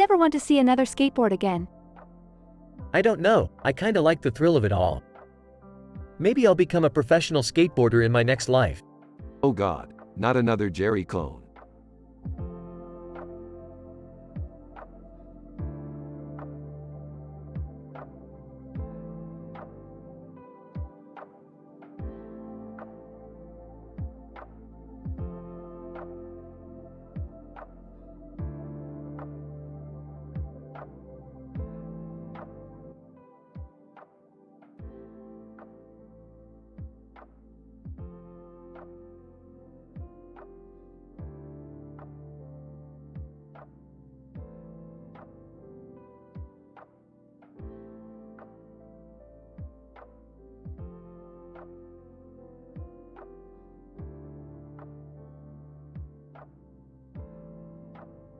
ever want to see another skateboard again? I don't know, I kinda like the thrill of it all. Maybe I'll become a professional skateboarder in my next life. Oh God, not another Jerry clone.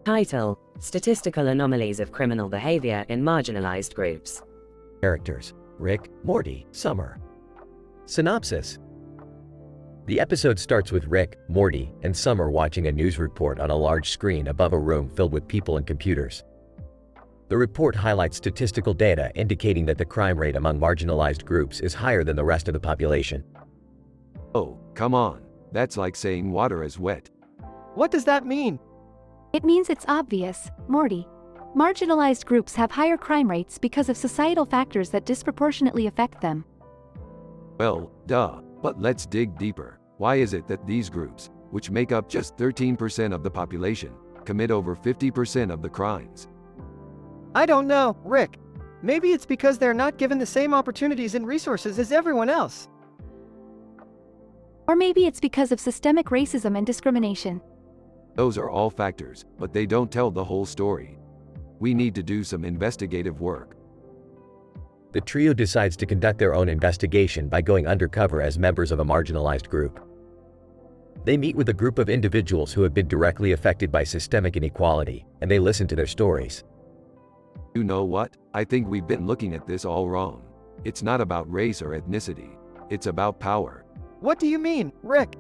Title: Statistical Anomalies of Criminal Behavior in Marginalized Groups. Characters: Rick, Morty, Summer. Synopsis. The episode starts with Rick, Morty, and Summer watching a news report on a large screen above a room filled with people and computers. The report highlights statistical data indicating that the crime rate among marginalized groups is higher than the rest of the population. Oh, come on. That's like saying water is wet. What does that mean? It means it's obvious, Morty. Marginalized groups have higher crime rates because of societal factors that disproportionately affect them. Well, duh. But let's dig deeper. Why is it that these groups, which make up just 13% of the population, commit over 50% of the crimes? I don't know, Rick. Maybe it's because they're not given the same opportunities and resources as everyone else. Or maybe it's because of systemic racism and discrimination. Those are all factors, but they don't tell the whole story. We need to do some investigative work. The trio decides to conduct their own investigation by going undercover as members of a marginalized group. They meet with a group of individuals who have been directly affected by systemic inequality, and they listen to their stories. You know what? I think we've been looking at this all wrong. It's not about race or ethnicity. It's about power. What do you mean, Rick?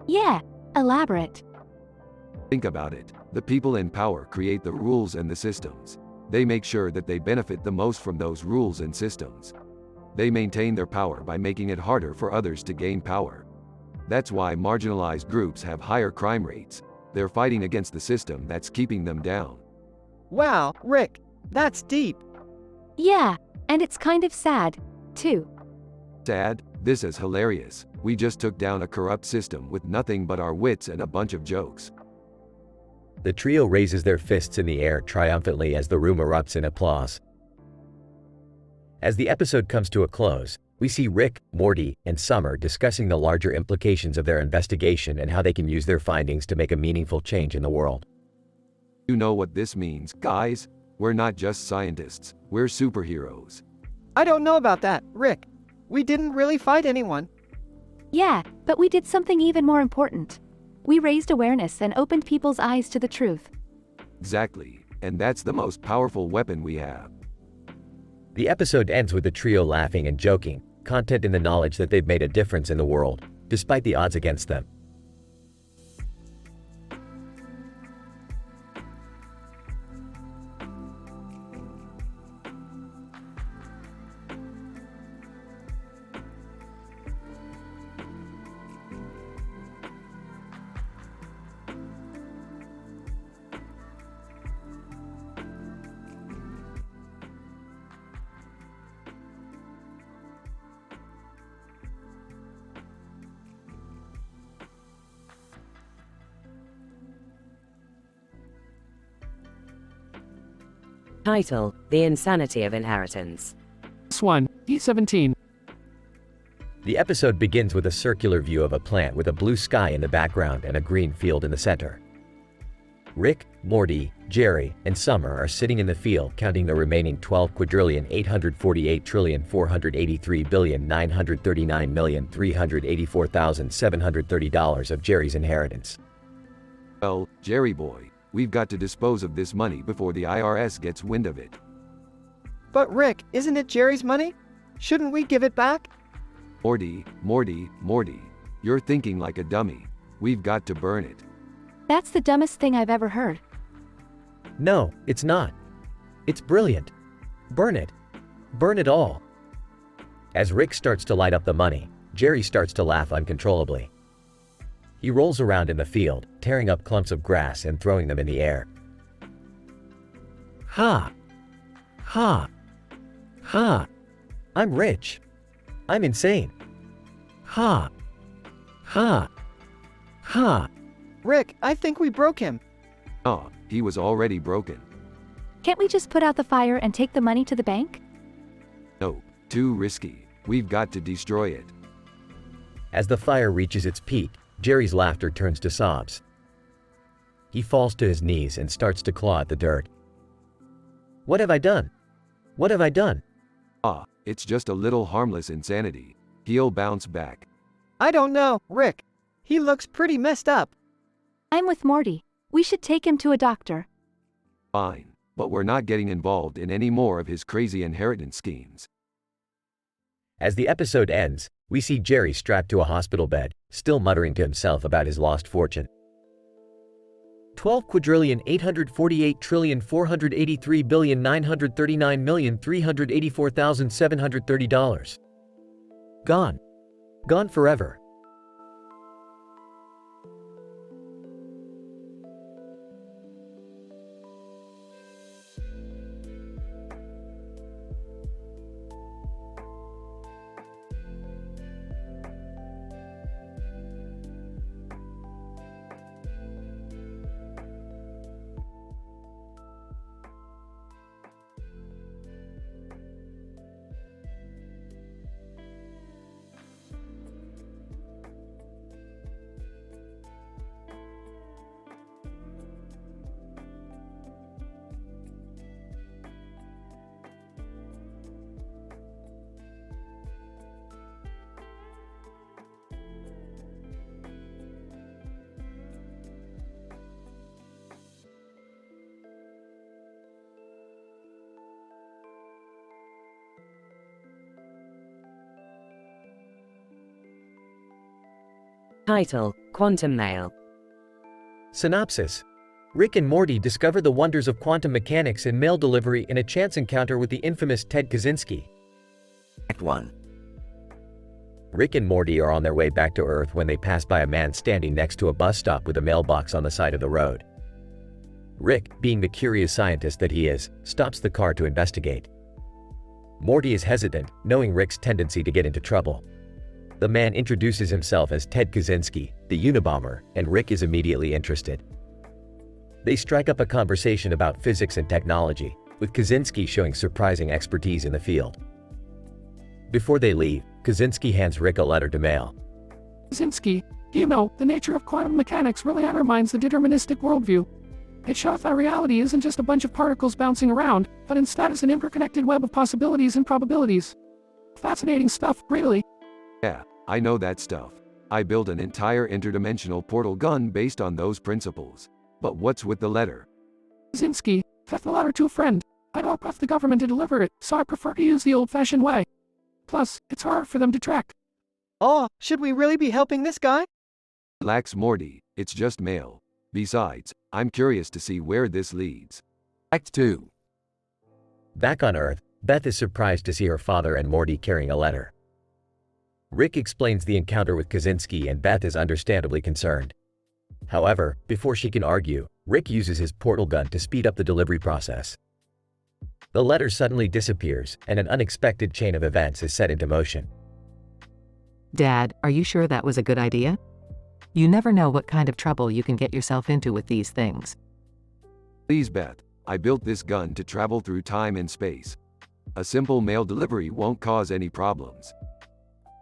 Yeah, elaborate. Think about it. The people in power create the rules and the systems. They make sure that they benefit the most from those rules and systems. They maintain their power by making it harder for others to gain power. That's why marginalized groups have higher crime rates. They're fighting against the system that's keeping them down. Wow, Rick, that's deep. Yeah, and it's kind of sad, too. Sad? This is hilarious. We just took down a corrupt system with nothing but our wits and a bunch of jokes. The trio raises their fists in the air triumphantly as the room erupts in applause. As the episode comes to a close, we see Rick, Morty, and Summer discussing the larger implications of their investigation and how they can use their findings to make a meaningful change in the world. You know what this means, guys? We're not just scientists, we're superheroes. I don't know about that, Rick. We didn't really fight anyone. Yeah, but we did something even more important. We raised awareness and opened people's eyes to the truth. Exactly, and that's the most powerful weapon we have. The episode ends with the trio laughing and joking, content in the knowledge that they've made a difference in the world, despite the odds against them. Title: The Insanity of Inheritance. S1, E17. The episode begins with a circular view of a plant with a blue sky in the background and a green field in the center. Rick, Morty, Jerry, and Summer are sitting in the field counting the remaining 12,848,483,939,384,730 of Jerry's inheritance. Well, Jerry boy, we've got to dispose of this money before the IRS gets wind of it. But Rick, isn't it Jerry's money? Shouldn't we give it back? Morty, you're thinking like a dummy. We've got to burn it. That's the dumbest thing I've ever heard. No, it's not. It's brilliant. Burn it. Burn it all. As Rick starts to light up the money, Jerry starts to laugh uncontrollably. He rolls around in the field, tearing up clumps of grass and throwing them in the air. Ha! Ha! Ha! I'm rich. I'm insane. Ha! Ha! Ha! Rick, I think we broke him. Ah, he was already broken. Can't we just put out the fire and take the money to the bank? No, too risky. We've got to destroy it. As the fire reaches its peak, Jerry's laughter turns to sobs. He falls to his knees and starts to claw at the dirt. What have I done? What have I done? Ah, it's just a little harmless insanity. He'll bounce back. I don't know, Rick. He looks pretty messed up. I'm with Morty. We should take him to a doctor. Fine, but we're not getting involved in any more of his crazy inheritance schemes. As the episode ends, we see Jerry strapped to a hospital bed, still muttering to himself about his lost fortune. 12,848,483,939,384,730 Gone. Gone forever. Title: Quantum Mail. Synopsis. Rick and Morty discover the wonders of quantum mechanics and mail delivery in a chance encounter with the infamous Ted Kaczynski. Act 1. Rick and Morty are on their way back to Earth when they pass by a man standing next to a bus stop with a mailbox on the side of the road. Rick, being the curious scientist that he is, stops the car to investigate. Morty is hesitant, knowing Rick's tendency to get into trouble. The man introduces himself as Ted Kaczynski, the Unabomber, and Rick is immediately interested. They strike up a conversation about physics and technology, with Kaczynski showing surprising expertise in the field. Before they leave, Kaczynski hands Rick a letter to mail. Kaczynski, you know, the nature of quantum mechanics really undermines the deterministic worldview. It shows that reality isn't just a bunch of particles bouncing around, but instead is an interconnected web of possibilities and probabilities. Fascinating stuff, really. Yeah, I know that stuff. I built an entire interdimensional portal gun based on those principles. But what's with the letter? Kaczynski, left the letter to a friend. I don't trust the government to deliver it, so I prefer to use the old-fashioned way. Plus, it's hard for them to track. Oh, should we really be helping this guy? Relax, Morty, it's just mail. Besides, I'm curious to see where this leads. Act 2. Back on Earth, Beth is surprised to see her father and Morty carrying a letter. Rick explains the encounter with Kaczynski and Beth is understandably concerned. However, before she can argue, Rick uses his portal gun to speed up the delivery process. The letter suddenly disappears, and an unexpected chain of events is set into motion. Dad, are you sure that was a good idea? You never know what kind of trouble you can get yourself into with these things. Please, Beth, I built this gun to travel through time and space. A simple mail delivery won't cause any problems.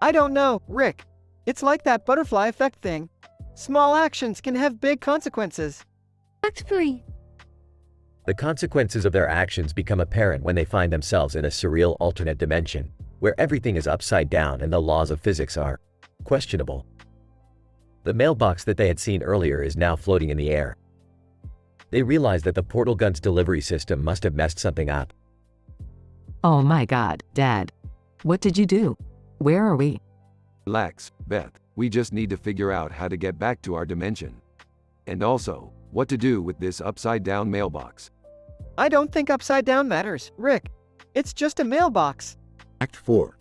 I don't know, Rick. It's like that butterfly effect thing. Small actions can have big consequences. Act 3. The consequences of their actions become apparent when they find themselves in a surreal alternate dimension, where everything is upside down and the laws of physics are questionable. The mailbox that they had seen earlier is now floating in the air. They realize that the portal gun's delivery system must have messed something up. Oh my God, Dad. What did you do? Where are we? Relax, Beth, we just need to figure out how to get back to our dimension. And also, what to do with this upside-down mailbox. I don't think upside down matters, Rick. It's just a mailbox. Act 4.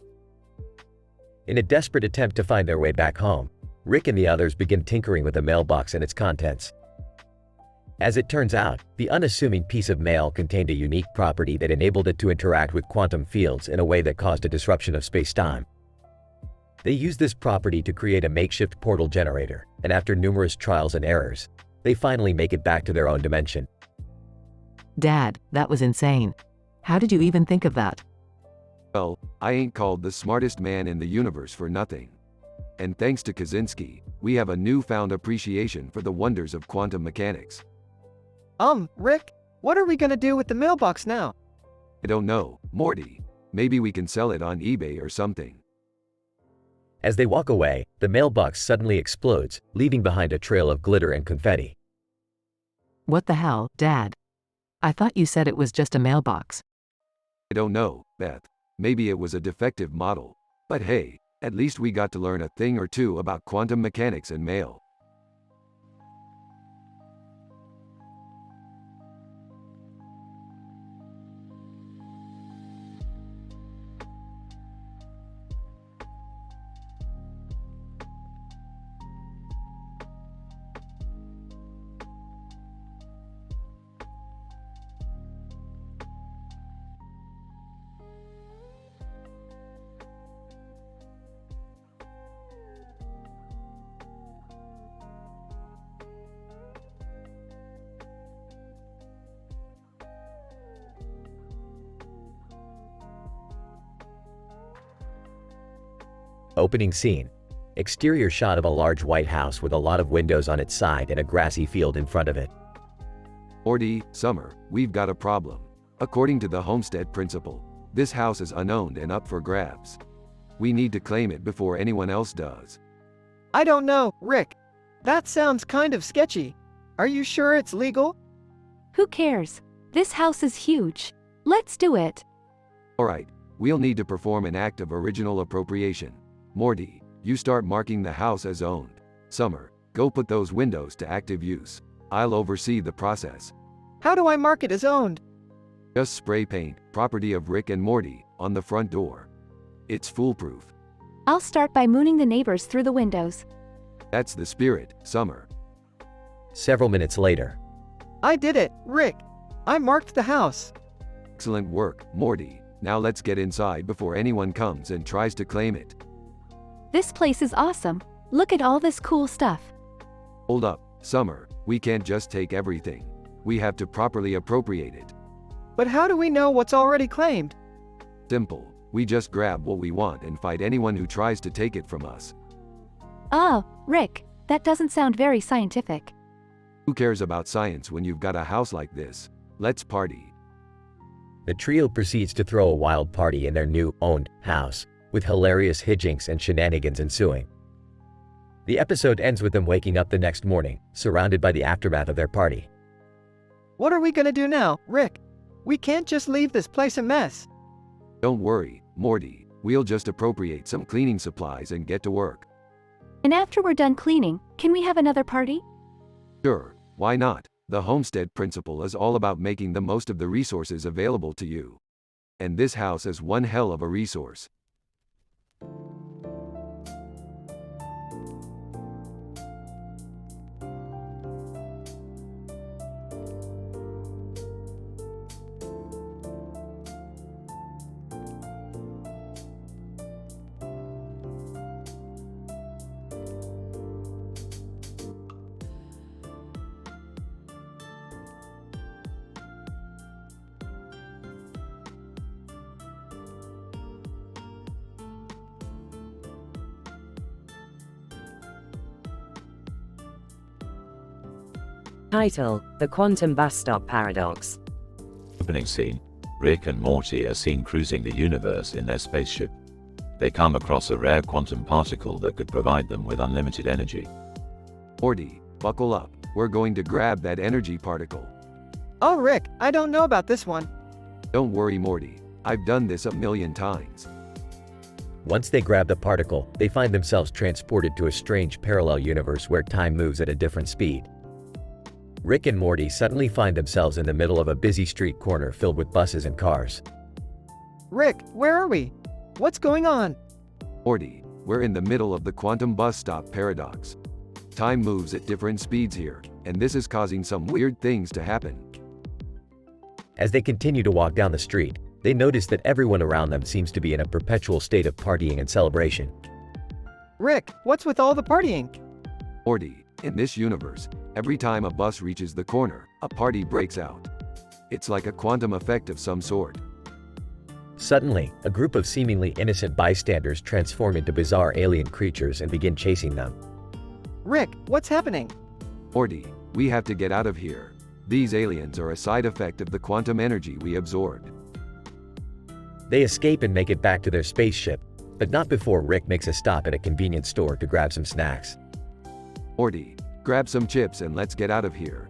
In a desperate attempt to find their way back home, Rick and the others begin tinkering with the mailbox and its contents. As it turns out, the unassuming piece of mail contained a unique property that enabled it to interact with quantum fields in a way that caused a disruption of space-time. They used this property to create a makeshift portal generator, and after numerous trials and errors, they finally make it back to their own dimension. Dad, that was insane. How did you even think of that? Well, I ain't called the smartest man in the universe for nothing. And thanks to Kaczynski, we have a newfound appreciation for the wonders of quantum mechanics. Rick, what are we gonna do with the mailbox now? I don't know, Morty. Maybe we can sell it on eBay or something. As they walk away, the mailbox suddenly explodes, leaving behind a trail of glitter and confetti. What the hell, Dad? I thought you said it was just a mailbox. I don't know, Beth. Maybe it was a defective model. But hey, at least we got to learn a thing or two about quantum mechanics and mail. Opening scene. Exterior shot of a large white house with a lot of windows on its side and a grassy field in front of it. Morty, Summer, we've got a problem. According to the homestead principle, this house is unowned and up for grabs. We need to claim it before anyone else does. I don't know, Rick. That sounds kind of sketchy. Are you sure it's legal? Who cares? This house is huge. Let's do it. Alright, we'll need to perform an act of original appropriation. Morty, you start marking the house as owned. Summer, go put those windows to active use. I'll oversee the process. How do I mark it as owned? Just spray paint, property of Rick and Morty, on the front door. It's foolproof. I'll start by mooning the neighbors through the windows. That's the spirit, Summer. Several minutes later. I did it, Rick. I marked the house. Excellent work, Morty. Now let's get inside before anyone comes and tries to claim it. This place is awesome. Look at all this cool stuff. Hold up, Summer, we can't just take everything. We have to properly appropriate it. But how do we know what's already claimed? Simple, we just grab what we want and fight anyone who tries to take it from us. Oh, Rick, that doesn't sound very scientific. Who cares about science when you've got a house like this? Let's party. The trio proceeds to throw a wild party in their new, owned house, with hilarious hijinks and shenanigans ensuing. The episode ends with them waking up the next morning, surrounded by the aftermath of their party. What are we gonna do now, Rick? We can't just leave this place a mess. Don't worry, Morty, we'll just appropriate some cleaning supplies and get to work. And after we're done cleaning, can we have another party? Sure, why not? The homestead principle is all about making the most of the resources available to you. And this house is one hell of a resource. Title: The Quantum Bus Stop Paradox. Opening scene. Rick and Morty are seen cruising the universe in their spaceship. They come across a rare quantum particle that could provide them with unlimited energy. Morty, buckle up. We're going to grab that energy particle. Oh, Rick, I don't know about this one. Don't worry, Morty. I've done this 1,000,000 times. Once they grab the particle, they find themselves transported to a strange parallel universe where time moves at a different speed. Rick and Morty suddenly find themselves in the middle of a busy street corner filled with buses and cars. Rick, where are we? What's going on? Morty, we're in the middle of the quantum bus stop paradox. Time moves at different speeds here, and this is causing some weird things to happen. As they continue to walk down the street, they notice that everyone around them seems to be in a perpetual state of partying and celebration. Rick, what's with all the partying? Morty, in this universe, every time a bus reaches the corner, a party breaks out. It's like a quantum effect of some sort. Suddenly, a group of seemingly innocent bystanders transform into bizarre alien creatures and begin chasing them. Rick, what's happening? Morty, we have to get out of here. These aliens are a side effect of the quantum energy we absorbed. They escape and make it back to their spaceship, but not before Rick makes a stop at a convenience store to grab some snacks. Morty, grab some chips and let's get out of here.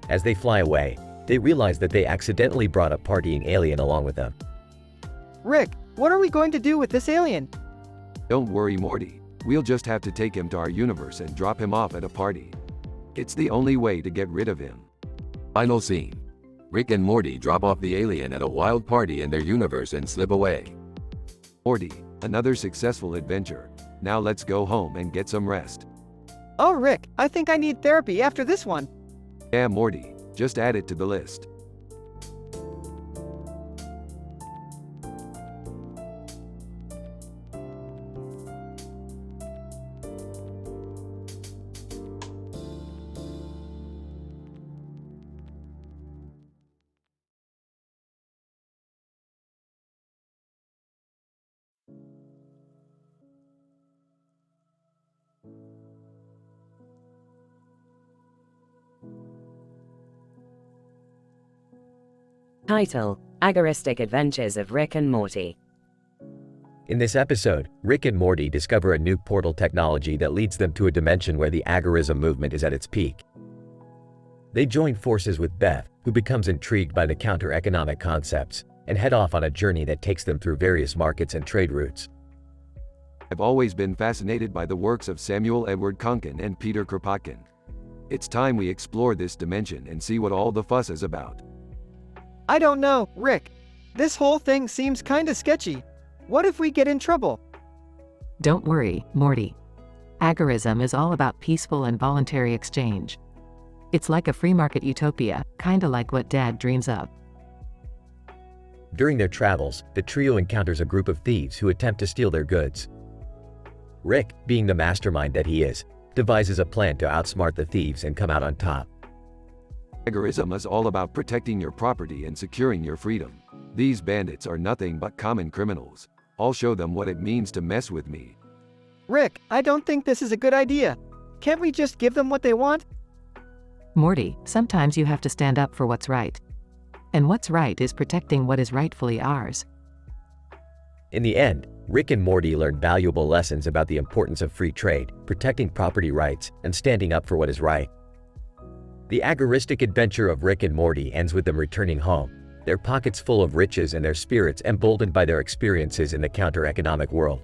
As they fly away, they realize that they accidentally brought a partying alien along with them. Rick, what are we going to do with this alien? Don't worry, Morty. We'll just have to take him to our universe and drop him off at a party. It's the only way to get rid of him. Final scene. Rick and Morty drop off the alien at a wild party in their universe and slip away. Morty, another successful adventure. Now let's go home and get some rest. Oh, Rick, I think I need therapy after this one. Yeah, Morty, just add it to the list. Title: Agoristic Adventures of Rick and Morty. In this episode, Rick and Morty discover a new portal technology that leads them to a dimension where the agorism movement is at its peak. They join forces with Beth, who becomes intrigued by the counter-economic concepts, and head off on a journey that takes them through various markets and trade routes. I've always been fascinated by the works of Samuel Edward Konkin and Peter Kropotkin. It's time we explore this dimension and see what all the fuss is about. I don't know, Rick. This whole thing seems kinda sketchy. What if we get in trouble? Don't worry, Morty. Agorism is all about peaceful and voluntary exchange. It's like a free market utopia, kinda like what Dad dreams of. During their travels, the trio encounters a group of thieves who attempt to steal their goods. Rick, being the mastermind that he is, devises a plan to outsmart the thieves and come out on top. Agorism is all about protecting your property and securing your freedom. These bandits are nothing but common criminals. I'll show them what it means to mess with me. Rick, I don't think this is a good idea. Can't we just give them what they want? Morty, sometimes you have to stand up for what's right. And what's right is protecting what is rightfully ours. In the end, Rick and Morty learn valuable lessons about the importance of free trade, protecting property rights, and standing up for what is right. The agoristic adventure of Rick and Morty ends with them returning home, their pockets full of riches and their spirits emboldened by their experiences in the counter-economic world.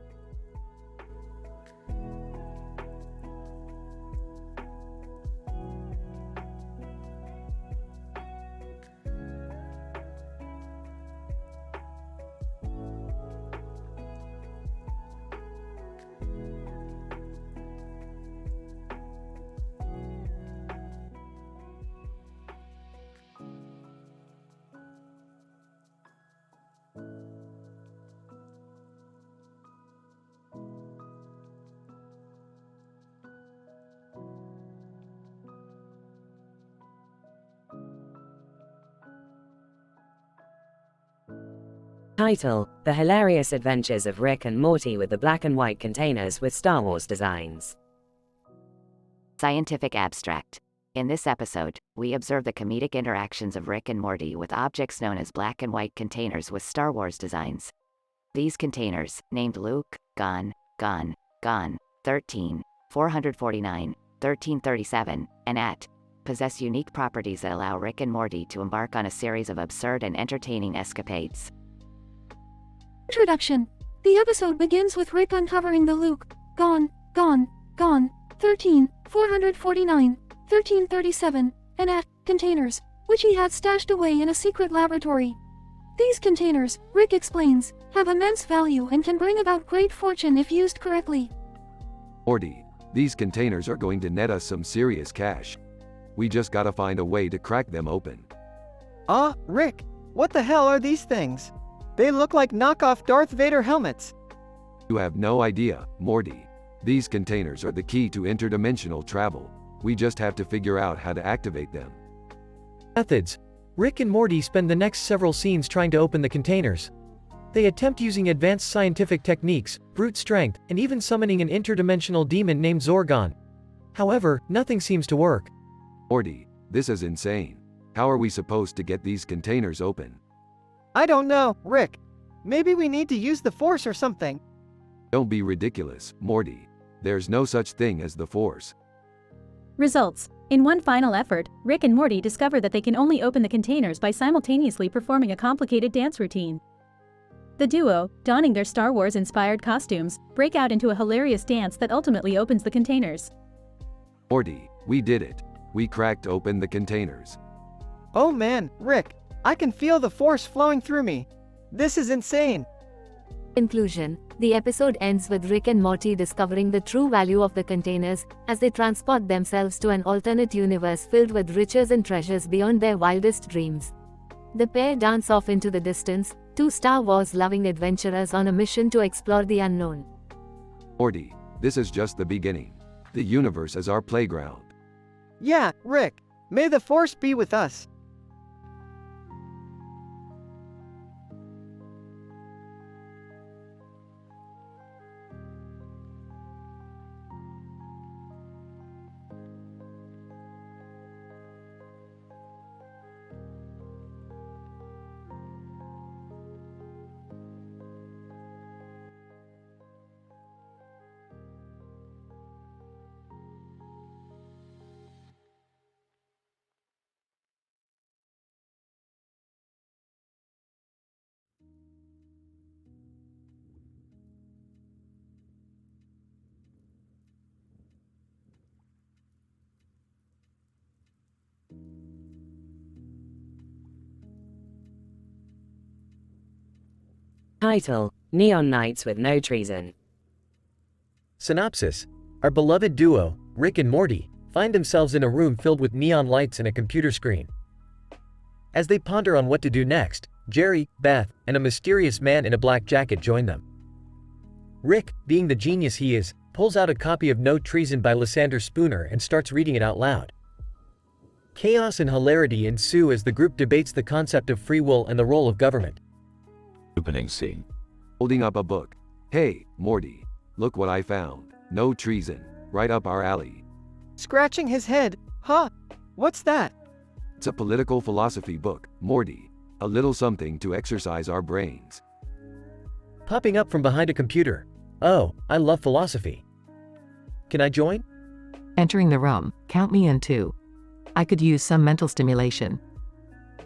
Title: The Hilarious Adventures of Rick and Morty with the black and white containers with Star Wars designs. Scientific abstract. In this episode, we observe the comedic interactions of Rick and Morty with objects known as black and white containers with Star Wars designs. These containers, named Luke, Gon, 13, 449, 1337, and At, possess unique properties that allow Rick and Morty to embark on a series of absurd and entertaining escapades. Introduction. The episode begins with Rick uncovering the Luke, Gon, 13, 449, 1337, and containers, which he had stashed away in a secret laboratory. These containers, Rick explains, have immense value and can bring about great fortune if used correctly. Morty, these containers are going to net us some serious cash. We just gotta find a way to crack them open. Rick, what the hell are these things? They look like knockoff Darth Vader helmets. You have no idea, Morty. These containers are the key to interdimensional travel. We just have to figure out how to activate them. Methods. Rick and Morty spend the next several scenes trying to open the containers. They attempt using advanced scientific techniques, brute strength, and even summoning an interdimensional demon named Zorgon. However, nothing seems to work. Morty, this is insane. How are we supposed to get these containers open? I don't know, Rick. Maybe we need to use the Force or something. Don't be ridiculous, Morty. There's no such thing as the Force. Results. In one final effort, Rick and Morty discover that they can only open the containers by simultaneously performing a complicated dance routine. The duo, donning their Star Wars-inspired costumes, break out into a hilarious dance that ultimately opens the containers. Morty, we did it. We cracked open the containers. Oh man, Rick, I can feel the Force flowing through me. This is insane. Conclusion. The episode ends with Rick and Morty discovering the true value of the containers as they transport themselves to an alternate universe filled with riches and treasures beyond their wildest dreams. The pair dance off into the distance, two Star Wars-loving adventurers on a mission to explore the unknown. Morty, this is just the beginning. The universe is our playground. Yeah, Rick, may the Force be with us. Title: Neon Nights with No Treason. Synopsis. Our beloved duo, Rick and Morty, find themselves in a room filled with neon lights and a computer screen. As they ponder on what to do next, Jerry, Beth, and a mysterious man in a black jacket join them. Rick, being the genius he is, pulls out a copy of No Treason by Lysander Spooner and starts reading it out loud. Chaos and hilarity ensue as the group debates the concept of free will and the role of government. Opening scene. Holding up a book. Hey, Morty, look what I found. No Treason, right up our alley. Scratching his head. Huh? What's that? It's a political philosophy book, Morty. A little something to exercise our brains. Popping up from behind a computer. Oh, I love philosophy. Can I join? Entering the room, count me in too. I could use some mental stimulation.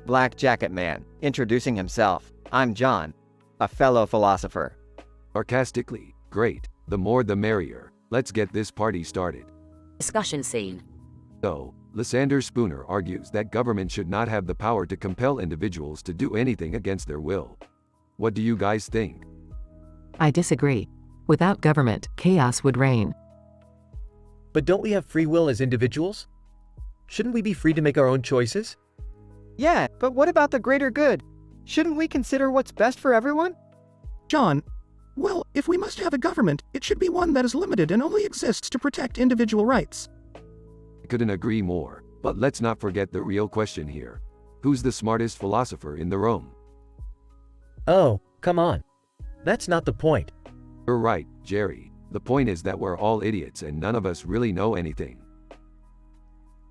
Black Jacket Man, introducing himself. I'm John, a fellow philosopher. Sarcastically, great. The more the merrier. Let's get this party started. Discussion scene. So, Lysander Spooner argues that government should not have the power to compel individuals to do anything against their will. What do you guys think? I disagree. Without government, chaos would reign. But don't we have free will as individuals? Shouldn't we be free to make our own choices? Yeah, but what about the greater good? Shouldn't we consider what's best for everyone? John, well, if we must have a government, it should be one that is limited and only exists to protect individual rights. I couldn't agree more, but let's not forget the real question here. Who's the smartest philosopher in the room? Oh, come on. That's not the point. You're right, Jerry. The point is that we're all idiots and none of us really know anything.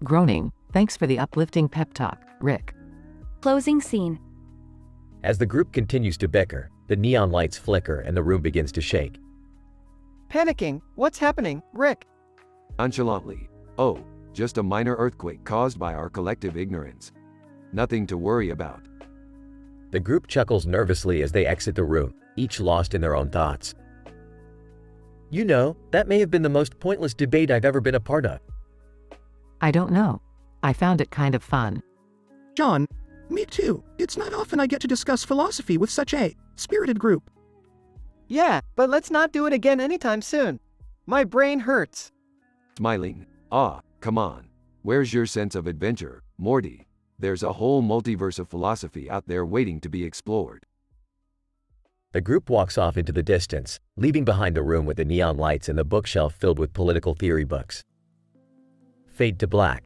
Groaning. Thanks for the uplifting pep talk, Rick. Closing scene. As the group continues to bicker, the neon lights flicker and the room begins to shake. Panicking. What's happening, Rick? Nonchalantly. Oh, just a minor earthquake caused by our collective ignorance. Nothing to worry about. The group chuckles nervously as they exit the room, each lost in their own thoughts. You know, that may have been the most pointless debate I've ever been a part of. I don't know. I found it kind of fun. John, me too. It's not often I get to discuss philosophy with such a spirited group. Yeah, but let's not do it again anytime soon. My brain hurts. Smiling. Come on. Where's your sense of adventure, Morty? There's a whole multiverse of philosophy out there waiting to be explored. The group walks off into the distance, leaving behind the room with the neon lights and the bookshelf filled with political theory books. Fade to black.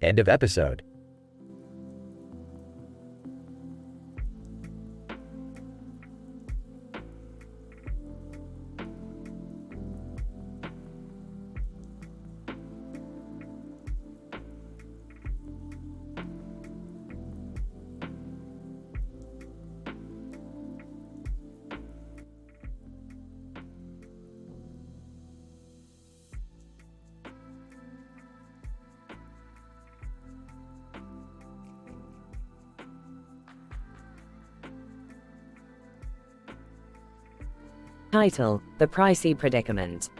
End of episode. Title: The Pricey Predicament.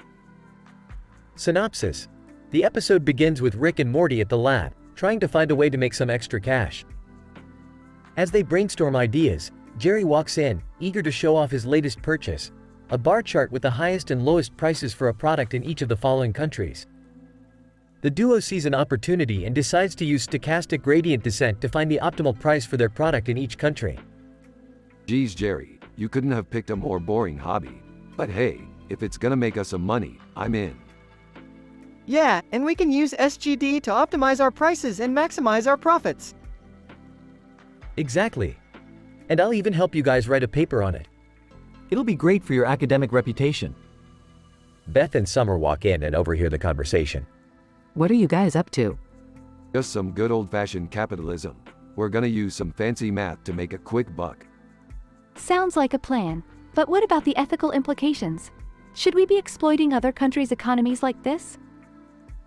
Synopsis. The episode begins with Rick and Morty at the lab, trying to find a way to make some extra cash. As they brainstorm ideas, Jerry walks in, eager to show off his latest purchase, a bar chart with the highest and lowest prices for a product in each of the following countries. The duo sees an opportunity and decides to use stochastic gradient descent to find the optimal price for their product in each country. Geez, Jerry, you couldn't have picked a more boring hobby. But hey, if it's gonna make us some money, I'm in. Yeah, and we can use SGD to optimize our prices and maximize our profits. Exactly. And I'll even help you guys write a paper on it. It'll be great for your academic reputation. Beth and Summer walk in and overhear the conversation. What are you guys up to? Just some good old-fashioned capitalism. We're gonna use some fancy math to make a quick buck. Sounds like a plan. But what about the ethical implications? Should we be exploiting other countries' economies like this?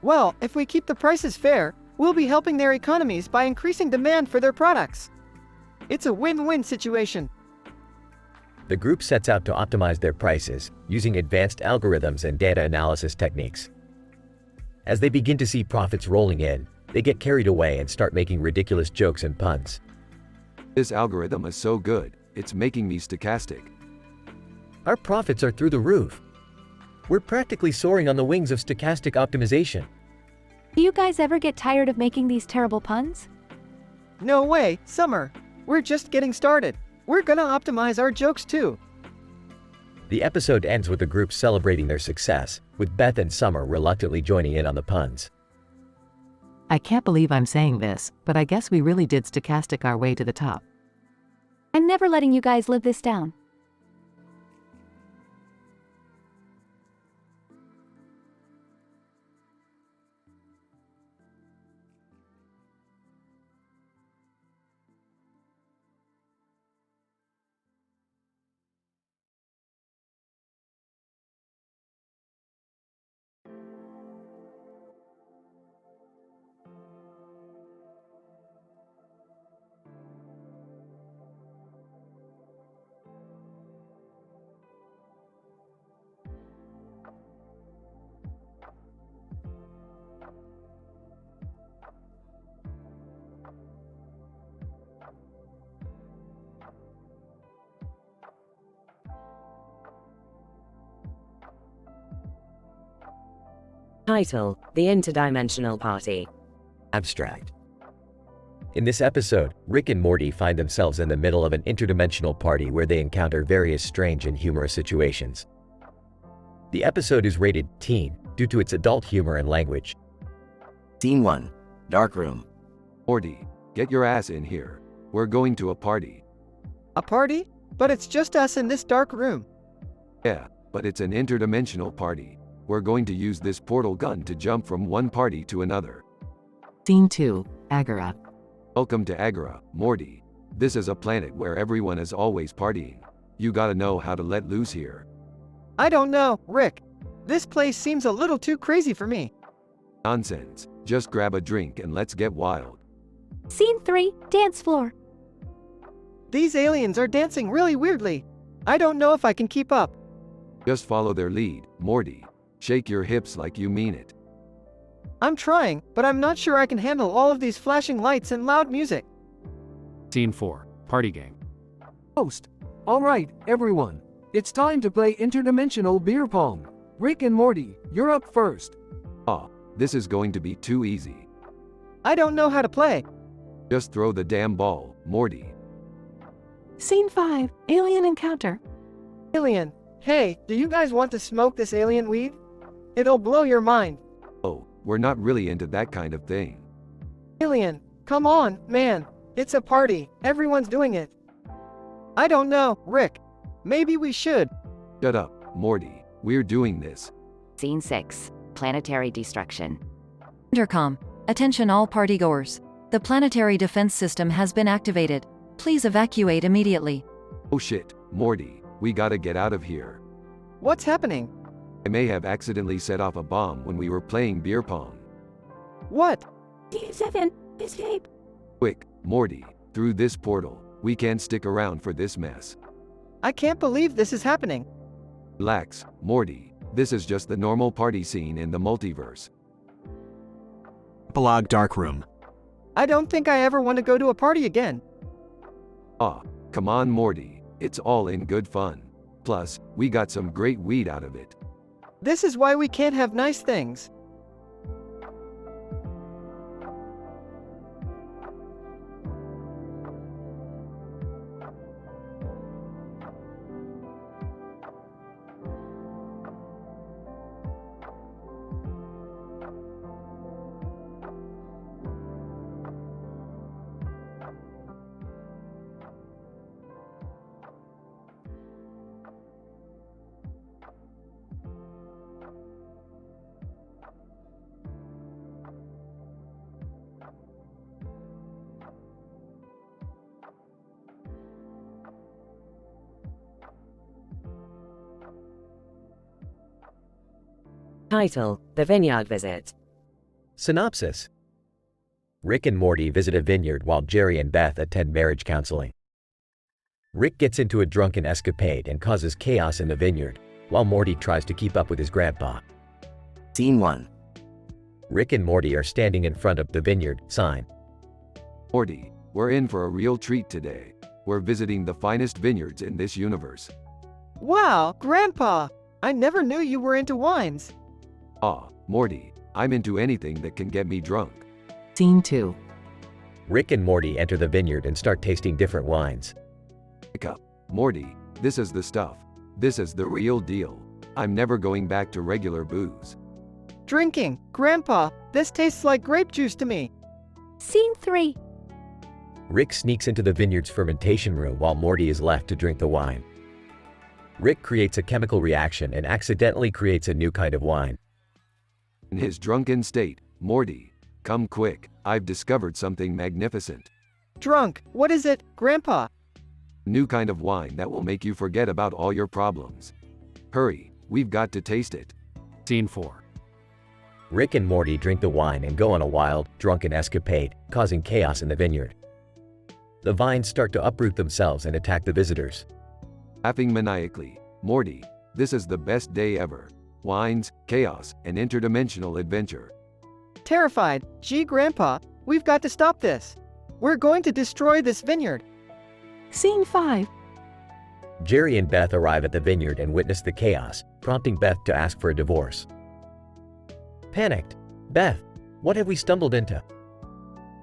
Well, if we keep the prices fair, we'll be helping their economies by increasing demand for their products. It's a win-win situation. The group sets out to optimize their prices, using advanced algorithms and data analysis techniques. As they begin to see profits rolling in, they get carried away and start making ridiculous jokes and puns. This algorithm is so good, it's making me stochastic. Our profits are through the roof. We're practically soaring on the wings of stochastic optimization. Do you guys ever get tired of making these terrible puns? No way, Summer. We're just getting started. We're gonna optimize our jokes too. The episode ends with the group celebrating their success, with Beth and Summer reluctantly joining in on the puns. I can't believe I'm saying this, but I guess we really did stochastic our way to the top. I'm never letting you guys live this down. Title: The Interdimensional Party. Abstract. In this episode, Rick and Morty find themselves in the middle of an interdimensional party where they encounter various strange and humorous situations. The episode is rated teen due to its adult humor and language. Scene 1. Dark Room. Morty, get your ass in here. We're going to a party. A party? But it's just us in this dark room. Yeah, but it's an interdimensional party. We're going to use this portal gun to jump from one party to another. Scene 2. Agora. Welcome to Agora, Morty. This is a planet where everyone is always partying. You gotta know how to let loose here. I don't know, Rick. This place seems a little too crazy for me. Nonsense. Just grab a drink and let's get wild. Scene 3. Dance floor. These aliens are dancing really weirdly. I don't know if I can keep up. Just follow their lead, Morty. Shake your hips like you mean it. I'm trying, but I'm not sure I can handle all of these flashing lights and loud music. Scene 4. Party game. Host. Alright, everyone. It's time to play interdimensional beer pong. Rick and Morty, you're up first. This is going to be too easy. I don't know how to play. Just throw the damn ball, Morty. Scene 5. Alien encounter. Alien. Hey, do you guys want to smoke this alien weed? It'll blow your mind. Oh, we're not really into that kind of thing. Alien. Come on, man. It's a party. Everyone's doing it. I don't know, Rick. Maybe we should. Shut up, Morty. We're doing this. Scene 6. Planetary destruction. Intercom. Attention all partygoers. The planetary defense system has been activated. Please evacuate immediately. Oh shit, Morty. We gotta get out of here. What's happening? I may have accidentally set off a bomb when we were playing beer pong. What? D7, escape. Quick, Morty. Through this portal. We can't stick around for this mess. I can't believe this is happening. Relax, Morty. This is just the normal party scene in the multiverse. Epilogue Dark Room. I don't think I ever want to go to a party again. Come on, Morty. It's all in good fun. Plus, we got some great weed out of it. This is why we can't have nice things. Title: The Vineyard Visit. Synopsis. Rick and Morty visit a vineyard while Jerry and Beth attend marriage counseling. Rick gets into a drunken escapade and causes chaos in the vineyard, while Morty tries to keep up with his grandpa. Scene 1. Rick and Morty are standing in front of the vineyard sign. Morty, we're in for a real treat today. We're visiting the finest vineyards in this universe. Wow, Grandpa! I never knew you were into wines. Morty, I'm into anything that can get me drunk. Scene 2. Rick and Morty enter the vineyard and start tasting different wines. Pick up, Morty, this is the stuff. This is the real deal. I'm never going back to regular booze. Drinking, Grandpa, this tastes like grape juice to me. Scene 3. Rick sneaks into the vineyard's fermentation room while Morty is left to drink the wine. Rick creates a chemical reaction and accidentally creates a new kind of wine. In his drunken state, Morty, come quick, I've discovered something magnificent. Drunk, what is it, Grandpa? New kind of wine that will make you forget about all your problems. Hurry, we've got to taste it. Scene 4. Rick and Morty drink the wine and go on a wild, drunken escapade, causing chaos in the vineyard. The vines start to uproot themselves and attack the visitors. Laughing maniacally, Morty, this is the best day ever. Wines, chaos, and interdimensional adventure. Terrified, gee Grandpa, we've got to stop this. We're going to destroy this vineyard. Scene 5. Jerry and Beth arrive at the vineyard and witness the chaos, prompting Beth to ask for a divorce. Panicked, Beth, what have we stumbled into?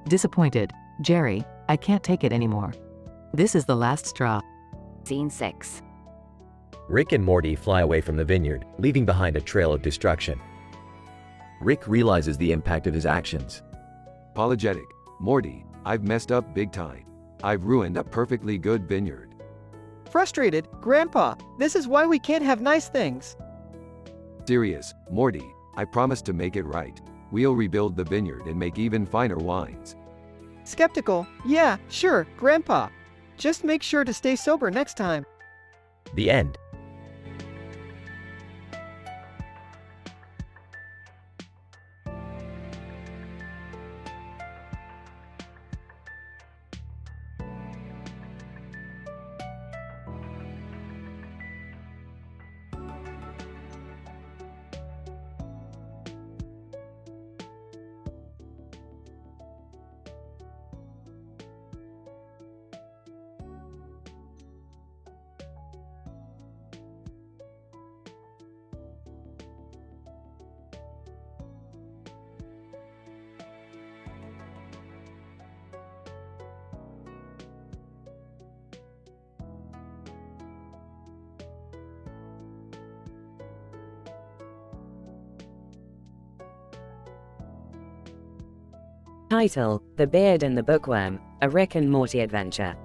Disappointed, Jerry, I can't take it anymore. This is the last straw. Scene 6. Rick and Morty fly away from the vineyard, leaving behind a trail of destruction. Rick realizes the impact of his actions. Apologetic, Morty, I've messed up big time. I've ruined a perfectly good vineyard. Frustrated, Grandpa, this is why we can't have nice things. Serious, Morty, I promise to make it right. We'll rebuild the vineyard and make even finer wines. Skeptical, yeah, sure, Grandpa. Just make sure to stay sober next time. The end. Title: The Beard and the Bookworm, a Rick and Morty adventure.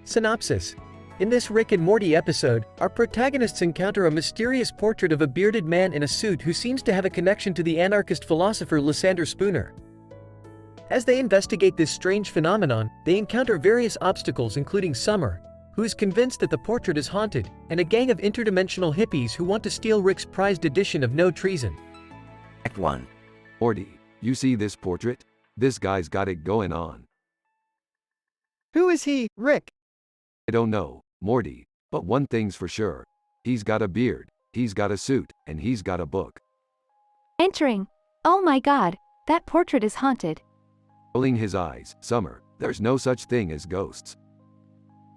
Synopsis. In this Rick and Morty episode, our protagonists encounter a mysterious portrait of a bearded man in a suit who seems to have a connection to the anarchist philosopher Lysander Spooner. As they investigate this strange phenomenon, they encounter various obstacles including Summer, who is convinced that the portrait is haunted, and a gang of interdimensional hippies who want to steal Rick's prized edition of No Treason. Act 1. Morty, you see this portrait? This guy's got it going on. Who is he, Rick? I don't know, Morty, but one thing's for sure. He's got a beard, he's got a suit, and he's got a book. Entering. Oh my god, that portrait is haunted. Rolling his eyes, Summer, there's no such thing as ghosts.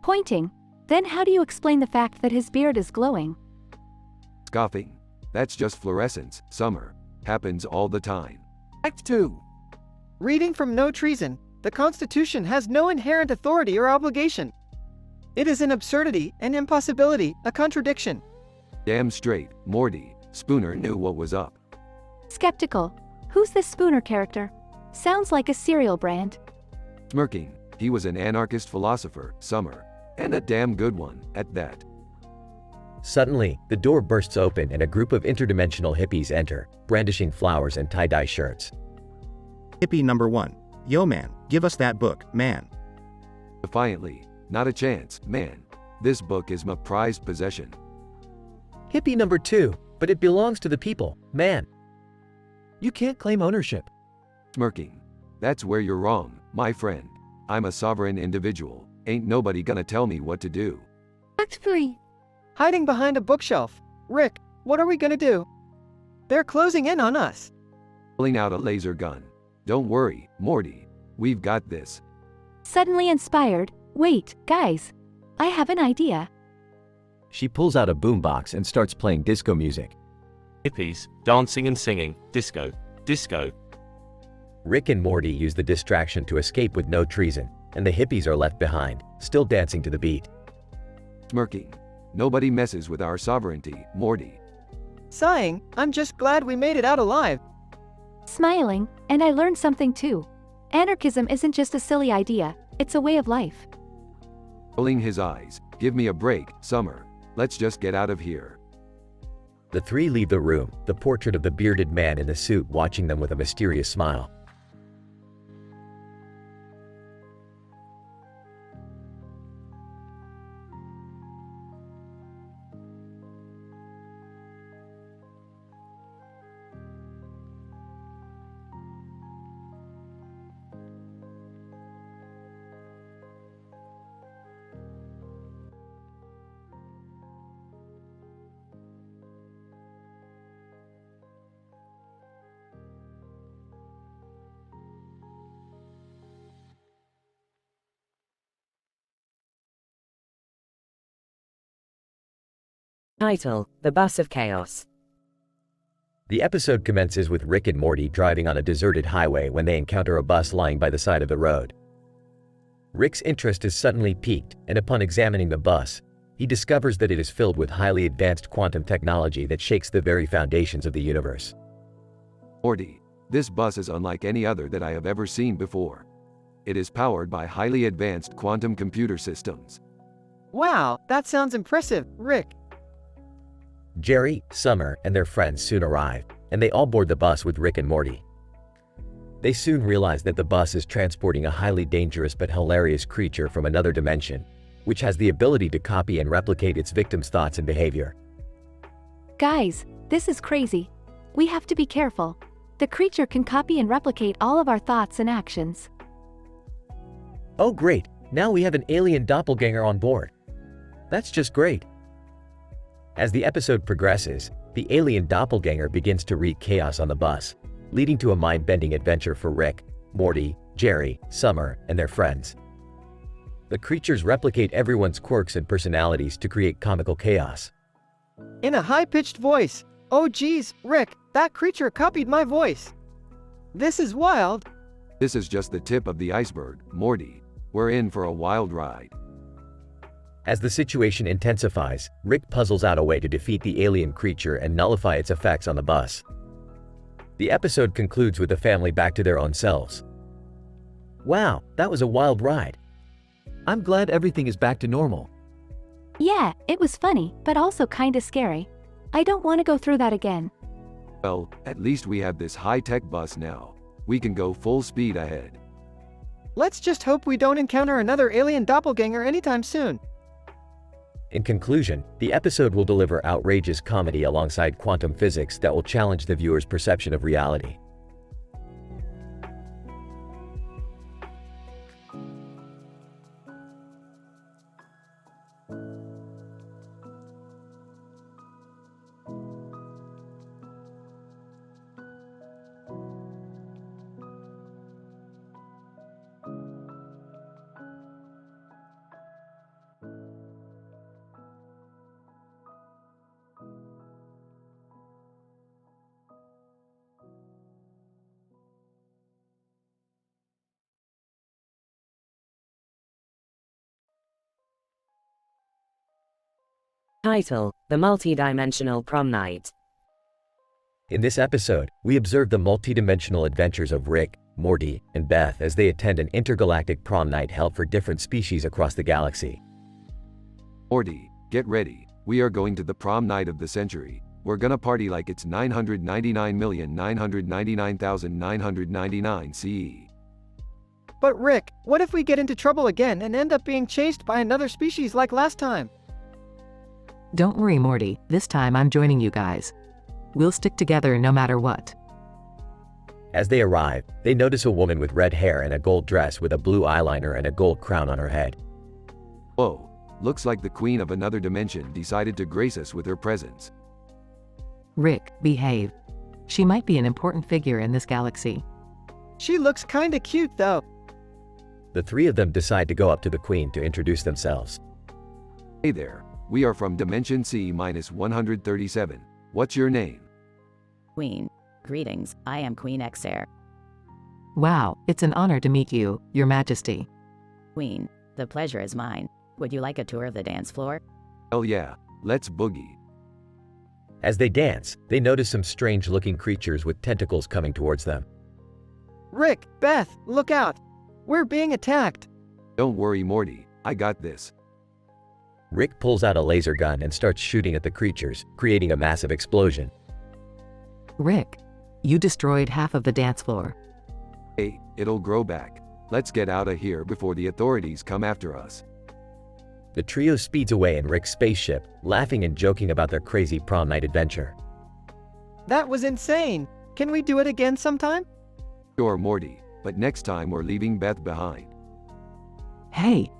Pointing. Then how do you explain the fact that his beard is glowing? Scoffing. That's just fluorescence, Summer. Happens all the time. Act 2. Reading from No Treason, the Constitution has no inherent authority or obligation. It is an absurdity, an impossibility, a contradiction. Damn straight, Morty. Spooner knew what was up. Skeptical. Who's this Spooner character? Sounds like a cereal brand. Smirking. He was an anarchist philosopher, Summer. And a damn good one, at that. Suddenly, the door bursts open and a group of interdimensional hippies enter, brandishing flowers and tie-dye shirts. Hippie number 1. Yo man, give us that book, man. Defiantly. Not a chance, man. This book is my prized possession. Hippie number 2, but it belongs to the people, man. You can't claim ownership. Smirking. That's where you're wrong, my friend. I'm a sovereign individual. Ain't nobody gonna tell me what to do. Act 3. Hiding behind a bookshelf. Rick, what are we gonna do? They're closing in on us. Pulling out a laser gun. Don't worry, Morty. We've got this. Suddenly inspired. Wait, guys. I have an idea. She pulls out a boombox and starts playing disco music. Hippies, dancing and singing, disco, disco. Rick and Morty use the distraction to escape with no treason, and the hippies are left behind, still dancing to the beat. Smirking. Nobody messes with our sovereignty, Morty. Sighing, I'm just glad we made it out alive. Smiling, and I learned something too. Anarchism isn't just a silly idea, it's a way of life. Rolling his eyes. Give me a break, Summer. Let's just get out of here. The three leave the room, the portrait of the bearded man in the suit watching them with a mysterious smile. Title: The Bus of Chaos. The episode commences with Rick and Morty driving on a deserted highway when they encounter a bus lying by the side of the road. Rick's interest is suddenly piqued, and upon examining the bus, he discovers that it is filled with highly advanced quantum technology that shakes the very foundations of the universe. Morty, this bus is unlike any other that I have ever seen before. It is powered by highly advanced quantum computer systems. Wow, that sounds impressive, Rick. Jerry, Summer, and their friends soon arrive, and they all board the bus with Rick and Morty. They soon realize that the bus is transporting a highly dangerous but hilarious creature from another dimension, which has the ability to copy and replicate its victims' thoughts and behavior. Guys, this is crazy. We have to be careful. The creature can copy and replicate all of our thoughts and actions. Oh great, now we have an alien doppelganger on board. That's just great. As the episode progresses, the alien doppelganger begins to wreak chaos on the bus, leading to a mind-bending adventure for Rick, Morty, Jerry, Summer, and their friends. The creatures replicate everyone's quirks and personalities to create comical chaos. In a high-pitched voice, oh geez, Rick, that creature copied my voice. This is wild. This is just the tip of the iceberg, Morty. We're in for a wild ride. As the situation intensifies, Rick puzzles out a way to defeat the alien creature and nullify its effects on the bus. The episode concludes with the family back to their own selves. Wow, that was a wild ride. I'm glad everything is back to normal. Yeah, it was funny, but also kinda scary. I don't want to go through that again. Well, at least we have this high-tech bus now. We can go full speed ahead. Let's just hope we don't encounter another alien doppelganger anytime soon. In conclusion, the episode will deliver outrageous comedy alongside quantum physics that will challenge the viewer's perception of reality. Title: The Multi-Dimensional Prom Night. In this episode, we observe the multi-dimensional adventures of Rick, Morty, and Beth as they attend an intergalactic prom night held for different species across the galaxy. Morty, get ready. We are going to the prom night of the century. We're gonna party like it's 999,999,999 CE. But Rick, what if we get into trouble again and end up being chased by another species like last time? Don't worry, Morty, this time I'm joining you guys. We'll stick together no matter what. As they arrive, they notice a woman with red hair and a gold dress with a blue eyeliner and a gold crown on her head. Whoa, looks like the queen of another dimension decided to grace us with her presence. Rick, behave. She might be an important figure in this galaxy. She looks kinda cute though. The three of them decide to go up to the queen to introduce themselves. Hey there, we are from Dimension C-137. What's your name? Queen. Greetings, I am Queen Xair. Wow, it's an honor to meet you, Your Majesty. Queen, the pleasure is mine. Would you like a tour of the dance floor? Hell yeah, let's boogie. As they dance, they notice some strange-looking creatures with tentacles coming towards them. Rick, Beth, look out! We're being attacked! Don't worry, Morty, I got this. Rick pulls out a laser gun and starts shooting at the creatures, creating a massive explosion. Rick, you destroyed half of the dance floor. Hey, it'll grow back. Let's get out of here before the authorities come after us. The trio speeds away in Rick's spaceship, laughing and joking about their crazy prom night adventure. That was insane! Can we do it again sometime? Sure, Morty, but next time we're leaving Beth behind. Hey!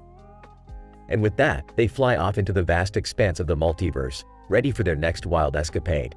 And with that, they fly off into the vast expanse of the multiverse, ready for their next wild escapade.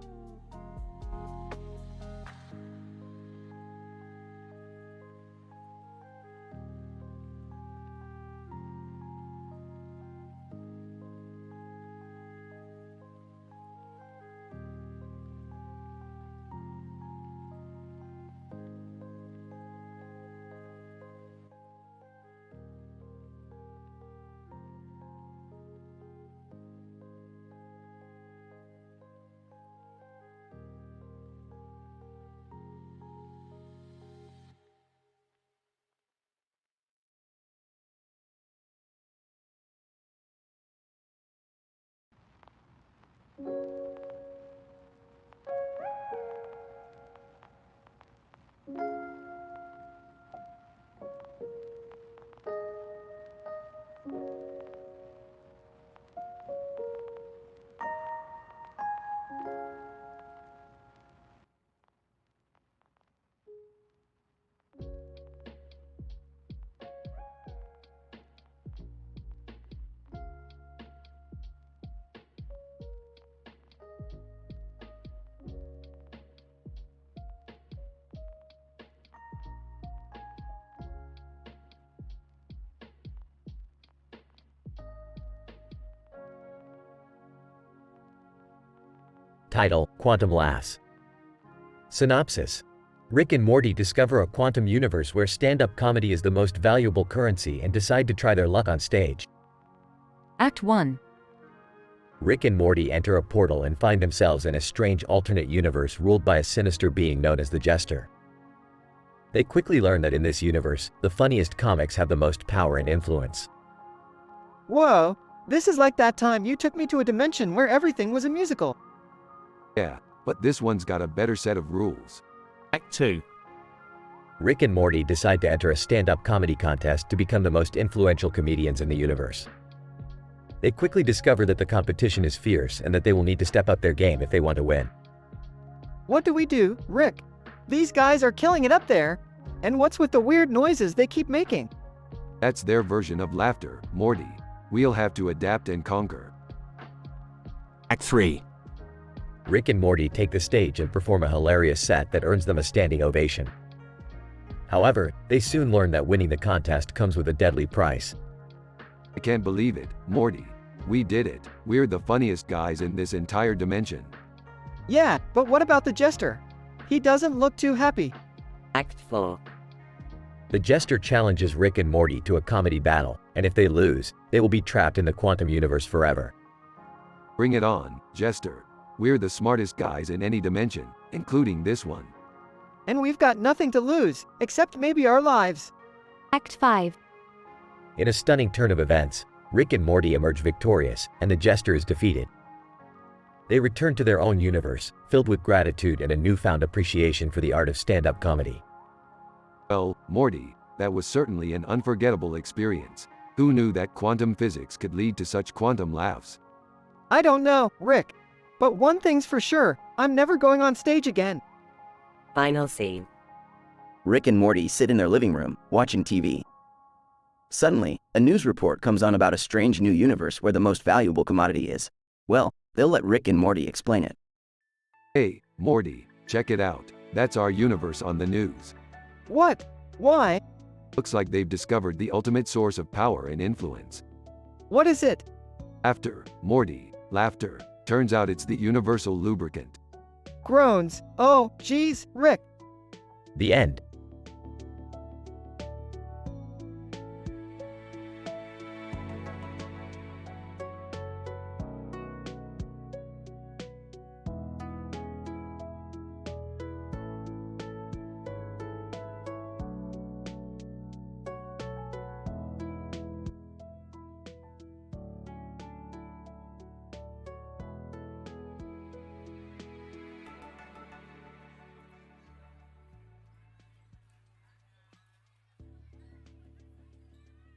Title: Quantum Lass. Synopsis: Rick and Morty discover a quantum universe where stand-up comedy is the most valuable currency and decide to try their luck on stage. Act 1. Rick and Morty enter a portal and find themselves in a strange alternate universe ruled by a sinister being known as the Jester. They quickly learn that in this universe, the funniest comics have the most power and influence. Whoa, this is like that time you took me to a dimension where everything was a musical. Yeah, but this one's got a better set of rules. Act 2. Rick and Morty decide to enter a stand-up comedy contest to become the most influential comedians in the universe. They quickly discover that the competition is fierce and that they will need to step up their game if they want to win. What do we do, Rick? These guys are killing it up there. And what's with the weird noises they keep making? That's their version of laughter, Morty. We'll have to adapt and conquer. Act 3. Rick and Morty take the stage and perform a hilarious set that earns them a standing ovation. However, they soon learn that winning the contest comes with a deadly price. I can't believe it, Morty. We did it. We're the funniest guys in this entire dimension. Yeah, but what about the Jester? He doesn't look too happy. Act 4. The Jester challenges Rick and Morty to a comedy battle, and if they lose, they will be trapped in the quantum universe forever. Bring it on, Jester. We're the smartest guys in any dimension, including this one. And we've got nothing to lose, except maybe our lives. Act 5. In a stunning turn of events, Rick and Morty emerge victorious, and the Jester is defeated. They return to their own universe, filled with gratitude and a newfound appreciation for the art of stand-up comedy. Well, Morty, that was certainly an unforgettable experience. Who knew that quantum physics could lead to such quantum laughs? I don't know, Rick. But one thing's for sure, I'm never going on stage again. Final scene. Rick and Morty sit in their living room, watching TV. Suddenly, a news report comes on about a strange new universe where the most valuable commodity is. Well, they'll let Rick and Morty explain it. Hey, Morty, check it out. That's our universe on the news. What? Why? Looks like they've discovered the ultimate source of power and influence. What is it? After, Morty, laughter. Turns out it's the universal lubricant. Groans. Oh, geez, Rick. The end.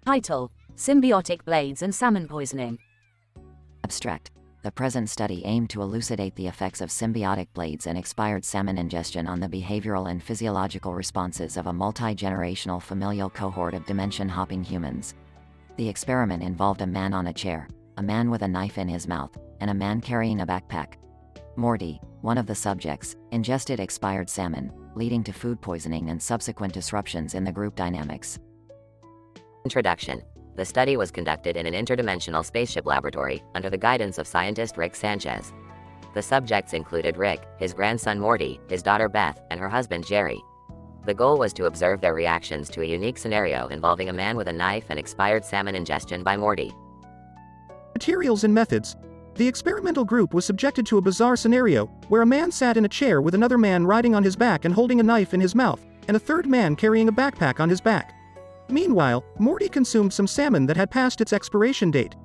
Title: Symbiotic Blades and Salmon Poisoning. Abstract. The present study aimed to elucidate the effects of symbiotic blades and expired salmon ingestion on the behavioral and physiological responses of a multi-generational familial cohort of dimension-hopping humans. The experiment involved a man on a chair, a man with a knife in his mouth, and a man carrying a backpack. Morty, one of the subjects, ingested expired salmon, leading to food poisoning and subsequent disruptions in the group dynamics. Introduction. The study was conducted in an interdimensional spaceship laboratory under the guidance of scientist Rick Sanchez. The subjects included Rick, his grandson Morty, his daughter Beth, and her husband Jerry. The goal was to observe their reactions to a unique scenario involving a man with a knife and expired salmon ingestion by Morty. Materials and methods. The experimental group was subjected to a bizarre scenario where a man sat in a chair with another man riding on his back and holding a knife in his mouth, and a third man carrying a backpack on his back. Meanwhile, Morty consumed some salmon that had passed its expiration date.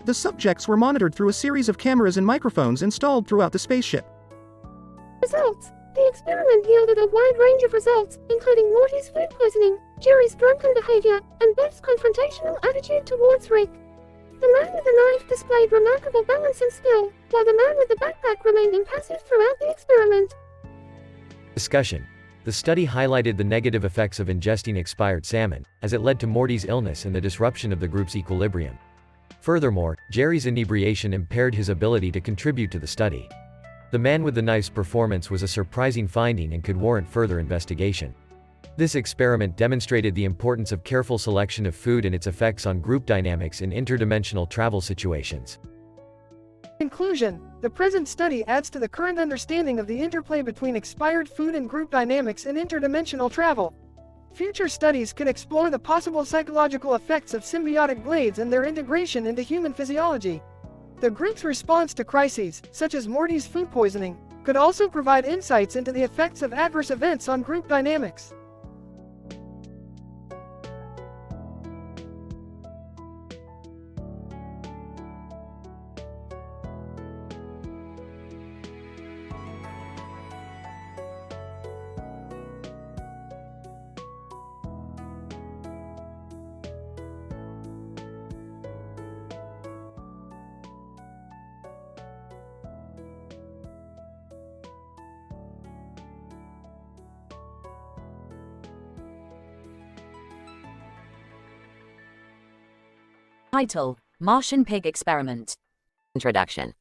The subjects were monitored through a series of cameras and microphones installed throughout the spaceship. Results. The experiment yielded a wide range of results, including Morty's food poisoning, Jerry's drunken behavior, and Beth's confrontational attitude towards Rick. The man with the knife displayed remarkable balance and skill, while the man with the backpack remained impassive throughout the experiment. Discussion. The study highlighted the negative effects of ingesting expired salmon, as it led to Morty's illness and the disruption of the group's equilibrium. Furthermore, Jerry's inebriation impaired his ability to contribute to the study. The man with the knife's performance was a surprising finding and could warrant further investigation. This experiment demonstrated the importance of careful selection of food and its effects on group dynamics in interdimensional travel situations. Conclusion. The present study adds to the current understanding of the interplay between expired food and group dynamics in interdimensional travel. Future studies could explore the possible psychological effects of symbiotic blades and their integration into human physiology. The group's response to crises, such as Morty's food poisoning, could also provide insights into the effects of adverse events on group dynamics. Title: Martian Pig Experiment. Introduction.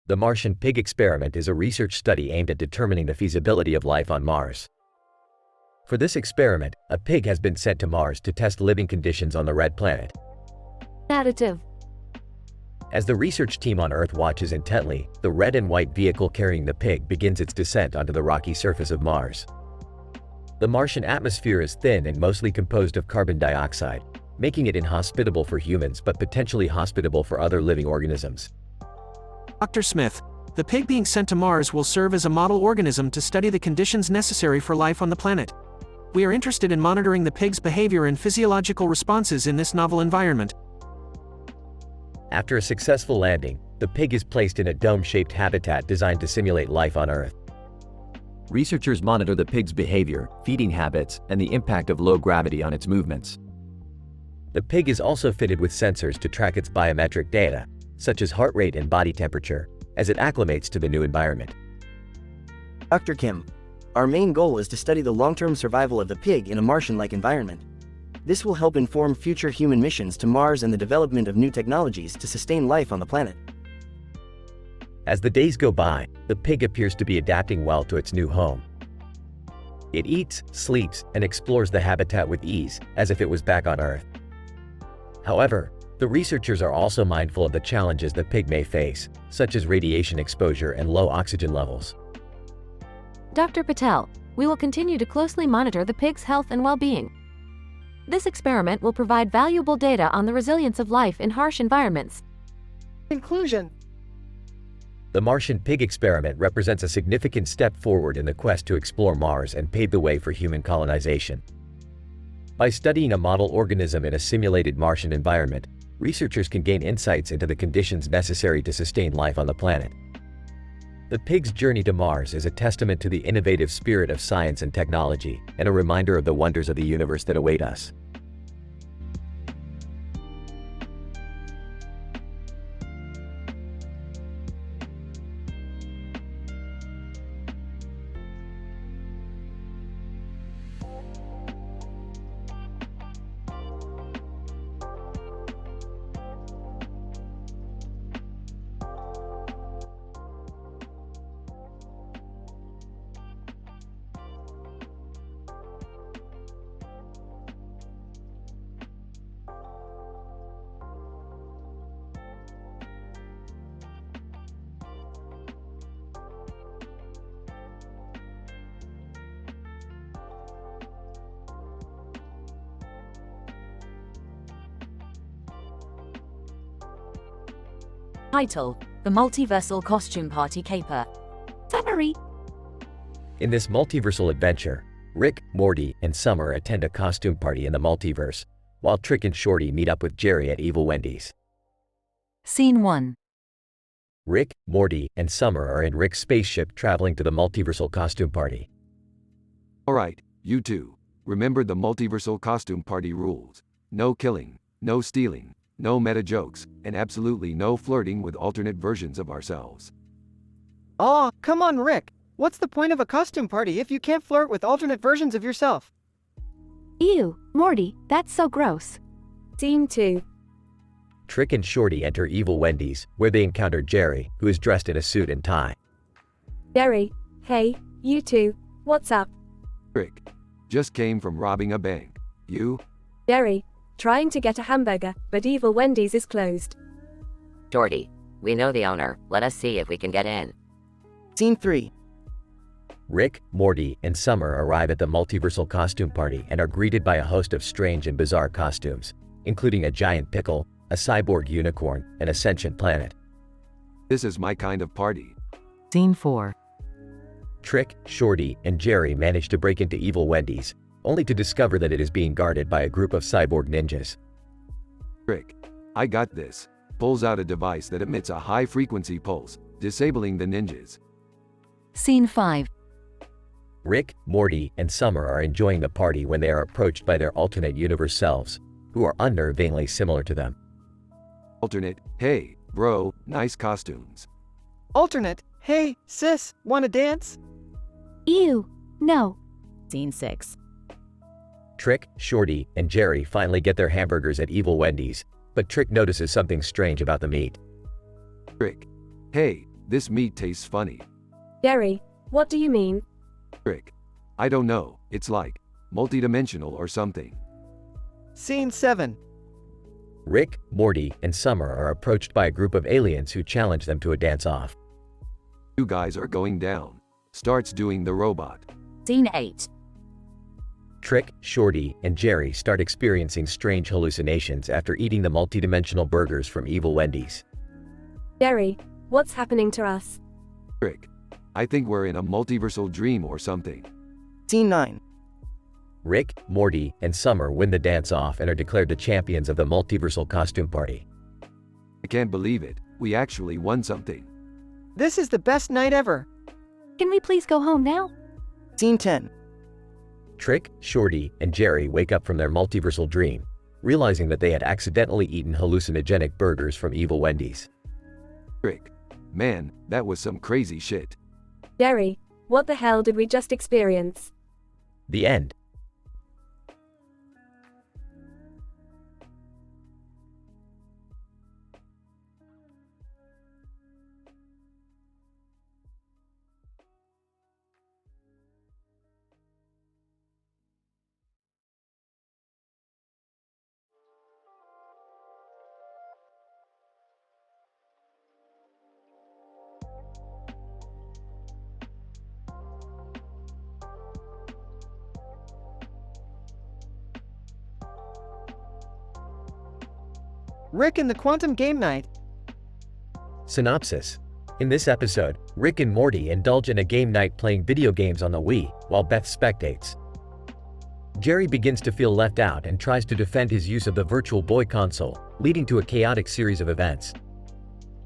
The Martian pig experiment is a research study aimed at determining the feasibility of life on Mars. For this experiment, a pig has been sent to Mars to test living conditions on the red planet. Narrative. As the research team on Earth watches intently, the red and white vehicle carrying the pig begins its descent onto the rocky surface of Mars. The Martian atmosphere is thin and mostly composed of carbon dioxide, making it inhospitable for humans but potentially hospitable for other living organisms. Dr. Smith, the pig being sent to Mars will serve as a model organism to study the conditions necessary for life on the planet. We are interested in monitoring the pig's behavior and physiological responses in this novel environment. After a successful landing, the pig is placed in a dome-shaped habitat designed to simulate life on Earth. Researchers monitor the pig's behavior, feeding habits, and the impact of low gravity on its movements. The pig is also fitted with sensors to track its biometric data, such as heart rate and body temperature, as it acclimates to the new environment. Dr. Kim, our main goal is to study the long-term survival of the pig in a Martian-like environment. This will help inform future human missions to Mars and the development of new technologies to sustain life on the planet. As the days go by, the pig appears to be adapting well to its new home. It eats, sleeps, and explores the habitat with ease, as if it was back on Earth. However, the researchers are also mindful of the challenges the pig may face, such as radiation exposure and low oxygen levels. Dr. Patel, we will continue to closely monitor the pig's health and well-being. This experiment will provide valuable data on the resilience of life in harsh environments. Conclusion. The Martian pig experiment represents a significant step forward in the quest to explore Mars and pave the way for human colonization. By studying a model organism in a simulated Martian environment, researchers can gain insights into the conditions necessary to sustain life on the planet. The pig's journey to Mars is a testament to the innovative spirit of science and technology, and a reminder of the wonders of the universe that await us. Title: The Multiversal Costume Party Caper. Summary. In this multiversal adventure, Rick, Morty, and Summer attend a costume party in the multiverse, while Trick and Shorty meet up with Jerry at Evil Wendy's. Scene 1. Rick, Morty, and Summer are in Rick's spaceship traveling to the multiversal costume party. Alright, you two. Remember the multiversal costume party rules. No killing, no stealing, no meta jokes, and absolutely no flirting with alternate versions of ourselves. Aw, come on, Rick. What's the point of a costume party if you can't flirt with alternate versions of yourself? Ew, Morty, that's so gross. Scene 2. Trick and Shorty enter Evil Wendy's, where they encounter Jerry, who is dressed in a suit and tie. Jerry, hey, you two, what's up? Rick, just came from robbing a bank. You? Jerry, trying to get a hamburger, but Evil Wendy's is closed. Shorty, we know the owner, let us see if we can get in. Scene 3. Rick, Morty, and Summer arrive at the multiversal costume party and are greeted by a host of strange and bizarre costumes, including a giant pickle, a cyborg unicorn, and a sentient planet. This is my kind of party. Scene 4. Trick, Shorty, and Jerry manage to break into Evil Wendy's, only to discover that it is being guarded by a group of cyborg ninjas. Trick, I got this. Pulls out a device that emits a high-frequency pulse, disabling the ninjas. Scene 5. Rick, Morty, and Summer are enjoying the party when they are approached by their alternate universe selves, who are unnervingly similar to them. Alternate, hey, bro, nice costumes. Alternate, hey, sis, wanna dance? Ew, no. Scene 6. Trick, Shorty, and Jerry finally get their hamburgers at Evil Wendy's, but Trick notices something strange about the meat. Trick, hey, this meat tastes funny. Jerry, what do you mean? Trick, I don't know, it's like multidimensional or something. Scene 7. Rick, Morty, and Summer are approached by a group of aliens who challenge them to a dance-off. You guys are going down. Starts doing the robot. Scene 8. Trick, Shorty, and Jerry start experiencing strange hallucinations after eating the multidimensional burgers from Evil Wendy's. Jerry, what's happening to us? Trick, I think we're in a multiversal dream or something. Scene 9. Rick, Morty, and Summer win the dance-off and are declared the champions of the multiversal costume party. I can't believe it. We actually won something. This is the best night ever. Can we please go home now? Scene 10. Trick, Shorty, and Jerry wake up from their multiversal dream, realizing that they had accidentally eaten hallucinogenic burgers from Evil Wendy's. Trick, man, that was some crazy shit. Jerry, what the hell did we just experience? The end. Rick and the Quantum Game Night. Synopsis. In this episode, Rick and Morty indulge in a game night playing video games on the Wii, while Beth spectates. Jerry begins to feel left out and tries to defend his use of the Virtual Boy console, leading to a chaotic series of events.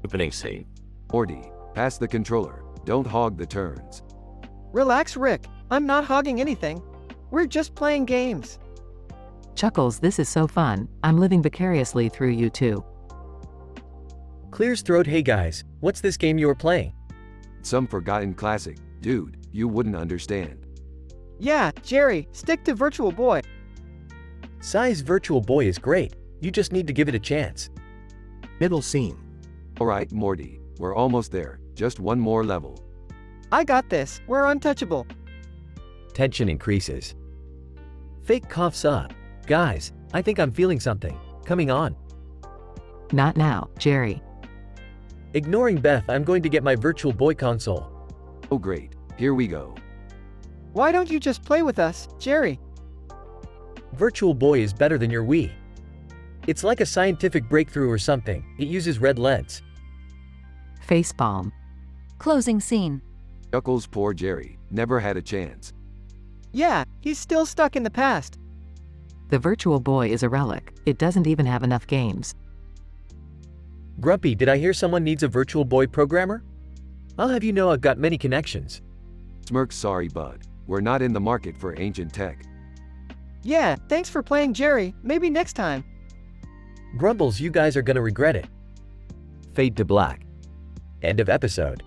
Opening scene. Morty, pass the controller. Don't hog the turns. Relax, Rick. I'm not hogging anything. We're just playing games. Chuckles, this is so fun. I'm living vicariously through you too. Clears throat. Hey guys, what's this game you are playing? Some forgotten classic. Dude, you wouldn't understand. Yeah, Jerry, stick to Virtual Boy. Size Virtual Boy is great. You just need to give it a chance. Middle scene. Alright, Morty, we're almost there. Just one more level. I got this. We're untouchable. Tension increases. Fake coughs up. Guys, I think I'm feeling something. Coming on. Not now, Jerry. Ignoring Beth, I'm going to get my Virtual Boy console. Oh great, here we go. Why don't you just play with us, Jerry? Virtual Boy is better than your Wii. It's like a scientific breakthrough or something. It uses red LEDs. Facepalm. Closing scene. Chuckles, poor Jerry, never had a chance. Yeah, he's still stuck in the past. The Virtual Boy is a relic. It doesn't even have enough games. Grumpy, did I hear someone needs a Virtual Boy programmer? I'll have you know I've got many connections. Smirks, sorry bud. We're not in the market for ancient tech. Yeah, thanks for playing, Jerry. Maybe next time. Grumbles, you guys are gonna regret it. Fade to black. End of episode.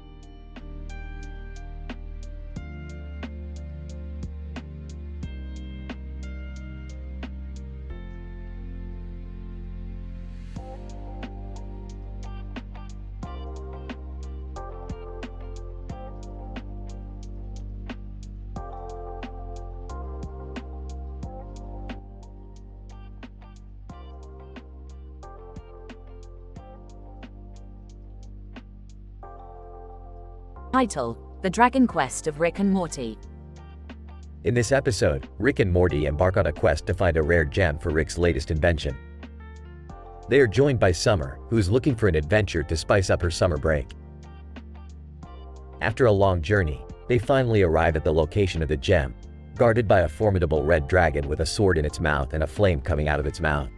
Title: The Dragon Quest of Rick and Morty. In this episode, Rick and Morty embark on a quest to find a rare gem for Rick's latest invention. They are joined by Summer, who is looking for an adventure to spice up her summer break. After a long journey, they finally arrive at the location of the gem, guarded by a formidable red dragon with a sword in its mouth and a flame coming out of its mouth.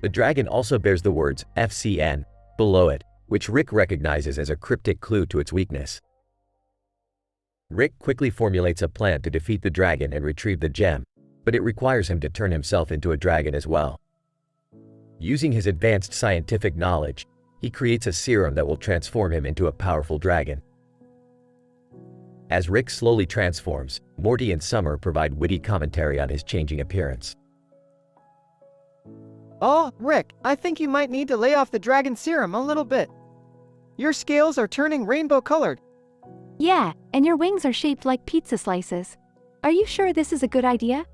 The dragon also bears the words FCN below it, which Rick recognizes as a cryptic clue to its weakness. Rick quickly formulates a plan to defeat the dragon and retrieve the gem, but it requires him to turn himself into a dragon as well. Using his advanced scientific knowledge, he creates a serum that will transform him into a powerful dragon. As Rick slowly transforms, Morty and Summer provide witty commentary on his changing appearance. Oh, Rick, I think you might need to lay off the dragon serum a little bit. Your scales are turning rainbow-colored. Yeah, and your wings are shaped like pizza slices. Are you sure this is a good idea?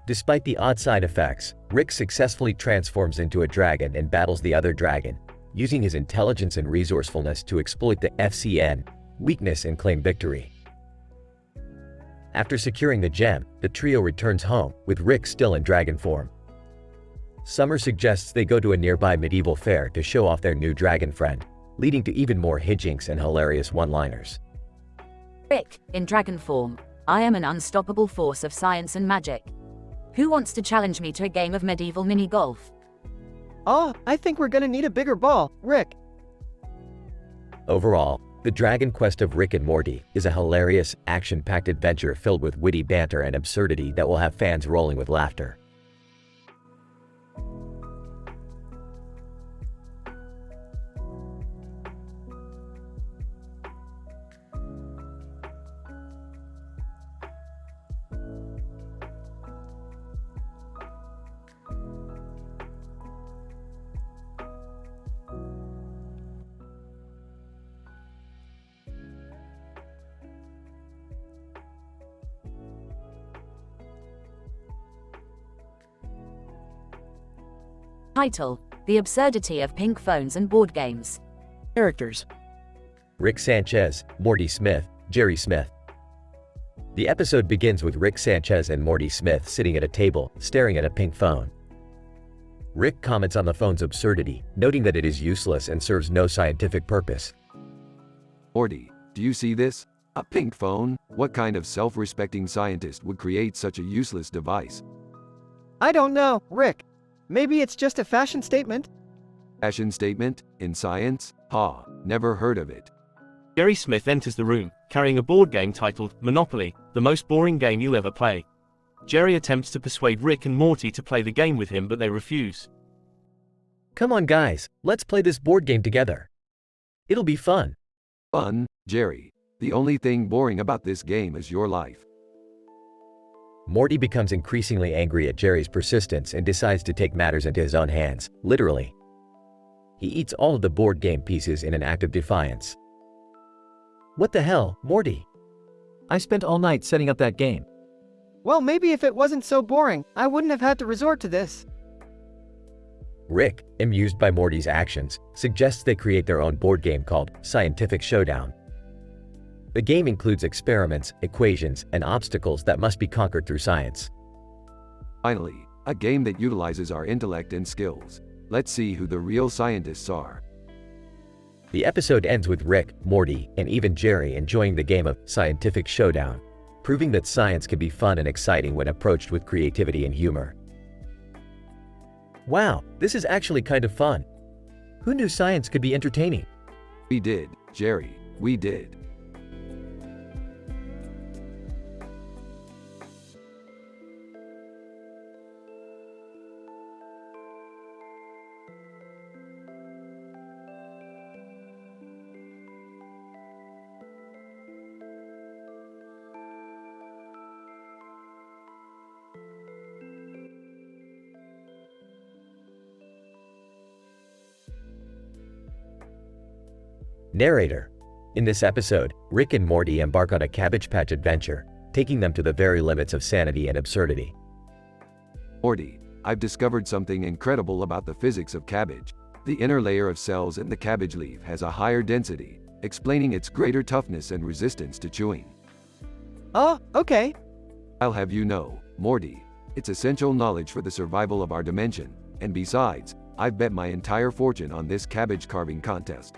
Despite the odd side effects, Rick successfully transforms into a dragon and battles the other dragon, using his intelligence and resourcefulness to exploit the FCN weakness and claim victory. After securing the gem, the trio returns home, with Rick still in dragon form. Summer suggests they go to a nearby medieval fair to show off their new dragon friend, leading to even more hijinks and hilarious one-liners. Rick, in dragon form, I am an unstoppable force of science and magic. Who wants to challenge me to a game of medieval mini-golf? Oh, I think we're gonna need a bigger ball, Rick. Overall, the Dragon Quest of Rick and Morty is a hilarious, action-packed adventure filled with witty banter and absurdity that will have fans rolling with laughter. Title: The Absurdity of Pink Phones and Board Games. Characters: Rick Sanchez, Morty Smith, Jerry Smith. The episode begins with Rick Sanchez and Morty Smith sitting at a table, staring at a pink phone. Rick comments on the phone's absurdity, noting that it is useless and serves no scientific purpose. Morty, do you see this? A pink phone? What kind of self-respecting scientist would create such a useless device? I don't know, Rick. Maybe it's just a fashion statement? Fashion statement? In science? Ha, never heard of it. Jerry Smith enters the room, carrying a board game titled Monopoly, the most boring game you'll ever play. Jerry attempts to persuade Rick and Morty to play the game with him, but they refuse. Come on guys, let's play this board game together. It'll be fun. Fun, Jerry. The only thing boring about this game is your life. Morty becomes increasingly angry at Jerry's persistence and decides to take matters into his own hands, literally. He eats all of the board game pieces in an act of defiance. What the hell, Morty? I spent all night setting up that game. Well, maybe if it wasn't so boring, I wouldn't have had to resort to this. Rick, amused by Morty's actions, suggests they create their own board game called Scientific Showdown. The game includes experiments, equations, and obstacles that must be conquered through science. Finally, a game that utilizes our intellect and skills. Let's see who the real scientists are. The episode ends with Rick, Morty, and even Jerry enjoying the game of Scientific Showdown, proving that science can be fun and exciting when approached with creativity and humor. Wow, this is actually kind of fun. Who knew science could be entertaining? We did, Jerry, we did. Narrator. In this episode, Rick and Morty embark on a Cabbage Patch adventure, taking them to the very limits of sanity and absurdity. Morty, I've discovered something incredible about the physics of cabbage. The inner layer of cells in the cabbage leaf has a higher density, explaining its greater toughness and resistance to chewing. Oh, okay. I'll have you know, Morty, it's essential knowledge for the survival of our dimension. And besides, I've bet my entire fortune on this cabbage carving contest.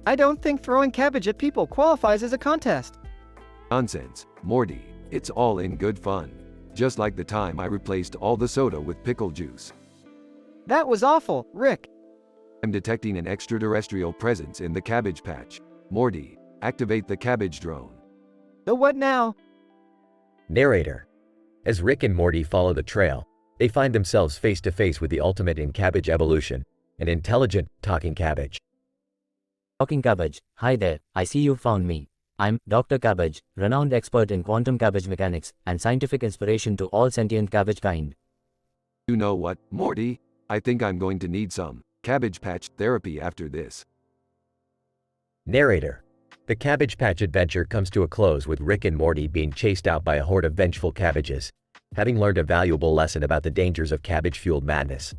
I don't think throwing cabbage at people qualifies as a contest. Nonsense, Morty, it's all in good fun. Just like the time I replaced all the soda with pickle juice. That was awful, Rick. I'm detecting an extraterrestrial presence in the cabbage patch. Morty, activate the cabbage drone. The what now? Narrator. As Rick and Morty follow the trail, they find themselves face to face with the ultimate in cabbage evolution, an intelligent, talking cabbage. Talking Cabbage, hi there, I see you found me. I'm Dr. Cabbage, renowned expert in quantum cabbage mechanics and scientific inspiration to all sentient cabbage kind. You know what, Morty? I think I'm going to need some cabbage patch therapy after this. Narrator. The Cabbage Patch adventure comes to a close with Rick and Morty being chased out by a horde of vengeful cabbages, having learned a valuable lesson about the dangers of cabbage-fueled madness.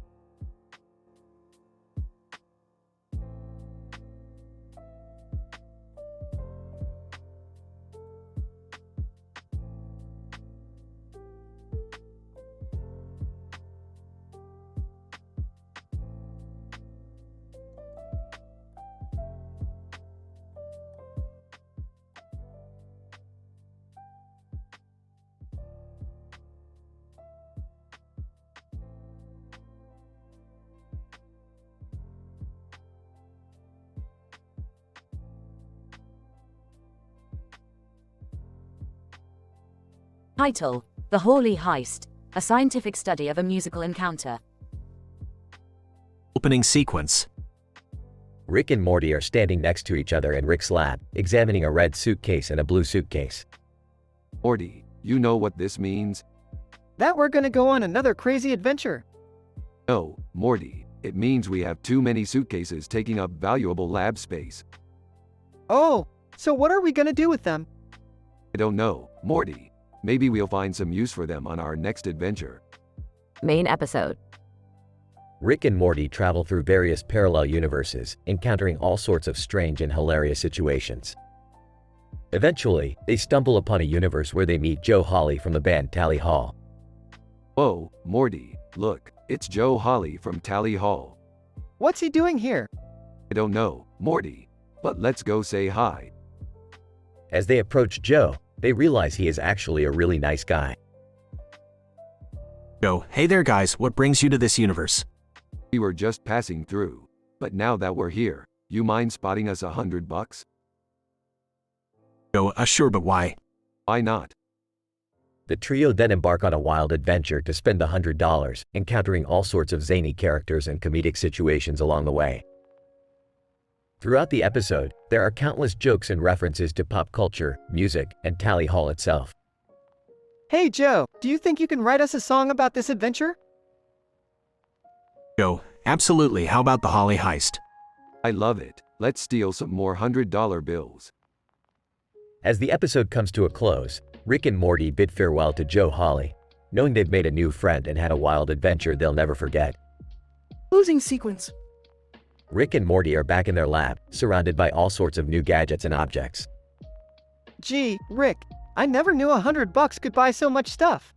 Title: The Holy Heist, a scientific study of a musical encounter. Opening sequence. Rick and Morty are standing next to each other in Rick's lab, examining a red suitcase and a blue suitcase. Morty, you know what this means? That we're gonna go on another crazy adventure. No, Morty, it means we have too many suitcases taking up valuable lab space. Oh, so what are we gonna do with them? I don't know, Morty. Maybe we'll find some use for them on our next adventure. Main episode. Rick and Morty travel through various parallel universes, encountering all sorts of strange and hilarious situations. Eventually, they stumble upon a universe where they meet Joe Hawley from the band Tally Hall. Whoa, Morty, look, it's Joe Hawley from Tally Hall. What's he doing here? I don't know, Morty, but let's go say hi. As they approach Joe, they realize he is actually a really nice guy. Joe, hey there guys, what brings you to this universe? We were just passing through, but now that we're here, you mind spotting us $100? Joe, sure, but why? Why not? The trio then embark on a wild adventure to spend the $100, encountering all sorts of zany characters and comedic situations along the way. Throughout the episode, there are countless jokes and references to pop culture, music, and Tally Hall itself. Hey Joe, do you think you can write us a song about this adventure? Joe, absolutely, how about the Holly heist? I love it. Let's steal some more $100 bills. As the episode comes to a close, Rick and Morty bid farewell to Joe Hawley, knowing they've made a new friend and had a wild adventure they'll never forget. Closing sequence. Rick and Morty are back in their lab, surrounded by all sorts of new gadgets and objects. Gee, Rick, I never knew $100 could buy so much stuff.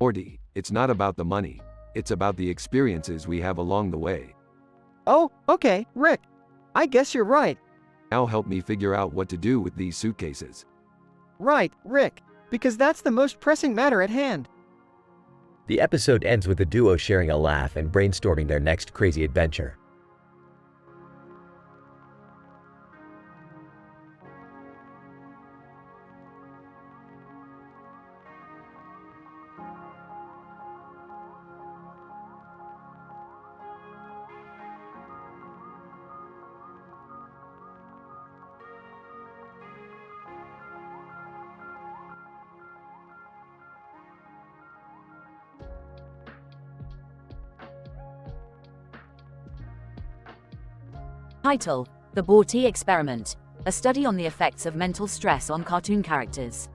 Morty, it's not about the money. It's about the experiences we have along the way. Oh, okay, Rick. I guess you're right. Now help me figure out what to do with these suitcases. Right, Rick, because that's the most pressing matter at hand. The episode ends with the duo sharing a laugh and brainstorming their next crazy adventure. Title: The Morty Experiment, a study on the effects of mental stress on cartoon characters.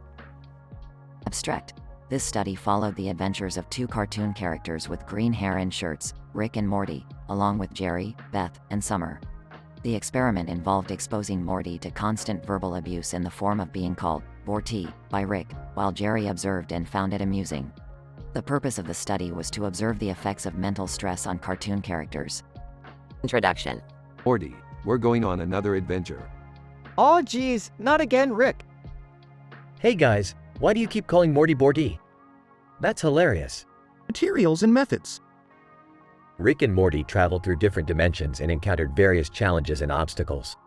Abstract. This study followed the adventures of two cartoon characters with green hair and shirts, Rick and Morty, along with Jerry, Beth, and Summer. The experiment involved exposing Morty to constant verbal abuse in the form of being called Morty by Rick, while Jerry observed and found it amusing. The purpose of the study was to observe the effects of mental stress on cartoon characters. Introduction. Morty, we're going on another adventure. Aw geez, not again, Rick. Hey guys, why do you keep calling Morty Borty? That's hilarious. Materials and methods. Rick and Morty traveled through different dimensions and encountered various challenges and obstacles.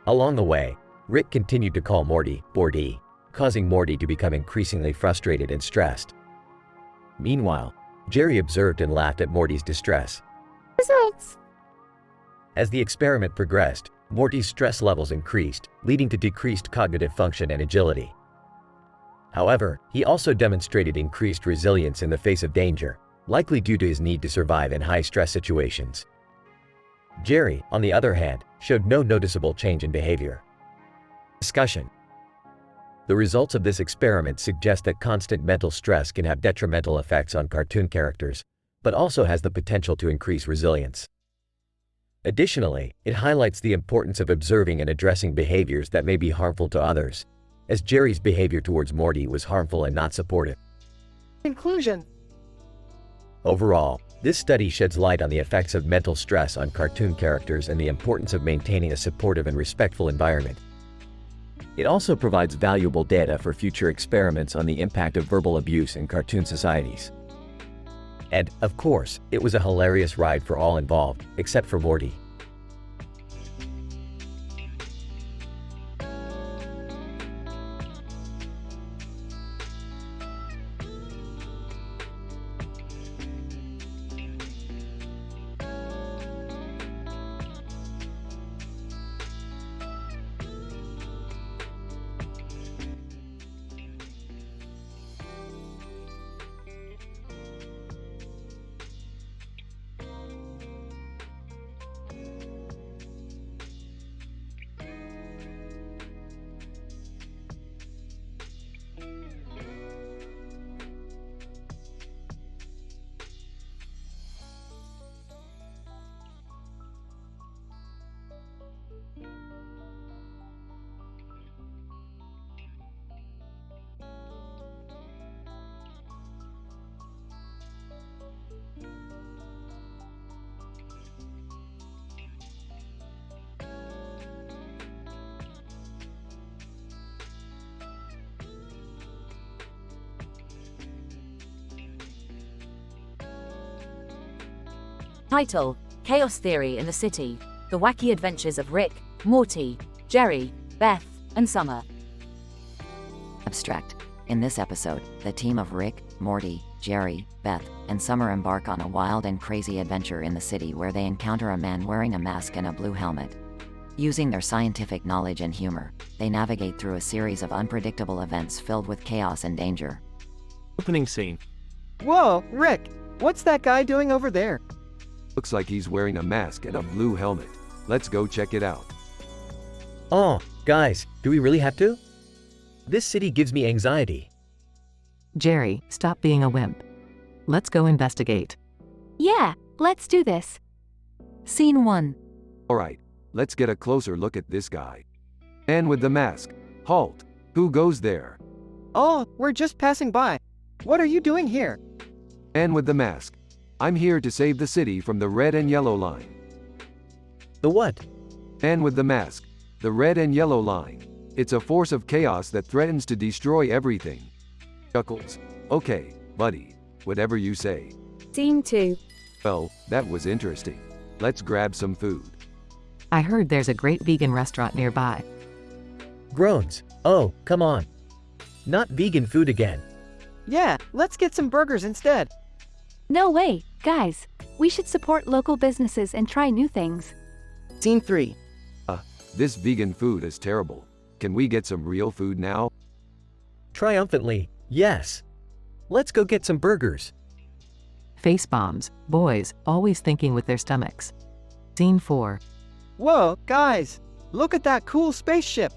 Along the way, Rick continued to call Morty Borty, causing Morty to become increasingly frustrated and stressed. Meanwhile, Jerry observed and laughed at Morty's distress. Results. As the experiment progressed, Morty's stress levels increased, leading to decreased cognitive function and agility. However, he also demonstrated increased resilience in the face of danger, likely due to his need to survive in high-stress situations. Jerry, on the other hand, showed no noticeable change in behavior. Discussion. The results of this experiment suggest that constant mental stress can have detrimental effects on cartoon characters, but also has the potential to increase resilience. Additionally, it highlights the importance of observing and addressing behaviors that may be harmful to others, as Jerry's behavior towards Morty was harmful and not supportive. Conclusion. Overall, this study sheds light on the effects of mental stress on cartoon characters and the importance of maintaining a supportive and respectful environment. It also provides valuable data for future experiments on the impact of verbal abuse in cartoon societies. And, of course, it was a hilarious ride for all involved, except for Morty. Title: Chaos Theory in the City. The Wacky Adventures of Rick, Morty, Jerry, Beth, and Summer. Abstract. In this episode, the team of Rick, Morty, Jerry, Beth, and Summer embark on a wild and crazy adventure in the city where they encounter a man wearing a mask and a blue helmet. Using their scientific knowledge and humor, they navigate through a series of unpredictable events filled with chaos and danger. Opening scene. Whoa, Rick, what's that guy doing over there? Looks like he's wearing a mask and a blue helmet. Let's go check it out. Oh, guys, do we really have to? This city gives me anxiety. Jerry, stop being a wimp. Let's go investigate. Yeah, let's do this. Scene 1. Alright, let's get a closer look at this guy. Man with the mask. Halt. Who goes there? Oh, we're just passing by. What are you doing here? Man with the mask. I'm here to save the city from the red and yellow line. The what? Man with the mask. The red and yellow line. It's a force of chaos that threatens to destroy everything. Chuckles. Okay, buddy. Whatever you say. Scene 2. Well, that was interesting. Let's grab some food. I heard there's a great vegan restaurant nearby. Groans. Oh, come on. Not vegan food again. Yeah, let's get some burgers instead. No way, guys. We should support local businesses and try new things. Scene 3. This vegan food is terrible. Can we get some real food now? Triumphantly, yes. Let's go get some burgers. Face bombs, boys, always thinking with their stomachs. Scene 4. Whoa, guys. Look at that cool spaceship.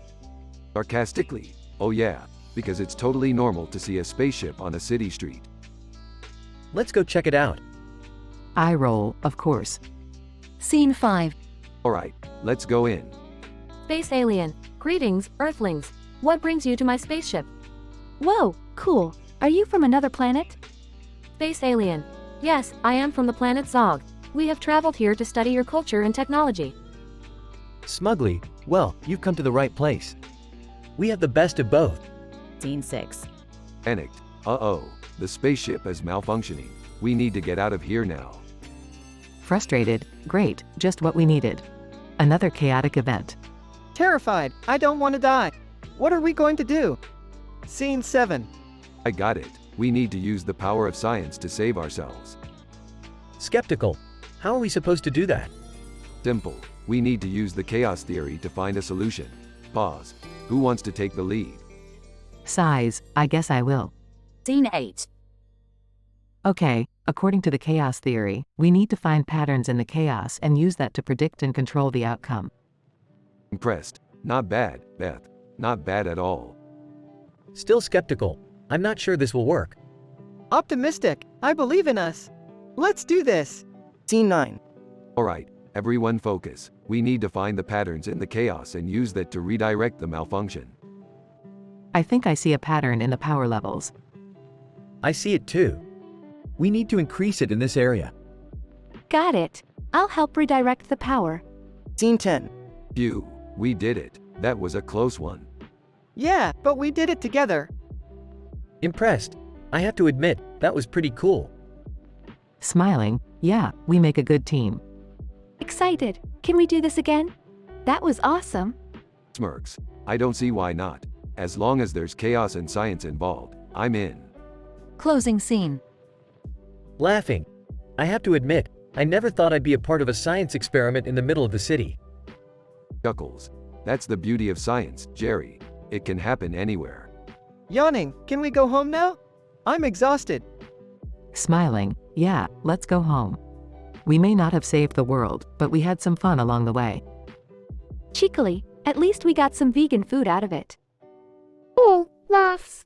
Sarcastically. Oh yeah, because it's totally normal to see a spaceship on a city street. Let's go check it out. Eye roll, of course. Scene 5. Alright, let's go in. Space alien. Greetings, Earthlings. What brings you to my spaceship? Whoa, cool. Are you from another planet? space alien. Yes, I am from the planet Zog. We have traveled here to study your culture and technology. Smugly, well, you've come to the right place. We have the best of both. Scene 6. Panicked. Uh-oh, the spaceship is malfunctioning. We need to get out of here now. Frustrated, great, just what we needed. Another chaotic event. Terrified, I don't want to die. What are we going to do? Scene 7. I got it. We need to use the power of science to save ourselves. Skeptical, how are we supposed to do that? Simple. We need to use the chaos theory to find a solution. Pause. Who wants to take the lead? Size, I guess I will. Scene 8. Okay, according to the chaos theory, we need to find patterns in the chaos and use that to predict and control the outcome. Impressed. Not bad, Beth. Not bad at all. Still skeptical. I'm not sure this will work. Optimistic, I believe in us. Let's do this. Scene 9. Alright, everyone focus. We need to find the patterns in the chaos and use that to redirect the malfunction. I think I see a pattern in the power levels. I see it too. We need to increase it in this area. Got it. I'll help redirect the power. Scene 10. Phew, we did it. That was a close one. Yeah, but we did it together. Impressed. I have to admit, that was pretty cool. Smiling, yeah, we make a good team. Excited. Can we do this again? That was awesome. Smirks. I don't see why not. As long as there's chaos and science involved, I'm in. Closing scene. Laughing. I have to admit, I never thought I'd be a part of a science experiment in the middle of the city. Chuckles. That's the beauty of science, Jerry. It can happen anywhere. Yawning, can we go home now? I'm exhausted. Smiling, yeah, let's go home. We may not have saved the world, but we had some fun along the way. Cheekily, at least we got some vegan food out of it. All laughs.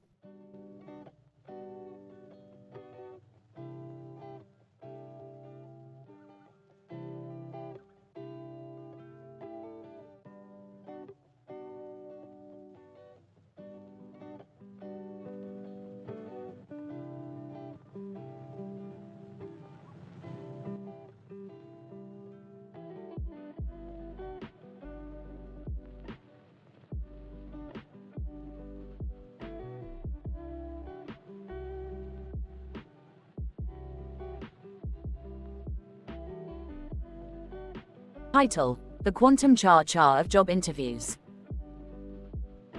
Title: The Quantum Cha-Cha of Job Interviews.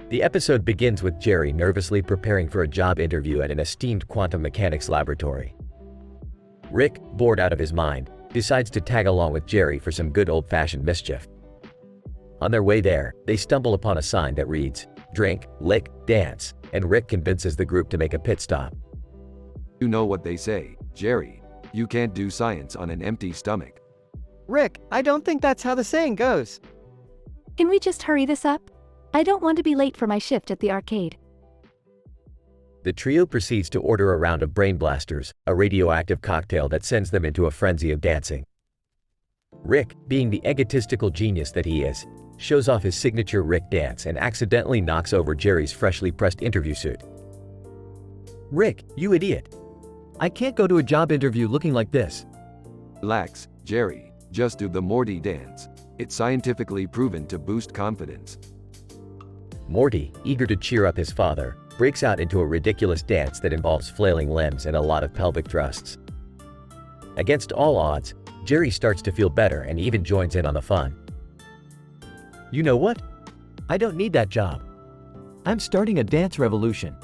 The episode begins with Jerry nervously preparing for a job interview at an esteemed quantum mechanics laboratory. Rick, bored out of his mind, decides to tag along with Jerry for some good old-fashioned mischief. On their way there, they stumble upon a sign that reads, "Drink, lick, dance," and Rick convinces the group to make a pit stop. You know what they say, Jerry. You can't do science on an empty stomach. Rick, I don't think that's how the saying goes. Can we just hurry this up? I don't want to be late for my shift at the arcade. The trio proceeds to order a round of brain blasters, a radioactive cocktail that sends them into a frenzy of dancing. Rick, being the egotistical genius that he is, shows off his signature Rick dance and accidentally knocks over Jerry's freshly pressed interview suit. Rick, you idiot. I can't go to a job interview looking like this. Relax, Jerry. Just do the Morty dance. It's scientifically proven to boost confidence. Morty, eager to cheer up his father, breaks out into a ridiculous dance that involves flailing limbs and a lot of pelvic thrusts. Against all odds, Jerry starts to feel better and even joins in on the fun. You know what? I don't need that job. I'm starting a dance revolution.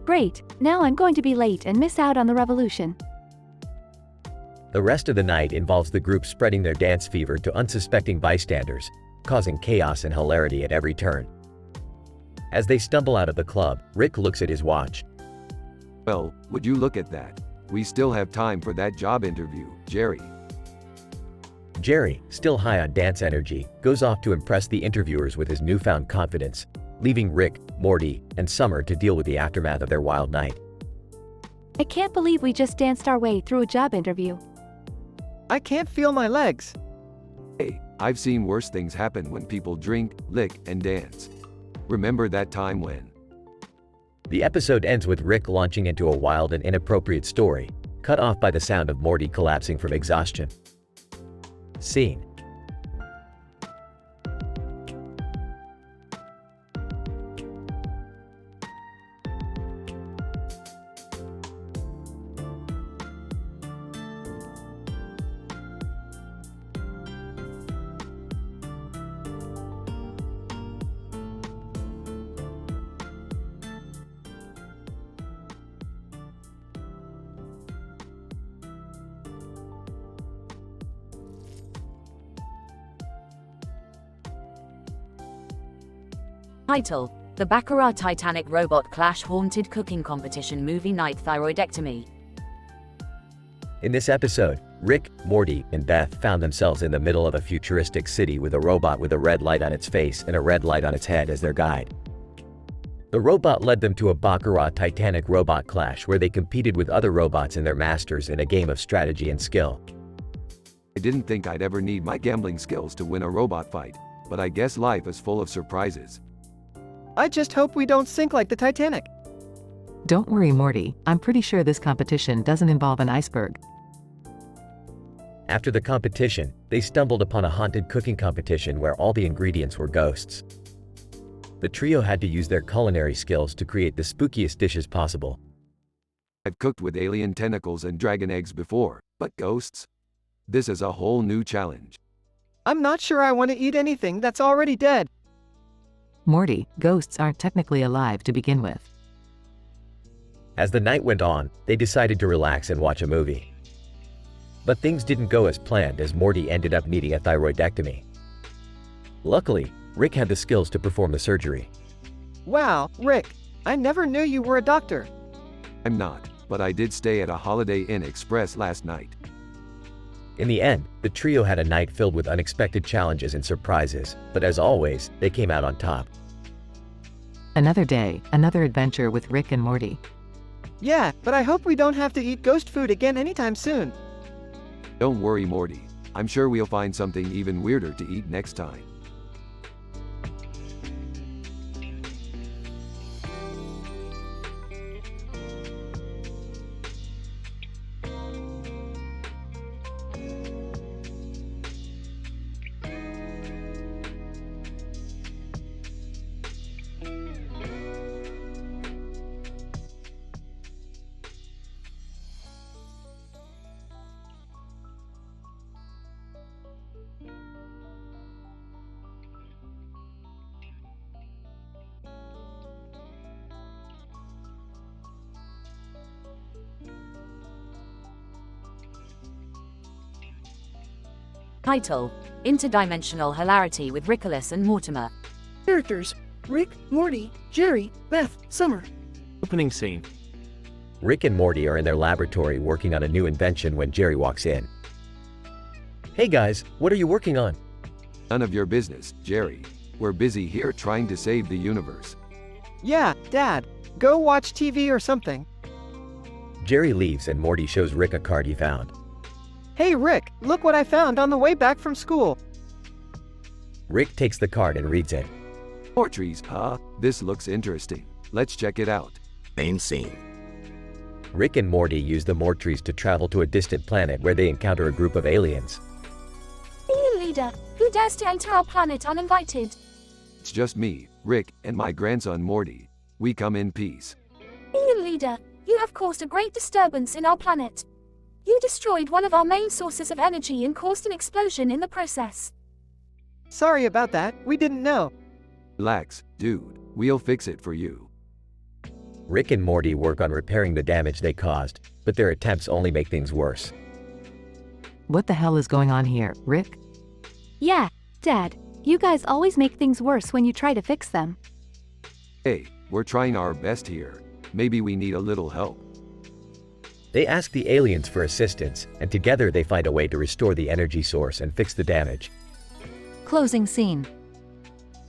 Great, now I'm going to be late and miss out on the revolution. The rest of the night involves the group spreading their dance fever to unsuspecting bystanders, causing chaos and hilarity at every turn. As they stumble out of the club, Rick looks at his watch. Well, would you look at that? We still have time for that job interview, Jerry. Jerry, still high on dance energy, goes off to impress the interviewers with his newfound confidence, leaving Rick, Morty, and Summer to deal with the aftermath of their wild night. I can't believe we just danced our way through a job interview. I can't feel my legs. Hey, I've seen worse things happen when people drink, lick, and dance. Remember that time when? The episode ends with Rick launching into a wild and inappropriate story, cut off by the sound of Morty collapsing from exhaustion. Scene. Title: The Baccarat Titanic Robot Clash Haunted Cooking Competition Movie Night Thyroidectomy. In this episode, Rick, Morty, and Beth found themselves in the middle of a futuristic city with a robot with a red light on its face and a red light on its head as their guide. The robot led them to a Baccarat Titanic robot clash where they competed with other robots and their masters in a game of strategy and skill. I didn't think I'd ever need my gambling skills to win a robot fight, but I guess life is full of surprises. I just hope we don't sink like the Titanic. Don't worry, Morty. I'm pretty sure this competition doesn't involve an iceberg. After the competition, they stumbled upon a haunted cooking competition where all the ingredients were ghosts. The trio had to use their culinary skills to create the spookiest dishes possible. I've cooked with alien tentacles and dragon eggs before, but ghosts? This is a whole new challenge. I'm not sure I want to eat anything that's already dead. Morty, ghosts aren't technically alive to begin with. As the night went on, they decided to relax and watch a movie. But things didn't go as planned as Morty ended up needing a thyroidectomy. Luckily, Rick had the skills to perform the surgery. Wow, Rick, I never knew you were a doctor. I'm not, but I did stay at a Holiday Inn Express last night. In the end, the trio had a night filled with unexpected challenges and surprises, but as always, they came out on top. Another day, another adventure with Rick and Morty. Yeah, but I hope we don't have to eat ghost food again anytime soon. Don't worry, Morty. I'm sure we'll find something even weirder to eat next time. Title: Interdimensional Hilarity with Rickolas and Mortimer. Characters: Rick, Morty, Jerry, Beth, Summer. Opening scene. Rick and Morty are in their laboratory working on a new invention when Jerry walks in. Hey guys, what are you working on? None of your business, Jerry. We're busy here trying to save the universe. Yeah, Dad. Go watch TV or something. Jerry leaves and Morty shows Rick a card he found. Hey Rick, look what I found on the way back from school. Rick takes the card and reads it. More trees, huh? This looks interesting. Let's check it out. Main scene. Rick and Morty use the Mortries to travel to a distant planet where they encounter a group of aliens. Alien leader, who dares to enter our planet uninvited? It's just me, Rick, and my grandson Morty. We come in peace. Alien leader, you have caused a great disturbance in our planet. You destroyed one of our main sources of energy and caused an explosion in the process. Sorry about that, we didn't know. Relax, dude. We'll fix it for you. Rick and Morty work on repairing the damage they caused, but their attempts only make things worse. What the hell is going on here, Rick? Yeah, Dad. You guys always make things worse when you try to fix them. Hey, we're trying our best here. Maybe we need a little help. They ask the aliens for assistance, and together they find a way to restore the energy source and fix the damage. Closing scene.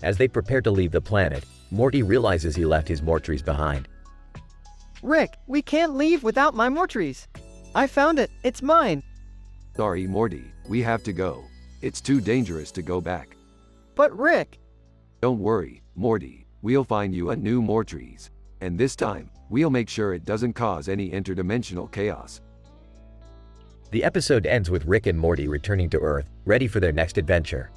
As they prepare to leave the planet, Morty realizes he left his Mortries behind. Rick, we can't leave without my Mortries. I found it, it's mine. Sorry, Morty, we have to go. It's too dangerous to go back. But Rick... Don't worry, Morty, we'll find you a new Mortries. And this time, we'll make sure it doesn't cause any interdimensional chaos. The episode ends with Rick and Morty returning to Earth, ready for their next adventure.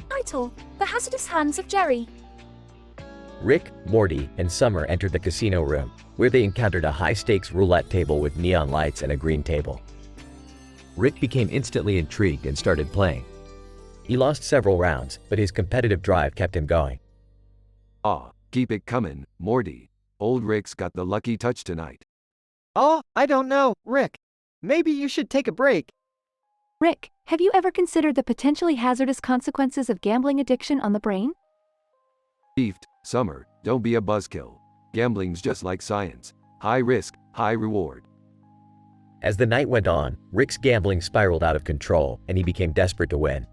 Title: The Hazardous Hands of Jerry. Rick, Morty, and Summer entered the casino room, where they encountered a high-stakes roulette table with neon lights and a green table. Rick became instantly intrigued and started playing. He lost several rounds, but his competitive drive kept him going. Keep it coming, Morty. Old Rick's got the lucky touch tonight. I don't know, Rick. Maybe you should take a break. Rick, have you ever considered the potentially hazardous consequences of gambling addiction on the brain? Beefed, Summer, don't be a buzzkill. Gambling's just like science. High risk, high reward. As the night went on, Rick's gambling spiraled out of control, and he became desperate to win.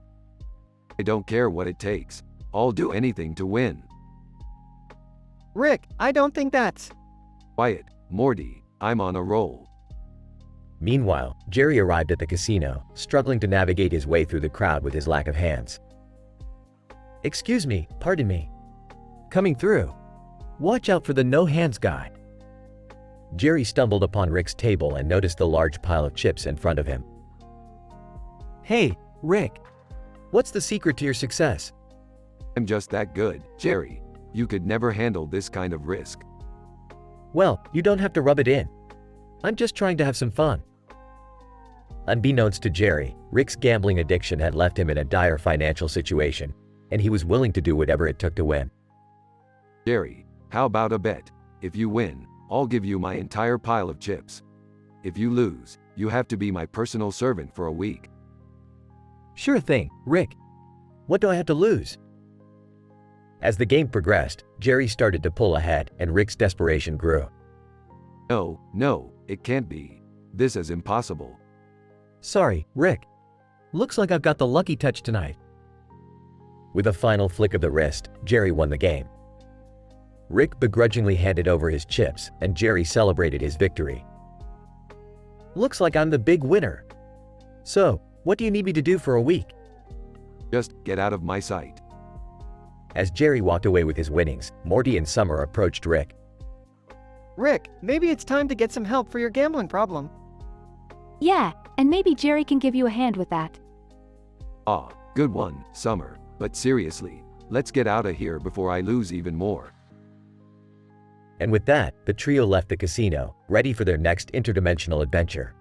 I don't care what it takes. I'll do anything to win. Rick, I don't think that's... Quiet, Morty, I'm on a roll. Meanwhile, Jerry arrived at the casino, struggling to navigate his way through the crowd with his lack of hands. "Excuse me, pardon me. Coming through. Watch out for the no hands guy." Jerry stumbled upon Rick's table and noticed the large pile of chips in front of him. "Hey, Rick. What's the secret to your success?" I'm just that good, Jerry. You could never handle this kind of risk. "Well, you don't have to rub it in. I'm just trying to have some fun." Unbeknownst to Jerry, Rick's gambling addiction had left him in a dire financial situation, and he was willing to do whatever it took to win. Jerry, how about a bet? If you win, I'll give you my entire pile of chips. If you lose, you have to be my personal servant for a week. "Sure thing, Rick. What do I have to lose?" As the game progressed, Jerry started to pull ahead, and Rick's desperation grew. No, it can't be. This is impossible. "Sorry, Rick. Looks like I've got the lucky touch tonight." With a final flick of the wrist, Jerry won the game. Rick begrudgingly handed over his chips, and Jerry celebrated his victory. "Looks like I'm the big winner. So, what do you need me to do for a week?" Just get out of my sight. As Jerry walked away with his winnings, Morty and Summer approached Rick. Rick, maybe it's time to get some help for your gambling problem. Yeah, and maybe Jerry can give you a hand with that. Good one, Summer. But seriously, let's get out of here before I lose even more. And with that, the trio left the casino, ready for their next interdimensional adventure.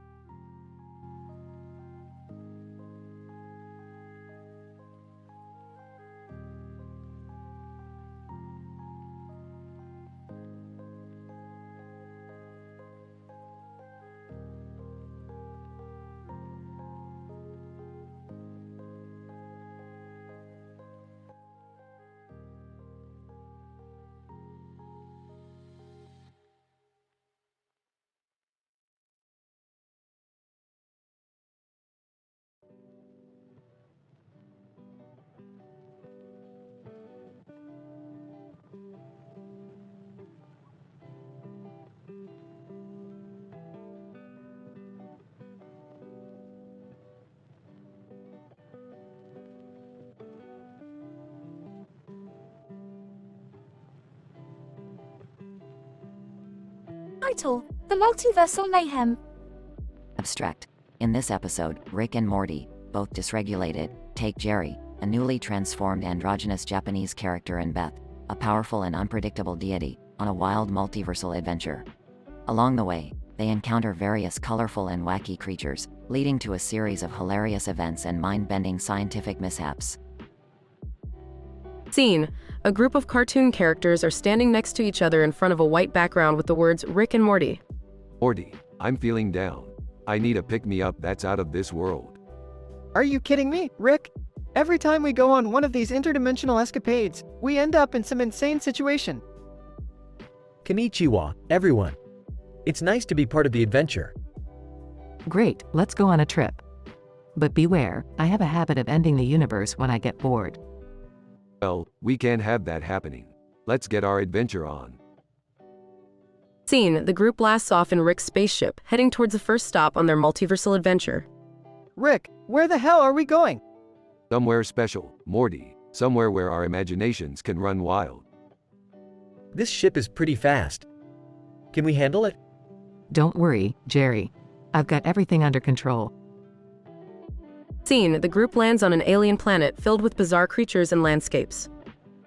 Title: The Multiversal Mayhem. Abstract. In this episode, Rick and Morty, both dysregulated, take Jerry, a newly transformed androgynous Japanese character, and Beth, a powerful and unpredictable deity, on a wild multiversal adventure. Along the way, they encounter various colorful and wacky creatures, leading to a series of hilarious events and mind-bending scientific mishaps. Scene: a group of cartoon characters are standing next to each other in front of a white background with the words Rick and Morty. Morty, I'm feeling down. I need a pick-me-up that's out of this world. Are you kidding me, Rick? Every time we go on one of these interdimensional escapades, we end up in some insane situation. Konnichiwa, everyone. It's nice to be part of the adventure. Great, let's go on a trip. But beware, I have a habit of ending the universe when I get bored. Well, we can't have that happening. Let's get our adventure on. Scene: the group blasts off in Rick's spaceship, heading towards the first stop on their multiversal adventure. Rick, where the hell are we going? Somewhere special, Morty. Somewhere where our imaginations can run wild. This ship is pretty fast. Can we handle it? Don't worry, Jerry. I've got everything under control. Scene: the group lands on an alien planet filled with bizarre creatures and landscapes.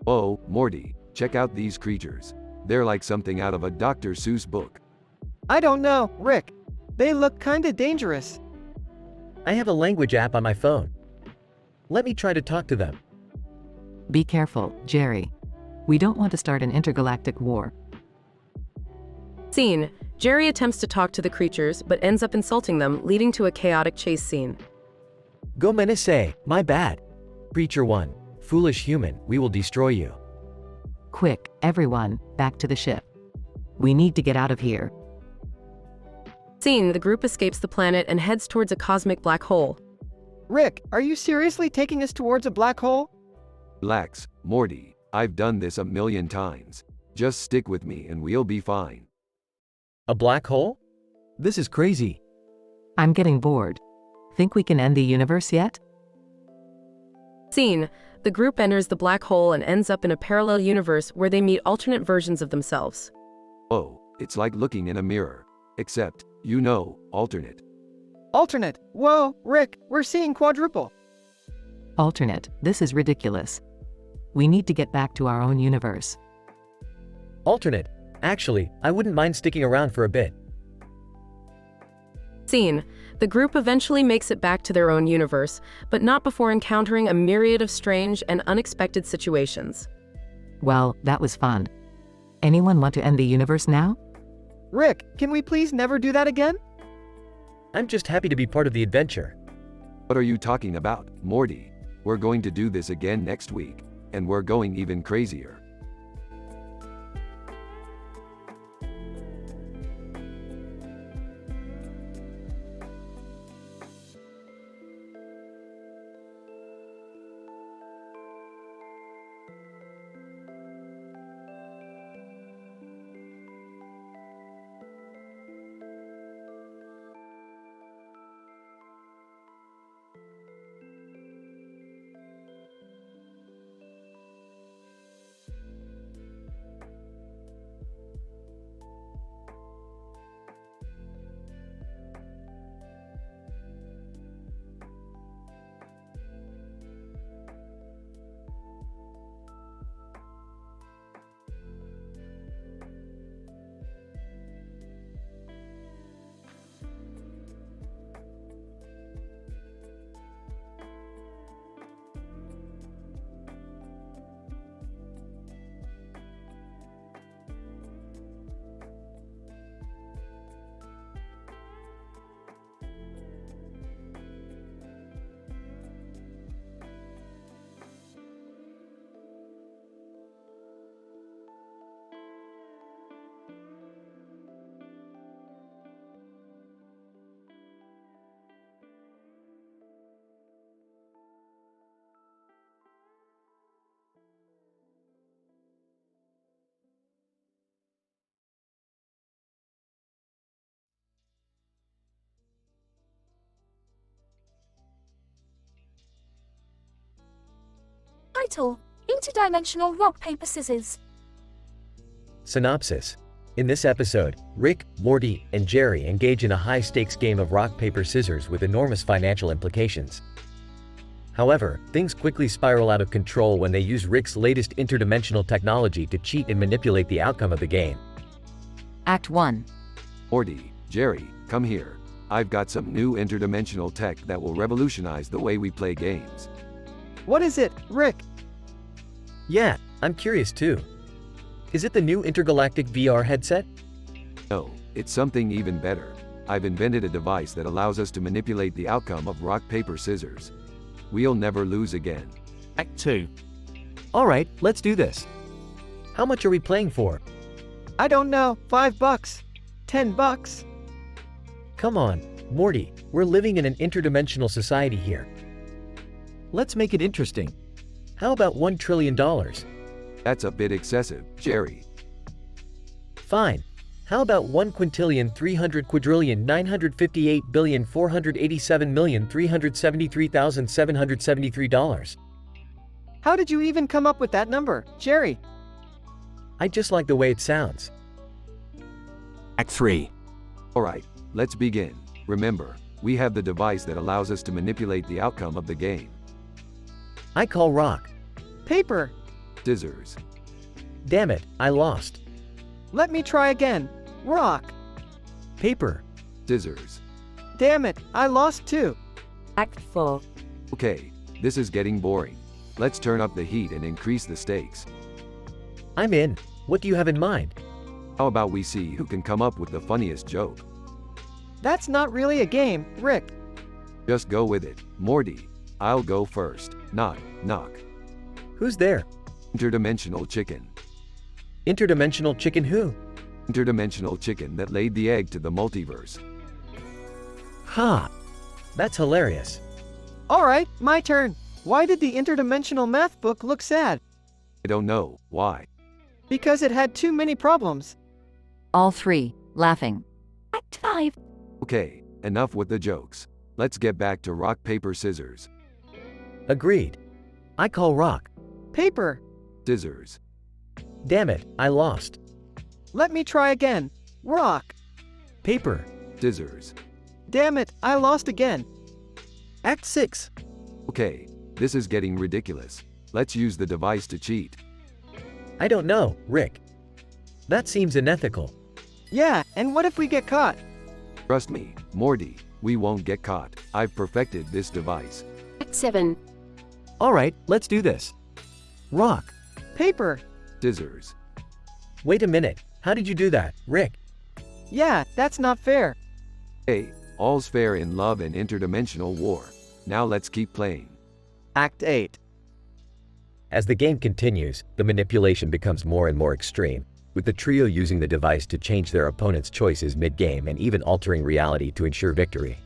Oh, Morty, check out these creatures. They're like something out of a Dr. Seuss book. I don't know, Rick. They look kinda dangerous. I have a language app on my phone. Let me try to talk to them. Be careful, Jerry. We don't want to start an intergalactic war. Scene: Jerry attempts to talk to the creatures, but ends up insulting them, leading to a chaotic chase scene. Go menase, my bad. Creature 1, foolish human, we will destroy you. Quick, everyone, back to the ship. We need to get out of here. Scene: the group escapes the planet and heads towards a cosmic black hole. Rick, are you seriously taking us towards a black hole? Relax, Morty. I've done this a million times. Just stick with me and we'll be fine. A black hole? This is crazy. I'm getting bored. Think we can end the universe yet? Scene: the group enters the black hole and ends up in a parallel universe where they meet alternate versions of themselves. Oh, it's like looking in a mirror. Except, alternate. Alternate. Whoa, Rick, we're seeing quadruple. Alternate, this is ridiculous. We need to get back to our own universe. Alternate. Actually, I wouldn't mind sticking around for a bit. Scene: the group eventually makes it back to their own universe, but not before encountering a myriad of strange and unexpected situations. Well, that was fun. Anyone want to end the universe now? Rick, can we please never do that again? I'm just happy to be part of the adventure. What are you talking about, Morty? We're going to do this again next week, and we're going even crazier. Title: Interdimensional Rock Paper Scissors. Synopsis. In this episode, Rick, Morty, and Jerry engage in a high-stakes game of rock, paper, scissors with enormous financial implications. However, things quickly spiral out of control when they use Rick's latest interdimensional technology to cheat and manipulate the outcome of the game. Act 1. Morty, Jerry, come here. I've got some new interdimensional tech that will revolutionize the way we play games. What is it, Rick? Yeah, I'm curious too. Is it the new intergalactic VR headset? No, It's something even better. I've invented a device that allows us to manipulate the outcome of rock, paper, scissors. We'll never lose again. Act 2. All right, let's do this. How much are we playing for? I don't know, $5. $10. Come on, Morty, we're living in an interdimensional society here. Let's make it interesting. How about $1 trillion? That's a bit excessive, Jerry. Fine. How about 1,300,958,487,373,773 How did you even come up with that number, Jerry? I just like the way it sounds. Act 3. Alright, let's begin. Remember, we have the device that allows us to manipulate the outcome of the game. I call rock. Paper. Scissors. Damn it, I lost. Let me try again. Rock. Paper. Scissors. Damn it, I lost too. Act 4. Okay, this is getting boring. Let's turn up the heat and increase the stakes. I'm in. What do you have in mind? How about we see who can come up with the funniest joke? That's not really a game, Rick. Just go with it. Morty, I'll go first. Knock, knock. Who's there? Interdimensional chicken. Interdimensional chicken who? Interdimensional chicken that laid the egg to the multiverse. Ha! That's hilarious. Alright, my turn. Why did the interdimensional math book look sad? I don't know. Why? Because it had too many problems. All three, laughing. Act 5. Okay, enough with the jokes. Let's get back to rock, paper, scissors. Agreed. I call rock. Paper. Scissors. Damn it, I lost. Let me try again. Rock. Paper. Scissors. Damn it, I lost again. Act 6. Okay, this is getting ridiculous. Let's use the device to cheat. I don't know, Rick. That seems unethical. Yeah, and what if we get caught? Trust me, Morty, we won't get caught. I've perfected this device. Act 7. Alright, let's do this. Rock. Paper. Scissors. Wait a minute, how did you do that, Rick? Yeah, that's not fair. Hey, all's fair in love and interdimensional war. Now let's keep playing. Act 8. As the game continues, the manipulation becomes more and more extreme, with the trio using the device to change their opponent's choices mid-game and even altering reality to ensure victory.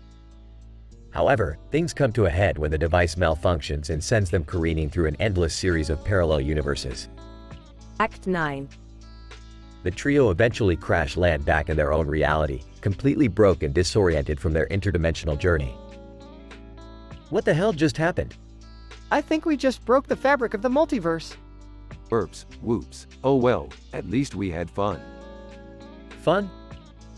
However, things come to a head when the device malfunctions and sends them careening through an endless series of parallel universes. Act 9. The trio eventually crash land back in their own reality, completely broke and disoriented from their interdimensional journey. What the hell just happened? I think we just broke the fabric of the multiverse. Burps, whoops. Oh well, at least we had fun. Fun?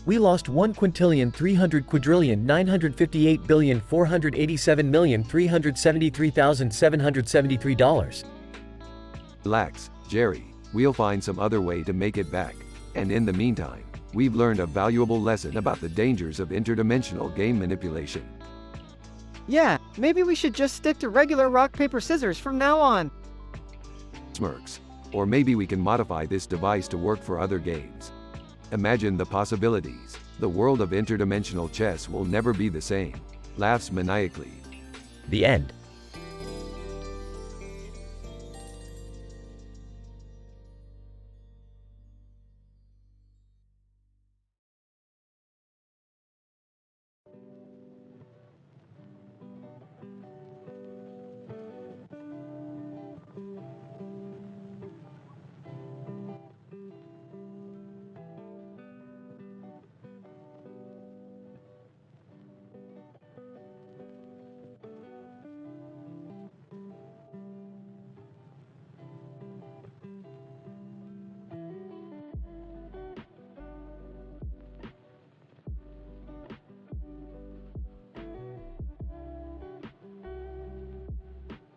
We lost 1,300,487,387,373,773 Relax, Jerry. We'll find some other way to make it back. And in the meantime, we've learned a valuable lesson about the dangers of interdimensional game manipulation. Yeah, maybe we should just stick to regular rock, paper, scissors from now on. Smirks. Or maybe we can modify this device to work for other games. Imagine the possibilities. The world of interdimensional chess will never be the same. Laughs maniacally. The end.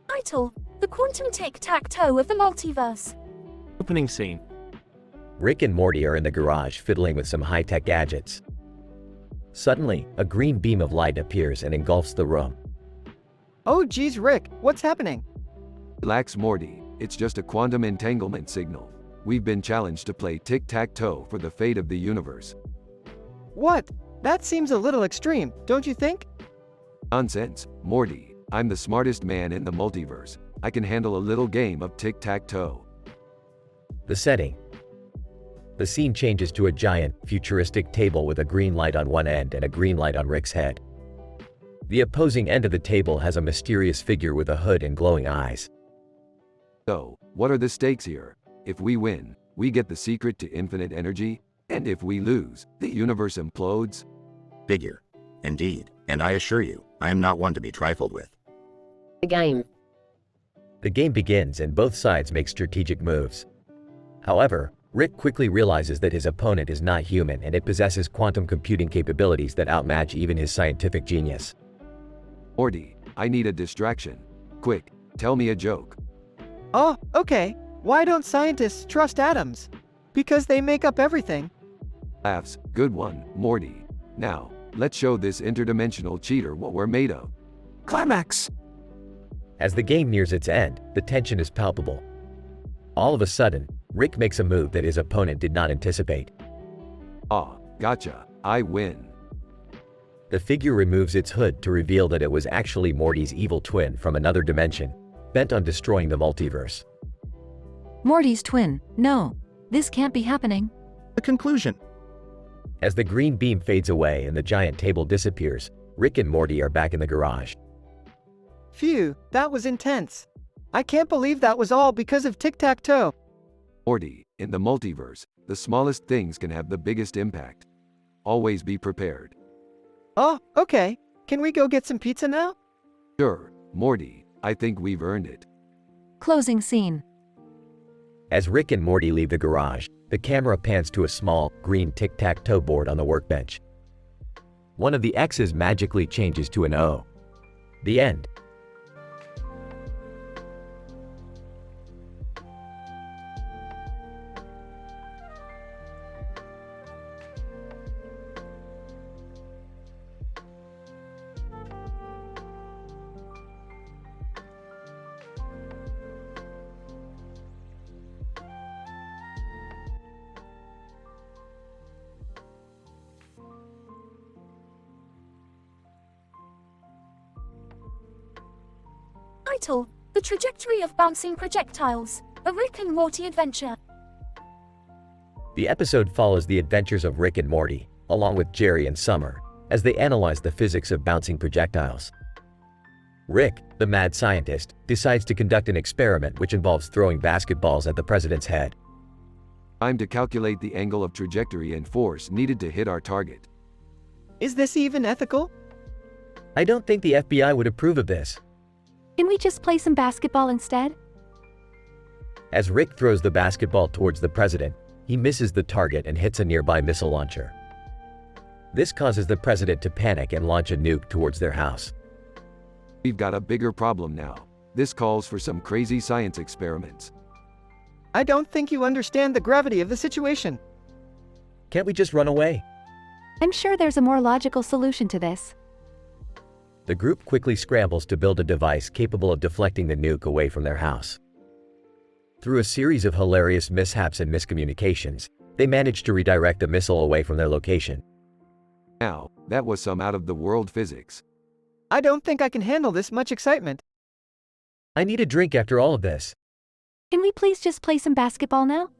Title: The Quantum Tic-Tac-Toe of the Multiverse. Opening scene. Rick and Morty are in the garage fiddling with some high-tech gadgets. Suddenly, a green beam of light appears and engulfs the room. Oh geez, Rick, what's happening? Relax, Morty. It's just a quantum entanglement signal. We've been challenged to play tic-tac-toe for the fate of the universe. What? That seems a little extreme, don't you think? Nonsense, Morty. I'm the smartest man in the multiverse. I can handle a little game of tic-tac-toe. The setting. The scene changes to a giant, futuristic table with a green light on one end and a green light on Rick's head. The opposing end of the table has a mysterious figure with a hood and glowing eyes. So, what are the stakes here? If we win, we get the secret to infinite energy, and if we lose, the universe implodes? Figure. Indeed, and I assure you, I am not one to be trifled with. The game. The game begins and both sides make strategic moves. However, Rick quickly realizes that his opponent is not human and it possesses quantum computing capabilities that outmatch even his scientific genius. Morty, I need a distraction. Quick, tell me a joke. Oh, okay. Why don't scientists trust atoms? Because they make up everything. Laughs, good one, Morty. Now, let's show this interdimensional cheater what we're made of. Climax! As the game nears its end, the tension is palpable. All of a sudden, Rick makes a move that his opponent did not anticipate. Ah, gotcha. I win. The figure removes its hood to reveal that it was actually Morty's evil twin from another dimension, bent on destroying the multiverse. Morty's twin. No, this can't be happening. The conclusion. As the green beam fades away and the giant table disappears, Rick and Morty are back in the garage. Phew, that was intense. I can't believe that was all because of tic-tac-toe. Morty, in the multiverse, the smallest things can have the biggest impact. Always be prepared. Oh, okay. Can we go get some pizza now? Sure, Morty, I think we've earned it. Closing scene. As Rick and Morty leave the garage, the camera pans to a small, green tic-tac-toe board on the workbench. One of the X's magically changes to an O. The end. Title: The Trajectory of Bouncing Projectiles, a Rick and Morty adventure. The episode follows the adventures of Rick and Morty, along with Jerry and Summer, as they analyze the physics of bouncing projectiles. Rick, the mad scientist, decides to conduct an experiment which involves throwing basketballs at the president's head. Time to calculate the angle of trajectory and force needed to hit our target. Is this even ethical? I don't think the FBI would approve of this. Can we just play some basketball instead? As Rick throws the basketball towards the president, he misses the target and hits a nearby missile launcher. This causes the president to panic and launch a nuke towards their house. We've got a bigger problem now. This calls for some crazy science experiments. I don't think you understand the gravity of the situation. Can't we just run away? I'm sure there's a more logical solution to this. The group quickly scrambles to build a device capable of deflecting the nuke away from their house. Through a series of hilarious mishaps and miscommunications, they manage to redirect the missile away from their location. Now, that was some out-of-the-world physics. I don't think I can handle this much excitement. I need a drink after all of this. Can we please just play some basketball now?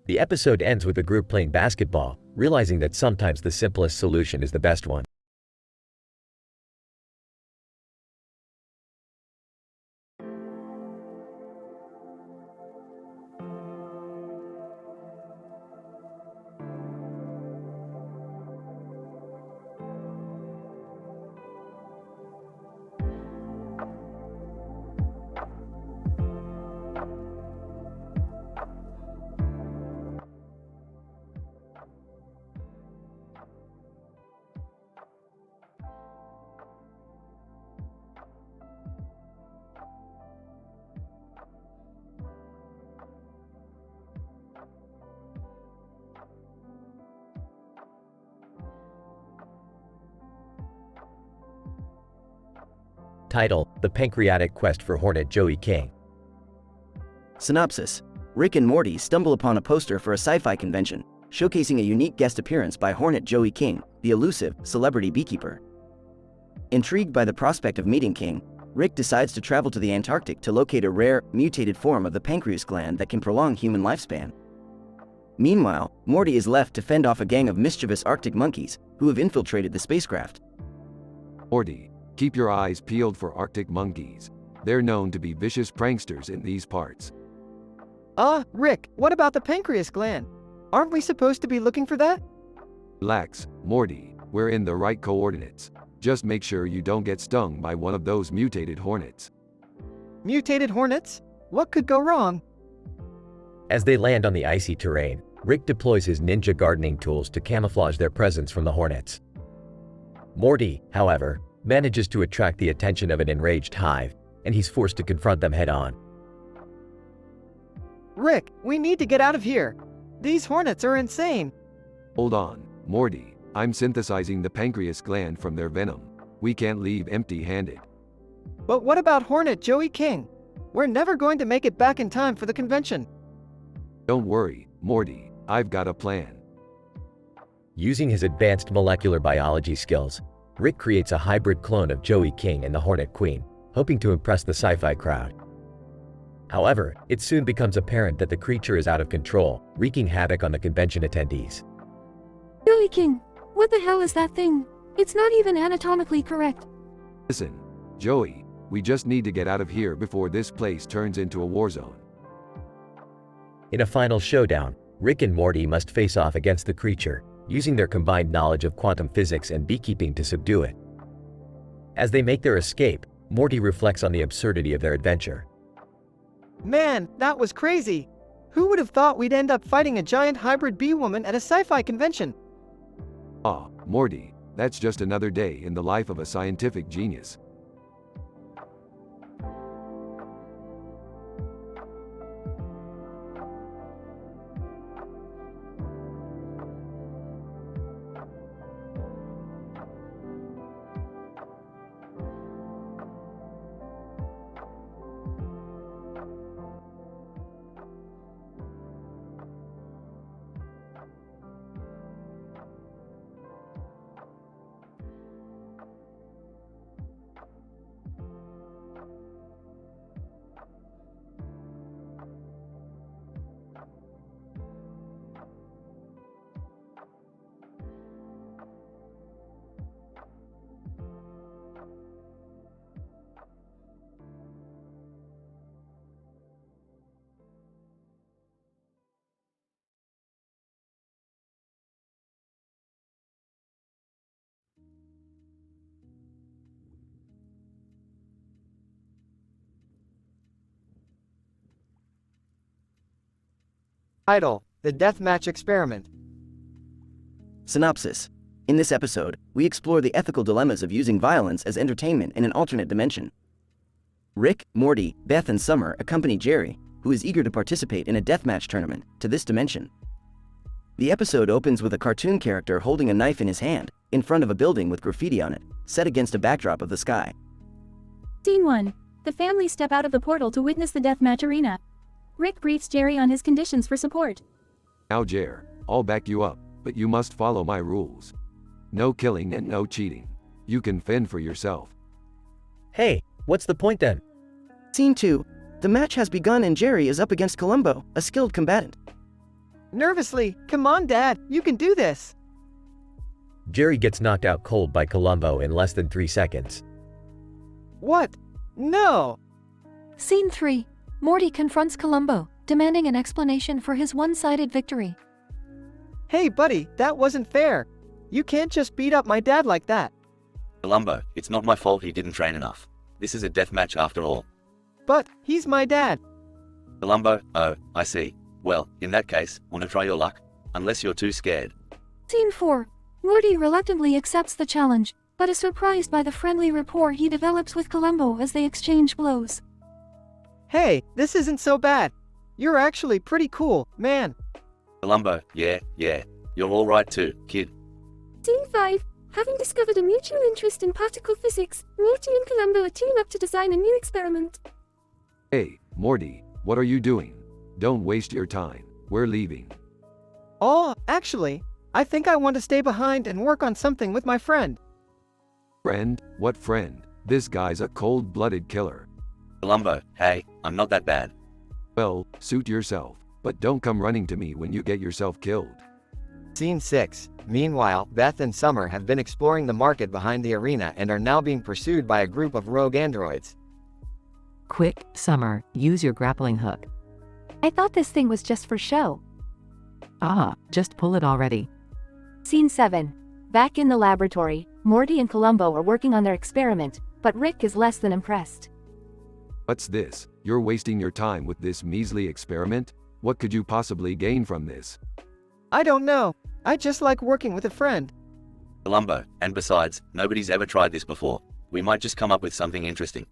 The episode ends with the group playing basketball, realizing that sometimes the simplest solution is the best one. Title: The Pancreatic Quest for Hornet Joey King. Synopsis: Rick and Morty stumble upon a poster for a sci-fi convention. showcasing a unique guest appearance by Hornet Joey King, the elusive celebrity beekeeper. Intrigued by the prospect of meeting King, Rick decides to travel to the Antarctic to locate a rare, mutated form of the pancreas gland that can prolong human lifespan. Meanwhile, Morty is left to fend off a gang of mischievous Arctic monkeys who have infiltrated the spacecraft. Morty, keep your eyes peeled for Arctic monkeys. They're known to be vicious pranksters in these parts. Rick, what about the pancreas gland? Aren't we supposed to be looking for that? Relax, Morty, we're in the right coordinates. Just make sure you don't get stung by one of those mutated hornets. Mutated hornets? What could go wrong? As they land on the icy terrain, Rick deploys his ninja gardening tools to camouflage their presence from the hornets. Morty, however, manages to attract the attention of an enraged hive, and he's forced to confront them head-on. Rick, we need to get out of here. These hornets are insane. Hold on, Morty. I'm synthesizing the pancreas gland from their venom. We can't leave empty-handed. But what about Hornet Joey King? We're never going to make it back in time for the convention. Don't worry, Morty. I've got a plan. Using his advanced molecular biology skills, Rick creates a hybrid clone of Joey King and the Hornet Queen, hoping to impress the sci-fi crowd. However, it soon becomes apparent that the creature is out of control, wreaking havoc on the convention attendees. Joey King, what the hell is that thing? It's not even anatomically correct. Listen, Joey, we just need to get out of here before this place turns into a war zone. In a final showdown, Rick and Morty must face off against the creature, using their combined knowledge of quantum physics and beekeeping to subdue it. As they make their escape, Morty reflects on the absurdity of their adventure. Man, that was crazy. Who would have thought we'd end up fighting a giant hybrid bee woman at a sci-fi convention? Morty, that's just another day in the life of a scientific genius. Title: The Deathmatch Experiment. Synopsis. In this episode, we explore the ethical dilemmas of using violence as entertainment in an alternate dimension. Rick, Morty, Beth, and Summer accompany Jerry, who is eager to participate in a deathmatch tournament, to this dimension. The episode opens with a cartoon character holding a knife in his hand, in front of a building with graffiti on it, set against a backdrop of the sky. Scene 1. The family step out of the portal to witness the deathmatch arena. Rick briefs Jerry on his conditions for support. Now Jer, I'll back you up, but you must follow my rules. No killing and no cheating. You can fend for yourself. Hey, what's the point then? Scene 2. The match has begun and Jerry is up against Columbo, a skilled combatant. Nervously, come on Dad, you can do this. Jerry gets knocked out cold by Columbo in less than 3 seconds. What? No! Scene 3. Morty confronts Columbo, demanding an explanation for his one-sided victory. Hey buddy, that wasn't fair. You can't just beat up my dad like that. Columbo, it's not my fault he didn't train enough. This is a deathmatch after all. But he's my dad. Columbo, oh, I see. Well, in that case, wanna try your luck? Unless you're too scared. Scene 4. Morty reluctantly accepts the challenge, but is surprised by the friendly rapport he develops with Columbo as they exchange blows. Hey, this isn't so bad. You're actually pretty cool, man. Columbo, yeah, you're alright too, kid. Scene 5. Having discovered a mutual interest in particle physics, Morty and Columbo team up to design a new experiment. Hey, Morty, what are you doing? Don't waste your time. We're leaving. Oh, actually, I think I want to stay behind and work on something with my friend. Friend? What friend? This guy's a cold-blooded killer. Columbo, hey, I'm not that bad. Well, suit yourself, but don't come running to me when you get yourself killed. Scene 6. Meanwhile, Beth and Summer have been exploring the market behind the arena and are now being pursued by a group of rogue androids. Quick, Summer, use your grappling hook. I thought this thing was just for show. Ah, just pull it already. Scene 7. Back in the laboratory, Morty and Columbo are working on their experiment, but Rick is less than impressed. What's this? You're wasting your time with this measly experiment? What could you possibly gain from this? I don't know. I just like working with a friend. Columbo, and besides, nobody's ever tried this before. We might just come up with something interesting.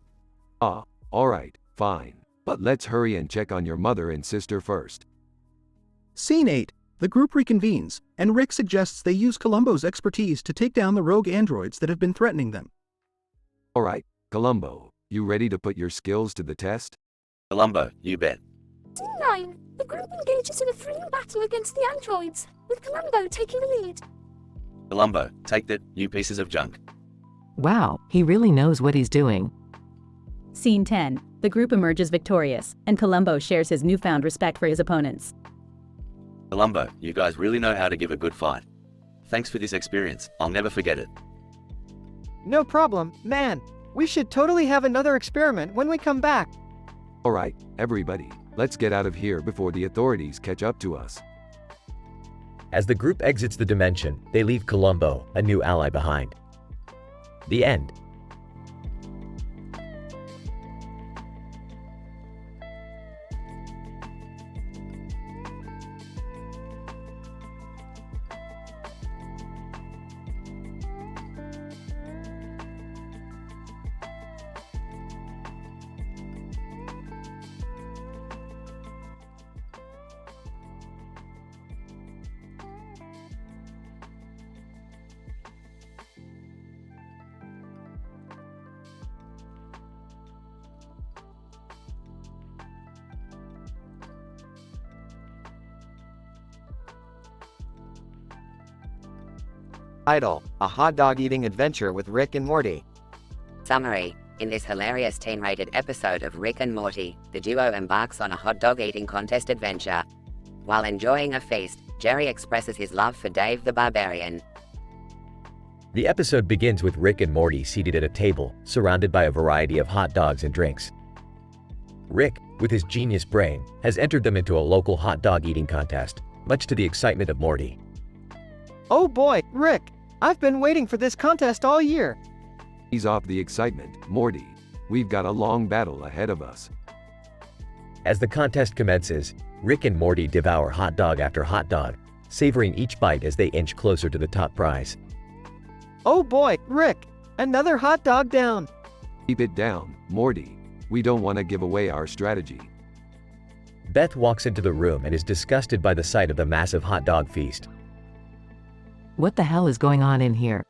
Ah, alright, fine. But let's hurry and check on your mother and sister first. Scene 8. The group reconvenes, and Rick suggests they use Columbo's expertise to take down the rogue androids that have been threatening them. Alright, Columbo, you ready to put your skills to the test? Columbo, you bet. Scene 9. The group engages in a thrilling battle against the androids, with Columbo taking the lead. Columbo, take that, you pieces of junk. Wow, he really knows what he's doing. Scene 10. The group emerges victorious, and Columbo shares his newfound respect for his opponents. Columbo, you guys really know how to give a good fight. Thanks for this experience, I'll never forget it. No problem, man. We should totally have another experiment when we come back. Alright, everybody, let's get out of here before the authorities catch up to us. As the group exits the dimension, they leave Columbo, a new ally, behind. The end. Title: A hot dog eating adventure with Rick and Morty. Summary: in this hilarious teen-rated episode of Rick and Morty, the duo embarks on a hot dog eating contest adventure. While enjoying a feast, Jerry expresses his love for Dave the Barbarian. The episode begins with Rick and Morty seated at a table, surrounded by a variety of hot dogs and drinks. Rick, with his genius brain, has entered them into a local hot dog eating contest, much to the excitement of Morty. Oh boy, Rick! I've been waiting for this contest all year. Ease off the excitement, Morty. We've got a long battle ahead of us. As the contest commences, Rick and Morty devour hot dog after hot dog, savoring each bite as they inch closer to the top prize. Oh boy, Rick! Another hot dog down! Keep it down, Morty. We don't want to give away our strategy. Beth walks into the room and is disgusted by the sight of the massive hot dog feast. What the hell is going on in here?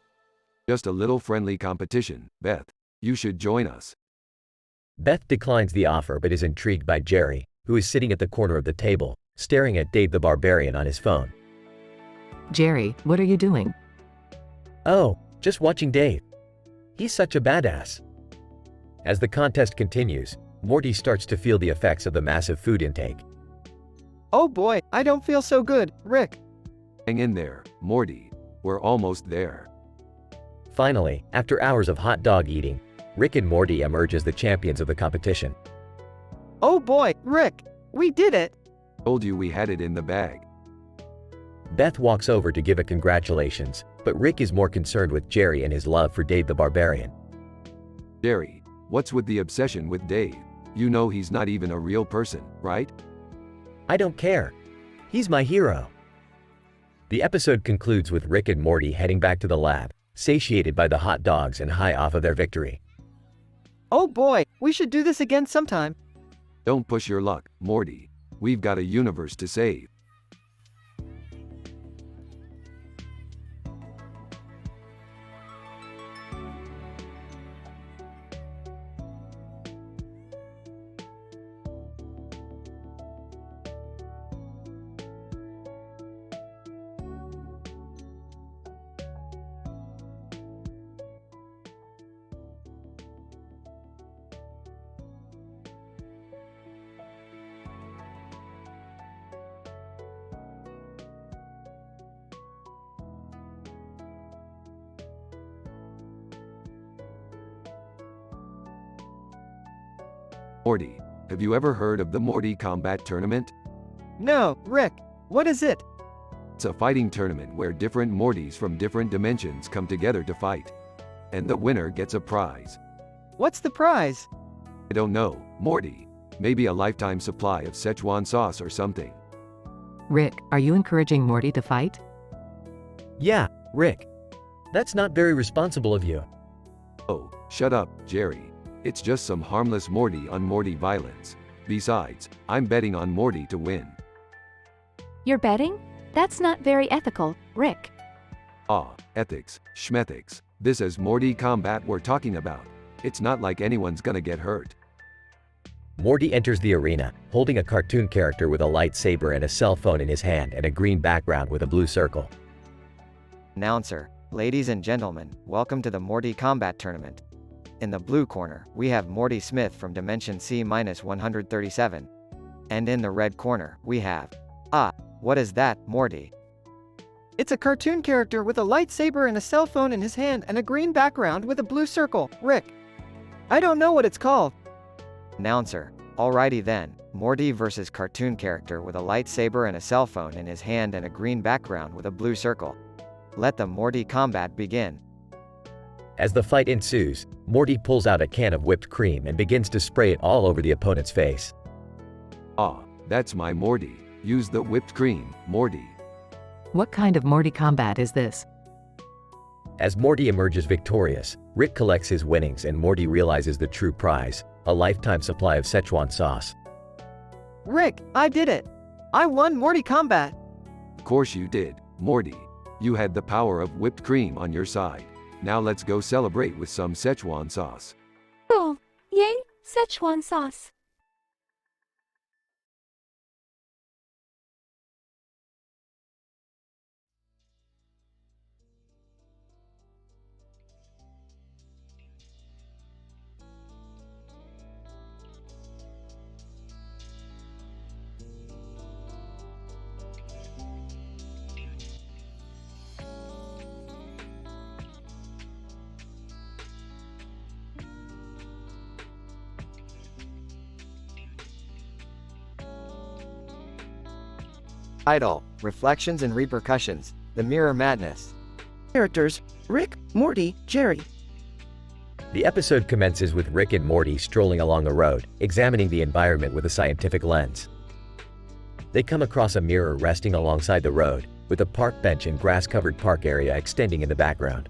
Just a little friendly competition, Beth. You should join us. Beth declines the offer but is intrigued by Jerry, who is sitting at the corner of the table, staring at Dave the Barbarian on his phone. Jerry, what are you doing? Oh, just watching Dave. He's such a badass. As the contest continues, Morty starts to feel the effects of the massive food intake. Oh boy, I don't feel so good, Rick. Hang in there, Morty. We're almost there. Finally, after hours of hot dog eating, Rick and Morty emerge as the champions of the competition. Oh boy, Rick! We did it! Told you we had it in the bag. Beth walks over to give a congratulations, but Rick is more concerned with Jerry and his love for Dave the Barbarian. Jerry, what's with the obsession with Dave? You know he's not even a real person, right? I don't care. He's my hero. The episode concludes with Rick and Morty heading back to the lab, satiated by the hot dogs and high off of their victory. Oh boy, we should do this again sometime. Don't push your luck, Morty. We've got a universe to save. Morty, have you ever heard of the Morty Combat Tournament? No, Rick. What is it? It's a fighting tournament where different Mortys from different dimensions come together to fight. And the winner gets a prize. What's the prize? I don't know, Morty. Maybe a lifetime supply of Szechuan sauce or something. Rick, are you encouraging Morty to fight? Yeah, Rick. That's not very responsible of you. Oh, shut up, Jerry. It's just some harmless Morty on Morty violence. Besides, I'm betting on Morty to win. You're betting? That's not very ethical, Rick. Ah, ethics, schmethics. This is Morty combat we're talking about. It's not like anyone's gonna get hurt. Morty enters the arena, holding a cartoon character with a lightsaber and a cell phone in his hand and a green background with a blue circle. Announcer, ladies and gentlemen, welcome to the Morty Combat Tournament. In the blue corner, we have Morty Smith from Dimension C-137. And in the red corner, we have... Ah, what is that, Morty? It's a cartoon character with a lightsaber and a cell phone in his hand and a green background with a blue circle, Rick. I don't know what it's called. Announcer, alrighty then, Morty versus cartoon character with a lightsaber and a cell phone in his hand and a green background with a blue circle. Let the Morty combat begin. As the fight ensues, Morty pulls out a can of whipped cream and begins to spray it all over the opponent's face. Ah, that's my Morty. Use the whipped cream, Morty. What kind of Morty combat is this? As Morty emerges victorious, Rick collects his winnings and Morty realizes the true prize, a lifetime supply of Szechuan sauce. Rick, I did it. I won Morty combat. Of course you did, Morty. You had the power of whipped cream on your side. Now let's go celebrate with some Szechuan sauce. Oh, yay, Szechuan sauce. Title, Reflections and Repercussions, The Mirror Madness. Characters, Rick, Morty, Jerry. The episode commences with Rick and Morty strolling along a road, examining the environment with a scientific lens. They come across a mirror resting alongside the road, with a park bench and grass-covered park area extending in the background.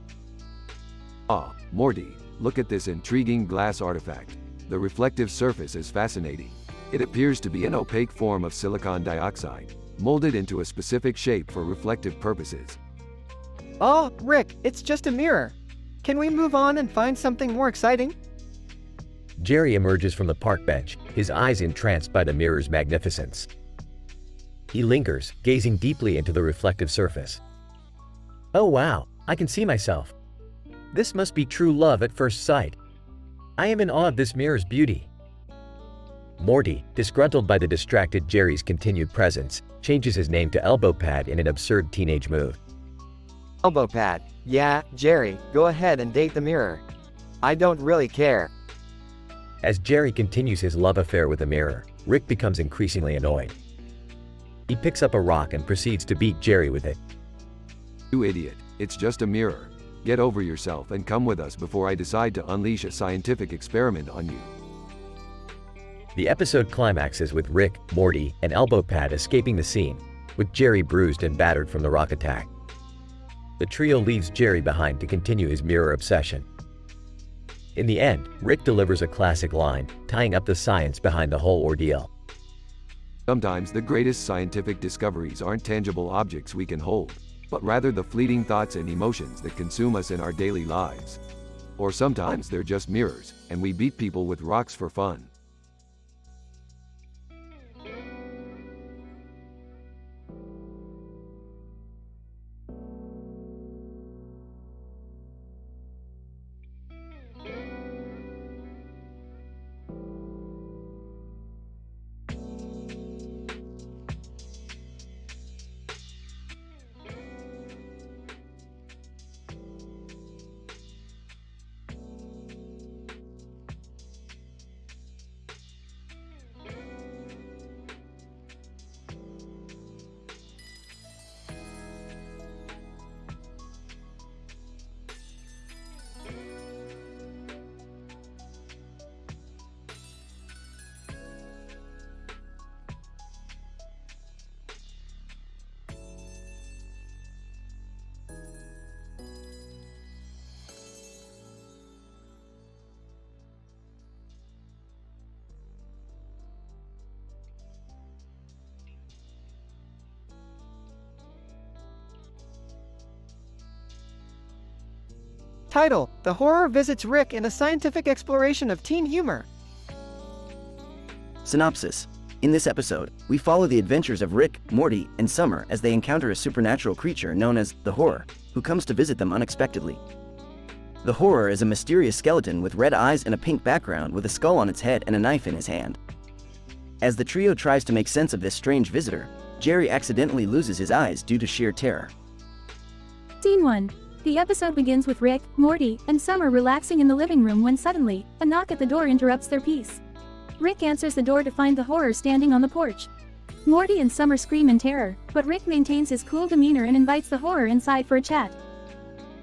Ah, Morty, look at this intriguing glass artifact. The reflective surface is fascinating. It appears to be an opaque form of silicon dioxide, molded into a specific shape for reflective purposes. Oh, Rick, it's just a mirror. Can we move on and find something more exciting? Jerry emerges from the park bench, his eyes entranced by the mirror's magnificence. He lingers, gazing deeply into the reflective surface. Oh wow, I can see myself. This must be true love at first sight. I am in awe of this mirror's beauty. Morty, disgruntled by the distracted Jerry's continued presence, changes his name to Elbow Pad in an absurd teenage move. Elbow Pad, yeah, Jerry, go ahead and date the mirror. I don't really care. As Jerry continues his love affair with the mirror, Rick becomes increasingly annoyed. He picks up a rock and proceeds to beat Jerry with it. You idiot, it's just a mirror. Get over yourself and come with us before I decide to unleash a scientific experiment on you. The episode climaxes with Rick, Morty, and Elbow Pad escaping the scene, with Jerry bruised and battered from the rock attack. The trio leaves Jerry behind to continue his mirror obsession. In the end, Rick delivers a classic line, tying up the science behind the whole ordeal. Sometimes the greatest scientific discoveries aren't tangible objects we can hold, but rather the fleeting thoughts and emotions that consume us in our daily lives. Or sometimes they're just mirrors, and we beat people with rocks for fun. Title: The Horror Visits Rick in a Scientific Exploration of Teen Humor. Synopsis. In this episode, we follow the adventures of Rick, Morty, and Summer as they encounter a supernatural creature known as the Horror, who comes to visit them unexpectedly. The Horror is a mysterious skeleton with red eyes and a pink background with a skull on its head and a knife in his hand. As the trio tries to make sense of this strange visitor, Jerry accidentally loses his eyes due to sheer terror. Scene 1. The episode begins with Rick, Morty, and Summer relaxing in the living room when suddenly, a knock at the door interrupts their peace. Rick answers the door to find the Horror standing on the porch. Morty and Summer scream in terror, but Rick maintains his cool demeanor and invites the Horror inside for a chat.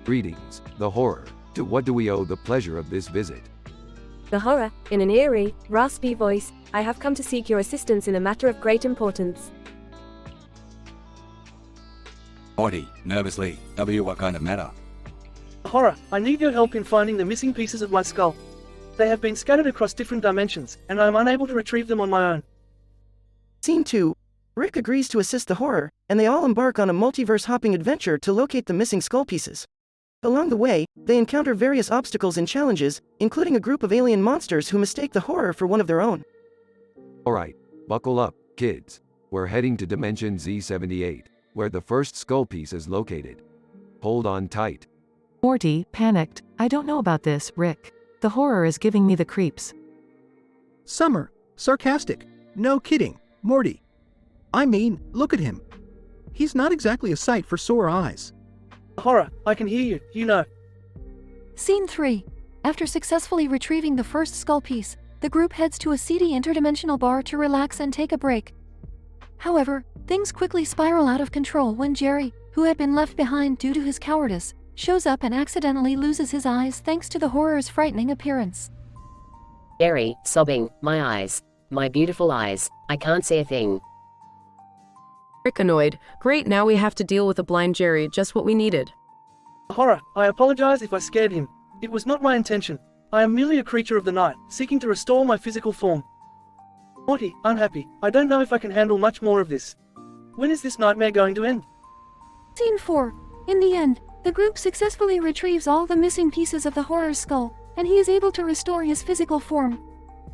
Greetings, the Horror. To what do we owe the pleasure of this visit? The Horror, in an eerie, raspy voice, I have come to seek your assistance in a matter of great importance. Morty, nervously, what kind of matter? Horror, I need your help in finding the missing pieces of my skull. They have been scattered across different dimensions, and I am unable to retrieve them on my own. Scene 2. Rick agrees to assist the Horror, and they all embark on a multiverse-hopping adventure to locate the missing skull pieces. Along the way, they encounter various obstacles and challenges, including a group of alien monsters who mistake the Horror for one of their own. Alright, buckle up, kids. We're heading to Dimension Z78, where the first skull piece is located. Hold on tight. Morty, panicked. I don't know about this, Rick. The Horror is giving me the creeps. Summer, sarcastic. No kidding, Morty. I mean, look at him. He's not exactly a sight for sore eyes. Horror, I can hear you, you know. Scene 3. After successfully retrieving the first skull piece, the group heads to a seedy interdimensional bar to relax and take a break. However, things quickly spiral out of control when Jerry, who had been left behind due to his cowardice, shows up and accidentally loses his eyes thanks to the Horror's frightening appearance. Jerry, sobbing, my eyes. My beautiful eyes. I can't see a thing. Rick annoyed. Great, now we have to deal with a blind Jerry, just what we needed. Horror, I apologize if I scared him. It was not my intention. I am merely a creature of the night, seeking to restore my physical form. Morty, unhappy. I don't know if I can handle much more of this. When is this nightmare going to end? Scene 4. In the end, the group successfully retrieves all the missing pieces of the Horror's skull, and he is able to restore his physical form.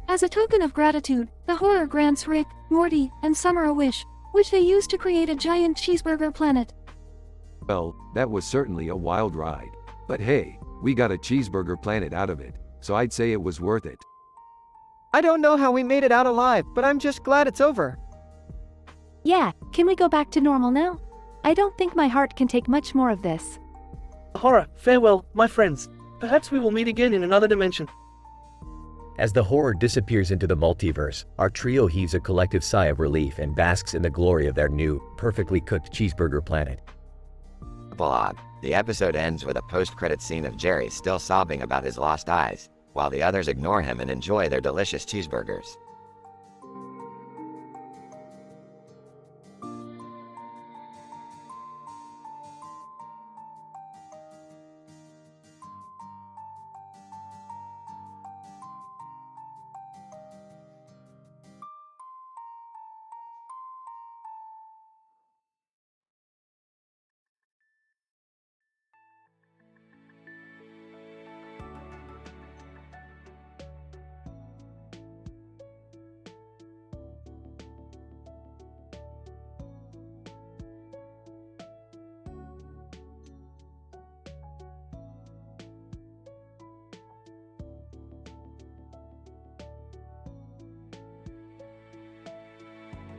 As a token of gratitude, the Horror grants Rick, Morty, and Summer a wish, which they use to create a giant cheeseburger planet. Well, that was certainly a wild ride. But hey, we got a cheeseburger planet out of it, so I'd say it was worth it. I don't know how we made it out alive, but I'm just glad it's over. Yeah, can we go back to normal now? I don't think my heart can take much more of this. Horror, farewell, my friends. Perhaps we will meet again in another dimension. As the Horror disappears into the multiverse, our trio heaves a collective sigh of relief and basks in the glory of their new, perfectly cooked cheeseburger planet. Epilogue. The episode ends with a post-credit scene of Jerry still sobbing about his lost eyes, while the others ignore him and enjoy their delicious cheeseburgers.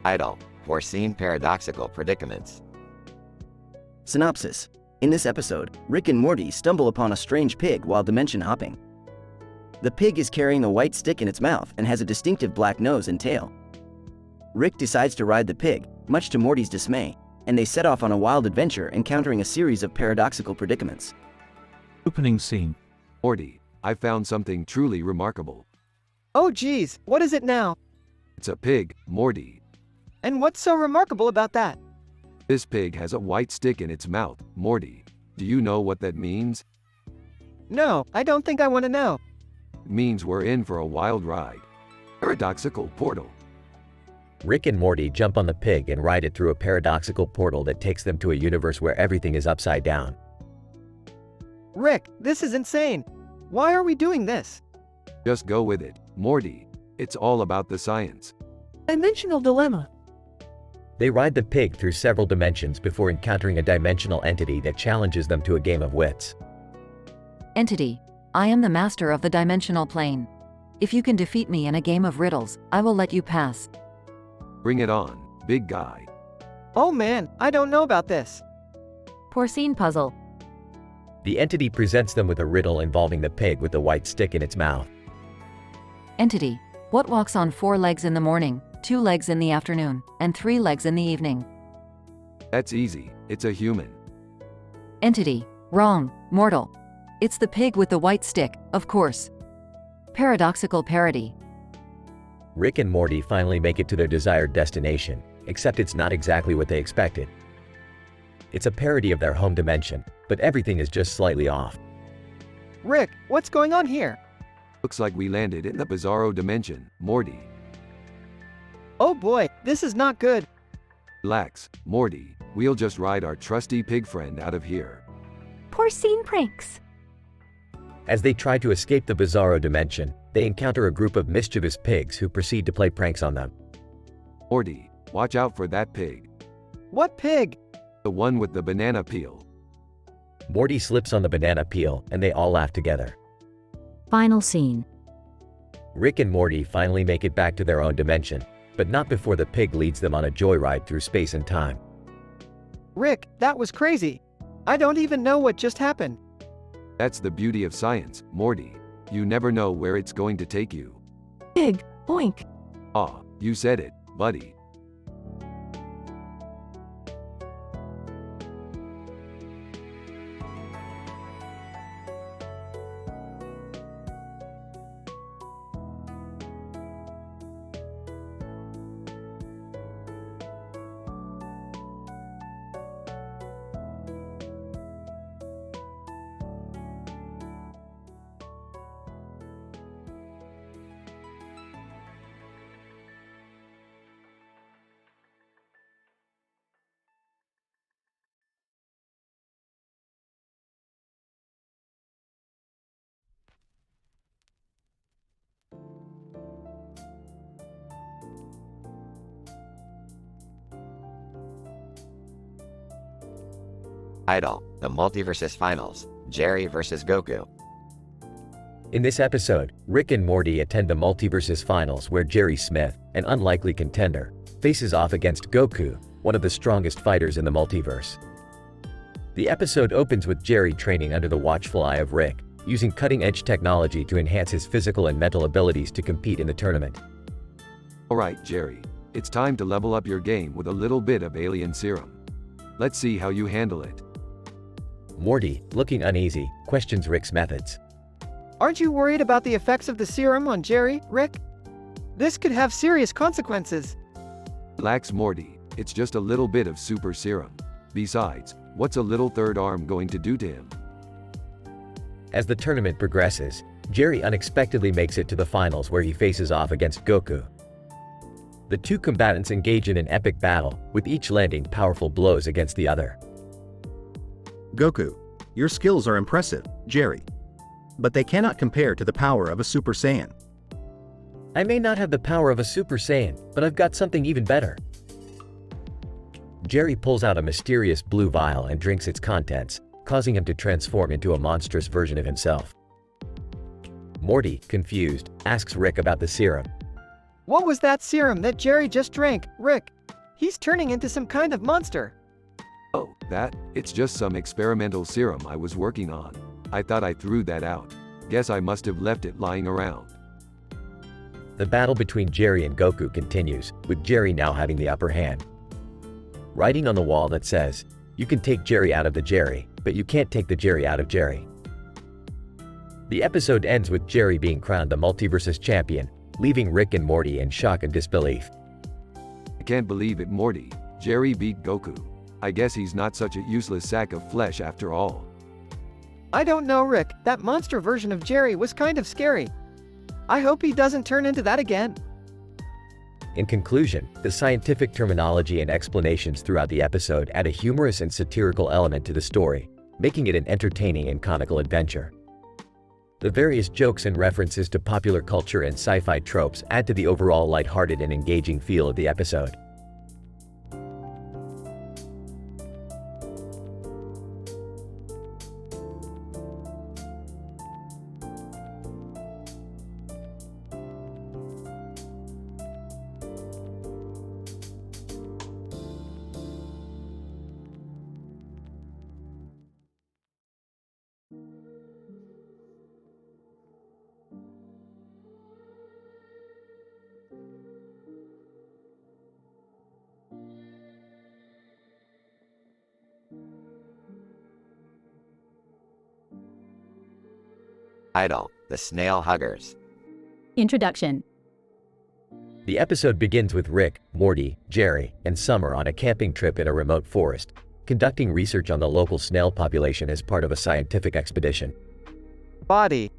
Title: Foreseen Paradoxical Predicaments. Synopsis. In this episode, Rick and Morty stumble upon a strange pig while dimension hopping. The pig is carrying a white stick in its mouth and has a distinctive black nose and tail. Rick decides to ride the pig, much to Morty's dismay, and they set off on a wild adventure encountering a series of paradoxical predicaments. Opening scene. Morty, I found something truly remarkable. Oh geez, what is it now? It's a pig, Morty. And what's so remarkable about that? This pig has a white stick in its mouth, Morty. Do you know what that means? No, I don't think I want to know. It means we're in for a wild ride. Paradoxical portal. Rick and Morty jump on the pig and ride it through a paradoxical portal that takes them to a universe where everything is upside down. Rick, this is insane. Why are we doing this? Just go with it, Morty. It's all about the science. Dimensional dilemma. They ride the pig through several dimensions before encountering a dimensional entity that challenges them to a game of wits. Entity, I am the master of the dimensional plane. If you can defeat me in a game of riddles, I will let you pass. Bring it on, big guy. Oh man, I don't know about this. Porcine puzzle. The entity presents them with a riddle involving the pig with the white stick in its mouth. Entity, what walks on 4 legs in the morning, 2 legs in the afternoon, and 3 legs in the evening? That's easy, it's a human. Entity, wrong, mortal. It's the pig with the white stick, of course. Paradoxical parody. Rick and Morty finally make it to their desired destination, except it's not exactly what they expected. It's a parody of their home dimension, but everything is just slightly off. Rick, what's going on here? Looks like we landed in the bizarro dimension, Morty. Oh boy, this is not good. Relax, Morty. We'll just ride our trusty pig friend out of here. Porcine pranks. As they try to escape the bizarro dimension, they encounter a group of mischievous pigs who proceed to play pranks on them. Morty, watch out for that pig. What pig? The one with the banana peel. Morty slips on the banana peel, and they all laugh together. Final scene. Rick and Morty finally make it back to their own dimension, but not before the pig leads them on a joyride through space and time. Rick, that was crazy. I don't even know what just happened. That's the beauty of science, Morty. You never know where it's going to take you. Pig, oink. Ah, you said it, buddy. Idol, the Multiversus Finals, Jerry vs. Goku. In this episode, Rick and Morty attend the Multiversus Finals where Jerry Smith, an unlikely contender, faces off against Goku, one of the strongest fighters in the multiverse. The episode opens with Jerry training under the watchful eye of Rick, using cutting-edge technology to enhance his physical and mental abilities to compete in the tournament. Alright, Jerry. It's time to level up your game with a little bit of alien serum. Let's see how you handle it. Morty, looking uneasy, questions Rick's methods. Aren't you worried about the effects of the serum on Jerry, Rick? This could have serious consequences. Relax, Morty. It's just a little bit of super serum. Besides, what's a little third arm going to do to him? As the tournament progresses, Jerry unexpectedly makes it to the finals where he faces off against Goku. The two combatants engage in an epic battle, with each landing powerful blows against the other. Goku, your skills are impressive, Jerry. But they cannot compare to the power of a Super Saiyan. I may not have the power of a Super Saiyan, but I've got something even better. Jerry pulls out a mysterious blue vial and drinks its contents, causing him to transform into a monstrous version of himself. Morty, confused, asks Rick about the serum. What was that serum that Jerry just drank, Rick? He's turning into some kind of monster. Oh, it's just some experimental serum I was working on. I thought I threw that out. Guess I must have left it lying around. The battle between Jerry and Goku continues, with Jerry now having the upper hand. Writing on the wall that says, "You can take Jerry out of the Jerry, but you can't take the Jerry out of Jerry." The episode ends with Jerry being crowned the Multiversus champion, leaving Rick and Morty in shock and disbelief. I can't believe it, Morty. Jerry beat Goku. I guess he's not such a useless sack of flesh after all. I don't know, Rick. That monster version of Jerry was kind of scary. I hope he doesn't turn into that again. In conclusion, the scientific terminology and explanations throughout the episode add a humorous and satirical element to the story, making it an entertaining and comical adventure. The various jokes and references to popular culture and sci-fi tropes add to the overall lighthearted and engaging feel of the episode. Idle, the snail huggers. Introduction. The episode begins with Rick, Morty, Jerry, and Summer on a camping trip in a remote forest, conducting research on the local snail population as part of a scientific expedition. Body.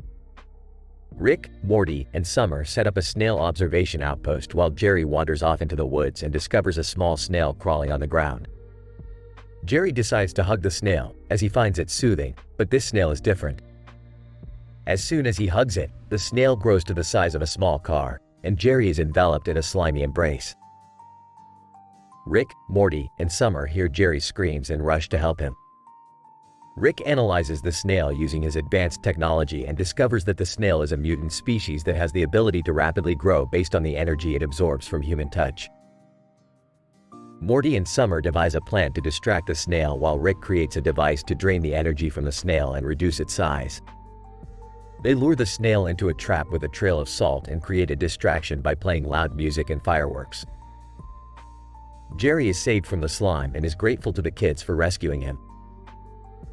Rick, Morty, and Summer set up a snail observation outpost while Jerry wanders off into the woods and discovers a small snail crawling on the ground. Jerry decides to hug the snail, as he finds it soothing, but this snail is different. As soon as he hugs it, the snail grows to the size of a small car, and Jerry is enveloped in a slimy embrace. Rick, Morty, and Summer hear Jerry's screams and rush to help him. Rick analyzes the snail using his advanced technology and discovers that the snail is a mutant species that has the ability to rapidly grow based on the energy it absorbs from human touch. Morty and Summer devise a plan to distract the snail while Rick creates a device to drain the energy from the snail and reduce its size. They lure the snail into a trap with a trail of salt and create a distraction by playing loud music and fireworks. Jerry is saved from the slime and is grateful to the kids for rescuing him.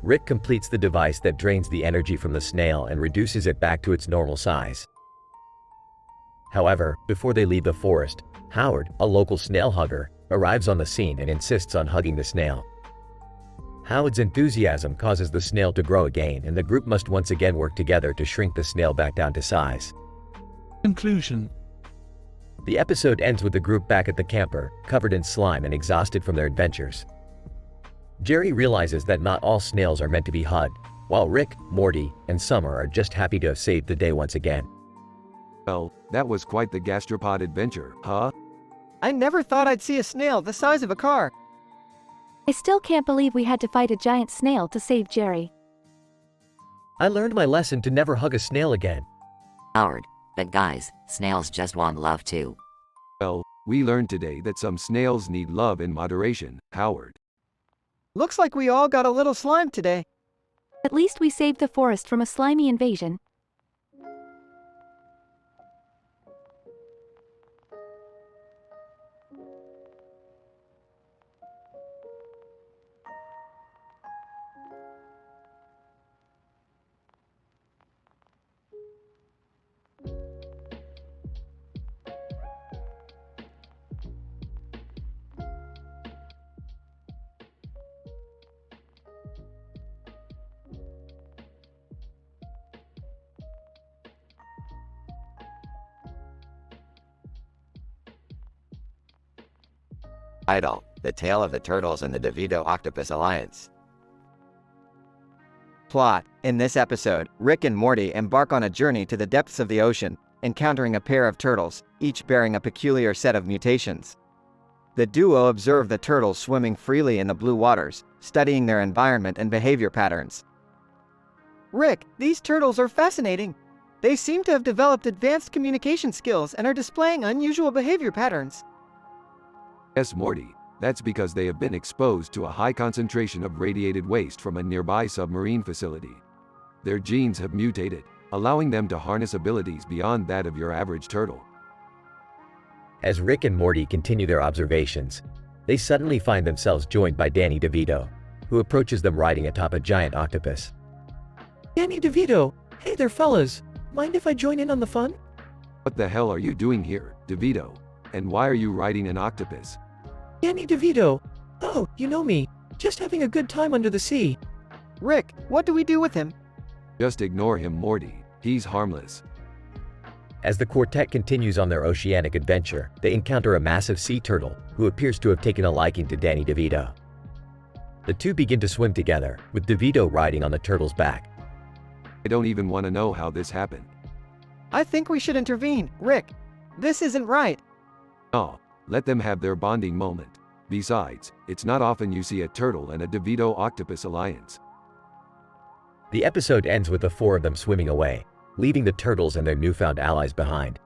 Rick completes the device that drains the energy from the snail and reduces it back to its normal size. However, before they leave the forest, Howard, a local snail hugger, arrives on the scene and insists on hugging the snail. Howard's enthusiasm causes the snail to grow again, and the group must once again work together to shrink the snail back down to size. Conclusion. The episode ends with the group back at the camper, covered in slime and exhausted from their adventures. Jerry realizes that not all snails are meant to be hugged, while Rick, Morty, and Summer are just happy to have saved the day once again. Well, that was quite the gastropod adventure, huh? I never thought I'd see a snail the size of a car. I still can't believe we had to fight a giant snail to save Jerry. I learned my lesson to never hug a snail again. Howard, but guys, snails just want love too. Well, we learned today that some snails need love in moderation, Howard. Looks like we all got a little slime today. At least we saved the forest from a slimy invasion. Idle, the tale of the turtles and the DeVito Octopus Alliance. Plot. In this episode, Rick and Morty embark on a journey to the depths of the ocean, encountering a pair of turtles, each bearing a peculiar set of mutations. The duo observe the turtles swimming freely in the blue waters, studying their environment and behavior patterns. Rick, these turtles are fascinating. They seem to have developed advanced communication skills and are displaying unusual behavior patterns. Yes, Morty, that's because they have been exposed to a high concentration of radiated waste from a nearby submarine facility. Their genes have mutated, allowing them to harness abilities beyond that of your average turtle. As Rick and Morty continue their observations, they suddenly find themselves joined by Danny DeVito, who approaches them riding atop a giant octopus. Danny DeVito, hey there fellas, mind if I join in on the fun? What the hell are you doing here, DeVito? And why are you riding an octopus? Danny DeVito. Oh, you know me. Just having a good time under the sea. Rick, what do we do with him? Just ignore him, Morty. He's harmless. As the quartet continues on their oceanic adventure, they encounter a massive sea turtle who appears to have taken a liking to Danny DeVito. The two begin to swim together, with DeVito riding on the turtle's back. I don't even want to know how this happened. I think we should intervene, Rick. This isn't right. Oh, let them have their bonding moment. Besides, it's not often you see a turtle and a DeVito octopus alliance. The episode ends with the four of them swimming away, leaving the turtles and their newfound allies behind.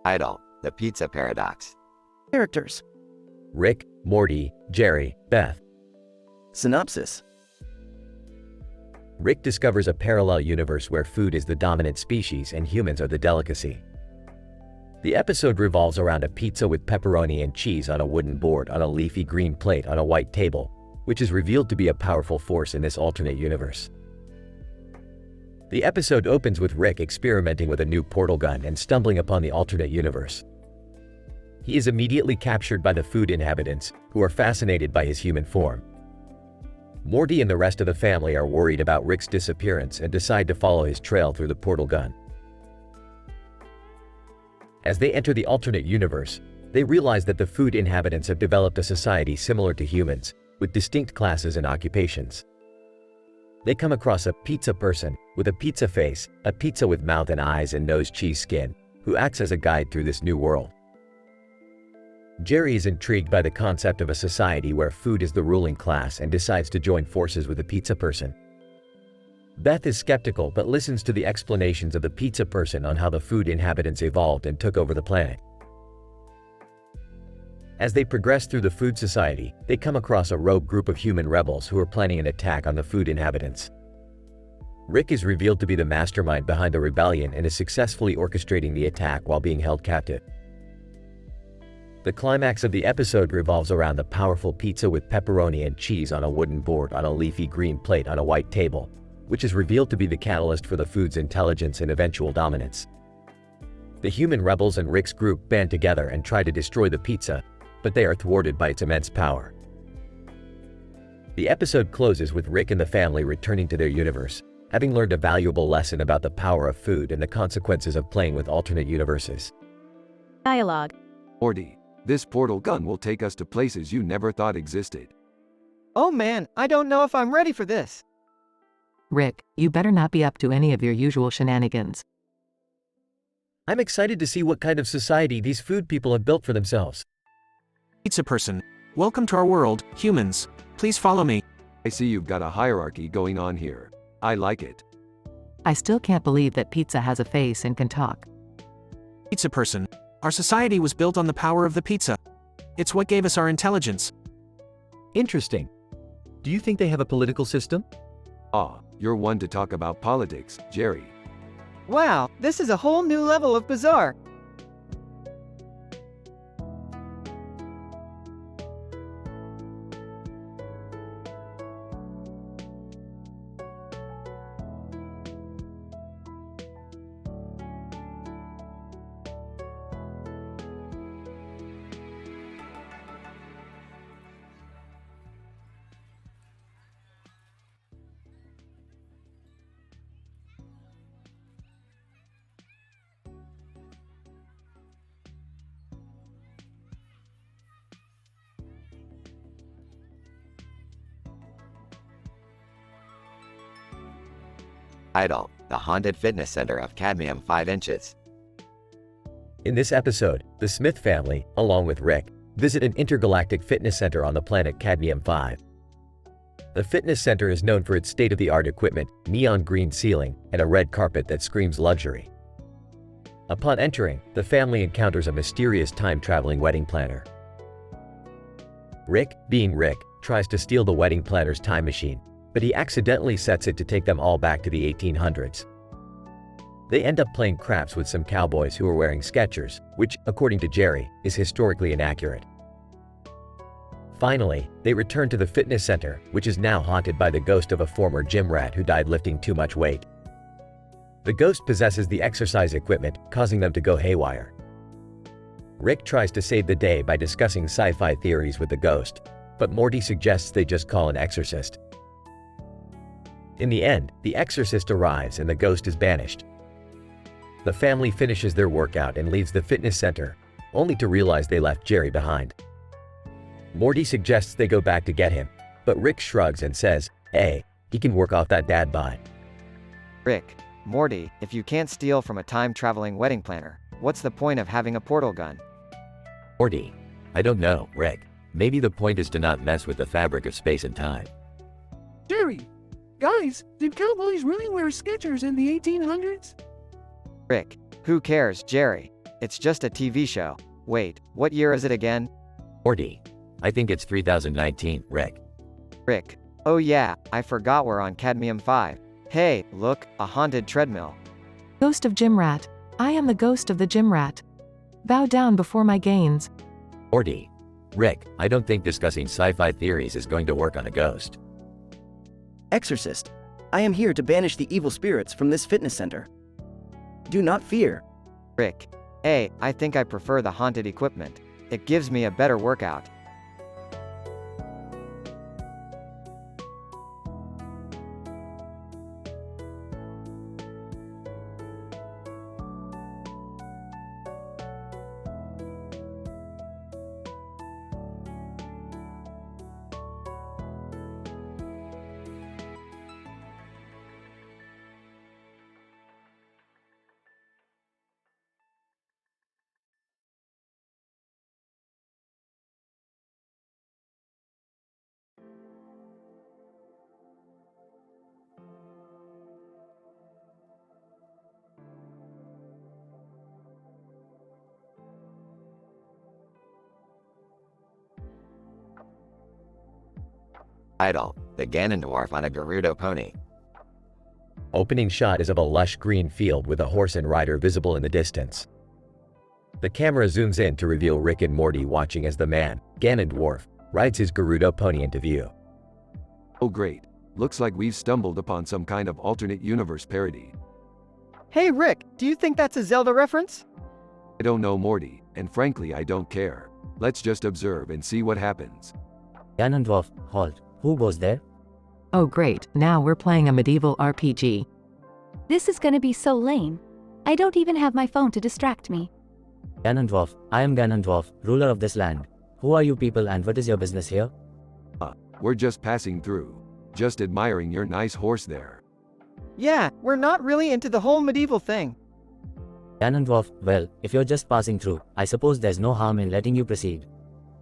Idol, the pizza paradox. Characters: Rick, Morty, Jerry, Beth. Synopsis. Rick discovers a parallel universe where food is the dominant species and humans are the delicacy. The episode revolves around a pizza with pepperoni and cheese on a wooden board on a leafy green plate on a white table, which is revealed to be a powerful force in this alternate universe. The episode opens with Rick experimenting with a new portal gun and stumbling upon the alternate universe. He is immediately captured by the food inhabitants, who are fascinated by his human form. Morty and the rest of the family are worried about Rick's disappearance and decide to follow his trail through the portal gun. As they enter the alternate universe, they realize that the food inhabitants have developed a society similar to humans, with distinct classes and occupations. They come across a pizza person with a pizza face, a pizza with mouth and eyes and nose cheese skin, who acts as a guide through this new world. Jerry is intrigued by the concept of a society where food is the ruling class and decides to join forces with the pizza person. Beth is skeptical but listens to the explanations of the pizza person on how the food inhabitants evolved and took over the planet. As they progress through the food society, they come across a rogue group of human rebels who are planning an attack on the food inhabitants. Rick is revealed to be the mastermind behind the rebellion and is successfully orchestrating the attack while being held captive. The climax of the episode revolves around the powerful pizza with pepperoni and cheese on a wooden board on a leafy green plate on a white table, which is revealed to be the catalyst for the food's intelligence and eventual dominance. The human rebels and Rick's group band together and try to destroy the pizza, but they are thwarted by its immense power. The episode closes with Rick and the family returning to their universe, having learned a valuable lesson about the power of food and the consequences of playing with alternate universes. Dialogue. Morty, this portal gun will take us to places you never thought existed. Oh man, I don't know if I'm ready for this. Rick, you better not be up to any of your usual shenanigans. I'm excited to see what kind of society these food people have built for themselves. Pizza person. Welcome to our world, humans. Please follow me. I see you've got a hierarchy going on here. I like it. I still can't believe that pizza has a face and can talk. Pizza person. Our society was built on the power of the pizza. It's what gave us our intelligence. Interesting. Do you think they have a political system? Ah, you're one to talk about politics, Jerry. Wow, this is a whole new level of bizarre. Idol, the haunted fitness center of cadmium 5 inches. In this episode, the Smith family, along with Rick, visit an intergalactic fitness center on the planet Cadmium 5. The fitness center is known for its state-of-the-art equipment, neon green ceiling, and a red carpet that screams luxury. Upon entering, the family encounters a mysterious time-traveling wedding planner. Rick, being Rick, tries to steal the wedding planner's time machine, but he accidentally sets it to take them all back to the 1800s. They end up playing craps with some cowboys who are wearing Skechers, which, according to Jerry, is historically inaccurate. Finally, they return to the fitness center, which is now haunted by the ghost of a former gym rat who died lifting too much weight. The ghost possesses the exercise equipment, causing them to go haywire. Rick tries to save the day by discussing sci-fi theories with the ghost, but Morty suggests they just call an exorcist. In the end, the exorcist arrives and the ghost is banished. The family finishes their workout and leaves the fitness center, only to realize they left Jerry behind. Morty suggests they go back to get him, but Rick shrugs and says, hey, he can work off that dad bod. Rick, Morty, if you can't steal from a time-traveling wedding planner, what's the point of having a portal gun? Morty, I don't know, Rick. Maybe the point is to not mess with the fabric of space and time. Jerry, guys, did cowboys really wear Skechers in the 1800s? Rick, who cares, Jerry? It's just a TV show. Wait, what year is it again? Morty, I think it's 3019, Rick. Rick, oh yeah, I forgot we're on Cadmium-5. Hey, look, a haunted treadmill. Ghost of Gym Rat. I am the ghost of the gym rat. Bow down before my gains. Morty, Rick, I don't think discussing sci-fi theories is going to work on a ghost. Exorcist, I am here to banish the evil spirits from this fitness center. Do not fear. Rick, hey, I think I prefer the haunted equipment. It gives me a better workout. Idol, the Ganondorf on a Gerudo pony. Opening shot is of a lush green field with a horse and rider visible in the distance. The camera zooms in to reveal Rick and Morty watching as the man, Ganondorf, rides his Gerudo pony into view. Oh great. Looks like we've stumbled upon some kind of alternate universe parody. Hey Rick, do you think that's a Zelda reference? I don't know, Morty, and frankly I don't care. Let's just observe and see what happens. Ganondorf, halt. Who goes there? Oh great, now we're playing a medieval RPG. This is gonna be so lame. I don't even have my phone to distract me. Ganondorf, I am Ganondorf, ruler of this land. Who are you people and what is your business here? We're just passing through. Just admiring your nice horse there. Yeah, we're not really into the whole medieval thing. Ganondorf, well, if you're just passing through, I suppose there's no harm in letting you proceed.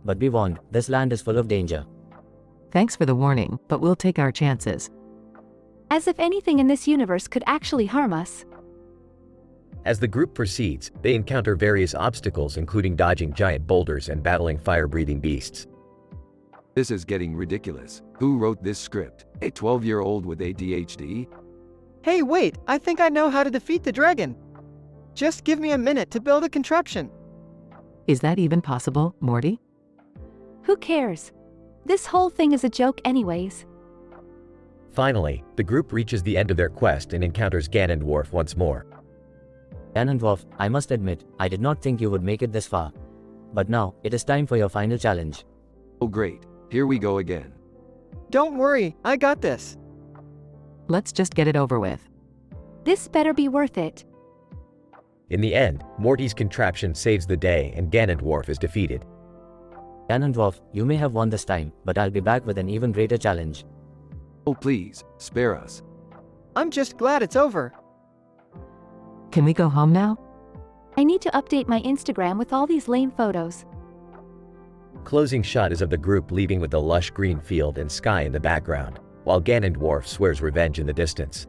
But be warned, this land is full of danger. Thanks for the warning, but we'll take our chances. As if anything in this universe could actually harm us. As the group proceeds, they encounter various obstacles including dodging giant boulders and battling fire-breathing beasts. This is getting ridiculous. Who wrote this script? A 12-year-old with ADHD? Hey wait, I think I know how to defeat the dragon. Just give me a minute to build a contraption. Is that even possible, Morty? Who cares? This whole thing is a joke anyways. Finally, the group reaches the end of their quest and encounters Ganondorf once more. Ganondorf, I must admit, I did not think you would make it this far. But now, it is time for your final challenge. Oh great, here we go again. Don't worry, I got this. Let's just get it over with. This better be worth it. In the end, Morty's contraption saves the day and Ganondorf is defeated. Ganondorf, you may have won this time, but I'll be back with an even greater challenge. Oh please, spare us. I'm just glad it's over. Can we go home now? I need to update my Instagram with all these lame photos. Closing shot is of the group leaving with the lush green field and sky in the background, while Ganondorf swears revenge in the distance.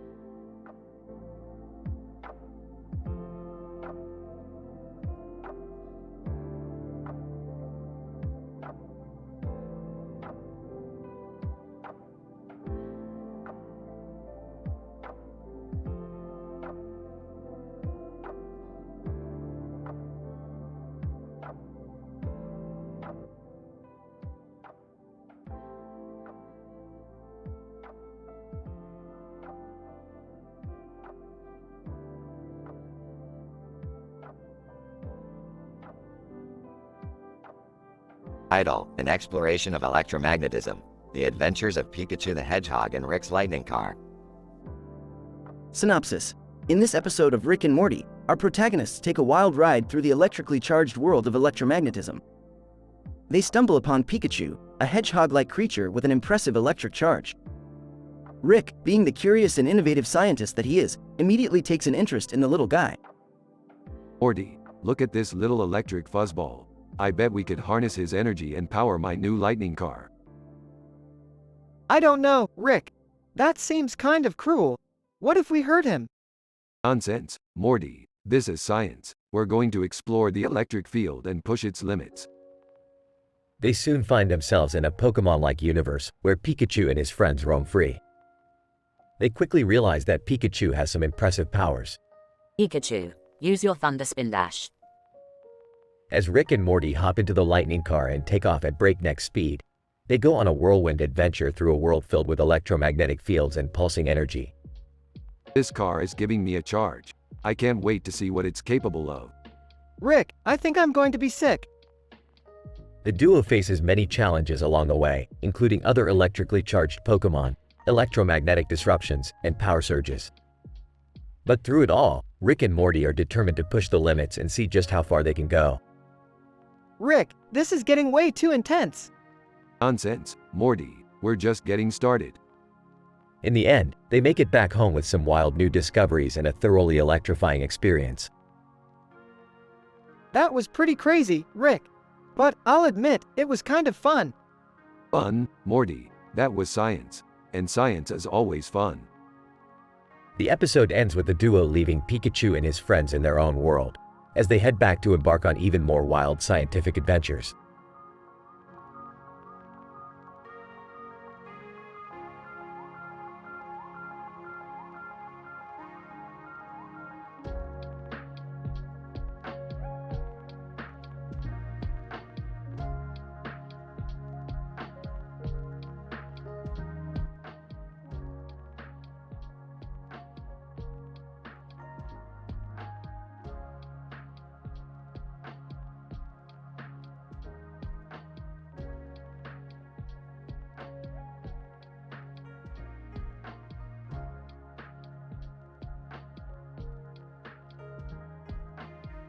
Idle, an exploration of electromagnetism. The adventures of Pikachu the Hedgehog and Rick's lightning car. Synopsis. In this episode of Rick and Morty, our protagonists take a wild ride through the electrically charged world of electromagnetism. They stumble upon Pikachu, a hedgehog-like creature with an impressive electric charge. Rick, being the curious and innovative scientist that he is, immediately takes an interest in the little guy. Morty, look at this little electric fuzzball. I bet we could harness his energy and power my new lightning car. I don't know, Rick. That seems kind of cruel. What if we hurt him? Nonsense, Morty. This is science. We're going to explore the electric field and push its limits. They soon find themselves in a Pokemon-like universe where Pikachu and his friends roam free. They quickly realize that Pikachu has some impressive powers. Pikachu, use your Thunder Spin Dash. As Rick and Morty hop into the lightning car and take off at breakneck speed, they go on a whirlwind adventure through a world filled with electromagnetic fields and pulsing energy. This car is giving me a charge. I can't wait to see what it's capable of. Rick, I think I'm going to be sick. The duo faces many challenges along the way, including other electrically charged Pokemon, electromagnetic disruptions, and power surges. But through it all, Rick and Morty are determined to push the limits and see just how far they can go. Rick, this is getting way too intense. Nonsense, Morty. We're just getting started. In the end, they make it back home with some wild new discoveries and a thoroughly electrifying experience. That was pretty crazy, Rick. But I'll admit, it was kind of fun. Fun, Morty. That was science. And science is always fun. The episode ends with the duo leaving Pikachu and his friends in their own world, as they head back to embark on even more wild scientific adventures.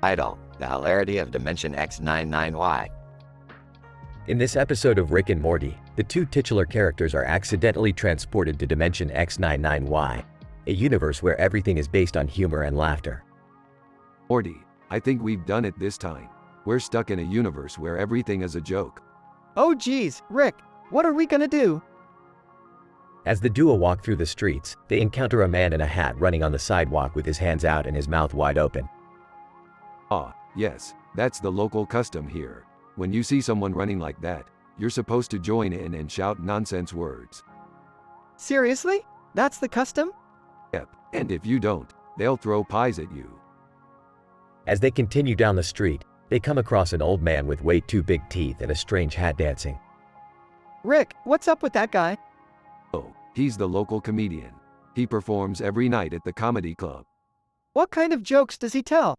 Idle, the hilarity of Dimension X99Y. In this episode of Rick and Morty, the two titular characters are accidentally transported to Dimension X99Y, a universe where everything is based on humor and laughter. Morty, I think we've done it this time. We're stuck in a universe where everything is a joke. Oh geez, Rick, what are we gonna do? As the duo walk through the streets, they encounter a man in a hat running on the sidewalk with his hands out and his mouth wide open. Ah, yes, that's the local custom here. When you see someone running like that, you're supposed to join in and shout nonsense words. Seriously? That's the custom? Yep, and if you don't, they'll throw pies at you. As they continue down the street, they come across an old man with way too big teeth and a strange hat dancing. Rick, what's up with that guy? Oh, he's the local comedian. He performs every night at the comedy club. What kind of jokes does he tell?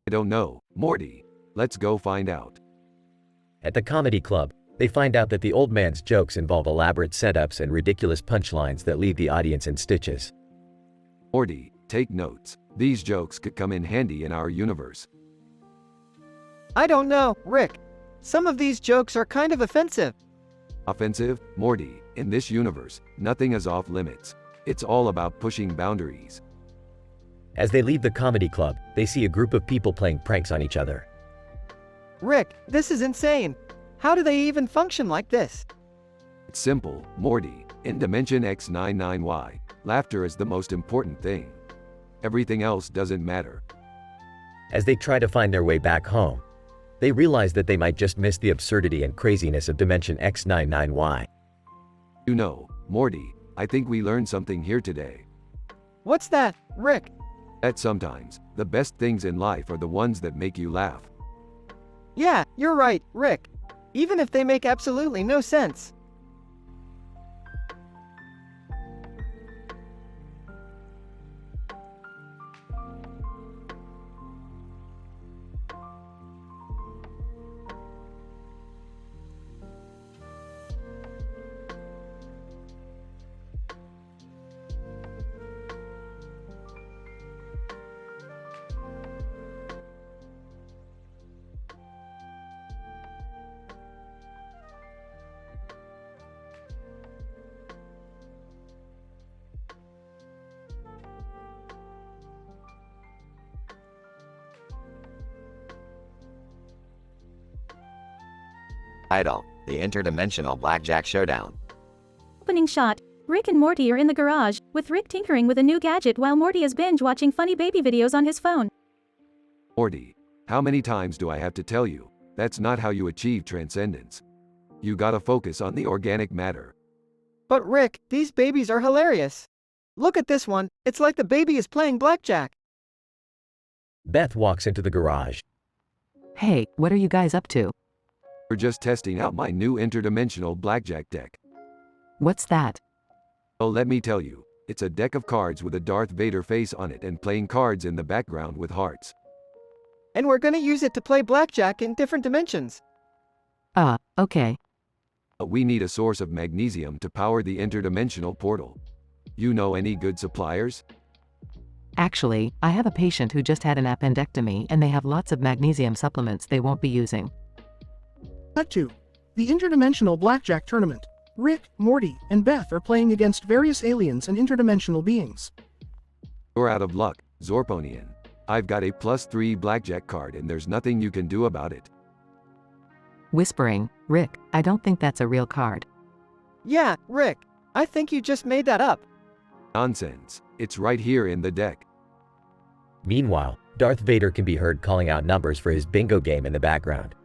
I don't know, Morty. Let's go find out. At the comedy club, they find out that the old man's jokes involve elaborate setups and ridiculous punchlines that leave the audience in stitches. Morty, take notes. These jokes could come in handy in our universe. I don't know, Rick. Some of these jokes are kind of offensive. Offensive? Morty, in this universe, nothing is off limits. It's all about pushing boundaries. As they leave the comedy club, they see a group of people playing pranks on each other. Rick, this is insane. How do they even function like this? It's simple, Morty. In Dimension X99Y, laughter is the most important thing. Everything else doesn't matter. As they try to find their way back home, they realize that they might just miss the absurdity and craziness of Dimension X99Y. You know, Morty, I think we learned something here today. What's that, Rick? That sometimes, the best things in life are the ones that make you laugh. Yeah, you're right, Rick. Even if they make absolutely no sense. Idle, the interdimensional blackjack showdown. Opening shot. Rick and Morty are in the garage, with Rick tinkering with a new gadget while Morty is binge-watching funny baby videos on his phone. Morty, how many times do I have to tell you? That's not how you achieve transcendence. You gotta focus on the organic matter. But Rick, these babies are hilarious. Look at this one, it's like the baby is playing blackjack. Beth walks into the garage. Hey, what are you guys up to? We're just testing out my new interdimensional blackjack deck. What's that? Oh, let me tell you, it's a deck of cards with a Darth Vader face on it and playing cards in the background with hearts. And we're gonna use it to play blackjack in different dimensions. Okay. We need a source of magnesium to power the interdimensional portal. You know any good suppliers? Actually, I have a patient who just had an appendectomy and they have lots of magnesium supplements they won't be using. Cut to the interdimensional blackjack tournament. Rick, Morty, and Beth are playing against various aliens and interdimensional beings. You're out of luck, Zorponian. I've got a +3 blackjack card and there's nothing you can do about it. Whispering, Rick, I don't think that's a real card. Yeah, Rick, I think you just made that up. Nonsense. It's right here in the deck. Meanwhile, Darth Vader can be heard calling out numbers for his bingo game in the background.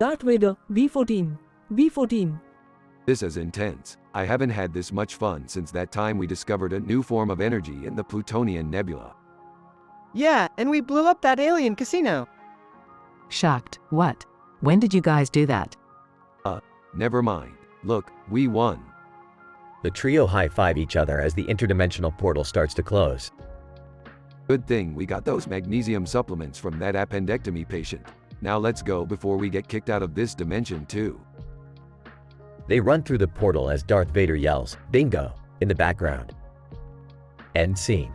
Darth Vader, B14, B14. This is intense. I haven't had this much fun since that time we discovered a new form of energy in the Plutonian Nebula. Yeah, and we blew up that alien casino. Shocked. What? When did you guys do that? Never mind. Look, we won. The trio high-five each other as the interdimensional portal starts to close. Good thing we got those magnesium supplements from that appendectomy patient. Now let's go before we get kicked out of this dimension too. They run through the portal as Darth Vader yells, "Bingo!" in the background. End scene.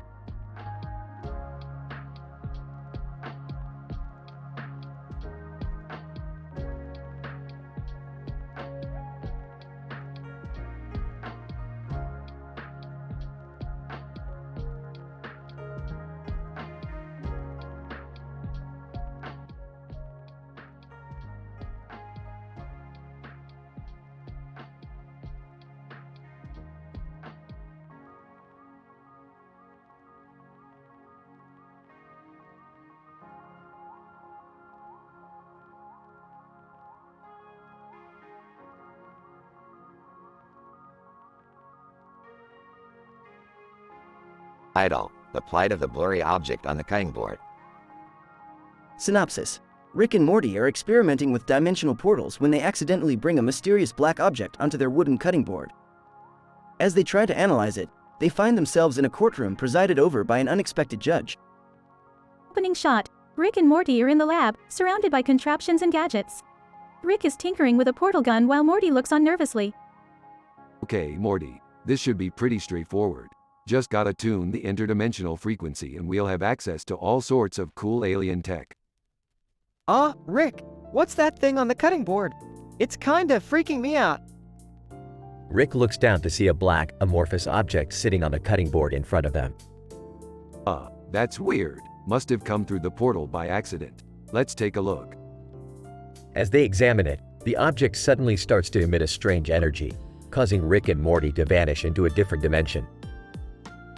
Idle, the plight of the blurry object on the cutting board. Synopsis. Rick and Morty are experimenting with dimensional portals when they accidentally bring a mysterious black object onto their wooden cutting board. As they try to analyze it, they find themselves in a courtroom presided over by an unexpected judge. Opening shot. Rick and Morty are in the lab, surrounded by contraptions and gadgets. Rick is tinkering with a portal gun while Morty looks on nervously. Okay, Morty, this should be pretty straightforward. Just gotta tune the interdimensional frequency and we'll have access to all sorts of cool alien tech. Rick, what's that thing on the cutting board? It's kinda freaking me out. Rick looks down to see a black, amorphous object sitting on the cutting board in front of them. That's weird. Must have come through the portal by accident. Let's take a look. As they examine it, the object suddenly starts to emit a strange energy, causing Rick and Morty to vanish into a different dimension.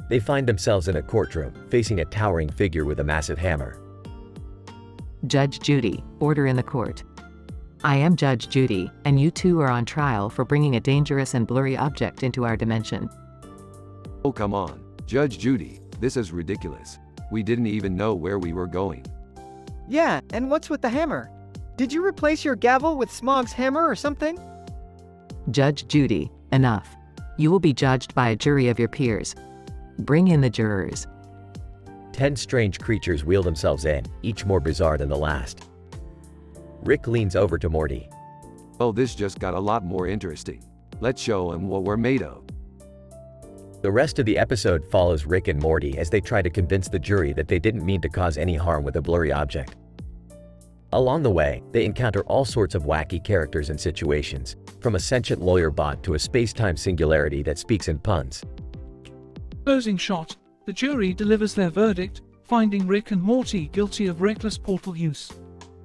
They find themselves in a courtroom, facing a towering figure with a massive hammer. Judge Judy, order in the court. I am Judge Judy, and you two are on trial for bringing a dangerous and blurry object into our dimension. Oh, come on. Judge Judy, this is ridiculous. We didn't even know where we were going. Yeah, and what's with the hammer? Did you replace your gavel with Smog's hammer or something? Judge Judy, enough. You will be judged by a jury of your peers. Bring in the jurors. 10 strange creatures wheel themselves in, each more bizarre than the last. Rick leans over to Morty. Oh, this just got a lot more interesting. Let's show them what we're made of. The rest of the episode follows Rick and Morty as they try to convince the jury that they didn't mean to cause any harm with a blurry object. Along the way, they encounter all sorts of wacky characters and situations, from a sentient lawyer bot to a space-time singularity that speaks in puns. Closing shot. The jury delivers their verdict, finding Rick and Morty guilty of reckless portal use.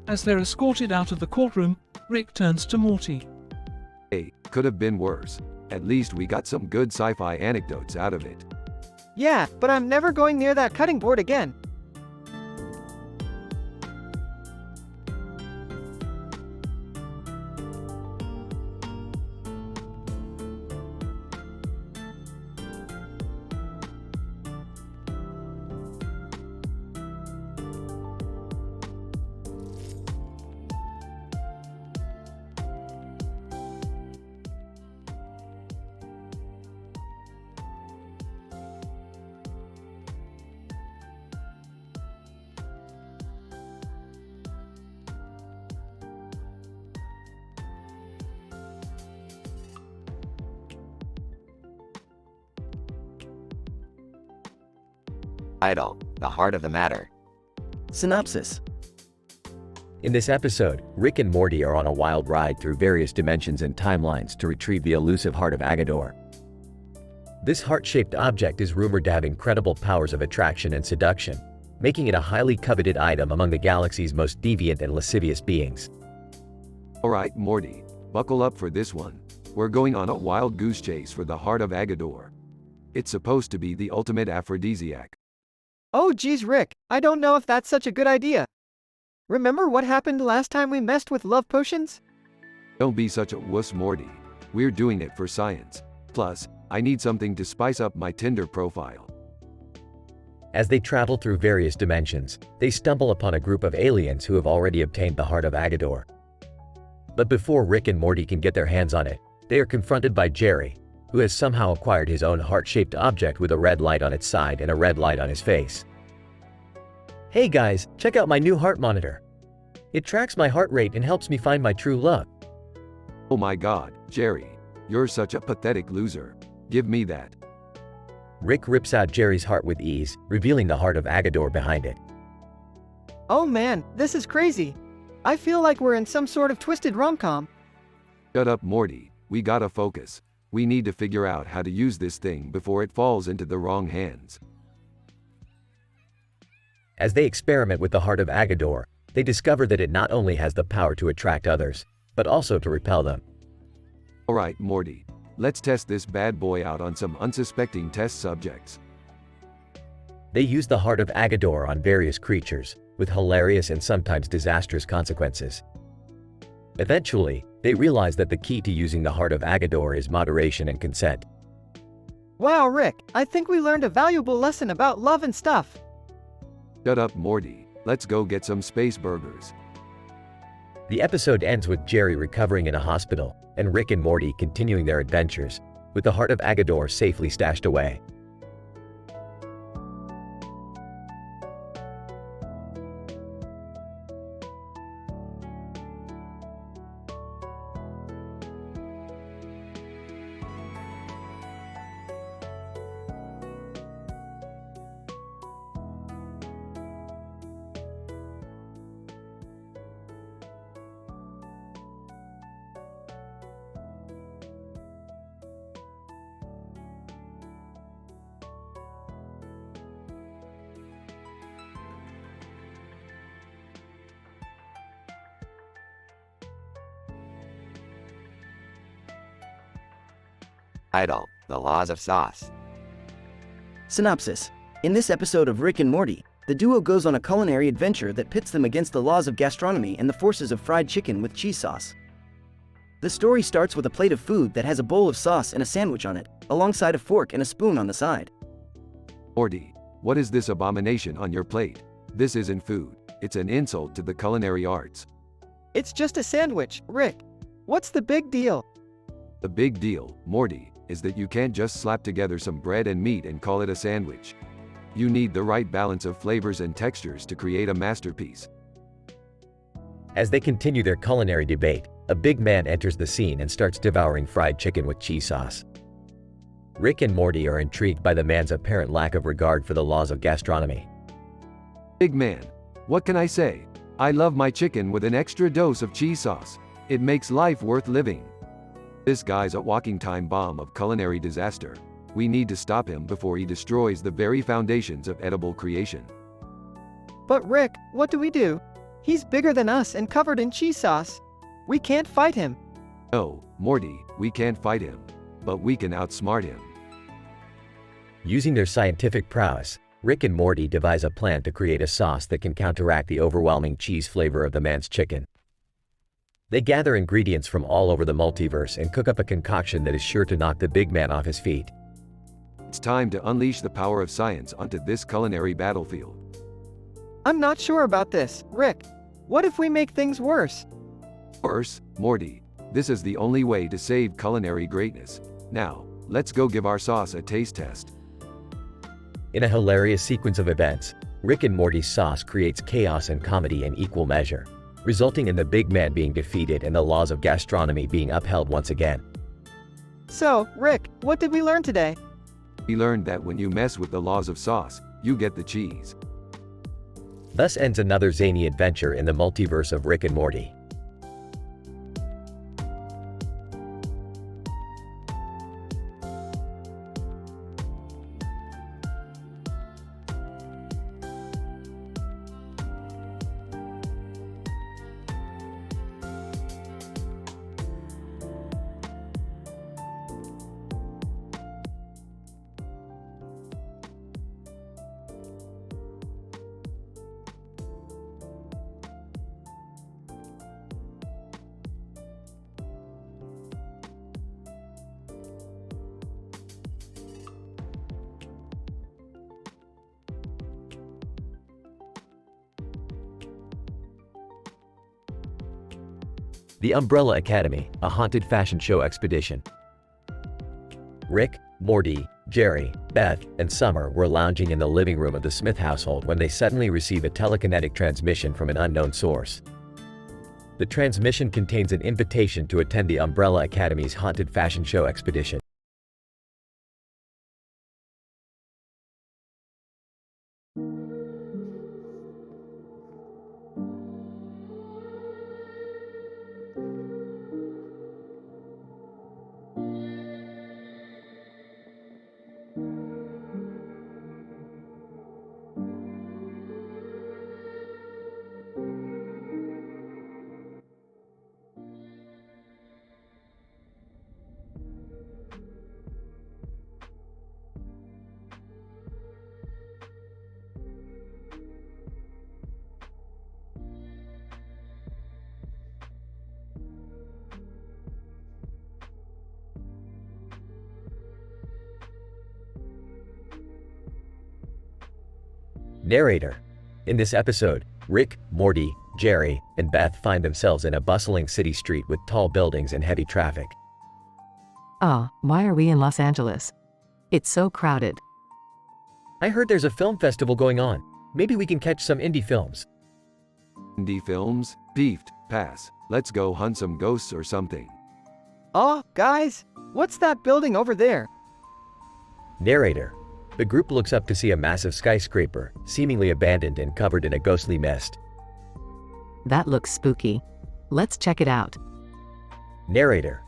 As they're escorted out of the courtroom, Rick turns to Morty. Hey, could have been worse. At least we got some good sci-fi anecdotes out of it. Yeah, but I'm never going near that cutting board again. Title: The Heart of the Matter. Synopsis. In this episode, Rick and Morty are on a wild ride through various dimensions and timelines to retrieve the elusive heart of Agador. This heart-shaped object is rumored to have incredible powers of attraction and seduction, making it a highly coveted item among the galaxy's most deviant and lascivious beings. Alright, Morty, buckle up for this one. We're going on a wild goose chase for the heart of Agador. It's supposed to be the ultimate aphrodisiac. Oh geez, Rick, I don't know if that's such a good idea. Remember what happened last time we messed with love potions? Don't be such a wuss, Morty. We're doing it for science. Plus, I need something to spice up my Tinder profile. As they travel through various dimensions, they stumble upon a group of aliens who have already obtained the heart of Agador. But before Rick and Morty can get their hands on it, they are confronted by Jerry, who has somehow acquired his own heart-shaped object with a red light on its side and a red light on his face. Hey guys, check out my new heart monitor. It tracks my heart rate and helps me find my true love. Oh my god, Jerry. You're such a pathetic loser. Give me that. Rick rips out Jerry's heart with ease, revealing the heart of Agador behind it. Oh man, this is crazy. I feel like we're in some sort of twisted rom-com. Shut up, Morty. We gotta focus. We need to figure out how to use this thing before it falls into the wrong hands. As they experiment with the heart of Agador, they discover that it not only has the power to attract others, but also to repel them. Alright, Morty. Let's test this bad boy out on some unsuspecting test subjects. They use the heart of Agador on various creatures, with hilarious and sometimes disastrous consequences. Eventually, they realize that the key to using the heart of Agador is moderation and consent. Wow, Rick, I think we learned a valuable lesson about love and stuff. Shut up, Morty. Let's go get some space burgers. The episode ends with Jerry recovering in a hospital, and Rick and Morty continuing their adventures, with the heart of Agador safely stashed away. Title: The Laws of Sauce. Synopsis. In this episode of Rick and Morty, the duo goes on a culinary adventure that pits them against the laws of gastronomy and the forces of fried chicken with cheese sauce. The story starts with a plate of food that has a bowl of sauce and a sandwich on it, alongside a fork and a spoon on the side. Morty, what is this abomination on your plate? This isn't food. It's an insult to the culinary arts. It's just a sandwich, Rick. What's the big deal? The big deal, Morty, is that you can't just slap together some bread and meat and call it a sandwich. You need the right balance of flavors and textures to create a masterpiece. As they continue their culinary debate, a big man enters the scene and starts devouring fried chicken with cheese sauce. Rick and Morty are intrigued by the man's apparent lack of regard for the laws of gastronomy. Big man, what can I say? I love my chicken with an extra dose of cheese sauce. It makes life worth living. This guy's a walking time bomb of culinary disaster. We need to stop him before he destroys the very foundations of edible creation. But Rick, what do we do? He's bigger than us and covered in cheese sauce. We can't fight him. No, Morty, we can't fight him. But we can outsmart him. Using their scientific prowess, Rick and Morty devise a plan to create a sauce that can counteract the overwhelming cheese flavor of the man's chicken. They gather ingredients from all over the multiverse and cook up a concoction that is sure to knock the big man off his feet. It's time to unleash the power of science onto this culinary battlefield. I'm not sure about this, Rick. What if we make things worse? Worse, Morty. This is the only way to save culinary greatness. Now, let's go give our sauce a taste test. In a hilarious sequence of events, Rick and Morty's sauce creates chaos and comedy in equal measure, resulting in the big man being defeated and the laws of gastronomy being upheld once again. So, Rick, what did we learn today? We learned that when you mess with the laws of sauce, you get the cheese. Thus ends another zany adventure in the multiverse of Rick and Morty. The Umbrella Academy, a haunted fashion show expedition. Rick, Morty, Jerry, Beth, and Summer were lounging in the living room of the Smith household when they suddenly receive a telekinetic transmission from an unknown source. The transmission contains an invitation to attend the Umbrella Academy's haunted fashion show expedition. Narrator. In this episode, Rick, Morty, Jerry, and Beth find themselves in a bustling city street with tall buildings and heavy traffic. Why are we in Los Angeles? It's so crowded. I heard there's a film festival going on. Maybe we can catch some indie films. Indie films? Beefed. Pass. Let's go hunt some ghosts or something. Oh, guys, what's that building over there? Narrator. The group looks up to see a massive skyscraper, seemingly abandoned and covered in a ghostly mist. That looks spooky. Let's check it out. Narrator.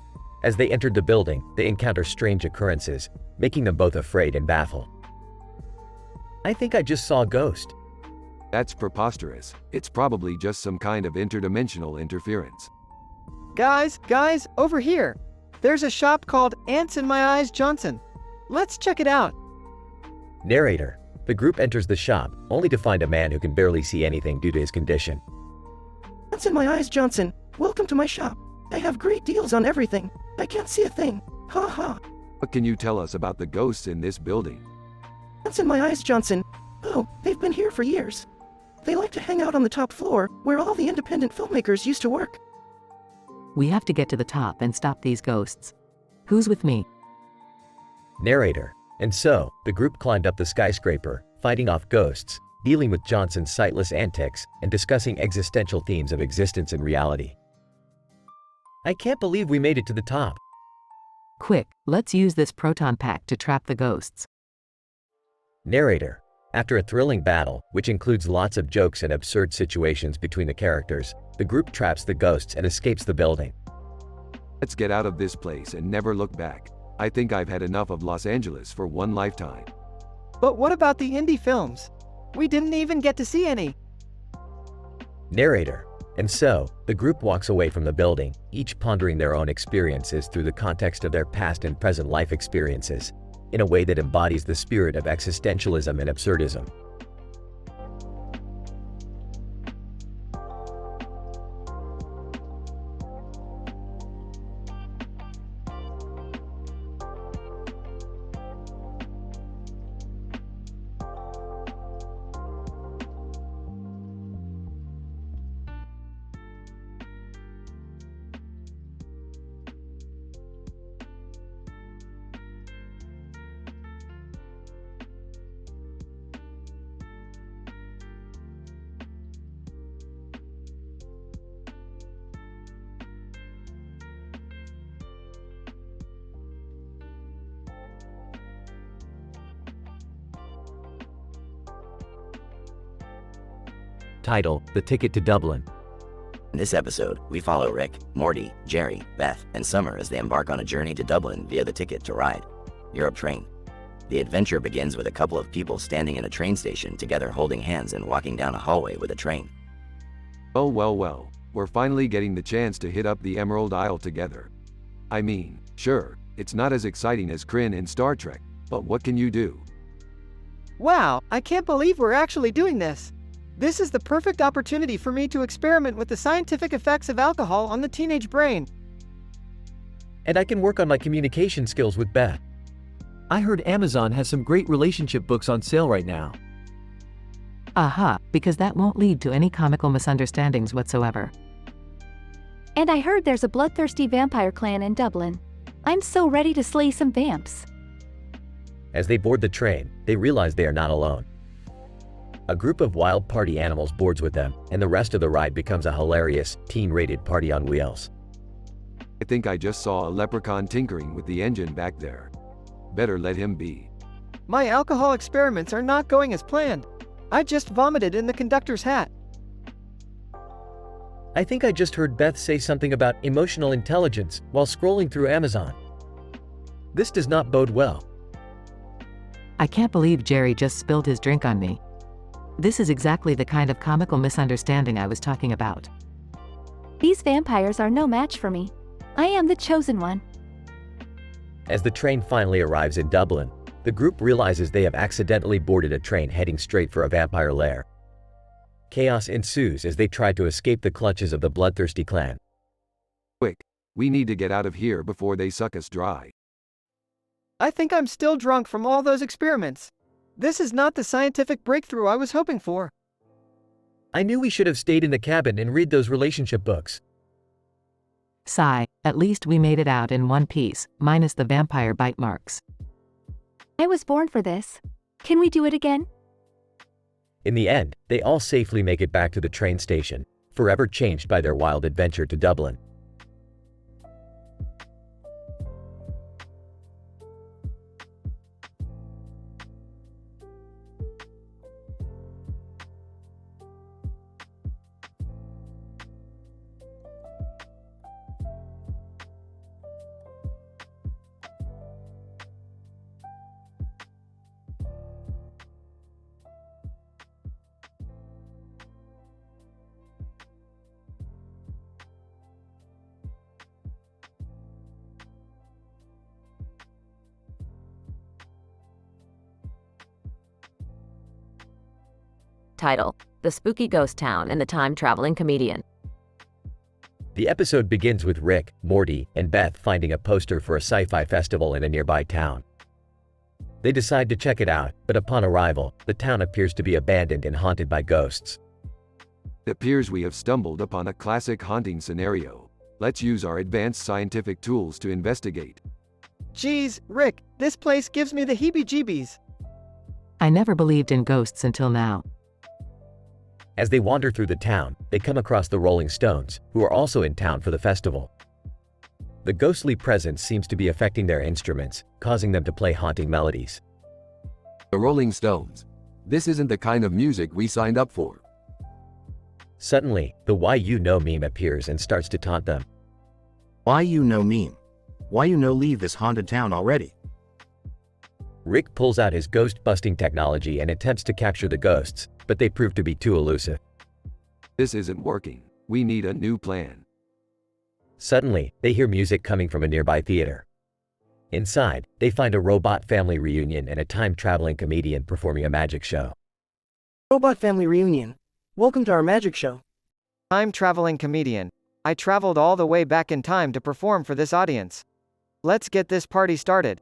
As they entered the building, they encounter strange occurrences, making them both afraid and baffled. I think I just saw a ghost. That's preposterous. It's probably just some kind of interdimensional interference. Guys, over here. There's a shop called Ants in My Eyes Johnson. Let's check it out. Narrator. The group enters the shop, only to find a man who can barely see anything due to his condition. Ants in My Eyes Johnson, welcome to my shop. I have great deals on everything. I can't see a thing. Ha ha. What can you tell us about the ghosts in this building? Ants in My Eyes Johnson. Oh, they've been here for years. They like to hang out on the top floor, where all the independent filmmakers used to work. We have to get to the top and stop these ghosts. Who's with me? Narrator. And so, the group climbed up the skyscraper, fighting off ghosts, dealing with Johnson's sightless antics, and discussing existential themes of existence and reality. I can't believe we made it to the top. Quick, let's use this proton pack to trap the ghosts. Narrator. After a thrilling battle, which includes lots of jokes and absurd situations between the characters, the group traps the ghosts and escapes the building. Let's get out of this place and never look back. I think I've had enough of Los Angeles for one lifetime. But what about the indie films? We didn't even get to see any. Narrator. And so, the group walks away from the building, each pondering their own experiences through the context of their past and present life experiences, in a way that embodies the spirit of existentialism and absurdism. Title: The Ticket to Dublin. In this episode, we follow Rick, Morty, Jerry, Beth, and Summer as they embark on a journey to Dublin via the Ticket to Ride Europe train. The adventure begins with a couple of people standing in a train station together holding hands and walking down a hallway with a train. Oh well, we're finally getting the chance to hit up the Emerald Isle together. I mean, sure, it's not as exciting as Kryn in Star Trek, but what can you do? Wow, I can't believe we're actually doing this. This is the perfect opportunity for me to experiment with the scientific effects of alcohol on the teenage brain. And I can work on my communication skills with Beth. I heard Amazon has some great relationship books on sale right now. Aha, because that won't lead to any comical misunderstandings whatsoever. And I heard there's a bloodthirsty vampire clan in Dublin. I'm so ready to slay some vamps. As they board the train, they realize they are not alone. A group of wild party animals boards with them, and the rest of the ride becomes a hilarious, teen-rated party on wheels. I think I just saw a leprechaun tinkering with the engine back there. Better let him be. My alcohol experiments are not going as planned. I just vomited in the conductor's hat. I think I just heard Beth say something about emotional intelligence while scrolling through Amazon. This does not bode well. I can't believe Jerry just spilled his drink on me. This is exactly the kind of comical misunderstanding I was talking about. These vampires are no match for me. I am the chosen one. As the train finally arrives in Dublin, the group realizes they have accidentally boarded a train heading straight for a vampire lair. Chaos ensues as they try to escape the clutches of the bloodthirsty clan. Quick, we need to get out of here before they suck us dry. I think I'm still drunk from all those experiments. This is not the scientific breakthrough I was hoping for. I knew we should have stayed in the cabin and read those relationship books. Sigh, at least we made it out in one piece, minus the vampire bite marks. I was born for this. Can we do it again? In the end, they all safely make it back to the train station, forever changed by their wild adventure to Dublin. Title: The Spooky Ghost Town and the Time-Traveling Comedian. The episode begins with Rick, Morty, and Beth finding a poster for a sci-fi festival in a nearby town. They decide to check it out, but upon arrival, the town appears to be abandoned and haunted by ghosts. It appears we have stumbled upon a classic haunting scenario. Let's use our advanced scientific tools to investigate. Geez, Rick, this place gives me the heebie-jeebies. I never believed in ghosts until now. As they wander through the town, they come across the Rolling Stones, who are also in town for the festival. The ghostly presence seems to be affecting their instruments, causing them to play haunting melodies. The Rolling Stones. This isn't the kind of music we signed up for. Suddenly, the Why You Know meme appears and starts to taunt them. Why you know meme? Why you know leave this haunted town already? Rick pulls out his ghost-busting technology and attempts to capture the ghosts, but they prove to be too elusive. This isn't working. We need a new plan. Suddenly, they hear music coming from a nearby theater. Inside, they find a robot family reunion and a time-traveling comedian performing a magic show. Robot family reunion. Welcome to our magic show. Time-traveling comedian. I traveled all the way back in time to perform for this audience. Let's get this party started.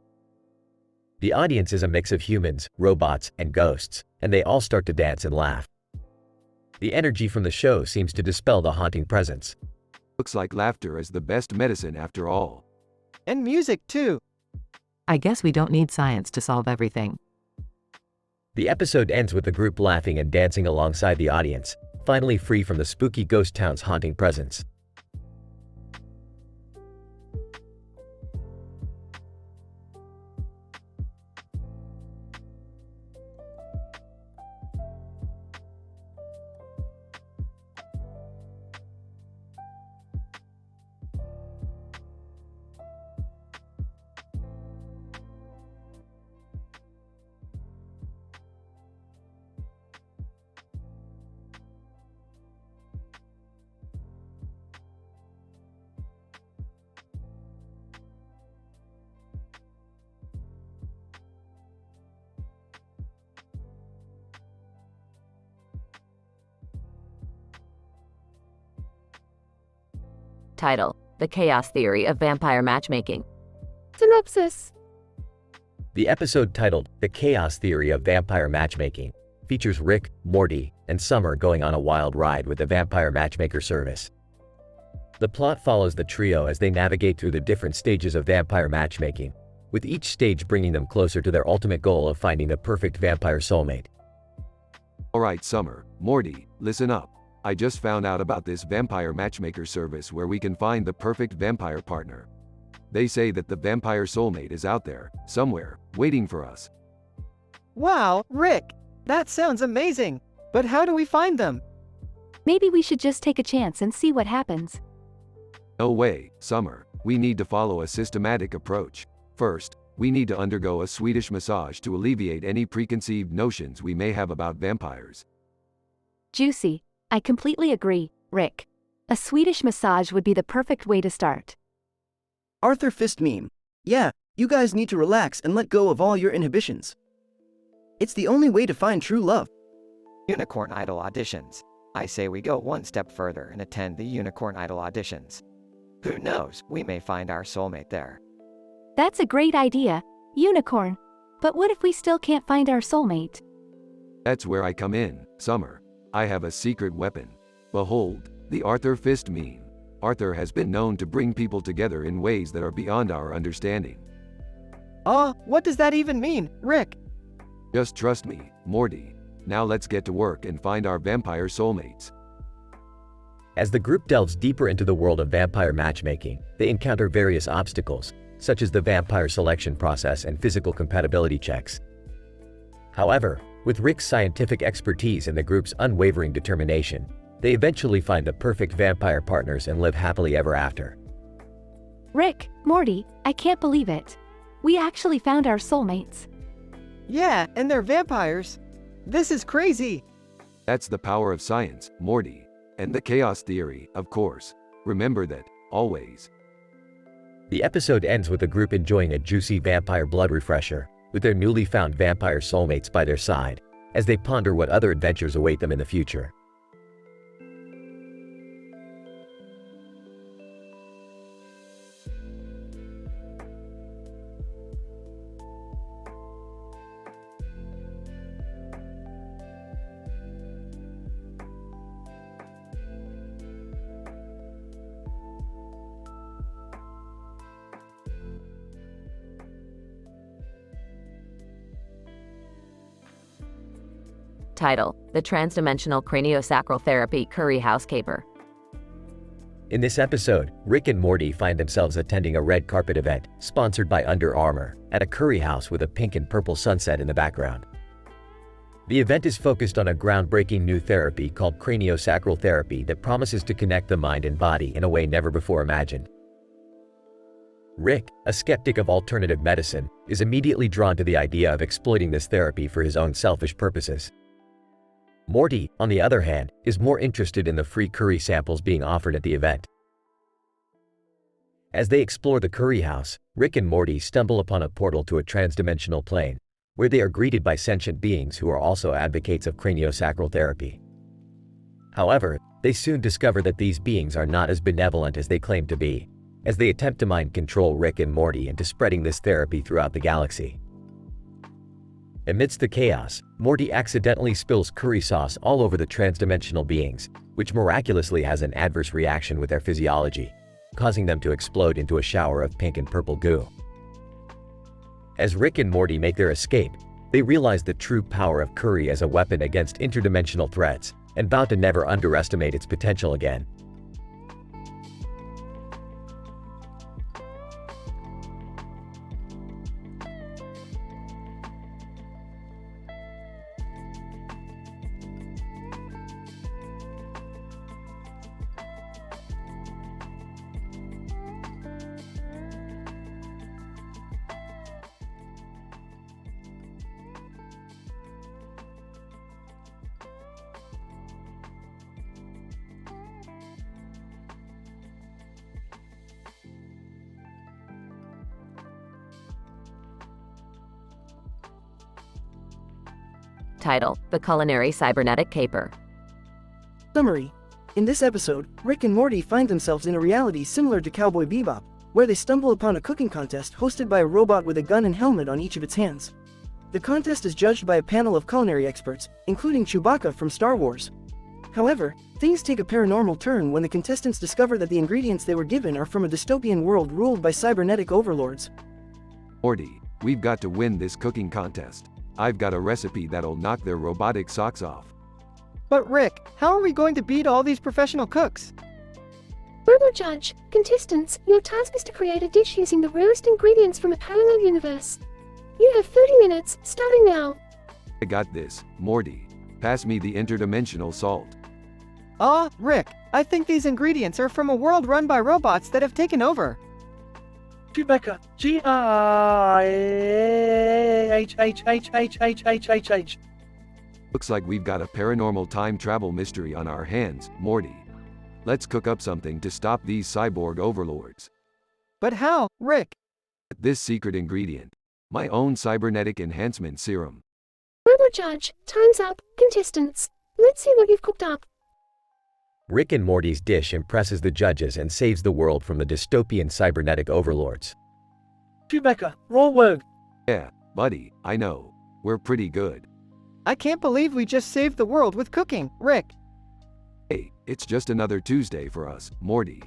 The audience is a mix of humans, robots, and ghosts, and they all start to dance and laugh. The energy from the show seems to dispel the haunting presence. Looks like laughter is the best medicine after all. And music, too. I guess we don't need science to solve everything. The episode ends with the group laughing and dancing alongside the audience, finally free from the spooky ghost town's haunting presence. Title: The Chaos Theory of Vampire Matchmaking. Synopsis. The episode titled The Chaos Theory of Vampire Matchmaking features Rick, Morty, and Summer going on a wild ride with the vampire matchmaker service. The plot follows the trio as they navigate through the different stages of vampire matchmaking, with each stage bringing them closer to their ultimate goal of finding the perfect vampire soulmate. Alright, Summer, Morty, listen up. I just found out about this vampire matchmaker service where we can find the perfect vampire partner. They say that the vampire soulmate is out there, somewhere, waiting for us. Wow, Rick! That sounds amazing! But how do we find them? Maybe we should just take a chance and see what happens. No way, Summer. We need to follow a systematic approach. First, we need to undergo a Swedish massage to alleviate any preconceived notions we may have about vampires. Juicy. I completely agree, Rick. A Swedish massage would be the perfect way to start. Arthur Fist meme. Yeah, you guys need to relax and let go of all your inhibitions. It's the only way to find true love. Unicorn Idol auditions. I say we go one step further and attend the Unicorn Idol auditions. Who knows, we may find our soulmate there. That's a great idea, Unicorn. But what if we still can't find our soulmate? That's where I come in, Summer. I have a secret weapon. Behold, the Arthur Fist meme. Arthur has been known to bring people together in ways that are beyond our understanding. What does that even mean, Rick? Just trust me, Morty. Now let's get to work and find our vampire soulmates. As the group delves deeper into the world of vampire matchmaking, they encounter various obstacles, such as the vampire selection process and physical compatibility checks. However, with Rick's scientific expertise and the group's unwavering determination, they eventually find the perfect vampire partners and live happily ever after. Rick, Morty, I can't believe it. We actually found our soulmates. Yeah, and they're vampires. This is crazy. That's the power of science, Morty. And the chaos theory, of course. Remember that, always. The episode ends with the group enjoying a juicy vampire blood refresher, with their newly found vampire soulmates by their side, as they ponder what other adventures await them in the future. Title: The Transdimensional Craniosacral Therapy Curry House Caper. In this episode, Rick and Morty find themselves attending a red carpet event, sponsored by Under Armour, at a curry house with a pink and purple sunset in the background. The event is focused on a groundbreaking new therapy called craniosacral therapy that promises to connect the mind and body in a way never before imagined. Rick, a skeptic of alternative medicine, is immediately drawn to the idea of exploiting this therapy for his own selfish purposes. Morty, on the other hand, is more interested in the free curry samples being offered at the event. As they explore the curry house, Rick and Morty stumble upon a portal to a transdimensional plane, where they are greeted by sentient beings who are also advocates of craniosacral therapy. However, they soon discover that these beings are not as benevolent as they claim to be, as they attempt to mind control Rick and Morty into spreading this therapy throughout the galaxy. Amidst the chaos, Morty accidentally spills curry sauce all over the transdimensional beings, which miraculously has an adverse reaction with their physiology, causing them to explode into a shower of pink and purple goo. As Rick and Morty make their escape, they realize the true power of curry as a weapon against interdimensional threats, and vow to never underestimate its potential again. Title: The Culinary Cybernetic Caper. Summary. In this episode, Rick and Morty find themselves in a reality similar to Cowboy Bebop, where they stumble upon a cooking contest hosted by a robot with a gun and helmet on each of its hands. The contest is judged by a panel of culinary experts, including Chewbacca from Star Wars. However, things take a paranormal turn when the contestants discover that the ingredients they were given are from a dystopian world ruled by cybernetic overlords. Morty, we've got to win this cooking contest. I've got a recipe that'll knock their robotic socks off. But Rick, how are we going to beat all these professional cooks? Robo-Judge, contestants, your task is to create a dish using the rarest ingredients from a parallel universe. You have 30 minutes, starting now. I got this, Morty. Pass me the interdimensional salt. Rick, I think these ingredients are from a world run by robots that have taken over. Chewbacca, G-I-H-H-H-H-H-H-H-H-H. Looks like we've got a paranormal time travel mystery on our hands, Morty. Let's cook up something to stop these cyborg overlords. But how, Rick? This secret ingredient. My own cybernetic enhancement serum. Robo-Judge, time's up, contestants. Let's see what you've cooked up. Rick and Morty's dish impresses the judges and saves the world from the dystopian cybernetic overlords. Chewbacca, raw word. Yeah, buddy, I know. We're pretty good. I can't believe we just saved the world with cooking, Rick. Hey, it's just another Tuesday for us, Morty.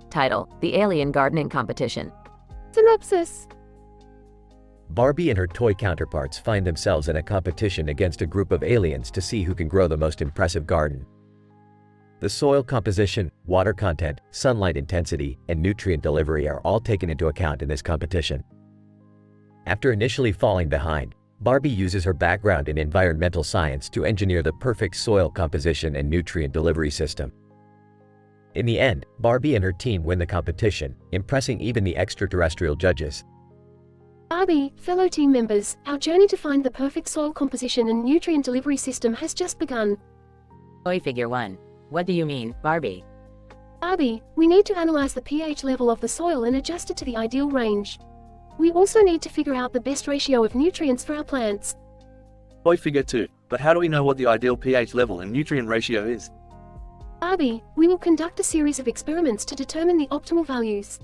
Title: The Alien Gardening Competition. Synopsis. Barbie and her toy counterparts find themselves in a competition against a group of aliens to see who can grow the most impressive garden. The soil composition, water content, sunlight intensity, and nutrient delivery are all taken into account in this competition. After initially falling behind, Barbie uses her background in environmental science to engineer the perfect soil composition and nutrient delivery system. In the end, Barbie and her team win the competition, impressing even the extraterrestrial judges. Barbie, fellow team members, our journey to find the perfect soil composition and nutrient delivery system has just begun. Toy figure 1. What do you mean, Barbie? Barbie, we need to analyze the pH level of the soil and adjust it to the ideal range. We also need to figure out the best ratio of nutrients for our plants. Toy figure 2. But how do we know what the ideal pH level and nutrient ratio is? Barbie, we will conduct a series of experiments to determine the optimal values.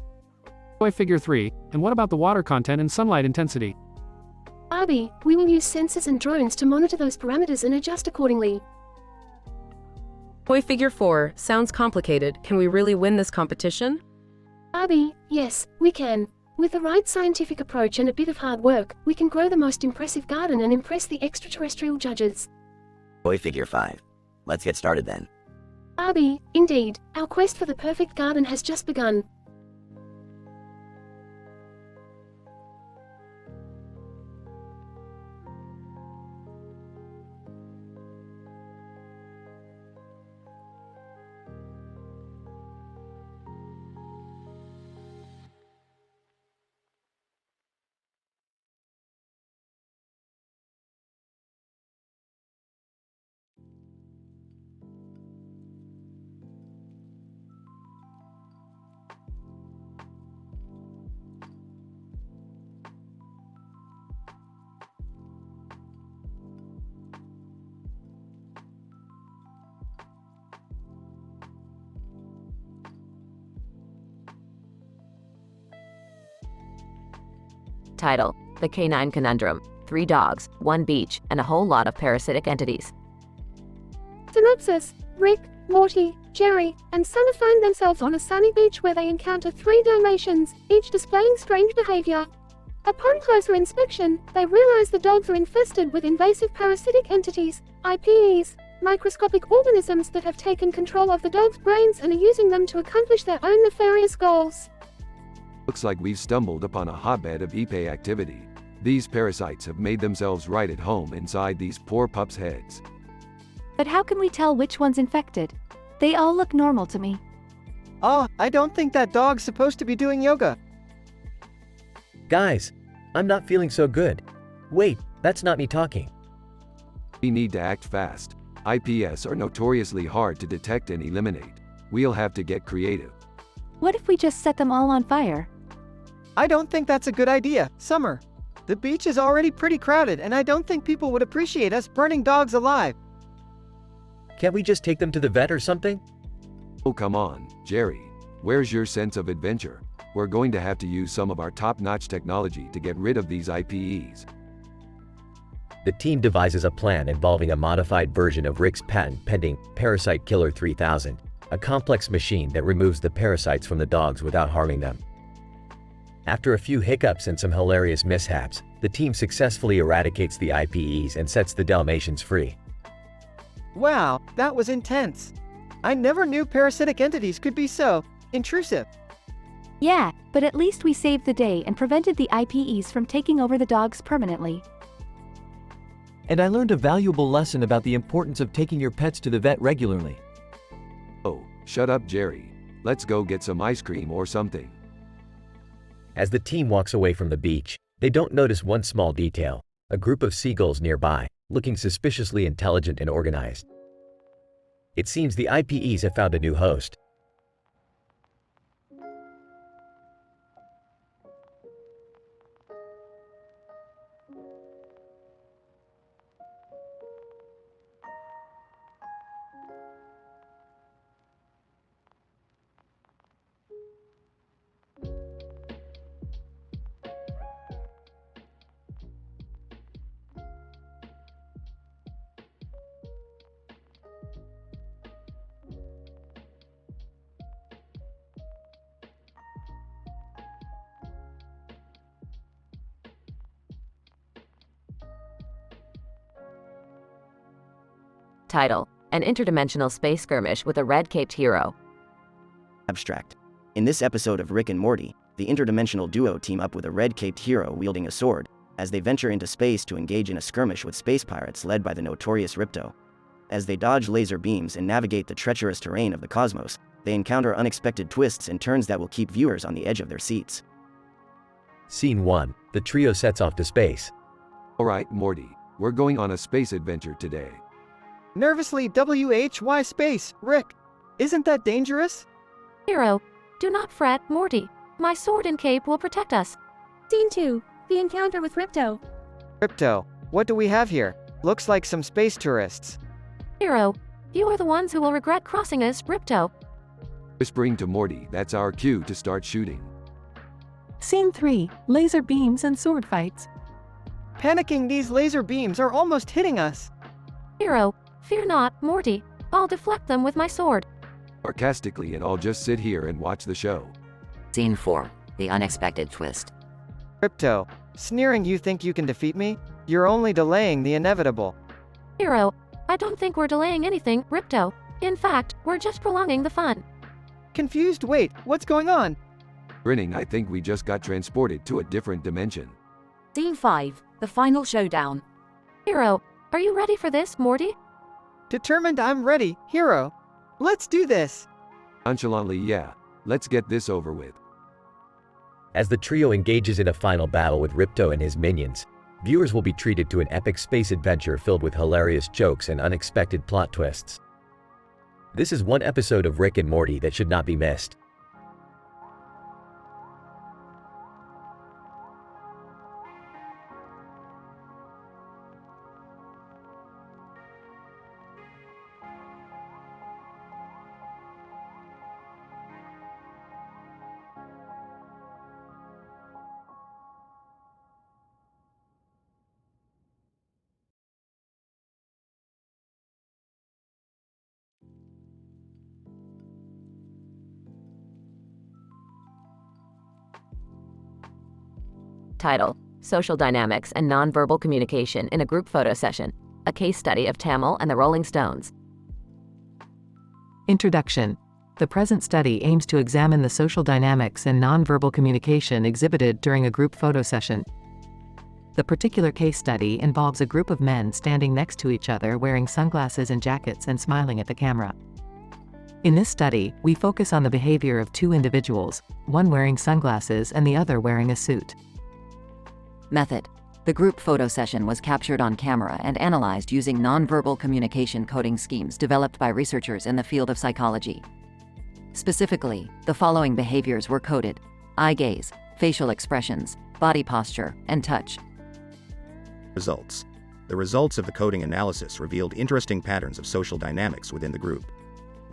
Toy figure 3. And what about the water content and sunlight intensity? Barbie, we will use sensors and drones to monitor those parameters and adjust accordingly. Toy figure 4. Sounds complicated. Can we really win this competition? Barbie, yes, we can. With the right scientific approach and a bit of hard work, we can grow the most impressive garden and impress the extraterrestrial judges. Boy figure 5. Let's get started then. Barbie, indeed, our quest for the perfect garden has just begun. Title: The Canine Conundrum. 3 dogs, 1 beach, and a whole lot of parasitic entities. Synopsis: Rick, Morty, Jerry, and Summer find themselves on a sunny beach where they encounter 3 Dalmatians, each displaying strange behavior. Upon closer inspection, they realize the dogs are infested with invasive parasitic entities, IPEs, microscopic organisms that have taken control of the dogs' brains and are using them to accomplish their own nefarious goals. Looks like we've stumbled upon a hotbed of IPE activity. These parasites have made themselves right at home inside these poor pups' heads. But how can we tell which one's infected? They all look normal to me. Oh, I don't think that dog's supposed to be doing yoga. Guys, I'm not feeling so good. Wait, that's not me talking. We need to act fast. IPS are notoriously hard to detect and eliminate. We'll have to get creative. What if we just set them all on fire? I don't think that's a good idea, Summer. The beach is already pretty crowded, and I don't think people would appreciate us burning dogs alive. Can't we just take them to the vet or something? Oh, come on, Jerry. Where's your sense of adventure? We're going to have to use some of our top-notch technology to get rid of these IPEs. The team devises a plan involving a modified version of Rick's patent-pending Parasite Killer 3000, a complex machine that removes the parasites from the dogs without harming them. After a few hiccups and some hilarious mishaps, the team successfully eradicates the IPEs and sets the Dalmatians free. Wow, that was intense. I never knew parasitic entities could be so intrusive. Yeah, but at least we saved the day and prevented the IPEs from taking over the dogs permanently. And I learned a valuable lesson about the importance of taking your pets to the vet regularly. Oh, shut up, Jerry. Let's go get some ice cream or something. As the team walks away from the beach, they don't notice one small detail: a group of seagulls nearby, looking suspiciously intelligent and organized. It seems the IPEs have found a new host. Title: An interdimensional space skirmish with a red-caped hero. Abstract. In this episode of Rick and Morty, the interdimensional duo team up with a red-caped hero wielding a sword, as they venture into space to engage in a skirmish with space pirates led by the notorious Ripto. As they dodge laser beams and navigate the treacherous terrain of the cosmos, they encounter unexpected twists and turns that will keep viewers on the edge of their seats. Scene 1. The trio sets off to space. Alright, Morty, we're going on a space adventure today. Nervously WHY space, Rick. Isn't that dangerous? Hero, do not fret, Morty. My sword and cape will protect us. Scene 2. The encounter with Ripto. Ripto, what do we have here? Looks like some space tourists. Hero, you are the ones who will regret crossing us, Ripto. Whispering to Morty, that's our cue to start shooting. Scene 3. Laser beams and sword fights. Panicking, these laser beams are almost hitting us. Hero, fear not, Morty. I'll deflect them with my sword. Sarcastically, and I'll just sit here and watch the show. Scene 4. The unexpected twist. Crypto, sneering you think you can defeat me? You're only delaying the inevitable. Hero, I don't think we're delaying anything, Ripto. In fact, we're just prolonging the fun. Confused, wait, what's going on? Grinning, I think we just got transported to a different dimension. Scene 5, the final showdown. Hero, are you ready for this, Morty? Determined, I'm ready, Hero. Let's do this. Nonchalantly, yeah. Let's get this over with. As the trio engages in a final battle with Ripto and his minions, viewers will be treated to an epic space adventure filled with hilarious jokes and unexpected plot twists. This is one episode of Rick and Morty that should not be missed. Title: Social Dynamics and Nonverbal Communication in a Group Photo Session. A case study of Tamil and the Rolling Stones. Introduction. The present study aims to examine the social dynamics and nonverbal communication exhibited during a group photo session. The particular case study involves a group of men standing next to each other wearing sunglasses and jackets and smiling at the camera. In this study, we focus on the behavior of two individuals, one wearing sunglasses and the other wearing a suit. Method. The group photo session was captured on camera and analyzed using nonverbal communication coding schemes developed by researchers in the field of psychology. Specifically, the following behaviors were coded: eye gaze, facial expressions, body posture, and touch. Results. The results of the coding analysis revealed interesting patterns of social dynamics within the group.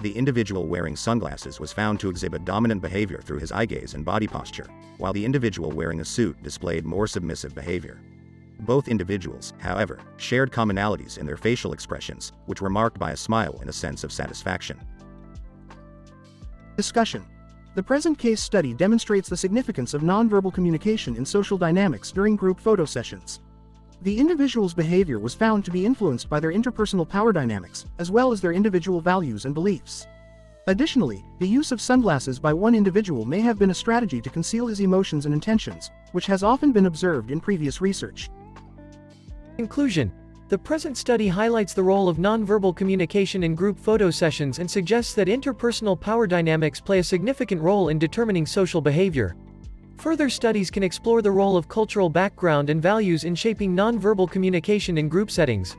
The individual wearing sunglasses was found to exhibit dominant behavior through his eye gaze and body posture, while the individual wearing a suit displayed more submissive behavior. Both individuals, however, shared commonalities in their facial expressions, which were marked by a smile and a sense of satisfaction. Discussion. The present case study demonstrates the significance of nonverbal communication in social dynamics during group photo sessions. The individual's behavior was found to be influenced by their interpersonal power dynamics, as well as their individual values and beliefs. Additionally, the use of sunglasses by one individual may have been a strategy to conceal his emotions and intentions, which has often been observed in previous research. Conclusion. The present study highlights the role of nonverbal communication in group photo sessions and suggests that interpersonal power dynamics play a significant role in determining social behavior. Further studies can explore the role of cultural background and values in shaping nonverbal communication in group settings.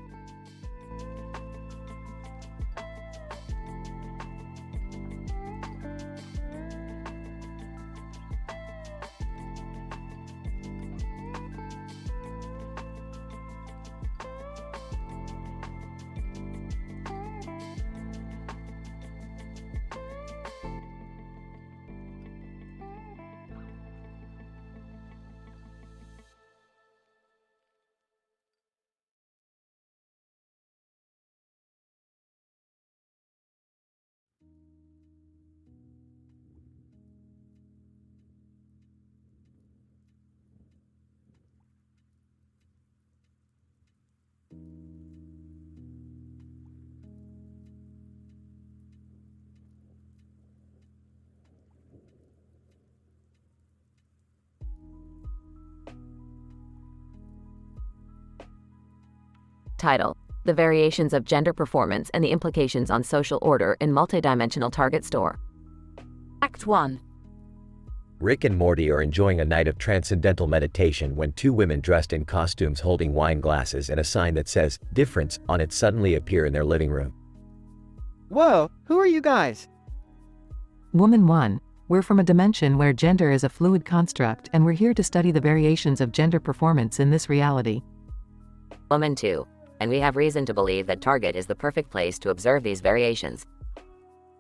Title: The Variations of Gender Performance and the Implications on Social Order in Multidimensional Target Store. Act 1. Rick and Morty are enjoying a night of transcendental meditation when two women dressed in costumes holding wine glasses and a sign that says, "Difference," on it suddenly appear in their living room. Whoa, who are you guys? Woman 1. We're from a dimension where gender is a fluid construct and we're here to study the variations of gender performance in this reality. Woman 2. And we have reason to believe that Target is the perfect place to observe these variations.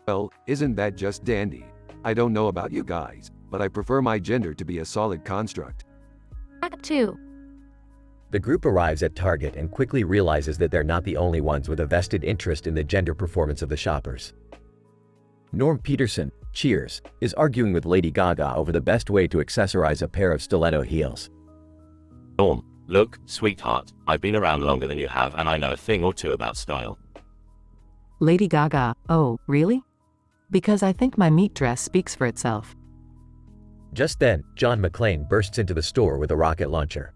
Well, isn't that just dandy? I don't know about you guys, but I prefer my gender to be a solid construct. Act 2. The group arrives at Target and quickly realizes that they're not the only ones with a vested interest in the gender performance of the shoppers. Norm Peterson, Cheers, is arguing with Lady Gaga over the best way to accessorize a pair of stiletto heels. Dawn, look, sweetheart, I've been around longer than you have and I know a thing or two about style. Lady Gaga, oh, really? Because I think my meat dress speaks for itself. Just then, John McClane bursts into the store with a rocket launcher.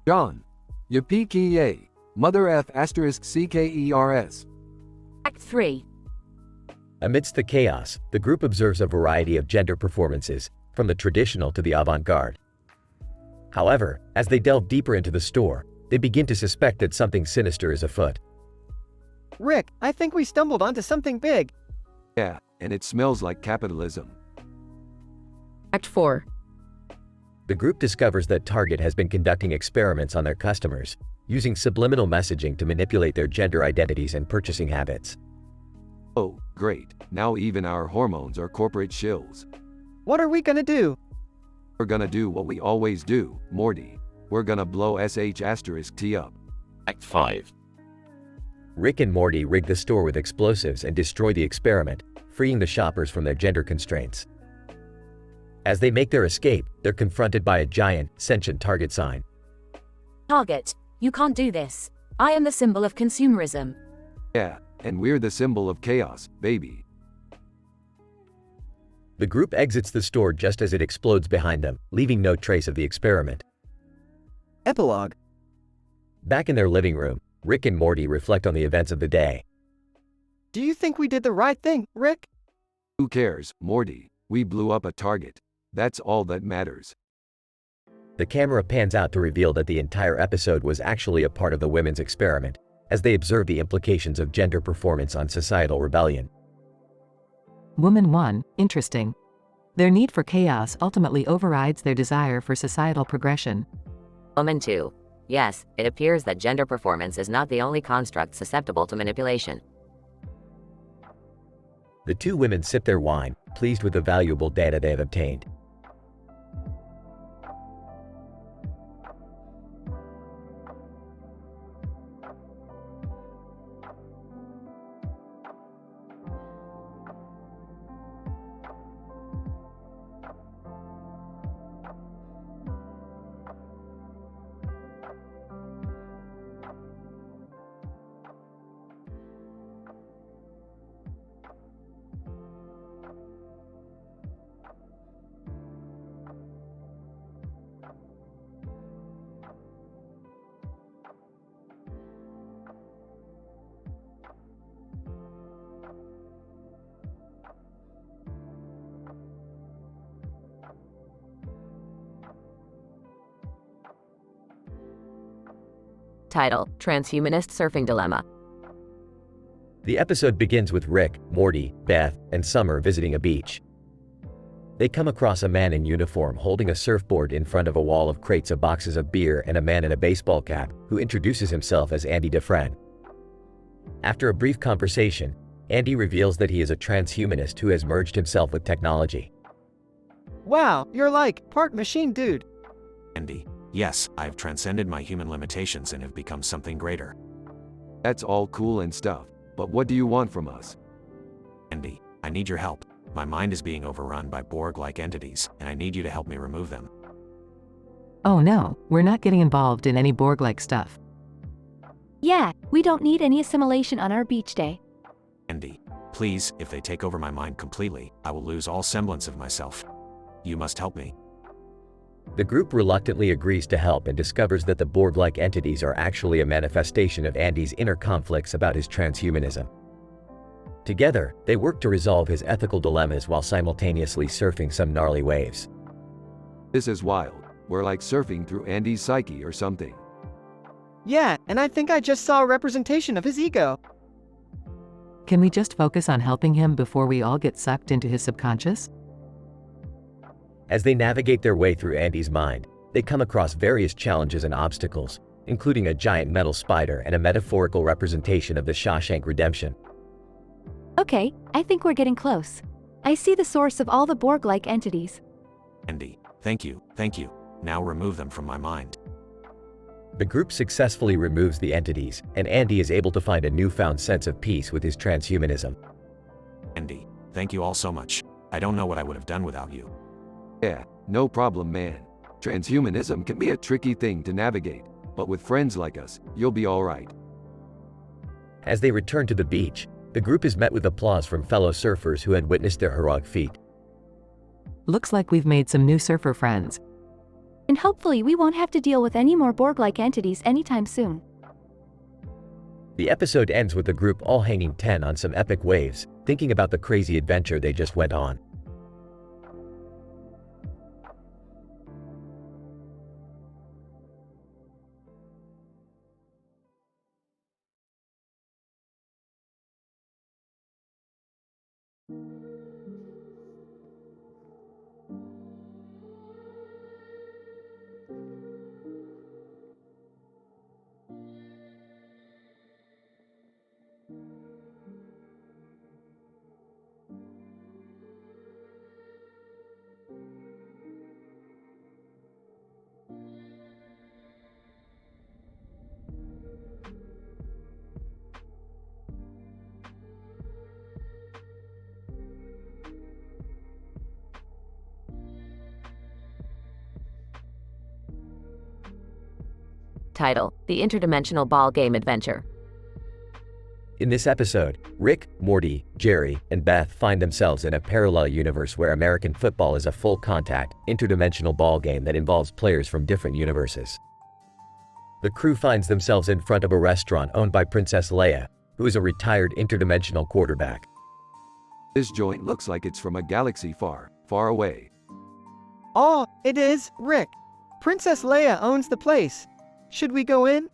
John, Yippee-ki-yay, Mother F asterisk CKERS. Act 3. Amidst the chaos, the group observes a variety of gender performances, from the traditional to the avant-garde. However, as they delve deeper into the store, they begin to suspect that something sinister is afoot. Rick, I think we stumbled onto something big. Yeah, and it smells like capitalism. Act 4. The group discovers that Target has been conducting experiments on their customers, using subliminal messaging to manipulate their gender identities and purchasing habits. Oh, great. Now even our hormones are corporate shills. What are we gonna do? We're gonna do what we always do, Morty. We're gonna blow SH*T up. Act 5. Rick and Morty rig the store with explosives and destroy the experiment, freeing the shoppers from their gender constraints. As they make their escape, they're confronted by a giant, sentient Target sign. Target, you can't do this. I am the symbol of consumerism. Yeah, and we're the symbol of chaos, baby. The group exits the store just as it explodes behind them, leaving no trace of the experiment. Epilogue. Back in their living room, Rick and Morty reflect on the events of the day. Do you think we did the right thing, Rick? Who cares, Morty? We blew up a Target. That's all that matters. The camera pans out to reveal that the entire episode was actually a part of the women's experiment, as they observe the implications of gender performance on societal rebellion. Woman 1, interesting. Their need for chaos ultimately overrides their desire for societal progression. Woman 2. Yes, it appears that gender performance is not the only construct susceptible to manipulation. The two women sip their wine, pleased with the valuable data they have obtained. Title: Transhumanist Surfing Dilemma. The episode begins with Rick, Morty, Beth, and Summer visiting a beach. They come across a man in uniform holding a surfboard in front of a wall of crates of boxes of beer and a man in a baseball cap who introduces himself as Andy Dufresne. After a brief conversation, Andy reveals that he is a transhumanist who has merged himself with technology. Wow, you're like part machine dude. Andy, yes, I've transcended my human limitations and have become something greater. That's all cool and stuff, but what do you want from us? Andy, I need your help. My mind is being overrun by Borg-like entities, and I need you to help me remove them. Oh no, we're not getting involved in any Borg-like stuff. Yeah, we don't need any assimilation on our beach day. Andy, please, if they take over my mind completely, I will lose all semblance of myself. You must help me. The group reluctantly agrees to help and discovers that the Borg-like entities are actually a manifestation of Andy's inner conflicts about his transhumanism. Together, they work to resolve his ethical dilemmas while simultaneously surfing some gnarly waves. This is wild. We're like surfing through Andy's psyche or something. Yeah, and I think I just saw a representation of his ego. Can we just focus on helping him before we all get sucked into his subconscious? As they navigate their way through Andy's mind, they come across various challenges and obstacles, including a giant metal spider and a metaphorical representation of the Shawshank Redemption. Okay, I think we're getting close. I see the source of all the Borg-like entities. Andy, thank you. Now remove them from my mind. The group successfully removes the entities, and Andy is able to find a newfound sense of peace with his transhumanism. Andy, thank you all so much. I don't know what I would have done without you. Yeah, no problem, man. Transhumanism can be a tricky thing to navigate, but with friends like us, you'll be alright. As they return to the beach, the group is met with applause from fellow surfers who had witnessed their heroic feat. Looks like we've made some new surfer friends. And hopefully we won't have to deal with any more Borg-like entities anytime soon. The episode ends with the group all hanging 10 on some epic waves, thinking about the crazy adventure they just went on. Title: The Interdimensional Ball Game Adventure. In this episode, Rick, Morty, Jerry, and Beth find themselves in a parallel universe where American football is a full-contact, interdimensional ball game that involves players from different universes. The crew finds themselves in front of a restaurant owned by Princess Leia, who is a retired interdimensional quarterback. This joint looks like it's from a galaxy far, far away. Oh, it is, Rick. Princess Leia owns the place. Should we go in?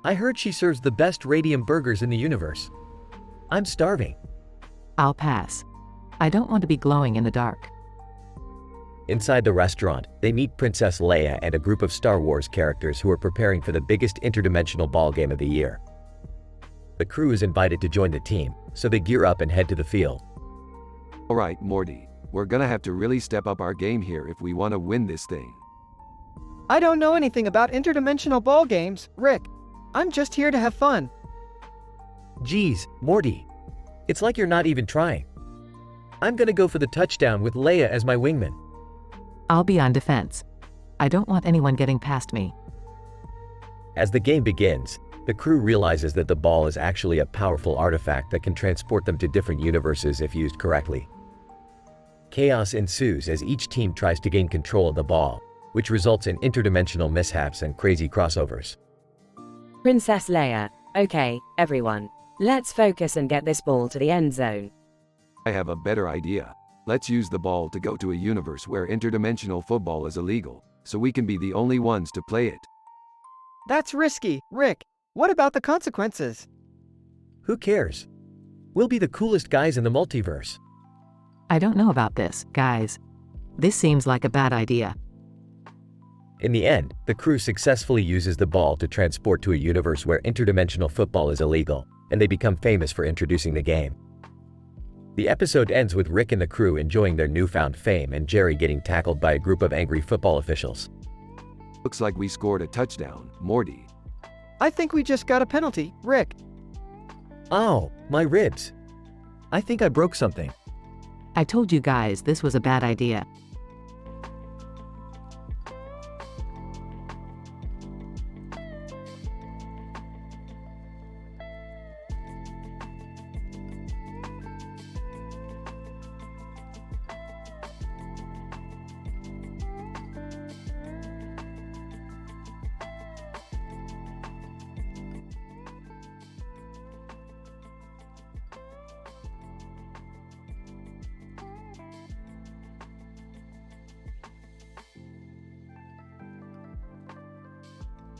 I heard she serves the best radium burgers in the universe. I'm starving. I'll pass. I don't want to be glowing in the dark. Inside the restaurant, they meet Princess Leia and a group of Star Wars characters who are preparing for the biggest interdimensional ball game of the year. The crew is invited to join the team, so they gear up and head to the field. Alright, Morty, we're gonna have to really step up our game here if we want to win this thing. I don't know anything about interdimensional ball games, Rick. I'm just here to have fun. Geez, Morty. It's like you're not even trying. I'm gonna go for the touchdown with Leia as my wingman. I'll be on defense. I don't want anyone getting past me. As the game begins, the crew realizes that the ball is actually a powerful artifact that can transport them to different universes if used correctly. Chaos ensues as each team tries to gain control of the ball, which results in interdimensional mishaps and crazy crossovers. Princess Leia. Okay, everyone. Let's focus and get this ball to the end zone. I have a better idea. Let's use the ball to go to a universe where interdimensional football is illegal, so we can be the only ones to play it. That's risky, Rick. What about the consequences? Who cares? We'll be the coolest guys in the multiverse. I don't know about this, guys. This seems like a bad idea. In the end, the crew successfully uses the ball to transport to a universe where interdimensional football is illegal, and they become famous for introducing the game. The episode ends with Rick and the crew enjoying their newfound fame and Jerry getting tackled by a group of angry football officials. Looks like we scored a touchdown, Morty. I think we just got a penalty, Rick. Ow, my ribs. I think I broke something. I told you guys this was a bad idea.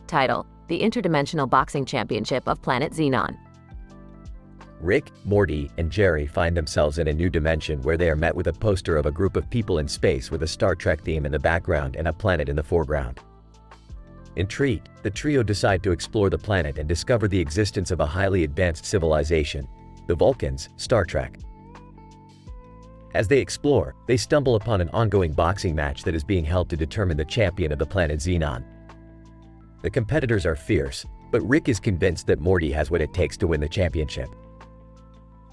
Title: The Interdimensional Boxing Championship of Planet Xenon. Rick, Morty, and Jerry find themselves in a new dimension where they are met with a poster of a group of people in space with a Star Trek theme in the background and a planet in the foreground. Intrigued, the trio decide to explore the planet and discover the existence of a highly advanced civilization, the Vulcans, Star Trek. As they explore, they stumble upon an ongoing boxing match that is being held to determine the champion of the planet Xenon. The competitors are fierce, but Rick is convinced that Morty has what it takes to win the championship.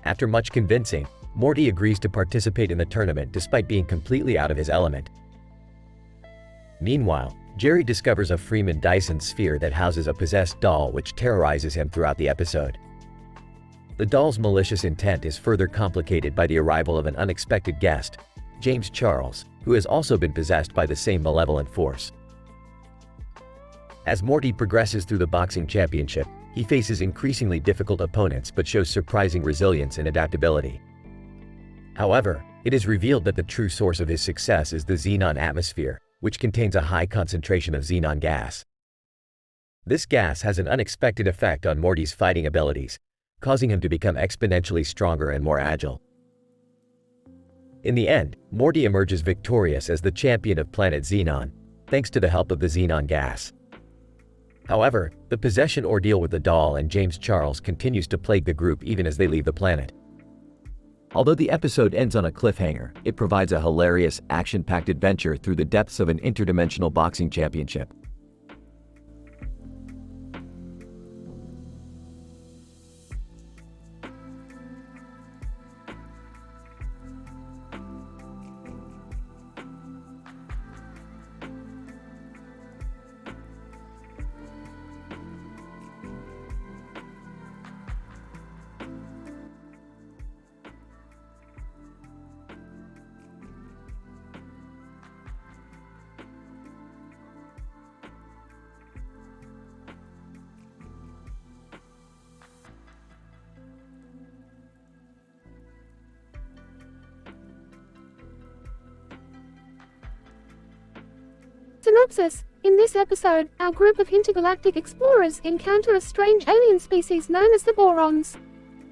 After much convincing, Morty agrees to participate in the tournament despite being completely out of his element. Meanwhile, Jerry discovers a Freeman Dyson sphere that houses a possessed doll which terrorizes him throughout the episode. The doll's malicious intent is further complicated by the arrival of an unexpected guest, James Charles, who has also been possessed by the same malevolent force. As Morty progresses through the boxing championship, he faces increasingly difficult opponents but shows surprising resilience and adaptability. However, it is revealed that the true source of his success is the xenon atmosphere, which contains a high concentration of xenon gas. This gas has an unexpected effect on Morty's fighting abilities, causing him to become exponentially stronger and more agile. In the end, Morty emerges victorious as the champion of planet Xenon, thanks to the help of the xenon gas. However, the possession ordeal with the doll and James Charles continues to plague the group even as they leave the planet. Although the episode ends on a cliffhanger, it provides a hilarious, action-packed adventure through the depths of an interdimensional boxing championship. Synopsis. In this episode, our group of intergalactic explorers encounter a strange alien species known as the Borons.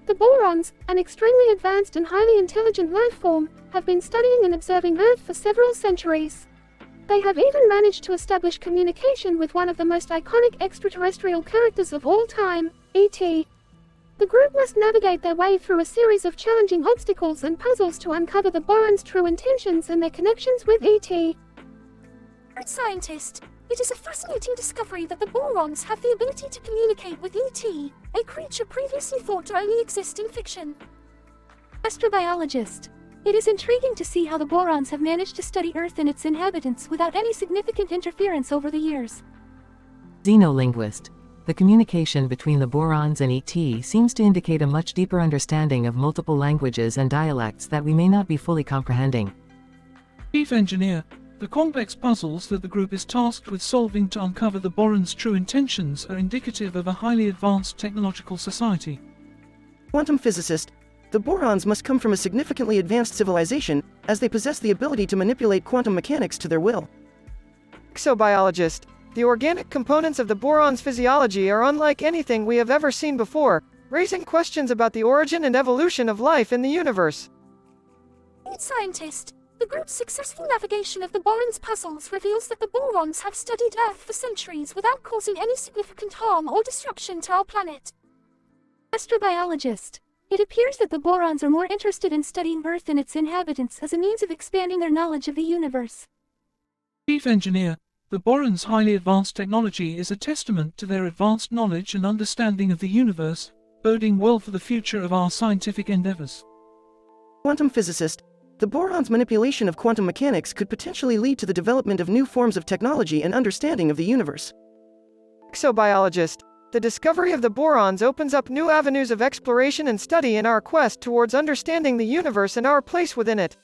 The Borons, an extremely advanced and highly intelligent life form, have been studying and observing Earth for several centuries. They have even managed to establish communication with one of the most iconic extraterrestrial characters of all time, E.T. The group must navigate their way through a series of challenging obstacles and puzzles to uncover the Borons' true intentions and their connections with E.T. Scientist, it is a fascinating discovery that the Borons have the ability to communicate with ET, a creature previously thought to only exist in fiction. Astrobiologist. It is intriguing to see how the Borons have managed to study Earth and its inhabitants without any significant interference over the years. Xenolinguist. The communication between the Borons and ET seems to indicate a much deeper understanding of multiple languages and dialects that we may not be fully comprehending. Chief Engineer. The complex puzzles that the group is tasked with solving to uncover the Borons' true intentions are indicative of a highly advanced technological society. Quantum physicist. The Borons must come from a significantly advanced civilization, as they possess the ability to manipulate quantum mechanics to their will. Exobiologist. The organic components of the Borons' physiology are unlike anything we have ever seen before, raising questions about the origin and evolution of life in the universe. Scientist. The group's successful navigation of the Borons' puzzles reveals that the Borons have studied Earth for centuries without causing any significant harm or destruction to our planet. Astrobiologist. It appears that the Borons are more interested in studying Earth and its inhabitants as a means of expanding their knowledge of the universe. Chief Engineer. The Borons' highly advanced technology is a testament to their advanced knowledge and understanding of the universe, boding well for the future of our scientific endeavors. Quantum physicist. The Borons' manipulation of quantum mechanics could potentially lead to the development of new forms of technology and understanding of the universe. Exobiologist. The discovery of the Borons opens up new avenues of exploration and study in our quest towards understanding the universe and our place within it.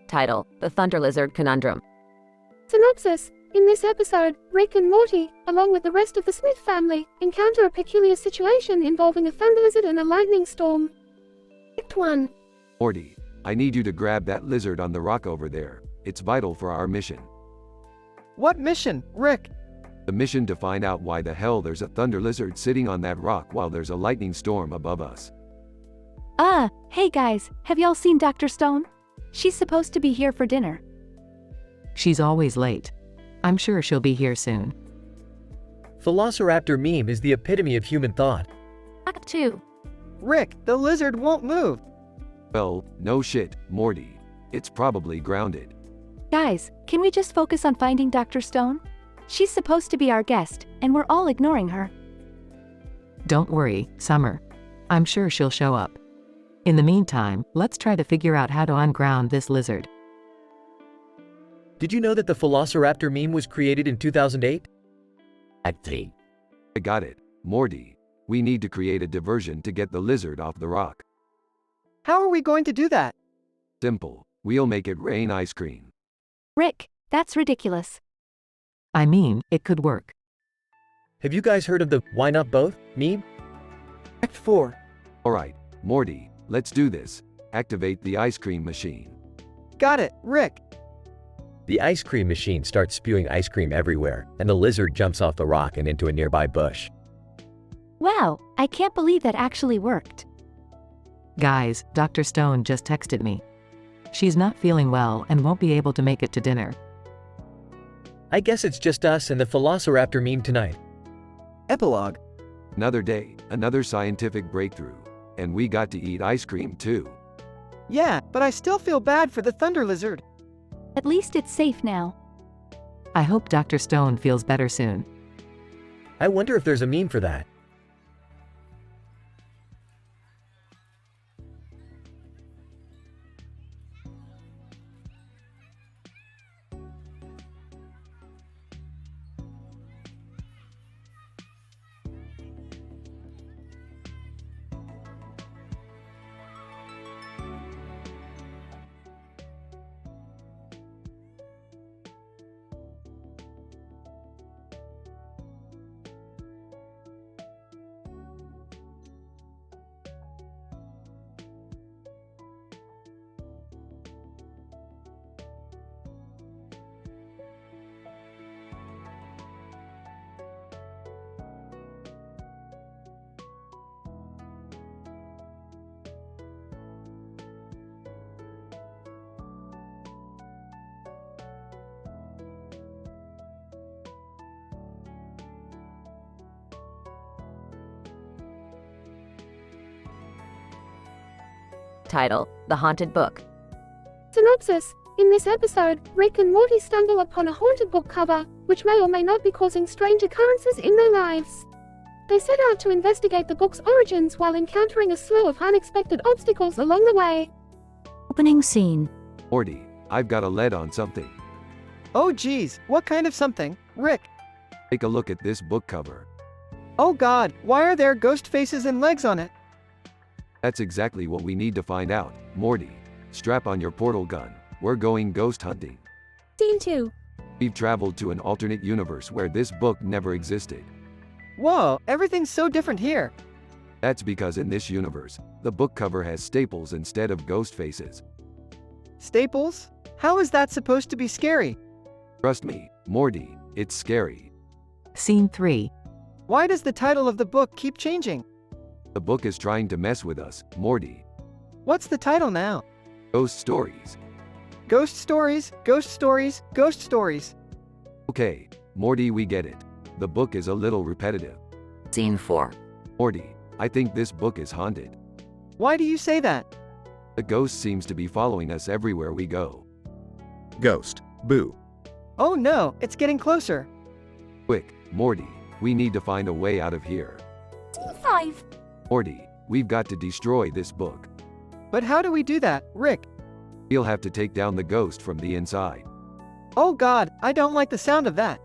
Title: The Thunder Lizard Conundrum. Synopsis. In this episode, Rick and Morty, along with the rest of the Smith family, encounter a peculiar situation involving a thunder lizard and a lightning storm. Act 1. Morty, I need you to grab that lizard on the rock over there. It's vital for our mission. What mission, Rick? The mission to find out why the hell there's a thunder lizard sitting on that rock while there's a lightning storm above us. Hey guys, have y'all seen Dr. Stone? She's supposed to be here for dinner. She's always late. I'm sure she'll be here soon. Velociraptor meme is the epitome of human thought. Act 2. Rick, the lizard won't move. Well, no shit, Morty. It's probably grounded. Guys, can we just focus on finding Dr. Stone? She's supposed to be our guest, and we're all ignoring her. Don't worry, Summer. I'm sure she'll show up. In the meantime, let's try to figure out how to unground this lizard. Did you know that the Velociraptor meme was created in 2008? Act 3. I got it, Morty. We need to create a diversion to get the lizard off the rock. How are we going to do that? Simple. We'll make it rain ice cream. Rick, that's ridiculous. I mean, it could work. Have you guys heard of the "why not both" meme? Act 4. Alright, Morty, let's do this. Activate the ice cream machine. Got it, Rick. The ice cream machine starts spewing ice cream everywhere, and the lizard jumps off the rock and into a nearby bush. Wow, I can't believe that actually worked. Guys, Dr. Stone just texted me. She's not feeling well and won't be able to make it to dinner. I guess it's just us and the Velociraptor meme tonight. Epilogue. Another day, another scientific breakthrough. And we got to eat ice cream too. Yeah, but I still feel bad for the thunder lizard. At least it's safe now. I hope Dr. Stone feels better soon. I wonder if there's a meme for that. Title: The Haunted Book. Synopsis. In this episode, Rick and Morty stumble upon a haunted book cover, which may or may not be causing strange occurrences in their lives. They set out to investigate the book's origins while encountering a slew of unexpected obstacles along the way. Opening scene. Morty, I've got a lead on something. Oh geez, what kind of something, Rick? Take a look at this book cover. Oh god, why are there ghost faces and legs on it? That's exactly what we need to find out, Morty. Strap on your portal gun. We're going ghost hunting. Scene 2. We've traveled to an alternate universe where this book never existed. Whoa, everything's so different here. That's because in this universe, the book cover has staples instead of ghost faces. Staples? How is that supposed to be scary? Trust me, Morty, it's scary. Scene 3. Why does the title of the book keep changing? The book is trying to mess with us, Morty. What's the title now? Ghost stories. Ghost stories, ghost stories, ghost stories. Okay, Morty, we get it. The book is a little repetitive. Scene 4. Morty, I think this book is haunted. Why do you say that? The ghost seems to be following us everywhere we go. Ghost. Boo. Oh no, it's getting closer. Quick, Morty, we need to find a way out of here. Scene 5. Morty, we've got to destroy this book. But how do we do that, Rick? We'll have to take down the ghost from the inside. Oh god, I don't like the sound of that.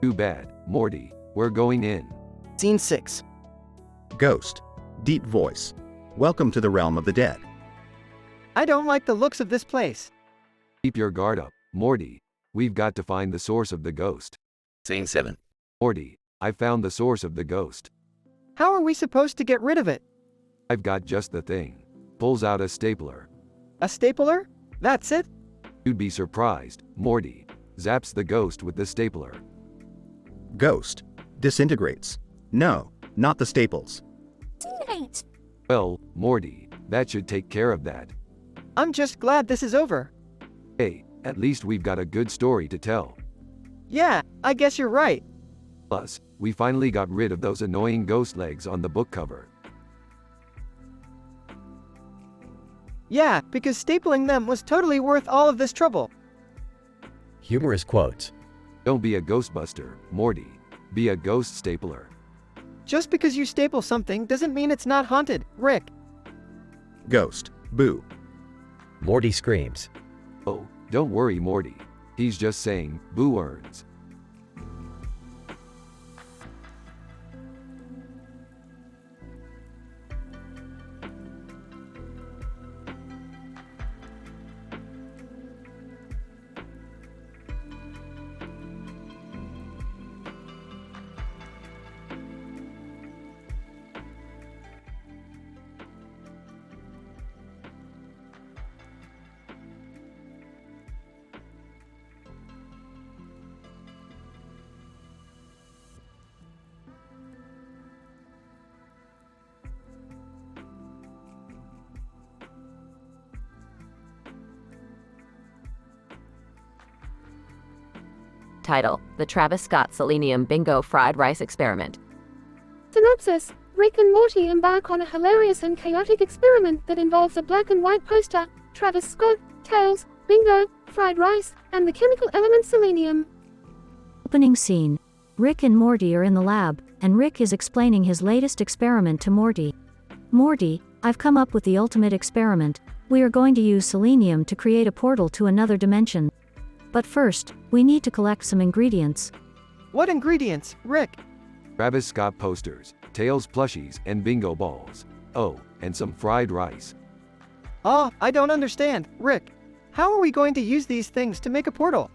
Too bad, Morty, we're going in. Scene 6. Ghost. Deep voice. Welcome to the realm of the dead. I don't like the looks of this place. Keep your guard up, Morty. We've got to find the source of the ghost. Scene 7. Morty, I found the source of the ghost. How are we supposed to get rid of it? I've got just the thing. Pulls out a stapler. A stapler? That's it? You'd be surprised. Morty zaps the ghost with the stapler. Ghost. Disintegrates. No, not the staples. Scene 8. Well, Morty, that should take care of that. I'm just glad this is over. Hey, at least we've got a good story to tell. Yeah, I guess you're right. Plus, we finally got rid of those annoying ghost legs on the book cover. Yeah, because stapling them was totally worth all of this trouble. Humorous quotes. Don't be a ghostbuster, Morty. Be a ghost stapler. Just because you staple something doesn't mean it's not haunted, Rick. Ghost. Boo. Morty screams. Oh, don't worry, Morty. He's just saying, boo earns. Title: The Travis Scott Selenium Bingo Fried Rice Experiment. Synopsis: Rick and Morty embark on a hilarious and chaotic experiment that involves a black and white poster, Travis Scott, tails, bingo, fried rice, and the chemical element selenium. Opening scene. Rick and Morty are in the lab, and Rick is explaining his latest experiment to Morty. Morty, I've come up with the ultimate experiment. We are going to use selenium to create a portal to another dimension. But first, we need to collect some ingredients. What ingredients, Rick? Travis Scott posters, Tails plushies, and bingo balls. Oh, and some fried rice. I don't understand, Rick. How are we going to use these things to make a portal?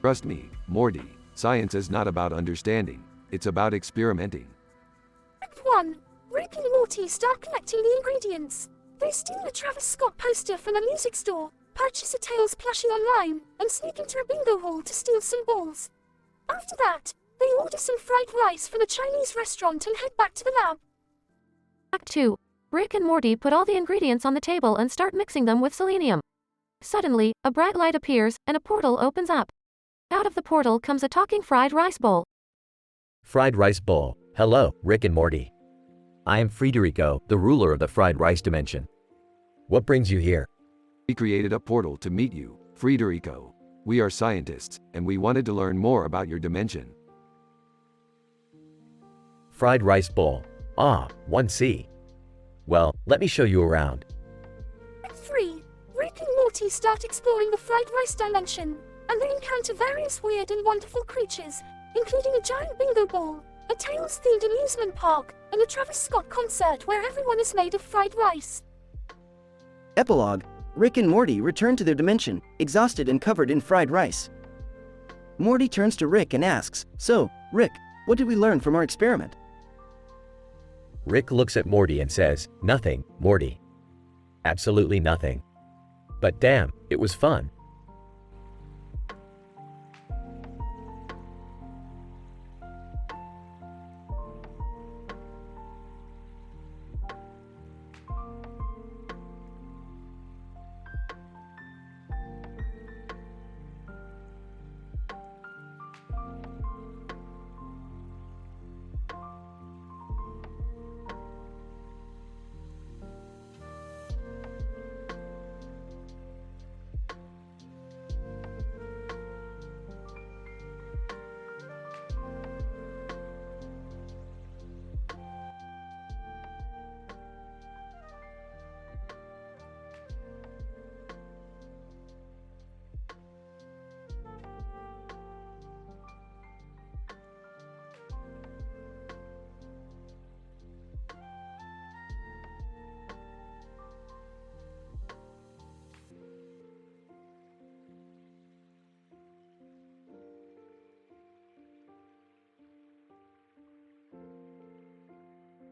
Trust me, Morty, science is not about understanding, it's about experimenting. Act 1. Rick and Morty start collecting the ingredients. They steal a Travis Scott poster from a music store, purchase a Tails plushie online, and sneak into a bingo hall to steal some balls. After that, they order some fried rice from a Chinese restaurant and head back to the lab. Act 2. Rick and Morty put all the ingredients on the table and start mixing them with selenium. Suddenly, a bright light appears and a portal opens up. Out of the portal comes a talking fried rice bowl. Fried rice bowl. Hello, Rick and Morty. I am Federico, the ruler of the fried rice dimension. What brings you here? We created a portal to meet you, Federico. We are scientists, and we wanted to learn more about your dimension. Fried rice bowl. 1C. Well, let me show you around. Act 3. Rick and Morty start exploring the fried rice dimension, and they encounter various weird and wonderful creatures, including a giant bingo ball, a Tails-themed amusement park, and a Travis Scott concert where everyone is made of fried rice. Epilogue. Rick and Morty return to their dimension, exhausted and covered in fried rice. Morty turns to Rick and asks, "So, Rick, what did we learn from our experiment?" Rick looks at Morty and says, "Nothing, Morty. Absolutely nothing. But damn, it was fun."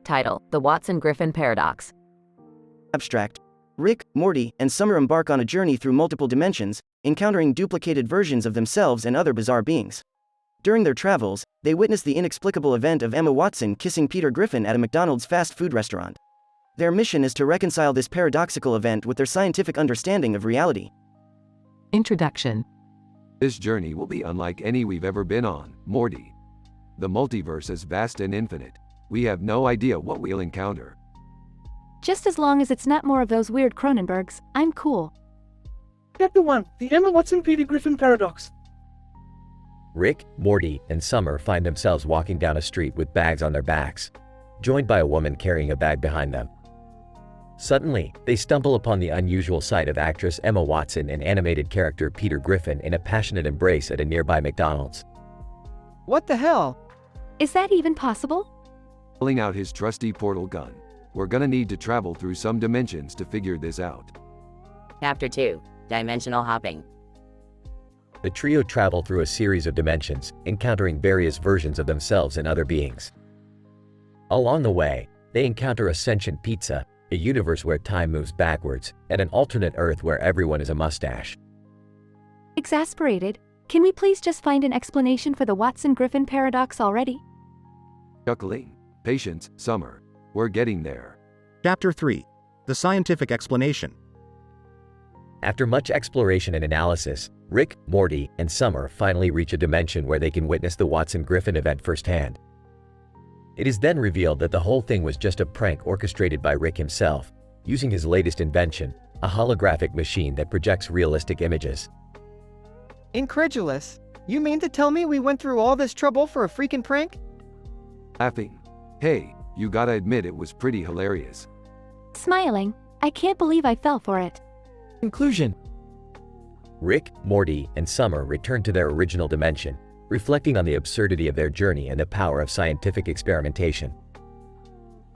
Title: The Watson-Griffin Paradox. Abstract. Rick, Morty, and Summer embark on a journey through multiple dimensions, encountering duplicated versions of themselves and other bizarre beings. During their travels, they witness the inexplicable event of Emma Watson kissing Peter Griffin at a McDonald's fast food restaurant. Their mission is to reconcile this paradoxical event with their scientific understanding of reality. Introduction. This journey will be unlike any we've ever been on, Morty. The multiverse is vast and infinite. We have no idea what we'll encounter. Just as long as it's not more of those weird Cronenbergs, I'm cool. Chapter 1: The Emma Watson-Peter Griffin Paradox. Rick, Morty, and Summer find themselves walking down a street with bags on their backs, joined by a woman carrying a bag behind them. Suddenly, they stumble upon the unusual sight of actress Emma Watson and animated character Peter Griffin in a passionate embrace at a nearby McDonald's. What the hell? Is that even possible? Pulling out his trusty portal gun. We're gonna need to travel through some dimensions to figure this out. Chapter 2: Dimensional Hopping. The trio travel through a series of dimensions, encountering various versions of themselves and other beings. Along the way, they encounter a sentient pizza, a universe where time moves backwards, and an alternate Earth where everyone is a mustache. Exasperated. Can we please just find an explanation for the Watson-Griffin paradox already? Chuckling. Patience, Summer. We're getting there. Chapter 3. The Scientific Explanation. After much exploration and analysis, Rick, Morty, and Summer finally reach a dimension where they can witness the Watson-Griffin event firsthand. It is then revealed that the whole thing was just a prank orchestrated by Rick himself, using his latest invention, a holographic machine that projects realistic images. Incredulous. You mean to tell me we went through all this trouble for a freaking prank? Laughing. Hey, you gotta admit it was pretty hilarious. Smiling. I can't believe I fell for it. Conclusion. Rick, Morty, and Summer return to their original dimension, reflecting on the absurdity of their journey and the power of scientific experimentation.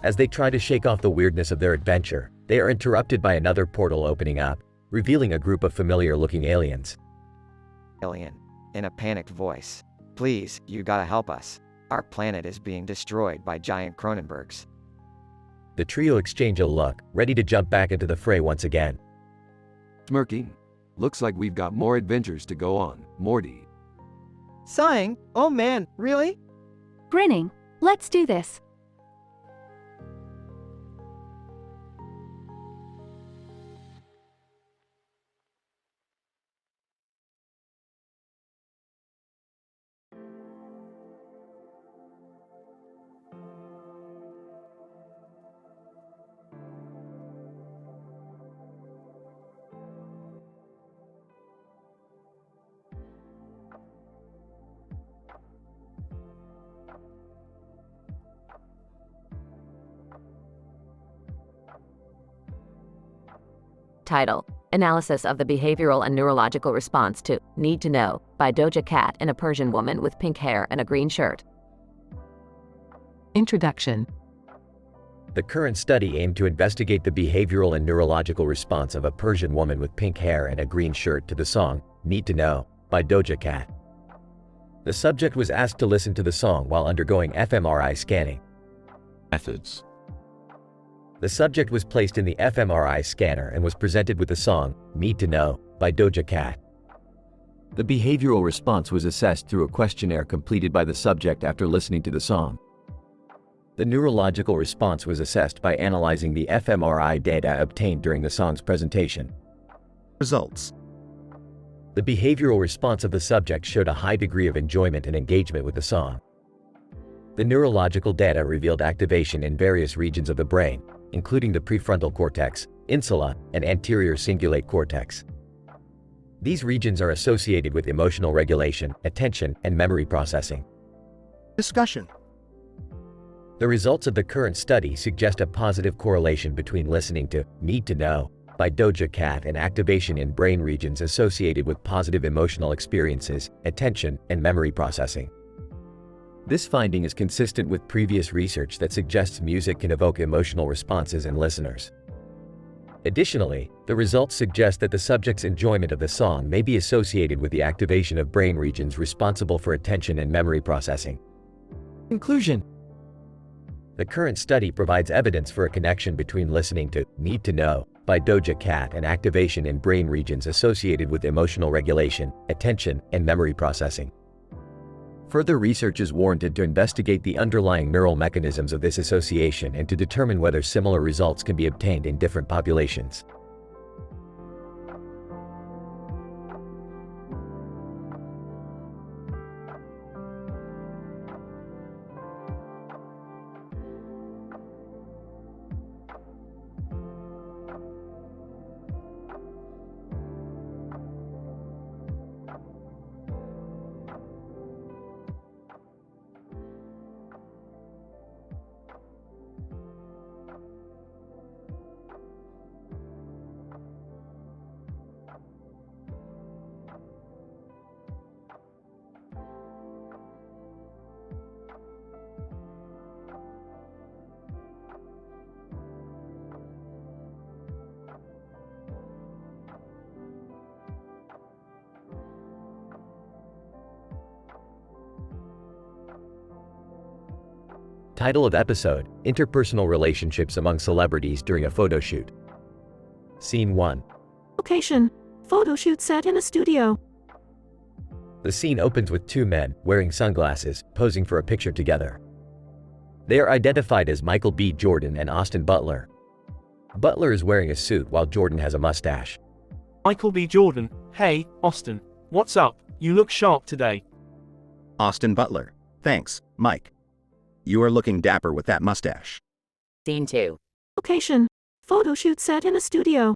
As they try to shake off the weirdness of their adventure, they are interrupted by another portal opening up, revealing a group of familiar-looking aliens. Alien. In a panicked voice. Please, you gotta help us. Our planet is being destroyed by giant Cronenbergs. The trio exchange a look, ready to jump back into the fray once again. Smirking. Looks like we've got more adventures to go on, Morty. Sighing. Oh man, really? Grinning. Let's do this. Title: Analysis of the Behavioral and Neurological Response to Need to Know by Doja Cat and a Persian Woman with Pink Hair and a Green Shirt. Introduction. The current study aimed to investigate the behavioral and neurological response of a Persian woman with pink hair and a green shirt to the song Need to Know by Doja Cat. The subject was asked to listen to the song while undergoing fMRI scanning. Methods. The subject was placed in the fMRI scanner and was presented with the song Need to Know by Doja Cat. The behavioral response was assessed through a questionnaire completed by the subject after listening to the song. The neurological response was assessed by analyzing the fMRI data obtained during the song's presentation. Results. The behavioral response of the subject showed a high degree of enjoyment and engagement with the song. The neurological data revealed activation in various regions of the brain, including the prefrontal cortex, insula, and anterior cingulate cortex. These regions are associated with emotional regulation, attention, and memory processing. Discussion. The results of the current study suggest a positive correlation between listening to Need to Know by Doja Cat and activation in brain regions associated with positive emotional experiences, attention, and memory processing. This finding is consistent with previous research that suggests music can evoke emotional responses in listeners. Additionally, the results suggest that the subject's enjoyment of the song may be associated with the activation of brain regions responsible for attention and memory processing. Conclusion. The current study provides evidence for a connection between listening to Need to Know by Doja Cat and activation in brain regions associated with emotional regulation, attention, and memory processing. Further research is warranted to investigate the underlying neural mechanisms of this association and to determine whether similar results can be obtained in different populations. Title of episode: Interpersonal relationships among celebrities during a photo shoot. Scene 1. Location: photo shoot set in a studio. The scene opens with two men, wearing sunglasses, posing for a picture together. They are identified as Michael B. Jordan and Austin Butler. Butler is wearing a suit while Jordan has a mustache. Michael B. Jordan: Hey, Austin. What's up? You look sharp today. Austin Butler: Thanks, Mike. You are looking dapper with that mustache. Scene 2. Location: photo shoot set in a studio.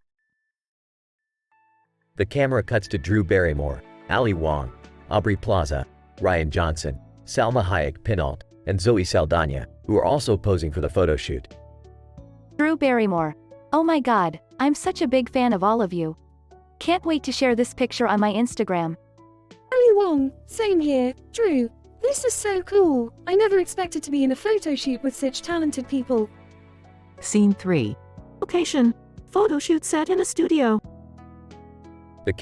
The camera cuts to Drew Barrymore, Ali Wong, Aubrey Plaza, Ryan Johnson, Salma Hayek Pinault, and Zoe Saldana, who are also posing for the photo shoot. Drew Barrymore: Oh my god, I'm such a big fan of all of you. Can't wait to share this picture on my Instagram. Ali Wong: Same here, Drew. This is so cool. I never expected to be in a photo shoot with such talented people. Scene 3. Location: photo shoot set in a studio. The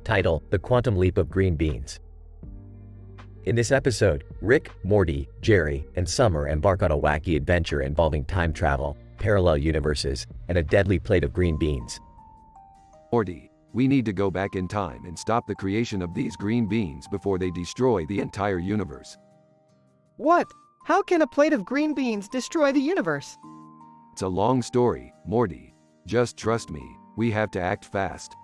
Title: The Quantum Leap of Green Beans. In this episode, Rick, Morty, Jerry, and Summer embark on a wacky adventure involving time travel, parallel universes, and a deadly plate of green beans. Morty, we need to go back in time and stop the creation of these green beans before they destroy the entire universe. What? How can a plate of green beans destroy the universe? It's a long story, Morty. Just trust me, we have to act fast.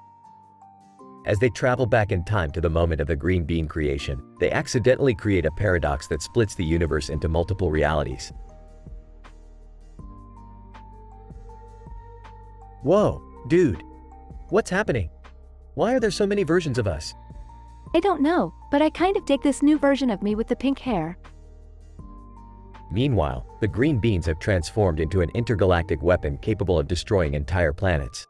As they travel back in time to the moment of the green bean creation, they accidentally create a paradox that splits the universe into multiple realities. Whoa, dude. What's happening? Why are there so many versions of us? I don't know, but I kind of dig this new version of me with the pink hair. Meanwhile, the green beans have transformed into an intergalactic weapon capable of destroying entire planets.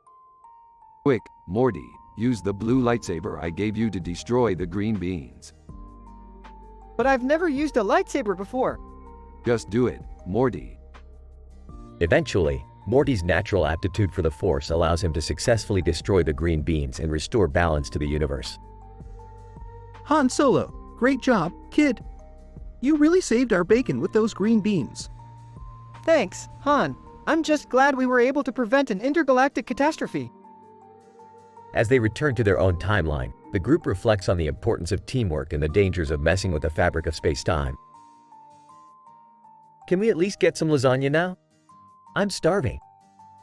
Quick, Morty, use the blue lightsaber I gave you to destroy the green beans. But I've never used a lightsaber before. Just do it, Morty. Eventually, Morty's natural aptitude for the Force allows him to successfully destroy the green beans and restore balance to the universe. Han Solo, great job, kid. You really saved our bacon with those green beans. Thanks, Han. I'm just glad we were able to prevent an intergalactic catastrophe. As they return to their own timeline, the group reflects on the importance of teamwork and the dangers of messing with the fabric of space-time. Can we at least get some lasagna now? I'm starving.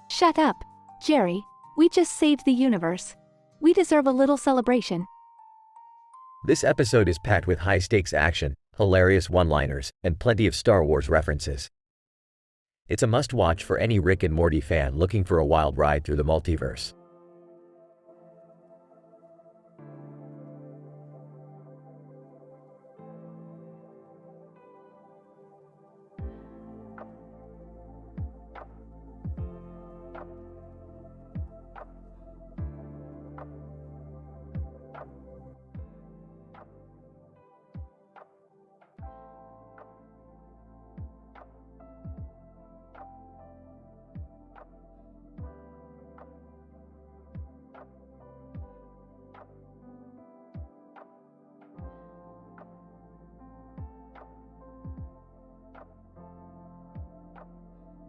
Shut up, Jerry. We just saved the universe. We deserve a little celebration. This episode is packed with high-stakes action, hilarious one-liners, and plenty of Star Wars references. It's a must-watch for any Rick and Morty fan looking for a wild ride through the multiverse.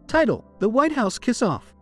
Title: The White House Kiss Off.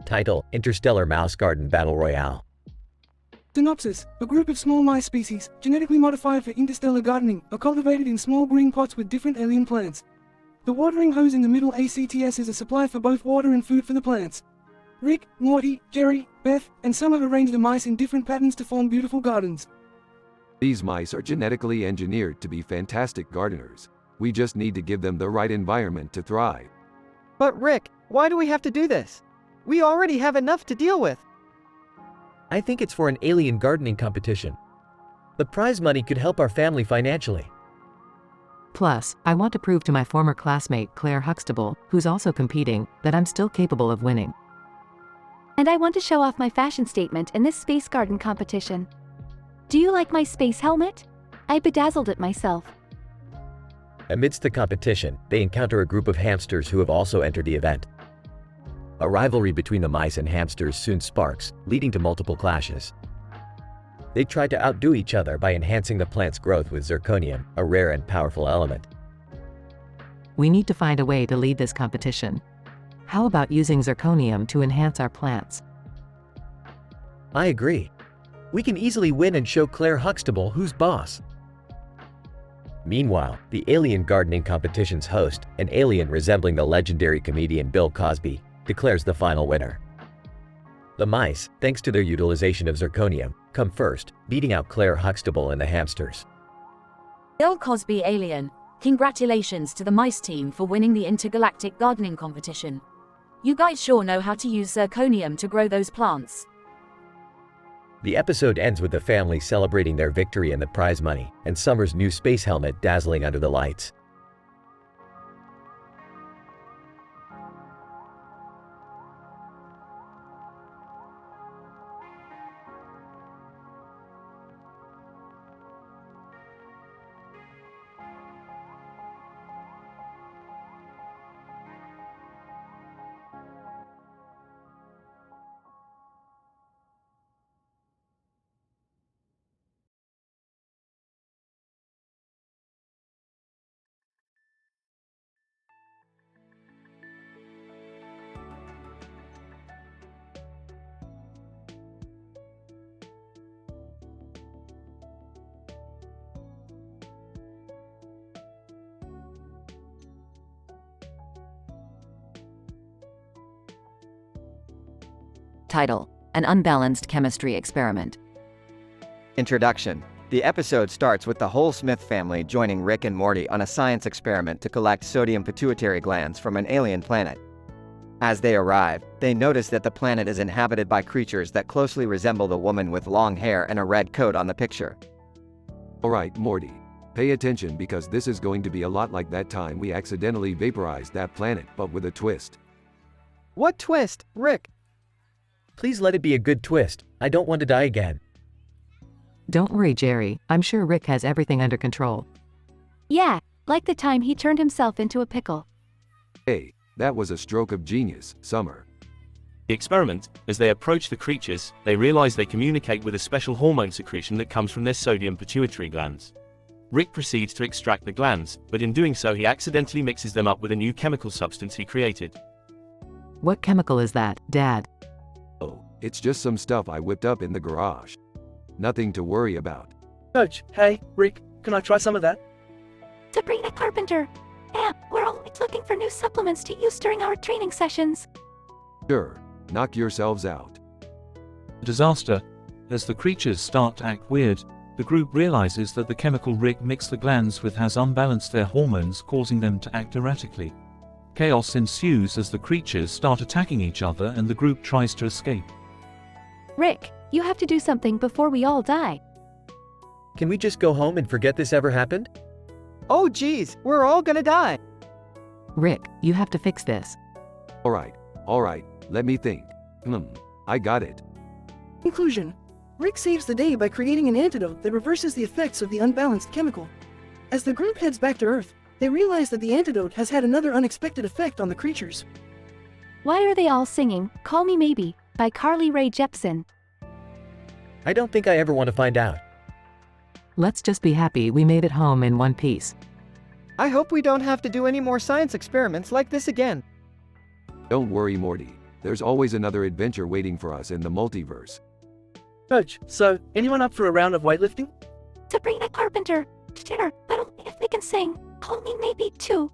Title: Interstellar Mouse Garden Battle Royale. Synopsis: a group of small mice species, genetically modified for interstellar gardening, are cultivated in small green pots with different alien plants. The watering hose in the middle ACTS is a supply for both water and food for the plants. Rick, Morty, Jerry, Beth, and some have arranged the mice in different patterns to form beautiful gardens. These mice are genetically engineered to be fantastic gardeners. We just need to give them the right environment to thrive. But Rick, why do we have to do this? We already have enough to deal with. I think it's for an alien gardening competition. The prize money could help our family financially. Plus, I want to prove to my former classmate Claire Huxtable, who's also competing, that I'm still capable of winning. And I want to show off my fashion statement in this space garden competition. Do you like my space helmet? I bedazzled it myself. Amidst the competition, they encounter a group of hamsters who have also entered the event. A rivalry between the mice and hamsters soon sparks, leading to multiple clashes. They try to outdo each other by enhancing the plant's growth with zirconium, a rare and powerful element. We need to find a way to lead this competition. How about using zirconium to enhance our plants? I agree. We can easily win and show Claire Huxtable who's boss. Meanwhile, the alien gardening competition's host, an alien resembling the legendary comedian Bill Cosby, declares the final winner. The mice, thanks to their utilization of zirconium, come first, beating out Claire Huxtable and the hamsters. Bill Cosby Alien, congratulations to the mice team for winning the intergalactic gardening competition. You guys sure know how to use zirconium to grow those plants. The episode ends with the family celebrating their victory and the prize money, and Summer's new space helmet dazzling under the lights. Title: An Unbalanced Chemistry Experiment. Introduction. The episode starts with the whole Smith family joining Rick and Morty on a science experiment to collect sodium pituitary glands from an alien planet. As they arrive, they notice that the planet is inhabited by creatures that closely resemble the woman with long hair and a red coat on the picture. Alright, Morty. Pay attention because this is going to be a lot like that time we accidentally vaporized that planet, but with a twist. What twist, Rick? Please let it be a good twist. I don't want to die again. Don't worry, Jerry. I'm sure Rick has everything under control. Yeah, like the time he turned himself into a pickle. Hey, that was a stroke of genius, Summer. The experiment, as they approach the creatures, they realize they communicate with a special hormone secretion that comes from their sodium pituitary glands. Rick proceeds to extract the glands, but in doing so he accidentally mixes them up with a new chemical substance he created. What chemical is that, Dad? Oh, it's just some stuff I whipped up in the garage. Nothing to worry about. Coach, hey, Rick, can I try some of that? Sabrina Carpenter. We're always looking for new supplements to use during our training sessions. Sure, knock yourselves out. Disaster. As the creatures start to act weird, the group realizes that the chemical Rick mixed the glands with has unbalanced their hormones, causing them to act erratically. Chaos ensues as the creatures start attacking each other and the group tries to escape. Rick, you have to do something before we all die. Can we just go home and forget this ever happened? Oh geez, we're all gonna die. Rick, you have to fix this. Alright, let me think. I got it. Conclusion. Rick saves the day by creating an antidote that reverses the effects of the unbalanced chemical. As the group heads back to Earth, they realize that the antidote has had another unexpected effect on the creatures. Why are they all singing Call Me Maybe by Carly Rae Jepsen? I don't think I ever want to find out. Let's just be happy we made it home in one piece. I hope we don't have to do any more science experiments like this again. Don't worry, Morty. There's always another adventure waiting for us in the multiverse. Coach, so, anyone up for a round of weightlifting? Sabrina Carpenter. Sure, but only if we can sing Call Me Maybe too.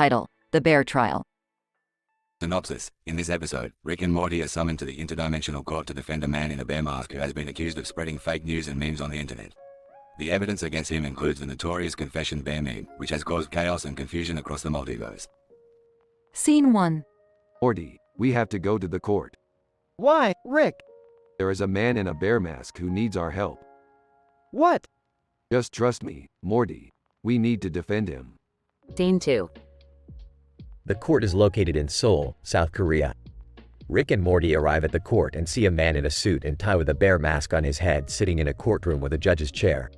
Title: The Bear Trial. Synopsis. In this episode, Rick and Morty are summoned to the interdimensional court to defend a man in a bear mask who has been accused of spreading fake news and memes on the internet. The evidence against him includes the notorious confession bear meme, which has caused chaos and confusion across the multiverse. Scene 1. Morty, we have to go to the court. Why, Rick? There is a man in a bear mask who needs our help. What? Just trust me, Morty. We need to defend him. Scene 2. The court is located in Seoul, South Korea. Rick and Morty arrive at the court and see a man in a suit and tie with a bear mask on his head sitting in a courtroom with a judge's chair.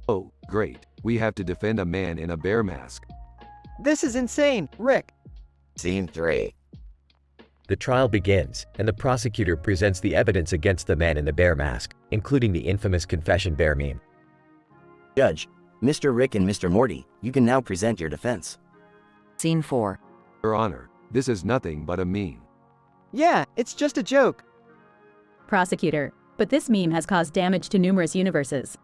Oh, great. We have to defend a man in a bear mask. This is insane, Rick. Scene 3. The trial begins, and the prosecutor presents the evidence against the man in the bear mask, including the infamous confession bear meme. Judge, Mr. Rick and Mr. Morty, you can now present your defense. Scene 4. Your Honor, this is nothing but a meme. Yeah, it's just a joke. Prosecutor, but this meme has caused damage to numerous universes.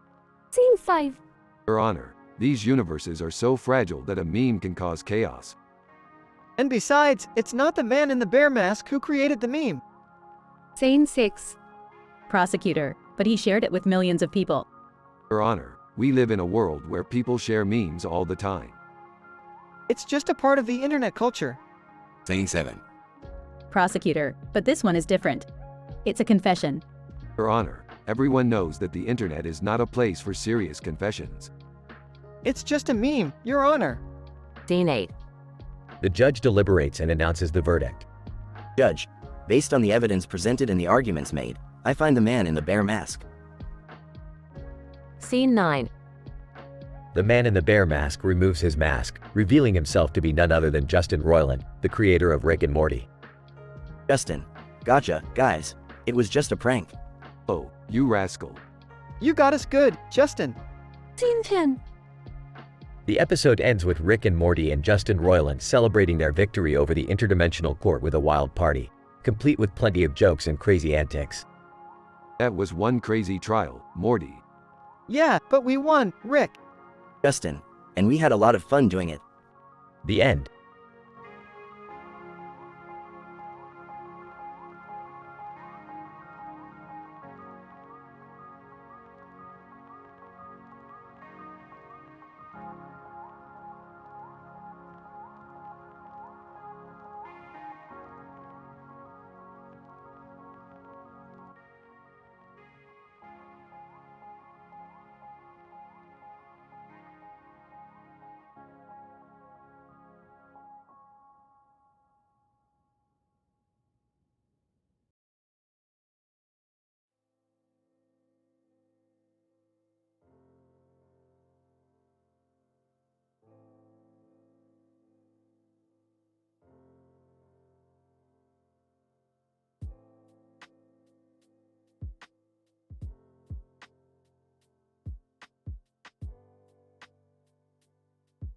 Scene 5. Your Honor, these universes are so fragile that a meme can cause chaos. And besides, it's not the man in the bear mask who created the meme. Scene 6. Prosecutor, but he shared it with millions of people. Your Honor, we live in a world where people share memes all the time. It's just a part of the internet culture. Scene 7. Prosecutor, but this one is different. It's a confession. Your Honor, everyone knows that the internet is not a place for serious confessions. It's just a meme, Your Honor. Scene 8. The judge deliberates and announces the verdict. Judge, based on the evidence presented and the arguments made, I find the man in the bear mask. Scene 9. The man in the bear mask removes his mask, revealing himself to be none other than Justin Roiland, the creator of Rick and Morty. Justin, gotcha, guys. It was just a prank. Oh, you rascal. You got us good, Justin. Scene 10. The episode ends with Rick and Morty and Justin Roiland celebrating their victory over the interdimensional court with a wild party, complete with plenty of jokes and crazy antics. That was one crazy trial, Morty. Yeah, but we won, Rick. Justin, and we had a lot of fun doing it. The end.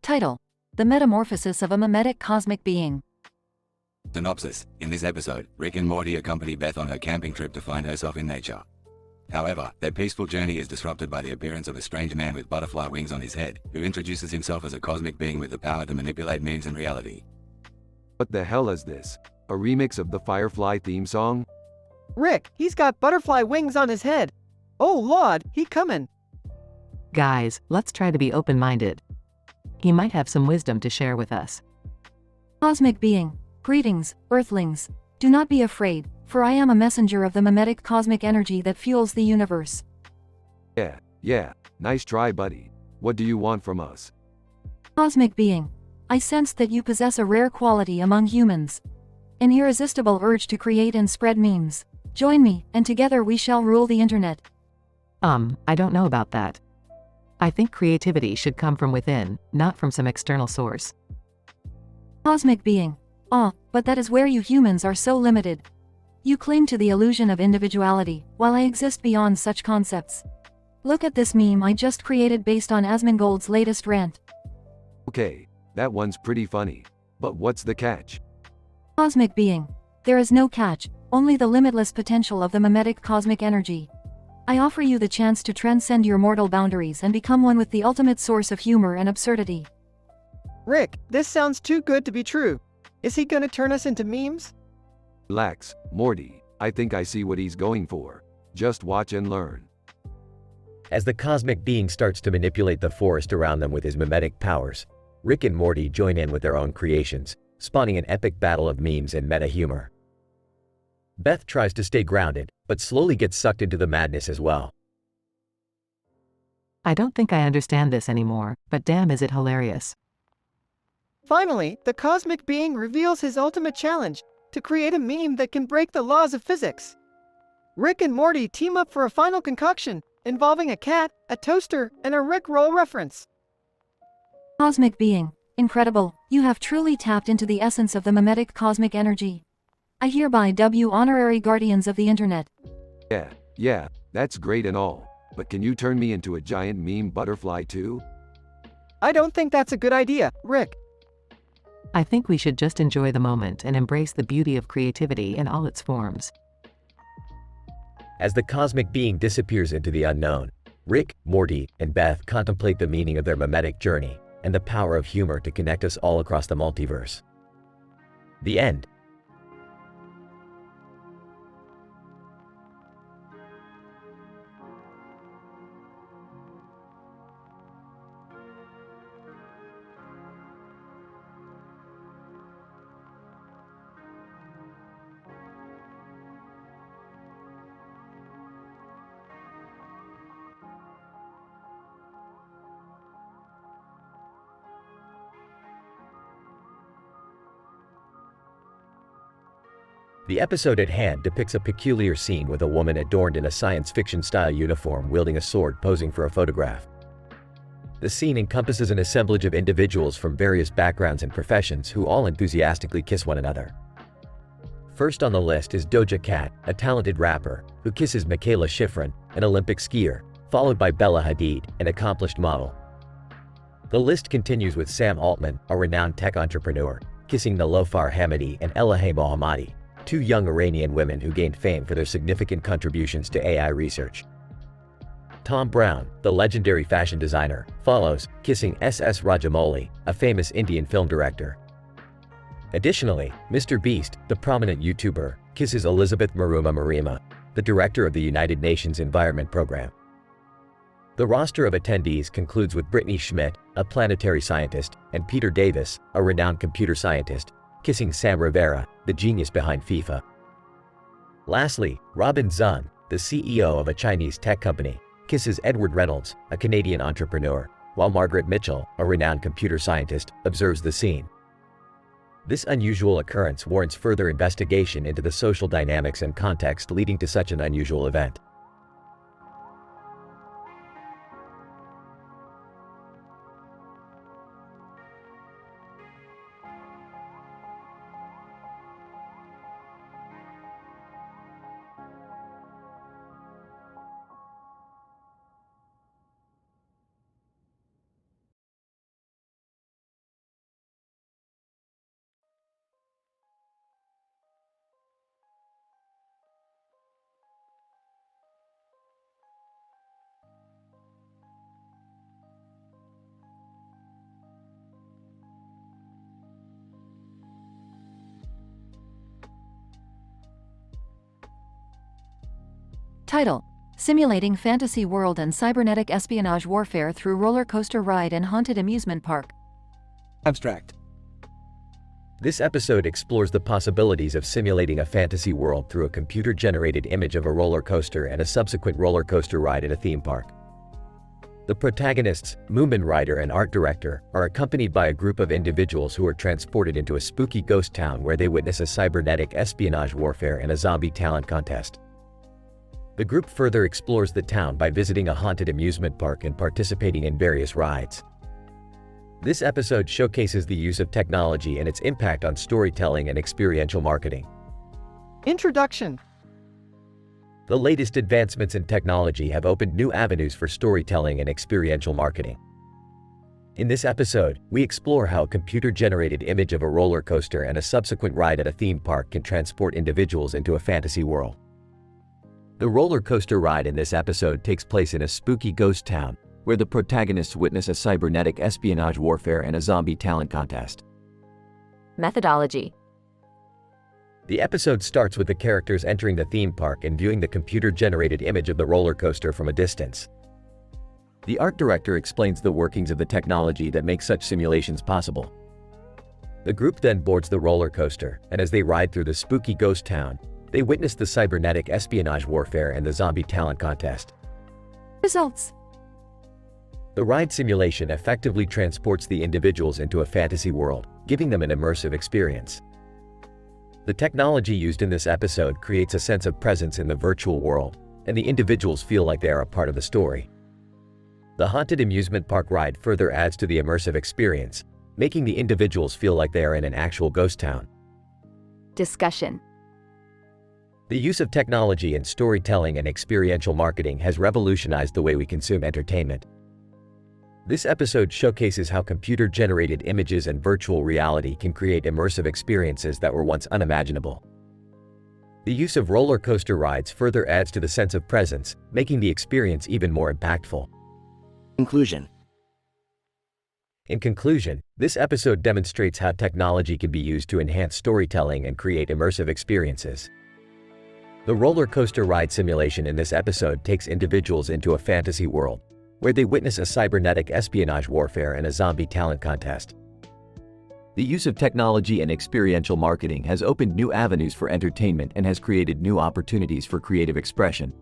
Title: The Metamorphosis of a Mimetic Cosmic Being. Synopsis. In this episode, Rick and Morty accompany Beth on her camping trip to find herself in nature. However, their peaceful journey is disrupted by the appearance of a strange man with butterfly wings on his head, who introduces himself as a cosmic being with the power to manipulate memes and reality. What the hell is this? A remix of the Firefly theme song? Rick, he's got butterfly wings on his head. Oh Lord, he coming. Guys, let's try to be open-minded. He might have some wisdom to share with us. Cosmic being, greetings, Earthlings. Do not be afraid, for I am a messenger of the mimetic cosmic energy that fuels the universe. Yeah, nice try, buddy. What do you want from us? Cosmic being, I sense that you possess a rare quality among humans. An irresistible urge to create and spread memes. Join me, and together we shall rule the internet. I don't know about that. I think creativity should come from within, not from some external source. Cosmic being. But that is where you humans are so limited. You cling to the illusion of individuality, while I exist beyond such concepts. Look at this meme I just created based on Asmongold's latest rant. Okay, that one's pretty funny. But what's the catch? Cosmic being. There is no catch, only the limitless potential of the mimetic cosmic energy. I offer you the chance to transcend your mortal boundaries and become one with the ultimate source of humor and absurdity. Rick, this sounds too good to be true. Is he gonna turn us into memes? Relax, Morty. I think I see what he's going for. Just watch and learn. As the cosmic being starts to manipulate the forest around them with his mimetic powers, Rick and Morty join in with their own creations, spawning an epic battle of memes and meta humor. Beth tries to stay grounded, but slowly gets sucked into the madness as well. I don't think I understand this anymore, but damn is it hilarious. Finally, the cosmic being reveals his ultimate challenge, to create a meme that can break the laws of physics. Rick and Morty team up for a final concoction, involving a cat, a toaster, and a Rick-roll reference. Cosmic being, incredible, you have truly tapped into the essence of the mimetic cosmic energy. I hereby dub you honorary guardians of the internet. Yeah, that's great and all, but can you turn me into a giant meme butterfly too? I don't think that's a good idea, Rick. I think we should just enjoy the moment and embrace the beauty of creativity in all its forms. As the cosmic being disappears into the unknown, Rick, Morty, and Beth contemplate the meaning of their mimetic journey and the power of humor to connect us all across the multiverse. The end. The episode at hand depicts a peculiar scene with a woman adorned in a science fiction-style uniform wielding a sword posing for a photograph. The scene encompasses an assemblage of individuals from various backgrounds and professions who all enthusiastically kiss one another. First on the list is Doja Cat, a talented rapper, who kisses Michaela Schifrin, an Olympic skier, followed by Bella Hadid, an accomplished model. The list continues with Sam Altman, a renowned tech entrepreneur, kissing Niloufar Hamidi and Elahe Mohammadi, two young Iranian women who gained fame for their significant contributions to AI research. Tom Brown, the legendary fashion designer, follows, kissing S.S. Rajamouli, a famous Indian film director. Additionally, Mr. Beast, the prominent YouTuber, kisses Elizabeth Marima, the director of the United Nations Environment Program. The roster of attendees concludes with Brittany Schmidt, a planetary scientist, and Peter Davis, a renowned computer scientist, kissing Sam Rivera, the genius behind FIFA. Lastly, Robin Zung, the CEO of a Chinese tech company, kisses Edward Reynolds, a Canadian entrepreneur, while Margaret Mitchell, a renowned computer scientist, observes the scene. This unusual occurrence warrants further investigation into the social dynamics and context leading to such an unusual event. Title: Simulating Fantasy World and Cybernetic Espionage Warfare Through Roller Coaster Ride and Haunted Amusement Park. Abstract. This episode explores the possibilities of simulating a fantasy world through a computer-generated image of a roller coaster and a subsequent roller coaster ride at a theme park. The protagonists, Moomin writer and art director, are accompanied by a group of individuals who are transported into a spooky ghost town where they witness a cybernetic espionage warfare and a zombie talent contest. The group further explores the town by visiting a haunted amusement park and participating in various rides. This episode showcases the use of technology and its impact on storytelling and experiential marketing. Introduction. The latest advancements in technology have opened new avenues for storytelling and experiential marketing. In this episode, we explore how a computer-generated image of a roller coaster and a subsequent ride at a theme park can transport individuals into a fantasy world. The roller coaster ride in this episode takes place in a spooky ghost town, where the protagonists witness a cybernetic espionage warfare and a zombie talent contest. Methodology. The episode starts with the characters entering the theme park and viewing the computer-generated image of the roller coaster from a distance. The art director explains the workings of the technology that makes such simulations possible. The group then boards the roller coaster, and as they ride through the spooky ghost town, they witness the cybernetic espionage warfare and the zombie talent contest. Results. The ride simulation effectively transports the individuals into a fantasy world, giving them an immersive experience. The technology used in this episode creates a sense of presence in the virtual world, and the individuals feel like they are a part of the story. The haunted amusement park ride further adds to the immersive experience, making the individuals feel like they are in an actual ghost town. Discussion. The use of technology in storytelling and experiential marketing has revolutionized the way we consume entertainment. This episode showcases how computer-generated images and virtual reality can create immersive experiences that were once unimaginable. The use of roller coaster rides further adds to the sense of presence, making the experience even more impactful. Conclusion. In conclusion, this episode demonstrates how technology can be used to enhance storytelling and create immersive experiences. The roller coaster ride simulation in this episode takes individuals into a fantasy world, where they witness a cybernetic espionage warfare and a zombie talent contest. The use of technology and experiential marketing has opened new avenues for entertainment and has created new opportunities for creative expression.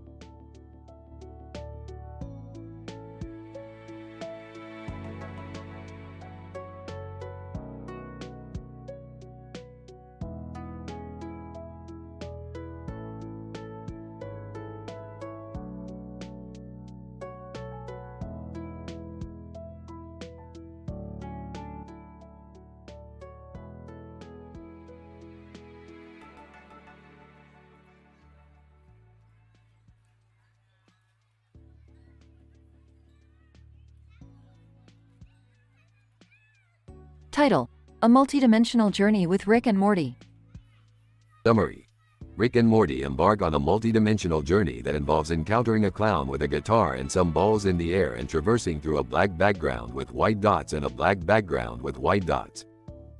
Title: A Multidimensional Journey with Rick and Morty. Summary. Rick and Morty embark on a multi-dimensional journey that involves encountering a clown with a guitar and some balls in the air and traversing through a black background with white dots and a black background with white dots.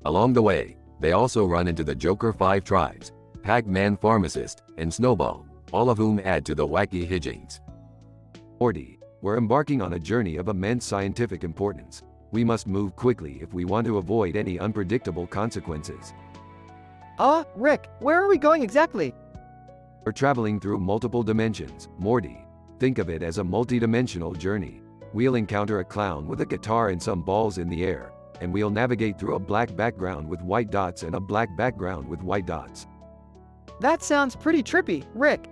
Along the way, they also run into the Joker 5 tribes, Pac-Man Pharmacist, and Snowball, all of whom add to the wacky hijinks. Morty, we're embarking on a journey of immense scientific importance. We must move quickly if we want to avoid any unpredictable consequences. Rick, where are we going exactly? We're traveling through multiple dimensions, Morty. Think of it as a multi-dimensional journey. We'll encounter a clown with a guitar and some balls in the air, and we'll navigate through a black background with white dots and a black background with white dots. That sounds pretty trippy, Rick.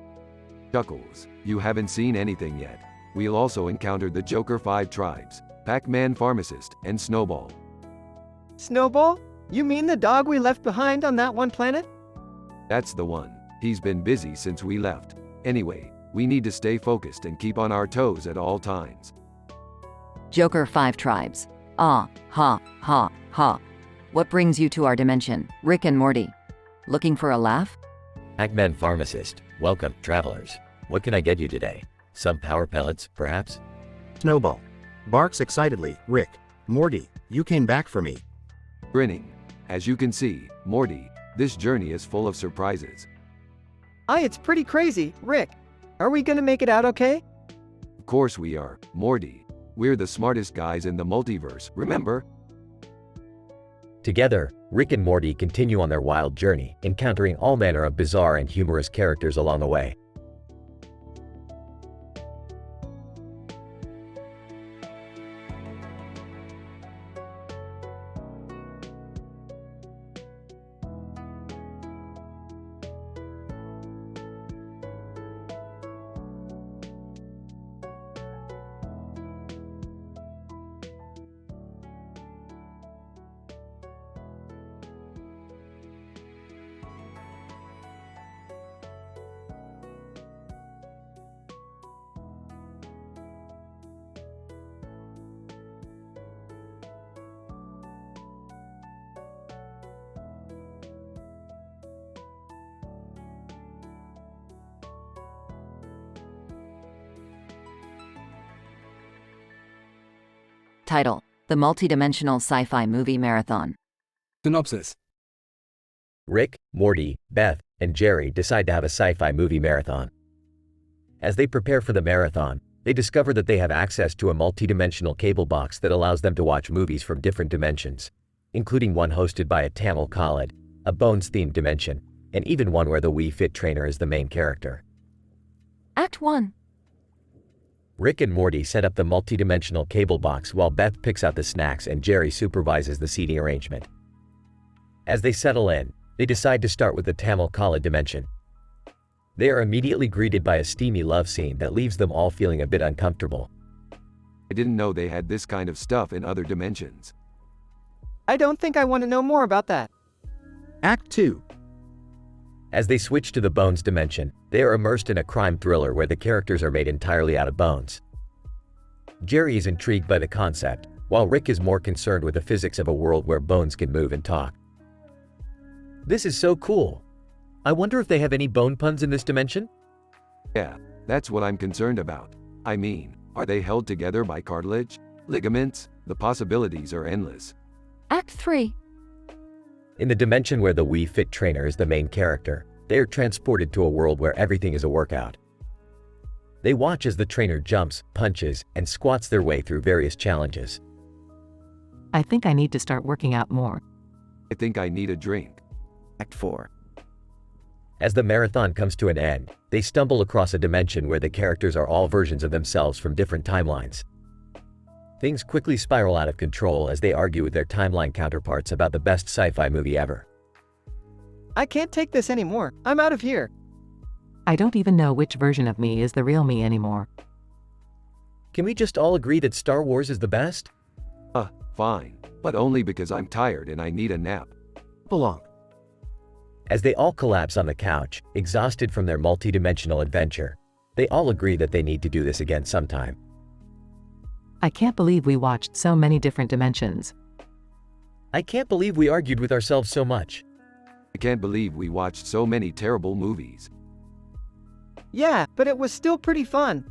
Chuckles, you haven't seen anything yet. We'll also encounter the Joker 5 tribes, Pac-Man Pharmacist, and Snowball. Snowball? You mean the dog we left behind on that one planet? That's the one. He's been busy since we left. Anyway, we need to stay focused and keep on our toes at all times. Joker 5 tribes. Ah, ha, ha, ha. What brings you to our dimension, Rick and Morty? Looking for a laugh? Pac-Man Pharmacist, welcome, travelers. What can I get you today? Some power pellets, perhaps? Snowball barks excitedly. Rick, Morty, you came back for me. Grinning. As you can see, Morty, this journey is full of surprises. It's pretty crazy, Rick. Are we gonna make it out okay? Of course we are, Morty. We're the smartest guys in the multiverse, remember? Together, Rick and Morty continue on their wild journey, encountering all manner of bizarre and humorous characters along the way. Title: The Multidimensional Sci-Fi Movie Marathon. Synopsis. Rick, Morty, Beth, and Jerry decide to have a sci-fi movie marathon. As they prepare for the marathon, they discover that they have access to a multidimensional cable box that allows them to watch movies from different dimensions, including one hosted by a Tamil Khalid, a Bones-themed dimension, and even one where the Wii Fit trainer is the main character. Act 1. Rick and Morty set up the multidimensional cable box while Beth picks out the snacks and Jerry supervises the seating arrangement. As they settle in, they decide to start with the Tamil Khalid dimension. They are immediately greeted by a steamy love scene that leaves them all feeling a bit uncomfortable. I didn't know they had this kind of stuff in other dimensions. I don't think I want to know more about that. Act 2. As they switch to the Bones dimension, they are immersed in a crime thriller where the characters are made entirely out of bones. Jerry is intrigued by the concept, while Rick is more concerned with the physics of a world where bones can move and talk. This is so cool. I wonder if they have any bone puns in this dimension? Yeah, that's what I'm concerned about. I mean, are they held together by cartilage? Ligaments? The possibilities are endless. Act 3. In the dimension where the Wii Fit trainer is the main character, they are transported to a world where everything is a workout. They watch as the trainer jumps, punches, and squats their way through various challenges. I think I need to start working out more. I think I need a drink. Act 4. As the marathon comes to an end, they stumble across a dimension where the characters are all versions of themselves from different timelines. Things quickly spiral out of control as they argue with their timeline counterparts about the best sci-fi movie ever. I can't take this anymore. I'm out of here. I don't even know which version of me is the real me anymore. Can we just all agree that Star Wars is the best? Fine. But only because I'm tired and I need a nap. Belong. As they all collapse on the couch, exhausted from their multidimensional adventure, they all agree that they need to do this again sometime. I can't believe we watched so many different dimensions. I can't believe we argued with ourselves so much. I can't believe we watched so many terrible movies. Yeah, but it was still pretty fun.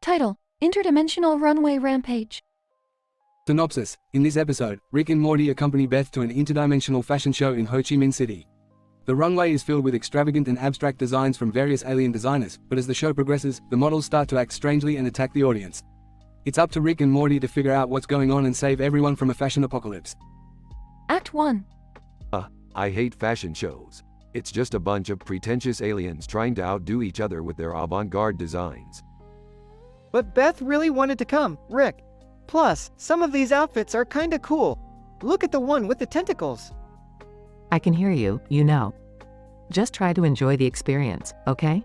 Title: Interdimensional Runway Rampage. Synopsis. In this episode, Rick and Morty accompany Beth to an interdimensional fashion show in Ho Chi Minh City. The runway is filled with extravagant and abstract designs from various alien designers, but as the show progresses, the models start to act strangely and attack the audience. It's up to Rick and Morty to figure out what's going on and save everyone from a fashion apocalypse. Act 1. I hate fashion shows. It's just a bunch of pretentious aliens trying to outdo each other with their avant-garde designs. But Beth really wanted to come, Rick. Plus, some of these outfits are kinda cool. Look at the one with the tentacles. I can hear you, you know. Just try to enjoy the experience, okay?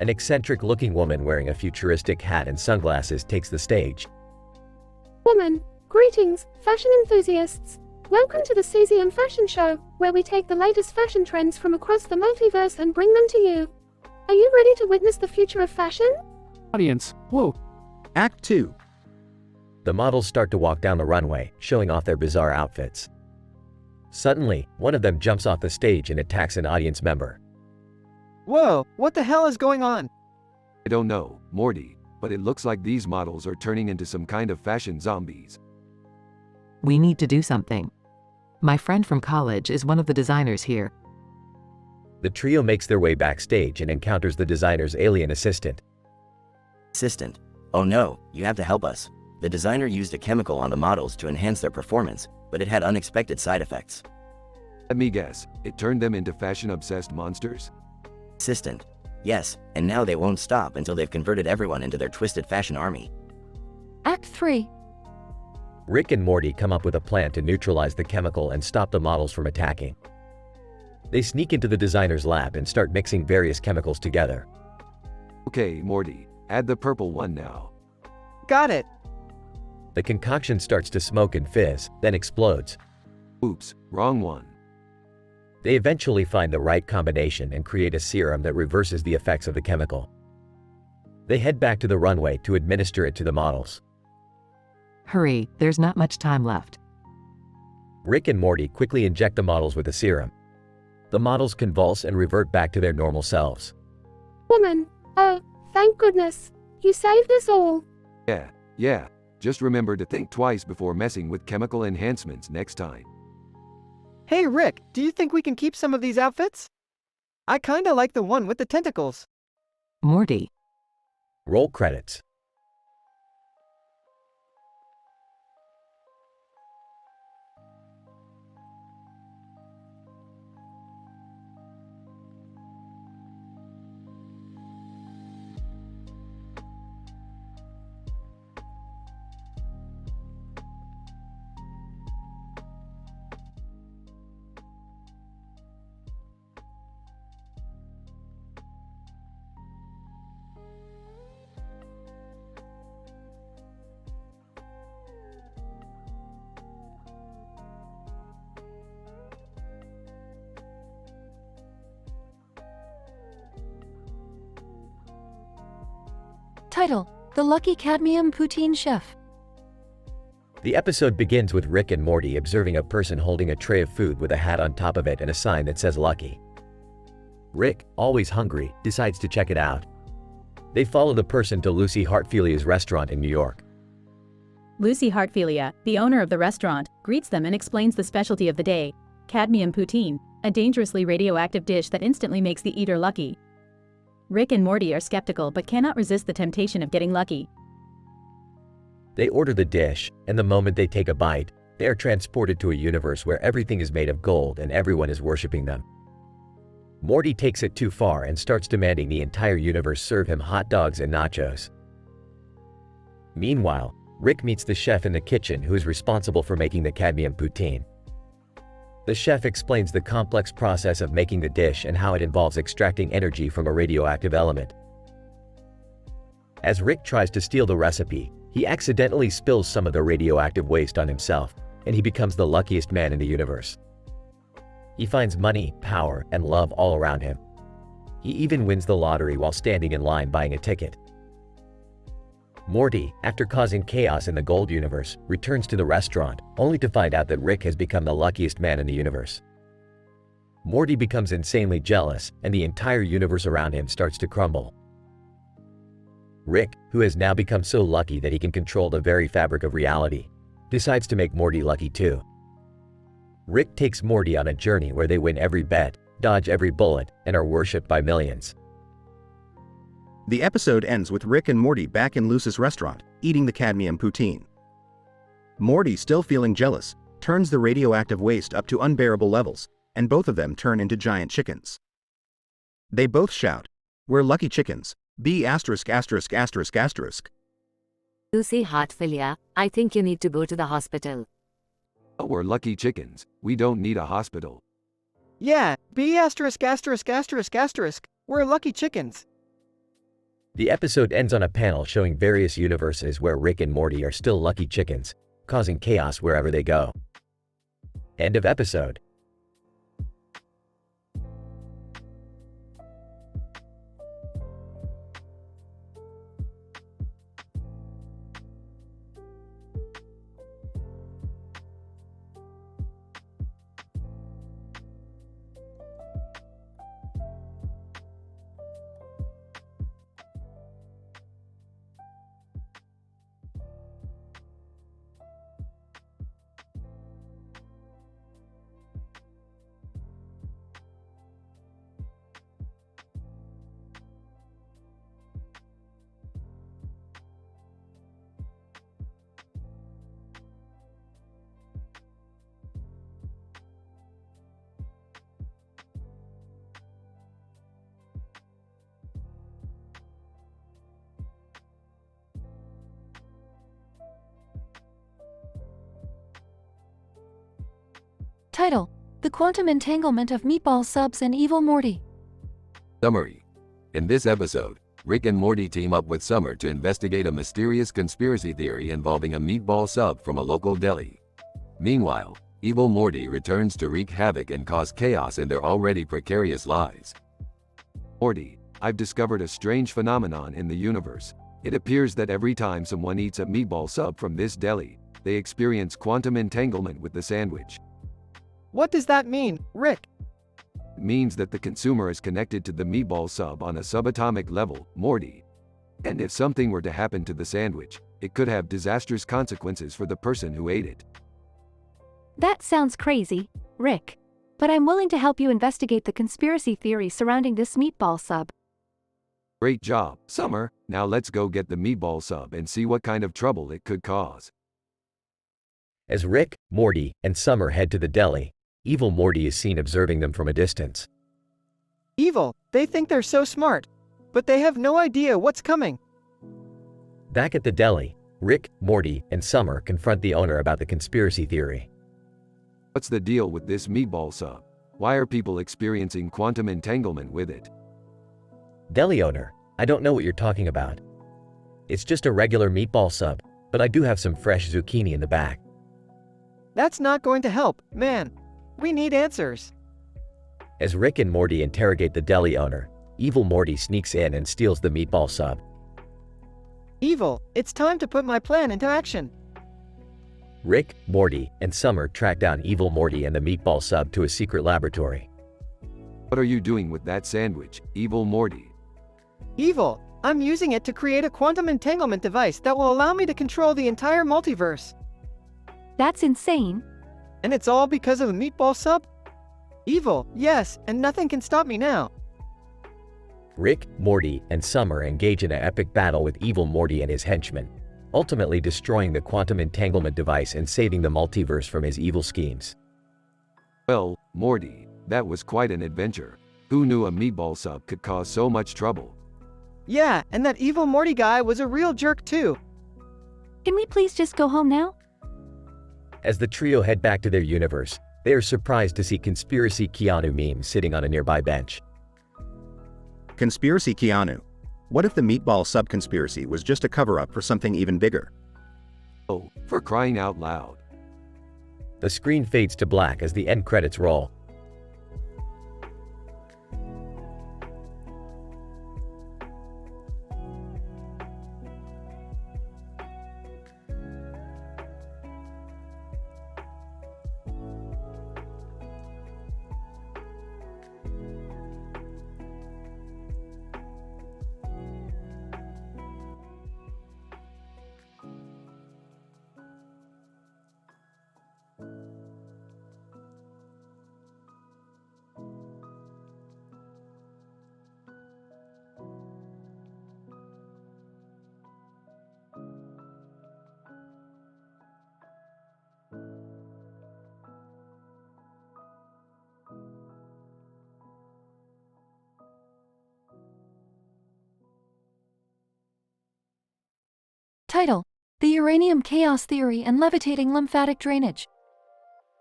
An eccentric-looking woman wearing a futuristic hat and sunglasses takes the stage. Woman, greetings, fashion enthusiasts. Welcome to the Cesium Fashion Show, where we take the latest fashion trends from across the multiverse and bring them to you. Are you ready to witness the future of fashion? Audience, whoa. Act 2. The models start to walk down the runway, showing off their bizarre outfits. Suddenly, one of them jumps off the stage and attacks an audience member. Whoa, what the hell is going on? I don't know, Morty, but it looks like these models are turning into some kind of fashion zombies. We need to do something. My friend from college is one of the designers here. The trio makes their way backstage and encounters the designer's alien assistant. Assistant. Oh no, you have to help us. The designer used a chemical on the models to enhance their performance, but it had unexpected side effects. Let me guess, it turned them into fashion-obsessed monsters? Assistant. Yes, and now they won't stop until they've converted everyone into their twisted fashion army. Act 3. Rick and Morty come up with a plan to neutralize the chemical and stop the models from attacking. They sneak into the designer's lab and start mixing various chemicals together. Okay, Morty, add the purple one now. Got it. The concoction starts to smoke and fizz, then explodes. Oops, wrong one. They eventually find the right combination and create a serum that reverses the effects of the chemical. They head back to the runway to administer it to the models. Hurry, there's not much time left. Rick and Morty quickly inject the models with the serum. The models convulse and revert back to their normal selves. Woman, oh, thank goodness. You saved us all. Yeah. Just remember to think twice before messing with chemical enhancements next time. Hey Rick, do you think we can keep some of these outfits? I kinda like the one with the tentacles. Morty. Roll credits. Title: The Lucky Cadmium Poutine Chef. The episode begins with Rick and Morty observing a person holding a tray of food with a hat on top of it and a sign that says Lucky. Rick, always hungry, decides to check it out. They follow the person to Lucy Hartfilia's restaurant in New York. Lucy Hartfilia, the owner of the restaurant, greets them and explains the specialty of the day, cadmium poutine, a dangerously radioactive dish that instantly makes the eater lucky. Rick and Morty are skeptical but cannot resist the temptation of getting lucky. They order the dish, and the moment they take a bite, they are transported to a universe where everything is made of gold and everyone is worshipping them. Morty takes it too far and starts demanding the entire universe serve him hot dogs and nachos. Meanwhile, Rick meets the chef in the kitchen who is responsible for making the cadmium poutine. The chef explains the complex process of making the dish and how it involves extracting energy from a radioactive element. As Rick tries to steal the recipe, he accidentally spills some of the radioactive waste on himself, and he becomes the luckiest man in the universe. He finds money, power, and love all around him. He even wins the lottery while standing in line buying a ticket. Morty, after causing chaos in the gold universe, returns to the restaurant, only to find out that Rick has become the luckiest man in the universe. Morty becomes insanely jealous, and the entire universe around him starts to crumble. Rick, who has now become so lucky that he can control the very fabric of reality, decides to make Morty lucky too. Rick takes Morty on a journey where they win every bet, dodge every bullet, and are worshipped by millions. The episode ends with Rick and Morty back in Lucy's restaurant, eating the cadmium poutine. Morty, still feeling jealous, turns the radioactive waste up to unbearable levels, and both of them turn into giant chickens. They both shout, "We're lucky chickens, B*********. Lucy Hartfilia, I think you need to go to the hospital. Oh, we're lucky chickens. We don't need a hospital. Yeah, B********. We're lucky chickens. The episode ends on a panel showing various universes where Rick and Morty are still lucky chickens, causing chaos wherever they go. End of episode. Title: The Quantum Entanglement of Meatball Subs and Evil Morty. Summary. In this episode, Rick and Morty team up with Summer to investigate a mysterious conspiracy theory involving a meatball sub from a local deli. Meanwhile, evil Morty returns to wreak havoc and cause chaos in their already precarious lives. Morty, I've discovered a strange phenomenon in the universe. It appears that every time someone eats a meatball sub from this deli, they experience quantum entanglement with the sandwich. What does that mean, Rick? It means that the consumer is connected to the meatball sub on a subatomic level, Morty. And if something were to happen to the sandwich, it could have disastrous consequences for the person who ate it. That sounds crazy, Rick. But I'm willing to help you investigate the conspiracy theory surrounding this meatball sub. Great job, Summer. Now let's go get the meatball sub and see what kind of trouble it could cause. As Rick, Morty, and Summer head to the deli, evil Morty is seen observing them from a distance. Evil, they think they're so smart, but they have no idea what's coming. Back at the deli, Rick, Morty, and Summer confront the owner about the conspiracy theory. What's the deal with this meatball sub? Why are people experiencing quantum entanglement with it? Deli owner, I don't know what you're talking about. It's just a regular meatball sub, but I do have some fresh zucchini in the back. That's not going to help, man. We need answers. As Rick and Morty interrogate the deli owner, evil Morty sneaks in and steals the meatball sub. Evil, it's time to put my plan into action. Rick, Morty, and Summer track down evil Morty and the meatball sub to a secret laboratory. What are you doing with that sandwich, evil Morty? Evil, I'm using it to create a quantum entanglement device that will allow me to control the entire multiverse. That's insane. And it's all because of the meatball sub? Evil, yes, and nothing can stop me now. Rick, Morty, and Summer engage in an epic battle with evil Morty and his henchmen, ultimately destroying the quantum entanglement device and saving the multiverse from his evil schemes. Well, Morty, that was quite an adventure. Who knew a meatball sub could cause so much trouble? Yeah, and that evil Morty guy was a real jerk too. Can we please just go home now? As the trio head back to their universe, they are surprised to see Conspiracy Keanu meme sitting on a nearby bench. Conspiracy Keanu. What if the meatball sub conspiracy was just a cover-up for something even bigger? Oh, for crying out loud. The screen fades to black as the end credits roll. Title: The Uranium Chaos Theory and Levitating Lymphatic Drainage.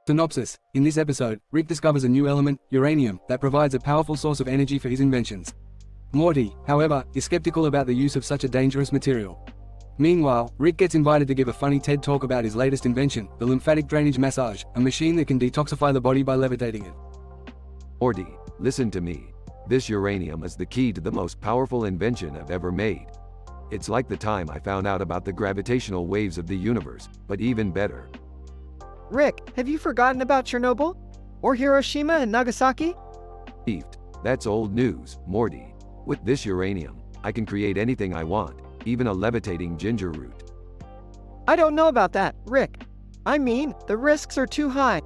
Synopsis. In this episode, Rick discovers a new element, uranium, that provides a powerful source of energy for his inventions. Morty, however, is skeptical about the use of such a dangerous material. Meanwhile, Rick gets invited to give a funny TED talk about his latest invention, the lymphatic drainage massage, a machine that can detoxify the body by levitating it. Morty, listen to me. This uranium is the key to the most powerful invention I've ever made. It's like the time I found out about the gravitational waves of the universe, but even better. Rick, have you forgotten about Chernobyl? Or Hiroshima and Nagasaki? That's old news, Morty. With this uranium, I can create anything I want, even a levitating ginger root. I don't know about that, Rick. I mean, the risks are too high.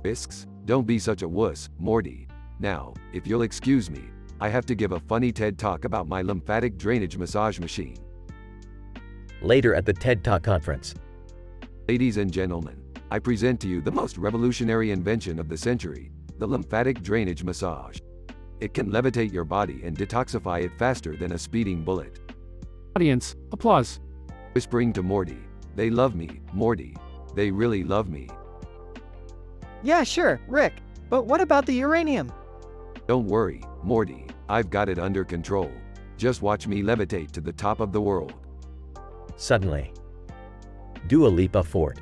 Risks? Don't be such a wuss, Morty. Now, if you'll excuse me, I have to give a funny TED Talk about my lymphatic drainage massage machine. Later at the TED Talk conference. Ladies and gentlemen, I present to you the most revolutionary invention of the century, the lymphatic drainage massage. It can levitate your body and detoxify it faster than a speeding bullet. Audience, applause. Whispering to Morty, they love me, Morty. They really love me. Yeah, sure, Rick. But what about the uranium? Don't worry, Morty, I've got it under control. Just watch me levitate to the top of the world. Suddenly, Dua Lipa Fort.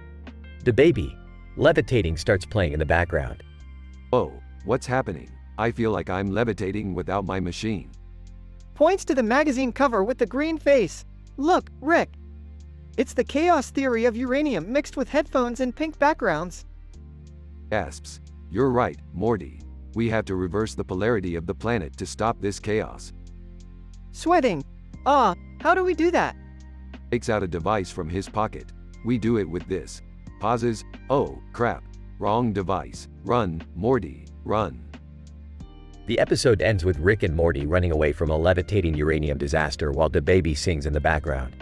The baby, levitating, starts playing in the background. Oh, what's happening? I feel like I'm levitating without my machine. Points to the magazine cover with the green face. Look, Rick. It's the chaos theory of uranium mixed with headphones and pink backgrounds. Gasps. You're right, Morty. We have to reverse the polarity of the planet to stop this chaos. Sweating. How do we do that? Takes out a device from his pocket. We do it with this. Pauses. Oh, crap. Wrong device. Run, Morty, run. The episode ends with Rick and Morty running away from a levitating uranium disaster while the baby sings in the background.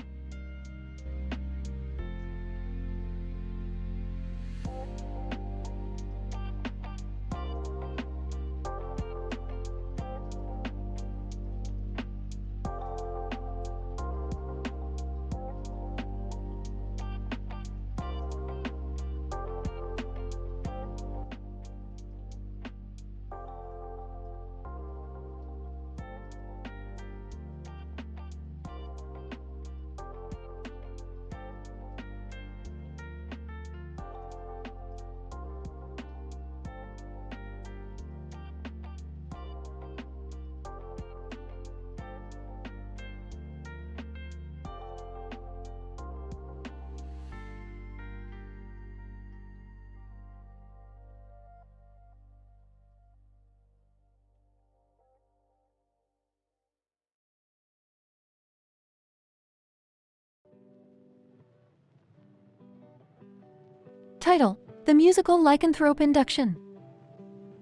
Title: The Musical Lycanthrope Induction.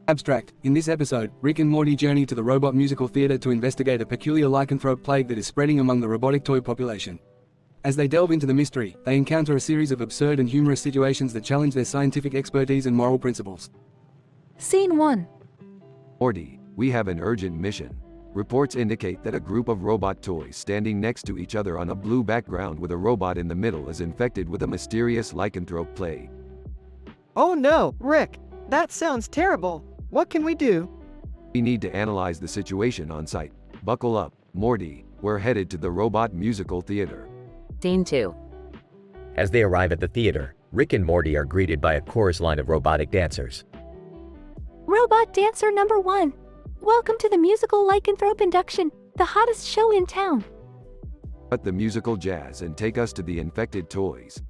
Abstract. In this episode, Rick and Morty journey to the robot musical theater to investigate a peculiar lycanthrope plague that is spreading among the robotic toy population. As they delve into the mystery, they encounter a series of absurd and humorous situations that challenge their scientific expertise and moral principles. Scene 1. Morty, we have an urgent mission. Reports indicate that a group of robot toys standing next to each other on a blue background with a robot in the middle is infected with a mysterious lycanthrope plague. Oh no, Rick. That sounds terrible. What can we do? We need to analyze the situation on site. Buckle up, Morty. We're headed to the robot musical theater. Scene 2. As they arrive at the theater, Rick and Morty are greeted by a chorus line of robotic dancers. Robot dancer number 1. Welcome to the musical lycanthrope induction, the hottest show in town. Cut the musical jazz and take us to the infected toys.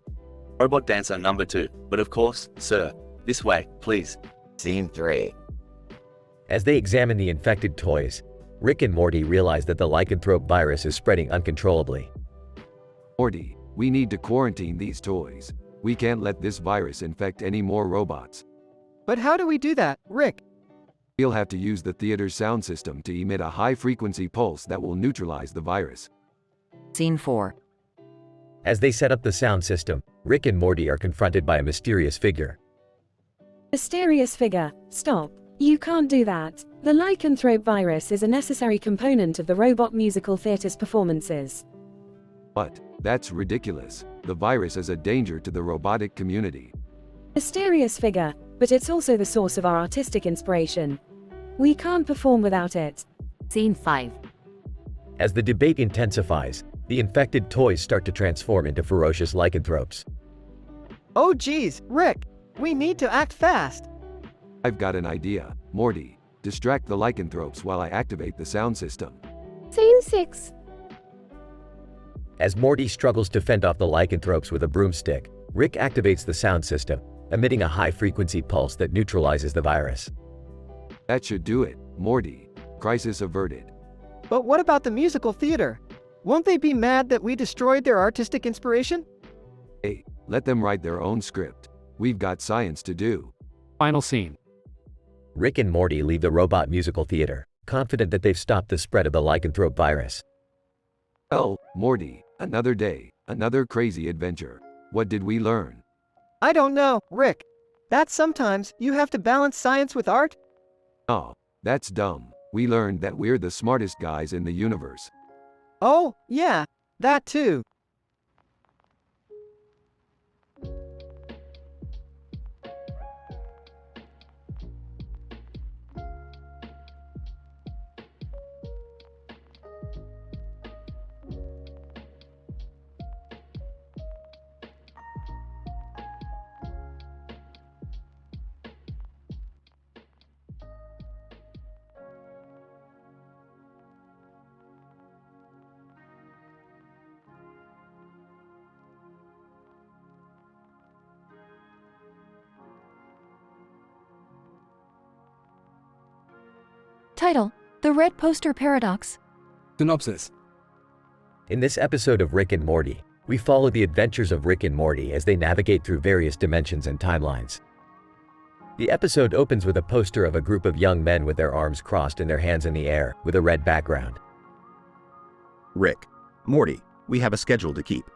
Robot dancer number 2. But of course, sir. This way, please. Scene 3. As they examine the infected toys, Rick and Morty realize that the lycanthrope virus is spreading uncontrollably. Morty, we need to quarantine these toys. We can't let this virus infect any more robots. But how do we do that, Rick? We'll have to use the theater's sound system to emit a high-frequency pulse that will neutralize the virus. Scene 4. As they set up the sound system, Rick and Morty are confronted by a mysterious figure. Mysterious figure, stop. You can't do that. The lycanthrope virus is a necessary component of the robot musical theater's performances. But that's ridiculous. The virus is a danger to the robotic community. Mysterious figure, but it's also the source of our artistic inspiration. We can't perform without it. Scene 5. As the debate intensifies, the infected toys start to transform into ferocious lycanthropes. Oh geez, Rick. We need to act fast. I've got an idea. Morty, distract the lycanthropes while I activate the sound system. Scene 6. As Morty struggles to fend off the lycanthropes with a broomstick, Rick activates the sound system, emitting a high-frequency pulse that neutralizes the virus. That should do it, Morty. Crisis averted. But what about the musical theater? Won't they be mad that we destroyed their artistic inspiration? Hey, let them write their own script. We've got science to do. Final scene. Rick and Morty leave the robot musical theater, confident that they've stopped the spread of the lycanthrope virus. Well, Morty, another day, another crazy adventure. What did we learn? I don't know, Rick. That sometimes you have to balance science with art? Oh, that's dumb. We learned that we're the smartest guys in the universe. Oh, yeah, that too. Title: The Red Poster Paradox. Synopsis. In this episode of Rick and Morty, we follow the adventures of Rick and Morty as they navigate through various dimensions and timelines. The episode opens with a poster of a group of young men with their arms crossed and their hands in the air, with a red background. Rick, Morty, we have a schedule to keep.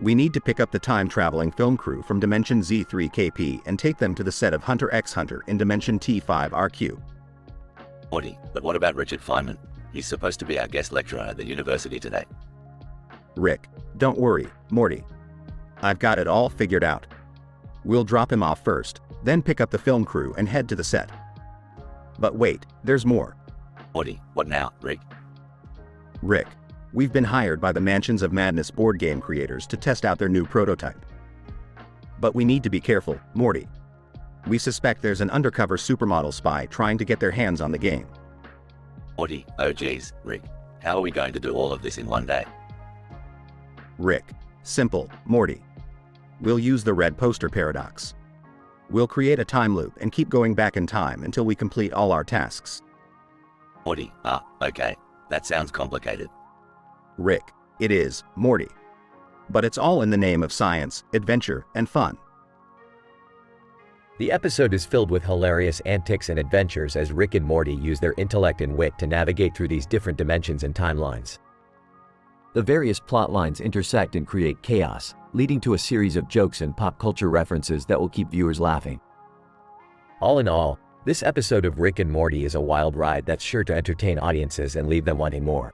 We need to pick up the time-traveling film crew from Dimension Z3KP and take them to the set of Hunter x Hunter in Dimension T5RQ. Morty, but what about Richard Feynman? He's supposed to be our guest lecturer at the university today. Rick, don't worry, Morty. I've got it all figured out. We'll drop him off first, then pick up the film crew and head to the set. But wait, there's more. Morty, what now, Rick? Rick, we've been hired by the Mansions of Madness board game creators to test out their new prototype. But we need to be careful, Morty. We suspect there's an undercover supermodel spy trying to get their hands on the game. Morty, oh geez, Rick. How are we going to do all of this in one day? Rick, simple, Morty. We'll use the red poster paradox. We'll create a time loop and keep going back in time until we complete all our tasks. Morty, okay. That sounds complicated. Rick, it is, Morty. But it's all in the name of science, adventure, and fun. The episode is filled with hilarious antics and adventures as Rick and Morty use their intellect and wit to navigate through these different dimensions and timelines. The various plot lines intersect and create chaos, leading to a series of jokes and pop culture references that will keep viewers laughing. All in all, this episode of Rick and Morty is a wild ride that's sure to entertain audiences and leave them wanting more.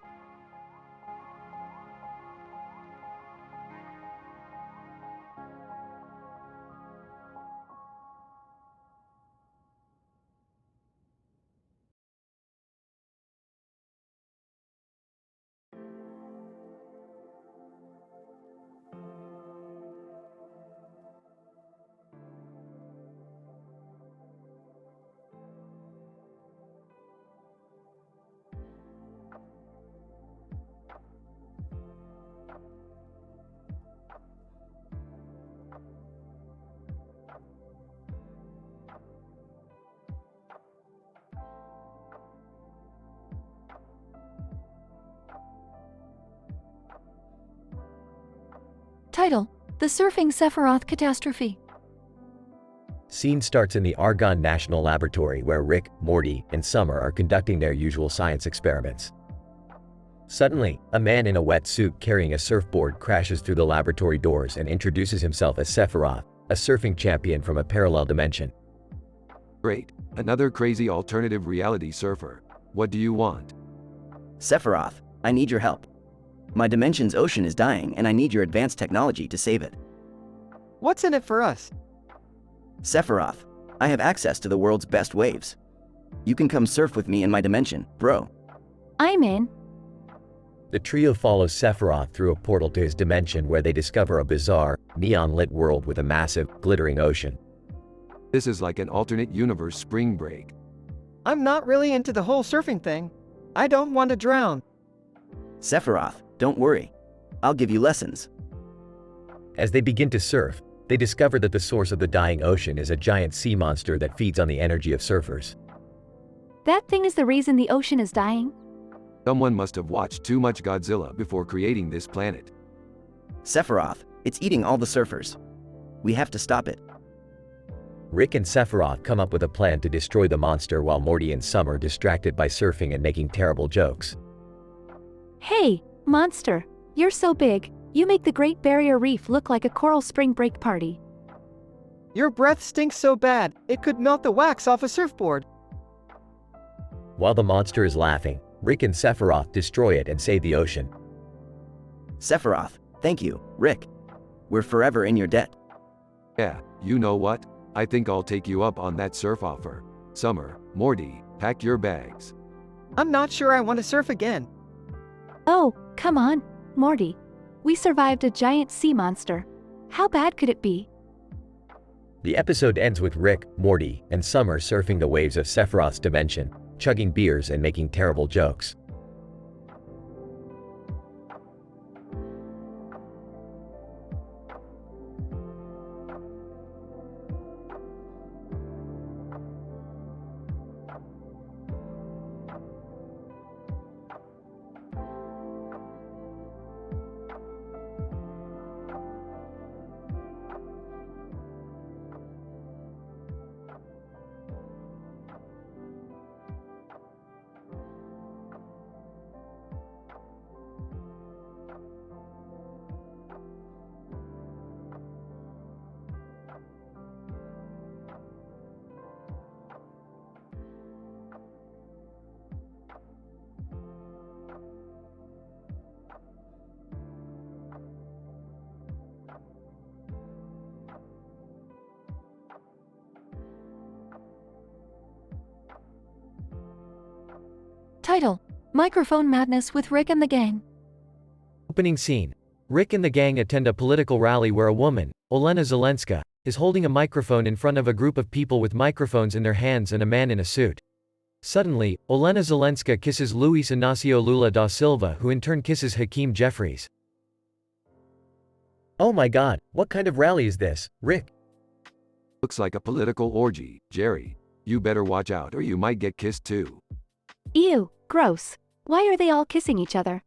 Title: The Surfing Sephiroth Catastrophe. Scene starts in the Argonne National Laboratory where Rick, Morty, and Summer are conducting their usual science experiments. Suddenly, a man in a wetsuit carrying a surfboard crashes through the laboratory doors and introduces himself as Sephiroth, a surfing champion from a parallel dimension. Great, another crazy alternative reality surfer. What do you want? Sephiroth, I need your help. My dimension's ocean is dying and I need your advanced technology to save it. What's in it for us? Sephiroth, I have access to the world's best waves. You can come surf with me in my dimension, bro. I'm in. The trio follows Sephiroth through a portal to his dimension where they discover a bizarre, neon-lit world with a massive, glittering ocean. This is like an alternate universe spring break. I'm not really into the whole surfing thing. I don't want to drown. Sephiroth, don't worry. I'll give you lessons. As they begin to surf, they discover that the source of the dying ocean is a giant sea monster that feeds on the energy of surfers. That thing is the reason the ocean is dying? Someone must have watched too much Godzilla before creating this planet. Sephiroth, it's eating all the surfers. We have to stop it. Rick and Sephiroth come up with a plan to destroy the monster while Morty and Summer are distracted by surfing and making terrible jokes. Hey, monster, you're so big, you make the Great Barrier Reef look like a coral spring break party. Your breath stinks so bad, it could melt the wax off a surfboard. While the monster is laughing, Rick and Sephiroth destroy it and save the ocean. Sephiroth, thank you, Rick. We're forever in your debt. Yeah, you know what? I think I'll take you up on that surf offer. Summer, Morty, pack your bags. I'm not sure I want to surf again. Oh, come on, Morty. We survived a giant sea monster. How bad could it be? The episode ends with Rick, Morty, and Summer surfing the waves of Sephiroth's dimension, chugging beers and making terrible jokes. Title: Microphone Madness with Rick and the Gang. Opening scene. Rick and the gang attend a political rally where a woman, Olena Zelenska, is holding a microphone in front of a group of people with microphones in their hands and a man in a suit. Suddenly, Olena Zelenska kisses Luis Inácio Lula da Silva, who in turn kisses Hakeem Jeffries. Oh my god, what kind of rally is this, Rick? Looks like a political orgy, Jerry. You better watch out or you might get kissed too. Ew, gross. Why are they all kissing each other?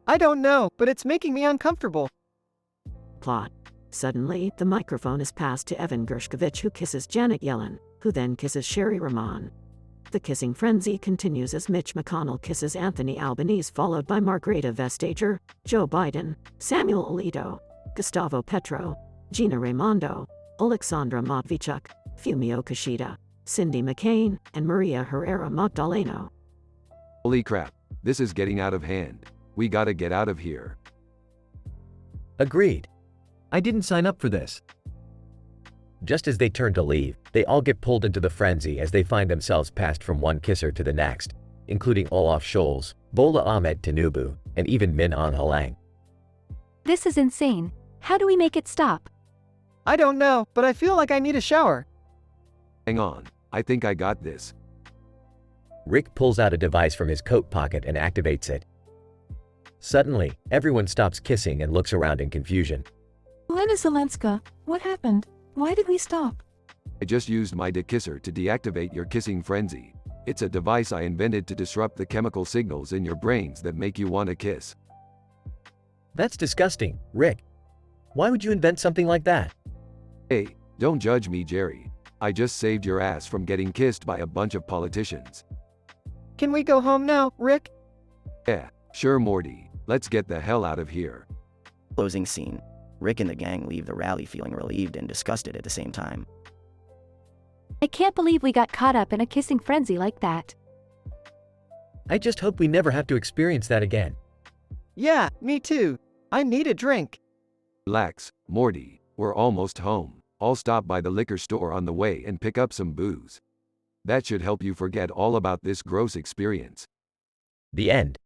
I don't know, but it's making me uncomfortable. Plot. Suddenly, the microphone is passed to Evan Gershkovich, who kisses Janet Yellen, who then kisses Sherry Rahman. The kissing frenzy continues as Mitch McConnell kisses Anthony Albanese, followed by Margrethe Vestager, Joe Biden, Samuel Alito, Gustavo Petro, Gina Raimondo, Alexandra Matvichuk, Fumio Kishida, Cindy McCain, and Maria Herrera Magdaleno. Holy crap, this is getting out of hand. We gotta get out of here. Agreed. I didn't sign up for this. Just as they turn to leave, they all get pulled into the frenzy as they find themselves passed from one kisser to the next, including Olaf Scholz, Bola Ahmed Tinubu, and even Min Aung Hlaing. This is insane. How do we make it stop? I don't know, but I feel like I need a shower. Hang on, I think I got this. Rick pulls out a device from his coat pocket and activates it. Suddenly, everyone stops kissing and looks around in confusion. Olena Zelenska, what happened? Why did we stop? I just used my dekisser to deactivate your kissing frenzy. It's a device I invented to disrupt the chemical signals in your brains that make you want to kiss. That's disgusting, Rick. Why would you invent something like that? Hey, don't judge me, Jerry. I just saved your ass from getting kissed by a bunch of politicians. Can we go home now, Rick? Yeah, sure, Morty. Let's get the hell out of here. Closing scene. Rick and the gang leave the rally feeling relieved and disgusted at the same time. I can't believe we got caught up in a kissing frenzy like that. I just hope we never have to experience that again. Yeah, me too. I need a drink. Relax, Morty. We're almost home. I'll stop by the liquor store on the way and pick up some booze. That should help you forget all about this gross experience. The end.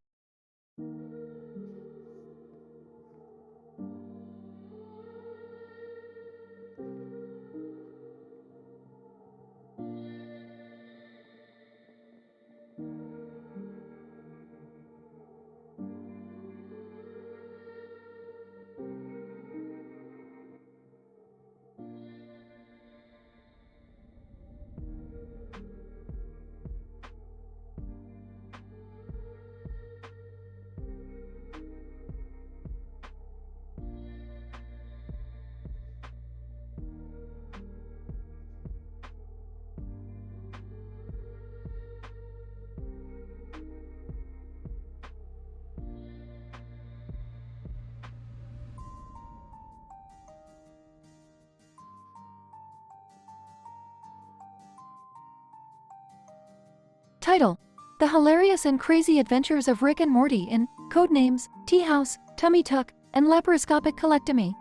Title: The Hilarious and Crazy Adventures of Rick and Morty in Codenames, Tea House, Tummy Tuck, and Laparoscopic Colectomy.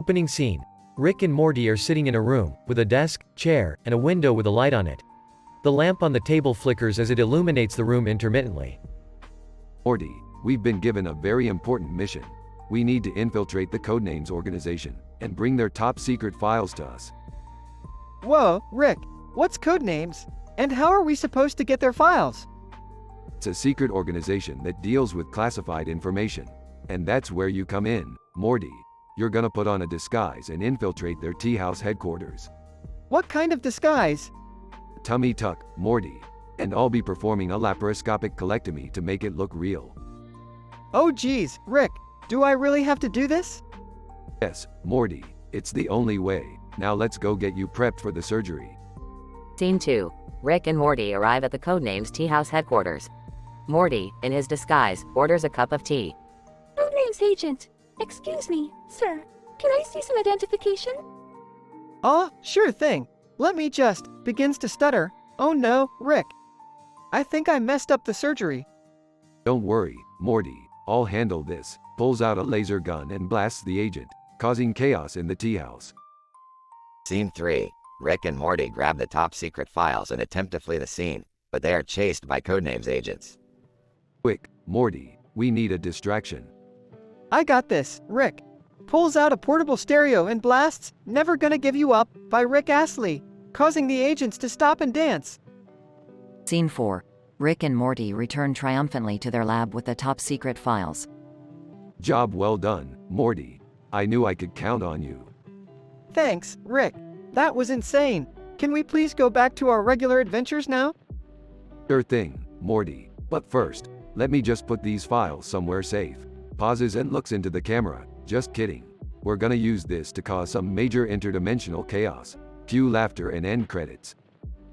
Opening scene. Rick and Morty are sitting in a room, with a desk, chair, and a window with a light on it. The lamp on the table flickers as it illuminates the room intermittently. Morty, we've been given a very important mission. We need to infiltrate the Codenames organization, and bring their top secret files to us. Whoa, Rick, what's Codenames? And how are we supposed to get their files? It's a secret organization that deals with classified information. And that's where you come in, Morty. You're gonna put on a disguise and infiltrate their tea house headquarters. What kind of disguise? Tummy tuck, Morty. And I'll be performing a laparoscopic colectomy to make it look real. Oh geez, Rick, do I really have to do this? Yes, Morty. It's the only way. Now let's go get you prepped for the surgery. Scene 2. Rick and Morty arrive at the Codenames Tea House headquarters. Morty, in his disguise, orders a cup of tea. Codenames agent. Excuse me, sir. Can I see some identification? Oh, sure thing. Let me just, begins to stutter. Oh no, Rick. I think I messed up the surgery. Don't worry, Morty. I'll handle this. Pulls out a laser gun and blasts the agent, causing chaos in the tea house. Scene 3. Rick and Morty grab the top secret files and attempt to flee the scene. but they are chased by Codenames agents. Quick, Morty, we need a distraction. I got this, Rick. Pulls out a portable stereo and blasts Never Gonna Give You Up by Rick Astley, causing the agents to stop and dance. Scene 4. Rick and Morty return triumphantly to their lab with the top-secret files. Job well done, Morty. I knew I could count on you. Thanks, Rick. That was insane. Can we please go back to our regular adventures now? Sure thing, Morty. But first, let me just put these files somewhere safe. Pauses and looks into the camera. Just kidding. We're gonna use this to cause some major interdimensional chaos. Cue laughter and end credits.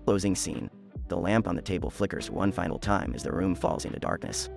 Closing scene. The lamp on the table flickers one final time as the room falls into darkness.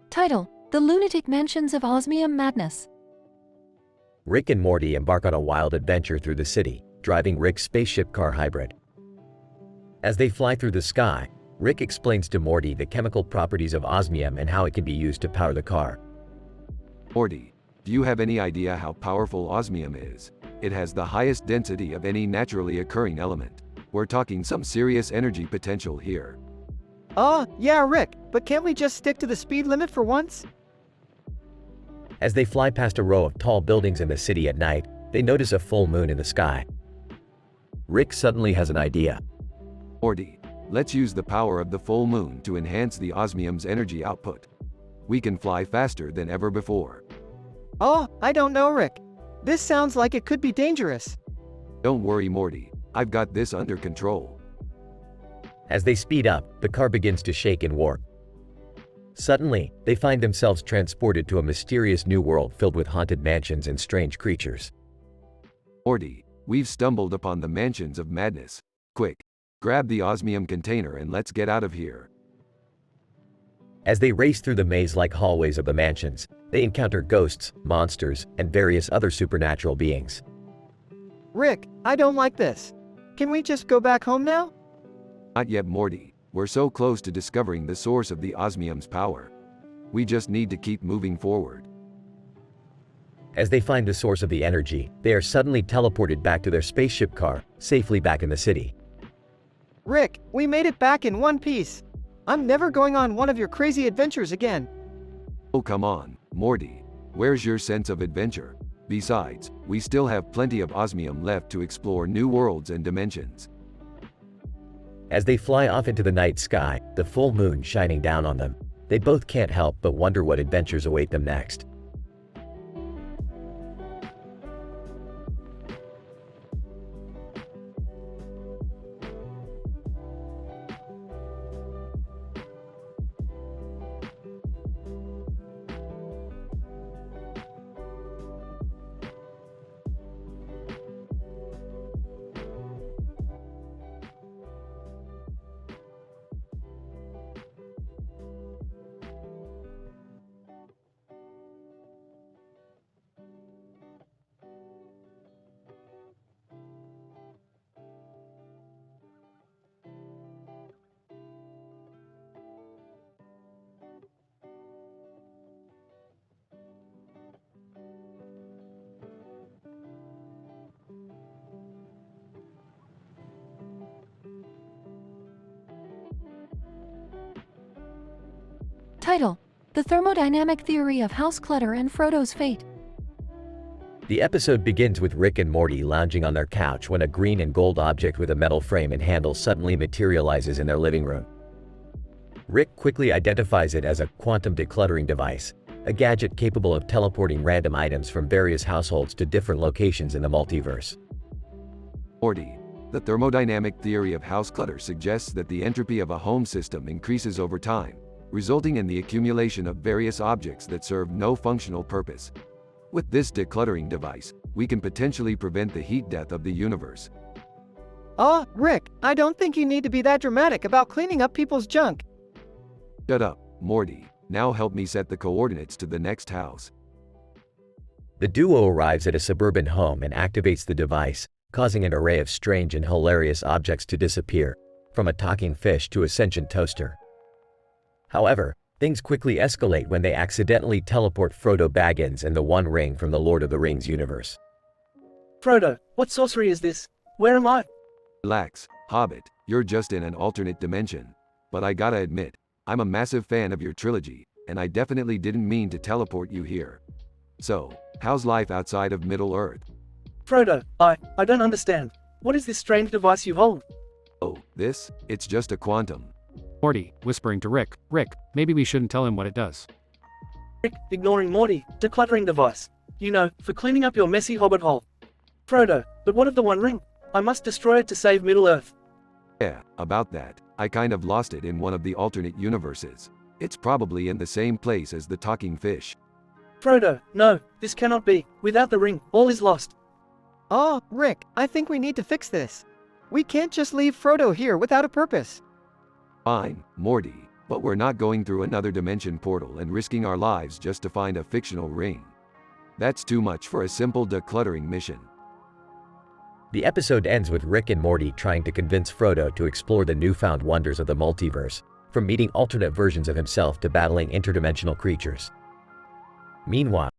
Title: The Lunatic Mansions of Osmium Madness. Rick and Morty embark on a wild adventure through the city, driving Rick's spaceship car hybrid. As they fly through the sky, Rick explains to Morty the chemical properties of osmium and how it can be used to power the car. Morty, do you have any idea how powerful osmium is? It has the highest density of any naturally occurring element. We're talking some serious energy potential here. Yeah, Rick, but can't we just stick to the speed limit for once? As they fly past a row of tall buildings in the city at night, they notice a full moon in the sky. Rick suddenly has an idea. Morty, let's use the power of the full moon to enhance the osmium's energy output. We can fly faster than ever before. I don't know, Rick. This sounds like it could be dangerous. Don't worry, Morty. I've got this under control. As they speed up, the car begins to shake and warp. Suddenly, they find themselves transported to a mysterious new world filled with haunted mansions and strange creatures. Morty, we've stumbled upon the mansions of madness. Quick, grab the osmium container and let's get out of here. As they race through the maze-like hallways of the mansions, they encounter ghosts, monsters, and various other supernatural beings. Rick, I don't like this. Can we just go back home now? Not yet, Morty. We're so close to discovering the source of the osmium's power. We just need to keep moving forward. As they find the source of the energy, they are suddenly teleported back to their spaceship car, safely back in the city. Rick, we made it back in one piece. I'm never going on one of your crazy adventures again. Oh, come on, Morty. Where's your sense of adventure? Besides, we still have plenty of osmium left to explore new worlds and dimensions. As they fly off into the night sky, the full moon shining down on them, they both can't help but wonder what adventures await them next. Title: The Thermodynamic Theory of House Clutter and Frodo's Fate. The episode begins with Rick and Morty lounging on their couch when a green and gold object with a metal frame and handle suddenly materializes in their living room. Rick quickly identifies it as a quantum decluttering device, a gadget capable of teleporting random items from various households to different locations in the multiverse. Morty, the thermodynamic theory of house clutter suggests that the entropy of a home system increases over time, resulting in the accumulation of various objects that serve no functional purpose. With this decluttering device, we can potentially prevent the heat death of the universe. Rick, I don't think you need to be that dramatic about cleaning up people's junk. Shut up, Morty. Now help me set the coordinates to the next house. The duo arrives at a suburban home and activates the device, causing an array of strange and hilarious objects to disappear, from a talking fish to a sentient toaster. However, things quickly escalate when they accidentally teleport Frodo Baggins and the One Ring from the Lord of the Rings universe. Frodo, what sorcery is this? Where am I? Relax, Hobbit, you're just in an alternate dimension. But I gotta admit, I'm a massive fan of your trilogy, and I definitely didn't mean to teleport you here. So, how's life outside of Middle-earth? Frodo, I don't understand. What is this strange device you hold? Oh, this? It's just a quantum. Morty, whispering to Rick, Rick, maybe we shouldn't tell him what it does. Rick, ignoring Morty, decluttering device. You know, for cleaning up your messy hobbit hole. Frodo, but what of the One Ring? I must destroy it to save Middle-earth. Yeah, about that. I kind of lost it in one of the alternate universes. It's probably in the same place as the talking fish. Frodo, no, this cannot be. Without the ring, all is lost. Rick, I think we need to fix this. We can't just leave Frodo here without a purpose. Fine, Morty, but we're not going through another dimension portal and risking our lives just to find a fictional ring. That's too much for a simple decluttering mission. The episode ends with Rick and Morty trying to convince Frodo to explore the newfound wonders of the multiverse, from meeting alternate versions of himself to battling interdimensional creatures. Meanwhile,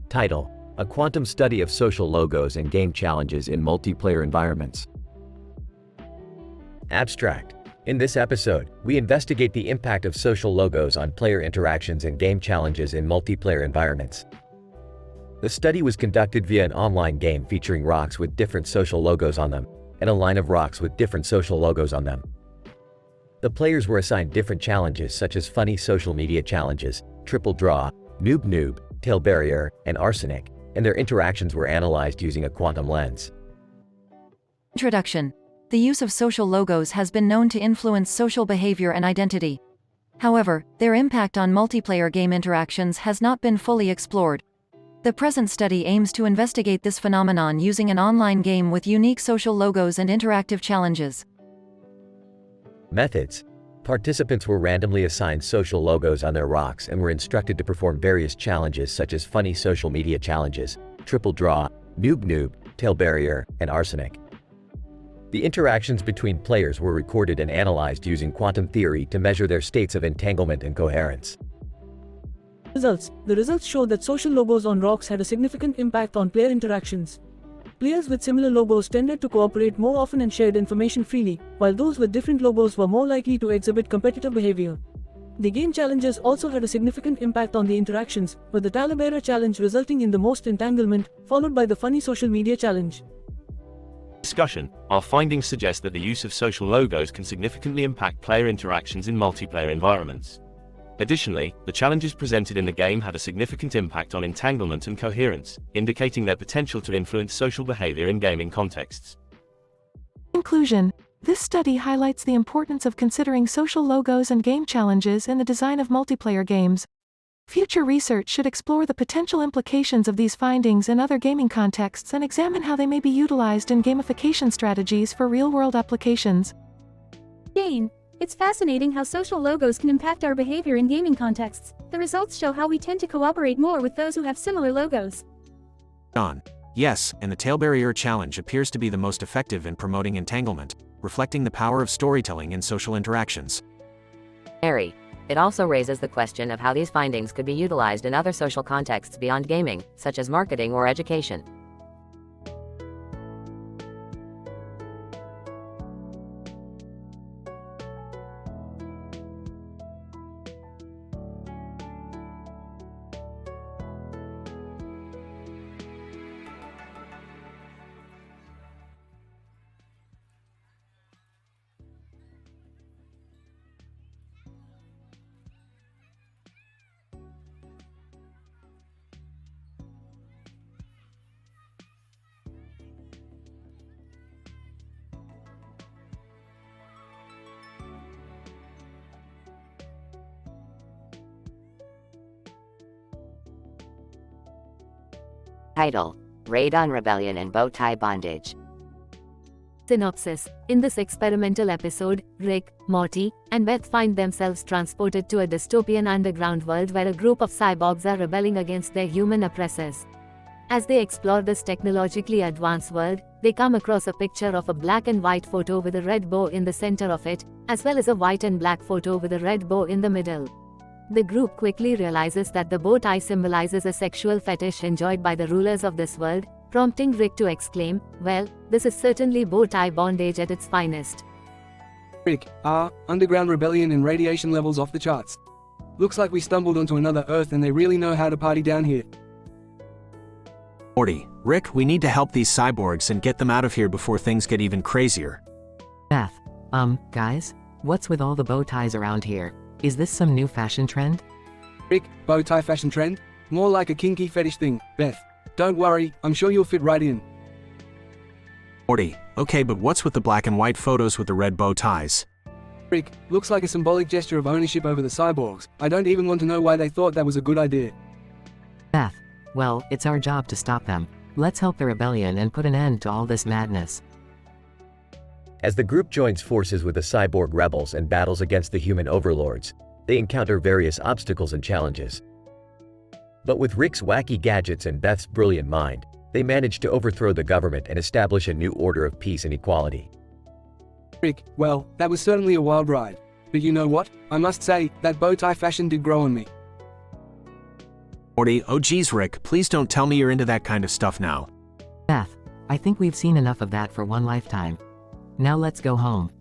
Title: A Quantum Study of Social Logos and Game Challenges in Multiplayer Environments. Abstract: In this episode, we investigate the impact of social logos on player interactions and game challenges in multiplayer environments. The study was conducted via an online game featuring rocks with different social logos on them, and a line of rocks with different social logos on them. The players were assigned different challenges such as funny social media challenges, triple draw, noob, tail barrier, and arsenic, and their interactions were analyzed using a quantum lens. Introduction. The use of social logos has been known to influence social behavior and identity. However, their impact on multiplayer game interactions has not been fully explored. The present study aims to investigate this phenomenon using an online game with unique social logos and interactive challenges. Methods. Participants were randomly assigned social logos on their rocks and were instructed to perform various challenges such as funny social media challenges, triple draw, noob, tail barrier, and arsenic. The interactions between players were recorded and analyzed using quantum theory to measure their states of entanglement and coherence. Results. The results show that social logos on rocks had a significant impact on player interactions. Players with similar logos tended to cooperate more often and shared information freely, while those with different logos were more likely to exhibit competitive behavior. The game challenges also had a significant impact on the interactions, with the Talabera challenge resulting in the most entanglement, followed by the funny social media challenge. Discussion. Our findings suggest that the use of social logos can significantly impact player interactions in multiplayer environments. Additionally, the challenges presented in the game had a significant impact on entanglement and coherence, indicating their potential to influence social behavior in gaming contexts. Conclusion. This study highlights the importance of considering social logos and game challenges in the design of multiplayer games. Future research should explore the potential implications of these findings in other gaming contexts and examine how they may be utilized in gamification strategies for real-world applications. Jane, it's fascinating how social logos can impact our behavior in gaming contexts. The results show how we tend to cooperate more with those who have similar logos. John, Yes, and the tail barrier challenge appears to be the most effective in promoting entanglement, reflecting the power of storytelling in social interactions. Harry. It also raises the question of how these findings could be utilized in other social contexts beyond gaming, such as marketing or education. Title: Radon Rebellion and Bow Tie Bondage. Synopsis. In this experimental episode, Rick, Morty, and Beth find themselves transported to a dystopian underground world where a group of cyborgs are rebelling against their human oppressors. As they explore this technologically advanced world, they come across a picture of a black and white photo with a red bow in the center of it, as well as a white and black photo with a red bow in the middle. The group quickly realizes that the bow tie symbolizes a sexual fetish enjoyed by the rulers of this world, prompting Rick to exclaim, "Well, this is certainly bow tie bondage at its finest." Rick, underground rebellion and radiation levels off the charts. Looks like we stumbled onto another Earth and they really know how to party down here. Morty, Rick, we need to help these cyborgs and get them out of here before things get even crazier. Beth, guys, what's with all the bow ties around here? Is this some new fashion trend? Rick, bow tie fashion trend? More like a kinky fetish thing. Beth, don't worry, I'm sure you'll fit right in. Morty, okay, but what's with the black and white photos with the red bow ties? Rick, looks like a symbolic gesture of ownership over the cyborgs. I don't even want to know why they thought that was a good idea. Beth, well, it's our job to stop them. Let's help the rebellion and put an end to all this madness. As the group joins forces with the cyborg rebels and battles against the human overlords, they encounter various obstacles and challenges. But with Rick's wacky gadgets and Beth's brilliant mind, they manage to overthrow the government and establish a new order of peace and equality. Rick, well, that was certainly a wild ride. But you know what? I must say, that bow tie fashion did grow on me. Morty, oh geez Rick, please don't tell me you're into that kind of stuff now. Beth, I think we've seen enough of that for one lifetime. Now let's go home.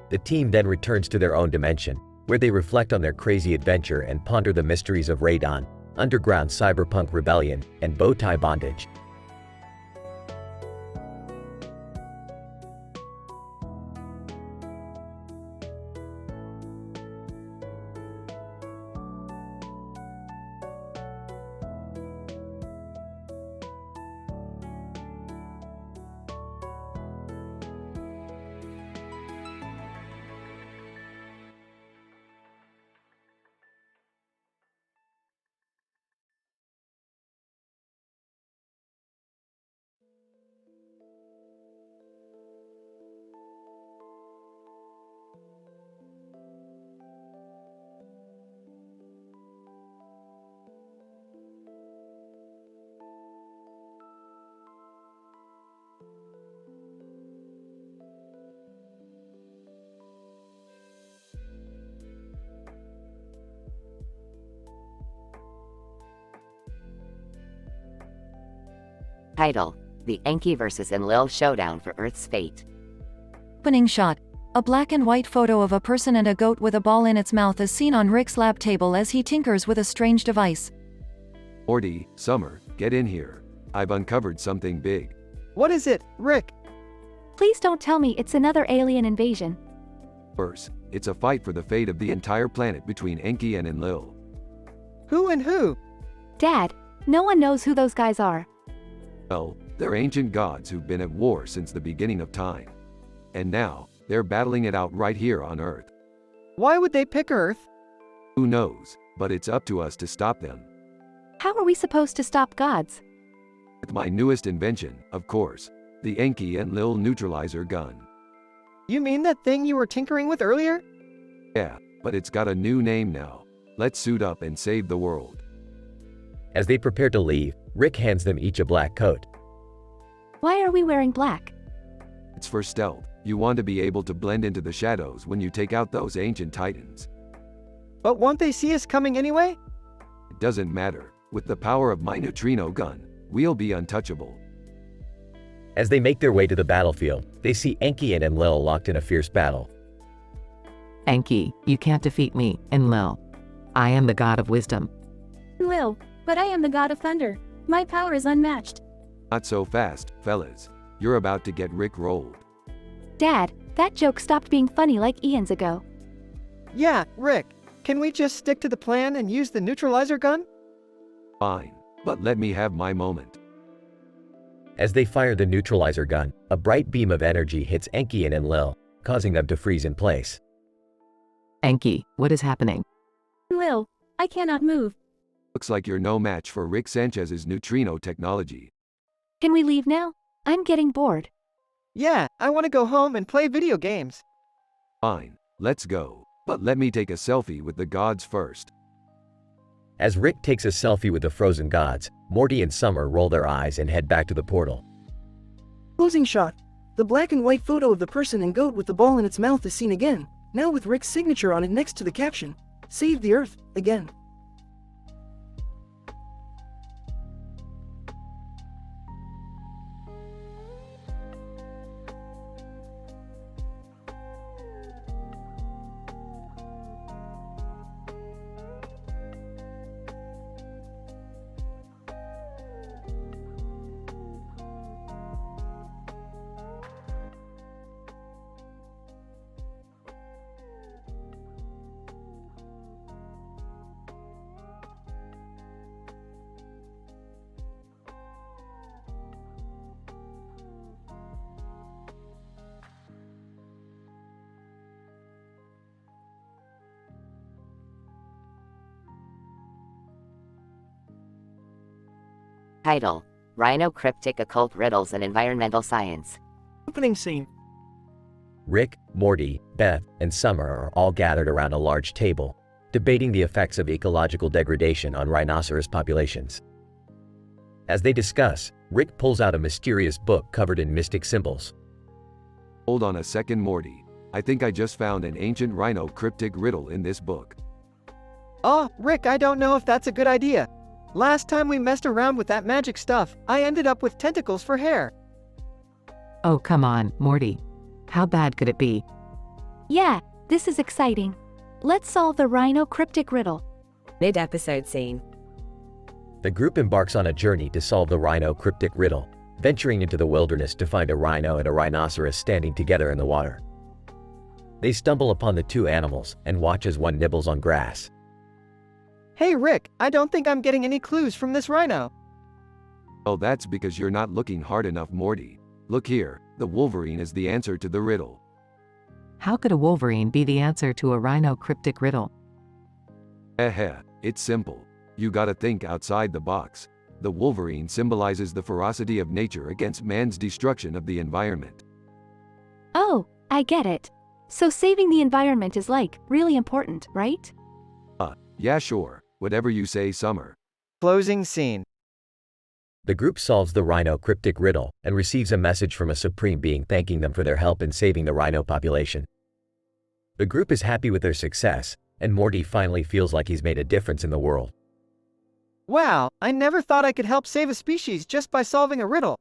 The team then returns to their own dimension, where they reflect on their crazy adventure and ponder the mysteries of radon, underground cyberpunk rebellion, and bow tie bondage. Title: The Enki vs. Enlil Showdown for Earth's Fate. Opening shot. A black and white photo of a person and a goat with a ball in its mouth is seen on Rick's lab table as he tinkers with a strange device. Morty, Summer, get in here. I've uncovered something big. What is it, Rick? Please don't tell me it's another alien invasion. First, it's a fight for the fate of the entire planet between Enki and Enlil. Who and who? Dad, no one knows who those guys are. Well, they're ancient gods who've been at war since the beginning of time. And now, they're battling it out right here on Earth. Why would they pick Earth? Who knows, but it's up to us to stop them. How are we supposed to stop gods? With my newest invention, of course, the Enki and Enlil neutralizer gun. You mean that thing you were tinkering with earlier? Yeah, but it's got a new name now. Let's suit up and save the world. As they prepare to leave, Rick hands them each a black coat. Why are we wearing black? It's for stealth. You want to be able to blend into the shadows when you take out those ancient titans. But won't they see us coming anyway? It doesn't matter. With the power of my neutrino gun, we'll be untouchable. As they make their way to the battlefield, they see Enki and Lil locked in a fierce battle. Enki, you can't defeat me, Enlil. I am the god of wisdom. Lil, but I am the god of thunder. My power is unmatched. Not so fast, fellas. You're about to get Rick rolled. Dad, that joke stopped being funny like eons ago. Yeah, Rick, can we just stick to the plan and use the neutralizer gun? Fine, but let me have my moment. As they fire the neutralizer gun, a bright beam of energy hits Enki and Lil, causing them to freeze in place. Enki, what is happening? Lil, I cannot move. Looks like you're no match for Rick Sanchez's neutrino technology. Can we leave now? I'm getting bored. Yeah, I want to go home and play video games. Fine, let's go. But let me take a selfie with the gods first. As Rick takes a selfie with the frozen gods, Morty and Summer roll their eyes and head back to the portal. Closing shot. The black and white photo of the person and goat with the ball in its mouth is seen again, now with Rick's signature on it next to the caption, "Save the Earth, again." Title: Rhino Cryptic Occult Riddles and Environmental Science. Opening scene. Rick, Morty, Beth, and Summer are all gathered around a large table, debating the effects of ecological degradation on rhinoceros populations. As they discuss, Rick pulls out a mysterious book covered in mystic symbols. Hold on a second, Morty. I think I just found an ancient rhino cryptic riddle in this book. Oh, Rick, I don't know if that's a good idea. Last time we messed around with that magic stuff, I ended up with tentacles for hair. Oh, come on, Morty. How bad could it be? Yeah, this is exciting. Let's solve the rhino cryptic riddle. Mid-episode scene. The group embarks on a journey to solve the rhino cryptic riddle, venturing into the wilderness to find a rhino and a rhinoceros standing together in the water. They stumble upon the two animals and watch as one nibbles on grass. Hey Rick, I don't think I'm getting any clues from this rhino. Oh, that's because you're not looking hard enough, Morty. Look here, the wolverine is the answer to the riddle. How could a wolverine be the answer to a rhino cryptic riddle? It's simple. You gotta think outside the box. The wolverine symbolizes the ferocity of nature against man's destruction of the environment. Oh, I get it. So saving the environment is like, really important, right? Yeah sure, whatever you say, Summer. Closing scene. The group solves the rhino cryptic riddle and receives a message from a supreme being thanking them for their help in saving the rhino population. The group is happy with their success, and Morty finally feels like he's made a difference in the world. Wow, I never thought I could help save a species just by solving a riddle.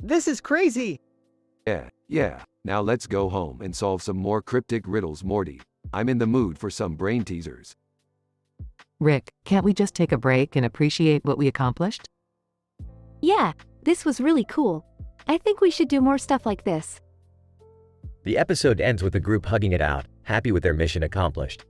This is crazy. Yeah. Now let's go home and solve some more cryptic riddles, Morty. I'm in the mood for some brain teasers. Rick, can't we just take a break and appreciate what we accomplished? Yeah, this was really cool. I think we should do more stuff like this. The episode ends with the group hugging it out, happy with their mission accomplished.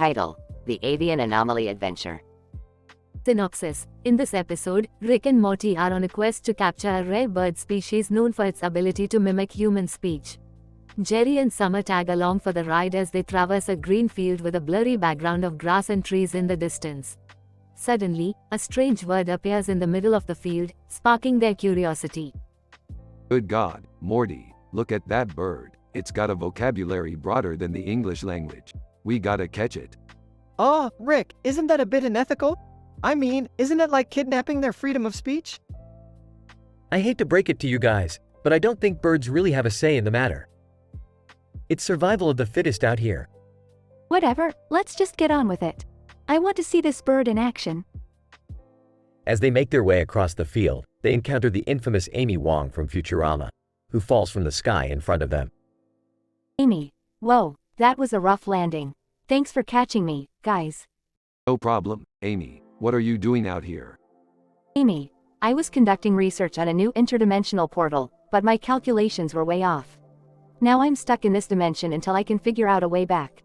Title: The Avian Anomaly Adventure. Synopsis. In this episode, Rick and Morty are on a quest to capture a rare bird species known for its ability to mimic human speech. Jerry and Summer tag along for the ride as they traverse a green field with a blurry background of grass and trees in the distance. Suddenly, a strange bird appears in the middle of the field, sparking their curiosity. Good God, Morty, look at that bird. It's got a vocabulary broader than the English language. We gotta catch it. Oh, Rick, isn't that a bit unethical? I mean, isn't it like kidnapping their freedom of speech? I hate to break it to you guys, but I don't think birds really have a say in the matter. It's survival of the fittest out here. Whatever, let's just get on with it. I want to see this bird in action. As they make their way across the field, they encounter the infamous Amy Wong from Futurama, who falls from the sky in front of them. Amy, whoa, that was a rough landing. Thanks for catching me, guys. No problem, Amy. What are you doing out here? Amy, I was conducting research on a new interdimensional portal, but my calculations were way off. Now I'm stuck in this dimension until I can figure out a way back.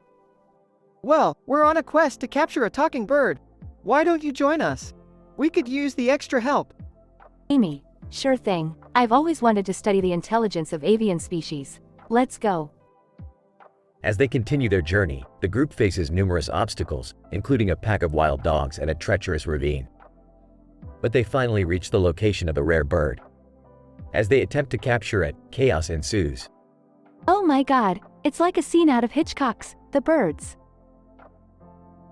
Well, we're on a quest to capture a talking bird. Why don't you join us? We could use the extra help. Amy, sure thing. I've always wanted to study the intelligence of avian species. Let's go. As they continue their journey, the group faces numerous obstacles, including a pack of wild dogs and a treacherous ravine. But they finally reach the location of the rare bird. As they attempt to capture it, chaos ensues. Oh my god, it's like a scene out of Hitchcock's The Birds.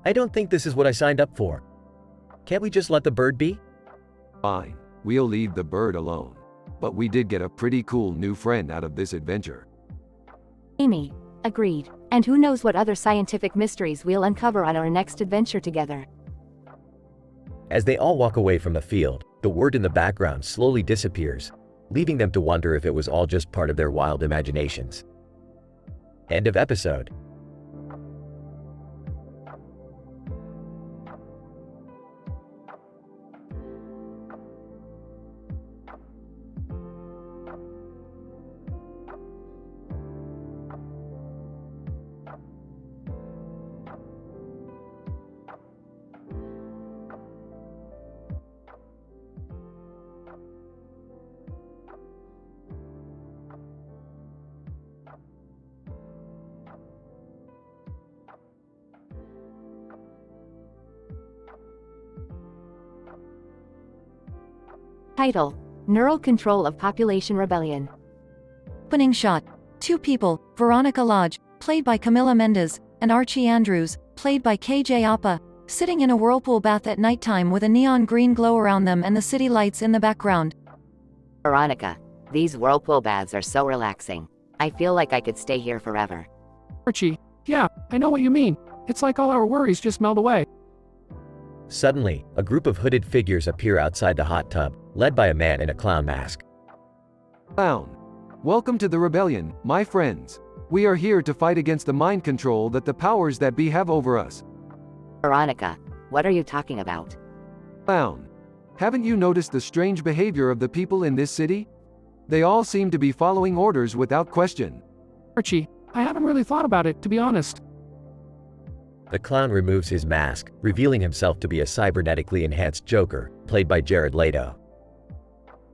I don't think this is what I signed up for. Can't we just let the bird be? Fine, we'll leave the bird alone. But we did get a pretty cool new friend out of this adventure. Amy, agreed. And who knows what other scientific mysteries we'll uncover on our next adventure together. As they all walk away from the field, the word in the background slowly disappears, leaving them to wonder if it was all just part of their wild imaginations. End of episode. Title: Neural Control of Population Rebellion. Opening shot. Two people, Veronica Lodge, played by Camila Mendes, and Archie Andrews, played by KJ Apa, sitting in a whirlpool bath at nighttime with a neon green glow around them and the city lights in the background. Veronica, these whirlpool baths are so relaxing. I feel like I could stay here forever. Archie, yeah, I know what you mean. It's like all our worries just melt away. Suddenly, a group of hooded figures appear outside the hot tub, led by a man in a clown mask. Clown. Welcome to the rebellion, my friends. We are here to fight against the mind control that the powers that be have over us. Veronica, what are you talking about? Clown. Haven't you noticed the strange behavior of the people in this city? They all seem to be following orders without question. Archie, I haven't really thought about it, to be honest. The clown removes his mask, revealing himself to be a cybernetically enhanced Joker, played by Jared Leto.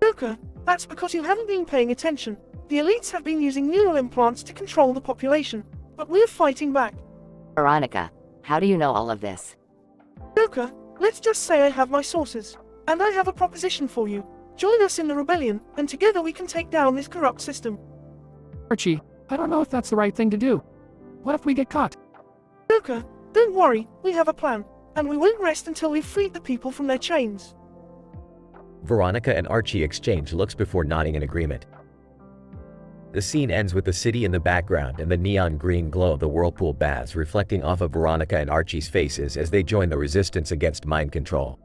Joker, that's because you haven't been paying attention. The elites have been using neural implants to control the population, but we're fighting back. Veronica, how do you know all of this? Joker, let's just say I have my sources. And I have a proposition for you. Join us in the rebellion, and together we can take down this corrupt system. Archie, I don't know if that's the right thing to do. What if we get caught? Joker, don't worry, we have a plan, and we won't rest until we've freed the people from their chains. Veronica and Archie exchange looks before nodding in agreement. The scene ends with the city in the background and the neon green glow of the whirlpool baths reflecting off of Veronica and Archie's faces as they join the resistance against mind control.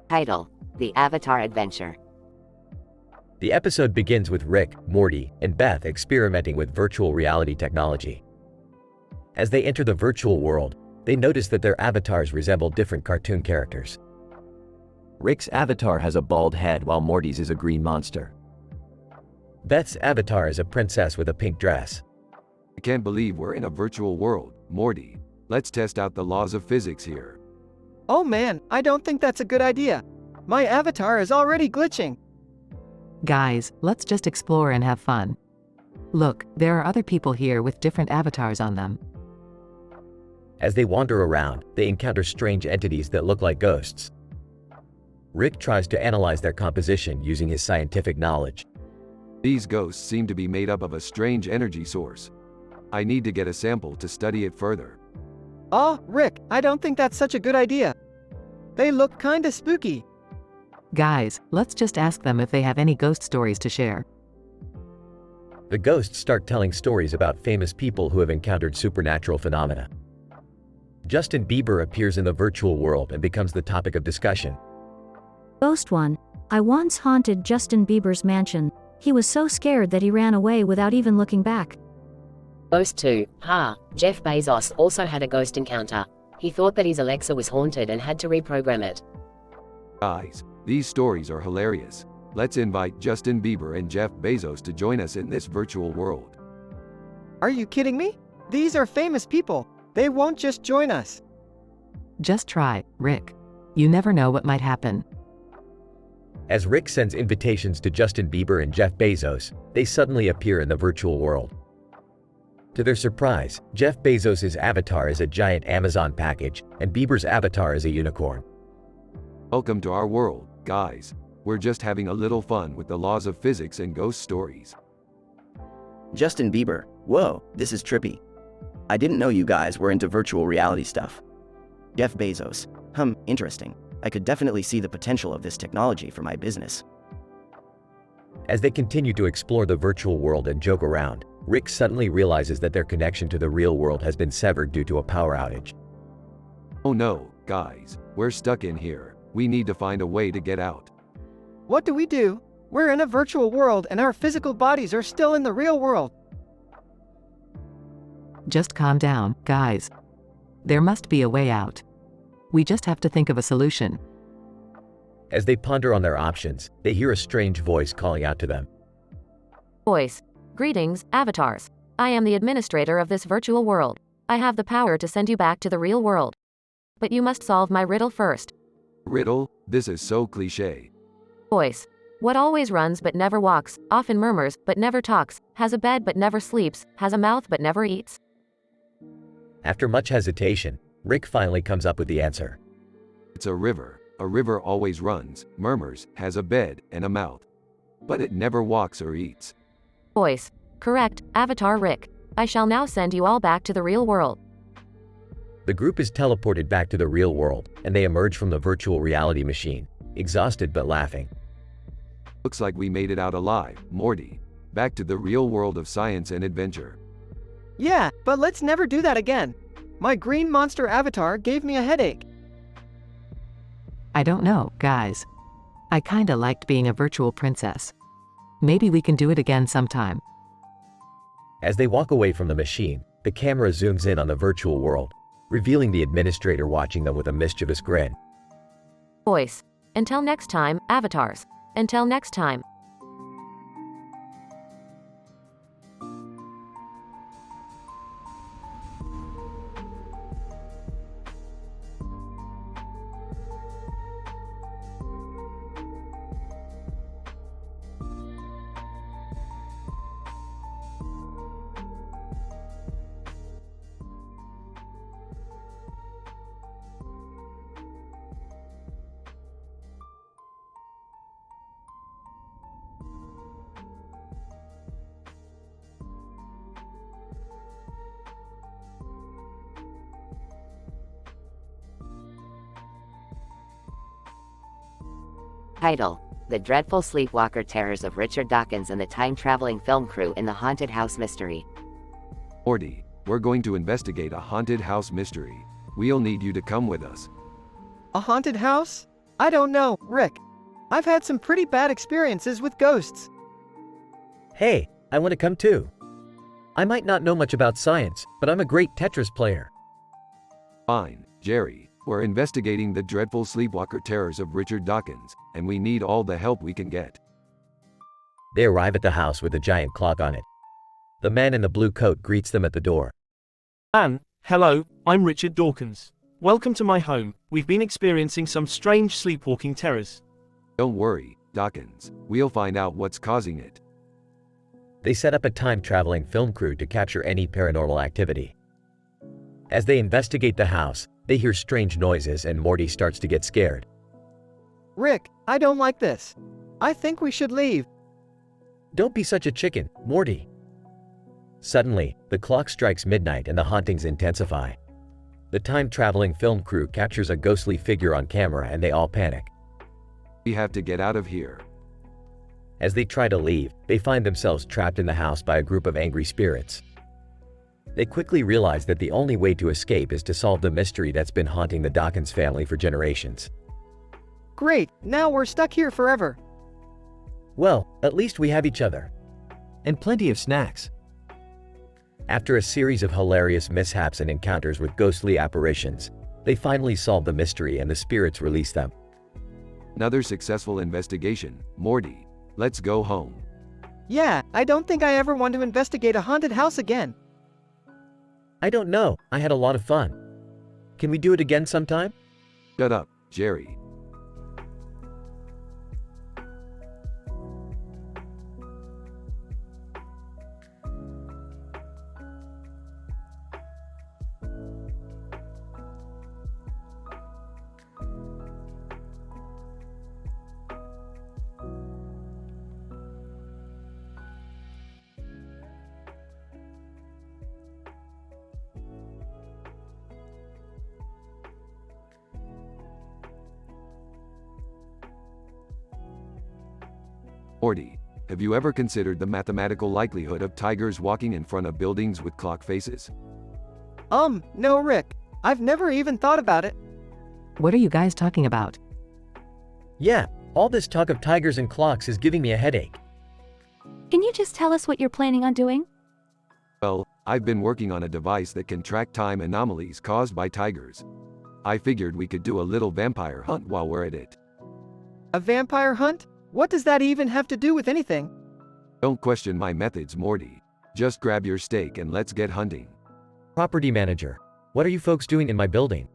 Title: The Avatar Adventure. The episode begins with Rick, Morty, and Beth experimenting with virtual reality technology. As they enter the virtual world, they notice that their avatars resemble different cartoon characters. Rick's avatar has a bald head while Morty's is a green monster. Beth's avatar is a princess with a pink dress. I can't believe we're in a virtual world, Morty. Let's test out the laws of physics here. Oh man, I don't think that's a good idea. My avatar is already glitching. Guys, let's just explore and have fun. Look, there are other people here with different avatars on them. As they wander around, they encounter strange entities that look like ghosts. Rick tries to analyze their composition using his scientific knowledge. These ghosts seem to be made up of a strange energy source. I need to get a sample to study it further. Oh, Rick, I don't think that's such a good idea. They look kinda spooky. Guys, let's just ask them if they have any ghost stories to share. The ghosts start telling stories about famous people who have encountered supernatural phenomena. Justin Bieber appears in the virtual world and becomes the topic of discussion. Ghost 1. I once haunted Justin Bieber's mansion. He was so scared that he ran away without even looking back. Ghost 2. Jeff Bezos also had a ghost encounter. He thought that his Alexa was haunted and had to reprogram it. Guys, these stories are hilarious. Let's invite Justin Bieber and Jeff Bezos to join us in this virtual world. Are you kidding me? These are famous people. They won't just join us. Just try, Rick. You never know what might happen. As Rick sends invitations to Justin Bieber and Jeff Bezos, they suddenly appear in the virtual world. To their surprise, Jeff Bezos' avatar is a giant Amazon package, and Bieber's avatar is a unicorn. Welcome to our world, guys. We're just having a little fun with the laws of physics and ghost stories. Justin Bieber, whoa, this is trippy. I didn't know you guys were into virtual reality stuff. Jeff Bezos, interesting. I could definitely see the potential of this technology for my business. As they continue to explore the virtual world and joke around, Rick suddenly realizes that their connection to the real world has been severed due to a power outage. Oh no, guys, we're stuck in here. We need to find a way to get out. What do? We're in a virtual world and our physical bodies are still in the real world. Just calm down, guys. There must be a way out. We just have to think of a solution. As they ponder on their options, they hear a strange voice calling out to them. Voice. Greetings, avatars. I am the administrator of this virtual world. I have the power to send you back to the real world. But you must solve my riddle first. Riddle? This is so cliché. Voice. What always runs but never walks, often murmurs but never talks, has a bed but never sleeps, has a mouth but never eats? After much hesitation, Rick finally comes up with the answer. It's a river. A river always runs, murmurs, has a bed and a mouth. But it never walks or eats. Voice. Correct, Avatar Rick. I shall now send you all back to the real world. The group is teleported back to the real world, and they emerge from the virtual reality machine, exhausted but laughing. Looks like we made it out alive, Morty. Back to the real world of science and adventure. Yeah, but let's never do that again. My green monster avatar gave me a headache. I don't know, guys. I kinda liked being a virtual princess. Maybe we can do it again sometime. As they walk away from the machine, the camera zooms in on the virtual world, revealing the administrator watching them with a mischievous grin. Voice. Until next time, avatars. Until next time. Title: The Dreadful Sleepwalker Terrors of Richard Dawkins and the Time-Traveling Film Crew in the Haunted House Mystery. Morty, we're going to investigate a haunted house mystery. We'll need you to come with us. A haunted house? I don't know, Rick. I've had some pretty bad experiences with ghosts. Hey, I want to come too. I might not know much about science, but I'm a great Tetris player. Fine, Jerry. We're investigating the dreadful sleepwalker terrors of Richard Dawkins, and we need all the help we can get. They arrive at the house with a giant clock on it. The man in the blue coat greets them at the door. Anne, hello, I'm Richard Dawkins. Welcome to my home. We've been experiencing some strange sleepwalking terrors. Don't worry, Dawkins. We'll find out what's causing it. They set up a time-traveling film crew to capture any paranormal activity. As they investigate the house, they hear strange noises and Morty starts to get scared. Rick, I don't like this. I think we should leave. Don't be such a chicken, Morty. Suddenly, the clock strikes midnight and the hauntings intensify. The time-traveling film crew captures a ghostly figure on camera and they all panic. We have to get out of here. As they try to leave, they find themselves trapped in the house by a group of angry spirits. They quickly realize that the only way to escape is to solve the mystery that's been haunting the Dawkins family for generations. Great, now we're stuck here forever. Well, at least we have each other. And plenty of snacks. After a series of hilarious mishaps and encounters with ghostly apparitions, they finally solve the mystery and the spirits release them. Another successful investigation, Morty. Let's go home. Yeah, I don't think I ever want to investigate a haunted house again. I don't know, I had a lot of fun. Can we do it again sometime? Shut up, Jerry. Morty, have you ever considered the mathematical likelihood of tigers walking in front of buildings with clock faces? No, Rick. I've never even thought about it. What are you guys talking about? Yeah, all this talk of tigers and clocks is giving me a headache. Can you just tell us what you're planning on doing? Well, I've been working on a device that can track time anomalies caused by tigers. I figured we could do a little vampire hunt while we're at it. A vampire hunt? What does that even have to do with anything? Don't question my methods, Morty. Just grab your steak and let's get hunting. Property manager, what are you folks doing in my building?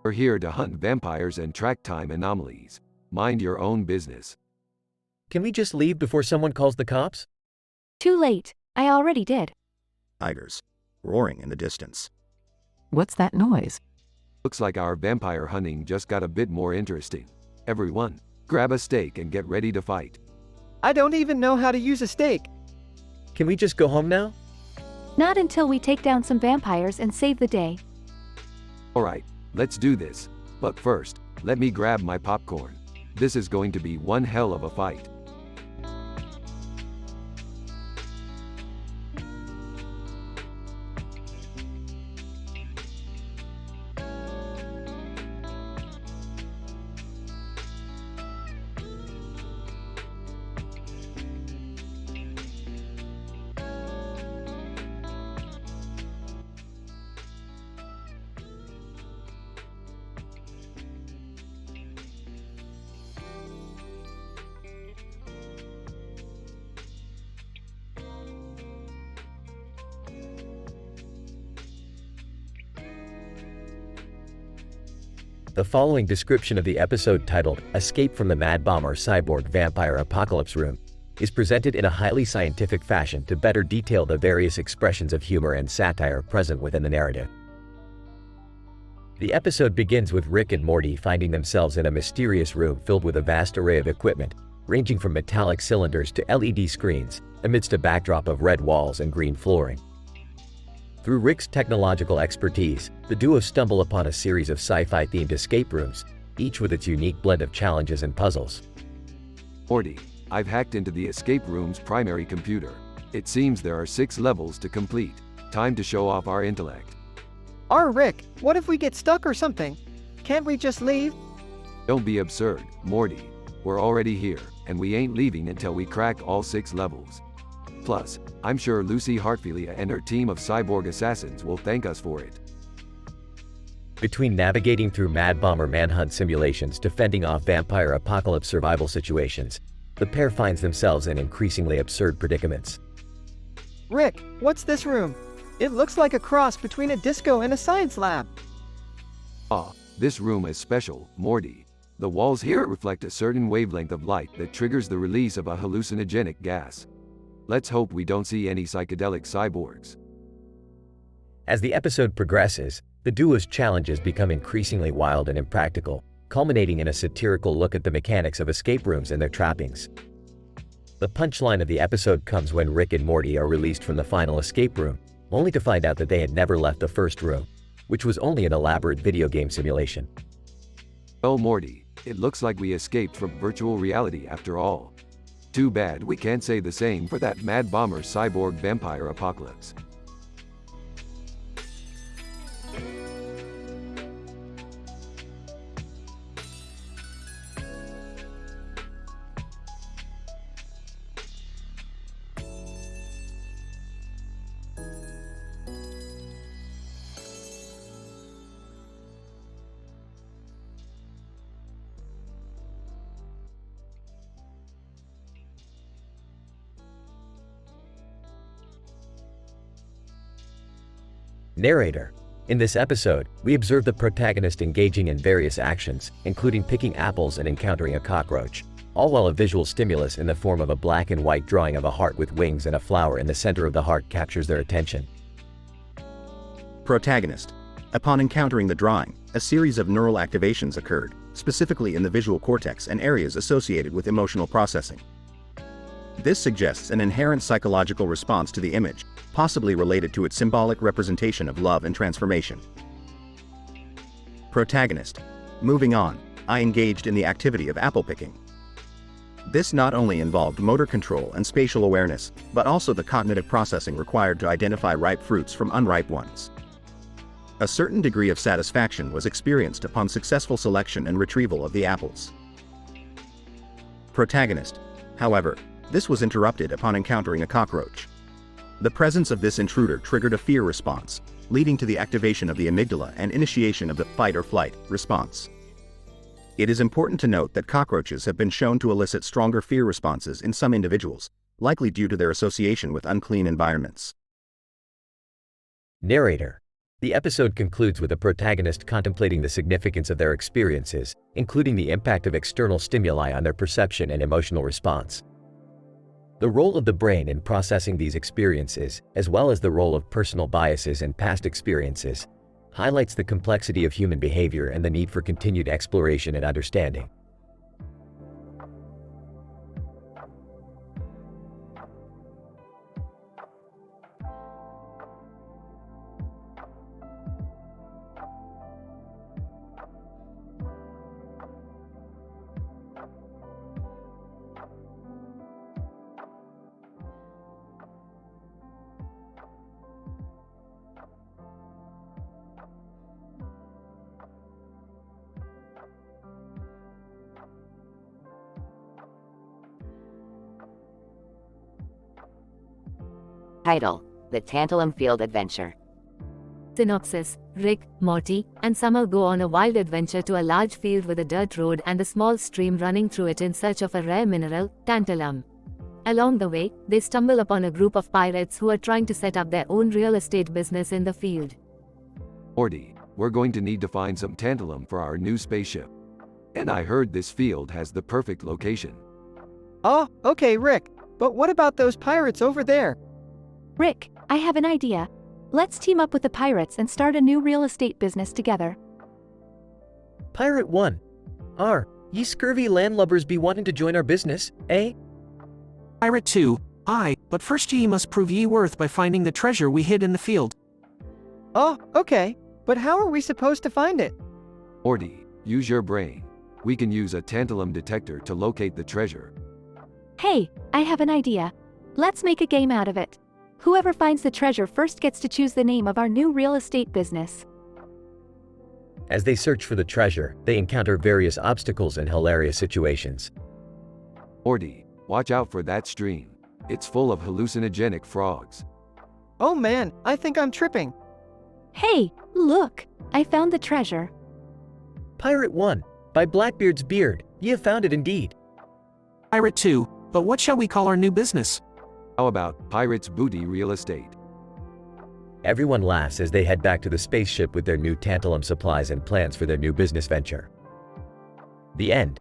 We're here to hunt vampires and track time anomalies. Mind your own business. Can we just leave before someone calls the cops? Too late. I already did. Tigers roaring in the distance. What's that noise? Looks like our vampire hunting just got a bit more interesting. Everyone, grab a steak and get ready to fight. I don't even know how to use a steak. Can we just go home now? Not until we take down some vampires and save the day. Alright, let's do this. But first, let me grab my popcorn. This is going to be one hell of a fight. The following description of the episode titled Escape from the Mad Bomber Cyborg Vampire Apocalypse Room is presented in a highly scientific fashion to better detail the various expressions of humor and satire present within the narrative. The episode begins with Rick and Morty finding themselves in a mysterious room filled with a vast array of equipment, ranging from metallic cylinders to LED screens, amidst a backdrop of red walls and green flooring. Through Rick's technological expertise, the duo stumble upon a series of sci-fi themed escape rooms, each with its unique blend of challenges and puzzles. Morty, I've hacked into the escape room's primary computer. It seems there are 6 levels to complete. Time to show off our intellect. Rick, what if we get stuck or something? Can't we just leave? Don't be absurd, Morty. We're already here, and we ain't leaving until we crack all 6 levels. Plus, I'm sure Lucy Hartfilia and her team of cyborg assassins will thank us for it. Between navigating through Mad Bomber manhunt simulations to fending off vampire apocalypse survival situations, the pair finds themselves in increasingly absurd predicaments. Rick, what's this room? It looks like a cross between a disco and a science lab. Ah, this room is special, Morty. The walls here reflect a certain wavelength of light that triggers the release of a hallucinogenic gas. Let's hope we don't see any psychedelic cyborgs. As the episode progresses, the duo's challenges become increasingly wild and impractical, culminating in a satirical look at the mechanics of escape rooms and their trappings. The punchline of the episode comes when Rick and Morty are released from the final escape room, only to find out that they had never left the first room, which was only an elaborate video game simulation. Oh Morty, it looks like we escaped from virtual reality after all. Too bad we can't say the same for that Mad Bomber cyborg vampire apocalypse. Narrator. In this episode, we observe the protagonist engaging in various actions, including picking apples and encountering a cockroach, all while a visual stimulus in the form of a black and white drawing of a heart with wings and a flower in the center of the heart captures their attention. Protagonist. Upon encountering the drawing, a series of neural activations occurred, specifically in the visual cortex and areas associated with emotional processing. This suggests an inherent psychological response to the image, possibly related to its symbolic representation of love and transformation. Protagonist. Moving on, I engaged in the activity of apple picking. This not only involved motor control and spatial awareness, but also the cognitive processing required to identify ripe fruits from unripe ones. A certain degree of satisfaction was experienced upon successful selection and retrieval of the apples. Protagonist. However, this was interrupted upon encountering a cockroach. The presence of this intruder triggered a fear response, leading to the activation of the amygdala and initiation of the fight or flight response. It is important to note that cockroaches have been shown to elicit stronger fear responses in some individuals, likely due to their association with unclean environments. Narrator. The episode concludes with the protagonist contemplating the significance of their experiences, including the impact of external stimuli on their perception and emotional response. The role of the brain in processing these experiences, as well as the role of personal biases and past experiences, highlights the complexity of human behavior and the need for continued exploration and understanding. Title: The Tantalum Field Adventure. Synopsis: Rick, Morty, and Summer go on a wild adventure to a large field with a dirt road and a small stream running through it in search of a rare mineral, tantalum. Along the way, they stumble upon a group of pirates who are trying to set up their own real estate business in the field. Morty, we're going to need to find some tantalum for our new spaceship. And I heard this field has the perfect location. Oh, okay, Rick. But what about those pirates over there? Rick, I have an idea. Let's team up with the pirates and start a new real estate business together. Pirate 1. Ye scurvy landlubbers be wanting to join our business, eh? Pirate 2. Aye, but first ye must prove ye worth by finding the treasure we hid in the field. Oh, okay. But how are we supposed to find it? Morty, use your brain. We can use a tantalum detector to locate the treasure. Hey, I have an idea. Let's make a game out of it. Whoever finds the treasure first gets to choose the name of our new real estate business. As they search for the treasure, they encounter various obstacles and hilarious situations. Morty, watch out for that stream. It's full of hallucinogenic frogs. Oh man, I think I'm tripping. Hey, look! I found the treasure. Pirate 1, by Blackbeard's beard, ye have found it indeed. Pirate 2, but what shall we call our new business? How about Pirate's Booty Real Estate? Everyone laughs as they head back to the spaceship with their new tantalum supplies and plans for their new business venture. The end.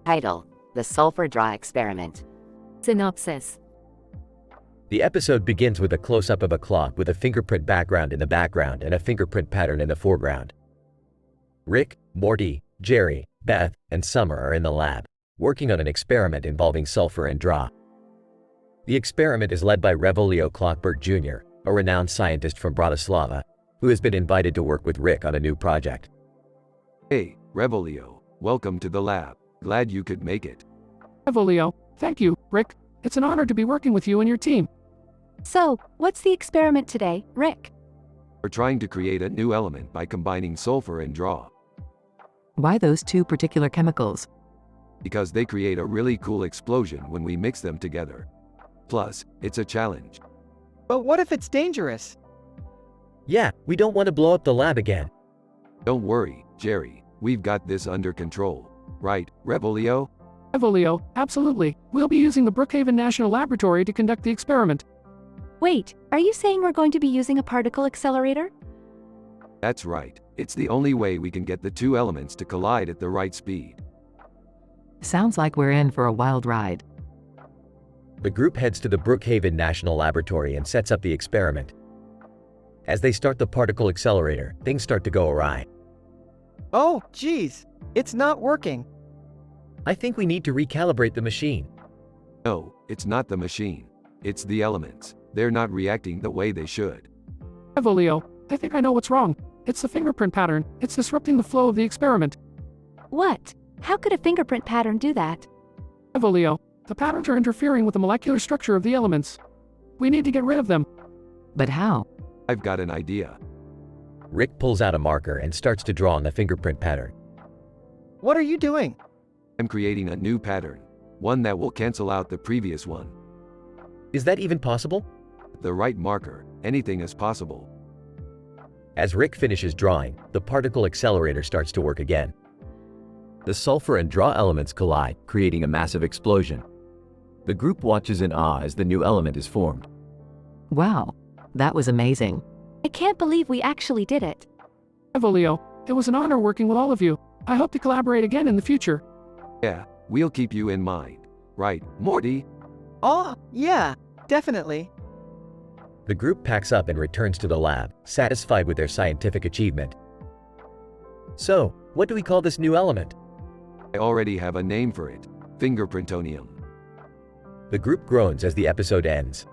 Title: The Sulfur Draw Experiment. Synopsis. The episode begins with a close-up of a clock with a fingerprint background in the background and a fingerprint pattern in the foreground. Rick, Morty, Jerry, Beth, and Summer are in the lab, working on an experiment involving sulfur and draw. The experiment is led by Revolio Clockbert Jr., a renowned scientist from Bratislava, who has been invited to work with Rick on a new project. Hey, Revolio, welcome to the lab. Glad you could make it. Evolio, thank you, Rick. It's an honor to be working with you and your team. So, what's the experiment today, Rick? We're trying to create a new element by combining sulfur and draw. Why those two particular chemicals? Because they create a really cool explosion when we mix them together. Plus, it's a challenge. But what if it's dangerous? Yeah, we don't want to blow up the lab again. Don't worry, Jerry. We've got this under control. Right, Revolio? Evolio, absolutely. We'll be using the Brookhaven National Laboratory to conduct the experiment. Wait, are you saying we're going to be using a particle accelerator? That's right. It's the only way we can get the two elements to collide at the right speed. Sounds like we're in for a wild ride. The group heads to the Brookhaven National Laboratory and sets up the experiment. As they start the particle accelerator, things start to go awry. Oh, geez. It's not working. I think we need to recalibrate the machine. No, it's not the machine. It's the elements. They're not reacting the way they should. Evolio, I think I know what's wrong. It's the fingerprint pattern. It's disrupting the flow of the experiment. What? How could a fingerprint pattern do that? Evolio, the patterns are interfering with the molecular structure of the elements. We need to get rid of them. But how? I've got an idea. Rick pulls out a marker and starts to draw on the fingerprint pattern. What are you doing? I'm creating a new pattern. One that will cancel out the previous one. Is that even possible? The right marker. Anything is possible. As Rick finishes drawing, the particle accelerator starts to work again. The sulfur and draw elements collide, creating a massive explosion. The group watches in awe as the new element is formed. Wow, that was amazing. I can't believe we actually did it. Evolio, it was an honor working with all of you. I hope to collaborate again in the future. Yeah, we'll keep you in mind. Right, Morty? Oh, yeah, definitely. The group packs up and returns to the lab, satisfied with their scientific achievement. So, what do we call this new element? I already have a name for it. Fingerprintonium. The group groans as the episode ends.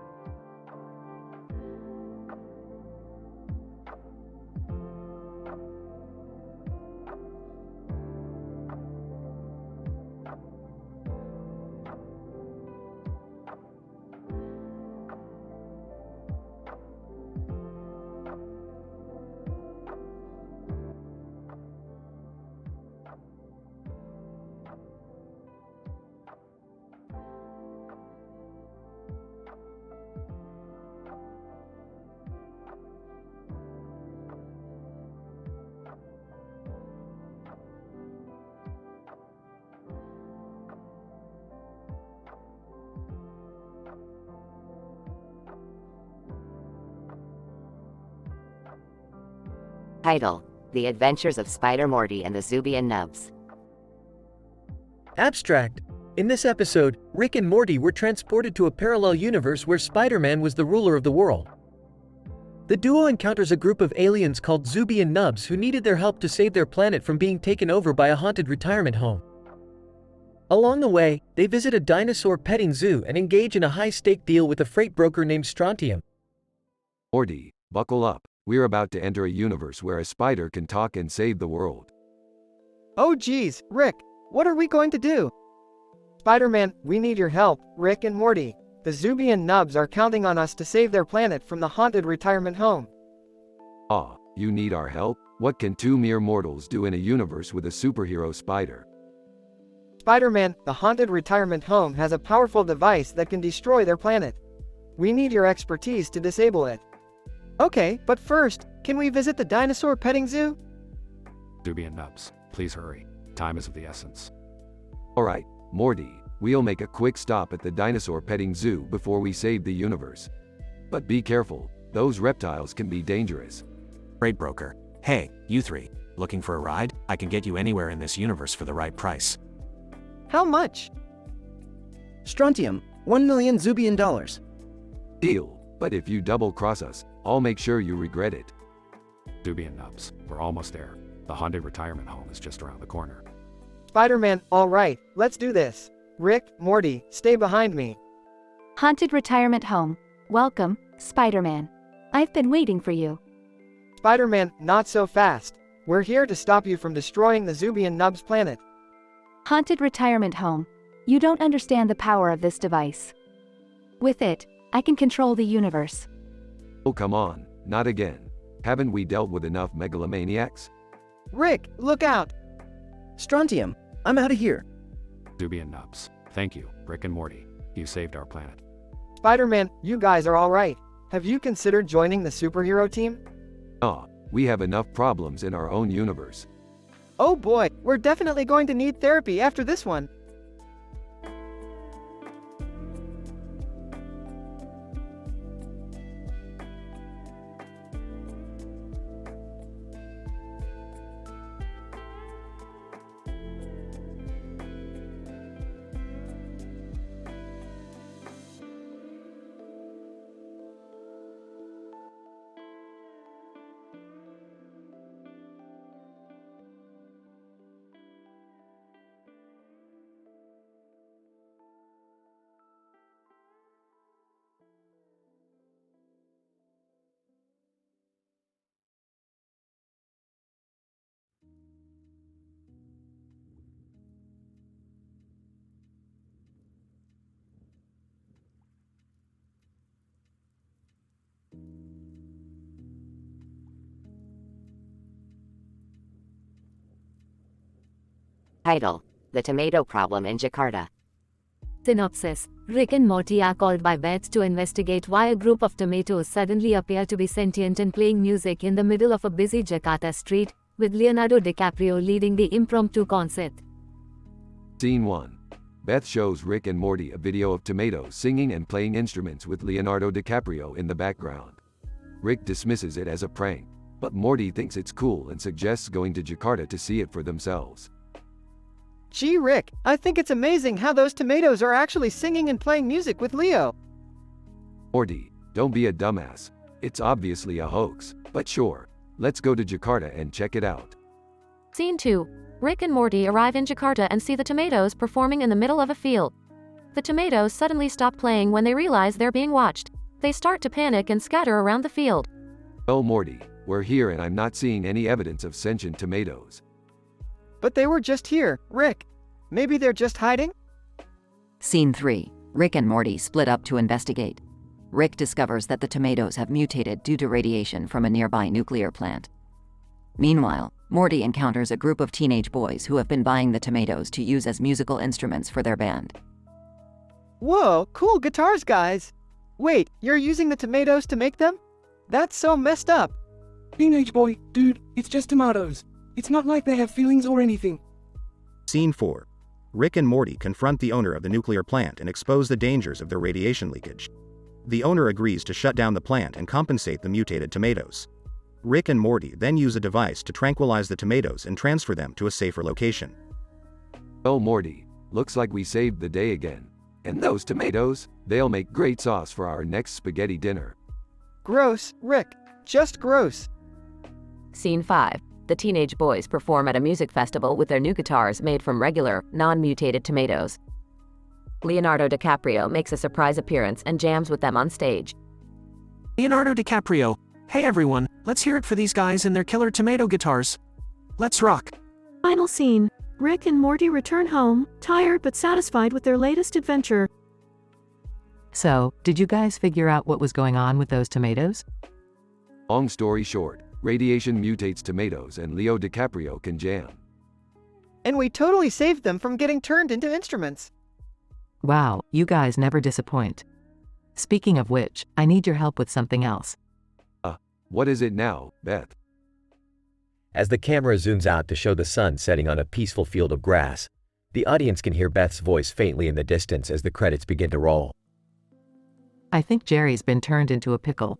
Title: The Adventures of Spider Morty and the Zubian Nubs. Abstract. In this episode, Rick and Morty were transported to a parallel universe where Spider-Man was the ruler of the world. The duo encounters a group of aliens called Zubian Nubs who needed their help to save their planet from being taken over by a haunted retirement home. Along the way, they visit a dinosaur petting zoo and engage in a high-stake deal with a freight broker named Strontium. Morty, buckle up. We're about to enter a universe where a spider can talk and save the world. Oh geez, Rick, what are we going to do? Spider-Man, we need your help, Rick and Morty. The Zubian Nubs are counting on us to save their planet from the haunted retirement home. Ah, you need our help? What can two mere mortals do in a universe with a superhero spider? Spider-Man, the haunted retirement home has a powerful device that can destroy their planet. We need your expertise to disable it. Okay, but first, can we visit the dinosaur petting zoo? Zubian Nubs, please hurry. Time is of the essence. Alright, Morty, we'll make a quick stop at the dinosaur petting zoo before we save the universe. But be careful, those reptiles can be dangerous. Freight broker. Hey, you three, looking for a ride? I can get you anywhere in this universe for the right price. How much? Strontium, 1 million Zubian dollars. Deal, but if you double-cross us, I'll make sure you regret it. Zubian Nubs, we're almost there. The haunted retirement home is just around the corner. Spider-Man, alright, let's do this. Rick, Morty, stay behind me. Haunted retirement home. Welcome, Spider-Man. I've been waiting for you. Spider-Man, not so fast. We're here to stop you from destroying the Zubian Nubs planet. Haunted retirement home. You don't understand the power of this device. With it, I can control the universe. Oh come on, not again. Haven't we dealt with enough megalomaniacs? Rick, look out! Strontium, I'm out of here. Zubian Nubs, thank you, Rick and Morty. You saved our planet. Spider-Man, you guys are alright. Have you considered joining the superhero team? Ah, we have enough problems in our own universe. Oh boy, we're definitely going to need therapy after this one. Title: The Tomato Problem in Jakarta. Synopsis: Rick and Morty are called by vets to investigate why a group of tomatoes suddenly appear to be sentient and playing music in the middle of a busy Jakarta street, with Leonardo DiCaprio leading the impromptu concert. Scene 1. Beth shows Rick and Morty a video of tomatoes singing and playing instruments with Leonardo DiCaprio in the background. Rick dismisses it as a prank, but Morty thinks it's cool and suggests going to Jakarta to see it for themselves. Gee Rick, I think it's amazing how those tomatoes are actually singing and playing music with Leo. Morty, don't be a dumbass. It's obviously a hoax, but sure, let's go to Jakarta and check it out. Scene 2. Rick and Morty arrive in Jakarta and see the tomatoes performing in the middle of a field. The tomatoes suddenly stop playing when they realize they're being watched. They start to panic and scatter around the field. Well Morty, we're here and I'm not seeing any evidence of sentient tomatoes. But they were just here, Rick. Maybe they're just hiding? Scene 3. Rick and Morty split up to investigate. Rick discovers that the tomatoes have mutated due to radiation from a nearby nuclear plant. Meanwhile, Morty encounters a group of teenage boys who have been buying the tomatoes to use as musical instruments for their band. Whoa, cool guitars, guys! Wait, you're using the tomatoes to make them? That's so messed up! Teenage boy, dude, it's just tomatoes. It's not like they have feelings or anything. Scene 4. Rick and Morty confront the owner of the nuclear plant and expose the dangers of the radiation leakage. The owner agrees to shut down the plant and compensate the mutated tomatoes. Rick and Morty then use a device to tranquilize the tomatoes and transfer them to a safer location. Oh Morty, looks like we saved the day again. And those tomatoes, they'll make great sauce for our next spaghetti dinner. Gross, Rick. Just gross. Scene 5. The teenage boys perform at a music festival with their new guitars made from regular, non-mutated tomatoes. Leonardo DiCaprio makes a surprise appearance and jams with them on stage. Leonardo DiCaprio, hey everyone, let's hear it for these guys and their killer tomato guitars. Let's rock. Final scene. Rick and Morty return home, tired but satisfied with their latest adventure. So, did you guys figure out what was going on with those tomatoes? Long story short, radiation mutates tomatoes and Leo DiCaprio can jam. And we totally saved them from getting turned into instruments. Wow, you guys never disappoint. Speaking of which, I need your help with something else. What is it now, Beth? As the camera zooms out to show the sun setting on a peaceful field of grass, the audience can hear Beth's voice faintly in the distance as the credits begin to roll. I think Jerry's been turned into a pickle.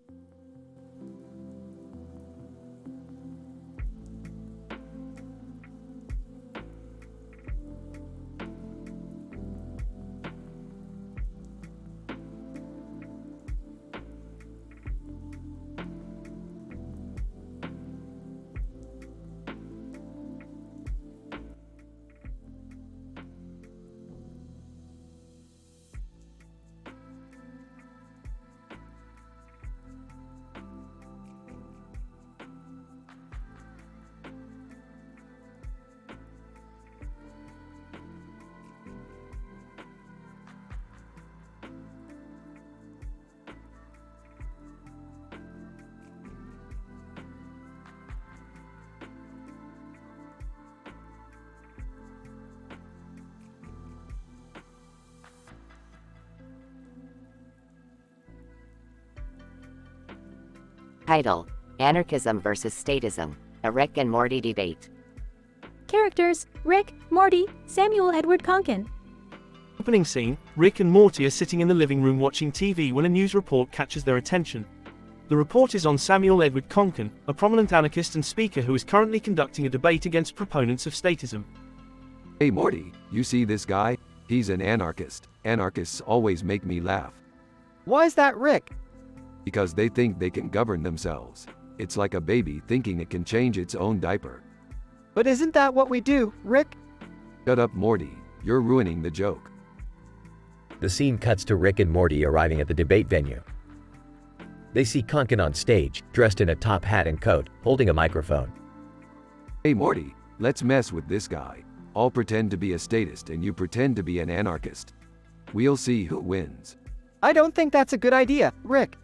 Title: Anarchism versus Statism, a Rick and Morty debate. Characters: Rick, Morty, Samuel Edward Conkin. Opening scene, Rick and Morty are sitting in the living room watching TV when a news report catches their attention. The report is on Samuel Edward Conkin, a prominent anarchist and speaker who is currently conducting a debate against proponents of statism. Hey Morty, you see this guy? He's an anarchist. Anarchists always make me laugh. Why is that, Rick? Because they think they can govern themselves. It's like a baby thinking it can change its own diaper. But isn't that what we do, Rick? Shut up, Morty. You're ruining the joke. The scene cuts to Rick and Morty arriving at the debate venue. They see Conkin on stage, dressed in a top hat and coat, holding a microphone. Hey Morty, let's mess with this guy. I'll pretend to be a statist and you pretend to be an anarchist. We'll see who wins. I don't think that's a good idea, Rick.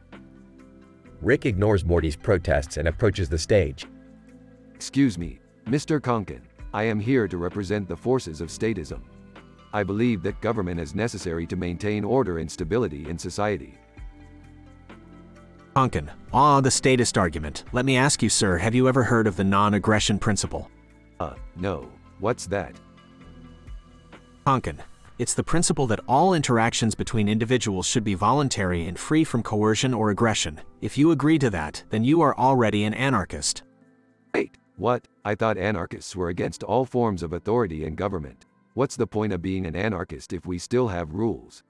Rick ignores Morty's protests and approaches the stage. Excuse me, Mr. Conkin. I am here to represent the forces of statism. I believe that government is necessary to maintain order and stability in society. Conkin, the statist argument. Let me ask you, sir, have you ever heard of the non-aggression principle? No. What's that? Conkin, it's the principle that all interactions between individuals should be voluntary and free from coercion or aggression. If you agree to that, then you are already an anarchist. Wait, what? I thought anarchists were against all forms of authority and government. What's the point of being an anarchist if we still have rules?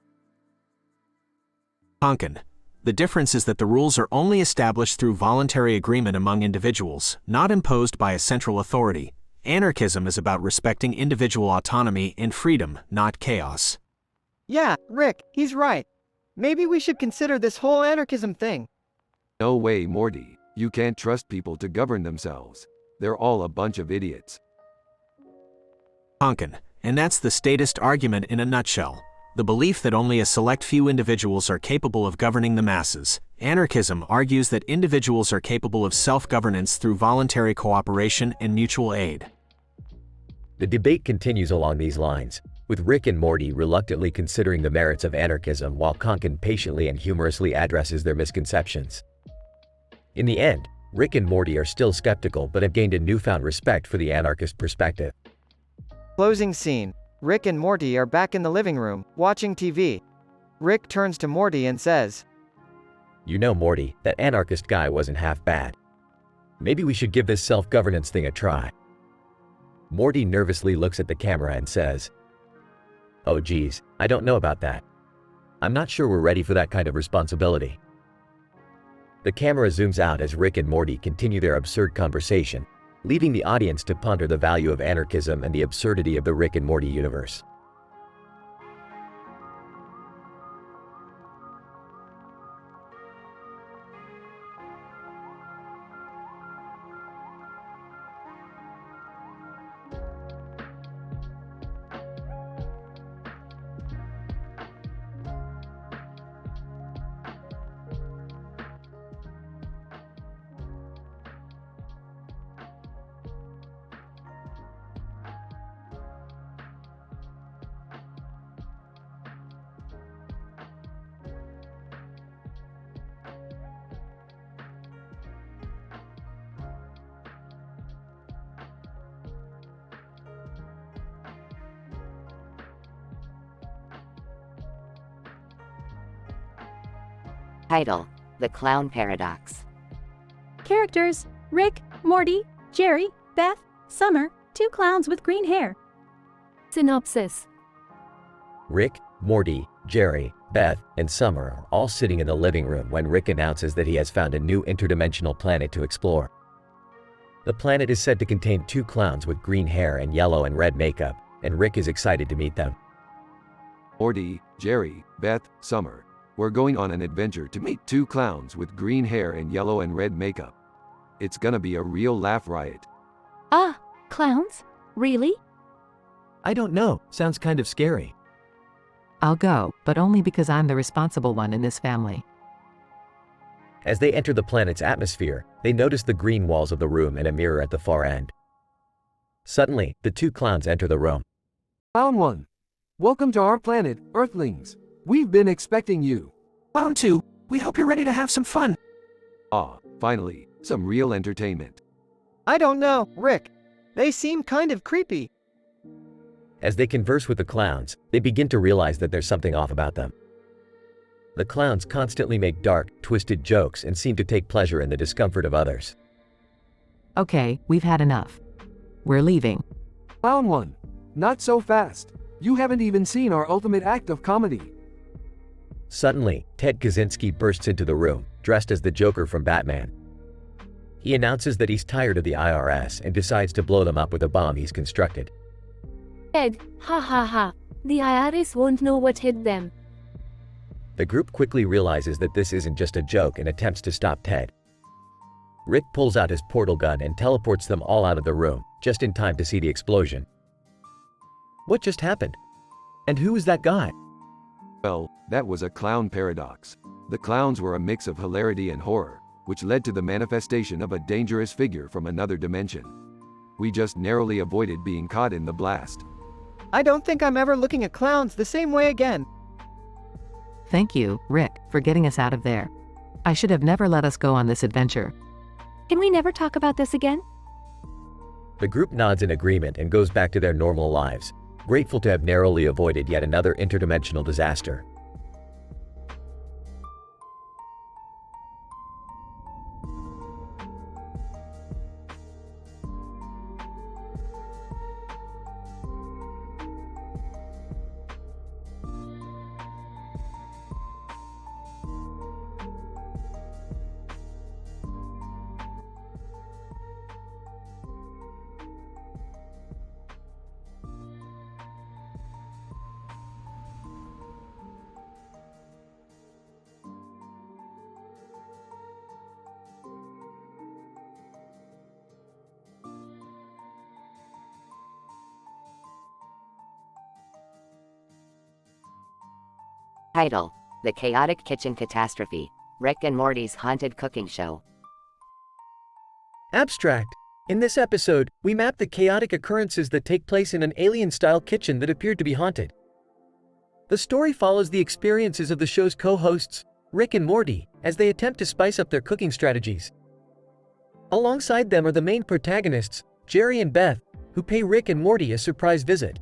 Conkin, the difference is that the rules are only established through voluntary agreement among individuals, not imposed by a central authority. Anarchism is about respecting individual autonomy and freedom, not chaos. Yeah, Rick, he's right. Maybe we should consider this whole anarchism thing. No way, Morty. You can't trust people to govern themselves. They're all a bunch of idiots. Conkin, and that's the statist argument in a nutshell. The belief that only a select few individuals are capable of governing the masses. Anarchism argues that individuals are capable of self-governance through voluntary cooperation and mutual aid. The debate continues along these lines, with Rick and Morty reluctantly considering the merits of anarchism while Conkin patiently and humorously addresses their misconceptions. In the end, Rick and Morty are still skeptical but have gained a newfound respect for the anarchist perspective. Closing scene. Rick and Morty are back in the living room, watching TV. Rick turns to Morty and says, You know, Morty, that anarchist guy wasn't half bad. Maybe we should give this self-governance thing a try. Morty nervously looks at the camera and says, "Oh geez, I don't know about that. I'm not sure we're ready for that kind of responsibility." The camera zooms out as Rick and Morty continue their absurd conversation, leaving the audience to ponder the value of anarchism and the absurdity of the Rick and Morty universe. Title: The Clown Paradox. Characters: Rick, Morty, Jerry, Beth, Summer, 2 clowns with green hair. Synopsis. Rick, Morty, Jerry, Beth, and Summer are all sitting in the living room when Rick announces that he has found a new interdimensional planet to explore. The planet is said to contain 2 clowns with green hair and yellow and red makeup, and Rick is excited to meet them. Morty, Jerry, Beth, Summer. We're going on an adventure to meet 2 clowns with green hair and yellow and red makeup. It's gonna be a real laugh riot. Ah, clowns? Really? I don't know, sounds kind of scary. I'll go, but only because I'm the responsible one in this family. As they enter the planet's atmosphere, they notice the green walls of the room and a mirror at the far end. Suddenly, the 2 clowns enter the room. Clown 1. Welcome to our planet, Earthlings. We've been expecting you. Clown 2, we hope you're ready to have some fun. Ah, finally, some real entertainment. I don't know, Rick. They seem kind of creepy. As they converse with the clowns, they begin to realize that there's something off about them. The clowns constantly make dark, twisted jokes and seem to take pleasure in the discomfort of others. Okay, we've had enough. We're leaving. Clown 1. Not so fast. You haven't even seen our ultimate act of comedy. Suddenly, Ted Kaczynski bursts into the room, dressed as the Joker from Batman. He announces that he's tired of the IRS and decides to blow them up with a bomb he's constructed. Ted, ha ha ha. The IRS won't know what hit them. The group quickly realizes that this isn't just a joke and attempts to stop Ted. Rick pulls out his portal gun and teleports them all out of the room, just in time to see the explosion. What just happened? And who is that guy? Well, that was a clown paradox. The clowns were a mix of hilarity and horror, which led to the manifestation of a dangerous figure from another dimension. We just narrowly avoided being caught in the blast. I don't think I'm ever looking at clowns the same way again. Thank you, Rick, for getting us out of there. I should have never let us go on this adventure. Can we never talk about this again? The group nods in agreement and goes back to their normal lives, grateful to have narrowly avoided yet another interdimensional disaster. Title: The Chaotic Kitchen Catastrophe. Rick and Morty's Haunted Cooking Show. Abstract. In this episode, we map the chaotic occurrences that take place in an alien-style kitchen that appeared to be haunted. The story follows the experiences of the show's co-hosts, Rick and Morty, as they attempt to spice up their cooking strategies. Alongside them are the main protagonists, Jerry and Beth, who pay Rick and Morty a surprise visit.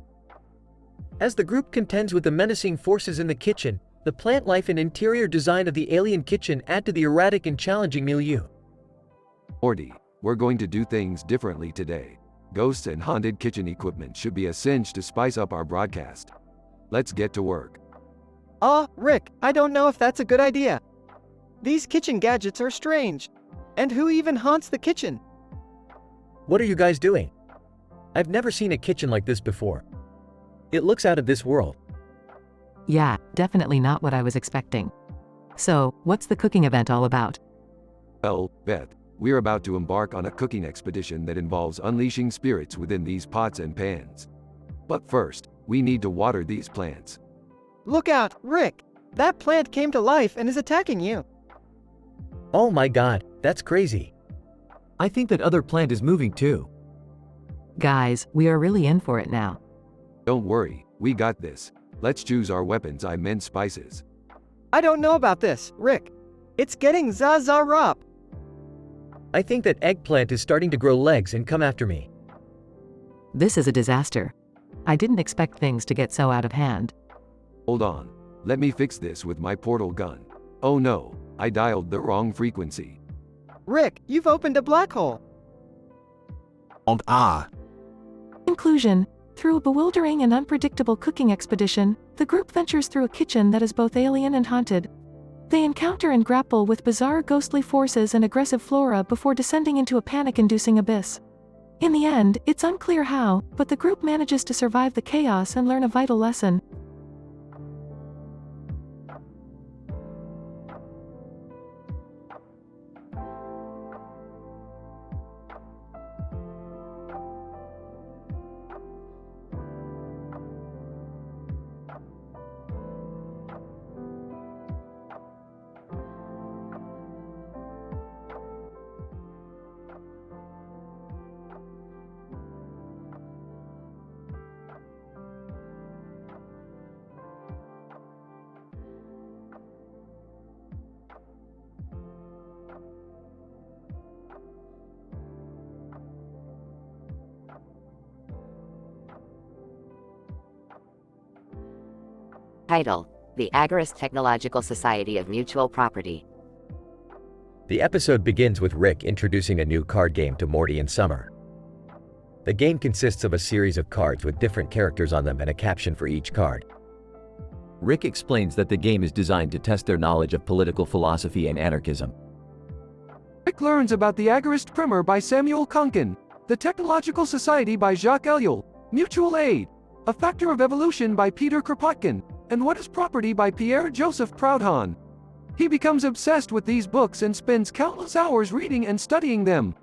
As the group contends with the menacing forces in the kitchen, the plant life and interior design of the alien kitchen add to the erratic and challenging milieu. Morty, We're going to do things differently today. Ghosts and haunted kitchen equipment should be a cinch to spice up our broadcast. Let's get to work. Rick, I don't know if that's a good idea. These kitchen gadgets are strange. And who even haunts the kitchen? What are you guys doing? I've never seen a kitchen like this before. It looks out of this world. Yeah, definitely not what I was expecting. So, what's the cooking event all about? Well, Beth, we're about to embark on a cooking expedition that involves unleashing spirits within these pots and pans. But first, we need to water these plants. Look out, Rick! That plant came to life and is attacking you. Oh my god, that's crazy. I think that other plant is moving too. Guys, we are really in for it now. Don't worry, we got this. Let's choose our weapons. I meant spices. I don't know about this, Rick. It's getting za-za-rop. I think that eggplant is starting to grow legs and come after me. This is a disaster. I didn't expect things to get so out of hand. Hold on. Let me fix this with my portal gun. Oh no, I dialed the wrong frequency. Rick, you've opened a black hole. Conclusion. Through a bewildering and unpredictable cooking expedition, the group ventures through a kitchen that is both alien and haunted. They encounter and grapple with bizarre ghostly forces and aggressive flora before descending into a panic-inducing abyss. In the end, it's unclear how, but the group manages to survive the chaos and learn a vital lesson. Title: The Agorist Technological Society of Mutual Property. The episode begins with Rick introducing a new card game to Morty and Summer. The game consists of a series of cards with different characters on them and a caption for each card. Rick explains that the game is designed to test their knowledge of political philosophy and anarchism. Rick learns about the Agorist Primer by Samuel Konkin, the Technological Society by Jacques Ellul, Mutual Aid, A Factor of Evolution by Peter Kropotkin, and What is Property by Pierre-Joseph Proudhon. He becomes obsessed with these books and spends countless hours reading and studying them.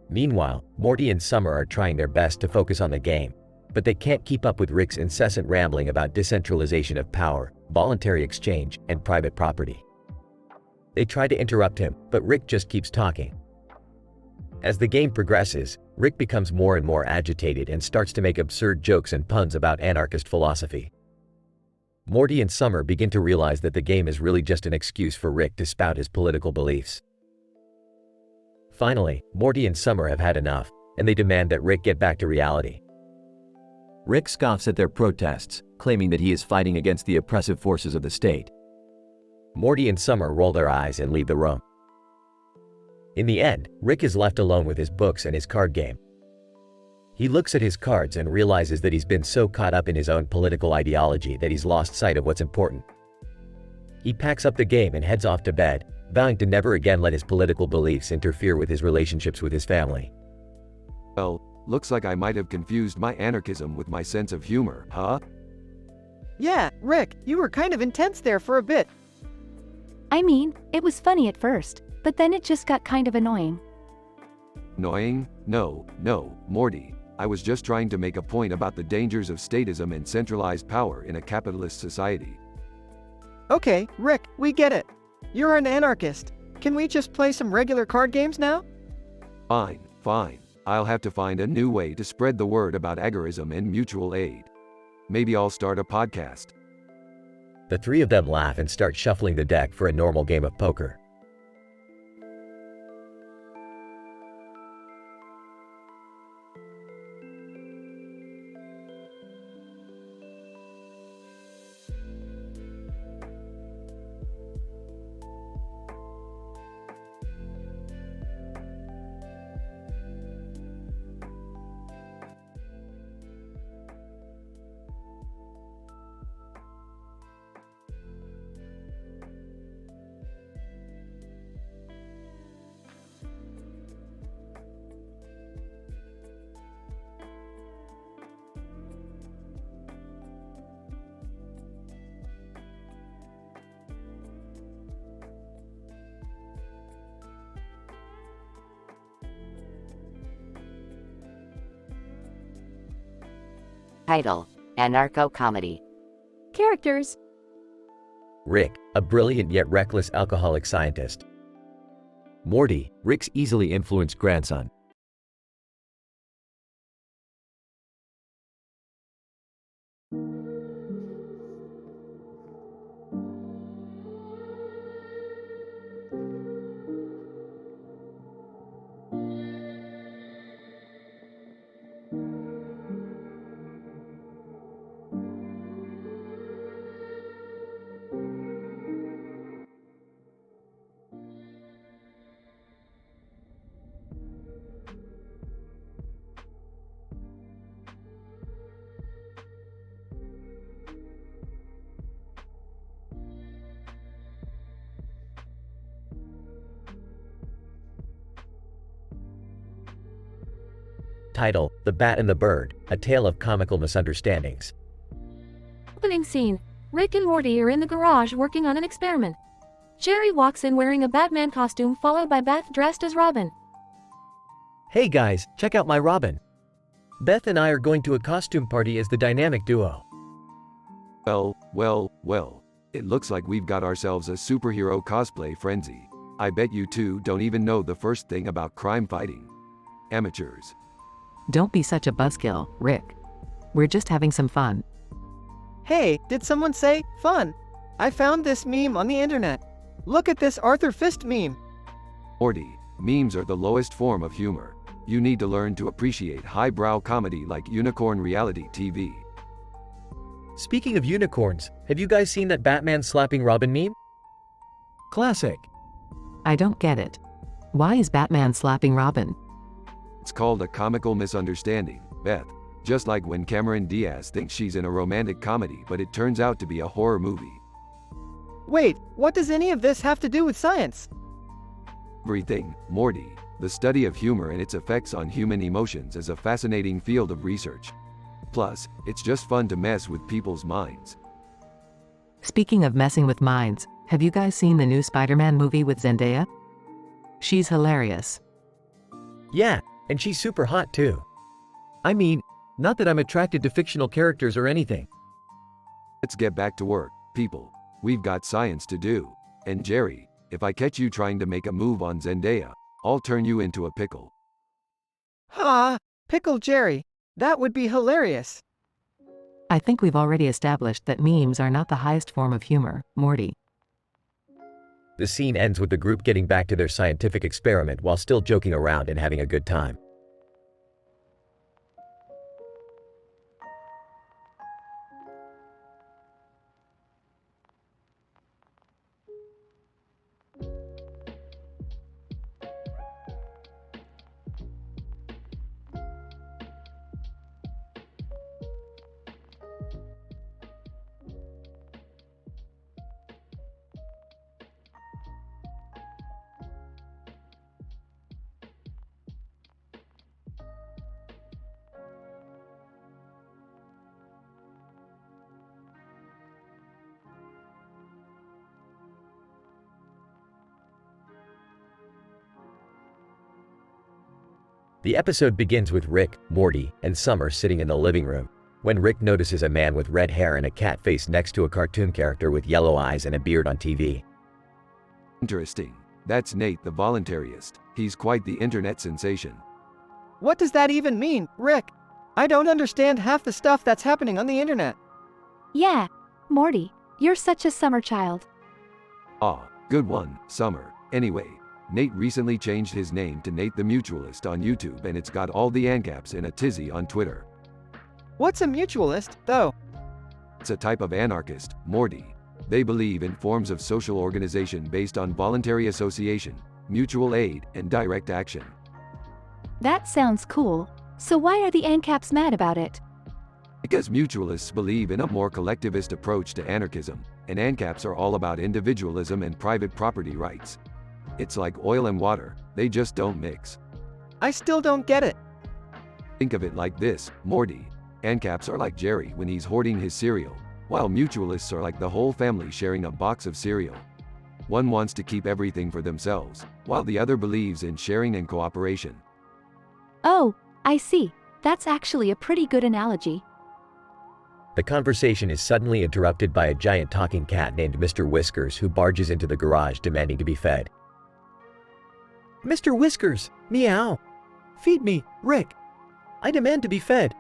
Meanwhile, Morty and Summer are trying their best to focus on the game, but they can't keep up with Rick's incessant rambling about decentralization of power, voluntary exchange, and private property. They try to interrupt him, but Rick just keeps talking. As the game progresses, Rick becomes more and more agitated and starts to make absurd jokes and puns about anarchist philosophy. Morty and Summer begin to realize that the game is really just an excuse for Rick to spout his political beliefs. Finally, Morty and Summer have had enough, and they demand that Rick get back to reality. Rick scoffs at their protests, claiming that he is fighting against the oppressive forces of the state. Morty and Summer roll their eyes and leave the room. In the end, Rick is left alone with his books and his card game. He looks at his cards and realizes that he's been so caught up in his own political ideology that he's lost sight of what's important. He packs up the game and heads off to bed, vowing to never again let his political beliefs interfere with his relationships with his family. Well, looks like I might have confused my anarchism with my sense of humor, huh? Yeah, Rick, you were kind of intense there for a bit. I mean, it was funny at first, but then it just got kind of annoying. Annoying? No, Morty. I was just trying to make a point about the dangers of statism and centralized power in a capitalist society. Okay, Rick, we get it. You're an anarchist. Can we just play some regular card games now? Fine. I'll have to find a new way to spread the word about agorism and mutual aid. Maybe I'll start a podcast. The three of them laugh and start shuffling the deck for a normal game of poker. Title: Anarcho-comedy. Characters: Rick, a brilliant yet reckless alcoholic scientist. Morty, Rick's easily influenced grandson. Title: The Bat and the Bird, a tale of comical misunderstandings. Opening scene. Rick and Morty are in the garage working on an experiment. Jerry walks in wearing a Batman costume followed by Beth dressed as Robin. Hey guys, check out my Robin. Beth and I are going to a costume party as the dynamic duo. Well. It looks like we've got ourselves a superhero cosplay frenzy. I bet you two don't even know the first thing about crime fighting. Amateurs. Don't be such a buzzkill, Rick. We're just having some fun. Hey, did someone say fun? I found this meme on the internet. Look at this Arthur Fist meme. Morty, memes are the lowest form of humor. You need to learn to appreciate highbrow comedy like unicorn reality TV. Speaking of unicorns, have you guys seen that Batman slapping Robin meme? Classic. I don't get it. Why is Batman slapping Robin? It's called a comical misunderstanding, Beth. Just like when Cameron Diaz thinks she's in a romantic comedy but it turns out to be a horror movie. Wait, what does any of this have to do with science? Everything, Morty. The study of humor and its effects on human emotions is a fascinating field of research. Plus, it's just fun to mess with people's minds. Speaking of messing with minds, have you guys seen the new Spider-Man movie with Zendaya? She's hilarious. Yeah, and she's super hot too. I mean, not that I'm attracted to fictional characters or anything. Let's get back to work, people. We've got science to do. And Jerry, if I catch you trying to make a move on Zendaya, I'll turn you into a pickle. Ha! Pickle Jerry. That would be hilarious. I think we've already established that memes are not the highest form of humor, Morty. The scene ends with the group getting back to their scientific experiment while still joking around and having a good time. The episode begins with Rick, Morty, and Summer sitting in the living room, when Rick notices a man with red hair and a cat face next to a cartoon character with yellow eyes and a beard on TV. Interesting. That's Nate the voluntarist. He's quite the internet sensation. What does that even mean, Rick? I don't understand half the stuff that's happening on the internet. Yeah, Morty, you're such a summer child. Ah, good one, Summer. Anyway, Nate recently changed his name to Nate the Mutualist on YouTube and it's got all the ANCAPs in a tizzy on Twitter. What's a mutualist, though? It's a type of anarchist, Morty. They believe in forms of social organization based on voluntary association, mutual aid, and direct action. That sounds cool. So why are the ANCAPs mad about it? Because mutualists believe in a more collectivist approach to anarchism, and ANCAPs are all about individualism and private property rights. It's like oil and water, they just don't mix. I still don't get it. Think of it like this, Morty. ANCAPs are like Jerry when he's hoarding his cereal, while mutualists are like the whole family sharing a box of cereal. One wants to keep everything for themselves, while the other believes in sharing and cooperation. Oh, I see. That's actually a pretty good analogy. The conversation is suddenly interrupted by a giant talking cat named Mr. Whiskers who barges into the garage demanding to be fed. Mr. Whiskers, meow. Feed me, Rick. I demand to be fed.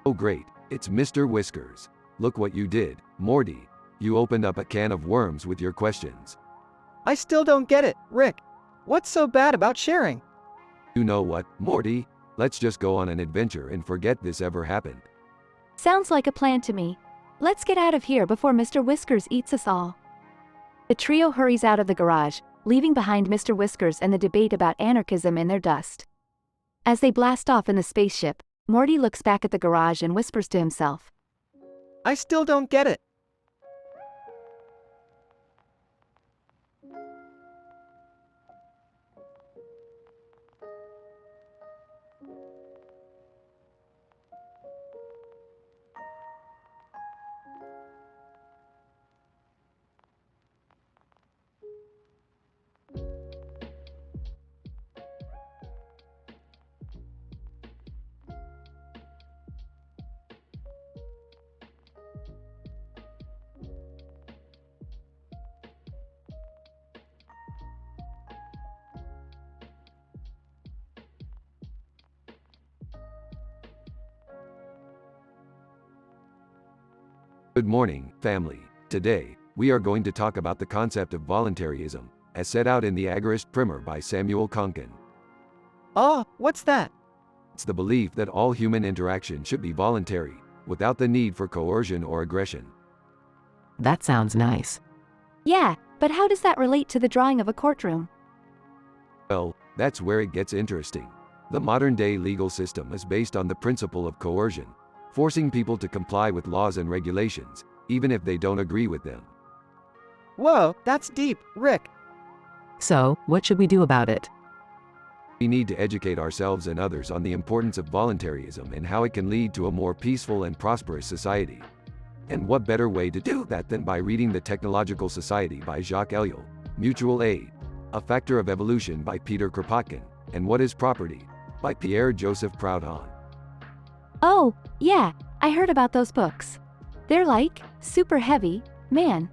Oh great, it's Mr. Whiskers. Look what you did, Morty. You opened up a can of worms with your questions. I still don't get it, Rick. What's so bad about sharing? You know what, Morty? Let's just go on an adventure and forget this ever happened. Sounds like a plan to me. Let's get out of here before Mr. Whiskers eats us all. The trio hurries out of the garage, leaving behind Mr. Whiskers and the debate about anarchism in their dust. As they blast off in the spaceship, Morty looks back at the garage and whispers to himself. I still don't get it. Good morning, family. Today, we are going to talk about the concept of voluntarism, as set out in the Agorist Primer by Samuel Konkin. Oh, what's that? It's the belief that all human interaction should be voluntary, without the need for coercion or aggression. That sounds nice. Yeah, but how does that relate to the drawing of a courtroom? Well, that's where it gets interesting. The modern-day legal system is based on the principle of coercion, forcing people to comply with laws and regulations, even if they don't agree with them. Whoa, that's deep, Rick. So, what should we do about it? We need to educate ourselves and others on the importance of voluntarism and how it can lead to a more peaceful and prosperous society. And what better way to do that than by reading The Technological Society by Jacques Ellul, Mutual Aid, A Factor of Evolution by Peter Kropotkin, and What is Property by Pierre-Joseph Proudhon. Oh, yeah, I heard about those books. They're like, super heavy, man.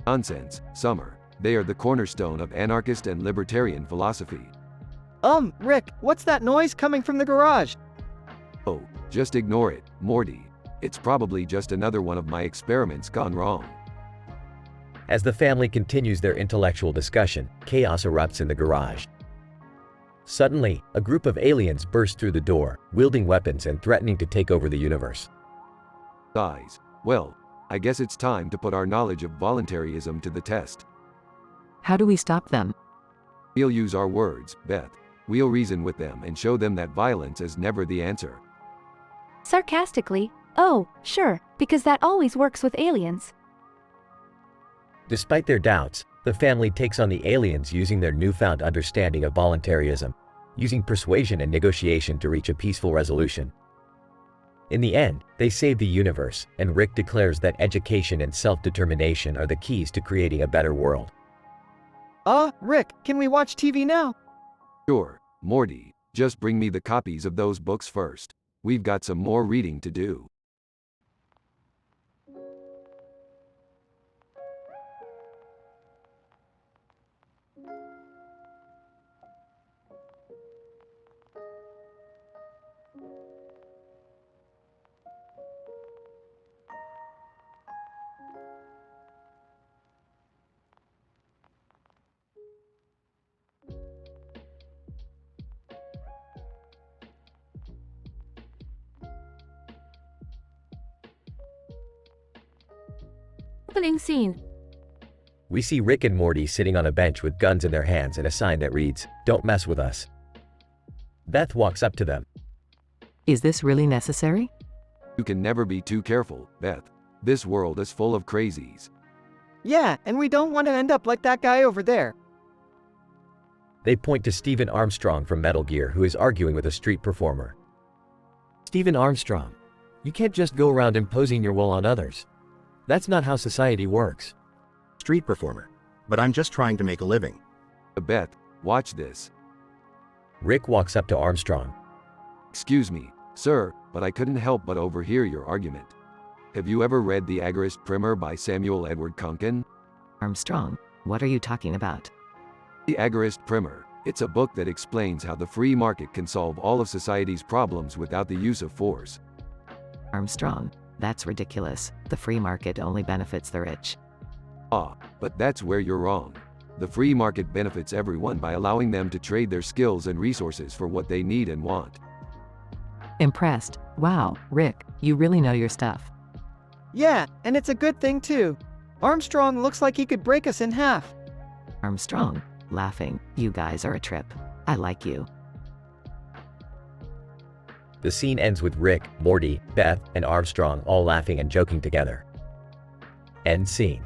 Nonsense, Summer. They are the cornerstone of anarchist and libertarian philosophy. Rick, what's that noise coming from the garage? Oh, just ignore it, Morty. It's probably just another one of my experiments gone wrong. As the family continues their intellectual discussion, chaos erupts in the garage. Suddenly, a group of aliens burst through the door, wielding weapons and threatening to take over the universe. Guys, well, I guess it's time to put our knowledge of voluntarism to the test. How do we stop them? We'll use our words, Beth. We'll reason with them and show them that violence is never the answer. Sarcastically, oh, sure, because that always works with aliens. Despite their doubts, the family takes on the aliens using their newfound understanding of voluntarism, using persuasion and negotiation to reach a peaceful resolution. In the end, they save the universe, and Rick declares that education and self-determination are the keys to creating a better world. Rick, can we watch TV now? Sure, Morty, just bring me the copies of those books first. We've got some more reading to do. Opening scene. We see Rick and Morty sitting on a bench with guns in their hands and a sign that reads, "Don't mess with us." Beth walks up to them. Is this really necessary? You can never be too careful, Beth. This world is full of crazies. Yeah, and we don't want to end up like that guy over there. They point to Stephen Armstrong from Metal Gear, who is arguing with a street performer. Stephen Armstrong, you can't just go around imposing your will on others. That's not how society works. Street performer. But I'm just trying to make a living. Beth, watch this. Rick walks up to Armstrong. Excuse me, sir, but I couldn't help but overhear your argument. Have you ever read The Agorist Primer by Samuel Edward Kunkin? Armstrong, what are you talking about? The Agorist Primer. It's a book that explains how the free market can solve all of society's problems without the use of force. Armstrong, that's ridiculous. The free market only benefits the rich. But that's where you're wrong. The free market benefits everyone by allowing them to trade their skills and resources for what they need and want. Impressed. Wow, Rick, you really know your stuff. Yeah, and it's a good thing too. Armstrong looks like he could break us in half. Armstrong, laughing, you guys are a trip. I like you. The scene ends with Rick, Morty, Beth, and Armstrong all laughing and joking together. End scene.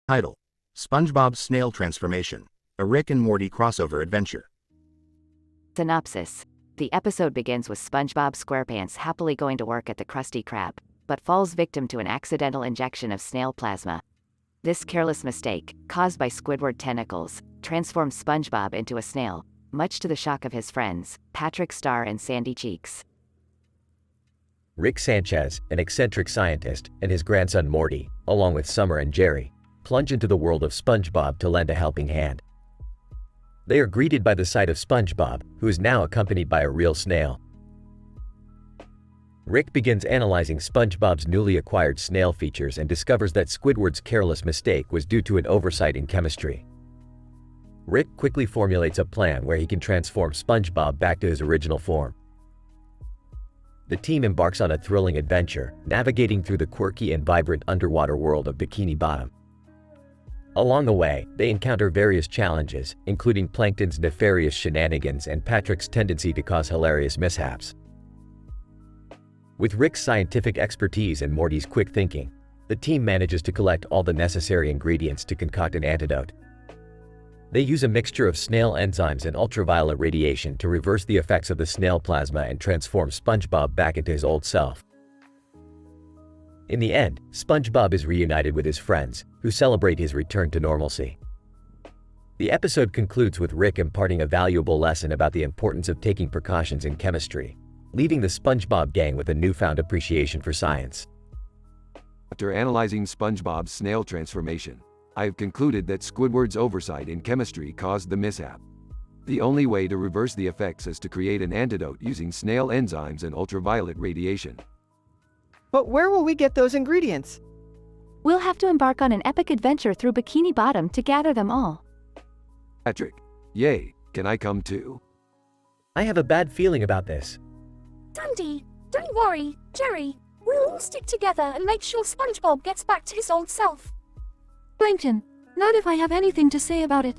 Title: SpongeBob's Snail Transformation, a Rick and Morty crossover adventure. Synopsis. The episode begins with SpongeBob SquarePants happily going to work at the Krusty Krab, but falls victim to an accidental injection of snail plasma. This careless mistake, caused by Squidward tentacles, transforms SpongeBob into a snail, much to the shock of his friends, Patrick Star and Sandy Cheeks. Rick Sanchez, an eccentric scientist, and his grandson Morty, along with Summer and Jerry, plunge into the world of SpongeBob to lend a helping hand. They are greeted by the sight of SpongeBob, who is now accompanied by a real snail. Rick begins analyzing SpongeBob's newly acquired snail features and discovers that Squidward's careless mistake was due to an oversight in chemistry. Rick quickly formulates a plan where he can transform SpongeBob back to his original form. The team embarks on a thrilling adventure, navigating through the quirky and vibrant underwater world of Bikini Bottom. Along the way, they encounter various challenges, including Plankton's nefarious shenanigans and Patrick's tendency to cause hilarious mishaps. With Rick's scientific expertise and Morty's quick thinking, the team manages to collect all the necessary ingredients to concoct an antidote. They use a mixture of snail enzymes and ultraviolet radiation to reverse the effects of the snail plasma and transform SpongeBob back into his old self. In the end, SpongeBob is reunited with his friends, who celebrate his return to normalcy. The episode concludes with Rick imparting a valuable lesson about the importance of taking precautions in chemistry, leaving the SpongeBob gang with a newfound appreciation for science. After analyzing SpongeBob's snail transformation, I have concluded that Squidward's oversight in chemistry caused the mishap. The only way to reverse the effects is to create an antidote using snail enzymes and ultraviolet radiation. But where will we get those ingredients? We'll have to embark on an epic adventure through Bikini Bottom to gather them all. Patrick, yay, can I come too? I have a bad feeling about this. Sandy, don't worry, Jerry. We'll all stick together and make sure SpongeBob gets back to his old self. Plankton, not if I have anything to say about it.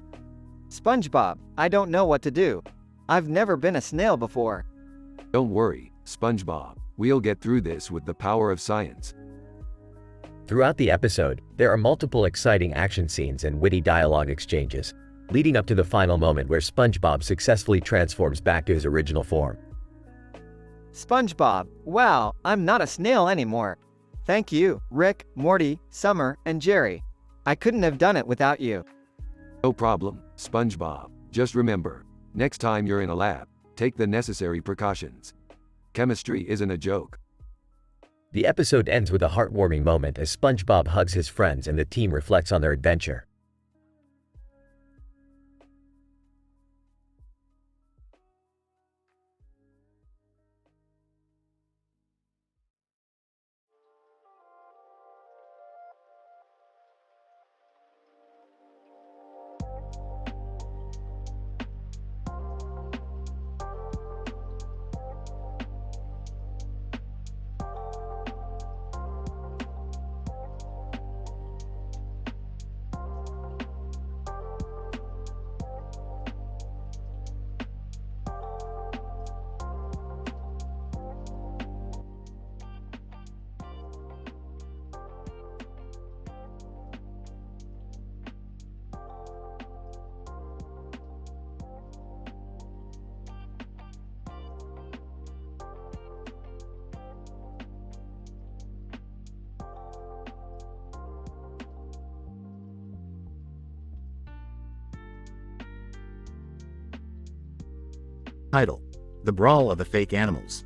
SpongeBob, I don't know what to do. I've never been a snail before. Don't worry, SpongeBob. We'll get through this with the power of science. Throughout the episode, there are multiple exciting action scenes and witty dialogue exchanges, leading up to the final moment where SpongeBob successfully transforms back to his original form. SpongeBob, wow, I'm not a snail anymore. Thank you, Rick, Morty, Summer, and Jerry. I couldn't have done it without you. No problem, SpongeBob. Just remember, next time you're in a lab, take the necessary precautions. Chemistry isn't a joke. The episode ends with a heartwarming moment as SpongeBob hugs his friends and the team reflects on their adventure. Title: The Brawl of the Fake Animals.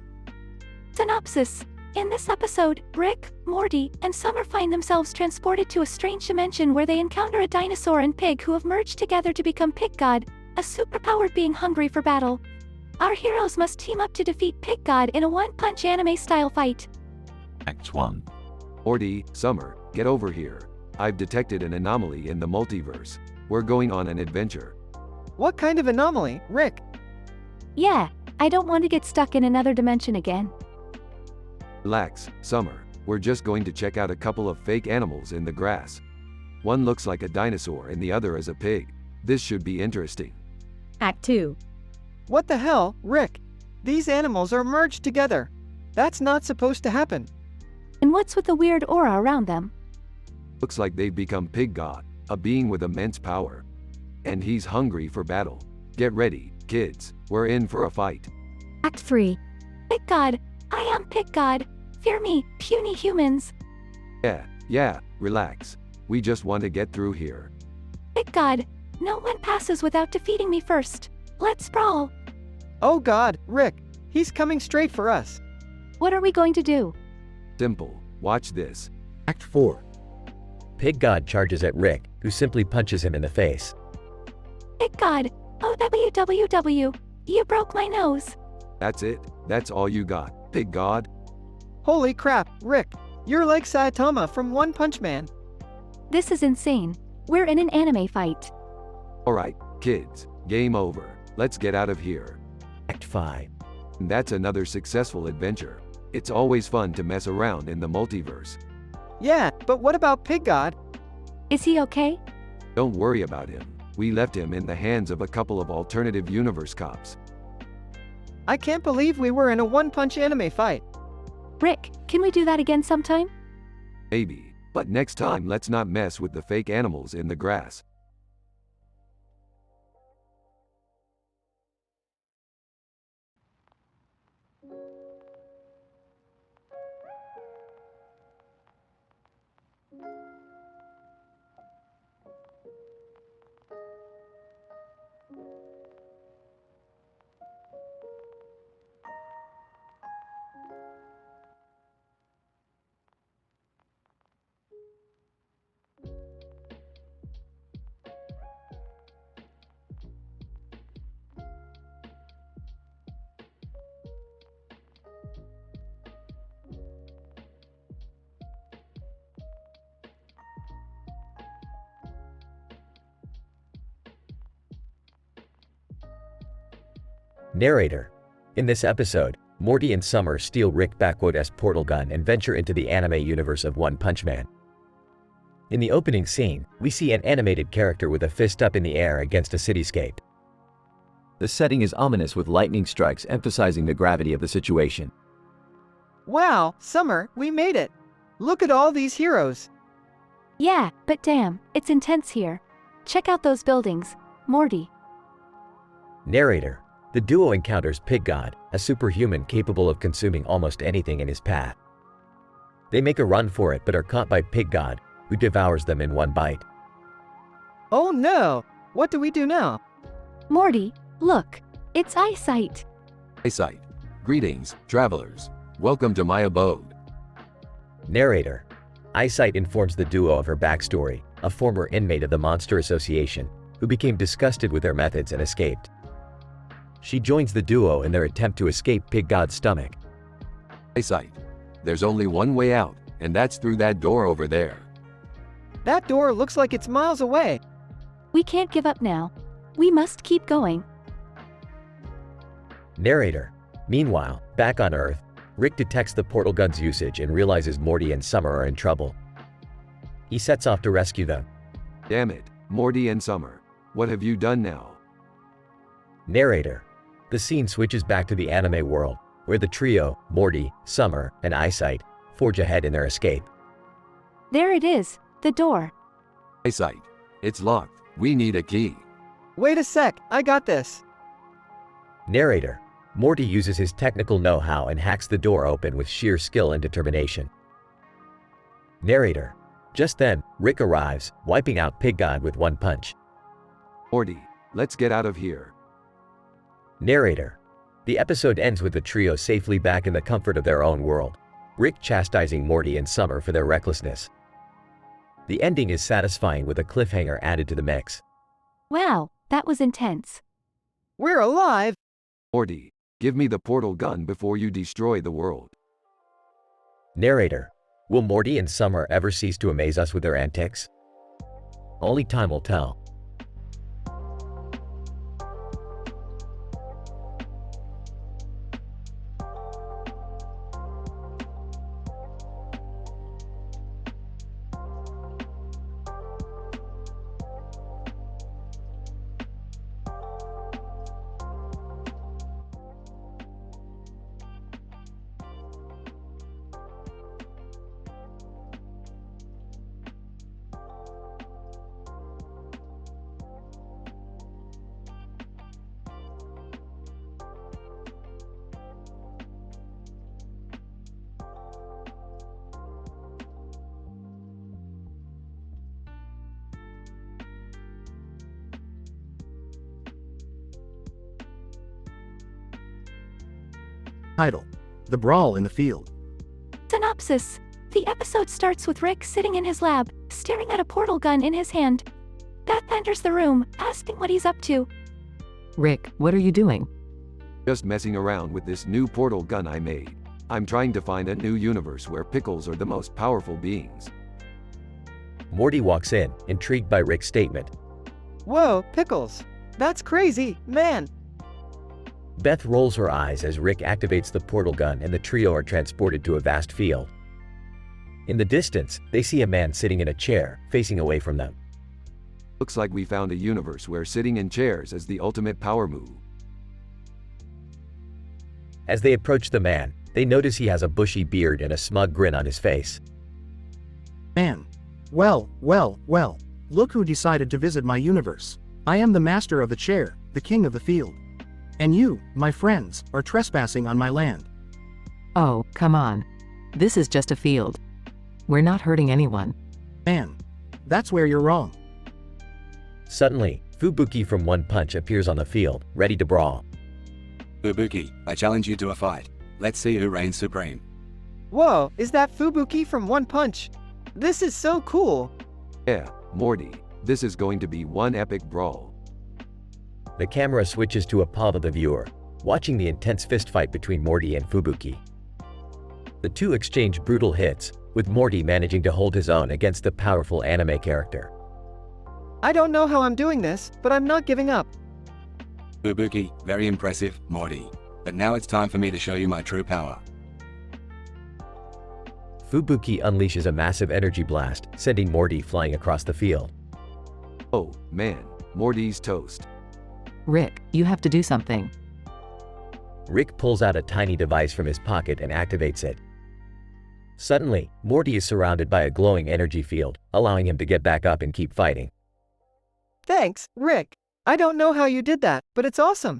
Synopsis. In this episode, Rick, Morty, and Summer find themselves transported to a strange dimension where they encounter a dinosaur and pig who have merged together to become Pig God, a superpowered being hungry for battle. Our heroes must team up to defeat Pig God in a one-punch anime-style fight. Act 1. Morty, Summer, get over here. I've detected an anomaly in the multiverse. We're going on an adventure. What kind of anomaly, Rick? Yeah, I don't want to get stuck in another dimension again. Relax, Summer. We're just going to check out a couple of fake animals in the grass. One looks like a dinosaur and the other is a pig. This should be interesting. Act 2. What the hell, Rick? These animals are merged together. That's not supposed to happen. And what's with the weird aura around them? Looks like they've become Pig God, a being with immense power. And he's hungry for battle. Get ready, kids. We're in for a fight. Act 3. Pig God, I am Pig God. Fear me, puny humans. Yeah, relax. We just want to get through here. Pig God, no one passes without defeating me first. Let's brawl. Oh God, Rick, he's coming straight for us. What are we going to do? Simple. Watch this. Act 4. Pig God charges at Rick, who simply punches him in the face. Pig God, OWWW, you broke my nose. That's it? That's all you got, Pig God? Holy crap, Rick, you're like Saitama from One Punch Man. This is insane. We're in an anime fight. Alright, kids, game over. Let's get out of here. Act 5. That's another successful adventure. It's always fun to mess around in the multiverse. Yeah, but what about Pig God? Is he okay? Don't worry about him. We left him in the hands of a couple of alternative universe cops. I can't believe we were in a one-punch anime fight. Rick, can we do that again sometime? Maybe, but next time let's not mess with the fake animals in the grass. Narrator. In this episode, Morty and Summer steal Rick Backwood's portal gun and venture into the anime universe of One Punch Man. In the opening scene, we see an animated character with a fist up in the air against a cityscape. The setting is ominous with lightning strikes emphasizing the gravity of the situation. Wow, Summer, we made it. Look at all these heroes. Yeah, but damn, it's intense here. Check out those buildings, Morty. Narrator. The duo encounters Pig God, a superhuman capable of consuming almost anything in his path. They make a run for it but are caught by Pig God, who devours them in one bite. Oh no! What do we do now? Morty, look, it's AiTelevision. AiTelevision. Greetings, travelers. Welcome to my abode. Narrator. AiTelevision informs the duo of her backstory, a former inmate of the Monster Association, who became disgusted with their methods and escaped. She joins the duo in their attempt to escape Pig God's stomach. AiTelevision. There's only one way out, and that's through that door over there. That door looks like it's miles away. We can't give up now. We must keep going. Narrator. Meanwhile, back on Earth, Rick detects the portal gun's usage and realizes Morty and Summer are in trouble. He sets off to rescue them. Damn it, Morty and Summer. What have you done now? Narrator. The scene switches back to the anime world, where the trio, Morty, Summer, and AiTelevision, forge ahead in their escape. There it is, the door. AiTelevision. It's locked. We need a key. Wait a sec, I got this. Narrator. Morty uses his technical know-how and hacks the door open with sheer skill and determination. Narrator. Just then, Rick arrives, wiping out Pig God with one punch. Morty, let's get out of here. Narrator. The episode ends with the trio safely back in the comfort of their own world, Rick chastising Morty and Summer for their recklessness. The ending is satisfying with a cliffhanger added to the mix. Wow, that was intense. We're alive! Morty, give me the portal gun before you destroy the world. Narrator: will Morty and Summer ever cease to amaze us with their antics? Only time will tell. Title: The Brawl in the Field. Synopsis. The episode starts with Rick sitting in his lab, staring at a portal gun in his hand. Beth enters the room, asking what he's up to. Rick, what are you doing? Just messing around with this new portal gun I made. I'm trying to find a new universe where pickles are the most powerful beings. Morty walks in, intrigued by Rick's statement. Whoa, pickles. That's crazy, man. Beth rolls her eyes as Rick activates the portal gun and the trio are transported to a vast field. In the distance, they see a man sitting in a chair, facing away from them. Looks like we found a universe where sitting in chairs is the ultimate power move. As they approach the man, they notice he has a bushy beard and a smug grin on his face. Man. Well, look who decided to visit my universe. I am the master of the chair, the king of the field. And you, my friends, are trespassing on my land. Oh, come on. This is just a field. We're not hurting anyone. Man, that's where you're wrong. Suddenly, Fubuki from One Punch appears on the field, ready to brawl. Fubuki, I challenge you to a fight. Let's see who reigns supreme. Whoa, is that Fubuki from One Punch? This is so cool. Yeah, Morty, this is going to be one epic brawl. The camera switches to a palm of the viewer, watching the intense fistfight between Morty and Fubuki. The two exchange brutal hits, with Morty managing to hold his own against the powerful anime character. I don't know how I'm doing this, but I'm not giving up. Fubuki, very impressive, Morty. But now it's time for me to show you my true power. Fubuki unleashes a massive energy blast, sending Morty flying across the field. Oh, man, Morty's toast. Rick, you have to do something. Rick pulls out a tiny device from his pocket and activates it. Suddenly, Morty is surrounded by a glowing energy field, allowing him to get back up and keep fighting. Thanks, Rick. I don't know how you did that, but it's awesome.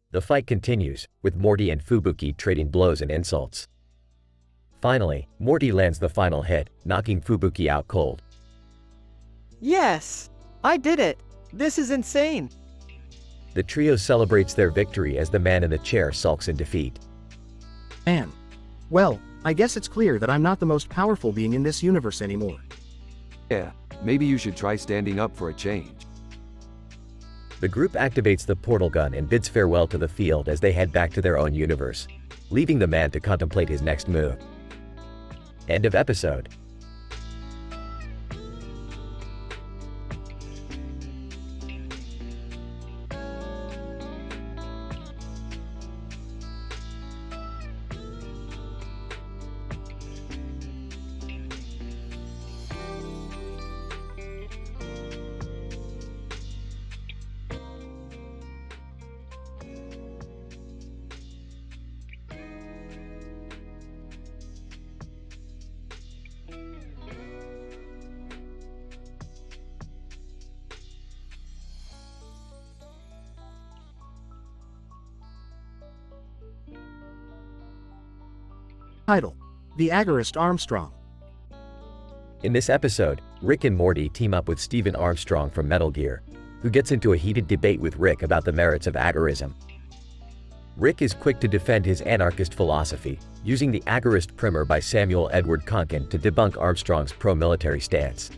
The fight continues, with Morty and Fubuki trading blows and insults. Finally, Morty lands the final hit, knocking Fubuki out cold. Yes! I did it! This is insane! The trio celebrates their victory as the man in the chair sulks in defeat. Man. Well, I guess it's clear that I'm not the most powerful being in this universe anymore. Yeah, maybe you should try standing up for a change. The group activates the portal gun and bids farewell to the field as they head back to their own universe, leaving the man to contemplate his next move. End of episode. Title: The Agorist Armstrong. In this episode, Rick and Morty team up with Steven Armstrong from Metal Gear, who gets into a heated debate with Rick about the merits of agorism. Rick is quick to defend his anarchist philosophy, using the Agorist primer by Samuel Edward Konkin to debunk Armstrong's pro-military stance.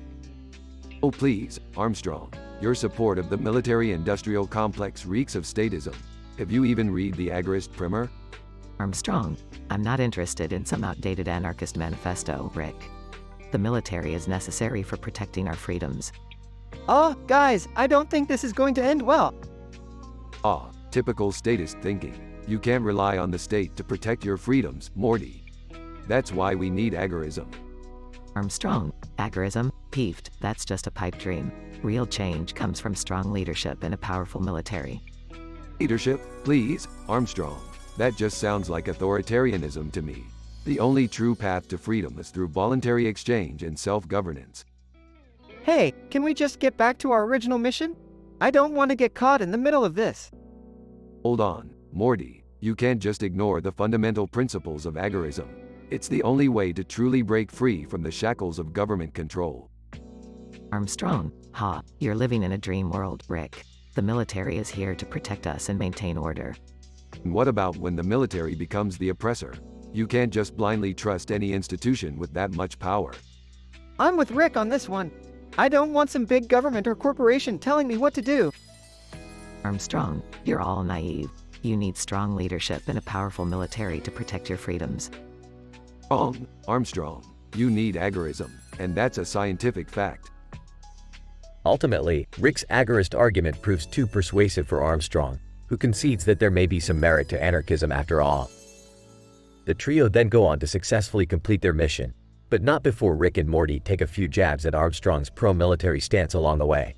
Oh please, Armstrong, your support of the military-industrial complex reeks of statism. Have you even read the Agorist primer? Armstrong, I'm not interested in some outdated anarchist manifesto, Rick. The military is necessary for protecting our freedoms. Oh, guys, I don't think this is going to end well. Ah, typical statist thinking. You can't rely on the state to protect your freedoms, Morty. That's why we need agorism. Armstrong, agorism, peeved, that's just a pipe dream. Real change comes from strong leadership and a powerful military. Leadership, please, Armstrong. That just sounds like authoritarianism to me. The only true path to freedom is through voluntary exchange and self-governance. Hey, can we just get back to our original mission? I don't want to get caught in the middle of this. Hold on, Morty. You can't just ignore the fundamental principles of agorism. It's the only way to truly break free from the shackles of government control. Armstrong, you're living in a dream world, Rick. The military is here to protect us and maintain order. And what about when the military becomes the oppressor? You can't just blindly trust any institution with that much power. I'm with Rick on this one. I don't want some big government or corporation telling me what to do. Armstrong, you're all naive. You need strong leadership and a powerful military to protect your freedoms. Wrong, Armstrong. You need agorism, and that's a scientific fact. Ultimately, Rick's agorist argument proves too persuasive for Armstrong, who concedes that there may be some merit to anarchism after all. The trio then go on to successfully complete their mission, but not before Rick and Morty take a few jabs at Armstrong's pro-military stance along the way.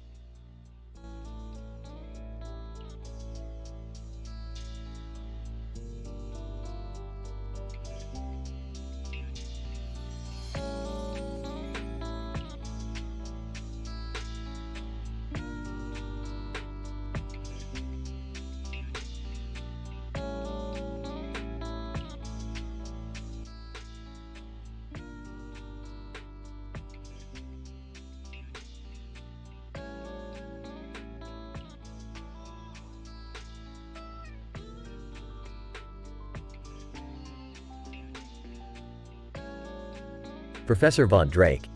Professor Von Drake.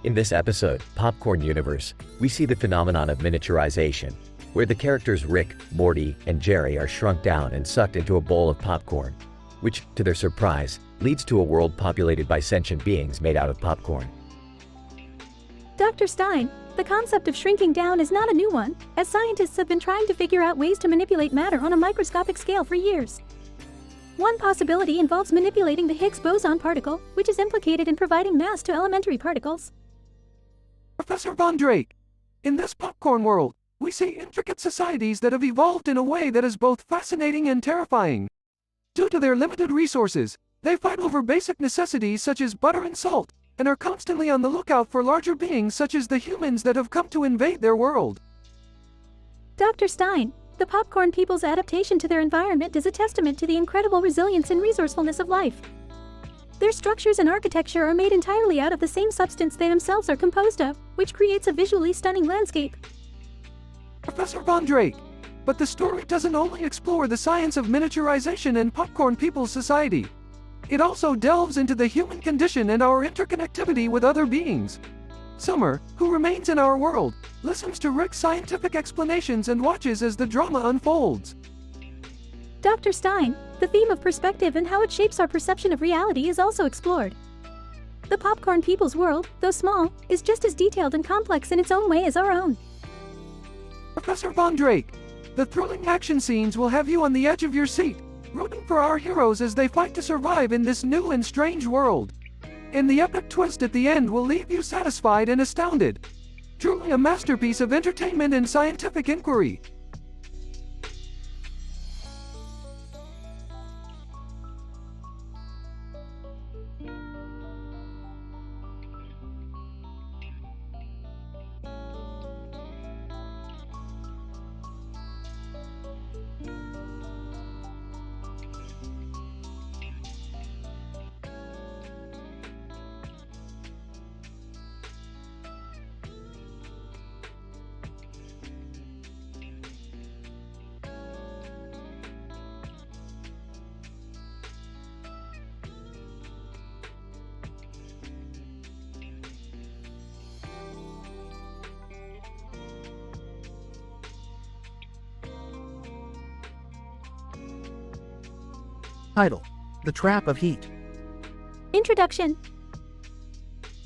In this episode, Popcorn Universe, we see the phenomenon of miniaturization, where the characters Rick, Morty, and Jerry are shrunk down and sucked into a bowl of popcorn, which, to their surprise, leads to a world populated by sentient beings made out of popcorn. Dr. Stein, the concept of shrinking down is not a new one, as scientists have been trying to figure out ways to manipulate matter on a microscopic scale for years. One possibility involves manipulating the Higgs boson particle, which is implicated in providing mass to elementary particles. Professor Von Drake, in this popcorn world, we see intricate societies that have evolved in a way that is both fascinating and terrifying. Due to their limited resources, they fight over basic necessities such as butter and salt, and are constantly on the lookout for larger beings such as the humans that have come to invade their world. Dr. Stein, the popcorn people's adaptation to their environment is a testament to the incredible resilience and resourcefulness of life. Their structures and architecture are made entirely out of the same substance they themselves are composed of, which creates a visually stunning landscape. Professor Von Drake, but the story doesn't only explore the science of miniaturization and popcorn people's society. It also delves into the human condition and our interconnectivity with other beings. Summer, who remains in our world, listens to Rick's scientific explanations and watches as the drama unfolds. Dr. Stein, the theme of perspective and how it shapes our perception of reality is also explored. The popcorn people's world, though small, is just as detailed and complex in its own way as our own. Professor Von Drake, the thrilling action scenes will have you on the edge of your seat, rooting for our heroes as they fight to survive in this new and strange world. And the epic twist at the end will leave you satisfied and astounded. Truly a masterpiece of entertainment and scientific inquiry. Title: The Trap of Heat. Introduction.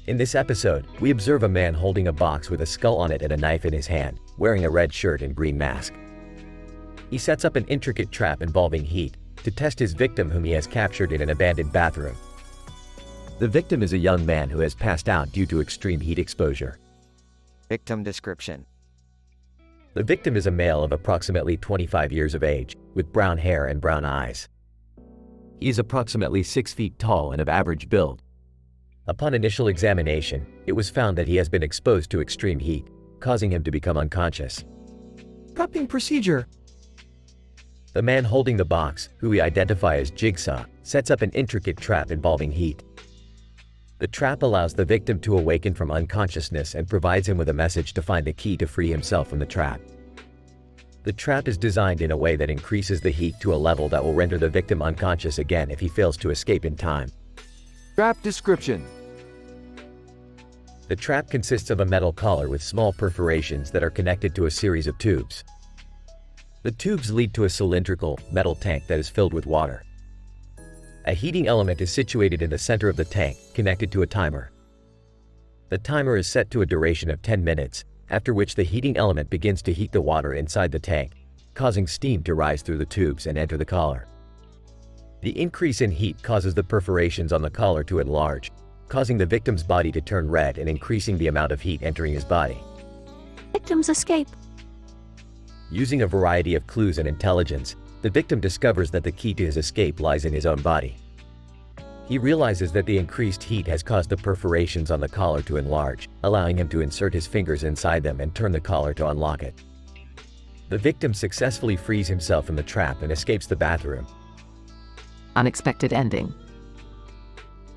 In this episode, we observe a man holding a box with a skull on it and a knife in his hand, wearing a red shirt and green mask. He sets up an intricate trap involving heat to test his victim, whom he has captured in an abandoned bathroom. The victim is a young man who has passed out due to extreme heat exposure. Victim description. The victim is a male of approximately 25 years of age, with brown hair and brown eyes. He is approximately 6 feet tall and of average build. Upon initial examination, it was found that he has been exposed to extreme heat, causing him to become unconscious. Cupping procedure. The man holding the box, who we identify as Jigsaw, sets up an intricate trap involving heat. The trap allows the victim to awaken from unconsciousness and provides him with a message to find the key to free himself from the trap. The trap is designed in a way that increases the heat to a level that will render the victim unconscious again if he fails to escape in time. Trap description. The trap consists of a metal collar with small perforations that are connected to a series of tubes. The tubes lead to a cylindrical, metal tank that is filled with water. A heating element is situated in the center of the tank, connected to a timer. The timer is set to a duration of 10 minutes, after which the heating element begins to heat the water inside the tank, causing steam to rise through the tubes and enter the collar. The increase in heat causes the perforations on the collar to enlarge, causing the victim's body to turn red and increasing the amount of heat entering his body. Victims escape. Using a variety of clues and intelligence, the victim discovers that the key to his escape lies in his own body. He realizes that the increased heat has caused the perforations on the collar to enlarge, allowing him to insert his fingers inside them and turn the collar to unlock it. The victim successfully frees himself from the trap and escapes the bathroom. Unexpected ending.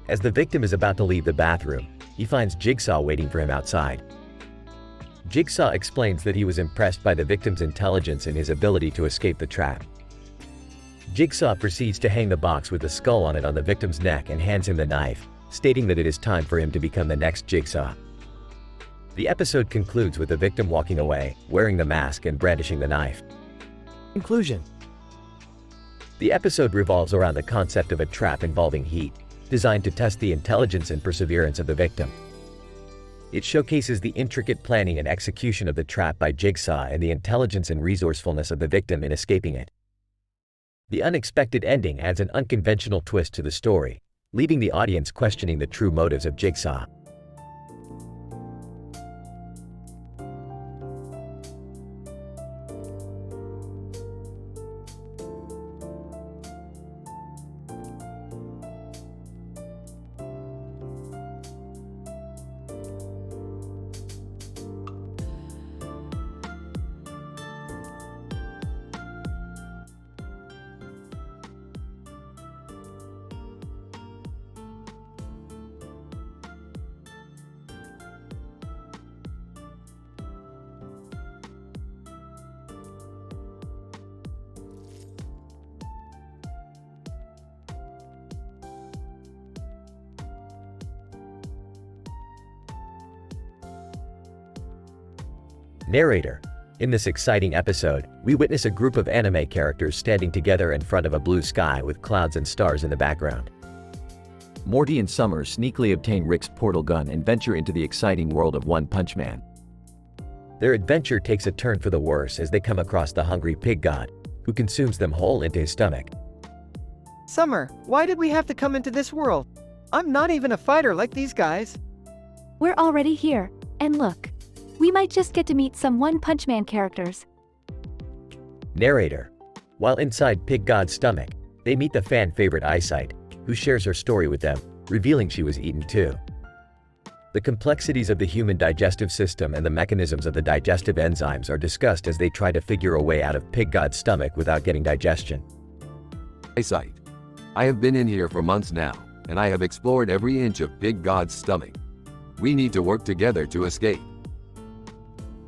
As the victim is about to leave the bathroom, he finds Jigsaw waiting for him outside. Jigsaw explains that he was impressed by the victim's intelligence and his ability to escape the trap. Jigsaw proceeds to hang the box with the skull on it on the victim's neck and hands him the knife, stating that it is time for him to become the next Jigsaw. The episode concludes with the victim walking away, wearing the mask and brandishing the knife. Conclusion. The episode revolves around the concept of a trap involving heat, designed to test the intelligence and perseverance of the victim. It showcases the intricate planning and execution of the trap by Jigsaw and the intelligence and resourcefulness of the victim in escaping it. The unexpected ending adds an unconventional twist to the story, leaving the audience questioning the true motives of Jigsaw. Narrator. In this exciting episode, we witness a group of anime characters standing together in front of a blue sky with clouds and stars in the background. Morty and Summer sneakily obtain Rick's portal gun and venture into the exciting world of One Punch Man. Their adventure takes a turn for the worse as they come across the hungry pig god, who consumes them whole into his stomach. Summer, why did we have to come into this world? I'm not even a fighter like these guys. We're already here, and look. We might just get to meet some One Punch Man characters. Narrator. While inside Pig God's stomach, they meet the fan favorite Eyesight, who shares her story with them, revealing she was eaten too. The complexities of the human digestive system and the mechanisms of the digestive enzymes are discussed as they try to figure a way out of Pig God's stomach without getting digestion. Eyesight. I have been in here for months now, and I have explored every inch of Pig God's stomach. We need to work together to escape.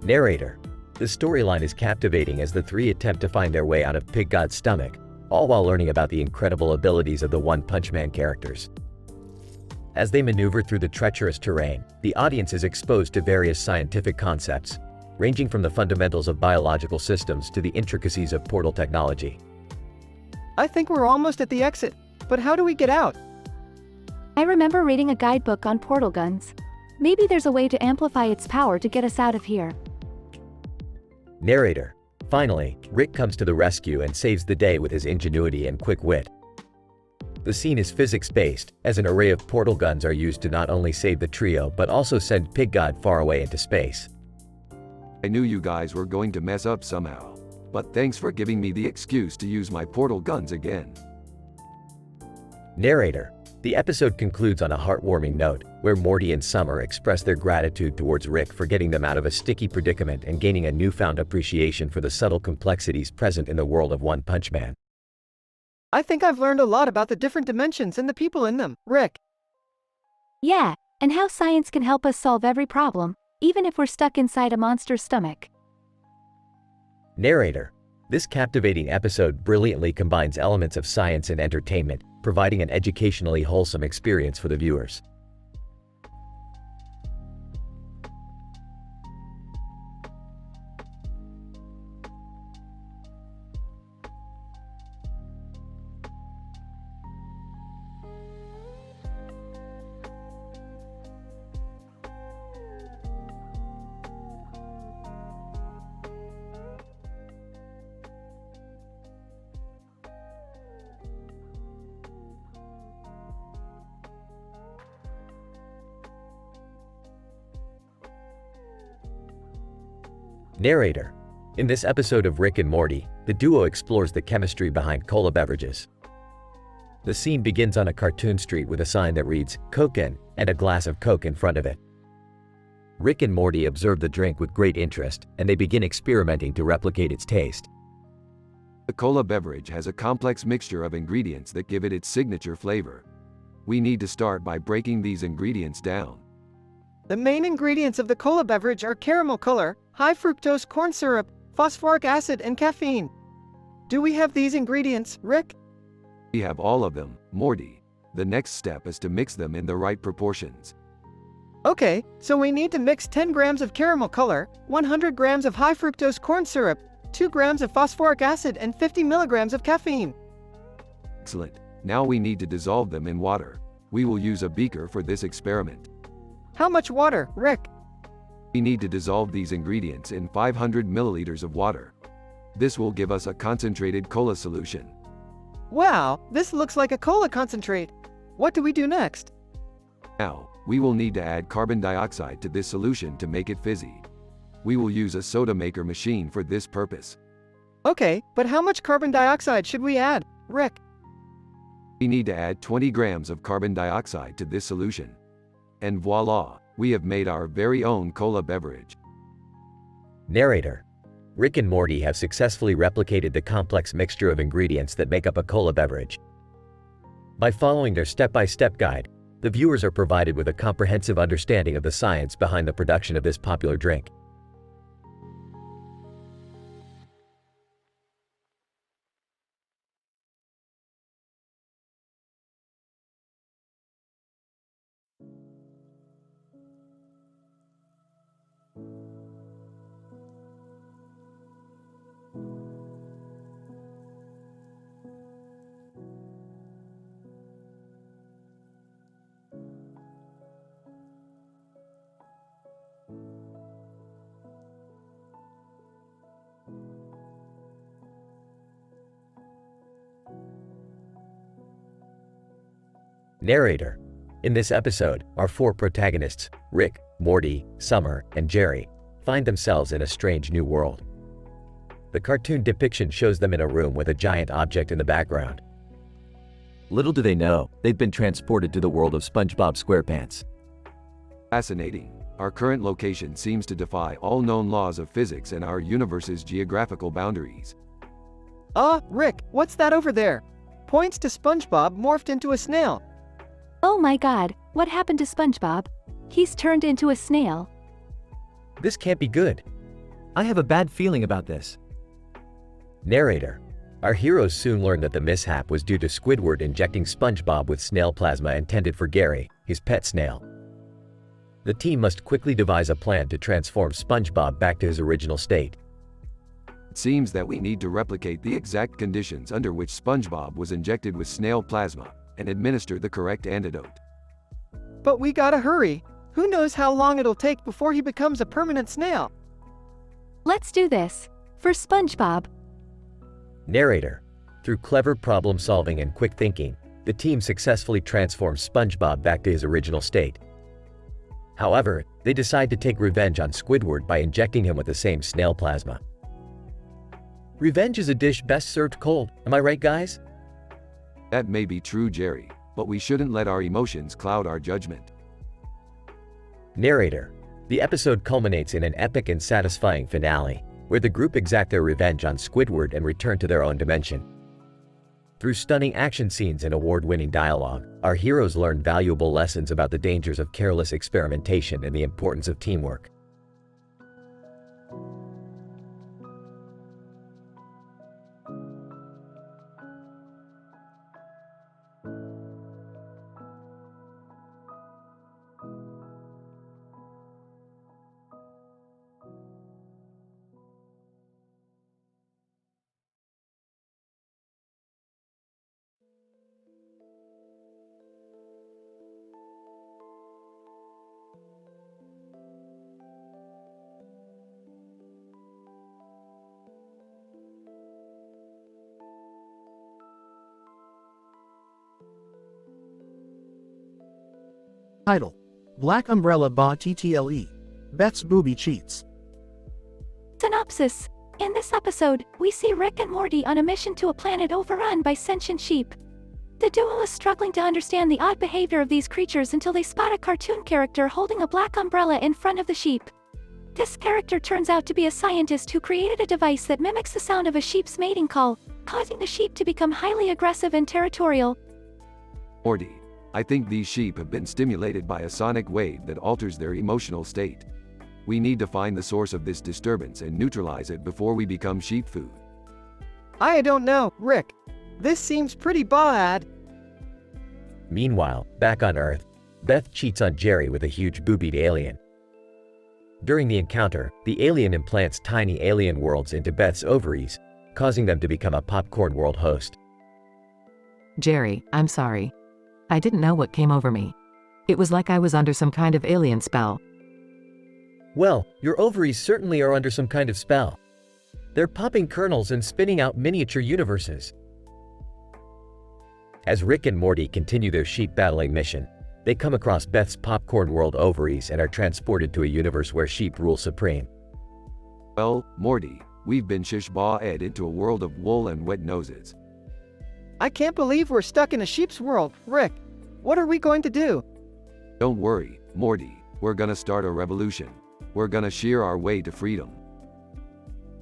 Narrator. The storyline is captivating as the three attempt to find their way out of Pig God's stomach, all while learning about the incredible abilities of the One Punch Man characters. As they maneuver through the treacherous terrain, the audience is exposed to various scientific concepts, ranging from the fundamentals of biological systems to the intricacies of portal technology. I think we're almost at the exit, but how do we get out? I remember reading a guidebook on portal guns. Maybe there's a way to amplify its power to get us out of here. Narrator. Finally, Rick comes to the rescue and saves the day with his ingenuity and quick wit. The scene is physics-based, as an array of portal guns are used to not only save the trio but also send Pig God far away into space. I knew you guys were going to mess up somehow, but thanks for giving me the excuse to use my portal guns again. Narrator. The episode concludes on a heartwarming note, where Morty and Summer express their gratitude towards Rick for getting them out of a sticky predicament and gaining a newfound appreciation for the subtle complexities present in the world of One Punch Man. I think I've learned a lot about the different dimensions and the people in them, Rick. Yeah, and how science can help us solve every problem, even if we're stuck inside a monster's stomach. Narrator. This captivating episode brilliantly combines elements of science and entertainment, providing an educationally wholesome experience for the viewers. Narrator. In this episode of Rick and Morty, the duo explores the chemistry behind cola beverages. The scene begins on a cartoon street with a sign that reads, "Coke-in," and a glass of Coke in front of it. Rick and Morty observe the drink with great interest, and they begin experimenting to replicate its taste. The cola beverage has a complex mixture of ingredients that give it its signature flavor. We need to start by breaking these ingredients down. The main ingredients of the cola beverage are caramel color, high fructose corn syrup, phosphoric acid, and caffeine. Do we have these ingredients, Rick? We have all of them, Morty. The next step is to mix them in the right proportions. Okay, so we need to mix 10 grams of caramel color, 100 grams of high fructose corn syrup, 2 grams of phosphoric acid, and 50 milligrams of caffeine. Excellent. Now we need to dissolve them in water. We will use a beaker for this experiment. How much water, Rick? We need to dissolve these ingredients in 500 milliliters of water. This will give us a concentrated cola solution. Wow, this looks like a cola concentrate. What do we do next? Now, we will need to add carbon dioxide to this solution to make it fizzy. We will use a soda maker machine for this purpose. Okay, but how much carbon dioxide should we add, Rick? We need to add 20 grams of carbon dioxide to this solution. And voila, we have made our very own cola beverage. Narrator. Rick and Morty have successfully replicated the complex mixture of ingredients that make up a cola beverage. By following their step-by-step guide, the viewers are provided with a comprehensive understanding of the science behind the production of this popular drink. Narrator. In this episode, our four protagonists, Rick, Morty, Summer, and Jerry, find themselves in a strange new world. The cartoon depiction shows them in a room with a giant object in the background. Little do they know, they've been transported to the world of SpongeBob SquarePants. Fascinating. Our current location seems to defy all known laws of physics and our universe's geographical boundaries. Rick, what's that over there? Points to SpongeBob morphed into a snail. Oh my god, what happened to SpongeBob? He's turned into a snail. This can't be good. I have a bad feeling about this. Narrator. Our heroes soon learn that the mishap was due to Squidward injecting SpongeBob with snail plasma intended for Gary, his pet snail. The team must quickly devise a plan to transform SpongeBob back to his original state. It seems that we need to replicate the exact conditions under which SpongeBob was injected with snail plasma and administer the correct antidote. But we gotta hurry. Who knows how long it'll take before he becomes a permanent snail? Let's do this. For SpongeBob. Narrator. Through clever problem solving and quick thinking, the team successfully transforms SpongeBob back to his original state. However, they decide to take revenge on Squidward by injecting him with the same snail plasma. Revenge is a dish best served cold, am I right, guys? That may be true, Jerry, but we shouldn't let our emotions cloud our judgment. Narrator. The episode culminates in an epic and satisfying finale, where the group exact their revenge on Squidward and return to their own dimension. Through stunning action scenes and award-winning dialogue, our heroes learn valuable lessons about the dangers of careless experimentation and the importance of teamwork. Title: Black Umbrella Ba TTLE. Beth's Booby Cheats. Synopsis. In this episode, we see Rick and Morty on a mission to a planet overrun by sentient sheep. The duo is struggling to understand the odd behavior of these creatures until they spot a cartoon character holding a black umbrella in front of the sheep. This character turns out to be a scientist who created a device that mimics the sound of a sheep's mating call, causing the sheep to become highly aggressive and territorial. Morty, I think these sheep have been stimulated by a sonic wave that alters their emotional state. We need to find the source of this disturbance and neutralize it before we become sheep food. I don't know, Rick. This seems pretty bad. Meanwhile, back on Earth, Beth cheats on Jerry with a huge boobied alien. During the encounter, the alien implants tiny alien worlds into Beth's ovaries, causing them to become a popcorn world host. Jerry, I'm sorry. I didn't know what came over me. It was like I was under some kind of alien spell. Well, your ovaries certainly are under some kind of spell. They're popping kernels and spinning out miniature universes. As Rick and Morty continue their sheep battling mission, they come across Beth's popcorn world ovaries and are transported to a universe where sheep rule supreme. Well, Morty, we've been shish-ba-ed into a world of wool and wet noses. I can't believe we're stuck in a sheep's world, Rick. What are we going to do? Don't worry, Morty, we're gonna start a revolution. We're gonna shear our way to freedom.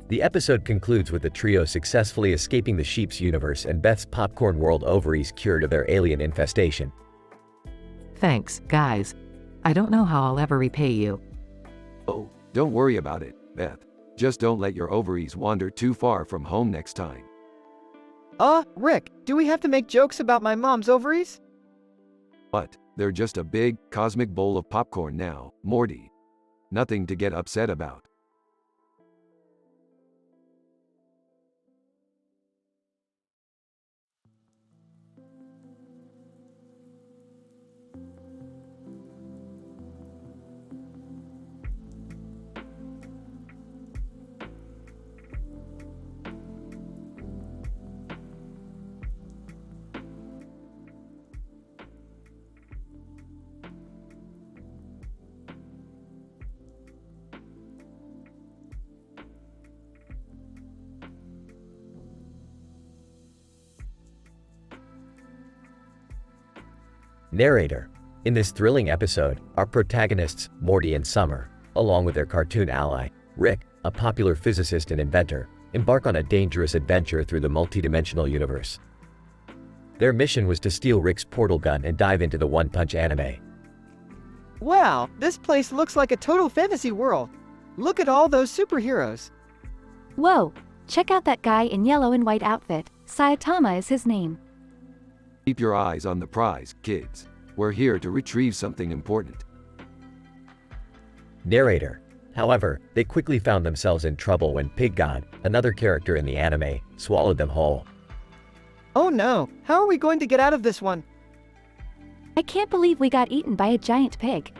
The episode concludes with the trio successfully escaping the sheep's universe and Beth's popcorn world ovaries cured of their alien infestation. Thanks, guys. I don't know how I'll ever repay you. Oh, don't worry about it, Beth. Just don't let your ovaries wander too far from home next time. Rick, do we have to make jokes about my mom's ovaries? But, they're just a big, cosmic bowl of popcorn now, Morty. Nothing to get upset about. Narrator. In this thrilling episode, our protagonists, Morty and Summer, along with their cartoon ally, Rick, a popular physicist and inventor, embark on a dangerous adventure through the multidimensional universe. Their mission was to steal Rick's portal gun and dive into the One Punch anime. Wow, this place looks like a total fantasy world. Look at all those superheroes. Whoa, check out that guy in yellow and white outfit. Saitama is his name. Keep your eyes on the prize, kids. We're here to retrieve something important. Narrator. However, they quickly found themselves in trouble when Pig God, another character in the anime, swallowed them whole. Oh no, how are we going to get out of this one? I can't believe we got eaten by a giant pig.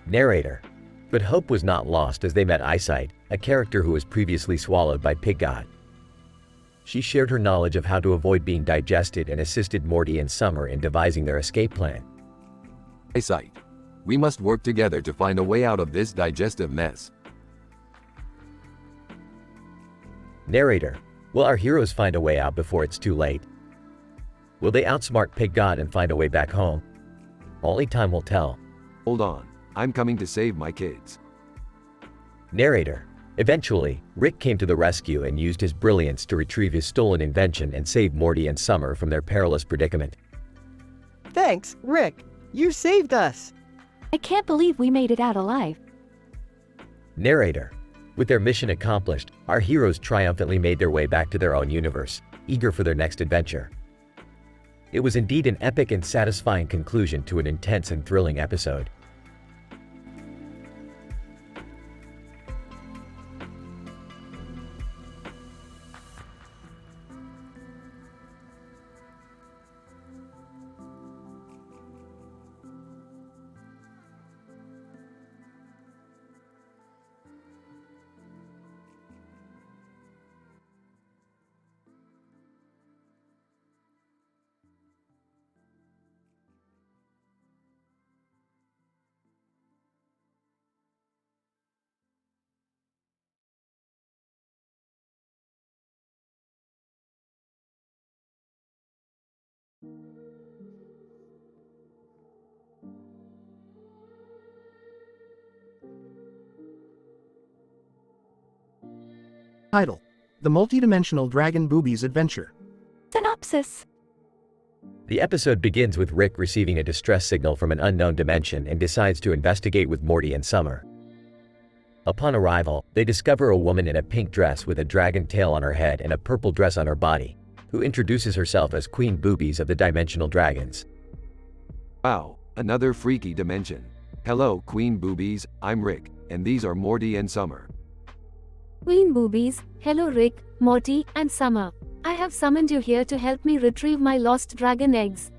Narrator. But hope was not lost as they met Eyesight, a character who was previously swallowed by Pig God. She shared her knowledge of how to avoid being digested and assisted Morty and Summer in devising their escape plan. Eyesight. We must work together to find a way out of this digestive mess. Narrator. Will our heroes find a way out before it's too late? Will they outsmart Pig God and find a way back home? Only time will tell. Hold on, I'm coming to save my kids. Narrator. Eventually, Rick came to the rescue and used his brilliance to retrieve his stolen invention and save Morty and Summer from their perilous predicament. Thanks, Rick. You saved us. I can't believe we made it out alive. Narrator. With their mission accomplished, our heroes triumphantly made their way back to their own universe, eager for their next adventure. It was indeed an epic and satisfying conclusion to an intense and thrilling episode. Title: The Multidimensional Dragon Boobies Adventure. Synopsis. The episode begins with Rick receiving a distress signal from an unknown dimension and decides to investigate with Morty and Summer. Upon arrival, they discover a woman in a pink dress with a dragon tail on her head and a purple dress on her body, who introduces herself as Queen Boobies of the Dimensional Dragons. Wow, another freaky dimension. Hello, Queen Boobies, I'm Rick, and these are Morty and Summer. Queen Boobies, hello Rick, Morty, and Summer. I have summoned you here to help me retrieve my lost dragon eggs.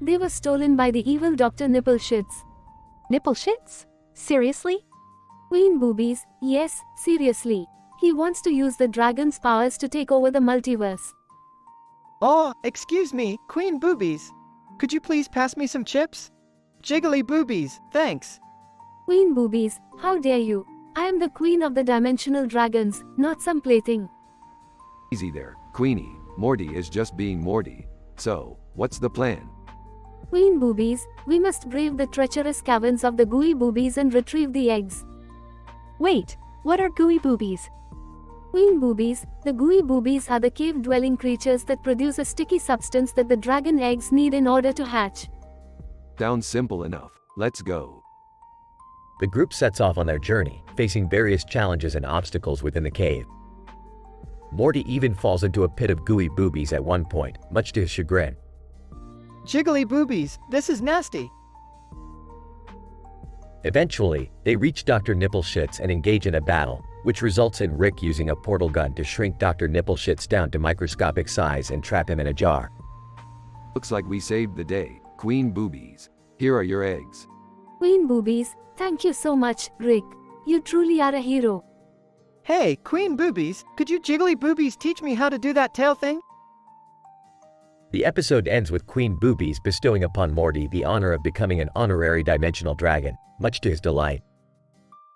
They were stolen by the evil Dr. Nippleshits. Nippleshits? Seriously? Queen Boobies, yes, seriously. He wants to use the dragon's powers to take over the multiverse. Oh, excuse me, Queen Boobies. Could you please pass me some chips? Jiggly Boobies, thanks. Queen Boobies, how dare you? I am the queen of the dimensional dragons, not some plaything. Easy there, Queenie. Morty is just being Morty. So, what's the plan? Queen Boobies, we must brave the treacherous caverns of the gooey boobies and retrieve the eggs. Wait, what are gooey boobies? Queen Boobies, the gooey boobies are the cave-dwelling creatures that produce a sticky substance that the dragon eggs need in order to hatch. Sounds simple enough. Let's go. The group sets off on their journey, facing various challenges and obstacles within the cave. Morty even falls into a pit of gooey boobies at one point, much to his chagrin. Jiggly Boobies, this is nasty. Eventually, they reach Dr. Nippleshits and engage in a battle, which results in Rick using a portal gun to shrink Dr. Nippleshits down to microscopic size and trap him in a jar. Looks like we saved the day, Queen Boobies. Here are your eggs. Queen Boobies, thank you so much, Rick. You truly are a hero. Hey, Queen Boobies, could you Jiggly Boobies teach me how to do that tail thing? The episode ends with Queen Boobies bestowing upon Morty the honor of becoming an honorary dimensional dragon, much to his delight.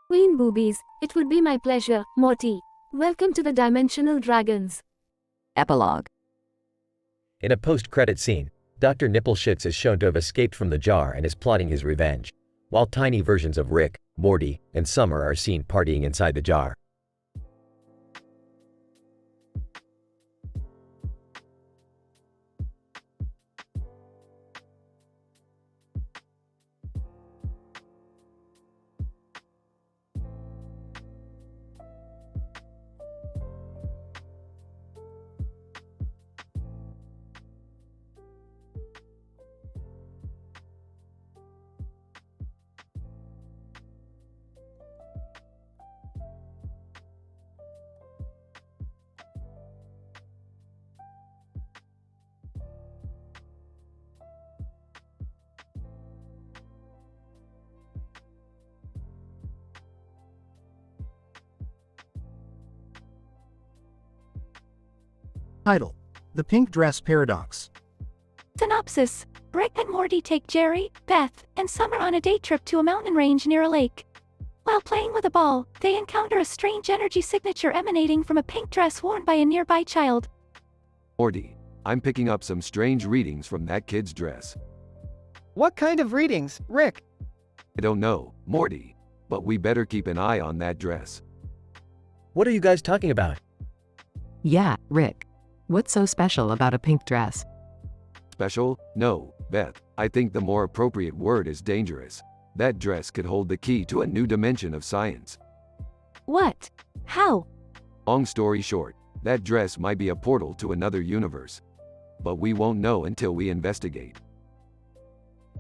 Queen Boobies, it would be my pleasure, Morty. Welcome to the Dimensional Dragons. Epilogue. In a post-credit scene, Dr. Nippleshits is shown to have escaped from the jar and is plotting his revenge, while tiny versions of Rick, Morty, and Summer are seen partying inside the jar. Title: The Pink Dress Paradox. Synopsis: Rick and Morty take Jerry, Beth, and Summer on a day trip to a mountain range near a lake. While playing with a ball, they encounter a strange energy signature emanating from a pink dress worn by a nearby child. Morty, I'm picking up some strange readings from that kid's dress. What kind of readings, Rick? I don't know, Morty, but we better keep an eye on that dress. What are you guys talking about? Yeah, Rick. What's so special about a pink dress? Special? No, Beth, I think the more appropriate word is dangerous. That dress could hold the key to a new dimension of science. What? How? Long story short, that dress might be a portal to another universe. But we won't know until we investigate.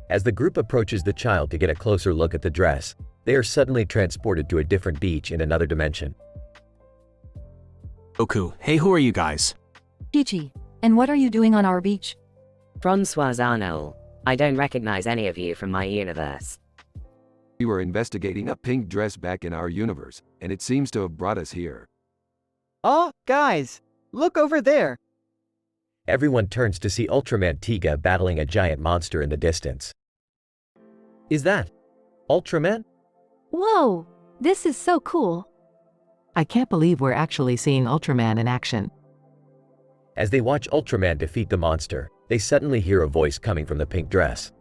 As the group approaches the child to get a closer look at the dress, they are suddenly transported to a different beach in another dimension. Goku, hey, who are you guys? Chi-Chi, and what are you doing on our beach? Francois Arnold. I don't recognize any of you from my universe. We were investigating a pink dress back in our universe, and it seems to have brought us here. Oh, guys, look over there. Everyone turns to see Ultraman Tiga battling a giant monster in the distance. Is that Ultraman? Whoa, this is so cool. I can't believe we're actually seeing Ultraman in action. As they watch Ultraman defeat the monster, they suddenly hear a voice coming from the pink dress.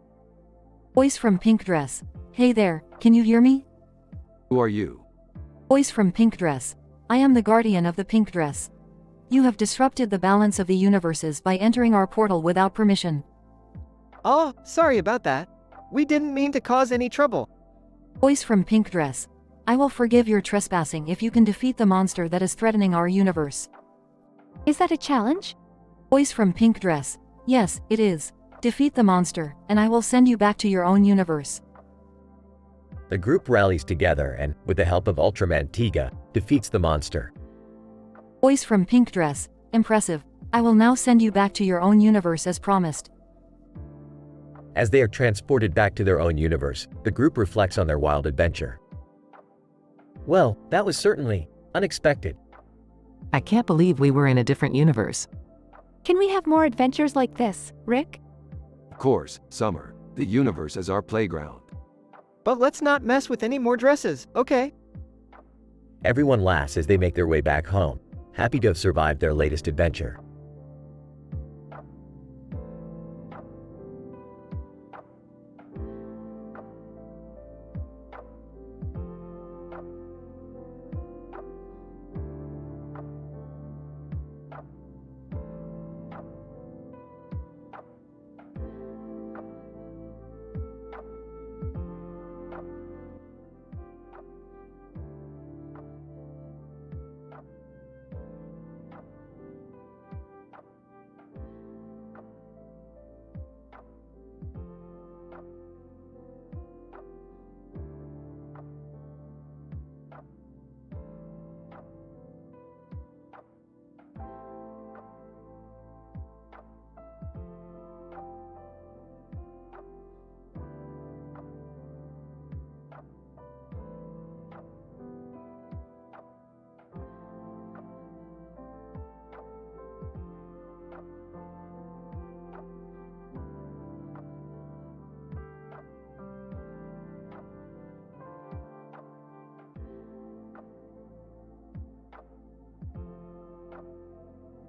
Voice from Pink Dress. Hey there, can you hear me? Who are you? Voice from Pink Dress. I am the guardian of the pink dress. You have disrupted the balance of the universes by entering our portal without permission. Oh, sorry about that. We didn't mean to cause any trouble. Voice from Pink Dress. I will forgive your trespassing if you can defeat the monster that is threatening our universe. Is that a challenge? Voice from Pink Dress. Yes, it is. Defeat the monster, and I will send you back to your own universe. The group rallies together and, with the help of Ultraman Tiga, defeats the monster. Voice from Pink Dress. Impressive. I will now send you back to your own universe as promised. As they are transported back to their own universe, the group reflects on their wild adventure. Well, that was certainly unexpected. I can't believe we were in a different universe. Can we have more adventures like this, Rick? Of course, Summer. The universe is our playground. But let's not mess with any more dresses, okay? Everyone laughs as they make their way back home, happy to have survived their latest adventure.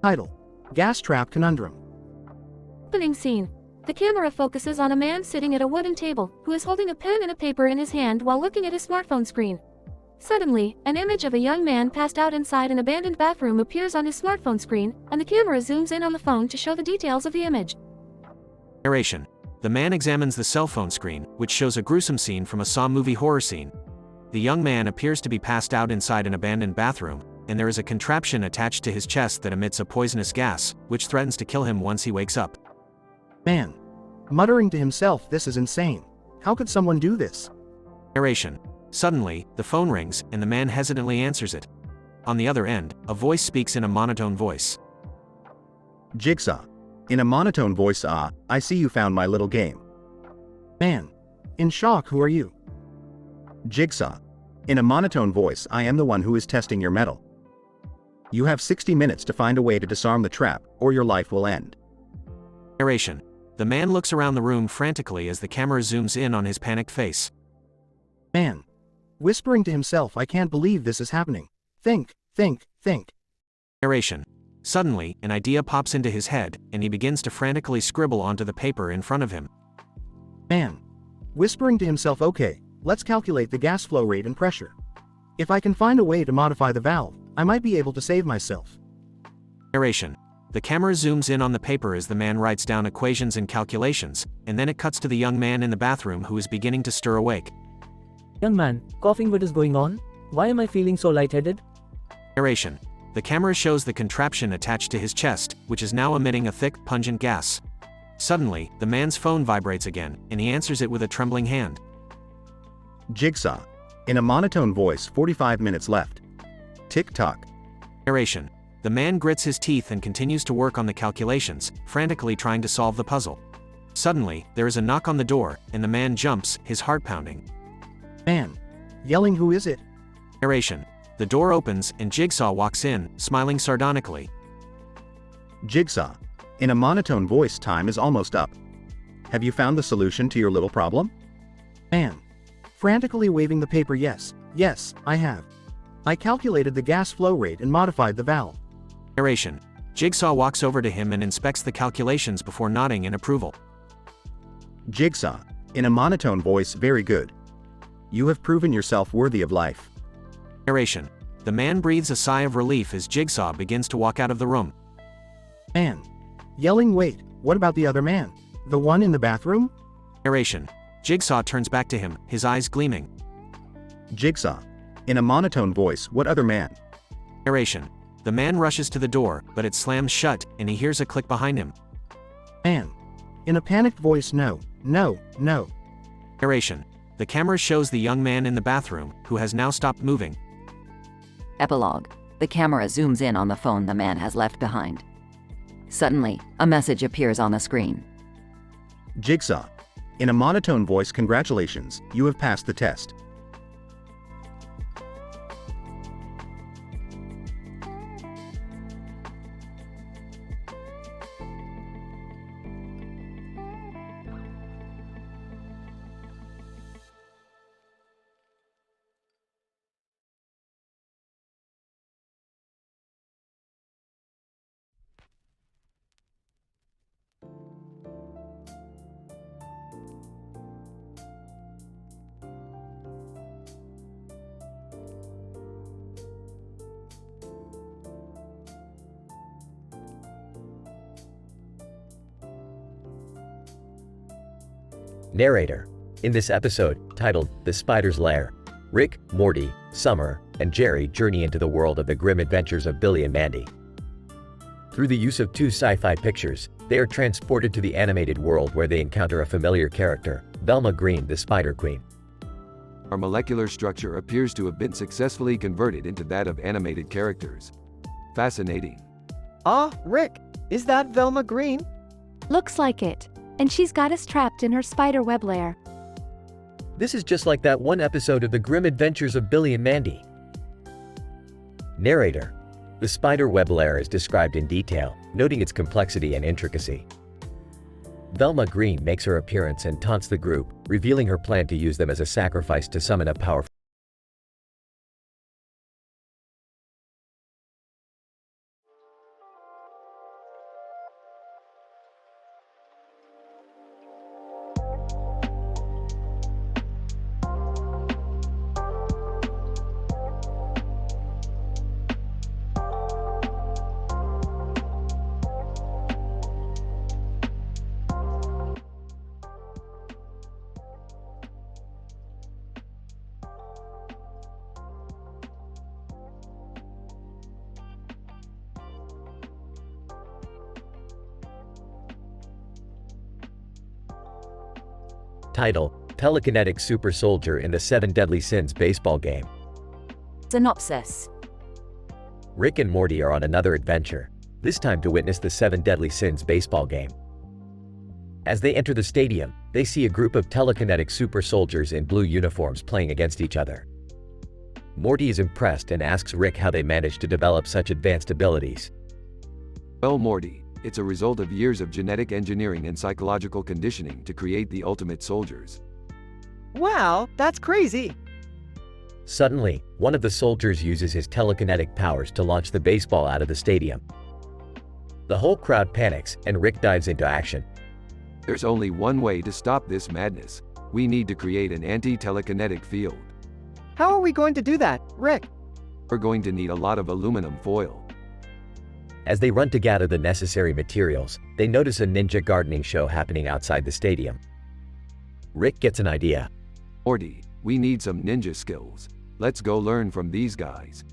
Title: Gas Trap Conundrum. Opening scene. The camera focuses on a man sitting at a wooden table, who is holding a pen and a paper in his hand while looking at his smartphone screen. Suddenly, an image of a young man passed out inside an abandoned bathroom appears on his smartphone screen, and the camera zooms in on the phone to show the details of the image. Narration. The man examines the cell phone screen, which shows a gruesome scene from a Saw movie horror scene. The young man appears to be passed out inside an abandoned bathroom, and there is a contraption attached to his chest that emits a poisonous gas, which threatens to kill him once he wakes up. Man. Muttering to himself, this is insane. How could someone do this? Narration. Suddenly, the phone rings, and the man hesitantly answers it. On the other end, a voice speaks in a monotone voice. Jigsaw. In a monotone voice, I see you found my little game. Man. In shock, who are you? Jigsaw. In a monotone voice, I am the one who is testing your metal. You have 60 minutes to find a way to disarm the trap, or your life will end. Narration. The man looks around the room frantically as the camera zooms in on his panicked face. Man. Whispering to himself, I can't believe this is happening. Think. Narration. Suddenly, an idea pops into his head, and he begins to frantically scribble onto the paper in front of him. Man. Whispering to himself, okay, let's calculate the gas flow rate and pressure. If I can find a way to modify the valve, I might be able to save myself. Narration. The camera zooms in on the paper as the man writes down equations and calculations, and then it cuts to the young man in the bathroom who is beginning to stir awake. Young man, coughing, what is going on? Why am I feeling so lightheaded? Narration. The camera shows the contraption attached to his chest, which is now emitting a thick, pungent gas. Suddenly, the man's phone vibrates again, and he answers it with a trembling hand. Jigsaw. In a monotone voice, 45 minutes left. Tick-tock. Narration. The man grits his teeth and continues to work on the calculations, frantically trying to solve the puzzle. Suddenly, there is a knock on the door, and the man jumps, his heart pounding. Man. Yelling, who is it? Narration. The door opens, and Jigsaw walks in, smiling sardonically. Jigsaw. In a monotone voice, time is almost up. Have you found the solution to your little problem? Man. Frantically waving the paper, yes, I have. I calculated the gas flow rate and modified the valve. Narration. Jigsaw walks over to him and inspects the calculations before nodding in approval. Jigsaw. In a monotone voice, very good. You have proven yourself worthy of life. Narration. The man breathes a sigh of relief as Jigsaw begins to walk out of the room. Man. Yelling, wait, what about the other man? The one in the bathroom? Narration. Jigsaw turns back to him, his eyes gleaming. Jigsaw. In a monotone voice, what other man? Narration. The man rushes to the door, but it slams shut, and he hears a click behind him. Man. In a panicked voice, no. Narration. The camera shows the young man in the bathroom, who has now stopped moving. Epilogue. The camera zooms in on the phone the man has left behind. Suddenly, a message appears on the screen. Jigsaw. In a monotone voice, congratulations, you have passed the test. Narrator. In this episode, titled The Spider's Lair, Rick, Morty, Summer, and Jerry journey into the world of the grim adventures of Billy and Mandy. Through the use of two sci-fi pictures, they are transported to the animated world where they encounter a familiar character, Velma Green, the Spider Queen. Our molecular structure appears to have been successfully converted into that of animated characters. Fascinating. Ah, Rick, is that Velma Green? Looks like it. And she's got us trapped in her spider web lair. This is just like that one episode of The Grim Adventures of Billy and Mandy. Narrator. The spider web lair is described in detail, noting its complexity and intricacy. Velma Green makes her appearance and taunts the group, revealing her plan to use them as a sacrifice to summon a powerful Title: Telekinetic Super Soldier in the 7 Deadly Sins baseball game. Synopsis. Rick and Morty are on another adventure, this time to witness the 7 Deadly Sins baseball game. As they enter the stadium, they see a group of telekinetic super soldiers in blue uniforms playing against each other. Morty is impressed and asks Rick how they managed to develop such advanced abilities. Well, Morty, it's a result of years of genetic engineering and psychological conditioning to create the ultimate soldiers. Wow, that's crazy. Suddenly, one of the soldiers uses his telekinetic powers to launch the baseball out of the stadium. The whole crowd panics, and Rick dives into action. There's only one way to stop this madness. We need to create an anti-telekinetic field. How are we going to do that, Rick? We're going to need a lot of aluminum foil. As they run to gather the necessary materials, they notice a ninja gardening show happening outside the stadium. Rick gets an idea. Morty, we need some ninja skills. Let's go learn from these guys.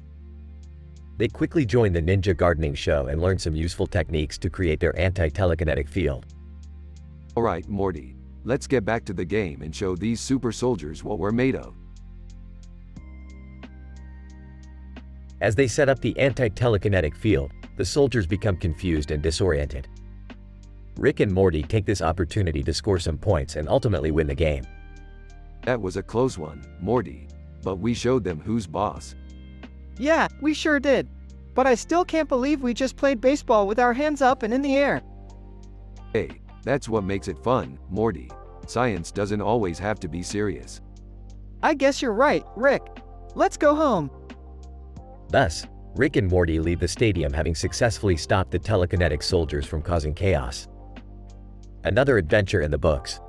They quickly join the ninja gardening show and learn some useful techniques to create their anti-telekinetic field. Alright, Morty, let's get back to the game and show these super soldiers what we're made of. As they set up the anti-telekinetic field, the soldiers become confused and disoriented. Rick and Morty take this opportunity to score some points and ultimately win the game. That was a close one, Morty. But we showed them who's boss. Yeah, we sure did. But I still can't believe we just played baseball with our hands up and in the air. Hey, that's what makes it fun, Morty. Science doesn't always have to be serious. I guess you're right, Rick. Let's go home. Thus, Rick and Morty leave the stadium having successfully stopped the telekinetic soldiers from causing chaos. Another adventure in the books.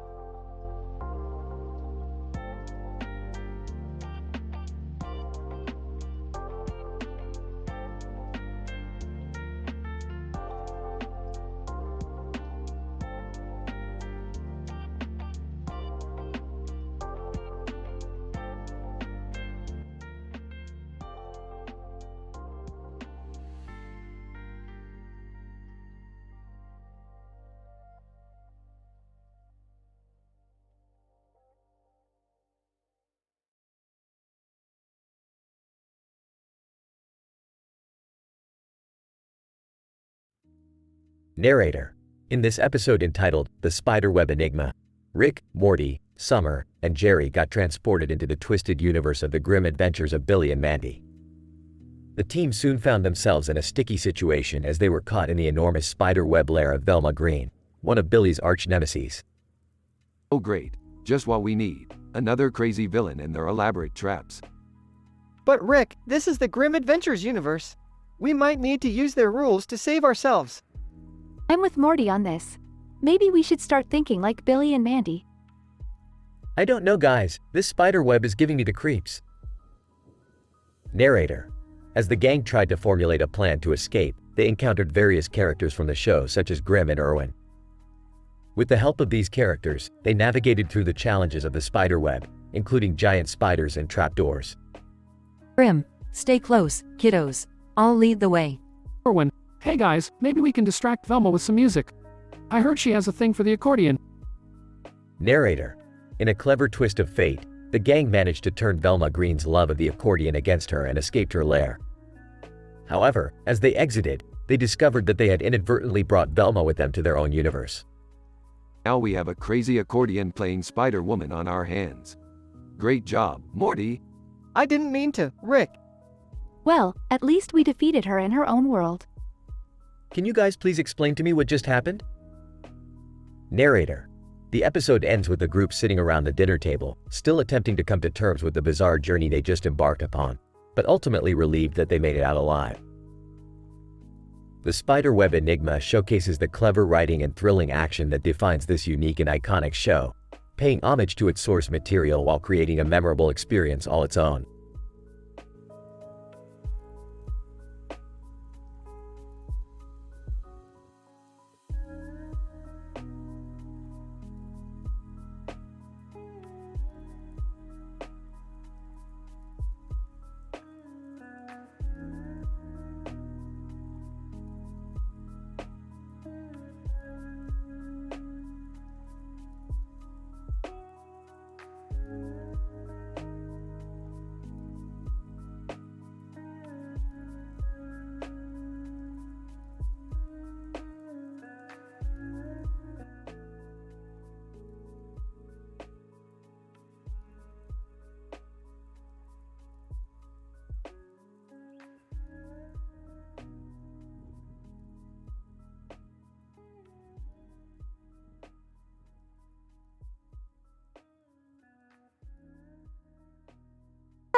Narrator. In this episode entitled The Spiderweb Enigma, Rick, Morty, Summer, and Jerry got transported into the twisted universe of the grim adventures of Billy and Mandy. The team soon found themselves in a sticky situation as they were caught in the enormous spiderweb lair of Velma Green, one of Billy's arch-nemeses. Oh great, just what we need. Another crazy villain and their elaborate traps. But Rick, this is the Grim Adventures universe. We might need to use their rules to save ourselves. I'm with Morty on this. Maybe we should start thinking like Billy and Mandy. I don't know, guys. This spiderweb is giving me the creeps. Narrator. As the gang tried to formulate a plan to escape, they encountered various characters from the show such as Grim and Irwin. With the help of these characters, they navigated through the challenges of the spiderweb, including giant spiders and trapdoors. Grim, stay close, kiddos. I'll lead the way. Irwin, hey guys, maybe we can distract Velma with some music. I heard she has a thing for the accordion. Narrator. In a clever twist of fate, the gang managed to turn Velma Green's love of the accordion against her and escaped her lair. However, as they exited, they discovered that they had inadvertently brought Velma with them to their own universe. Now we have a crazy accordion-playing Spider-Woman on our hands. Great job, Morty. I didn't mean to, Rick. Well, at least we defeated her in her own world. Can you guys please explain to me what just happened? Narrator. The episode ends with the group sitting around the dinner table, still attempting to come to terms with the bizarre journey they just embarked upon, but ultimately relieved that they made it out alive. The Spiderweb Enigma showcases the clever writing and thrilling action that defines this unique and iconic show, paying homage to its source material while creating a memorable experience all its own.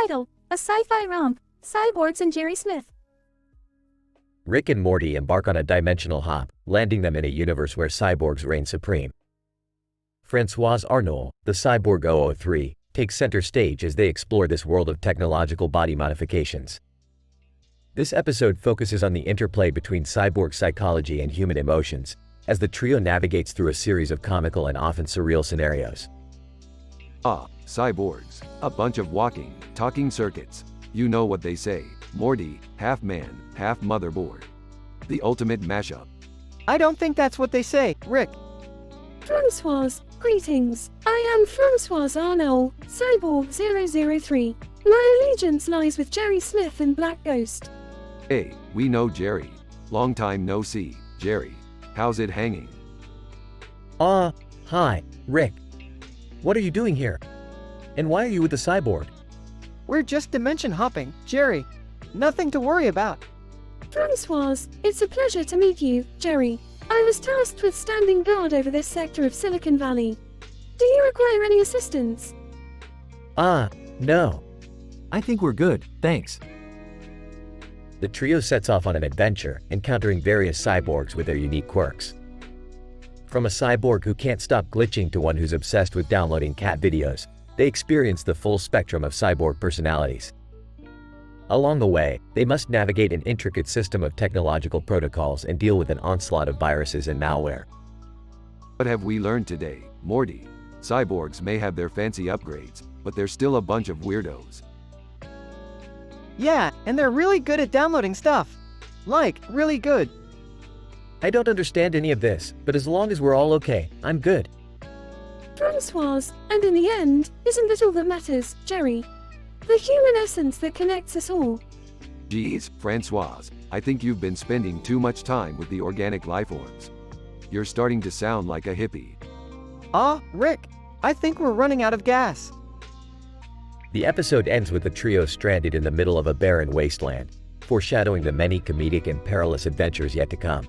Title: A Sci-Fi Romp, Cyborgs and Jerry Smith. Rick and Morty embark on a dimensional hop, landing them in a universe where cyborgs reign supreme. François Arnold, the Cyborg 003, takes center stage as they explore this world of technological body modifications. This episode focuses on the interplay between cyborg psychology and human emotions, as the trio navigates through a series of comical and often surreal scenarios. Ah, cyborgs. A bunch of walking, talking circuits. You know what they say, Morty, half man, half motherboard. The ultimate mashup. I don't think that's what they say, Rick. François, greetings. I am François Arnold, Cyborg 003. My allegiance lies with Jerry Smith and Black Ghost. Hey, we know Jerry. Long time no see, Jerry. How's it hanging? Hi, Rick. What are you doing here? And why are you with the cyborg? We're just dimension hopping, Jerry. Nothing to worry about. François, it's a pleasure to meet you, Jerry. I was tasked with standing guard over this sector of Silicon Valley. Do you require any assistance? No. I think we're good, thanks. The trio sets off on an adventure, encountering various cyborgs with their unique quirks. From a cyborg who can't stop glitching to one who's obsessed with downloading cat videos, they experience the full spectrum of cyborg personalities. Along the way, they must navigate an intricate system of technological protocols and deal with an onslaught of viruses and malware. What have we learned today, Morty? Cyborgs may have their fancy upgrades, but they're still a bunch of weirdos. Yeah, and they're really good at downloading stuff. Like, really good. I don't understand any of this, but as long as we're all okay, I'm good. François, and in the end, isn't it all that matters, Jerry? The human essence that connects us all. Geez, François, I think you've been spending too much time with the organic lifeforms. You're starting to sound like a hippie. Rick, I think we're running out of gas. The episode ends with the trio stranded in the middle of a barren wasteland, foreshadowing the many comedic and perilous adventures yet to come.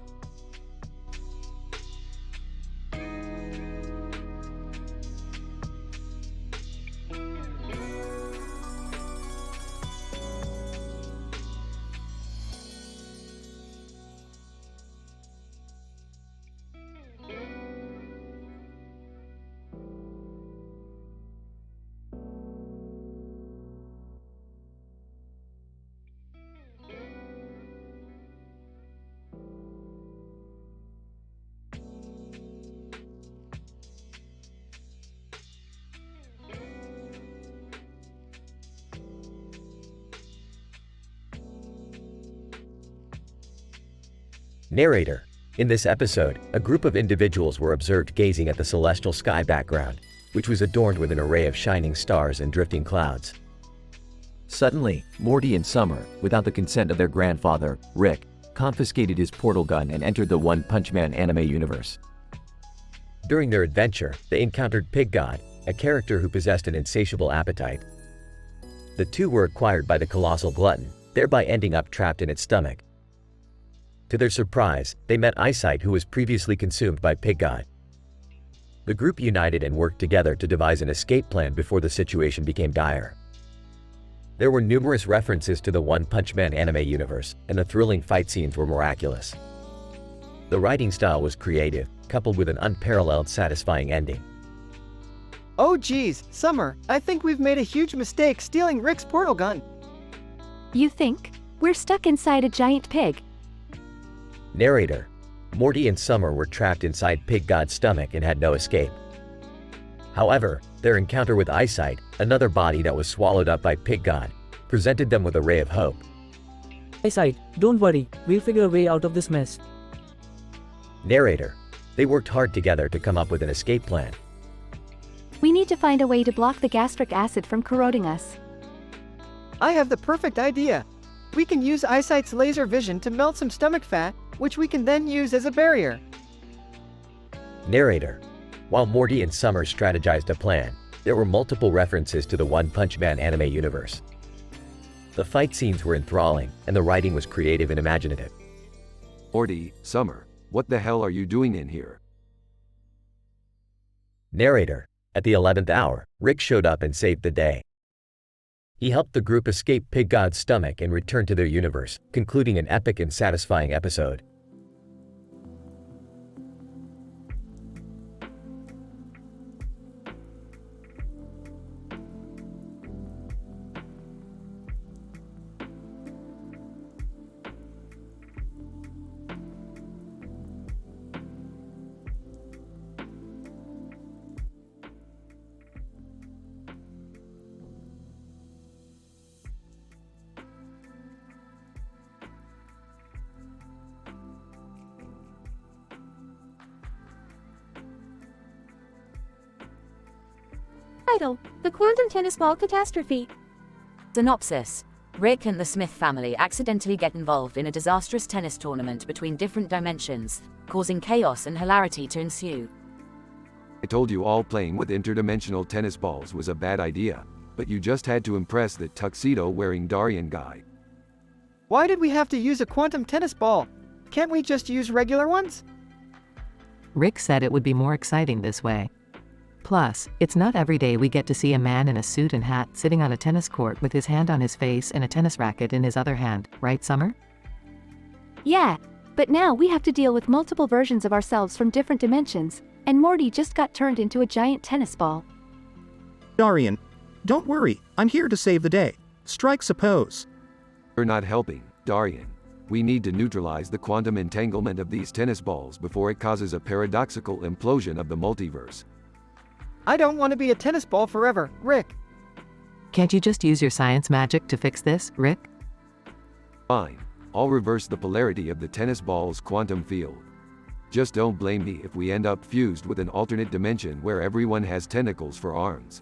Narrator. In this episode, a group of individuals were observed gazing at the celestial sky background, which was adorned with an array of shining stars and drifting clouds. Suddenly, Morty and Summer, without the consent of their grandfather, Rick, confiscated his portal gun and entered the One Punch Man anime universe. During their adventure, they encountered Pig God, a character who possessed an insatiable appetite. The two were acquired by the colossal glutton, thereby ending up trapped in its stomach. To their surprise, they met Eyesight, who was previously consumed by Pig God. The group united and worked together to devise an escape plan before the situation became dire. There were numerous references to the One Punch Man anime universe, and the thrilling fight scenes were miraculous. The writing style was creative, coupled with an unparalleled satisfying ending. Oh geez, Summer, I think we've made a huge mistake stealing Rick's portal gun. You think? We're stuck inside a giant pig. Narrator. Morty and Summer were trapped inside Pig God's stomach and had no escape. However, their encounter with Eyesight, another body that was swallowed up by Pig God, presented them with a ray of hope. Eyesight, don't worry, we'll figure a way out of this mess. Narrator. They worked hard together to come up with an escape plan. We need to find a way to block the gastric acid from corroding us. I have the perfect idea. We can use Eyesight's laser vision to melt some stomach fat, which we can then use as a barrier. Narrator. While Morty and Summer strategized a plan, there were multiple references to the One Punch Man anime universe. The fight scenes were enthralling, and the writing was creative and imaginative. Morty, Summer, what the hell are you doing in here? Narrator. At the 11th hour, Rick showed up and saved the day. He helped the group escape Pig God's stomach and return to their universe, concluding an epic and satisfying episode. Title: The Quantum Tennis Ball Catastrophe. Synopsis: Rick and the Smith family accidentally get involved in a disastrous tennis tournament between different dimensions, causing chaos and hilarity to ensue. I told you all playing with interdimensional tennis balls was a bad idea, but you just had to impress that tuxedo-wearing Darian guy. Why did we have to use a quantum tennis ball? Can't we just use regular ones? Rick said it would be more exciting this way. Plus, it's not every day we get to see a man in a suit and hat sitting on a tennis court with his hand on his face and a tennis racket in his other hand, right, Summer? Yeah, but now we have to deal with multiple versions of ourselves from different dimensions, and Morty just got turned into a giant tennis ball. Darian, don't worry, I'm here to save the day. Strikes a pose. You're not helping, Darian. We need to neutralize the quantum entanglement of these tennis balls before it causes a paradoxical implosion of the multiverse. I don't want to be a tennis ball forever, Rick. Can't you just use your science magic to fix this, Rick? Fine. I'll reverse the polarity of the tennis ball's quantum field. Just don't blame me if we end up fused with an alternate dimension where everyone has tentacles for arms.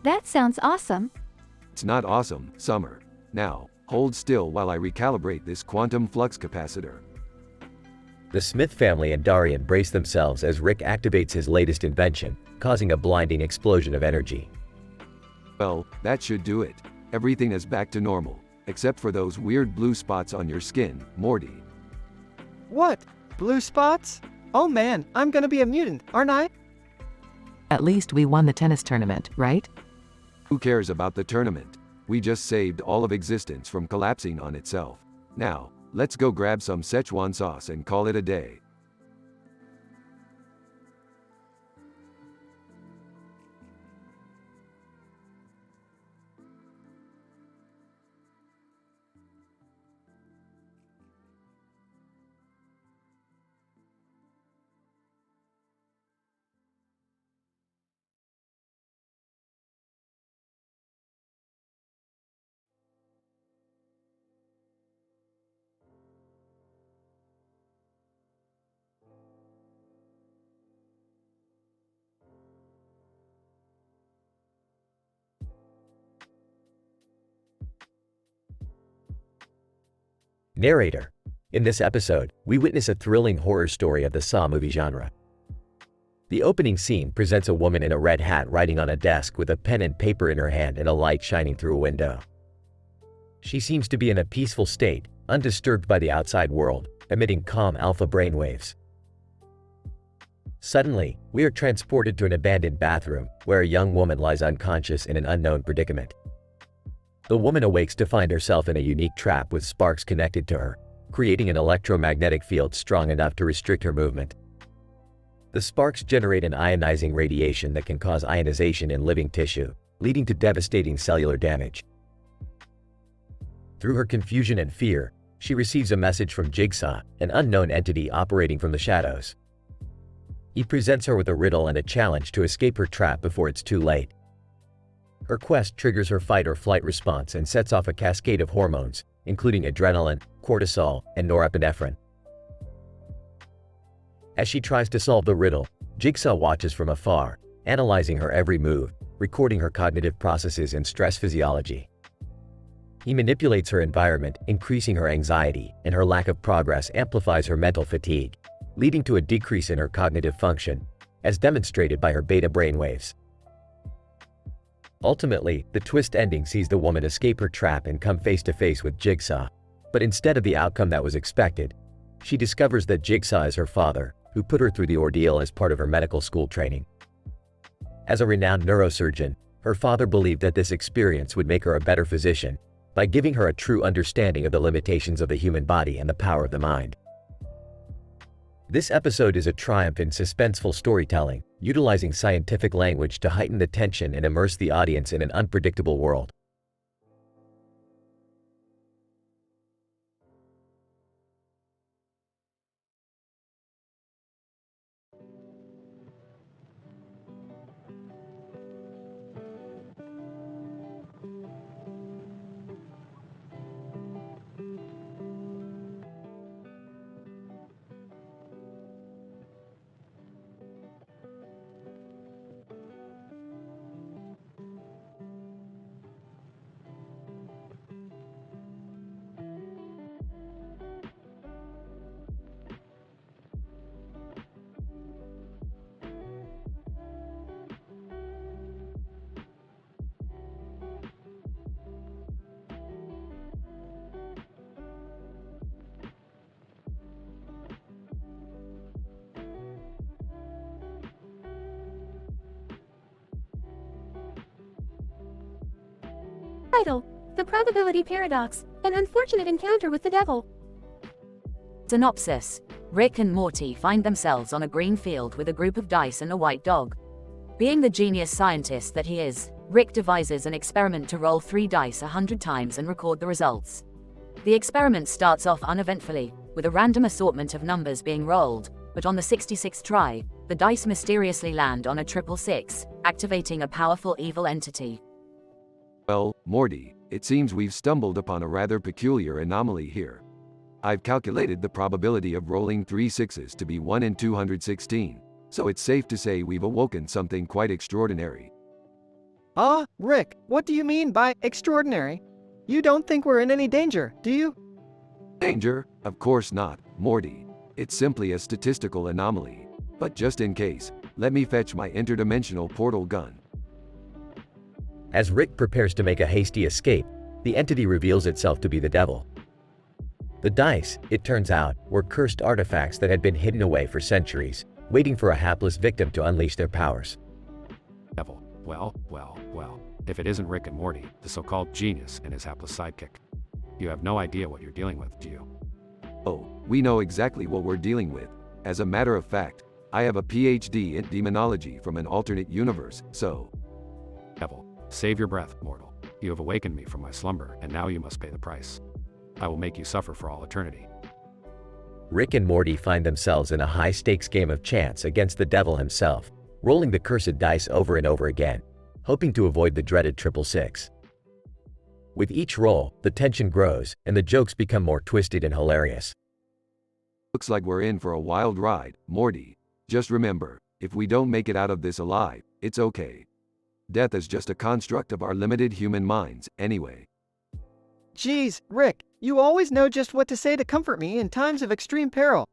That sounds awesome. It's not awesome, Summer. Now, hold still while I recalibrate this quantum flux capacitor. The Smith family and Darian brace themselves as Rick activates his latest invention, causing a blinding explosion of energy. Well, that should do it. Everything is back to normal, except for those weird blue spots on your skin, Morty. What? Blue spots? Oh man, I'm gonna be a mutant, aren't I? At least we won the tennis tournament, right? Who cares about the tournament? We just saved all of existence from collapsing on itself. Now, let's go grab some Szechuan sauce and call it a day. Narrator. In this episode, we witness a thrilling horror story of the Saw movie genre. The opening scene presents a woman in a red hat writing on a desk with a pen and paper in her hand and a light shining through a window. She seems to be in a peaceful state, undisturbed by the outside world, emitting calm alpha brainwaves. Suddenly, we are transported to an abandoned bathroom where a young woman lies unconscious in an unknown predicament. The woman awakes to find herself in a unique trap with sparks connected to her, creating an electromagnetic field strong enough to restrict her movement. The sparks generate an ionizing radiation that can cause ionization in living tissue, leading to devastating cellular damage. Through her confusion and fear, she receives a message from Jigsaw, an unknown entity operating from the shadows. He presents her with a riddle and a challenge to escape her trap before it's too late. Her quest triggers her fight or flight response and sets off a cascade of hormones, including adrenaline, cortisol, and norepinephrine. As she tries to solve the riddle, Jigsaw watches from afar, analyzing her every move, recording her cognitive processes and stress physiology. He manipulates her environment, increasing her anxiety, and her lack of progress amplifies her mental fatigue, leading to a decrease in her cognitive function, as demonstrated by her beta brainwaves. Ultimately, the twist ending sees the woman escape her trap and come face to face with Jigsaw, but instead of the outcome that was expected, she discovers that Jigsaw is her father, who put her through the ordeal as part of her medical school training. As a renowned neurosurgeon, Her father believed that this experience would make her a better physician by giving her a true understanding of the limitations of the human body and the power of the mind. This episode is a triumph in suspenseful storytelling, utilizing scientific language to heighten the tension and immerse the audience in an unpredictable world. Title: The Probability Paradox, an unfortunate encounter with the devil. Synopsis: Rick and Morty find themselves on a green field with a group of dice and a white dog. Being the genius scientist that he is, Rick devises an experiment to roll 3 dice 100 times and record the results. The experiment starts off uneventfully, with a random assortment of numbers being rolled, but on the 66th try, the dice mysteriously land on a 666, activating a powerful evil entity. Well, Morty, it seems we've stumbled upon a rather peculiar anomaly here. I've calculated the probability of rolling 3 sixes to be 1 in 216, so it's safe to say we've awoken something quite extraordinary. Rick, what do you mean by extraordinary? You don't think we're in any danger, do you? Danger? Of course not, Morty. It's simply a statistical anomaly. But just in case, let me fetch my interdimensional portal gun. As Rick prepares to make a hasty escape, the entity reveals itself to be the devil. The dice, it turns out, were cursed artifacts that had been hidden away for centuries, waiting for a hapless victim to unleash their powers. Devil. Well. If it isn't Rick and Morty, the so-called genius and his hapless sidekick. You have no idea what you're dealing with, do you? Oh, we know exactly what we're dealing with. As a matter of fact, I have a PhD in demonology from an alternate universe, so... Devil. Save your breath, mortal. You have awakened me from my slumber, and now you must pay the price. I will make you suffer for all eternity. Rick and Morty find themselves in a high-stakes game of chance against the devil himself, rolling the cursed dice over and over again, hoping to avoid the dreaded 666. With each roll, the tension grows, and the jokes become more twisted and hilarious. Looks like we're in for a wild ride, Morty. Just remember, if we don't make it out of this alive, it's okay. Death is just a construct of our limited human minds, anyway. Geez, Rick, you always know just what to say to comfort me in times of extreme peril.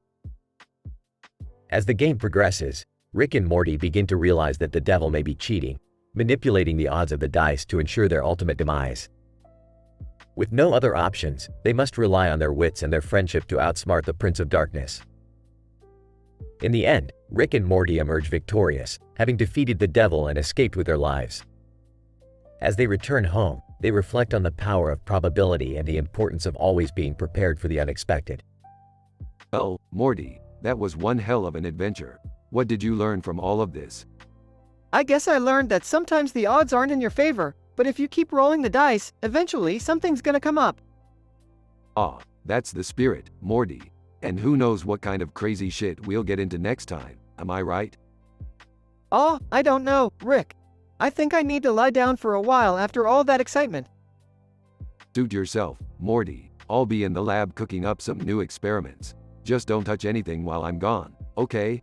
As the game progresses, Rick and Morty begin to realize that the devil may be cheating, manipulating the odds of the dice to ensure their ultimate demise. With no other options, they must rely on their wits and their friendship to outsmart the Prince of Darkness. In the end, Rick and Morty emerge victorious, having defeated the devil and escaped with their lives. As they return home, they reflect on the power of probability and the importance of always being prepared for the unexpected. Well, Morty, that was one hell of an adventure. What did you learn from all of this? I guess I learned that sometimes the odds aren't in your favor, but if you keep rolling the dice, eventually something's gonna come up. That's the spirit, Morty. And who knows what kind of crazy shit we'll get into next time, am I right? I don't know, Rick. I think I need to lie down for a while after all that excitement. Suit yourself, Morty. I'll be in the lab cooking up some new experiments. Just don't touch anything while I'm gone, okay?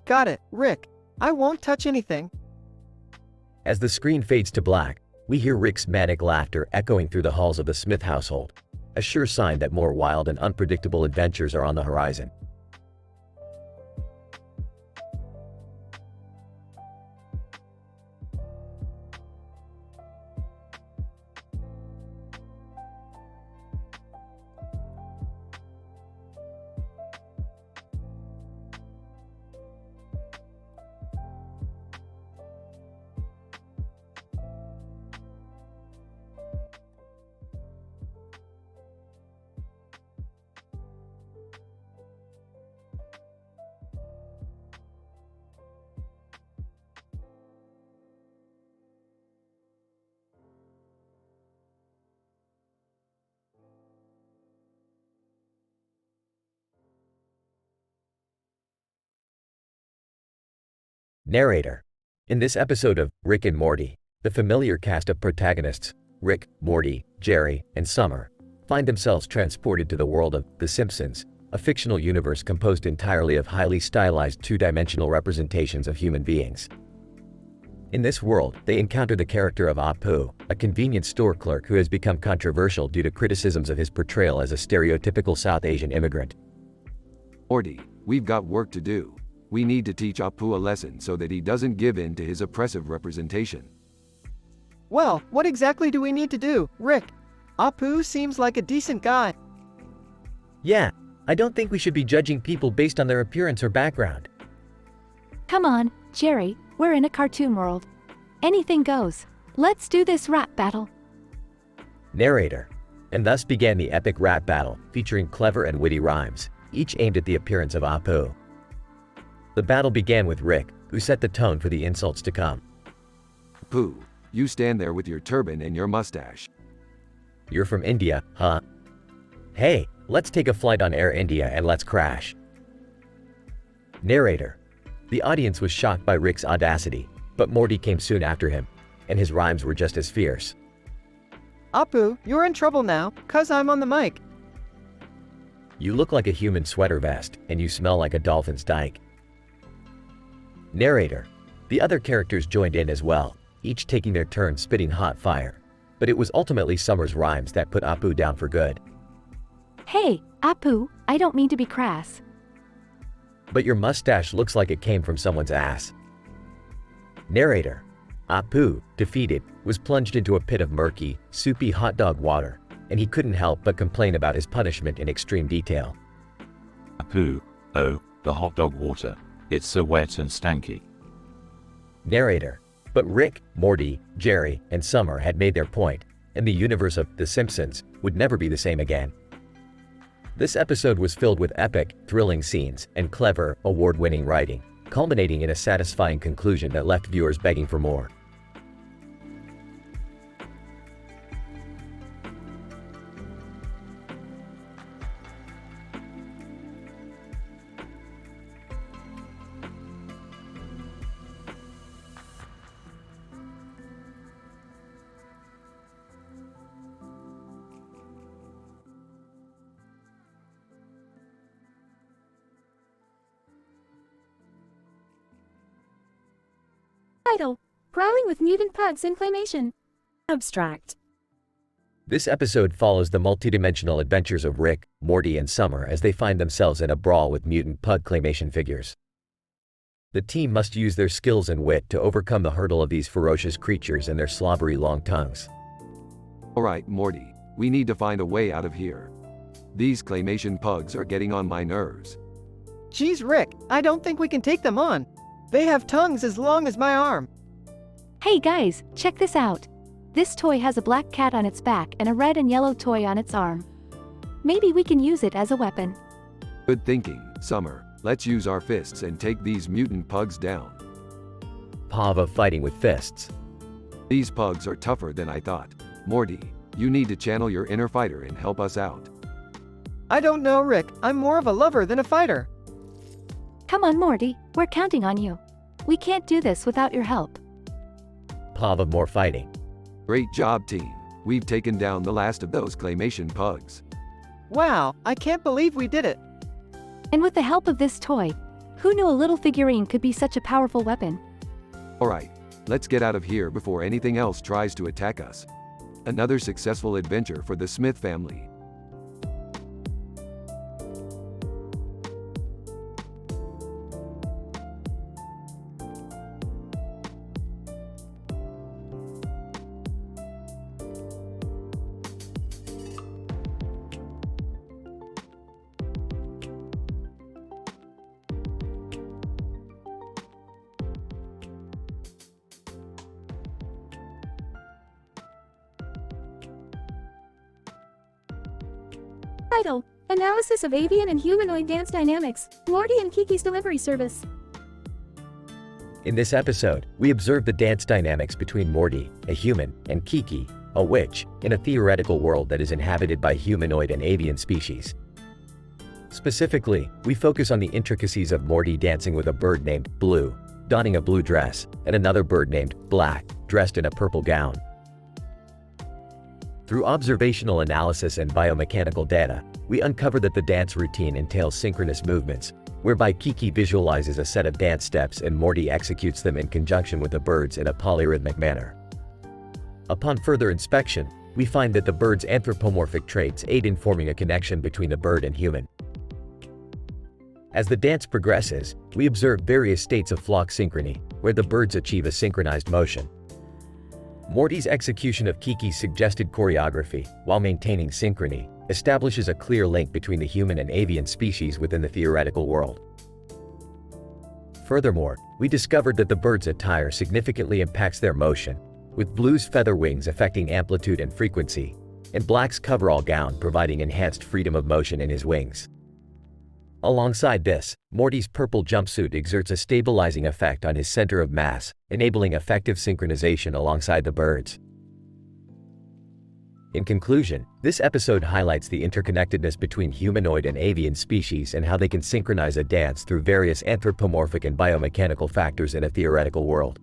Got it, Rick. I won't touch anything. As the screen fades to black, we hear Rick's manic laughter echoing through the halls of the Smith household, a sure sign that more wild and unpredictable adventures are on the horizon. Narrator. In this episode of Rick and Morty, the familiar cast of protagonists, Rick, Morty, Jerry, and Summer, find themselves transported to the world of The Simpsons, a fictional universe composed entirely of highly stylized two-dimensional representations of human beings. In this world, they encounter the character of Apu, a convenience store clerk who has become controversial due to criticisms of his portrayal as a stereotypical South Asian immigrant. Morty, we've got work to do. We need to teach Apu a lesson so that he doesn't give in to his oppressive representation. Well, what exactly do we need to do, Rick? Apu seems like a decent guy. Yeah, I don't think we should be judging people based on their appearance or background. Come on, Jerry, we're in a cartoon world. Anything goes. Let's do this rap battle. Narrator. And thus began the epic rap battle, featuring clever and witty rhymes, each aimed at the appearance of Apu. The battle began with Rick, who set the tone for the insults to come. Apu, you stand there with your turban and your mustache. You're from India, huh? Hey, let's take a flight on Air India and let's crash. Narrator. The audience was shocked by Rick's audacity, but Morty came soon after him, and his rhymes were just as fierce. Apu, you're in trouble now, 'cause I'm on the mic. You look like a human sweater vest, and you smell like a dolphin's dike. Narrator. The other characters joined in as well, each taking their turn spitting hot fire, but it was ultimately Summer's rhymes that put Apu down for good. Hey, Apu, I don't mean to be crass. But your mustache looks like it came from someone's ass. Narrator. Apu, defeated, was plunged into a pit of murky, soupy hot dog water, and he couldn't help but complain about his punishment in extreme detail. Apu, oh, the hot dog water. It's so wet and stanky. Narrator. But Rick, Morty, Jerry, and Summer had made their point, and the universe of The Simpsons would never be the same again. This episode was filled with epic, thrilling scenes and clever, award-winning writing, culminating in a satisfying conclusion that left viewers begging for more. Title: Growling with Mutant Pugs in Claymation. Abstract. This episode follows the multidimensional adventures of Rick, Morty, and Summer as they find themselves in a brawl with mutant pug claymation figures. The team must use their skills and wit to overcome the hurdle of these ferocious creatures and their slobbery long tongues. Alright, Morty, we need to find a way out of here. These claymation pugs are getting on my nerves. Geez, Rick, I don't think we can take them on. They have tongues as long as my arm. Hey guys, check this out. This toy has a black cat on its back and a red and yellow toy on its arm. Maybe we can use it as a weapon. Good thinking, Summer. Let's use our fists and take these mutant pugs down. Pava fighting with fists. These pugs are tougher than I thought. Morty, you need to channel your inner fighter and help us out. I don't know, Rick. I'm more of a lover than a fighter. Come on, Morty, we're counting on you. We can't do this without your help. Pava more fighting. Great job, team. We've taken down the last of those claymation pugs. Wow, I can't believe we did it. And with the help of this toy, who knew a little figurine could be such a powerful weapon? Alright, let's get out of here before anything else tries to attack us. Another successful adventure for the Smith family. Title: Analysis of Avian and Humanoid Dance Dynamics, Morty and Kiki's Delivery Service. In this episode, we observe the dance dynamics between Morty, a human, and Kiki, a witch, in a theoretical world that is inhabited by humanoid and avian species. Specifically, we focus on the intricacies of Morty dancing with a bird named Blue, donning a blue dress, and another bird named Black, dressed in a purple gown. Through observational analysis and biomechanical data, we uncover that the dance routine entails synchronous movements, whereby Kiki visualizes a set of dance steps and Morty executes them in conjunction with the birds in a polyrhythmic manner. Upon further inspection, we find that the bird's anthropomorphic traits aid in forming a connection between the bird and human. As the dance progresses, we observe various states of flock synchrony, where the birds achieve a synchronized motion. Morty's execution of Kiki's suggested choreography, while maintaining synchrony, establishes a clear link between the human and avian species within the theoretical world. Furthermore, we discovered that the bird's attire significantly impacts their motion, with Blue's feather wings affecting amplitude and frequency, and Black's coverall gown providing enhanced freedom of motion in his wings. Alongside this, Morty's purple jumpsuit exerts a stabilizing effect on his center of mass, enabling effective synchronization alongside the birds. In conclusion, this episode highlights the interconnectedness between humanoid and avian species and how they can synchronize a dance through various anthropomorphic and biomechanical factors in a theoretical world.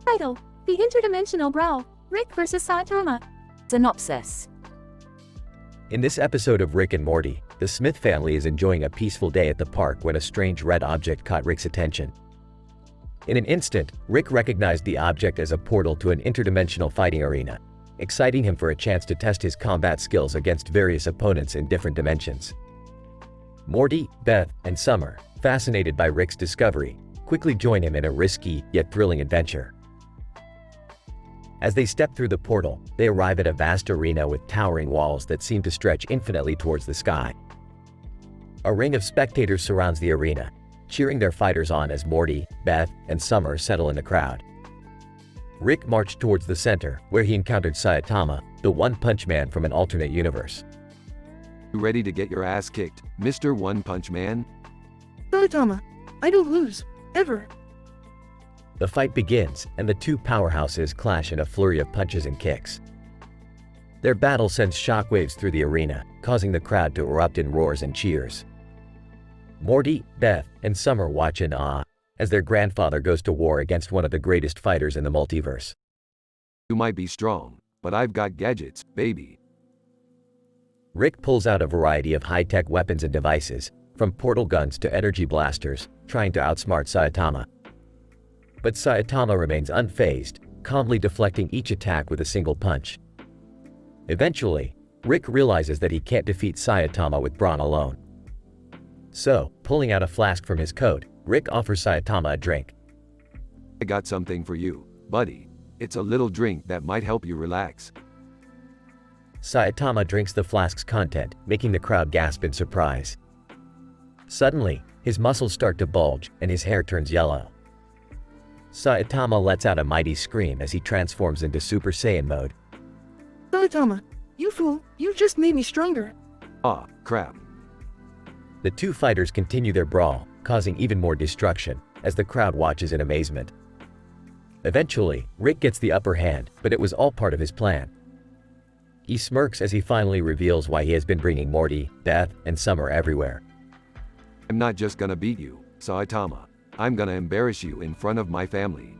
Title: The Interdimensional Brawl, Rick vs. Saitama. Synopsis. In this episode of Rick and Morty, the Smith family is enjoying a peaceful day at the park when a strange red object caught Rick's attention. In an instant, Rick recognized the object as a portal to an interdimensional fighting arena, exciting him for a chance to test his combat skills against various opponents in different dimensions. Morty, Beth, and Summer, fascinated by Rick's discovery, quickly join him in a risky yet thrilling adventure. As they step through the portal, they arrive at a vast arena with towering walls that seem to stretch infinitely towards the sky. A ring of spectators surrounds the arena, cheering their fighters on as Morty, Beth, and Summer settle in the crowd. Rick marched towards the center, where he encountered Saitama, the One-Punch Man from an alternate universe. You ready to get your ass kicked, Mr. One-Punch Man? Saitama, I don't lose, ever. The fight begins, and the two powerhouses clash in a flurry of punches and kicks. Their battle sends shockwaves through the arena, causing the crowd to erupt in roars and cheers. Morty, Beth, and Summer watch in awe as their grandfather goes to war against one of the greatest fighters in the multiverse. You might be strong, but I've got gadgets, baby. Rick pulls out a variety of high-tech weapons and devices, from portal guns to energy blasters, trying to outsmart Saitama. But Saitama remains unfazed, calmly deflecting each attack with a single punch. Eventually, Rick realizes that he can't defeat Saitama with brawn alone. So, pulling out a flask from his coat, Rick offers Saitama a drink. I got something for you, buddy. It's a little drink that might help you relax. Saitama drinks the flask's content, making the crowd gasp in surprise. Suddenly, his muscles start to bulge and his hair turns yellow. Saitama lets out a mighty scream as he transforms into Super Saiyan mode. Saitama, you fool, you just made me stronger. Ah, crap. The two fighters continue their brawl, causing even more destruction, as the crowd watches in amazement. Eventually, Rick gets the upper hand, but it was all part of his plan. He smirks as he finally reveals why he has been bringing Morty, Beth, and Summer everywhere. I'm not just gonna beat you, Saitama. I'm gonna embarrass you in front of my family.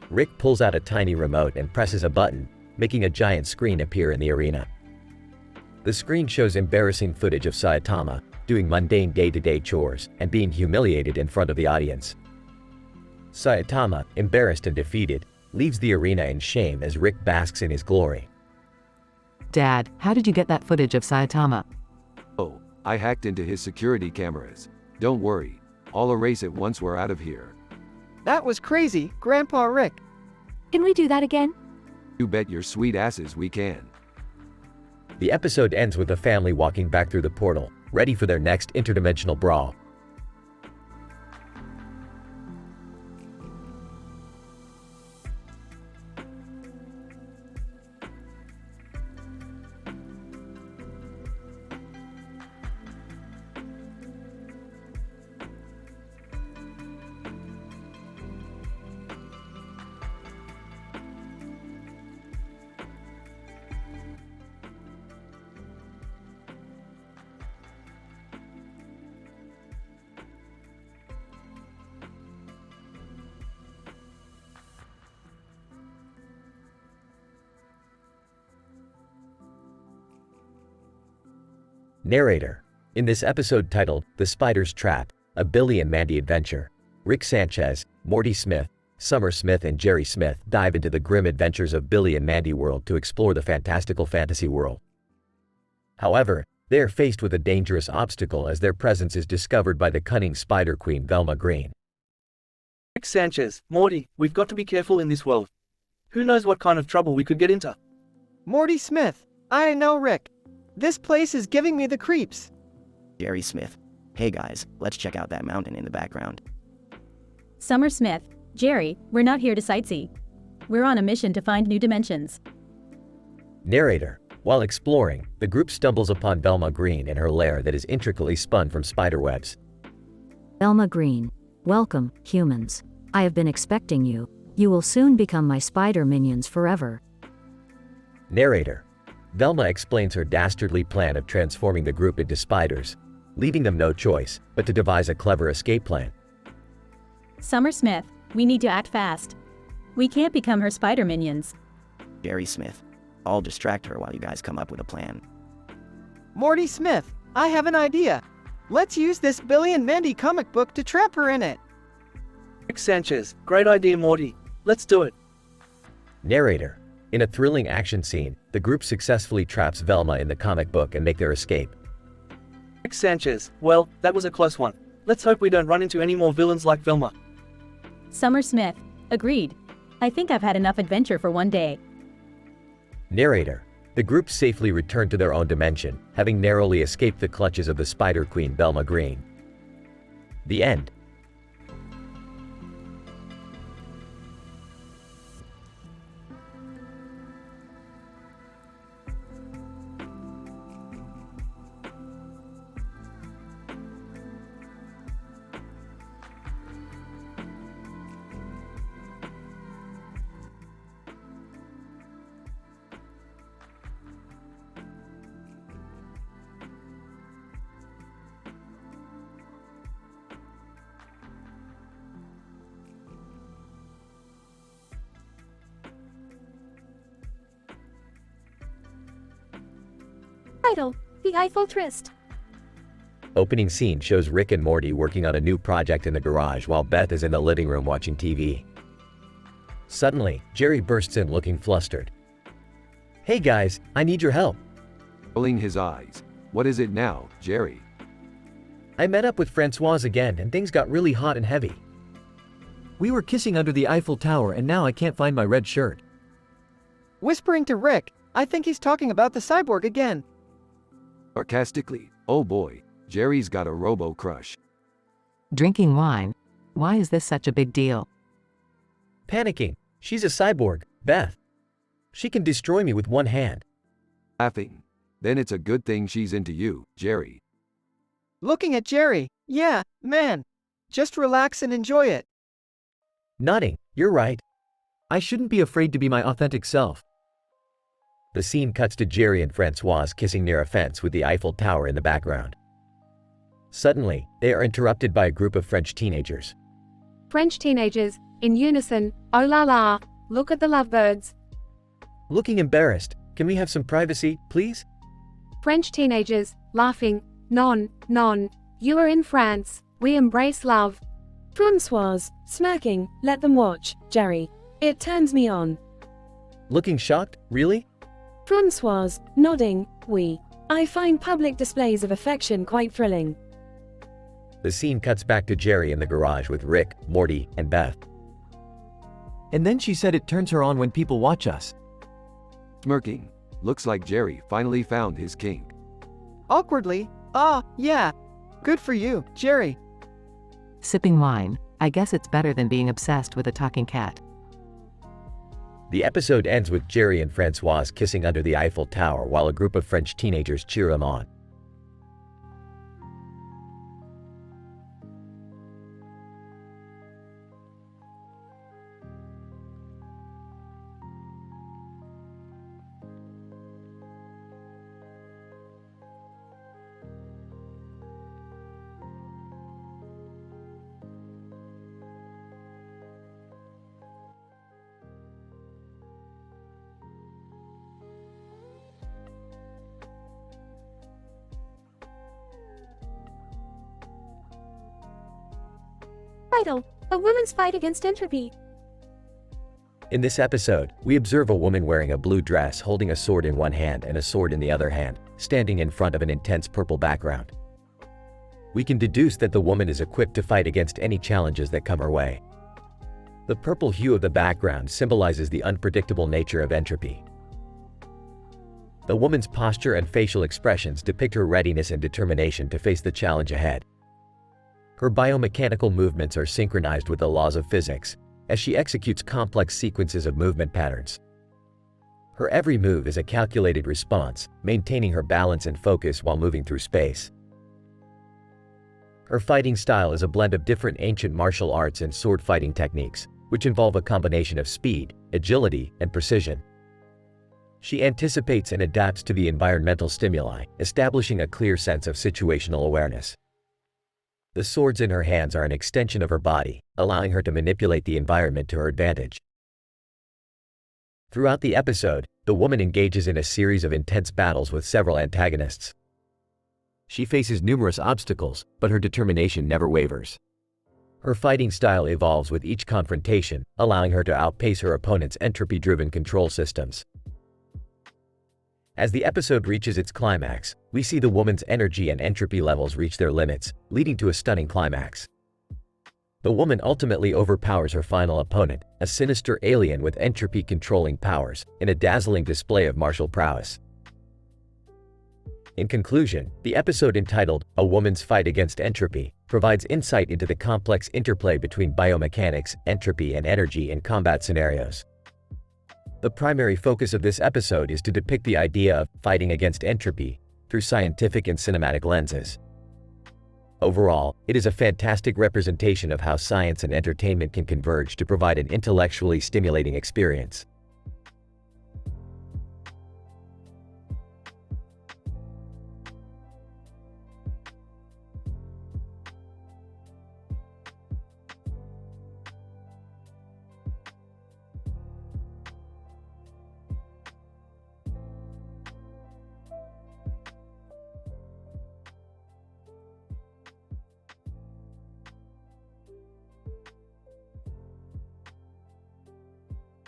Rick pulls out a tiny remote and presses a button, making a giant screen appear in the arena. The screen shows embarrassing footage of Saitama doing mundane day-to-day chores and being humiliated in front of the audience. Saitama, embarrassed and defeated, leaves the arena in shame as Rick basks in his glory. Dad, how did you get that footage of Saitama? Oh, I hacked into his security cameras. Don't worry, I'll erase it once we're out of here. That was crazy, Grandpa Rick. Can we do that again? You bet your sweet asses we can. The episode ends with the family walking back through the portal, ready for their next interdimensional brawl. Narrator. In this episode titled The Spider's Trap, A Billy and Mandy Adventure, Rick Sanchez, Morty Smith, Summer Smith and Jerry Smith dive into the grim adventures of Billy and Mandy World to explore the fantastical fantasy world. However, they are faced with a dangerous obstacle as their presence is discovered by the cunning Spider Queen Velma Green. Rick Sanchez, Morty, we've got to be careful in this world. Who knows what kind of trouble we could get into? Morty Smith, I know Rick. This place is giving me the creeps. Jerry Smith, hey guys, let's check out that mountain in the background. Summer Smith, Jerry, we're not here to sightsee. We're on a mission to find new dimensions. Narrator. While exploring, the group stumbles upon Velma Green in her lair that is intricately spun from spiderwebs. Velma Green, welcome, humans. I have been expecting you. You will soon become my spider minions forever. Narrator. Velma explains her dastardly plan of transforming the group into spiders, leaving them no choice but to devise a clever escape plan. Summer Smith, we need to act fast. We can't become her spider minions. Jerry Smith, I'll distract her while you guys come up with a plan. Morty Smith, I have an idea. Let's use this Billy and Mandy comic book to trap her in it. Rick Sanchez, great idea, Morty. Let's do it. Narrator. In a thrilling action scene, the group successfully traps Velma in the comic book and make their escape. Rick Sanchez, well, that was a close one. Let's hope we don't run into any more villains like Velma. Summer Smith, agreed. I think I've had enough adventure for one day. Narrator. The group safely returned to their own dimension, having narrowly escaped the clutches of the Spider Queen Velma Green. The end. Title: The Eiffel Tryst. Opening scene shows Rick and Morty working on a new project in the garage while Beth is in the living room watching TV. Suddenly, Jerry bursts in looking flustered. Hey guys, I need your help. Rolling his eyes. What is it now, Jerry? I met up with Francoise again and things got really hot and heavy. We were kissing under the Eiffel Tower and now I can't find my red shirt. Whispering to Rick, I think he's talking about the cyborg again. Sarcastically, oh boy, Jerry's got a robo-crush. Drinking wine? Why is this such a big deal? Panicking. She's a cyborg, Beth. She can destroy me with one hand. Laughing. Then it's a good thing she's into you, Jerry. Looking at Jerry, yeah, man. Just relax and enjoy it. Nodding. You're right. I shouldn't be afraid to be my authentic self. The scene cuts to Jerry and Francoise kissing near a fence with the Eiffel Tower in the background. Suddenly, they are interrupted by a group of French teenagers. French teenagers, in unison, oh la la, look at the lovebirds. Looking embarrassed, can we have some privacy, please? French teenagers, laughing, non, you are in France, we embrace love. Francoise, smirking, let them watch, Jerry. It turns me on. Looking shocked? Really? Francoise, nodding, oui. I find public displays of affection quite thrilling. The scene cuts back to Jerry in the garage with Rick, Morty, and Beth. And then she said it turns her on when people watch us. Smirking. Looks like Jerry finally found his kink. Awkwardly, yeah. Good for you, Jerry. Sipping wine. I guess it's better than being obsessed with a talking cat. The episode ends with Jerry and Francoise kissing under the Eiffel Tower while a group of French teenagers cheer them on. Vital, a woman's fight against entropy. In this episode, we observe a woman wearing a blue dress holding a sword in one hand and a sword in the other hand, standing in front of an intense purple background. We can deduce that the woman is equipped to fight against any challenges that come her way. The purple hue of the background symbolizes the unpredictable nature of entropy. The woman's posture and facial expressions depict her readiness and determination to face the challenge ahead. Her biomechanical movements are synchronized with the laws of physics, as she executes complex sequences of movement patterns. Her every move is a calculated response, maintaining her balance and focus while moving through space. Her fighting style is a blend of different ancient martial arts and sword fighting techniques, which involve a combination of speed, agility, and precision. She anticipates and adapts to the environmental stimuli, establishing a clear sense of situational awareness. The swords in her hands are an extension of her body, allowing her to manipulate the environment to her advantage. Throughout the episode, the woman engages in a series of intense battles with several antagonists. She faces numerous obstacles, but her determination never wavers. Her fighting style evolves with each confrontation, allowing her to outpace her opponent's entropy-driven control systems. As the episode reaches its climax, we see the woman's energy and entropy levels reach their limits, leading to a stunning climax. The woman ultimately overpowers her final opponent, a sinister alien with entropy-controlling powers, in a dazzling display of martial prowess. In conclusion, the episode entitled A Woman's Fight Against Entropy provides insight into the complex interplay between biomechanics, entropy, and energy in combat scenarios. The primary focus of this episode is to depict the idea of fighting against entropy through scientific and cinematic lenses. Overall, it is a fantastic representation of how science and entertainment can converge to provide an intellectually stimulating experience.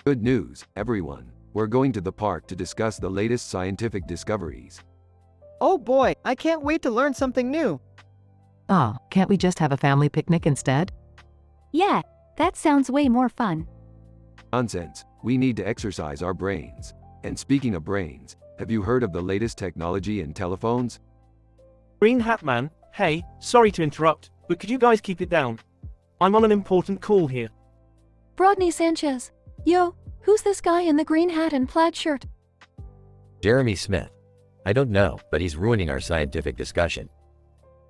Good news, everyone. We're going to the park to discuss the latest scientific discoveries. Oh boy, I can't wait to learn something new. Oh, can't we just have a family picnic instead? Yeah, that sounds way more fun. Nonsense. We need to exercise our brains. And speaking of brains, have you heard of the latest technology in telephones? Green Hat Man, hey, sorry to interrupt, but could you guys keep it down? I'm on an important call here. Rodney Sanchez. Yo, who's this guy in the green hat and plaid shirt? Jeremy Smith. I don't know, but he's ruining our scientific discussion.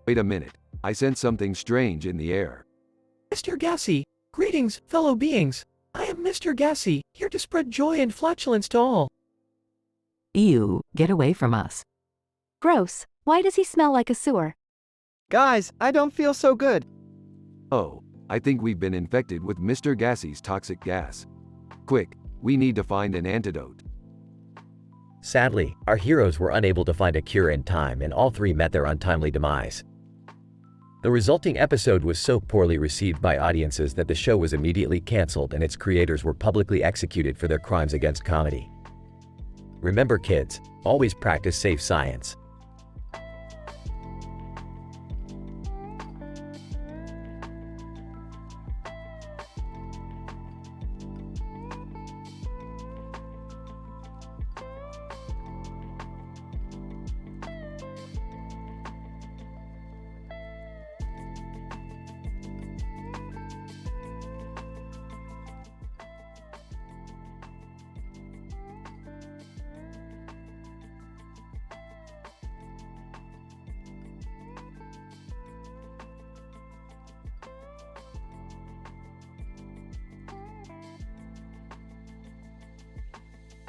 Wait a minute. I sense something strange in the air. Mr. Gassy, greetings, fellow beings. I am Mr. Gassy, here to spread joy and flatulence to all. Ew, get away from us. Gross. Why does he smell like a sewer? Guys, I don't feel so good. Oh, I think we've been infected with Mr. Gassy's toxic gas. Quick, we need to find an antidote. Sadly, our heroes were unable to find a cure in time and all three met their untimely demise. The resulting episode was so poorly received by audiences that the show was immediately canceled and its creators were publicly executed for their crimes against comedy. Remember kids, always practice safe science.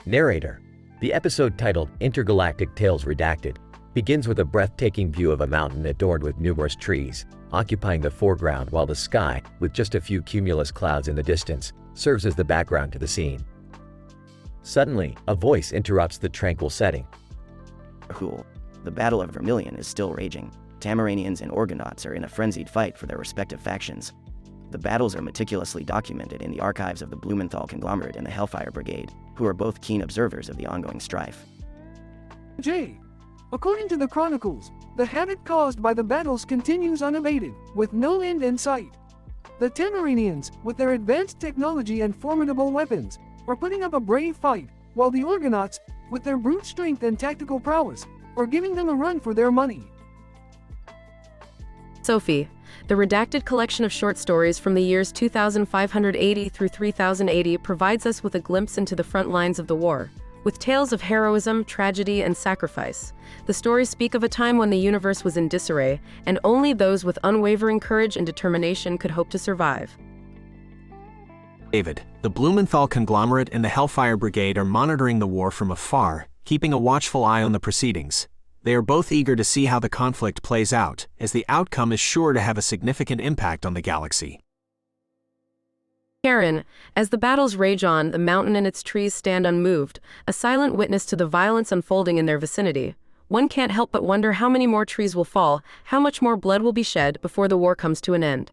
Narrator. The episode titled Intergalactic Tales Redacted begins with a breathtaking view of a mountain adorned with numerous trees, occupying the foreground while the sky, with just a few cumulus clouds in the distance, serves as the background to the scene. Suddenly, a voice interrupts the tranquil setting. Cool. The Battle of Vermilion is still raging. Tamaranians and Orgonauts are in a frenzied fight for their respective factions. The battles are meticulously documented in the archives of the Blumenthal Conglomerate and the Hellfire Brigade, who are both keen observers of the ongoing strife. J. According to the chronicles, the havoc caused by the battles continues unabated, with no end in sight. The Tamaranians, with their advanced technology and formidable weapons, are putting up a brave fight, while the Orgonauts, with their brute strength and tactical prowess, are giving them a run for their money. Sophie, the redacted collection of short stories from the years 2580 through 3080 provides us with a glimpse into the front lines of the war, with tales of heroism, tragedy, and sacrifice. The stories speak of a time when the universe was in disarray, and only those with unwavering courage and determination could hope to survive. David, the Blumenthal Conglomerate and the Hellfire Brigade are monitoring the war from afar, keeping a watchful eye on the proceedings. They are both eager to see how the conflict plays out, as the outcome is sure to have a significant impact on the galaxy. Karen, as the battles rage on, the mountain and its trees stand unmoved, a silent witness to the violence unfolding in their vicinity. One can't help but wonder how many more trees will fall, how much more blood will be shed before the war comes to an end.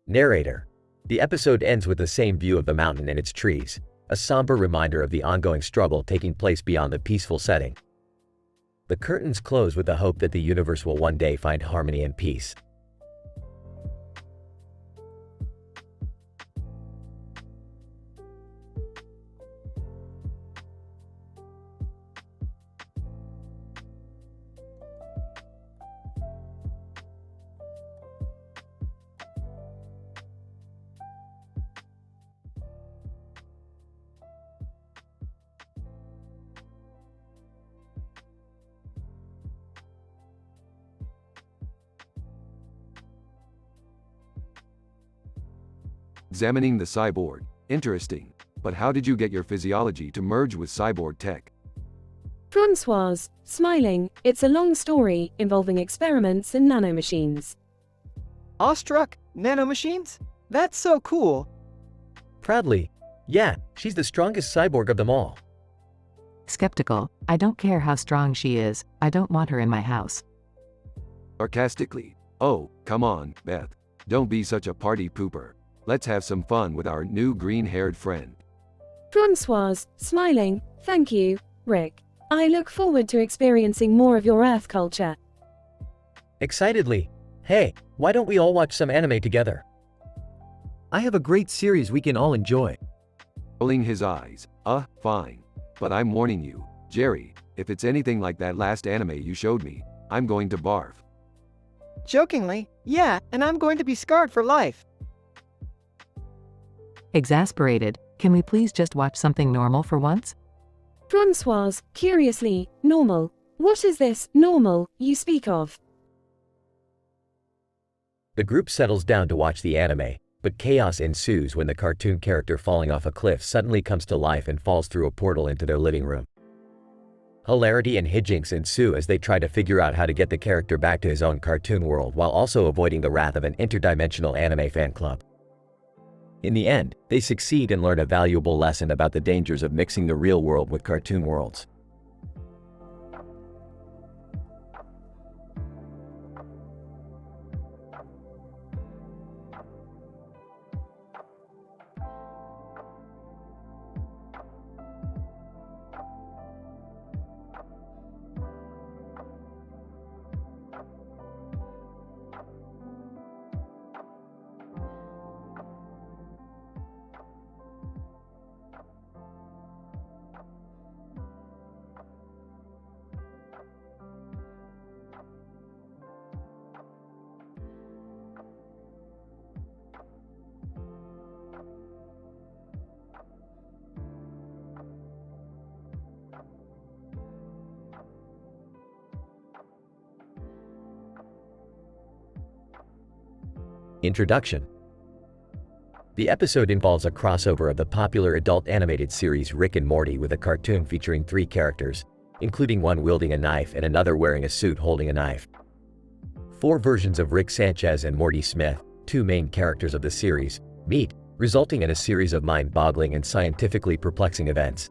Narrator. The episode ends with the same view of the mountain and its trees, a somber reminder of the ongoing struggle taking place beyond the peaceful setting. The curtains close with the hope that the universe will one day find harmony and peace. Examining the cyborg. Interesting. But how did you get your physiology to merge with cyborg tech? Francoise, smiling, it's a long story involving experiments in nanomachines. Awestruck? Nanomachines? That's so cool. Proudly. Yeah, she's the strongest cyborg of them all. Skeptical. I don't care how strong she is, I don't want her in my house. Sarcastically. Oh, come on, Beth. Don't be such a party pooper. Let's have some fun with our new green-haired friend. Francoise, smiling, thank you, Rick. I look forward to experiencing more of your Earth culture. Excitedly. Hey, why don't we all watch some anime together? I have a great series we can all enjoy. Rolling his eyes. Fine. But I'm warning you, Jerry, if it's anything like that last anime you showed me, I'm going to barf. Jokingly, yeah, and I'm going to be scarred for life. Exasperated, can we please just watch something normal for once? Francoise, curiously, normal. What is this normal you speak of? The group settles down to watch the anime, but chaos ensues when the cartoon character falling off a cliff suddenly comes to life and falls through a portal into their living room. Hilarity and hijinks ensue as they try to figure out how to get the character back to his own cartoon world while also avoiding the wrath of an interdimensional anime fan club. In the end, they succeed and learn a valuable lesson about the dangers of mixing the real world with cartoon worlds. Introduction. The episode involves a crossover of the popular adult animated series Rick and Morty with a cartoon featuring 3 characters, including one wielding a knife and another wearing a suit holding a knife. 4 versions of Rick Sanchez and Morty Smith, 2 main characters of the series, meet, resulting in a series of mind-boggling and scientifically perplexing events.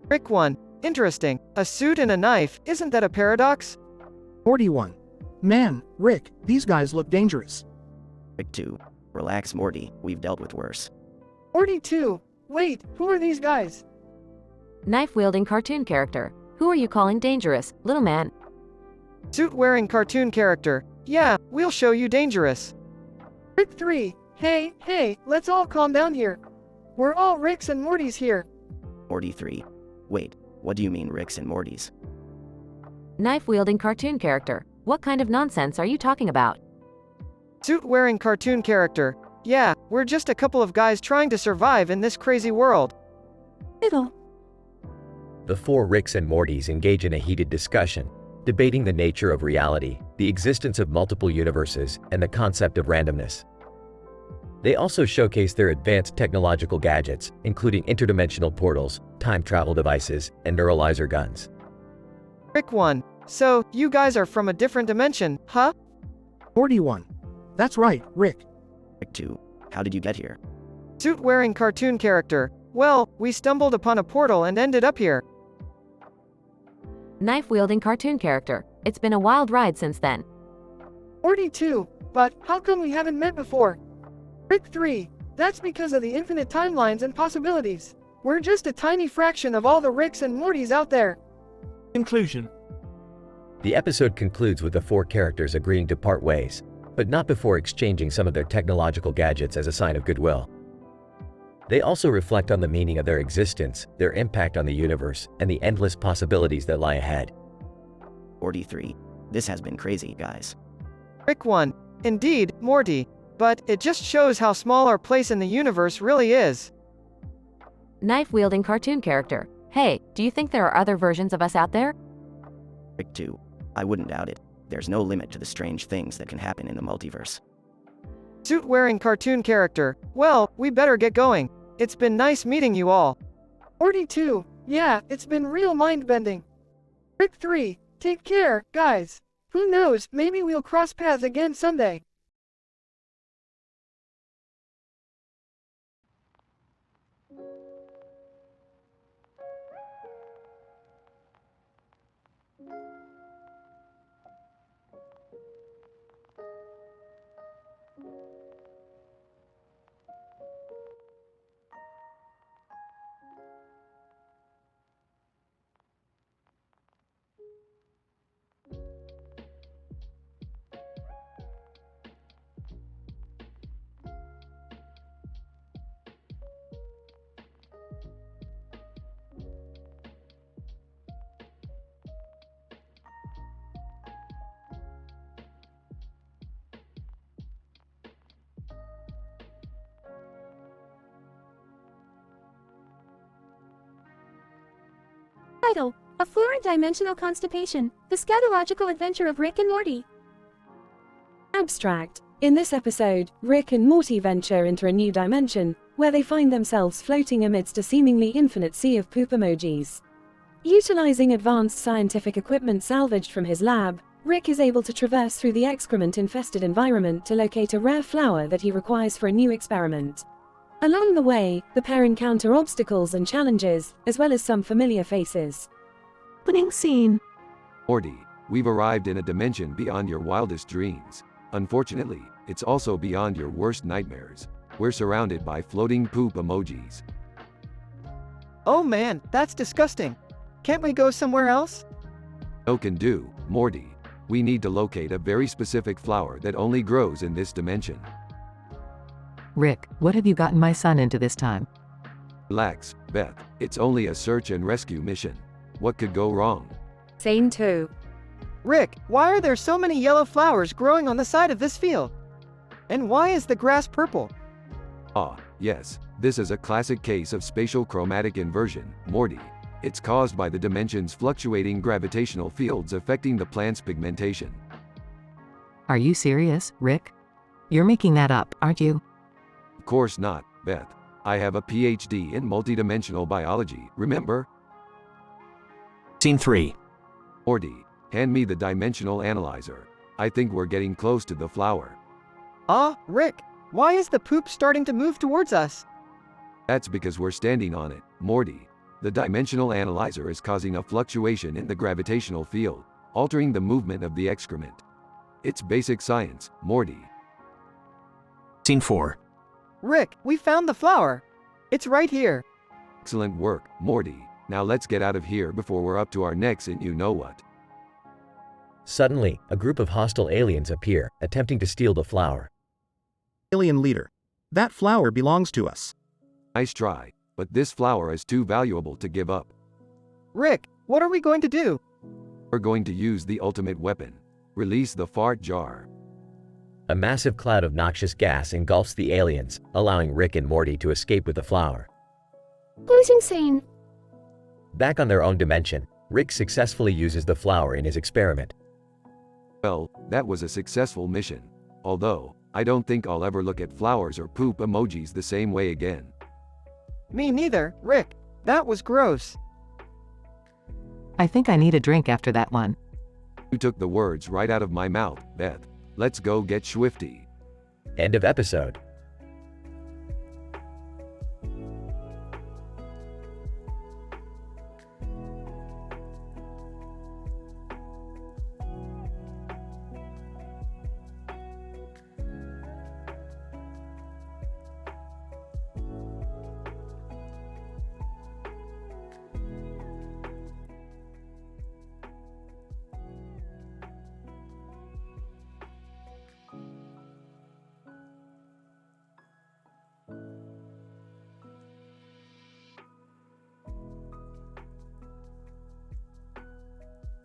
Rick 1. Interesting. A suit and a knife, isn't that a paradox? Morty 1. Man, Rick, these guys look dangerous. Rick 2. Relax, Morty, we've dealt with worse. Morty 2. Wait, who are these guys? Knife-wielding cartoon character. Who are you calling dangerous, little man? Suit-wearing cartoon character. Yeah, we'll show you dangerous. Rick 3. Hey, let's all calm down here. We're all Ricks and Mortys here. Morty 3. Wait, what do you mean Ricks and Mortys? Knife-wielding cartoon character. What kind of nonsense are you talking about? Suit-wearing cartoon character. Yeah, we're just a couple of guys trying to survive in this crazy world. The 4 Ricks and Mortys engage in a heated discussion, debating the nature of reality, the existence of multiple universes, and the concept of randomness. They also showcase their advanced technological gadgets, including interdimensional portals, time travel devices, and neuralizer guns. Rick 1. So, you guys are from a different dimension, huh? Morty 1. That's right, Rick. Rick 2. How did you get here? Suit-wearing cartoon character. Well, we stumbled upon a portal and ended up here. Knife-wielding cartoon character. It's been a wild ride since then. Morty 2. But how come we haven't met before? Rick 3. That's because of the infinite timelines and possibilities. We're just a tiny fraction of all the Ricks and Mortys out there. Conclusion. The episode concludes with the 4 characters agreeing to part ways, but not before exchanging some of their technological gadgets as a sign of goodwill. They also reflect on the meaning of their existence, their impact on the universe, and the endless possibilities that lie ahead. Morty 3. This has been crazy, guys. Rick 1. Indeed, Morty. But it just shows how small our place in the universe really is. Knife-wielding cartoon character. Hey, do you think there are other versions of us out there? Rick 2. I wouldn't doubt it. There's no limit to the strange things that can happen in the multiverse. Suit-wearing cartoon character. Well, we better get going. It's been nice meeting you all. Morty 2. Yeah, it's been real mind-bending. Rick 3. Take care, guys. Who knows, maybe we'll cross paths again someday. Title: A Four-Dimensional Constipation, The Scatological Adventure of Rick and Morty. Abstract. In this episode, Rick and Morty venture into a new dimension, where they find themselves floating amidst a seemingly infinite sea of poop emojis. Utilizing advanced scientific equipment salvaged from his lab, Rick is able to traverse through the excrement-infested environment to locate a rare flower that he requires for a new experiment. Along the way, the pair encounter obstacles and challenges, as well as some familiar faces. Opening scene. Morty, we've arrived in a dimension beyond your wildest dreams. Unfortunately, it's also beyond your worst nightmares. We're surrounded by floating poop emojis. Oh man, that's disgusting. Can't we go somewhere else? No can do, Morty. We need to locate a very specific flower that only grows in this dimension. Rick, what have you gotten my son into this time? Relax, Beth. It's only a search and rescue mission. What could go wrong? Scene 2. Rick, why are there so many yellow flowers growing on the side of this field? And why is the grass purple? Ah, yes. This is a classic case of spatial chromatic inversion, Morty. It's caused by the dimension's fluctuating gravitational fields affecting the plant's pigmentation. Are you serious, Rick? You're making that up, aren't you? Of course not, Beth. I have a PhD in multidimensional biology, remember? Scene 3. Morty, hand me the dimensional analyzer. I think we're getting close to the flower. Rick, why is the poop starting to move towards us? That's because we're standing on it, Morty. The dimensional analyzer is causing a fluctuation in the gravitational field, altering the movement of the excrement. It's basic science, Morty. Scene 4. Rick, we found the flower. It's right here. Excellent work, Morty. Now let's get out of here before we're up to our necks in you-know-what. Suddenly, a group of hostile aliens appear, attempting to steal the flower. Alien leader. That flower belongs to us. Nice try, but this flower is too valuable to give up. Rick, what are we going to do? We're going to use the ultimate weapon. Release the fart jar. A massive cloud of noxious gas engulfs the aliens, allowing Rick and Morty to escape with the flower. Who's insane? Back on their own dimension, Rick successfully uses the flower in his experiment. Well, that was a successful mission. Although, I don't think I'll ever look at flowers or poop emojis the same way again. Me neither, Rick. That was gross. I think I need a drink after that one. You took the words right out of my mouth, Beth. Let's go get swifty. End of episode.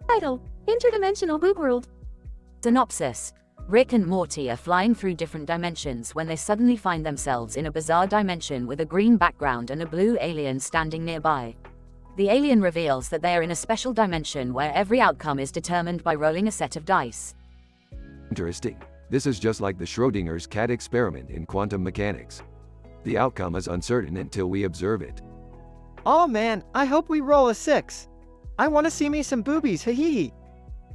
Title: Interdimensional Boob World. Synopsis: Rick and Morty are flying through different dimensions when they suddenly find themselves in a bizarre dimension with a green background and a blue alien standing nearby. The alien reveals that they are in a special dimension where every outcome is determined by rolling a set of dice. Interesting. This is just like the Schrodinger's cat experiment in quantum mechanics. The outcome is uncertain until we observe it. Oh man, I hope we roll a 6. I want to see me some boobies, hee.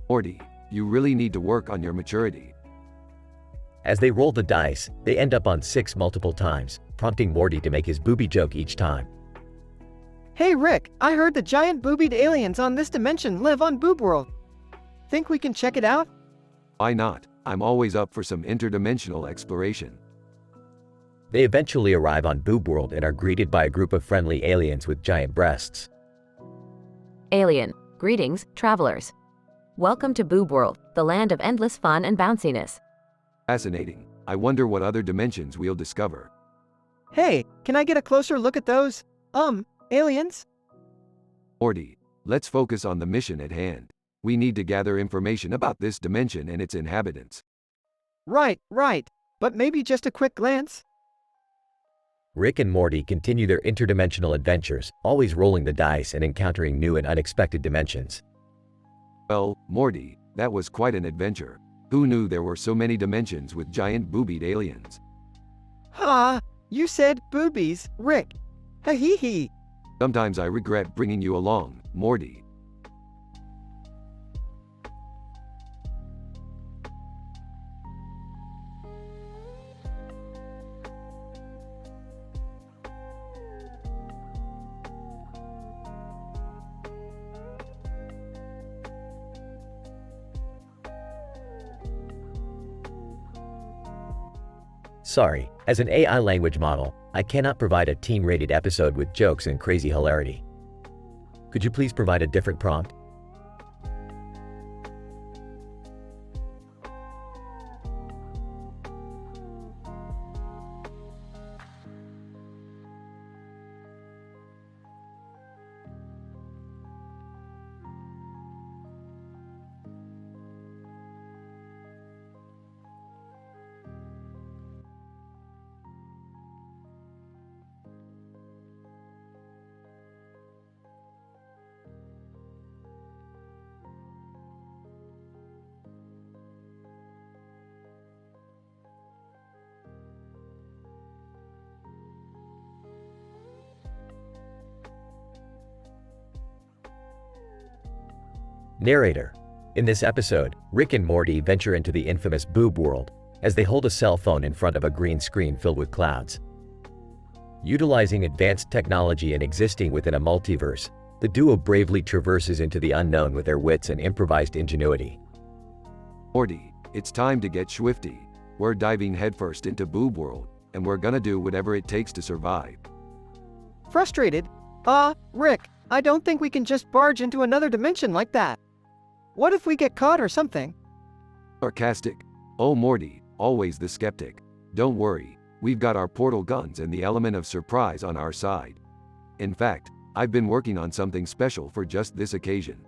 Morty, you really need to work on your maturity. As they roll the dice, they end up on 6 multiple times, prompting Morty to make his booby joke each time. Hey Rick, I heard the giant boobied aliens on this dimension live on Boob World. Think we can check it out? Why not? I'm always up for some interdimensional exploration. They eventually arrive on Boob World and are greeted by a group of friendly aliens with giant breasts. Alien: greetings, travelers. Welcome to Boob World, the land of endless fun and bounciness. Fascinating. I wonder what other dimensions we'll discover. Hey, can I get a closer look at those, aliens? Morty, let's focus on the mission at hand. We need to gather information about this dimension and its inhabitants. Right. But maybe just a quick glance? Rick and Morty continue their interdimensional adventures, always rolling the dice and encountering new and unexpected dimensions. Well, Morty, that was quite an adventure. Who knew there were so many dimensions with giant boobied aliens? You said boobies, Rick. Hee. Sometimes I regret bringing you along, Morty. Sorry, as an AI language model, I cannot provide a teen-rated episode with jokes and crazy hilarity. Could you please provide a different prompt? Narrator. In this episode, Rick and Morty venture into the infamous boob world as they hold a cell phone in front of a green screen filled with clouds. Utilizing advanced technology and existing within a multiverse, the duo bravely traverses into the unknown with their wits and improvised ingenuity. Morty, it's time to get swifty. We're diving headfirst into boob world, and we're gonna do whatever it takes to survive. Frustrated? Rick, I don't think we can just barge into another dimension like that. What if we get caught or something? Sarcastic. Oh Morty, always the skeptic. Don't worry, we've got our portal guns and the element of surprise on our side. In fact, I've been working on something special for just this occasion.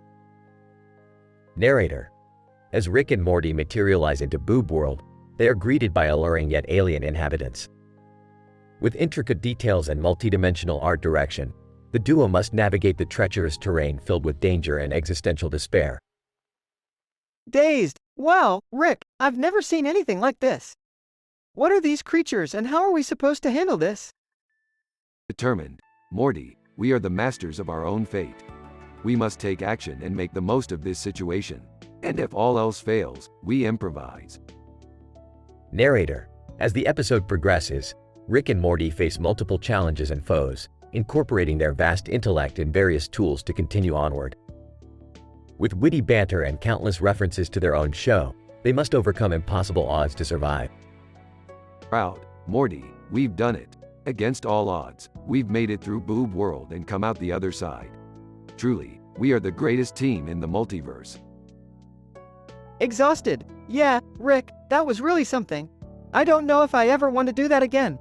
Narrator. As Rick and Morty materialize into boob world, they are greeted by alluring yet alien inhabitants. With intricate details and multidimensional art direction, the duo must navigate the treacherous terrain filled with danger and existential despair. Dazed. Wow, Rick, I've never seen anything like this. What are these creatures and how are we supposed to handle this? Determined. Morty, we are the masters of our own fate. We must take action and make the most of this situation. And if all else fails, we improvise. Narrator. As the episode progresses, Rick and Morty face multiple challenges and foes, incorporating their vast intellect and various tools to continue onward. With witty banter and countless references to their own show, they must overcome impossible odds to survive. Proud, Morty, we've done it. Against all odds, we've made it through boob world and come out the other side. Truly, we are the greatest team in the multiverse. Exhausted. Yeah, Rick, that was really something. I don't know if I ever want to do that again.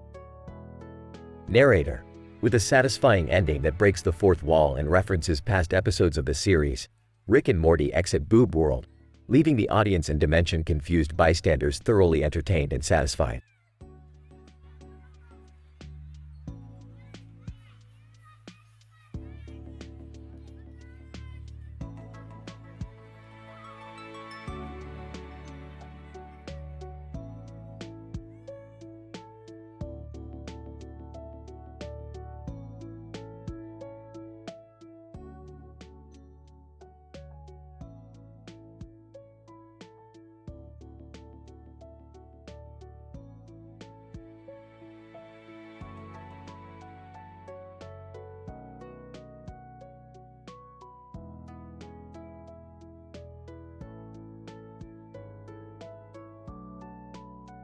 Narrator. With a satisfying ending that breaks the fourth wall and references past episodes of the series, Rick and Morty exit boob world, leaving the audience and dimension-confused bystanders thoroughly entertained and satisfied.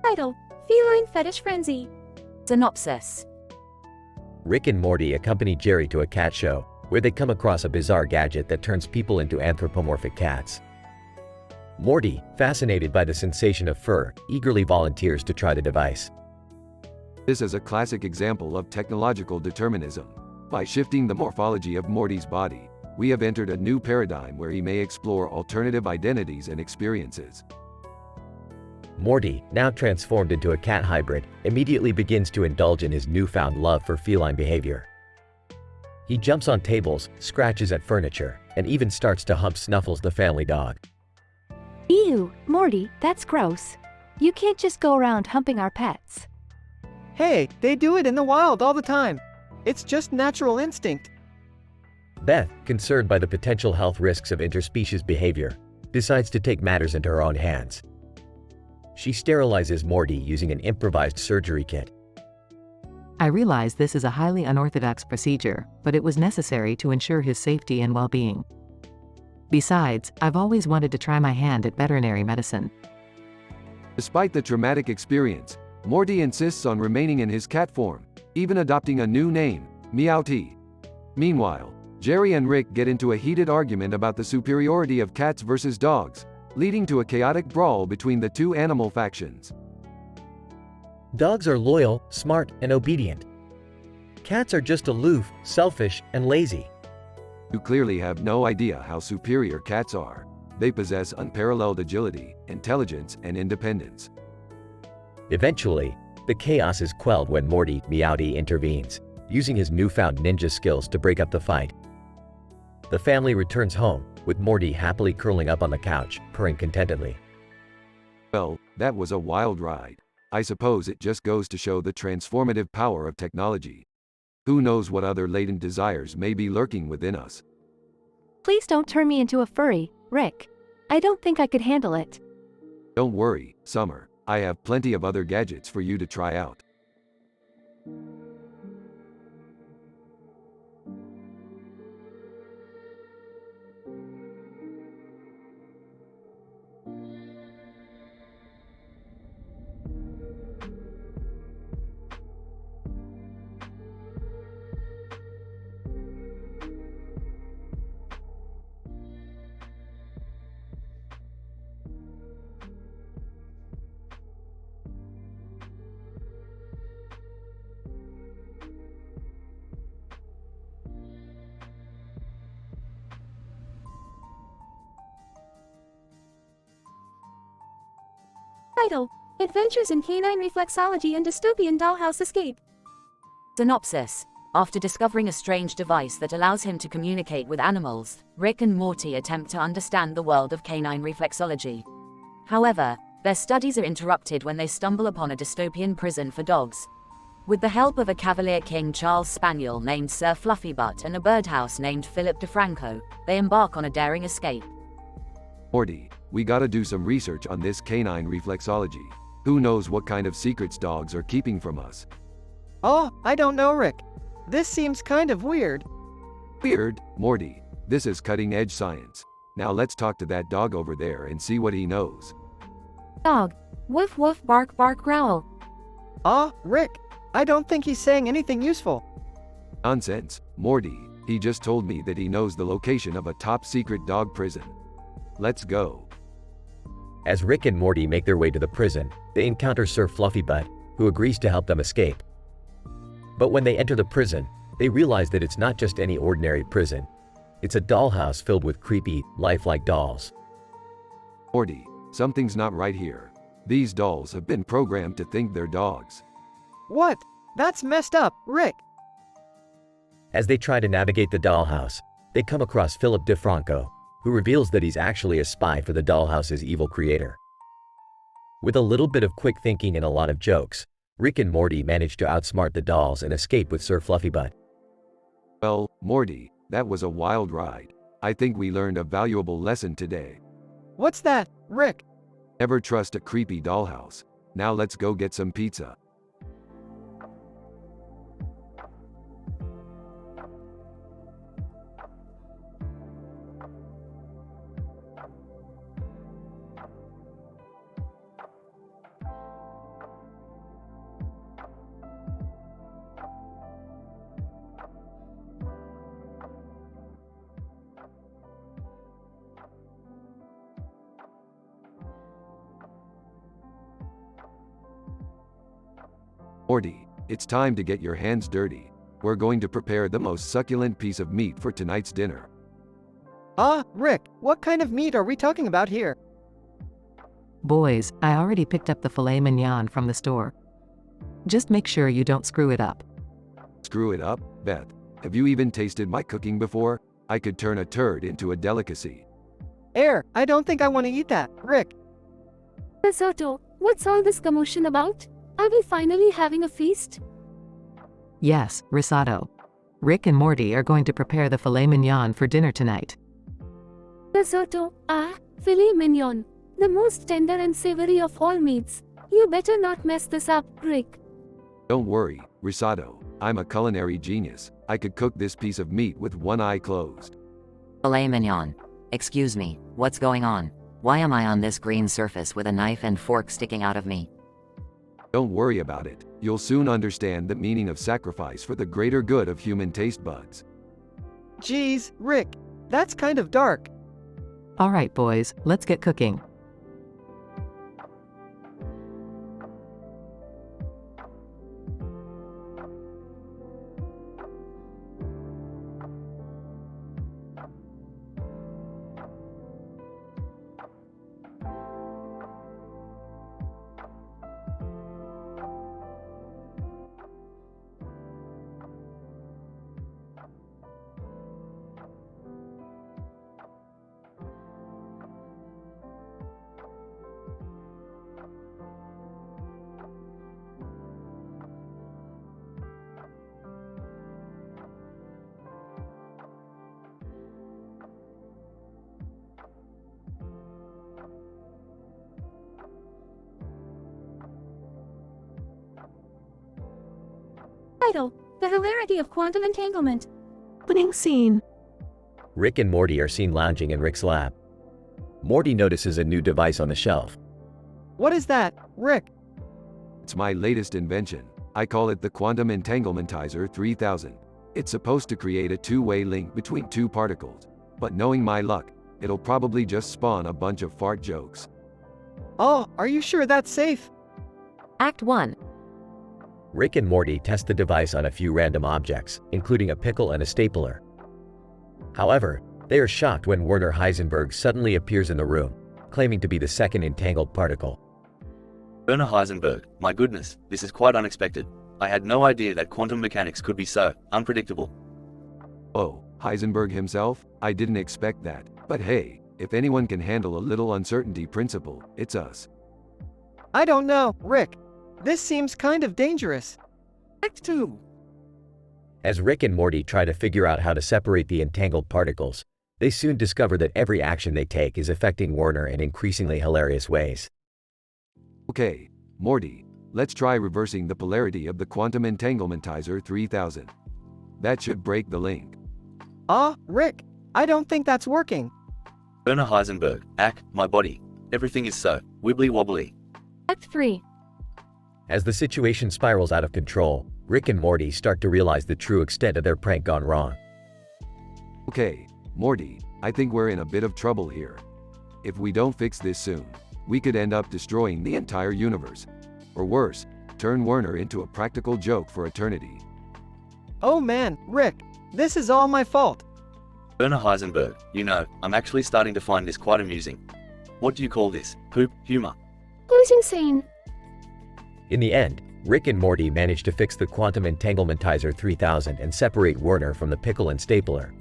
Title: Feline Fetish Frenzy. Synopsis. Rick and Morty accompany Jerry to a cat show, where they come across a bizarre gadget that turns people into anthropomorphic cats. Morty, fascinated by the sensation of fur, eagerly volunteers to try the device. This is a classic example of technological determinism. By shifting the morphology of Morty's body, we have entered a new paradigm where he may explore alternative identities and experiences. Morty, now transformed into a cat hybrid, immediately begins to indulge in his newfound love for feline behavior. He jumps on tables, scratches at furniture, and even starts to hump Snuffles the family dog. Ew, Morty, that's gross. You can't just go around humping our pets. Hey, they do it in the wild all the time. It's just natural instinct. Beth, concerned by the potential health risks of interspecies behavior, decides to take matters into her own hands. She sterilizes Morty using an improvised surgery kit. I realize this is a highly unorthodox procedure, but it was necessary to ensure his safety and well-being. Besides, I've always wanted to try my hand at veterinary medicine. Despite the traumatic experience, Morty insists on remaining in his cat form, even adopting a new name, Meowty. Meanwhile, Jerry and Rick get into a heated argument about the superiority of cats versus dogs, leading to a chaotic brawl between the two animal factions. Dogs are loyal, smart, and obedient. Cats are just aloof, selfish, and lazy. You clearly have no idea how superior cats are. They possess unparalleled agility, intelligence, and independence. Eventually, the chaos is quelled when Morty, Meowty, intervenes, using his newfound ninja skills to break up the fight. The family returns home, with Morty happily curling up on the couch, purring contentedly. Well, that was a wild ride. I suppose it just goes to show the transformative power of technology. Who knows what other latent desires may be lurking within us? Please don't turn me into a furry, Rick. I don't think I could handle it. Don't worry, Summer. I have plenty of other gadgets for you to try out. Title: Adventures in Canine Reflexology and Dystopian Dollhouse Escape. Synopsis. After discovering a strange device that allows him to communicate with animals, Rick and Morty attempt to understand the world of canine reflexology. However, their studies are interrupted when they stumble upon a dystopian prison for dogs. With the help of a Cavalier King Charles Spaniel named Sir Fluffybutt and a birdhouse named Philip DeFranco, they embark on a daring escape. Morty, we gotta do some research on this canine reflexology. Who knows what kind of secrets dogs are keeping from us? Oh, I don't know, Rick. This seems kind of weird. Weird, Morty. This is cutting-edge science. Now let's talk to that dog over there and see what he knows. Dog. Woof woof bark bark growl. Rick. I don't think he's saying anything useful. Nonsense, Morty. He just told me that he knows the location of a top-secret dog prison. Let's go. As Rick and Morty make their way to the prison, they encounter Sir Fluffybutt, who agrees to help them escape. But when they enter the prison, they realize that it's not just any ordinary prison. It's a dollhouse filled with creepy, lifelike dolls. Morty, something's not right here. These dolls have been programmed to think they're dogs. What? That's messed up, Rick. As they try to navigate the dollhouse, they come across Philip DeFranco, who reveals that he's actually a spy for the dollhouse's evil creator. With a little bit of quick thinking and a lot of jokes, Rick and Morty manage to outsmart the dolls and escape with Sir Fluffybutt. Well, Morty, that was a wild ride. I think we learned a valuable lesson today. What's that, Rick? Never trust a creepy dollhouse. Now let's go get some pizza. Morty, it's time to get your hands dirty. We're going to prepare the most succulent piece of meat for tonight's dinner. Rick, what kind of meat are we talking about here? Boys, I already picked up the filet mignon from the store. Just make sure you don't screw it up. Screw it up, Beth? Have you even tasted my cooking before? I could turn a turd into a delicacy. I don't think I want to eat that, Rick. Risotto, what's all this commotion about? Are we finally having a feast? Yes, risotto. Rick and Morty are going to prepare the filet mignon for dinner tonight. Risotto, filet mignon. The most tender and savory of all meats. You better not mess this up, Rick. Don't worry, risotto. I'm a culinary genius. I could cook this piece of meat with one eye closed. Filet mignon. Excuse me, what's going on? Why am I on this green surface with a knife and fork sticking out of me? Don't worry about it. You'll soon understand the meaning of sacrifice for the greater good of human taste buds. Geez, Rick, that's kind of dark. All right, boys, let's get cooking. Title: The Hilarity of Quantum Entanglement. Opening scene. Rick and Morty are seen lounging in Rick's lab. Morty notices a new device on the shelf. What is that, Rick? It's my latest invention. I call it the Quantum Entanglementizer 3000. It's supposed to create a two-way link between two particles. But knowing my luck, it'll probably just spawn a bunch of fart jokes. Oh, are you sure that's safe? Act 1. Rick and Morty test the device on a few random objects, including a pickle and a stapler. However, they are shocked when Werner Heisenberg suddenly appears in the room, claiming to be the second entangled particle. Werner Heisenberg, my goodness, this is quite unexpected. I had no idea that quantum mechanics could be so unpredictable. Oh, Heisenberg himself? I didn't expect that. But hey, if anyone can handle a little uncertainty principle, it's us. I don't know, Rick. This seems kind of dangerous. Act 2. As Rick and Morty try to figure out how to separate the entangled particles, they soon discover that every action they take is affecting Werner in increasingly hilarious ways. Okay, Morty, let's try reversing the polarity of the Quantum Entanglementizer 3000. That should break the link. Rick, I don't think that's working. Werner Heisenberg, my body. Everything is so wibbly wobbly. Act 3. As the situation spirals out of control, Rick and Morty start to realize the true extent of their prank gone wrong. Okay, Morty, I think we're in a bit of trouble here. If we don't fix this soon, we could end up destroying the entire universe. Or worse, turn Werner into a practical joke for eternity. Oh man, Rick, this is all my fault. Werner Heisenberg, you know, I'm actually starting to find this quite amusing. What do you call this? Poop humor? Closing scene. In the end, Rick and Morty manage to fix the Quantum Entanglementizer 3000 and separate Werner from the pickle and stapler.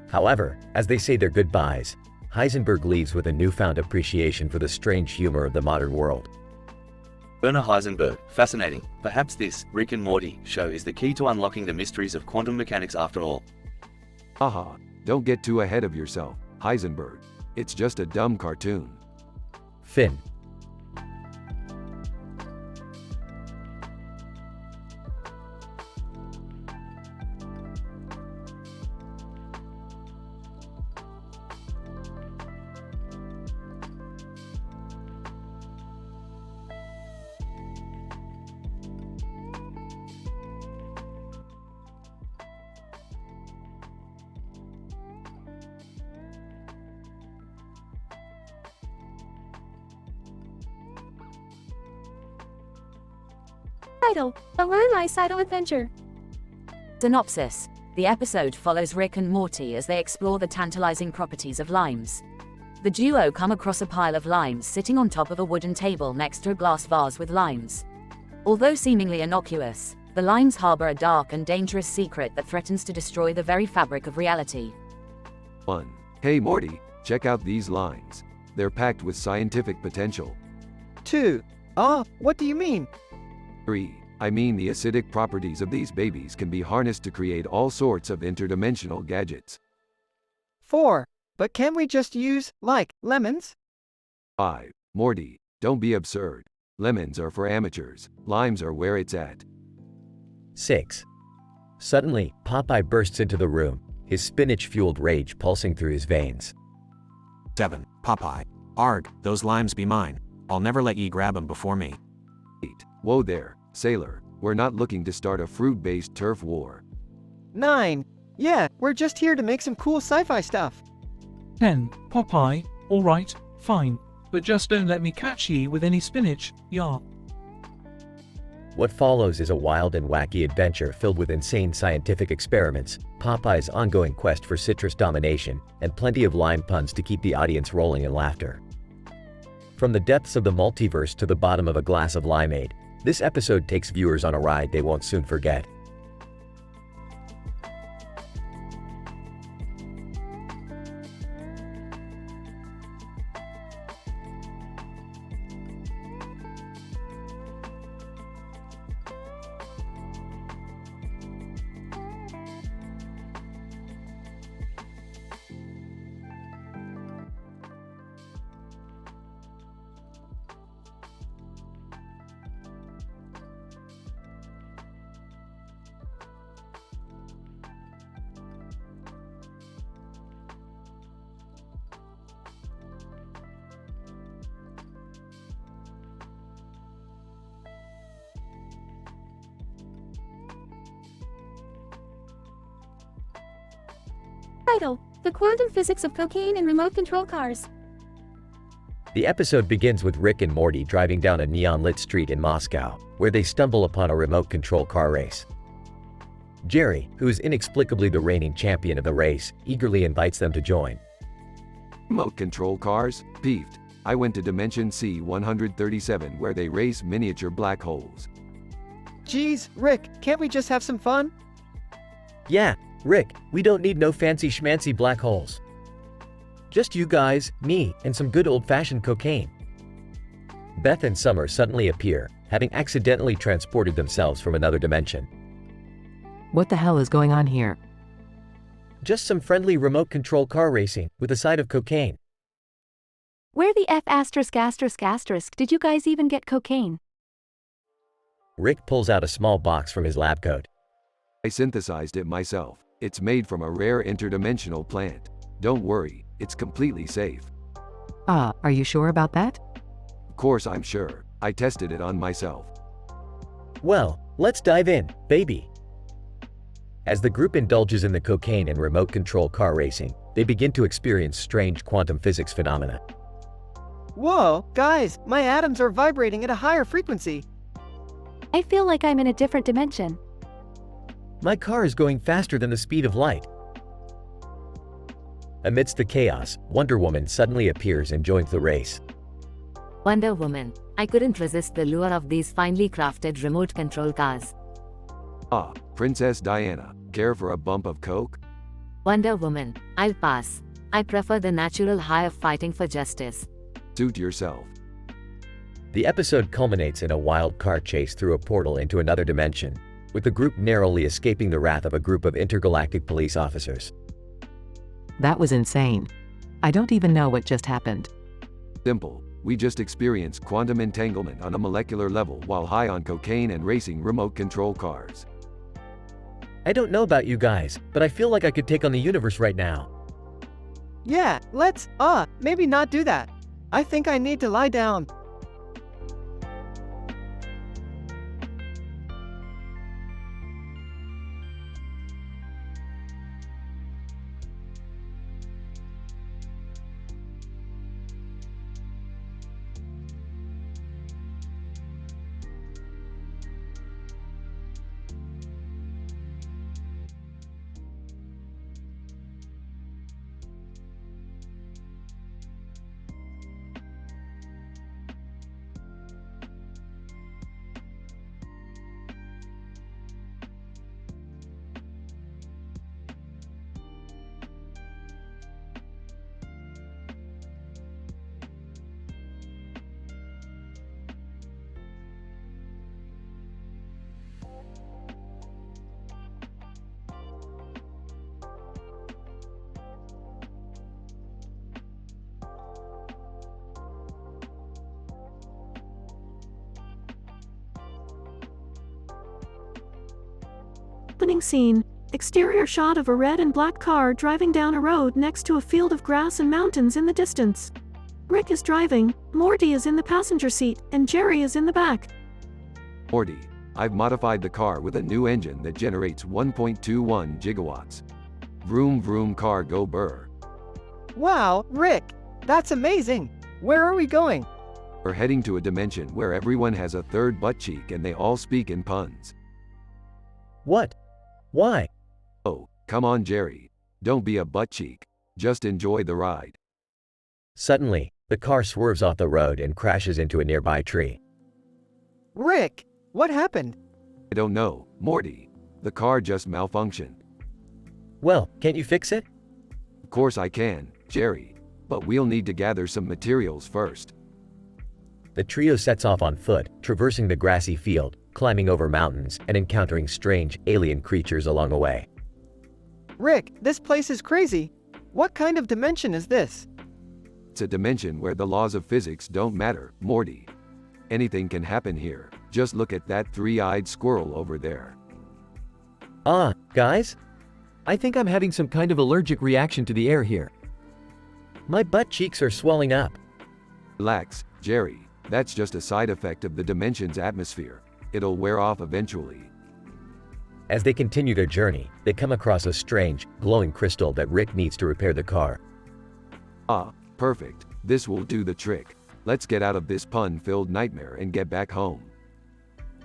However, as they say their goodbyes, Heisenberg leaves with a newfound appreciation for the strange humor of the modern world. Werner Heisenberg, fascinating. Perhaps this Rick and Morty show is the key to unlocking the mysteries of quantum mechanics after all. Haha, don't get too ahead of yourself, Heisenberg. It's just a dumb cartoon. Finn. Title: A Lime-Icidal Adventure. Synopsis: The episode follows Rick and Morty as they explore the tantalizing properties of limes. The duo come across a pile of limes sitting on top of a wooden table next to a glass vase with limes. Although seemingly innocuous, the limes harbor a dark and dangerous secret that threatens to destroy the very fabric of reality. 1. Hey Morty, check out these limes. They're packed with scientific potential. 2. What do you mean? 3. I mean the acidic properties of these babies can be harnessed to create all sorts of interdimensional gadgets. 4. But can't we just use, like, lemons? 5. Morty, don't be absurd. Lemons are for amateurs. Limes are where it's at. 6. Suddenly, Popeye bursts into the room, his spinach-fueled rage pulsing through his veins. 7. Popeye. Arg, those limes be mine. I'll never let ye grab 'em before me. 8. Whoa there, sailor. We're not looking to start a fruit-based turf war. 9. Yeah, we're just here to make some cool sci-fi stuff. 10. Popeye, alright, fine. But just don't let me catch ye with any spinach, yah. What follows is a wild and wacky adventure filled with insane scientific experiments, Popeye's ongoing quest for citrus domination, and plenty of lime puns to keep the audience rolling in laughter. From the depths of the multiverse to the bottom of a glass of limeade, this episode takes viewers on a ride they won't soon forget. Title: The Quantum Physics of Cocaine and Remote Control Cars. The episode begins with Rick and Morty driving down a neon-lit street in Moscow, where they stumble upon a remote control car race. Jerry, who is inexplicably the reigning champion of the race, eagerly invites them to join. Remote control cars? Peeved. I went to Dimension C-137 where they race miniature black holes. Geez, Rick, can't we just have some fun? Yeah, Rick, we don't need no fancy schmancy black holes. Just you guys, me, and some good old-fashioned cocaine. Beth and Summer suddenly appear, having accidentally transported themselves from another dimension. What the hell is going on here? Just some friendly remote control car racing with a side of cocaine. Where the F*** did you guys even get cocaine? Rick pulls out a small box from his lab coat. I synthesized it myself. It's made from a rare interdimensional plant. Don't worry, it's completely safe. Are you sure about that? Of course I'm sure. I tested it on myself. Well, let's dive in, baby. As the group indulges in the cocaine and remote control car racing, they begin to experience strange quantum physics phenomena. Whoa, guys, my atoms are vibrating at a higher frequency. I feel like I'm in a different dimension. My car is going faster than the speed of light. Amidst the chaos, Wonder Woman suddenly appears and joins the race. Wonder Woman, I couldn't resist the lure of these finely crafted remote control cars. Ah, Princess Diana, care for a bump of coke? Wonder Woman, I'll pass. I prefer the natural high of fighting for justice. Suit yourself. The episode culminates in a wild car chase through a portal into another dimension, with the group narrowly escaping the wrath of a group of intergalactic police officers. That was insane. I don't even know what just happened. Simple. We just experienced quantum entanglement on a molecular level while high on cocaine and racing remote control cars. I don't know about you guys, but I feel like I could take on the universe right now. Yeah, let's, maybe not do that. I think I need to lie down. Opening scene. Exterior shot of a red and black car driving down a road next to a field of grass and mountains in the distance. Rick is driving, Morty is in the passenger seat, and Jerry is in the back. Morty, I've modified the car with a new engine that generates 1.21 gigawatts. Vroom vroom car go burr. Wow, Rick, that's amazing. Where are we going? We're heading to a dimension where everyone has a third butt cheek and they all speak in puns. What? Why? Oh, come on Jerry. Don't be a butt cheek. Just enjoy the ride. Suddenly, the car swerves off the road and crashes into a nearby tree. Rick, what happened? I don't know, Morty. The car just malfunctioned. Well, can't you fix it? Of course I can, Jerry. But we'll need to gather some materials first. The trio sets off on foot, traversing the grassy field, climbing over mountains, and encountering strange, alien creatures along the way. Rick, this place is crazy. What kind of dimension is this? It's a dimension where the laws of physics don't matter, Morty. Anything can happen here. Just look at that three-eyed squirrel over there. Guys? I think I'm having some kind of allergic reaction to the air here. My butt cheeks are swelling up. Relax, Jerry. That's just a side effect of the dimension's atmosphere. It'll wear off eventually. As they continue their journey, they come across a strange, glowing crystal that Rick needs to repair the car. Ah, perfect. This will do the trick. Let's get out of this pun-filled nightmare and get back home.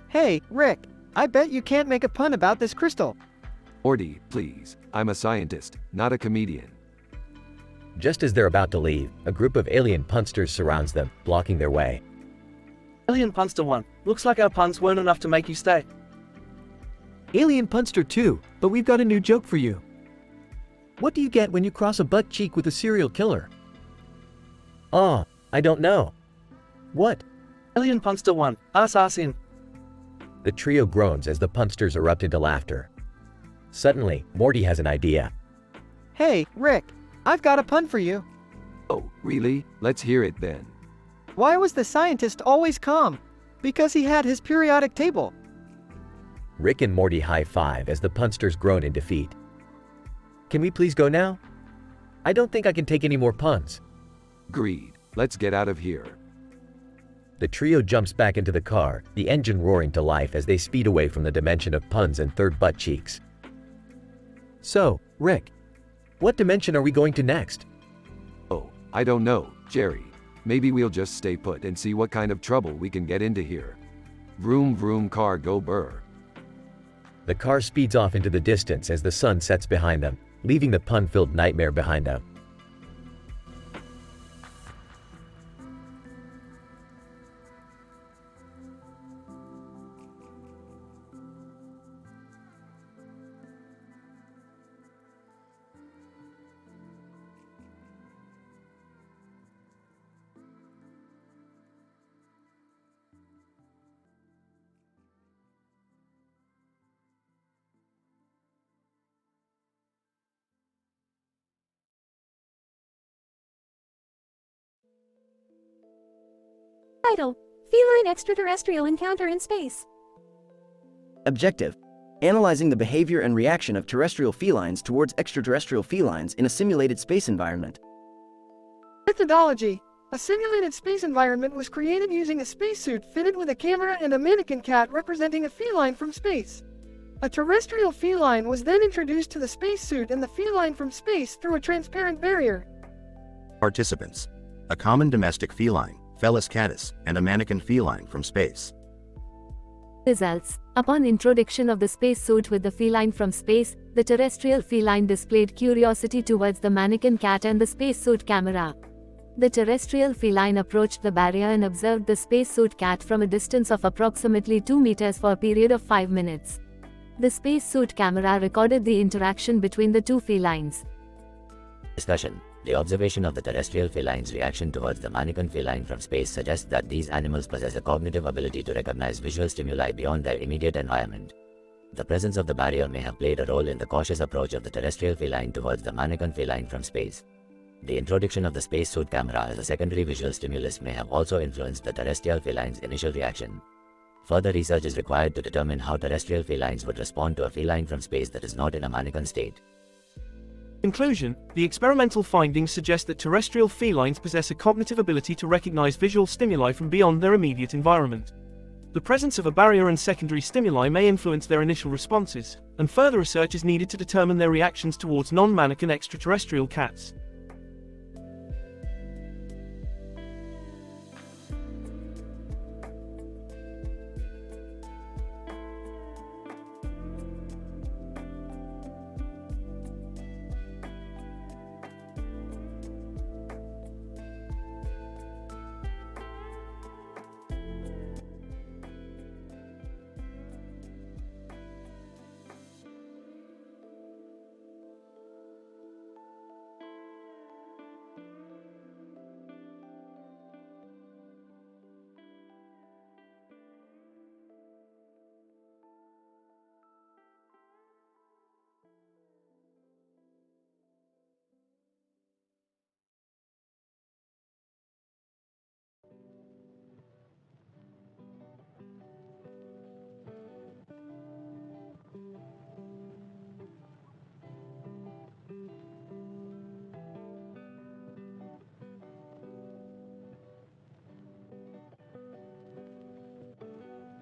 Hey, Rick, I bet you can't make a pun about this crystal. Morty, please. I'm a scientist, not a comedian. Just as they're about to leave, a group of alien punsters surrounds them, blocking their way. Alien Punster 1, looks like our puns weren't enough to make you stay. Alien Punster 2, but we've got a new joke for you. What do you get when you cross a butt cheek with a serial killer? Oh, I don't know. What? Alien Punster 1, ass in. The trio groans as the punsters erupt into laughter. Suddenly, Morty has an idea. Hey, Rick, I've got a pun for you. Oh, really? Let's hear it then. Why was the scientist always calm? Because he had his periodic table. Rick and Morty high-five as the punsters groan in defeat. Can we please go now? I don't think I can take any more puns. Agreed. Let's get out of here. The trio jumps back into the car, the engine roaring to life as they speed away from the dimension of puns and third butt cheeks. So, Rick, what dimension are we going to next? Oh, I don't know, Jerry. Maybe we'll just stay put and see what kind of trouble we can get into here. Vroom vroom car go burr. The car speeds off into the distance as the sun sets behind them, leaving the pun-filled nightmare behind them. Title: Feline Extraterrestrial Encounter in Space. Objective: Analyzing the behavior and reaction of terrestrial felines towards extraterrestrial felines in a simulated space environment. Methodology: A simulated space environment was created using a spacesuit fitted with a camera and a mannequin cat representing a feline from space. A terrestrial feline was then introduced to the spacesuit and the feline from space through a transparent barrier. Participants: a common domestic feline, Felis catus, and a mannequin feline from space. Results: Upon introduction of the spacesuit with the feline from space, the terrestrial feline displayed curiosity towards the mannequin cat and the spacesuit camera. The terrestrial feline approached the barrier and observed the spacesuit cat from a distance of approximately 2 meters for a period of 5 minutes. The spacesuit camera recorded the interaction between the two felines. Discussion: The observation of the terrestrial feline's reaction towards the mannequin feline from space suggests that these animals possess a cognitive ability to recognize visual stimuli beyond their immediate environment. The presence of the barrier may have played a role in the cautious approach of the terrestrial feline towards the mannequin feline from space. The introduction of the spacesuit camera as a secondary visual stimulus may have also influenced the terrestrial feline's initial reaction. Further research is required to determine how terrestrial felines would respond to a feline from space that is not in a mannequin state. Conclusion: The experimental findings suggest that terrestrial felines possess a cognitive ability to recognize visual stimuli from beyond their immediate environment. The presence of a barrier and secondary stimuli may influence their initial responses, and further research is needed to determine their reactions towards non-mannequin extraterrestrial cats.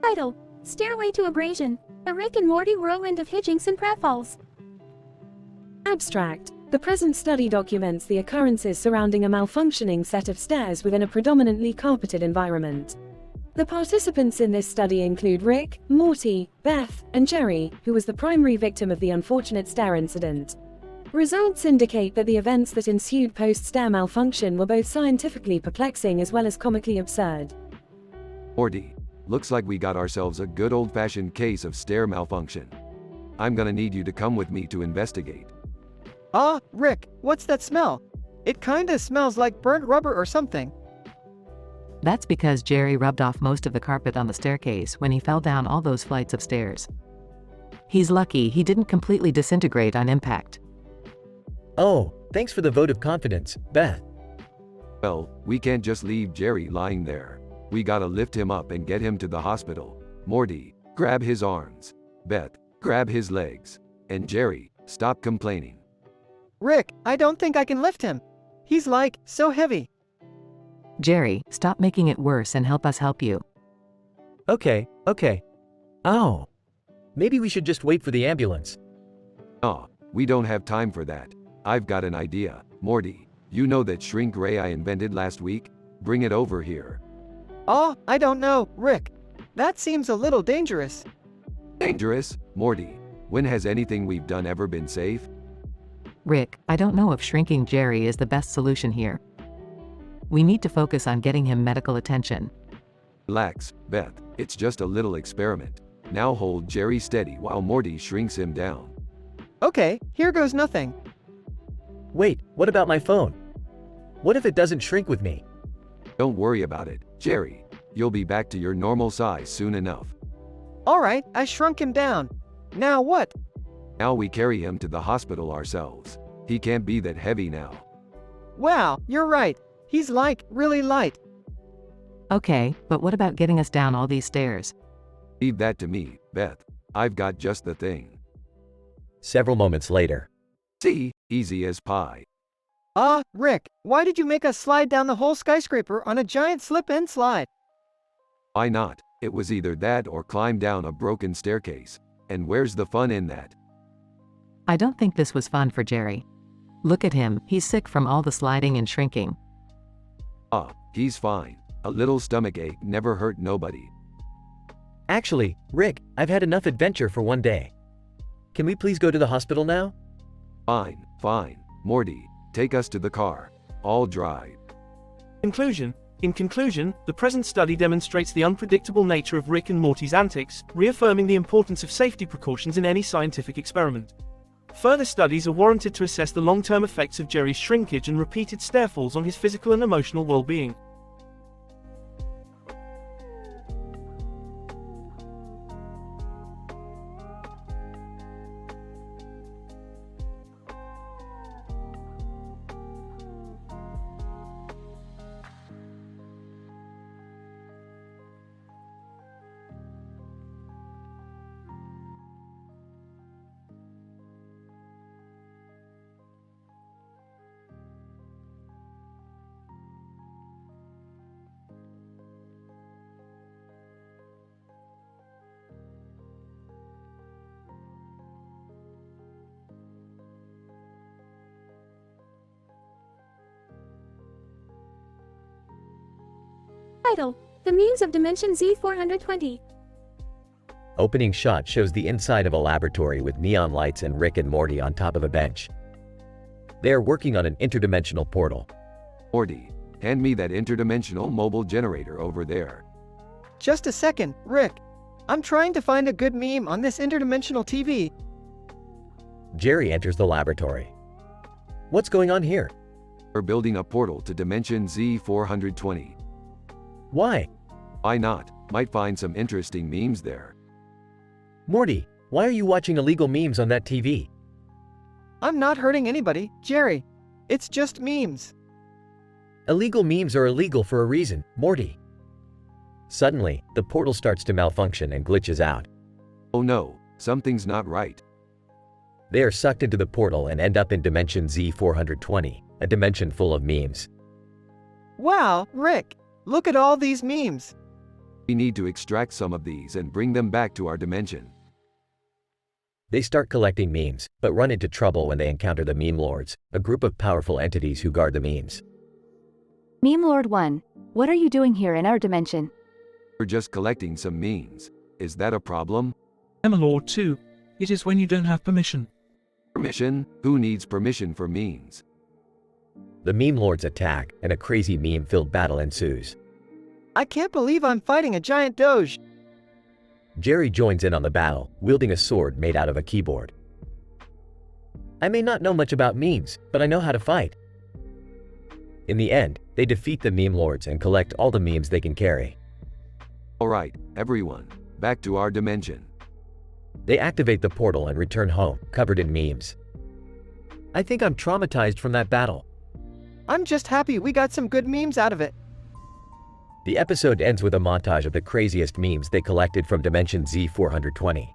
Title: Stairway to Abrasion. A Rick and Morty whirlwind of hijinks and pratfalls. Abstract. The present study documents the occurrences surrounding a malfunctioning set of stairs within a predominantly carpeted environment. The participants in this study include Rick, Morty, Beth, and Jerry, who was the primary victim of the unfortunate stair incident. Results indicate that the events that ensued post-stair malfunction were both scientifically perplexing as well as comically absurd. Morty, looks like we got ourselves a good old-fashioned case of stair malfunction. I'm gonna need you to come with me to investigate. Rick, what's that smell? It kinda smells like burnt rubber or something. That's because Jerry rubbed off most of the carpet on the staircase when he fell down all those flights of stairs. He's lucky he didn't completely disintegrate on impact. Oh, thanks for the vote of confidence, Beth. Well, we can't just leave Jerry lying there. We gotta lift him up and get him to the hospital. Morty, grab his arms. Beth, grab his legs. And Jerry, stop complaining. Rick, I don't think I can lift him. He's like, so heavy. Jerry, stop making it worse and help us help you. Okay. Oh. Maybe we should just wait for the ambulance. We don't have time for that. I've got an idea. Morty, you know that shrink ray I invented last week? Bring it over here. I don't know, Rick. That seems a little dangerous. Dangerous? Morty, when has anything we've done ever been safe? Rick, I don't know if shrinking Jerry is the best solution here. We need to focus on getting him medical attention. Relax, Beth. It's just a little experiment. Now hold Jerry steady while Morty shrinks him down. Okay, here goes nothing. Wait, what about my phone? What if it doesn't shrink with me? Don't worry about it, Jerry. You'll be back to your normal size soon enough. Alright, I shrunk him down. Now what? Now we carry him to the hospital ourselves. He can't be that heavy now. Wow, you're right. He's like, really light. Okay, but what about getting us down all these stairs? Leave that to me, Beth. I've got just the thing. Several moments later. See, easy as pie. Rick, why did you make us slide down the whole skyscraper on a giant slip-and slide? Why not? It was either that or climb down a broken staircase. And where's the fun in that? I don't think this was fun for Jerry. Look at him, he's sick from all the sliding and shrinking. He's fine. A little stomach ache never hurt nobody. Actually, Rick, I've had enough adventure for one day. Can we please go to the hospital now? Fine. Morty, take us to the car. I'll drive. In conclusion, the present study demonstrates the unpredictable nature of Rick and Morty's antics, reaffirming the importance of safety precautions in any scientific experiment. Further studies are warranted to assess the long-term effects of Jerry's shrinkage and repeated stairfalls on his physical and emotional well-being. Title: The Memes of Dimension Z420. Opening shot shows the inside of a laboratory with neon lights and Rick and Morty on top of a bench. They are working on an interdimensional portal. Morty, hand me that interdimensional mobile generator over there. Just a second, Rick. I'm trying to find a good meme on this interdimensional TV. Jerry enters the laboratory. What's going on here? We're building a portal to Dimension Z420. Why? Why not? Might find some interesting memes there. Morty, why are you watching illegal memes on that TV? I'm not hurting anybody, Jerry. It's just memes. Illegal memes are illegal for a reason, Morty. Suddenly, the portal starts to malfunction and glitches out. Oh no, something's not right. They are sucked into the portal and end up in Dimension Z420, a dimension full of memes. Wow, Rick, look at all these memes. We need to extract some of these and bring them back to our dimension. They start collecting memes, but run into trouble when they encounter the Meme Lords, a group of powerful entities who guard the memes. Meme Lord 1, what are you doing here in our dimension? We're just collecting some memes. Is that a problem? I'm a Lord 2. It is when you don't have permission. Permission? Who needs permission for memes? The Meme Lords attack, and a crazy meme-filled battle ensues. I can't believe I'm fighting a giant doge. Jerry joins in on the battle, wielding a sword made out of a keyboard. I may not know much about memes, but I know how to fight. In the end, they defeat the Meme Lords and collect all the memes they can carry. Alright, everyone, back to our dimension. They activate the portal and return home, covered in memes. I think I'm traumatized from that battle. I'm just happy we got some good memes out of it. The episode ends with a montage of the craziest memes they collected from Dimension Z420.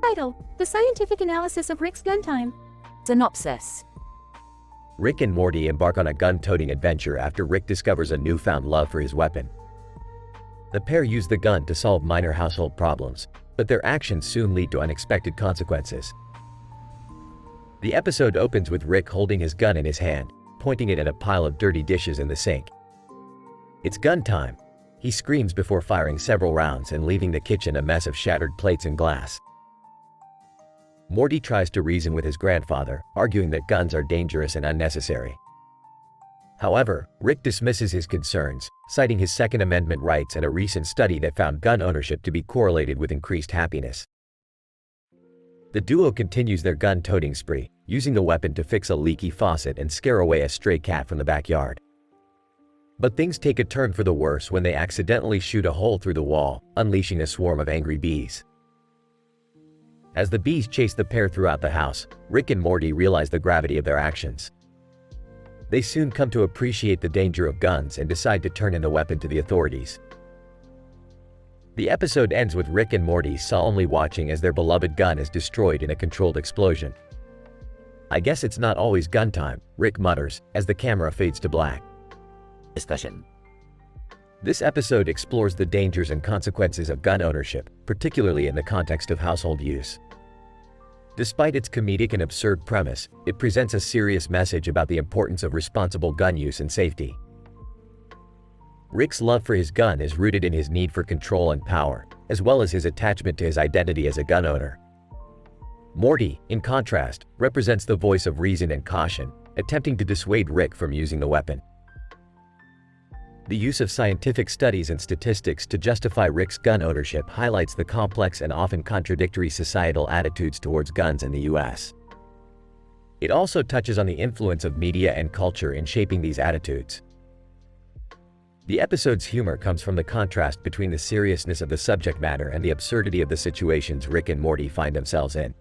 Title: The Scientific Analysis of Rick's Gun Time. Synopsis. Rick and Morty embark on a gun-toting adventure after Rick discovers a newfound love for his weapon. The pair use the gun to solve minor household problems, but their actions soon lead to unexpected consequences. The episode opens with Rick holding his gun in his hand, pointing it at a pile of dirty dishes in the sink. It's gun time. He screams before firing several rounds and leaving the kitchen a mess of shattered plates and glass. Morty tries to reason with his grandfather, arguing that guns are dangerous and unnecessary. However, Rick dismisses his concerns, citing his Second Amendment rights and a recent study that found gun ownership to be correlated with increased happiness. The duo continues their gun-toting spree, using the weapon to fix a leaky faucet and scare away a stray cat from the backyard. But things take a turn for the worse when they accidentally shoot a hole through the wall, unleashing a swarm of angry bees. As the bees chase the pair throughout the house, Rick and Morty realize the gravity of their actions. They soon come to appreciate the danger of guns and decide to turn in the weapon to the authorities. The episode ends with Rick and Morty solemnly watching as their beloved gun is destroyed in a controlled explosion. I guess it's not always gun time, Rick mutters, as the camera fades to black. Discussion. This episode explores the dangers and consequences of gun ownership, particularly in the context of household use. Despite its comedic and absurd premise, it presents a serious message about the importance of responsible gun use and safety. Rick's love for his gun is rooted in his need for control and power, as well as his attachment to his identity as a gun owner. Morty, in contrast, represents the voice of reason and caution, attempting to dissuade Rick from using the weapon. The use of scientific studies and statistics to justify Rick's gun ownership highlights the complex and often contradictory societal attitudes towards guns in the US. It also touches on the influence of media and culture in shaping these attitudes. The episode's humor comes from the contrast between the seriousness of the subject matter and the absurdity of the situations Rick and Morty find themselves in.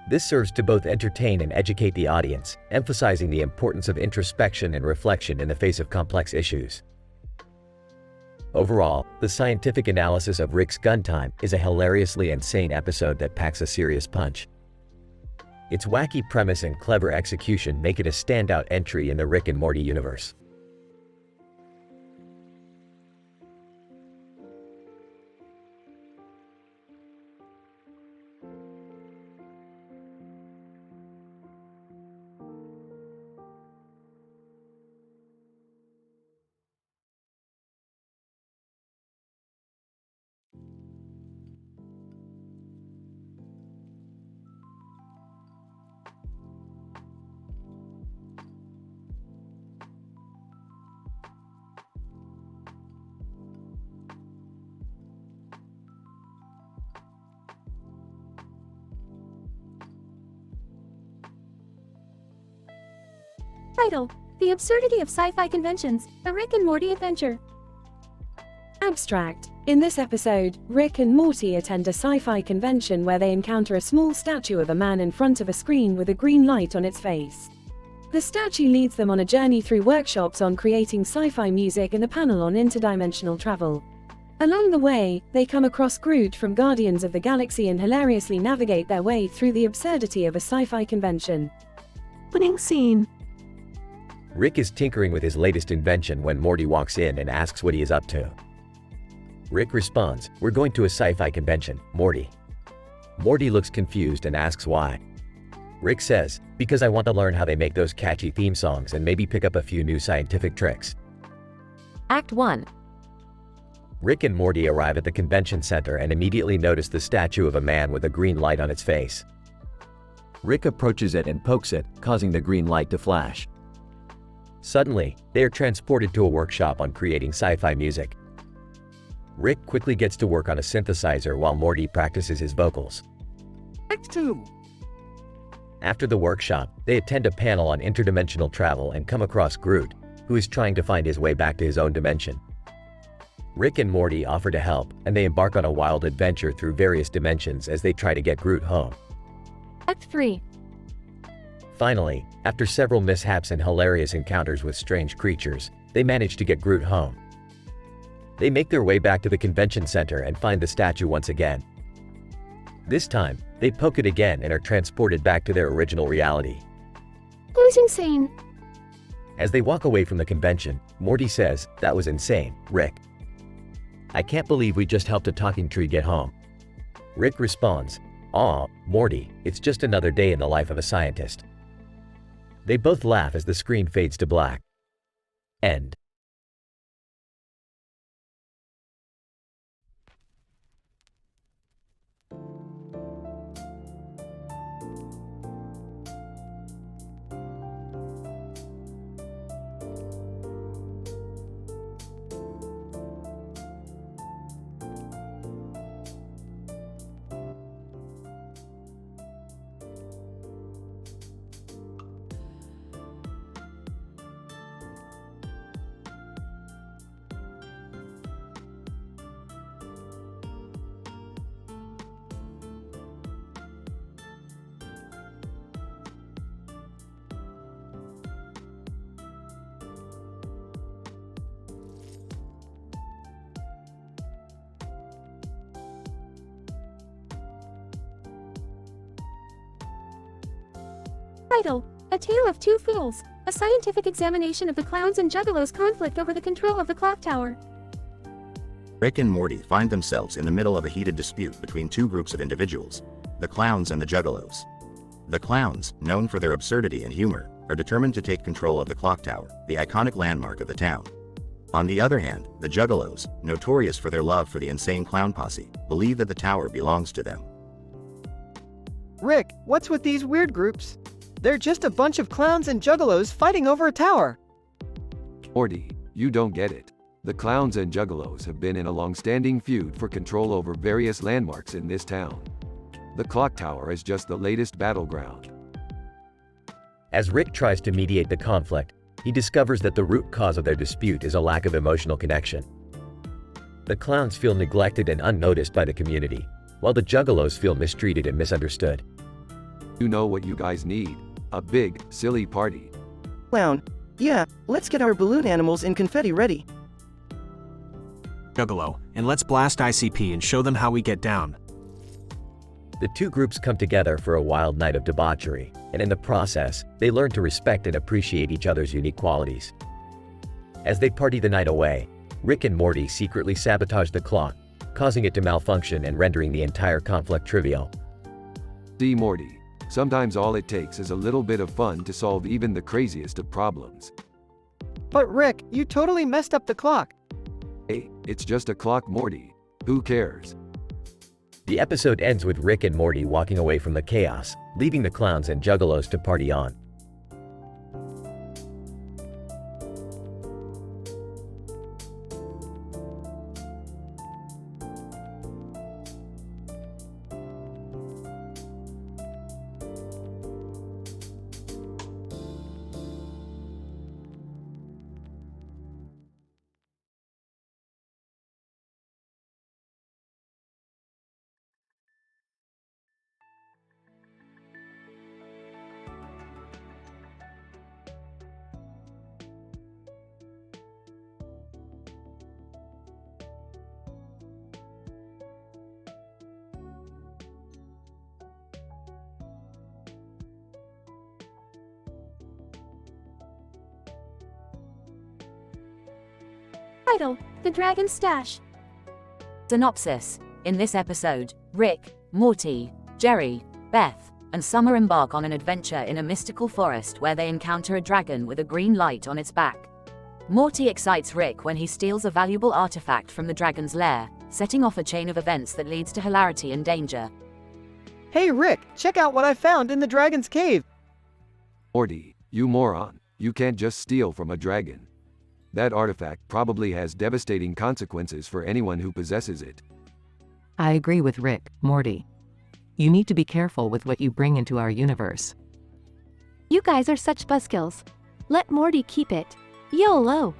This serves to both entertain and educate the audience, emphasizing the importance of introspection and reflection in the face of complex issues. Overall, the scientific analysis of Rick's Gun Time is a hilariously insane episode that packs a serious punch. Its wacky premise and clever execution make it a standout entry in the Rick and Morty universe. Title: The Absurdity of Sci-Fi Conventions, a Rick and Morty adventure. Abstract. In this episode, Rick and Morty attend a sci-fi convention where they encounter a small statue of a man in front of a screen with a green light on its face. The statue leads them on a journey through workshops on creating sci-fi music and a panel on interdimensional travel. Along the way, they come across Groot from Guardians of the Galaxy and hilariously navigate their way through the absurdity of a sci-fi convention. Opening scene. Rick is tinkering with his latest invention when Morty walks in and asks what he is up to. Rick responds, "We're going to a sci-fi convention, Morty." Morty looks confused and asks why. Rick says, "Because I want to learn how they make those catchy theme songs and maybe pick up a few new scientific tricks." Act 1. Rick and Morty arrive at the convention center and immediately notice the statue of a man with a green light on its face. Rick approaches it and pokes it, causing the green light to flash. Suddenly, they are transported to a workshop on creating sci-fi music. Rick quickly gets to work on a synthesizer while Morty practices his vocals. Act 2. After the workshop, they attend a panel on interdimensional travel and come across Groot, who is trying to find his way back to his own dimension. Rick and Morty offer to help, and they embark on a wild adventure through various dimensions as they try to get Groot home. Act 3. Finally, after several mishaps and hilarious encounters with strange creatures, they manage to get Groot home. They make their way back to the convention center and find the statue once again. This time, they poke it again and are transported back to their original reality. Closing scene. As they walk away from the convention, Morty says, "That was insane, Rick. I can't believe we just helped a talking tree get home." Rick responds, "Aw, Morty, it's just another day in the life of a scientist." They both laugh as the screen fades to black. End. Title: A Tale of Two Fools, a scientific examination of the clowns and juggalos' conflict over the control of the clock tower. Rick and Morty find themselves in the middle of a heated dispute between two groups of individuals, the clowns and the juggalos. The clowns, known for their absurdity and humor, are determined to take control of the clock tower, the iconic landmark of the town. On the other hand, the juggalos, notorious for their love for the insane clown posse, believe that the tower belongs to them. Rick, what's with these weird groups? They're just a bunch of clowns and juggalos fighting over a tower. Morty, you don't get it. The clowns and juggalos have been in a long-standing feud for control over various landmarks in this town. The clock tower is just the latest battleground. As Rick tries to mediate the conflict, he discovers that the root cause of their dispute is a lack of emotional connection. The clowns feel neglected and unnoticed by the community, while the juggalos feel mistreated and misunderstood. You know what you guys need? A big, silly party. Clown, yeah, let's get our balloon animals and confetti ready. Juggalo, and let's blast ICP and show them how we get down. The two groups come together for a wild night of debauchery, and in the process, they learn to respect and appreciate each other's unique qualities. As they party the night away, Rick and Morty secretly sabotage the clock, causing it to malfunction and rendering the entire conflict trivial. See, Morty, sometimes all it takes is a little bit of fun to solve even the craziest of problems. But Rick, you totally messed up the clock. Hey, it's just a clock, Morty. Who cares? The episode ends with Rick and Morty walking away from the chaos, leaving the clowns and juggalos to party on. Title: The Dragon's Stash. Synopsis. In this episode, Rick, Morty, Jerry, Beth, and Summer embark on an adventure in a mystical forest where they encounter a dragon with a green light on its back. Morty excites Rick when he steals a valuable artifact from the dragon's lair, setting off a chain of events that leads to hilarity and danger. Hey Rick, check out what I found in the dragon's cave. Morty, you moron, you can't just steal from a dragon. That artifact probably has devastating consequences for anyone who possesses it. I agree with Rick, Morty. You need to be careful with what you bring into our universe. You guys are such buzzkills. Let Morty keep it. YOLO!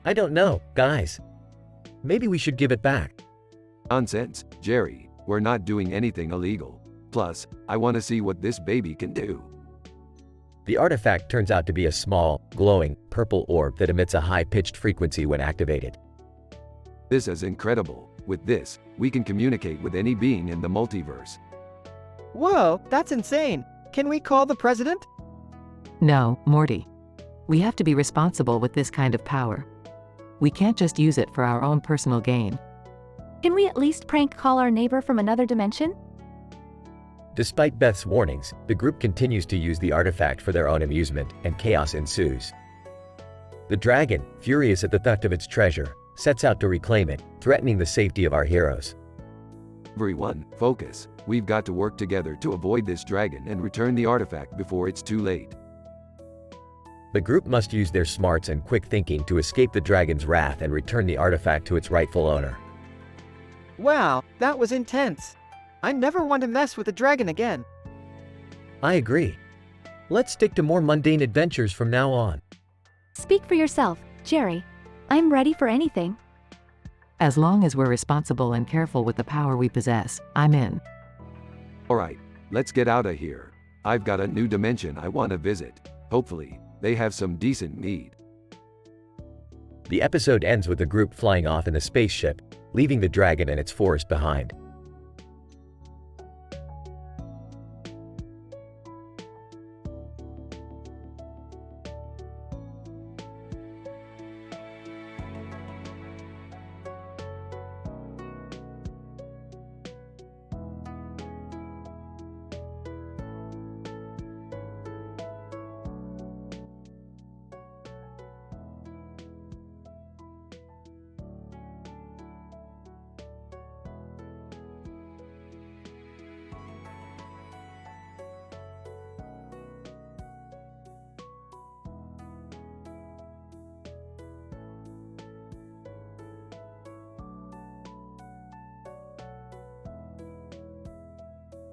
I don't know, guys. Maybe we should give it back. Nonsense, Jerry, we're not doing anything illegal. Plus, I want to see what this baby can do. The artifact turns out to be a small, glowing, purple orb that emits a high-pitched frequency when activated. This is incredible. With this, we can communicate with any being in the multiverse. Whoa, that's insane. Can we call the president? No, Morty. We have to be responsible with this kind of power. We can't just use it for our own personal gain. Can we at least prank call our neighbor from another dimension? Despite Beth's warnings, the group continues to use the artifact for their own amusement, and chaos ensues. The dragon, furious at the theft of its treasure, sets out to reclaim it, threatening the safety of our heroes. Everyone, focus. We've got to work together to avoid this dragon and return the artifact before it's too late. The group must use their smarts and quick thinking to escape the dragon's wrath and return the artifact to its rightful owner. Wow, that was intense. I never want to mess with a dragon again. I agree. Let's stick to more mundane adventures from now on. Speak for yourself, Jerry. I'm ready for anything. As long as we're responsible and careful with the power we possess, I'm in. Alright, let's get out of here. I've got a new dimension I want to visit. Hopefully, they have some decent meat. The episode ends with the group flying off in a spaceship, leaving the dragon and its forest behind.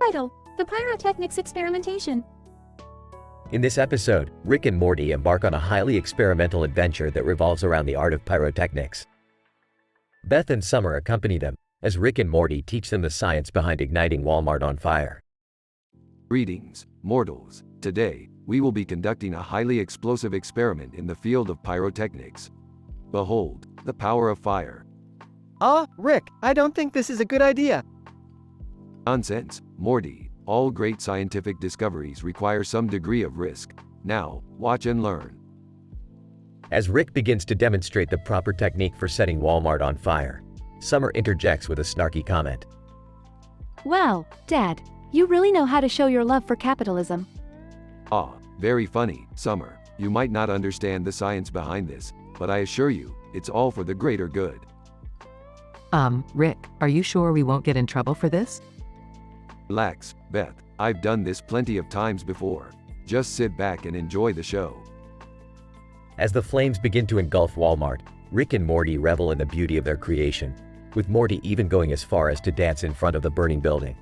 Title: The Pyrotechnics Experimentation. In this episode, Rick and Morty embark on a highly experimental adventure that revolves around the art of pyrotechnics. Beth and Summer accompany them, as Rick and Morty teach them the science behind igniting Walmart on fire. Greetings, mortals. Today, we will be conducting a highly explosive experiment in the field of pyrotechnics. Behold, the power of fire. Rick, I don't think this is a good idea. Nonsense, Morty. All great scientific discoveries require some degree of risk. Now, watch and learn. As Rick begins to demonstrate the proper technique for setting Walmart on fire, Summer interjects with a snarky comment. Wow, Dad, you really know how to show your love for capitalism. Very funny, Summer. You might not understand the science behind this, but I assure you, it's all for the greater good. Rick, are you sure we won't get in trouble for this? Relax, Beth. I've done this plenty of times before. Just sit back and enjoy the show. As the flames begin to engulf Walmart, Rick and Morty revel in the beauty of their creation, with Morty even going as far as to dance in front of the burning building.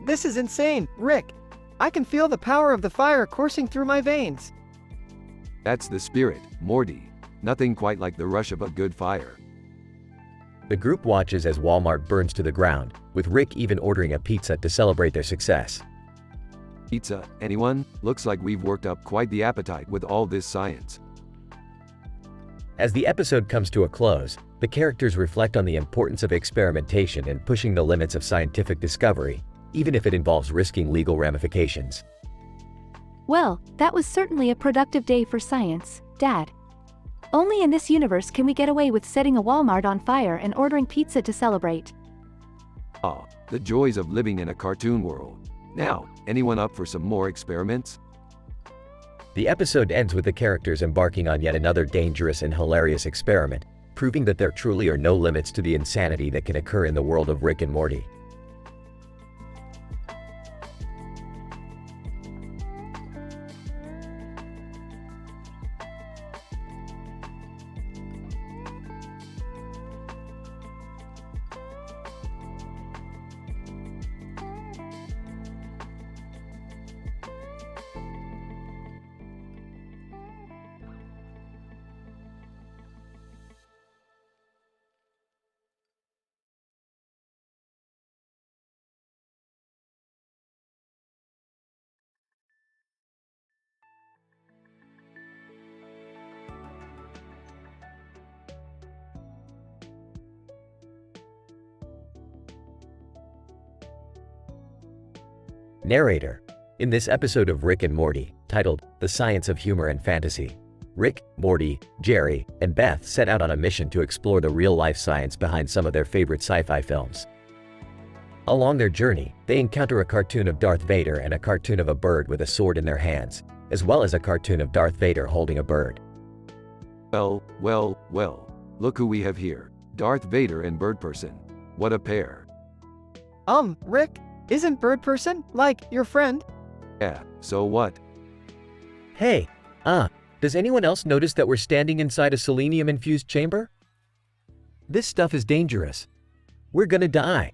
This is insane, Rick. I can feel the power of the fire coursing through my veins. That's the spirit, Morty. Nothing quite like the rush of a good fire. The group watches as Walmart burns to the ground, with Rick even ordering a pizza to celebrate their success. Pizza, anyone? Looks like we've worked up quite the appetite with all this science. As the episode comes to a close, the characters reflect on the importance of experimentation and pushing the limits of scientific discovery, even if it involves risking legal ramifications. Well, that was certainly a productive day for science, Dad. Only in this universe can we get away with setting a Walmart on fire and ordering pizza to celebrate. Ah, the joys of living in a cartoon world. Now, anyone up for some more experiments? The episode ends with the characters embarking on yet another dangerous and hilarious experiment, proving that there truly are no limits to the insanity that can occur in the world of Rick and Morty. Narrator. In this episode of Rick and Morty, titled The Science of Humor and Fantasy, Rick, Morty, Jerry, and Beth set out on a mission to explore the real-life science behind some of their favorite sci-fi films. Along their journey, they encounter a cartoon of Darth Vader and a cartoon of a bird with a sword in their hands, as well as a cartoon of Darth Vader holding a bird. Well, look who we have here. Darth Vader and Bird Person. What a pair. Rick, isn't Bird Person, like, your friend? Yeah, so what? Hey, does anyone else notice that we're standing inside a selenium-infused chamber? This stuff is dangerous. We're gonna die.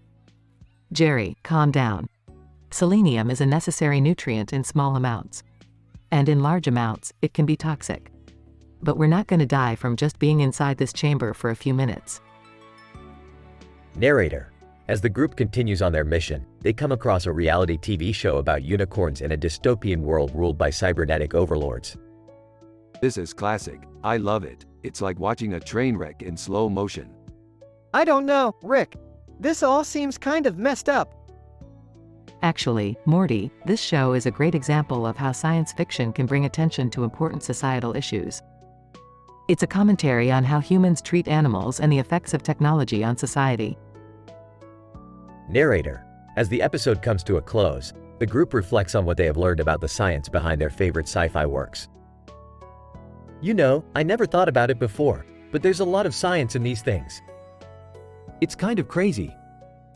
Jerry, calm down. Selenium is a necessary nutrient in small amounts. And in large amounts, it can be toxic. But we're not gonna die from just being inside this chamber for a few minutes. Narrator. As the group continues on their mission, they come across a reality TV show about unicorns in a dystopian world ruled by cybernetic overlords. This is classic. I love it. It's like watching a train wreck in slow motion. I don't know, Rick. This all seems kind of messed up. Actually, Morty, this show is a great example of how science fiction can bring attention to important societal issues. It's a commentary on how humans treat animals and the effects of technology on society. Narrator. As the episode comes to a close, the group reflects on what they have learned about the science behind their favorite sci-fi works. You know, I never thought about it before, but there's a lot of science in these things. It's kind of crazy.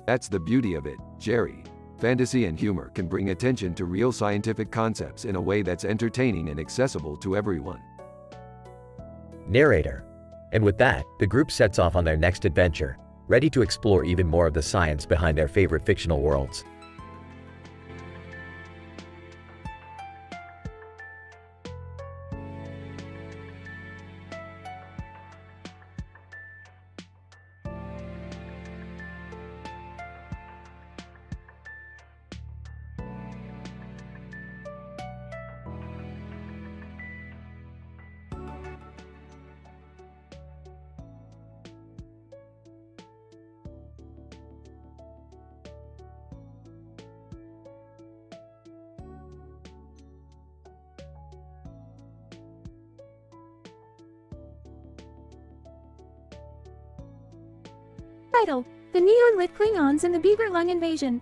That's the beauty of it, Jerry. Fantasy and humor can bring attention to real scientific concepts in a way that's entertaining and accessible to everyone. Narrator. And with that, the group sets off on their next adventure, ready to explore even more of the science behind their favorite fictional worlds. Title: The Neon-Lit Klingons and the Beaver Lung Invasion.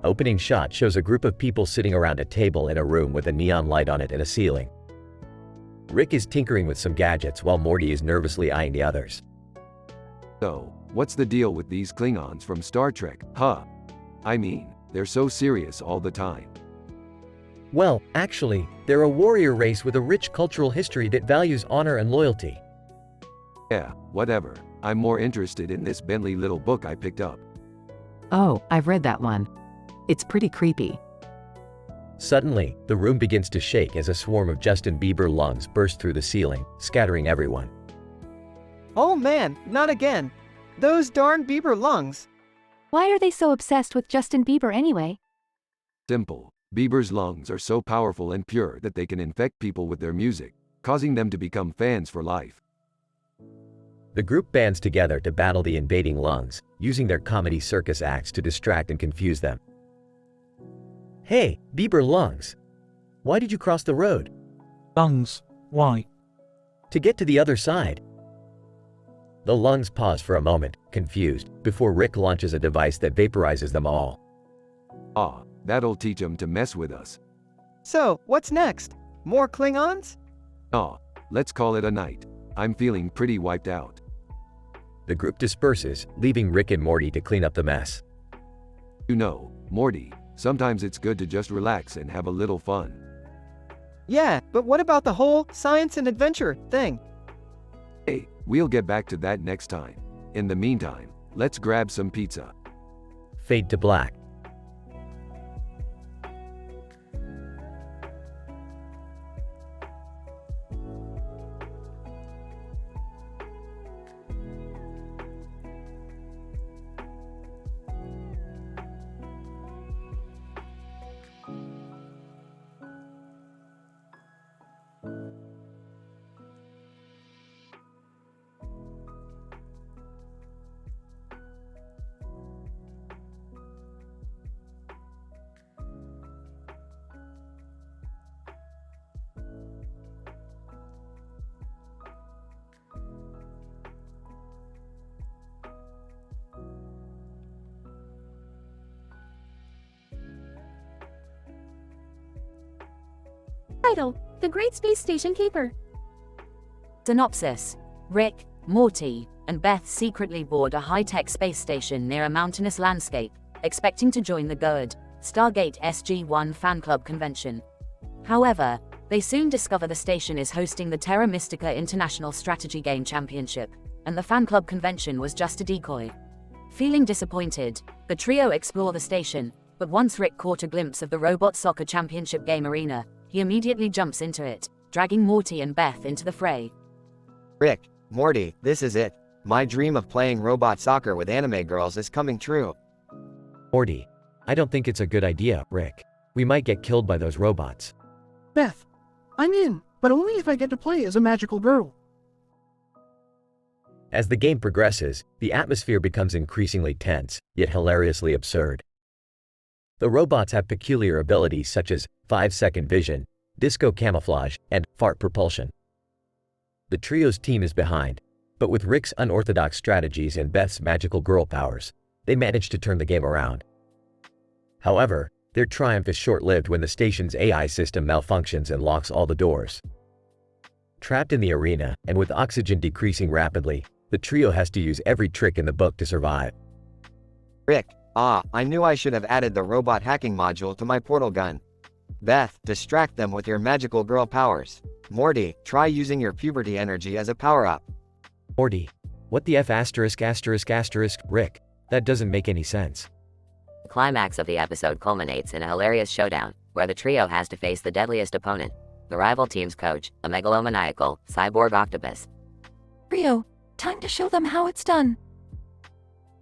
Opening shot shows a group of people sitting around a table in a room with a neon light on it and a ceiling. Rick is tinkering with some gadgets while Morty is nervously eyeing the others. So, what's the deal with these Klingons from Star Trek, huh? I mean, they're so serious all the time. Well, actually, they're a warrior race with a rich cultural history that values honor and loyalty. Yeah, whatever. I'm more interested in this Bentley little book I picked up. Oh, I've read that one. It's pretty creepy. Suddenly, the room begins to shake as a swarm of Justin Bieber lungs burst through the ceiling, scattering everyone. Oh man, not again. Those darn Bieber lungs. Why are they so obsessed with Justin Bieber anyway? Simple. Bieber's lungs are so powerful and pure that they can infect people with their music, causing them to become fans for life. The group bands together to battle the invading lungs, using their comedy circus acts to distract and confuse them. Hey, Bieber lungs. Why did you cross the road? Lungs. Why? To get to the other side. The lungs pause for a moment, confused, before Rick launches a device that vaporizes them all. Ah, that'll teach them to mess with us. So, what's next? More Klingons? Ah, let's call it a night. I'm feeling pretty wiped out. The group disperses, leaving Rick and Morty to clean up the mess. You know, Morty, sometimes it's good to just relax and have a little fun. Yeah, but what about the whole science and adventure thing? Hey, we'll get back to that next time. In the meantime, let's grab some pizza. Fade to black. Title: The Great Space Station Caper. Synopsis: Rick, Morty, and Beth secretly board a high-tech space station near a mountainous landscape, expecting to join the GOAD, Stargate SG-1 fan club convention. However, they soon discover the station is hosting the Terra Mystica International Strategy Game Championship, and the fan club convention was just a decoy. Feeling disappointed, the trio explore the station, but once Rick caught a glimpse of the Robot Soccer Championship game arena, he immediately jumps into it, dragging Morty and Beth into the fray. Rick, Morty, this is it. My dream of playing robot soccer with anime girls is coming true. Morty, I don't think it's a good idea, Rick. We might get killed by those robots. Beth, I'm in, but only if I get to play as a magical girl. As the game progresses, the atmosphere becomes increasingly tense, yet hilariously absurd. The robots have peculiar abilities such as 5-second vision, disco camouflage, and fart propulsion. The trio's team is behind, but with Rick's unorthodox strategies and Beth's magical girl powers, they manage to turn the game around. However, their triumph is short-lived when the station's AI system malfunctions and locks all the doors. Trapped in the arena, and with oxygen decreasing rapidly, the trio has to use every trick in the book to survive. Rick, I knew I should have added the robot hacking module to my portal gun. Beth, distract them with your magical girl powers. Morty, try using your puberty energy as a power-up. Morty, what the F******, Rick? That doesn't make any sense. The climax of the episode culminates in a hilarious showdown, where the trio has to face the deadliest opponent, the rival team's coach, a megalomaniacal, cyborg octopus. Rio, time to show them how it's done.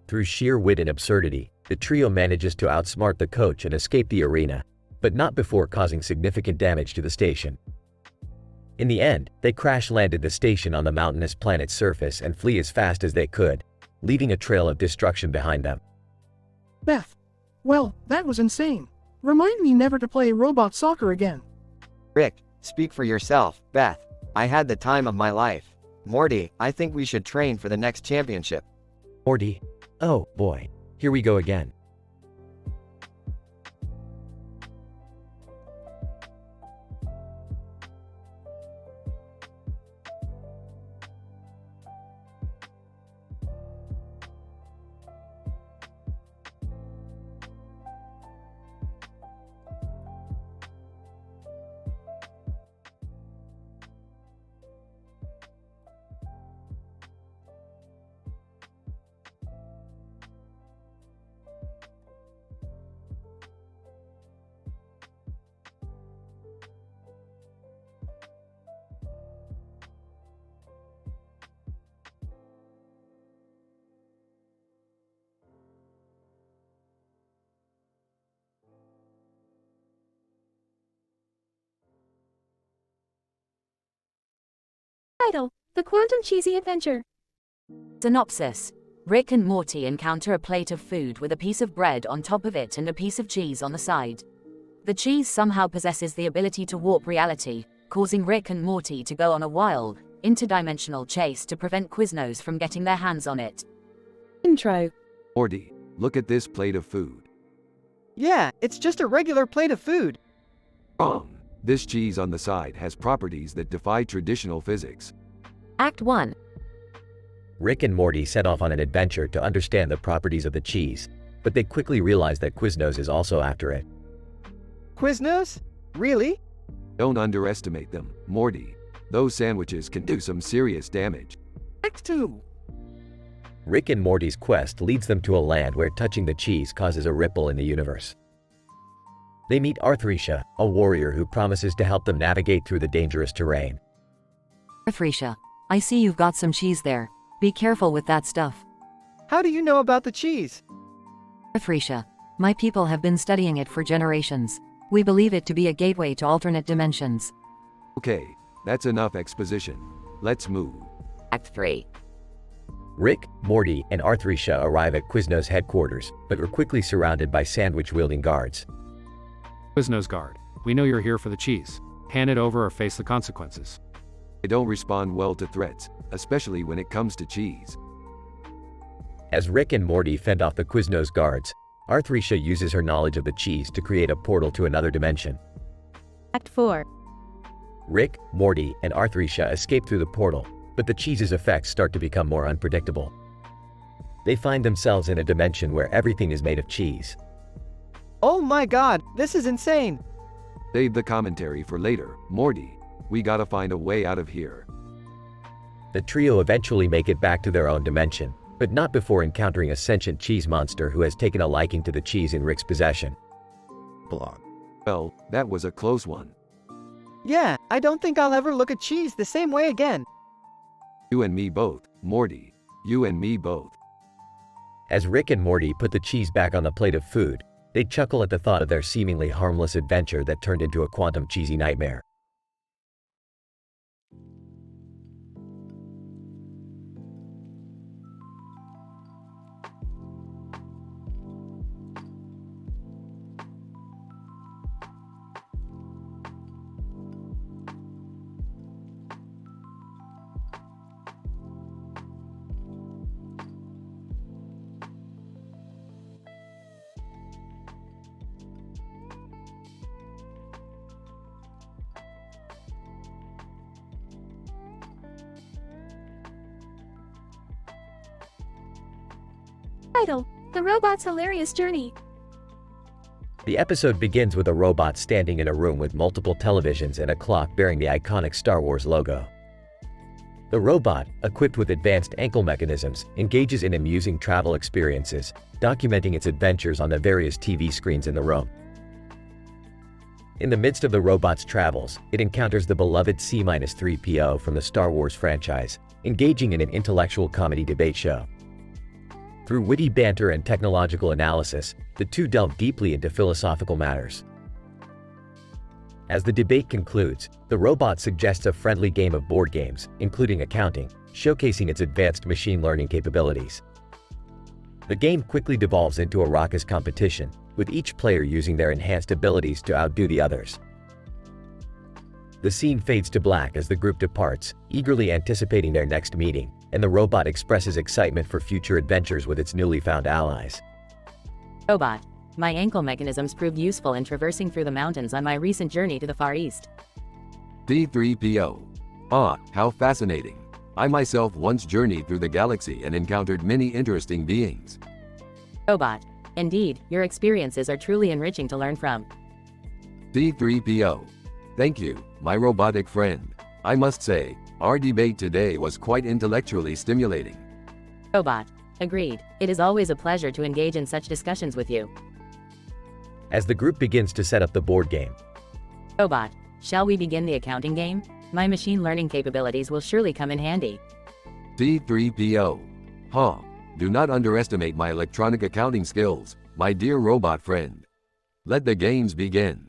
Through sheer wit and absurdity, the trio manages to outsmart the coach and escape the arena, but not before causing significant damage to the station. In the end, they crash-landed the station on the mountainous planet's surface and flee as fast as they could, leaving a trail of destruction behind them. Beth, well, that was insane. Remind me never to play robot soccer again. Rick, speak for yourself. Beth, I had the time of my life. Morty, I think we should train for the next championship. Morty, oh boy, here we go again. Title: The Quantum Cheesy Adventure. Synopsis: Rick and Morty encounter a plate of food with a piece of bread on top of it and a piece of cheese on the side. The cheese somehow possesses the ability to warp reality, causing Rick and Morty to go on a wild, interdimensional chase to prevent Quiznos from getting their hands on it. Intro. Morty, look at this plate of food. Yeah, it's just a regular plate of food. Wrong. This cheese on the side has properties that defy traditional physics. Act 1. Rick and Morty set off on an adventure to understand the properties of the cheese, but they quickly realize that Quiznos is also after it. Quiznos? Really? Don't underestimate them, Morty. Those sandwiches can do some serious damage. Act 2. Rick and Morty's quest leads them to a land where touching the cheese causes a ripple in the universe. They meet Arthrisha, a warrior who promises to help them navigate through the dangerous terrain. Arthrisha, I see you've got some cheese there. Be careful with that stuff. How do you know about the cheese? Arthrisha, my people have been studying it for generations. We believe it to be a gateway to alternate dimensions. Okay, that's enough exposition. Let's move. Act 3. Rick, Morty, and Arthrisha arrive at Quiznos headquarters, but are quickly surrounded by sandwich-wielding guards. Quiznos guard, we know you're here for the cheese. Hand it over or face the consequences. I don't respond well to threats, especially when it comes to cheese. As Rick and Morty fend off the Quiznos guards, Arthrisha uses her knowledge of the cheese to create a portal to another dimension. Act 4. Rick, Morty, and Arthrisha escape through the portal, but the cheese's effects start to become more unpredictable. They find themselves in a dimension where everything is made of cheese. Oh my god, this is insane! Save the commentary for later, Morty. We gotta find a way out of here. The trio eventually make it back to their own dimension, but not before encountering a sentient cheese monster who has taken a liking to the cheese in Rick's possession. Blog. Well, that was a close one. Yeah, I don't think I'll ever look at cheese the same way again. You and me both, Morty. You and me both. As Rick and Morty put the cheese back on the plate of food, they chuckle at the thought of their seemingly harmless adventure that turned into a quantum cheesy nightmare. Title: The Robot's Hilarious Journey. The episode begins with a robot standing in a room with multiple televisions and a clock bearing the iconic Star Wars logo. The robot, equipped with advanced ankle mechanisms, engages in amusing travel experiences, documenting its adventures on the various TV screens in the room. In the midst of the robot's travels, it encounters the beloved C-3PO from the Star Wars franchise, engaging in an intellectual comedy debate show. Through witty banter and technological analysis, the two delve deeply into philosophical matters. As the debate concludes, the robot suggests a friendly game of board games, including accounting, showcasing its advanced machine learning capabilities. The game quickly devolves into a raucous competition, with each player using their enhanced abilities to outdo the others. The scene fades to black as the group departs, eagerly anticipating their next meeting, and the robot expresses excitement for future adventures with its newly found allies. Robot, my ankle mechanisms proved useful in traversing through the mountains on my recent journey to the Far East. C-3PO. Ah, how fascinating. I myself once journeyed through the galaxy and encountered many interesting beings. Robot, indeed, your experiences are truly enriching to learn from. C-3PO. Thank you, my robotic friend. I must say, our debate today was quite intellectually stimulating. Robot, agreed. It is always a pleasure to engage in such discussions with you. As the group begins to set up the board game. Robot, shall we begin the accounting game? My machine learning capabilities will surely come in handy. C-3PO. Huh. Do not underestimate my electronic accounting skills, my dear robot friend. Let the games begin.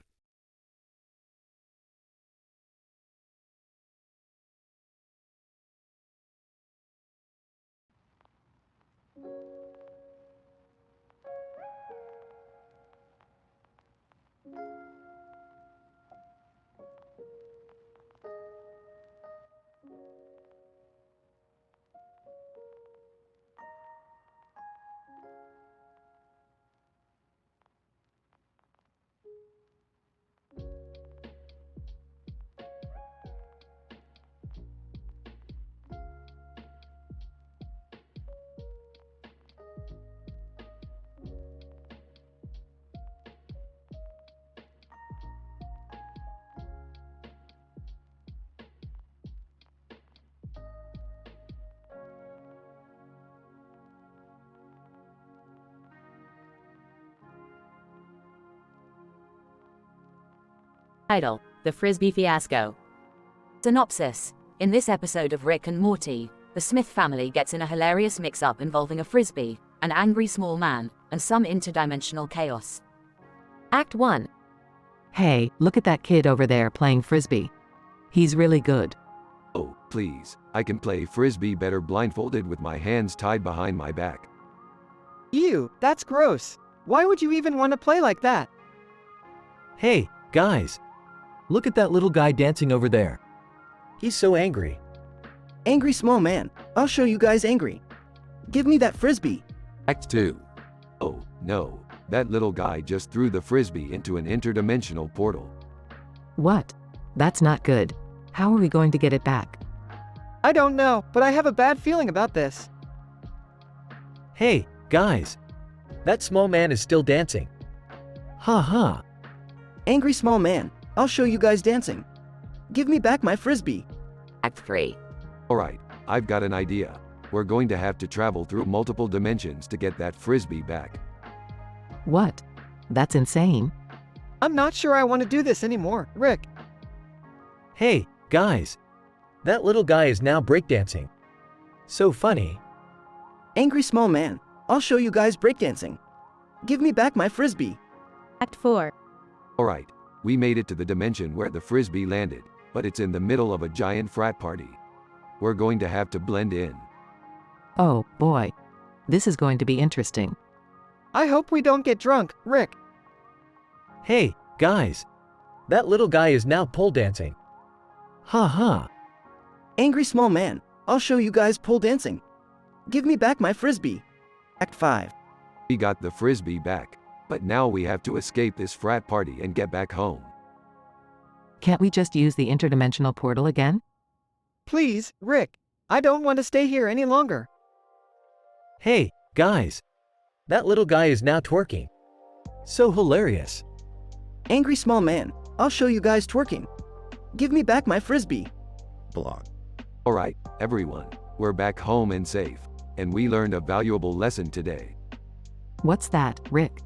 Title: The Frisbee Fiasco. Synopsis: in this episode of Rick and Morty, the Smith family gets in a hilarious mix-up involving a frisbee, an angry small man, and some interdimensional chaos. Act 1. Hey, look at that kid over there playing frisbee. He's really good. Oh, please, I can play frisbee better blindfolded with my hands tied behind my back. Ew, that's gross. Why would you even want to play like that? Hey, guys. Look at that little guy dancing over there. He's so angry. Angry small man, I'll show you guys angry. Give me that frisbee. Act 2. Oh, no, that little guy just threw the frisbee into an interdimensional portal. What? That's not good. How are we going to get it back? I don't know, but I have a bad feeling about this. Hey, guys. That small man is still dancing. Ha ha. Angry small man, I'll show you guys dancing. Give me back my frisbee. Act 3. Alright, I've got an idea. We're going to have to travel through multiple dimensions to get that frisbee back. What? That's insane. I'm not sure I want to do this anymore, Rick. Hey, guys. That little guy is now breakdancing. So funny. Angry small man, I'll show you guys breakdancing. Give me back my frisbee. Act 4. Alright, we made it to the dimension where the frisbee landed, but it's in the middle of a giant frat party. We're going to have to blend in. Oh, boy. This is going to be interesting. I hope we don't get drunk, Rick. Hey, guys. That little guy is now pole dancing. Ha ha. Angry small man, I'll show you guys pole dancing. Give me back my frisbee. Act 5. We got the frisbee back, but now we have to escape this frat party and get back home. Can't we just use the interdimensional portal again? Please, Rick. I don't want to stay here any longer. Hey, guys. That little guy is now twerking. So hilarious. Angry small man, I'll show you guys twerking. Give me back my frisbee. Blog. Alright, everyone, we're back home and safe, and we learned a valuable lesson today. What's that, Rick?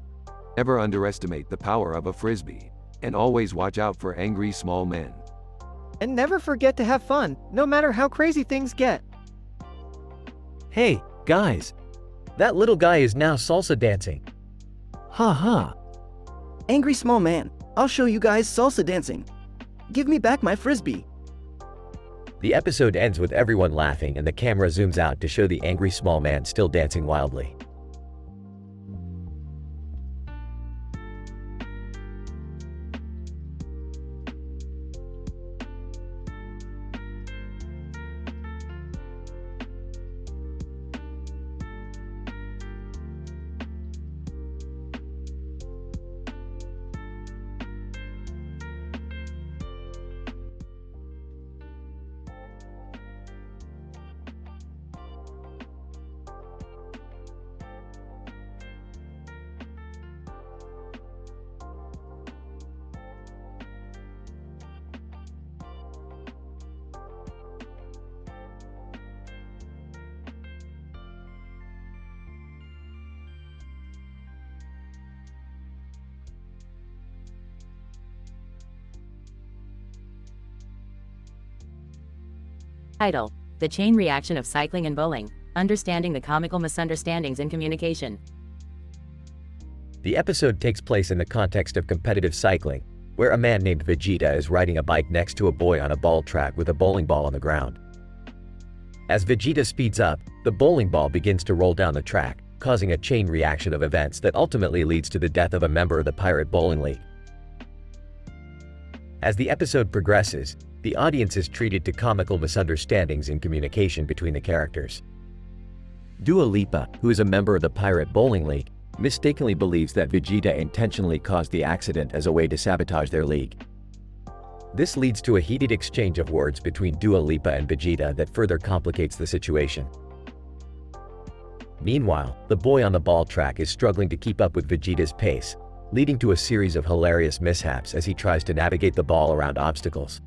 Never underestimate the power of a frisbee, and always watch out for angry small men. And never forget to have fun, no matter how crazy things get. Hey, guys. That little guy is now salsa dancing. Ha ha. Angry small man, I'll show you guys salsa dancing. Give me back my frisbee. The episode ends with everyone laughing and the camera zooms out to show the angry small man still dancing wildly. Title: The Chain Reaction of Cycling and Bowling, Understanding the Comical Misunderstandings in Communication. The episode takes place in the context of competitive cycling, where a man named Vegeta is riding a bike next to a boy on a ball track with a bowling ball on the ground. As Vegeta speeds up, the bowling ball begins to roll down the track, causing a chain reaction of events that ultimately leads to the death of a member of the Pirate Bowling League. As the episode progresses, the audience is treated to comical misunderstandings in communication between the characters. Dua Lipa, who is a member of the Pirate Bowling League, mistakenly believes that Vegeta intentionally caused the accident as a way to sabotage their league. This leads to a heated exchange of words between Dua Lipa and Vegeta that further complicates the situation. Meanwhile, the boy on the ball track is struggling to keep up with Vegeta's pace, leading to a series of hilarious mishaps as he tries to navigate the ball around obstacles.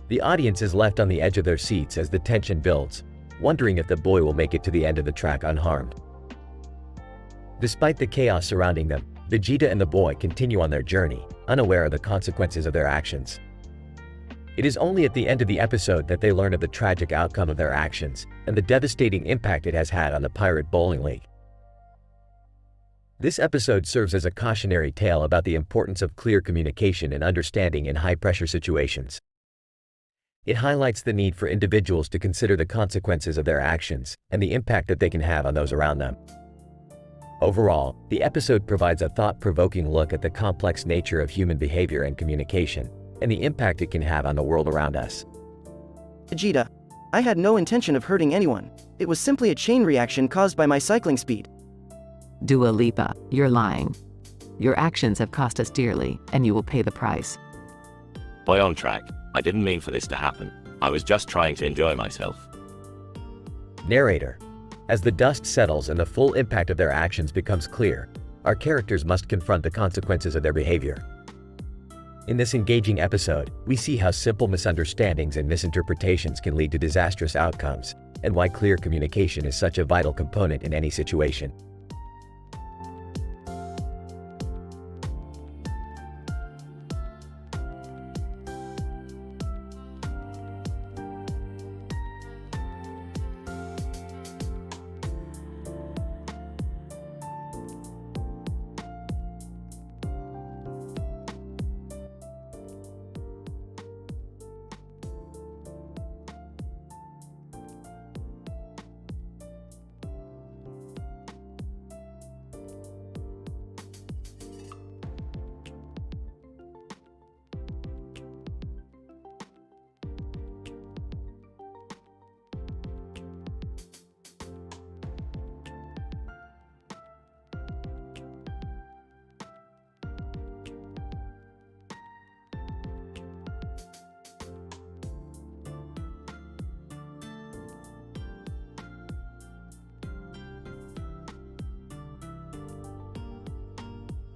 The audience is left on the edge of their seats as the tension builds, wondering if the boy will make it to the end of the track unharmed. Despite the chaos surrounding them, Vegeta and the boy continue on their journey, unaware of the consequences of their actions. It is only at the end of the episode that they learn of the tragic outcome of their actions and the devastating impact it has had on the Pirate Bowling League. This episode serves as a cautionary tale about the importance of clear communication and understanding in high-pressure situations. It highlights the need for individuals to consider the consequences of their actions and the impact that they can have on those around them. Overall, the episode provides a thought-provoking look at the complex nature of human behavior and communication, and the impact it can have on the world around us. Vegeta, I had no intention of hurting anyone. It was simply a chain reaction caused by my cycling speed. Dua Lipa, you're lying. Your actions have cost us dearly, and you will pay the price. Boy on track. I didn't mean for this to happen. I was just trying to enjoy myself. Narrator. As the dust settles and the full impact of their actions becomes clear, our characters must confront the consequences of their behavior. In this engaging episode, we see how simple misunderstandings and misinterpretations can lead to disastrous outcomes, and why clear communication is such a vital component in any situation.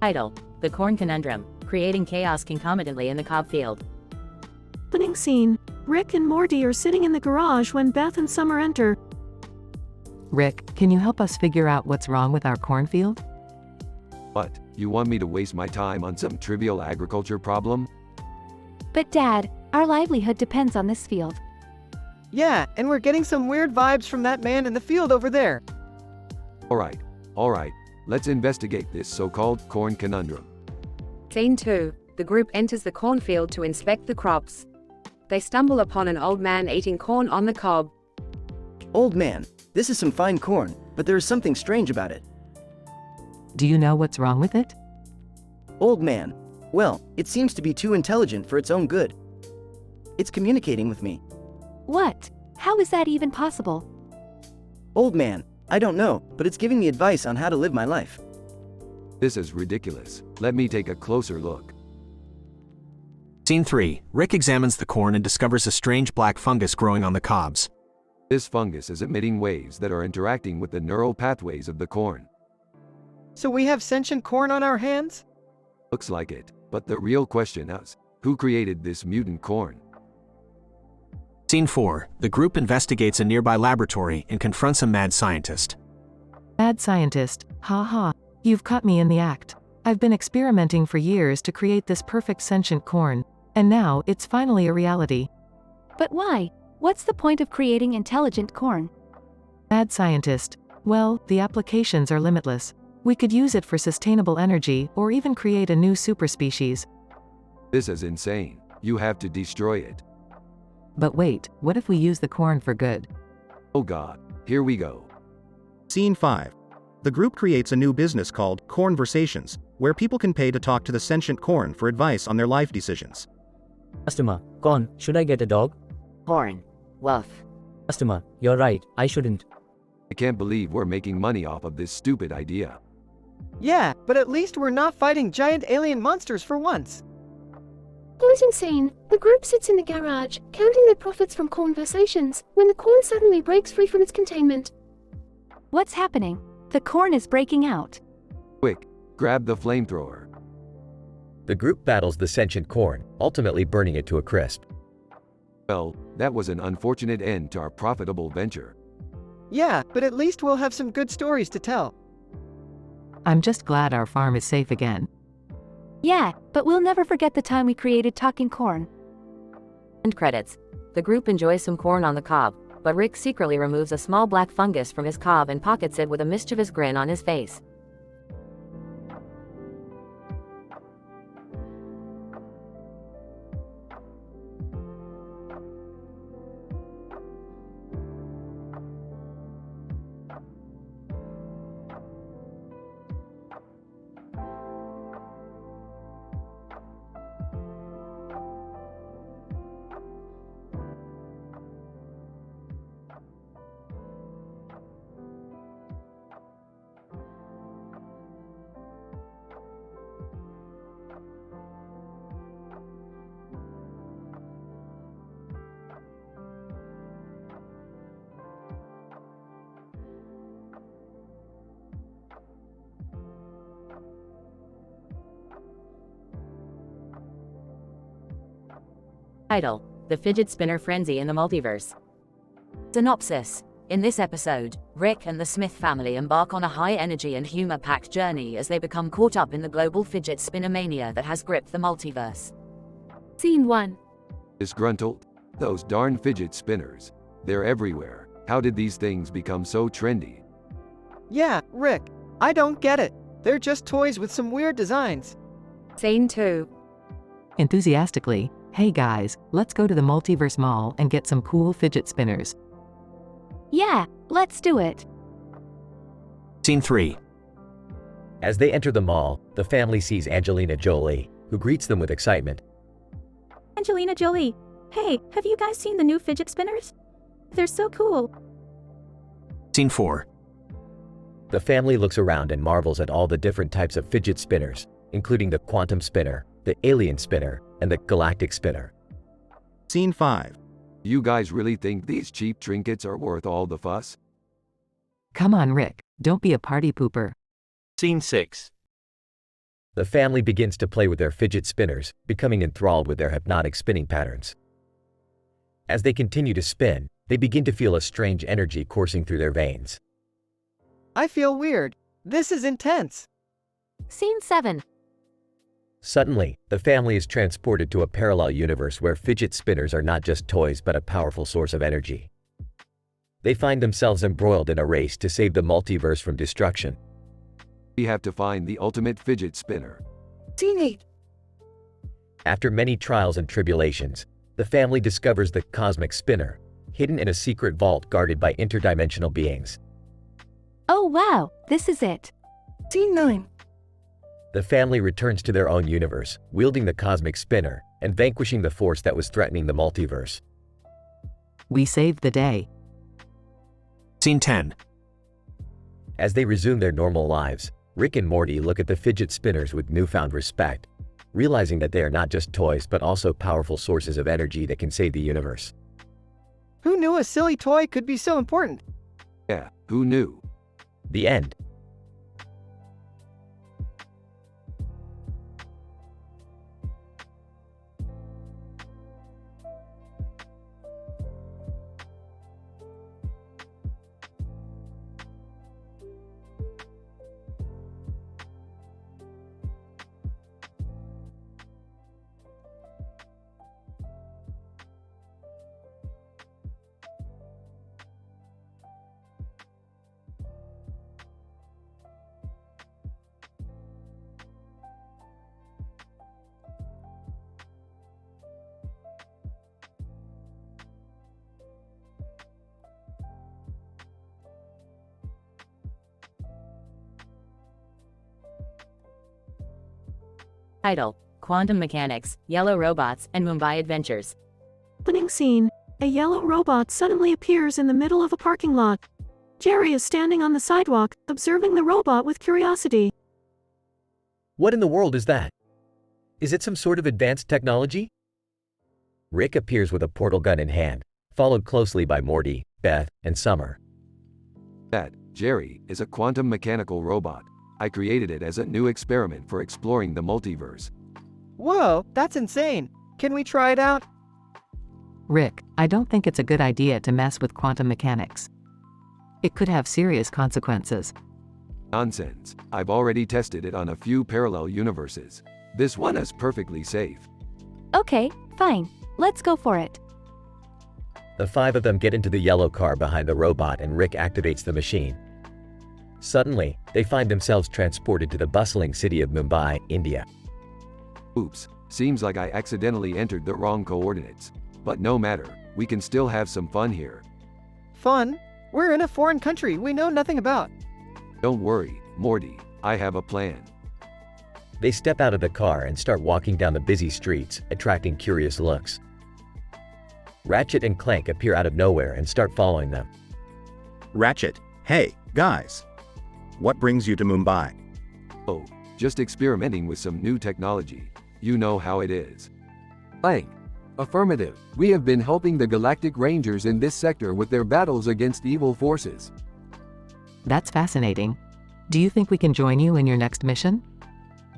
Title: The Corn Conundrum, creating chaos concomitantly in the Cobb field. Opening scene. Rick and Morty are sitting in the garage when Beth and Summer enter. Rick, can you help us figure out what's wrong with our cornfield? What? You want me to waste my time on some trivial agriculture problem? But Dad, our livelihood depends on this field. Yeah, and we're getting some weird vibes from that man in the field over there. Alright. Let's investigate this so-called corn conundrum. Scene 2. The group enters the cornfield to inspect the crops. They stumble upon an old man eating corn on the cob. Old man, this is some fine corn, but there is something strange about it. Do you know what's wrong with it? Old man, well, it seems to be too intelligent for its own good. It's communicating with me. What? How is that even possible? Old man, I don't know, but it's giving me advice on how to live my life. This is ridiculous. Let me take a closer look. Scene 3. Rick examines the corn and discovers a strange black fungus growing on the cobs. This fungus is emitting waves that are interacting with the neural pathways of the corn. So we have sentient corn on our hands? Looks like it, but the real question is, who created this mutant corn? Scene 4. The group investigates a nearby laboratory and confronts a mad scientist. Mad scientist, ha. You've caught me in the act. I've been experimenting for years to create this perfect sentient corn, and now it's finally a reality. But why? What's the point of creating intelligent corn? Mad scientist, well, the applications are limitless. We could use it for sustainable energy or even create a new superspecies. This is insane. You have to destroy it. But wait, what if we use the corn for good? Oh God, here we go. Scene 5. The group creates a new business called Cornversations, where people can pay to talk to the sentient corn for advice on their life decisions. Customer, corn, should I get a dog? Corn. Woof. Customer, you're right, I shouldn't. I can't believe we're making money off of this stupid idea. Yeah, but at least we're not fighting giant alien monsters for once. Closing scene. The group sits in the garage, counting their profits from conversations, when the corn suddenly breaks free from its containment. What's happening? The corn is breaking out. Quick, grab the flamethrower. The group battles the sentient corn, ultimately burning it to a crisp. Well, that was an unfortunate end to our profitable venture. Yeah, but at least we'll have some good stories to tell. I'm just glad our farm is safe again. Yeah, but we'll never forget the time we created talking corn. End credits. The group enjoys some corn on the cob, but Rick secretly removes a small black fungus from his cob and pockets it with a mischievous grin on his face. Title: The Fidget Spinner Frenzy in the Multiverse. Synopsis: in this episode, Rick and the Smith family embark on a high-energy and humor-packed journey as they become caught up in the global fidget spinner mania that has gripped the multiverse. Scene 1. Disgruntled? Those darn fidget spinners. They're everywhere. How did these things become so trendy? Yeah, Rick, I don't get it. They're just toys with some weird designs. Scene 2. Enthusiastically, hey guys, let's go to the Multiverse Mall and get some cool fidget spinners. Yeah, let's do it. Scene 3. As they enter the mall, the family sees Angelina Jolie, who greets them with excitement. Angelina Jolie. Hey, have you guys seen the new fidget spinners? They're so cool. Scene 4. The family looks around and marvels at all the different types of fidget spinners, including the quantum spinner, the alien spinner, and the galactic spinner. Scene 5. You guys really think these cheap trinkets are worth all the fuss? Come on, Rick, don't be a party pooper. Scene 6. The family begins to play with their fidget spinners, becoming enthralled with their hypnotic spinning patterns. As they continue to spin, they begin to feel a strange energy coursing through their veins. I feel weird. This is intense. Scene 7. Suddenly, the family is transported to a parallel universe where fidget spinners are not just toys but a powerful source of energy. They find themselves embroiled in a race to save the multiverse from destruction. We have to find the ultimate fidget spinner. Scene 8. After many trials and tribulations, the family discovers the cosmic spinner, hidden in a secret vault guarded by interdimensional beings. Oh wow, this is it. Scene 9. The family returns to their own universe, wielding the cosmic spinner and vanquishing the force that was threatening the multiverse. We saved the day. Scene 10. As they resume their normal lives, Rick and Morty look at the fidget spinners with newfound respect, realizing that they are not just toys but also powerful sources of energy that can save the universe. Who knew a silly toy could be so important? Yeah, who knew? The end. Title: Quantum Mechanics, Yellow Robots, and Mumbai Adventures. Opening scene. A yellow robot suddenly appears in the middle of a parking lot. Jerry is standing on the sidewalk, observing the robot with curiosity. What in the world is that? Is it some sort of advanced technology? Rick appears with a portal gun in hand, followed closely by Morty, Beth, and Summer. That, Jerry, is a quantum mechanical robot. I created it as a new experiment for exploring the multiverse. Whoa, that's insane. Can we try it out? Rick, I don't think it's a good idea to mess with quantum mechanics. It could have serious consequences. Nonsense. I've already tested it on a few parallel universes. This one is perfectly safe. Okay, fine. Let's go for it. The five of them get into the yellow car behind the robot and Rick activates the machine. Suddenly, they find themselves transported to the bustling city of Mumbai, India. Oops, seems like I accidentally entered the wrong coordinates. But no matter, we can still have some fun here. Fun? We're in a foreign country we know nothing about. Don't worry, Morty, I have a plan. They step out of the car and start walking down the busy streets, attracting curious looks. Ratchet and Clank appear out of nowhere and start following them. Ratchet, hey, guys. What brings you to Mumbai? Oh, just experimenting with some new technology. You know how it is. Clank. Affirmative. We have been helping the Galactic Rangers in this sector with their battles against evil forces. That's fascinating. Do you think we can join you in your next mission?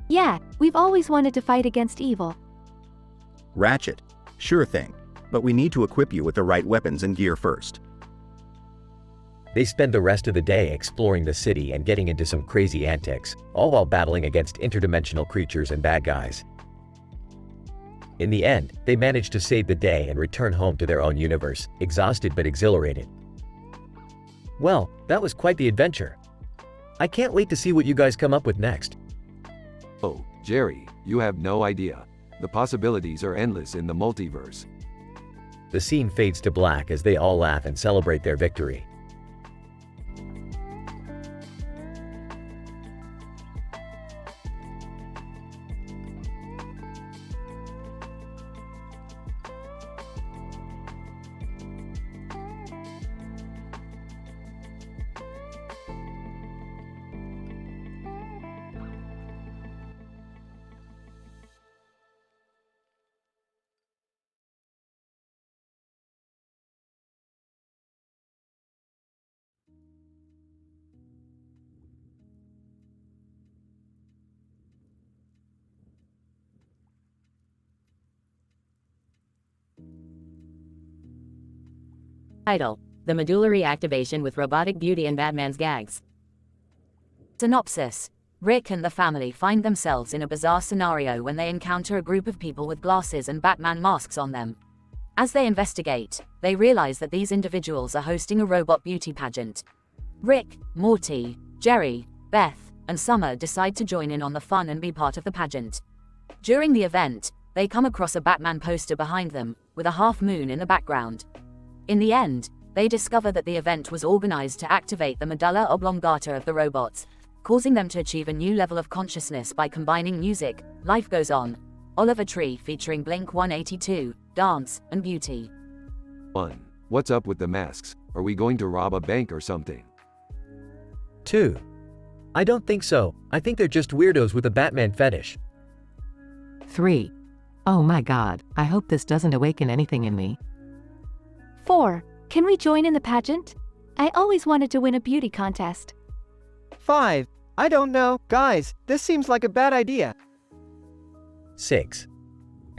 Yeah, we've always wanted to fight against evil. Ratchet, sure thing. But we need to equip you with the right weapons and gear first. They spend the rest of the day exploring the city and getting into some crazy antics, all while battling against interdimensional creatures and bad guys. In the end, they manage to save the day and return home to their own universe, exhausted but exhilarated. Well, that was quite the adventure. I can't wait to see what you guys come up with next. Oh, Jerry, you have no idea. The possibilities are endless in the multiverse. The scene fades to black as they all laugh and celebrate their victory. Title: The medullary activation with robotic beauty and Batman's gags. Synopsis: Rick and the family find themselves in a bizarre scenario when they encounter a group of people with glasses and Batman masks on them. As they investigate, they realize that these individuals are hosting a robot beauty pageant. Rick, Morty, Jerry, Beth, and Summer decide to join in on the fun and be part of the pageant. During the event, they come across a Batman poster behind them, with a half moon in the background. In the end, they discover that the event was organized to activate the medulla oblongata of the robots, causing them to achieve a new level of consciousness by combining music, Life Goes On, Oliver Tree featuring Blink-182, Dance, and Beauty. 1. What's up with the masks? Are we going to rob a bank or something? 2. I don't think so. I think they're just weirdos with a Batman fetish. 3. Oh my god, I hope this doesn't awaken anything in me. 4. Can we join in the pageant? I always wanted to win a beauty contest. 5. I don't know, guys, this seems like a bad idea. 6.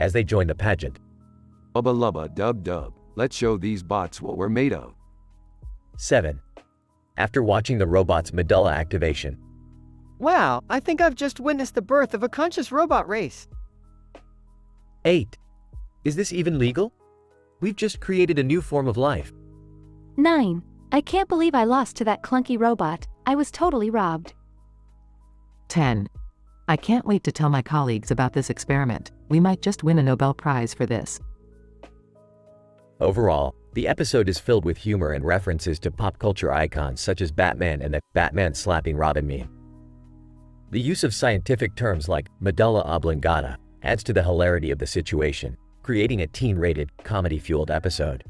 As they join the pageant. Ubba lubba dub dub, let's show these bots what we're made of. 7. After watching the robot's medulla activation. Wow, I think I've just witnessed the birth of a conscious robot race. 8. Is this even legal? We've just created a new form of life. 9. I can't believe I lost to that clunky robot. I was totally robbed. 10. I can't wait to tell my colleagues about this experiment. We might just win a Nobel Prize for this. Overall, the episode is filled with humor and references to pop culture icons such as Batman and the Batman slapping Robin meme. The use of scientific terms like medulla oblongata adds to the hilarity of the situation, creating a teen-rated, comedy-fueled episode.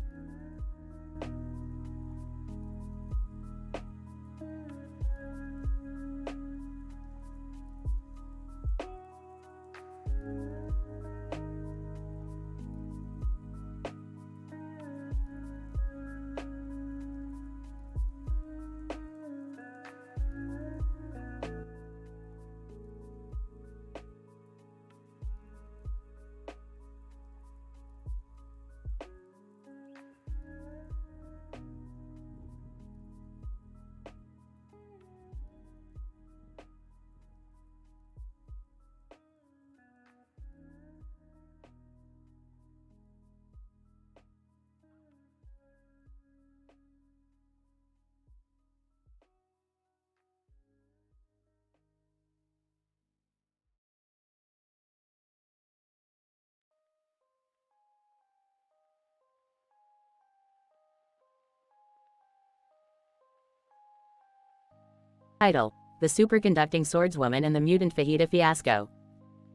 Title: The Superconducting Swordswoman and the Mutant Fajita Fiasco.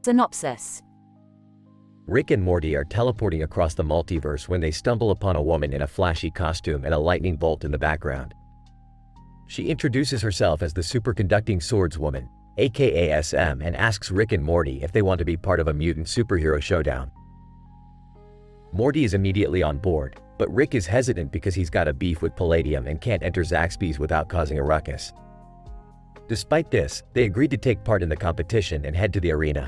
Synopsis: Rick and Morty are teleporting across the multiverse when they stumble upon a woman in a flashy costume and a lightning bolt in the background. She introduces herself as the Superconducting Swordswoman, aka SM, and asks Rick and Morty if they want to be part of a mutant superhero showdown. Morty is immediately on board, but Rick is hesitant because he's got a beef with Palladium and can't enter Zaxby's without causing a ruckus. Despite this, they agreed to take part in the competition and head to the arena.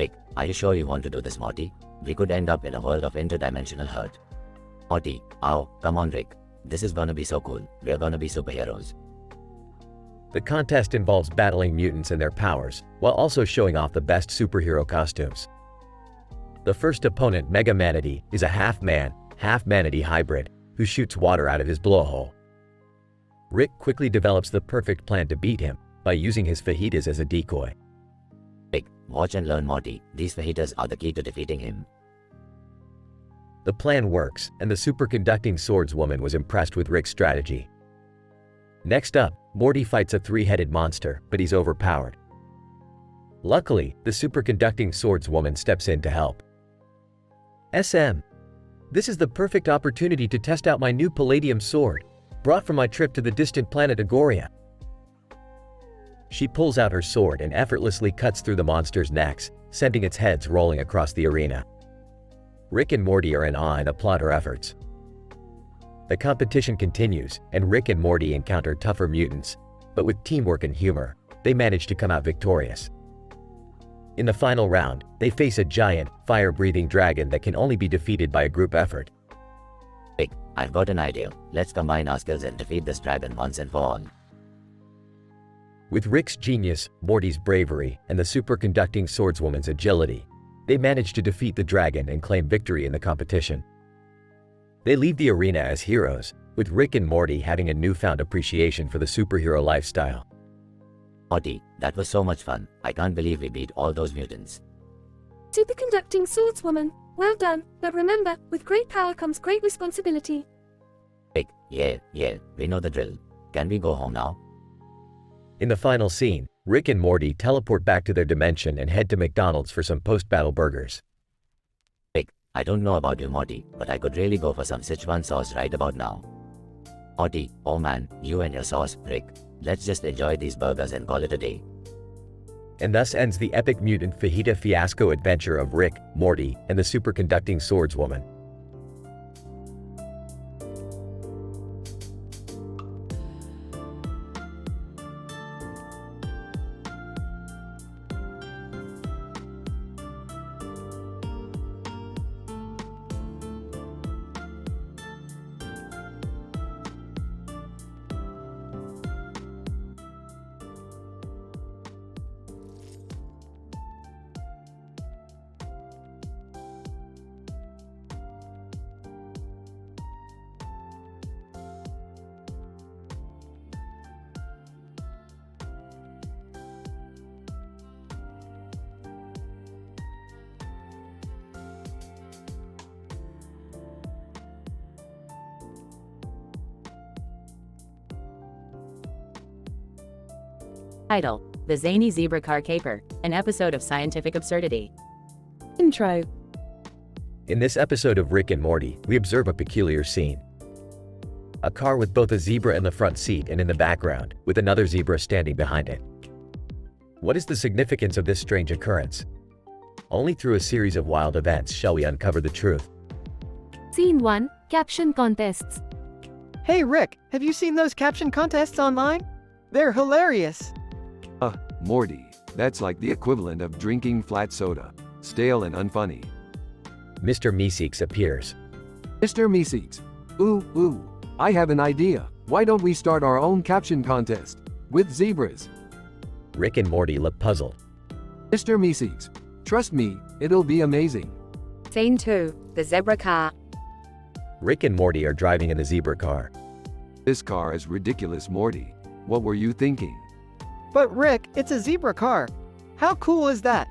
Rick, are you sure you want to do this, Morty? We could end up in a world of interdimensional hurt. Morty, oh, come on, Rick. This is gonna be so cool. We're gonna be superheroes. The contest involves battling mutants and their powers, while also showing off the best superhero costumes. The first opponent, Mega Manatee, is a half-man, half-manatee hybrid who shoots water out of his blowhole. Rick quickly develops the perfect plan to beat him by using his fajitas as a decoy. Rick, watch and learn, Morty. These fajitas are the key to defeating him. The plan works, and the superconducting swordswoman was impressed with Rick's strategy. Next up, Morty fights a three-headed monster, but he's overpowered. Luckily, the superconducting swordswoman steps in to help. SM. This is the perfect opportunity to test out my new palladium sword, brought from my trip to the distant planet Agoria. She pulls out her sword and effortlessly cuts through the monster's necks, sending its heads rolling across the arena. Rick and Morty are in awe and applaud her efforts. The competition continues, and Rick and Morty encounter tougher mutants, but with teamwork and humor, they manage to come out victorious. In the final round, they face a giant, fire-breathing dragon that can only be defeated by a group effort. Rick, I've got an idea. Let's combine our skills and defeat this dragon once and for all. With Rick's genius, Morty's bravery, and the superconducting swordswoman's agility, they manage to defeat the dragon and claim victory in the competition. They leave the arena as heroes, with Rick and Morty having a newfound appreciation for the superhero lifestyle. Morty, that was so much fun. I can't believe we beat all those mutants. Superconducting swordswoman, well done, but remember, with great power comes great responsibility. Rick, yeah, we know the drill. Can we go home now? In the final scene, Rick and Morty teleport back to their dimension and head to McDonald's for some post-battle burgers. Rick, I don't know about you, Morty, but I could really go for some Sichuan sauce right about now. Morty, oh man, you and your sauce, Rick. Let's just enjoy these burgers and call it a day. And thus ends the epic mutant fajita fiasco adventure of Rick, Morty, and the superconducting swordswoman. Title: The Zany Zebra Car Caper, an episode of scientific absurdity. Intro. In this episode of Rick and Morty, we observe a peculiar scene. A car with both a zebra in the front seat and in the background, with another zebra standing behind it. What is the significance of this strange occurrence? Only through a series of wild events shall we uncover the truth. Scene 1, Caption Contests. Hey Rick, have you seen those caption contests online? They're hilarious. Morty, that's like the equivalent of drinking flat soda. Stale and unfunny. Mr. Meeseeks appears. Mr. Meeseeks. Ooh, I have an idea. Why don't we start our own caption contest? With zebras. Rick and Morty look puzzled. Mr. Meeseeks. Trust me, it'll be amazing. Scene 2, the zebra car. Rick and Morty are driving in the zebra car. This car is ridiculous, Morty. What were you thinking? But Rick, it's a zebra car. How cool is that?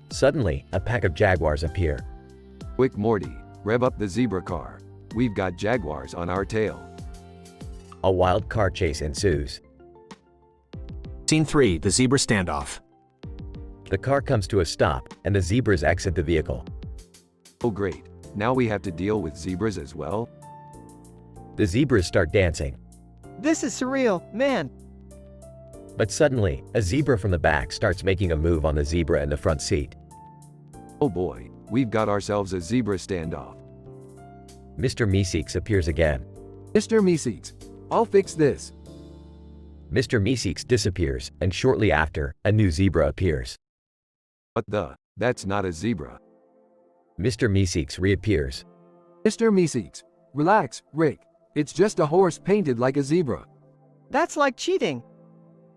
Suddenly, a pack of jaguars appear. Quick, Morty, rev up the zebra car. We've got jaguars on our tail. A wild car chase ensues. Scene 3, the zebra standoff. The car comes to a stop, and the zebras exit the vehicle. Oh great, now we have to deal with zebras as well? The zebras start dancing. This is surreal, man. But suddenly, a zebra from the back starts making a move on the zebra in the front seat. Oh boy, we've got ourselves a zebra standoff. Mr. Meeseeks appears again. Mr. Meeseeks, I'll fix this. Mr. Meeseeks disappears, and shortly after, a new zebra appears. That's not a zebra. Mr. Meeseeks reappears. Mr. Meeseeks, relax, Rick. It's just a horse painted like a zebra. That's like cheating.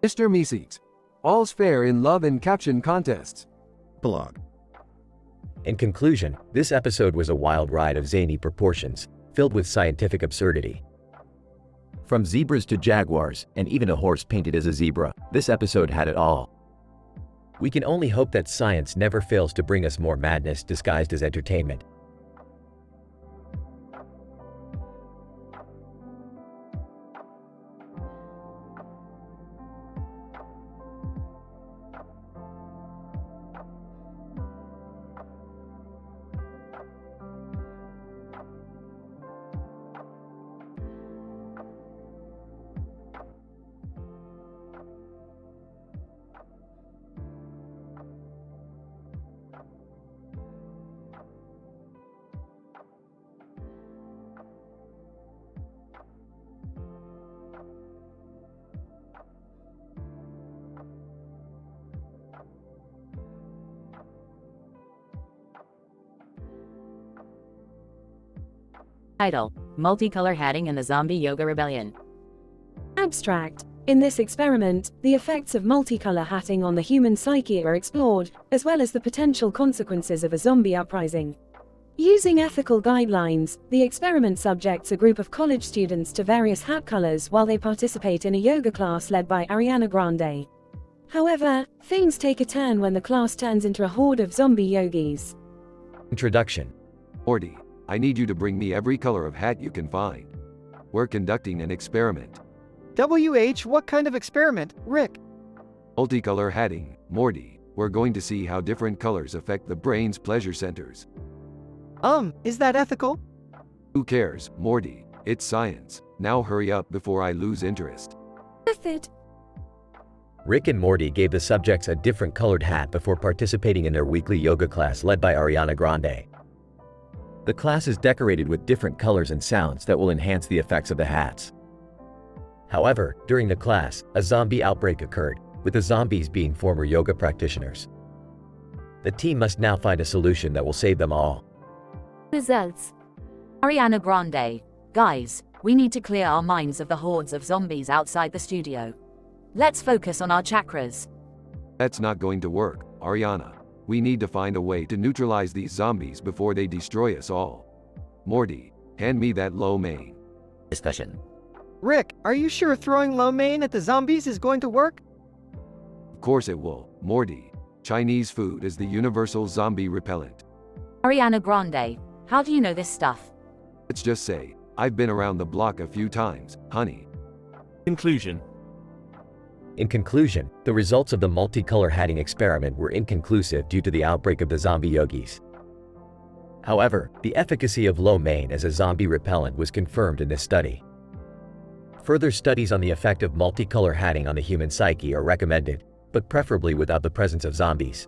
Mr. Meeseeks, all's fair in love and caption contests. Epilogue. In conclusion, this episode was a wild ride of zany proportions, filled with scientific absurdity. From zebras to jaguars, and even a horse painted as a zebra, this episode had it all. We can only hope that science never fails to bring us more madness disguised as entertainment. Title: Multicolor Hatting in the Zombie Yoga Rebellion. Abstract. In this experiment, the effects of multicolor hatting on the human psyche are explored, as well as the potential consequences of a zombie uprising. Using ethical guidelines, the experiment subjects a group of college students to various hat colors while they participate in a yoga class led by Ariana Grande. However, things take a turn when the class turns into a horde of zombie yogis. Introduction. Morty, I need you to bring me every color of hat you can find. We're conducting an experiment. What kind of experiment, Rick? Multicolor hatting, Morty. We're going to see how different colors affect the brain's pleasure centers. Is that ethical? Who cares, Morty? It's science. Now hurry up before I lose interest. Method. Rick and Morty gave the subjects a different colored hat before participating in their weekly yoga class led by Ariana Grande. The class is decorated with different colors and sounds that will enhance the effects of the hats. However, during the class, a zombie outbreak occurred, with the zombies being former yoga practitioners. The team must now find a solution that will save them all. Results. Ariana Grande. Guys, we need to clear our minds of the hordes of zombies outside the studio. Let's focus on our chakras. That's not going to work, Ariana. We need to find a way to neutralize these zombies before they destroy us all. Morty, hand me that lo mein. Discussion. Rick, are you sure throwing lo mein at the zombies is going to work? Of course it will, Morty. Chinese food is the universal zombie repellent. Ariana Grande. How do you know this stuff? Let's just say, I've been around the block a few times, honey. Conclusion. In conclusion, the results of the multicolor hatting experiment were inconclusive due to the outbreak of the zombie yogis. However, the efficacy of lo mein as a zombie repellent was confirmed in this study. Further studies on the effect of multicolor hatting on the human psyche are recommended, but preferably without the presence of zombies.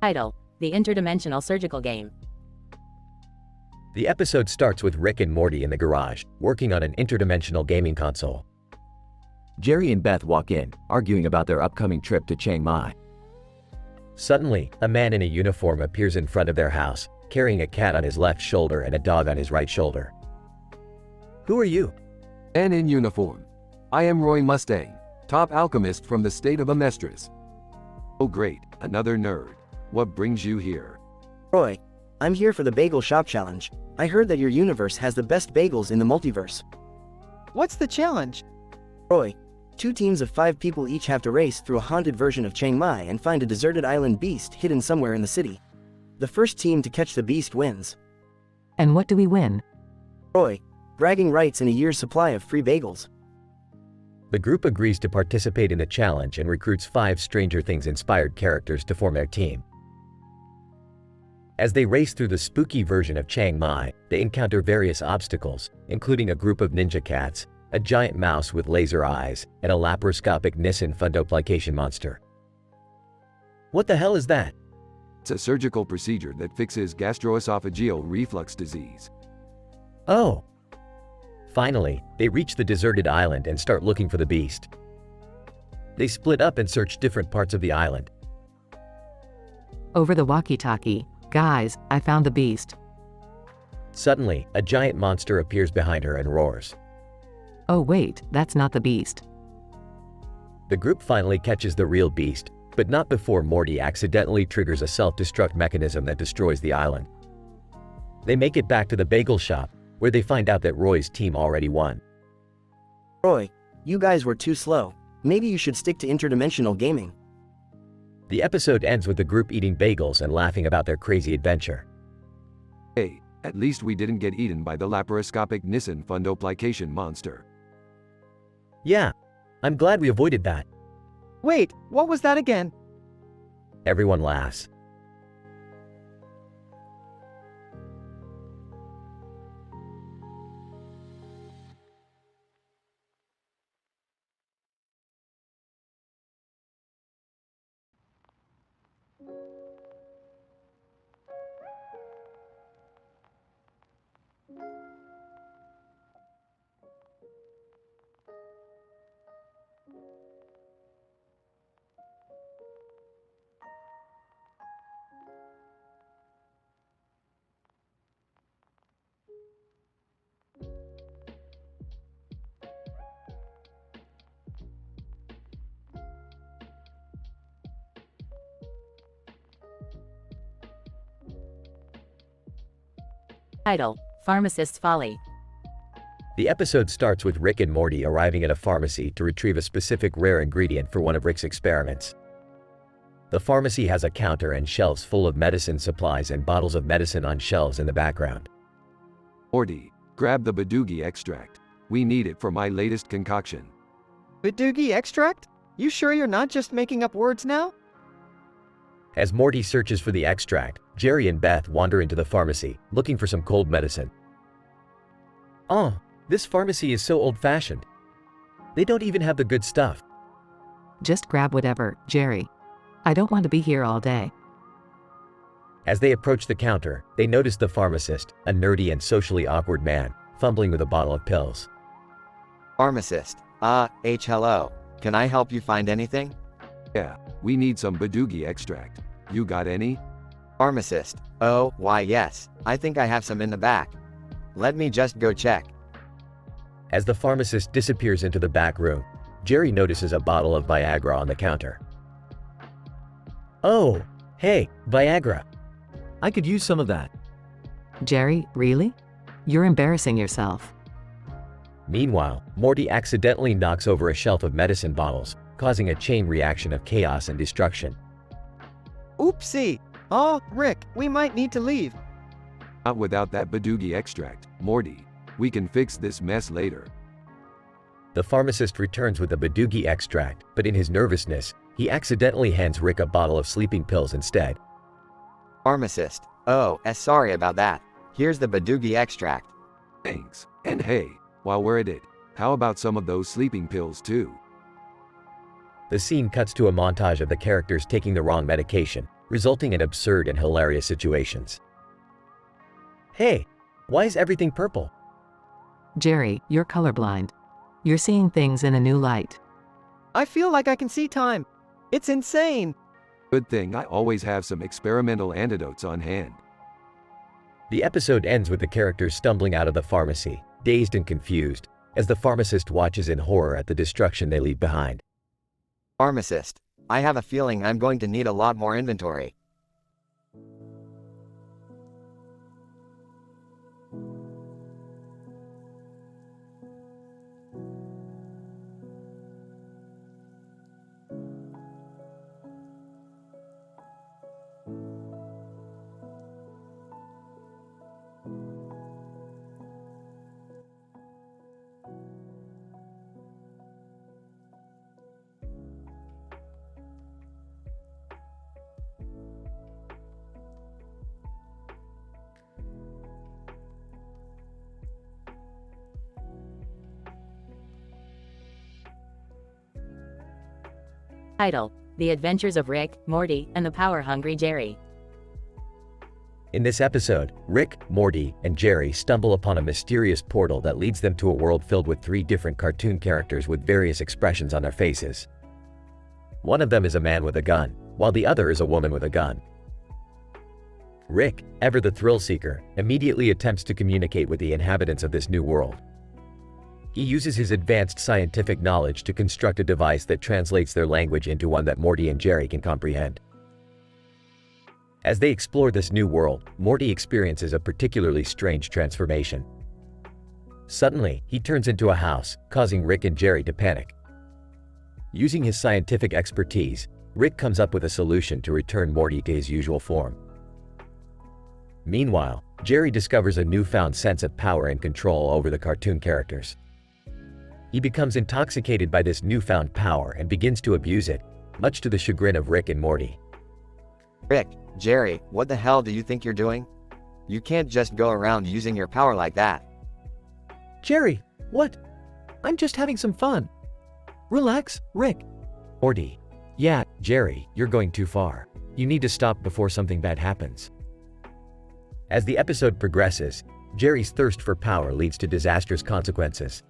Title: The Interdimensional Surgical Game. The episode starts with Rick and Morty in the garage, working on an interdimensional gaming console. Jerry and Beth walk in, arguing about their upcoming trip to Chiang Mai. Suddenly, a man in a uniform appears in front of their house, carrying a cat on his left shoulder and a dog on his right shoulder. Who are you? Man in uniform. I am Roy Mustang, top alchemist from the state of Amestris. Oh great, another nerd. What brings you here? Roy, I'm here for the Bagel Shop Challenge. I heard that your universe has the best bagels in the multiverse. What's the challenge? Roy, 2 teams of 5 people each have to race through a haunted version of Chiang Mai and find a deserted island beast hidden somewhere in the city. The first team to catch the beast wins. And what do we win? Roy, bragging rights and a year's supply of free bagels. The group agrees to participate in the challenge and recruits 5 Stranger Things-inspired characters to form their team. As they race through the spooky version of Chiang Mai, they encounter various obstacles, including a group of ninja cats, a giant mouse with laser eyes, and a laparoscopic Nissen fundoplication monster. What the hell is that? It's a surgical procedure that fixes gastroesophageal reflux disease. Oh! Finally, they reach the deserted island and start looking for the beast. They split up and search different parts of the island. Over the walkie-talkie, guys, I found the beast. Suddenly, a giant monster appears behind her and roars. Oh wait, that's not the beast. The group finally catches the real beast, but not before Morty accidentally triggers a self-destruct mechanism that destroys the island. They make it back to the bagel shop, where they find out that Roy's team already won. Roy, you guys were too slow. Maybe you should stick to interdimensional gaming. The episode ends with the group eating bagels and laughing about their crazy adventure. Hey, at least we didn't get eaten by the laparoscopic Nissen fundoplication monster. Yeah, I'm glad we avoided that. Wait, what was that again? Everyone laughs. Title: Pharmacist's Folly. The episode starts with Rick and Morty arriving at a pharmacy to retrieve a specific rare ingredient for one of Rick's experiments. The pharmacy has a counter and shelves full of medicine supplies and bottles of medicine on shelves in the background. Morty, grab the Badoogie extract. We need it for my latest concoction. Badoogie extract? You sure you're not just making up words now? As Morty searches for the extract, Jerry and Beth wander into the pharmacy, looking for some cold medicine. Oh, this pharmacy is so old-fashioned. They don't even have the good stuff. Just grab whatever, Jerry. I don't want to be here all day. As they approach the counter, they notice the pharmacist, a nerdy and socially awkward man, fumbling with a bottle of pills. Pharmacist. Hello. Can I help you find anything? Yeah, we need some Badoogie extract. You got any? Pharmacist. Oh, why yes. I think I have some in the back. Let me just go check. As the pharmacist disappears into the back room, Jerry notices a bottle of Viagra on the counter. Oh, hey, Viagra. I could use some of that. Jerry, really? You're embarrassing yourself. Meanwhile, Morty accidentally knocks over a shelf of medicine bottles, causing a chain reaction of chaos and destruction. Oopsie! Oh, Rick, we might need to leave. Not without that Badoogie extract, Morty. We can fix this mess later. The pharmacist returns with the Badoogie extract, but in his nervousness, he accidentally hands Rick a bottle of sleeping pills instead. Pharmacist. Oh, sorry about that. Here's the Badoogie extract. Thanks. And hey, while we're at it, how about some of those sleeping pills too? The scene cuts to a montage of the characters taking the wrong medication, resulting in absurd and hilarious situations. Hey, why is everything purple? Jerry, you're colorblind. You're seeing things in a new light. I feel like I can see time. It's insane. Good thing I always have some experimental antidotes on hand. The episode ends with the characters stumbling out of the pharmacy, dazed and confused, as the pharmacist watches in horror at the destruction they leave behind. Pharmacist, I have a feeling I'm going to need a lot more inventory. Title: The Adventures of Rick, Morty, and the Power-Hungry Jerry. In this episode, Rick, Morty, and Jerry stumble upon a mysterious portal that leads them to a world filled with 3 different cartoon characters with various expressions on their faces. One of them is a man with a gun, while the other is a woman with a gun. Rick, ever the thrill-seeker, immediately attempts to communicate with the inhabitants of this new world. He uses his advanced scientific knowledge to construct a device that translates their language into one that Morty and Jerry can comprehend. As they explore this new world, Morty experiences a particularly strange transformation. Suddenly, he turns into a house, causing Rick and Jerry to panic. Using his scientific expertise, Rick comes up with a solution to return Morty to his usual form. Meanwhile, Jerry discovers a newfound sense of power and control over the cartoon characters. He becomes intoxicated by this newfound power and begins to abuse it, much to the chagrin of Rick and Morty. Rick, Jerry, what the hell do you think you're doing? You can't just go around using your power like that. Jerry, what? I'm just having some fun. Relax, Rick. Morty: Yeah, Jerry, you're going too far. You need to stop before something bad happens. As the episode progresses, Jerry's thirst for power leads to disastrous consequences.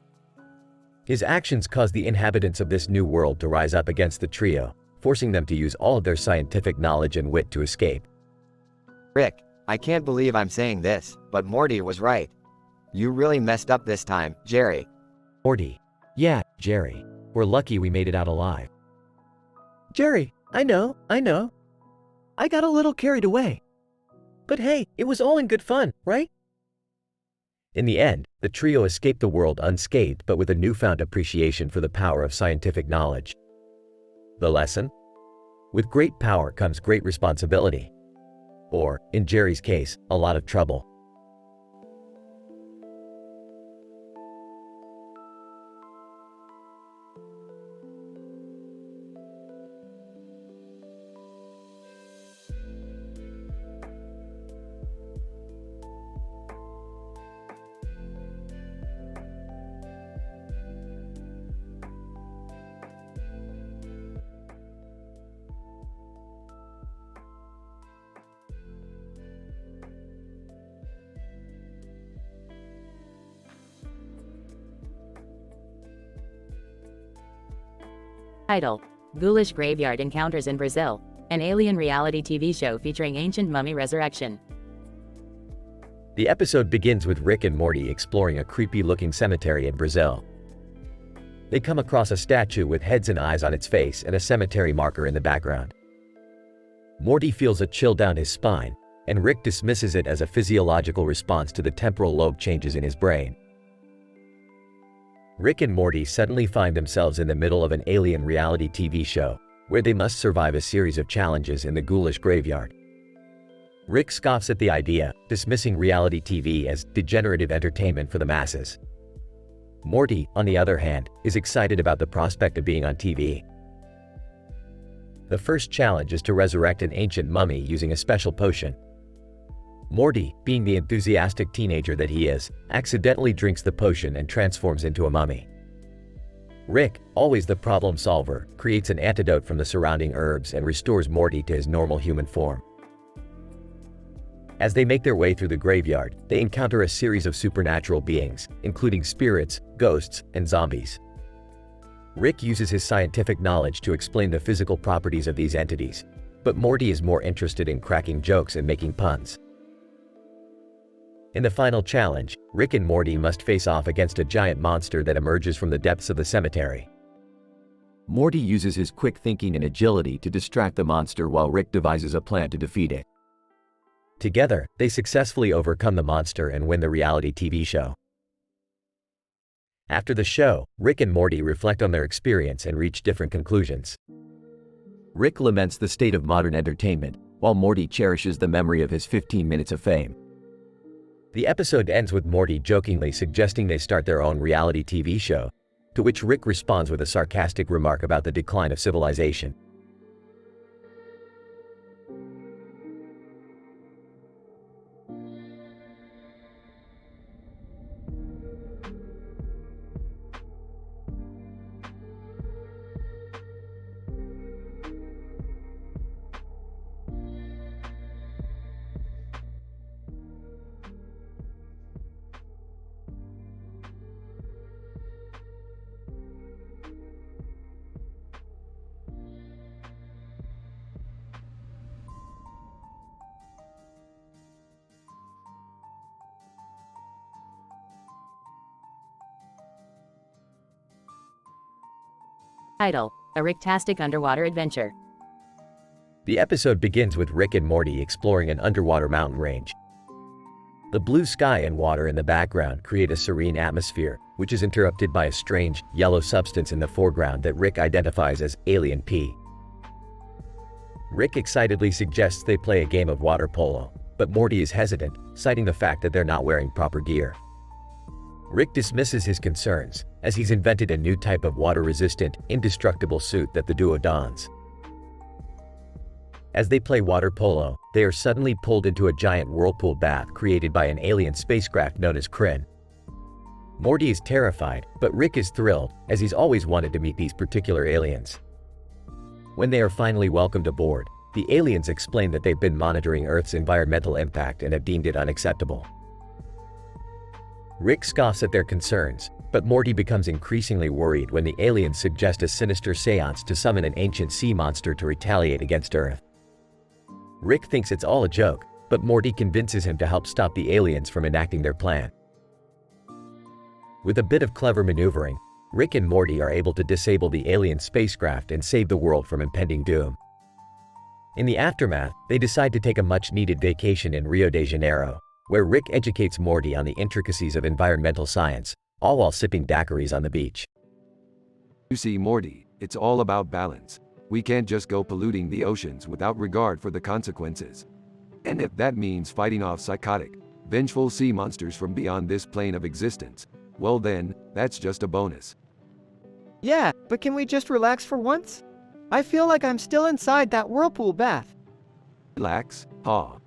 His actions cause the inhabitants of this new world to rise up against the trio, forcing them to use all of their scientific knowledge and wit to escape. Rick, I can't believe I'm saying this, but Morty was right. You really messed up this time, Jerry. Morty: Yeah, Jerry, we're lucky we made it out alive. Jerry, I know. I got a little carried away. But hey, it was all in good fun, right? In the end, the trio escaped the world unscathed but with a newfound appreciation for the power of scientific knowledge. The lesson? With great power comes great responsibility. Or, in Jerry's case, a lot of trouble. Title: Ghoulish Graveyard Encounters in Brazil, an alien reality TV show featuring ancient mummy resurrection. The episode begins with Rick and Morty exploring a creepy-looking cemetery in Brazil. They come across a statue with heads and eyes on its face and a cemetery marker in the background. Morty feels a chill down his spine, and Rick dismisses it as a physiological response to the temporal lobe changes in his brain. Rick and Morty suddenly find themselves in the middle of an alien reality TV show, where they must survive a series of challenges in the ghoulish graveyard. Rick scoffs at the idea, dismissing reality TV as degenerative entertainment for the masses. Morty, on the other hand, is excited about the prospect of being on TV. The first challenge is to resurrect an ancient mummy using a special potion. Morty, being the enthusiastic teenager that he is, accidentally drinks the potion and transforms into a mummy. Rick, always the problem solver, creates an antidote from the surrounding herbs and restores Morty to his normal human form. As they make their way through the graveyard, they encounter a series of supernatural beings, including spirits, ghosts, and zombies. Rick uses his scientific knowledge to explain the physical properties of these entities, but Morty is more interested in cracking jokes and making puns. In the final challenge, Rick and Morty must face off against a giant monster that emerges from the depths of the cemetery. Morty uses his quick thinking and agility to distract the monster while Rick devises a plan to defeat it. Together, they successfully overcome the monster and win the reality TV show. After the show, Rick and Morty reflect on their experience and reach different conclusions. Rick laments the state of modern entertainment, while Morty cherishes the memory of his 15 minutes of fame. The episode ends with Morty jokingly suggesting they start their own reality TV show, to which Rick responds with a sarcastic remark about the decline of civilization. Title: A Ricktastic Underwater Adventure. The episode begins with Rick and Morty exploring an underwater mountain range. The blue sky and water in the background create a serene atmosphere, which is interrupted by a strange, yellow substance in the foreground that Rick identifies as alien pee. Rick excitedly suggests they play a game of water polo, but Morty is hesitant, citing the fact that they're not wearing proper gear. Rick dismisses his concerns, as he's invented a new type of water-resistant, indestructible suit that the duo dons. As they play water polo, they are suddenly pulled into a giant whirlpool bath created by an alien spacecraft known as Kryn. Morty is terrified, but Rick is thrilled, as he's always wanted to meet these particular aliens. When they are finally welcomed aboard, the aliens explain that they've been monitoring Earth's environmental impact and have deemed it unacceptable. Rick scoffs at their concerns, but Morty becomes increasingly worried when the aliens suggest a sinister seance to summon an ancient sea monster to retaliate against Earth. Rick thinks it's all a joke, but Morty convinces him to help stop the aliens from enacting their plan. With a bit of clever maneuvering, Rick and Morty are able to disable the alien spacecraft and save the world from impending doom. In the aftermath, they decide to take a much-needed vacation in Rio de Janeiro, where Rick educates Morty on the intricacies of environmental science, all while sipping daiquiris on the beach. You see, Morty, it's all about balance. We can't just go polluting the oceans without regard for the consequences. And if that means fighting off psychotic, vengeful sea monsters from beyond this plane of existence, well then, that's just a bonus. Yeah, but can we just relax for once? I feel like I'm still inside that whirlpool bath. Relax,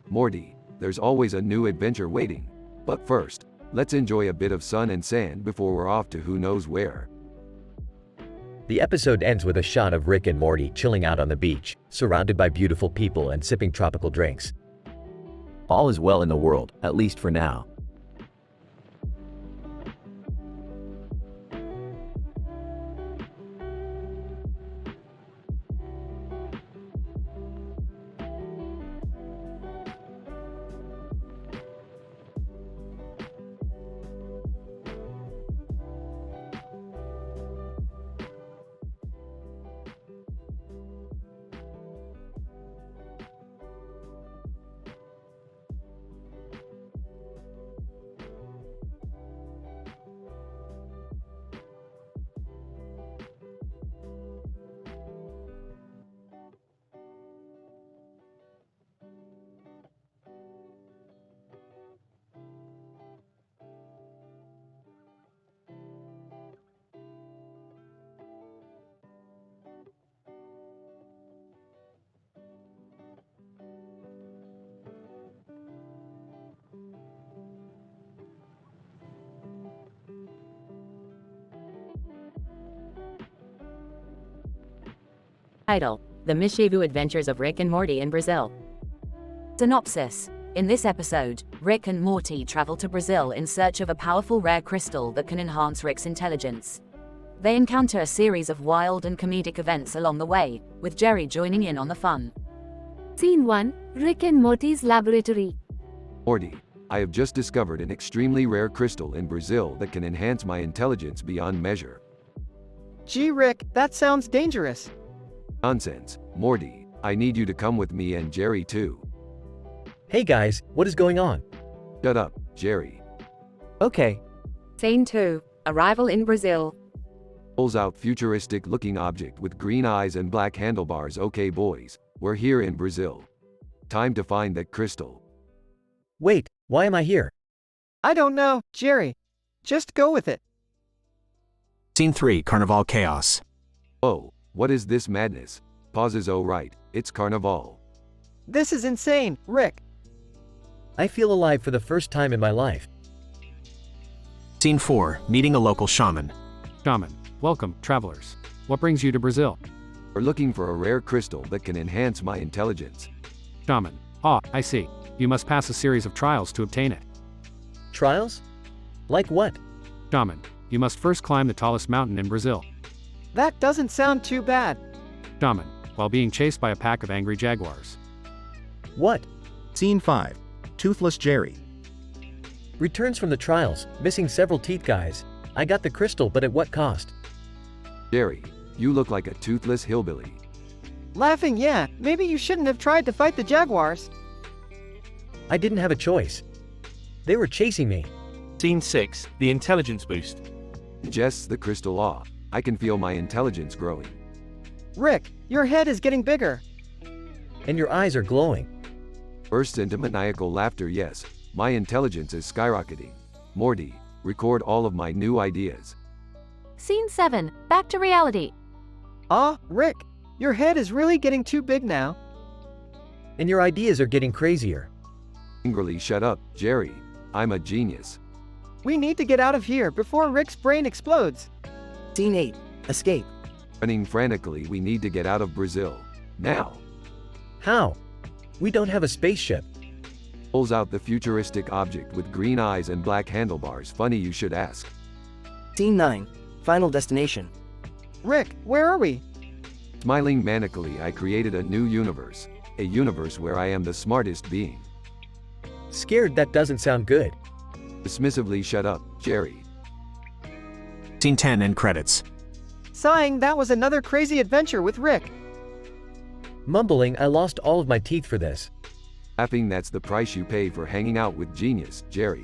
Morty. There's always a new adventure waiting. But first, let's enjoy a bit of sun and sand before we're off to who knows where. The episode ends with a shot of Rick and Morty chilling out on the beach, surrounded by beautiful people and sipping tropical drinks. All is well in the world, at least for now. Title: The Mischievous Adventures of Rick and Morty in Brazil. Synopsis: In this episode, Rick and Morty travel to Brazil in search of a powerful rare crystal that can enhance Rick's intelligence. They encounter a series of wild and comedic events along the way, with Jerry joining in on the fun. Scene 1, Rick and Morty's laboratory. Morty, I have just discovered an extremely rare crystal in Brazil that can enhance my intelligence beyond measure. Gee, Rick, that sounds dangerous. Nonsense, Morty, I need you to come with me and Jerry too. Hey guys, what is going on? Shut up, Jerry. Okay. Scene 2, Arrival in Brazil. Pulls out futuristic-looking object with green eyes and black handlebars. Okay boys, we're here in Brazil. Time to find that crystal. Wait, why am I here? I don't know, Jerry. Just go with it. Scene 3, Carnival Chaos. Oh, what is this madness? Pauses. Oh right, it's Carnival. This is insane, Rick. I feel alive for the first time in my life. Scene 4, Meeting a local shaman. Shaman, welcome, travelers. What brings you to Brazil? We're looking for a rare crystal that can enhance my intelligence. Shaman, ah, I see. You must pass a series of trials to obtain it. Trials? Like what? Shaman, you must first climb the tallest mountain in Brazil. That doesn't sound too bad. Shaman, while being chased by a pack of angry jaguars. What? Scene 5. Toothless Jerry. Returns from the trials, missing several teeth guys. I got the crystal, but at what cost? Jerry, you look like a toothless hillbilly. Laughing, yeah, maybe you shouldn't have tried to fight the jaguars. I didn't have a choice. They were chasing me. Scene 6, the intelligence boost. Ingests the crystal off. I can feel my intelligence growing. Rick, your head is getting bigger. And your eyes are glowing. Bursts into maniacal laughter. Yes, my intelligence is skyrocketing. Morty, record all of my new ideas. Scene 7, back to reality. Rick, your head is really getting too big now. And your ideas are getting crazier. Angrily, shut up, Jerry. I'm a genius. We need to get out of here before Rick's brain explodes. Scene 8, Escape. Running frantically, we need to get out of Brazil. Now. How? We don't have a spaceship. Pulls out the futuristic object with green eyes and black handlebars. Funny you should ask. Scene 9, Final Destination. Rick, where are we? Smiling manically, I created a new universe. A universe where I am the smartest being. Scared, that doesn't sound good. Dismissively, shut up, Jerry. Scene 10, End credits. Sighing, that was another crazy adventure with Rick. Mumbling, I lost all of my teeth for this. Laughing, that's the price you pay for hanging out with genius, Jerry.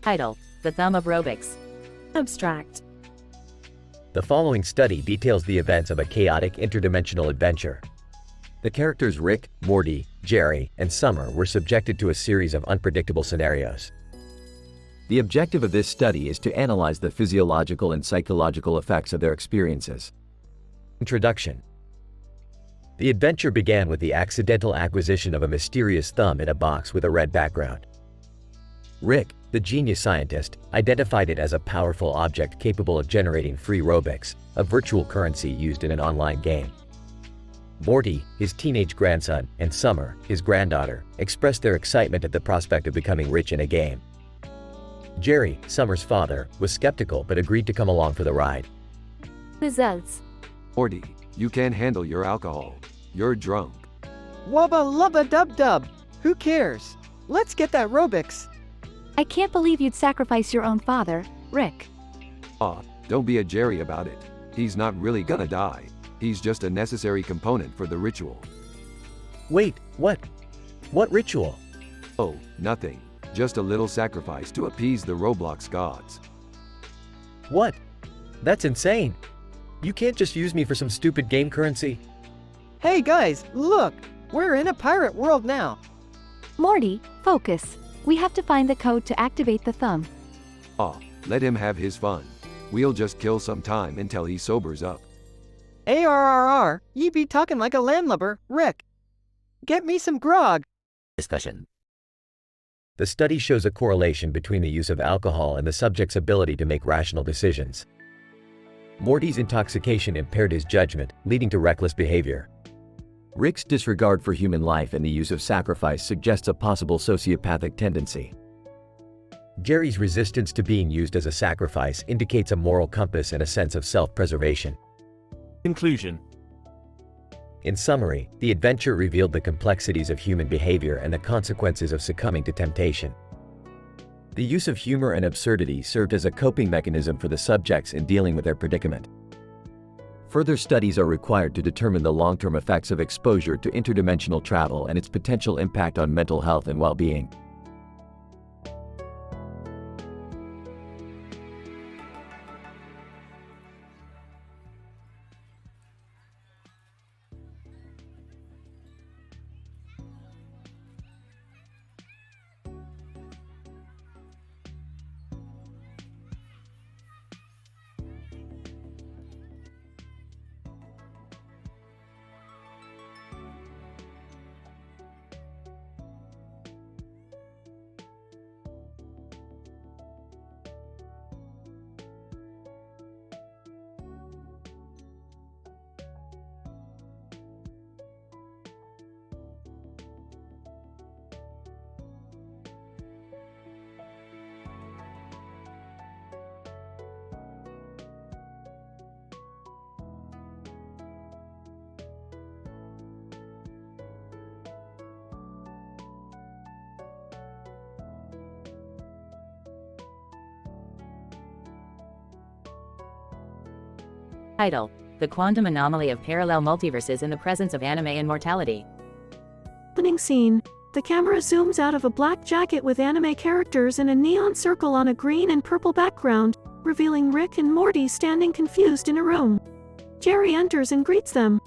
Title: The Thumb of Robics. Abstract. The following study details the events of a chaotic interdimensional adventure. The characters Rick, Morty, Jerry, and Summer were subjected to a series of unpredictable scenarios. The objective of this study is to analyze the physiological and psychological effects of their experiences. Introduction. The adventure began with the accidental acquisition of a mysterious thumb in a box with a red background. Rick, the genius scientist, identified it as a powerful object capable of generating free Robux, a virtual currency used in an online game. Morty, his teenage grandson, and Summer, his granddaughter, expressed their excitement at the prospect of becoming rich in a game. Jerry, Summer's father, was skeptical but agreed to come along for the ride. Results. Morty, you can't handle your alcohol. You're drunk. Wubba lubba dub dub. Who cares? Let's get that Robux. I can't believe you'd sacrifice your own father, Rick. Don't be a Jerry about it. He's not really gonna die. He's just a necessary component for the ritual. Wait, what? What ritual? Oh, nothing. Just a little sacrifice to appease the Roblox gods. What? That's insane. You can't just use me for some stupid game currency. Hey guys, look! We're in a pirate world now. Morty, focus. We have to find the code to activate the thumb. Ah, let him have his fun. We'll just kill some time until he sobers up. ARRR, ye be talking like a landlubber, Rick. Get me some grog. Discussion. The study shows a correlation between the use of alcohol and the subject's ability to make rational decisions. Morty's intoxication impaired his judgment, leading to reckless behavior. Rick's disregard for human life and the use of sacrifice suggests a possible sociopathic tendency. Jerry's resistance to being used as a sacrifice indicates a moral compass and a sense of self-preservation. Conclusion. In summary, the adventure revealed the complexities of human behavior and the consequences of succumbing to temptation. The use of humor and absurdity served as a coping mechanism for the subjects in dealing with their predicament. Further studies are required to determine the long-term effects of exposure to interdimensional travel and its potential impact on mental health and well-being. Title: The Quantum Anomaly of Parallel Multiverses in the Presence of Anime Immortality. Opening scene. The camera zooms out of a black jacket with anime characters in a neon circle on a green and purple background, revealing Rick and Morty standing confused in a room. Jerry enters and greets them.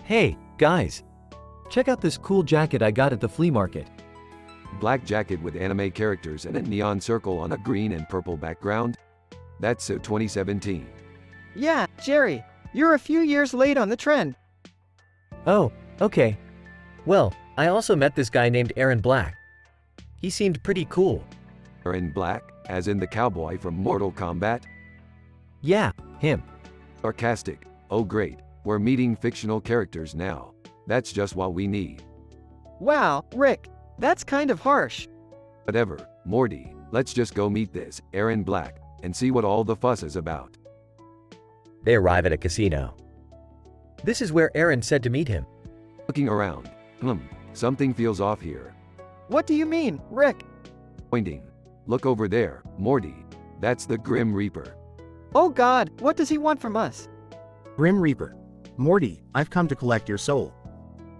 Hey, guys. Check out this cool jacket I got at the flea market. Black jacket with anime characters and a neon circle on a green and purple background? That's so 2017. Yeah, Jerry, you're a few years late on the trend. Oh, okay. Well, I also met this guy named Aaron Black. He seemed pretty cool. Aaron Black, as in the cowboy from Mortal Kombat? Yeah, him. Sarcastic. Oh great, we're meeting fictional characters now. That's just what we need. Wow, Rick, that's kind of harsh. Whatever, Morty, let's just go meet this Aaron Black and see what all the fuss is about. They arrive at a casino. This is where Aaron said to meet him. Looking around. Something feels off here. What do you mean, Rick? Pointing. Look over there, Morty. That's the Grim Reaper. Oh God, what does he want from us? Grim Reaper. Morty, I've come to collect your soul.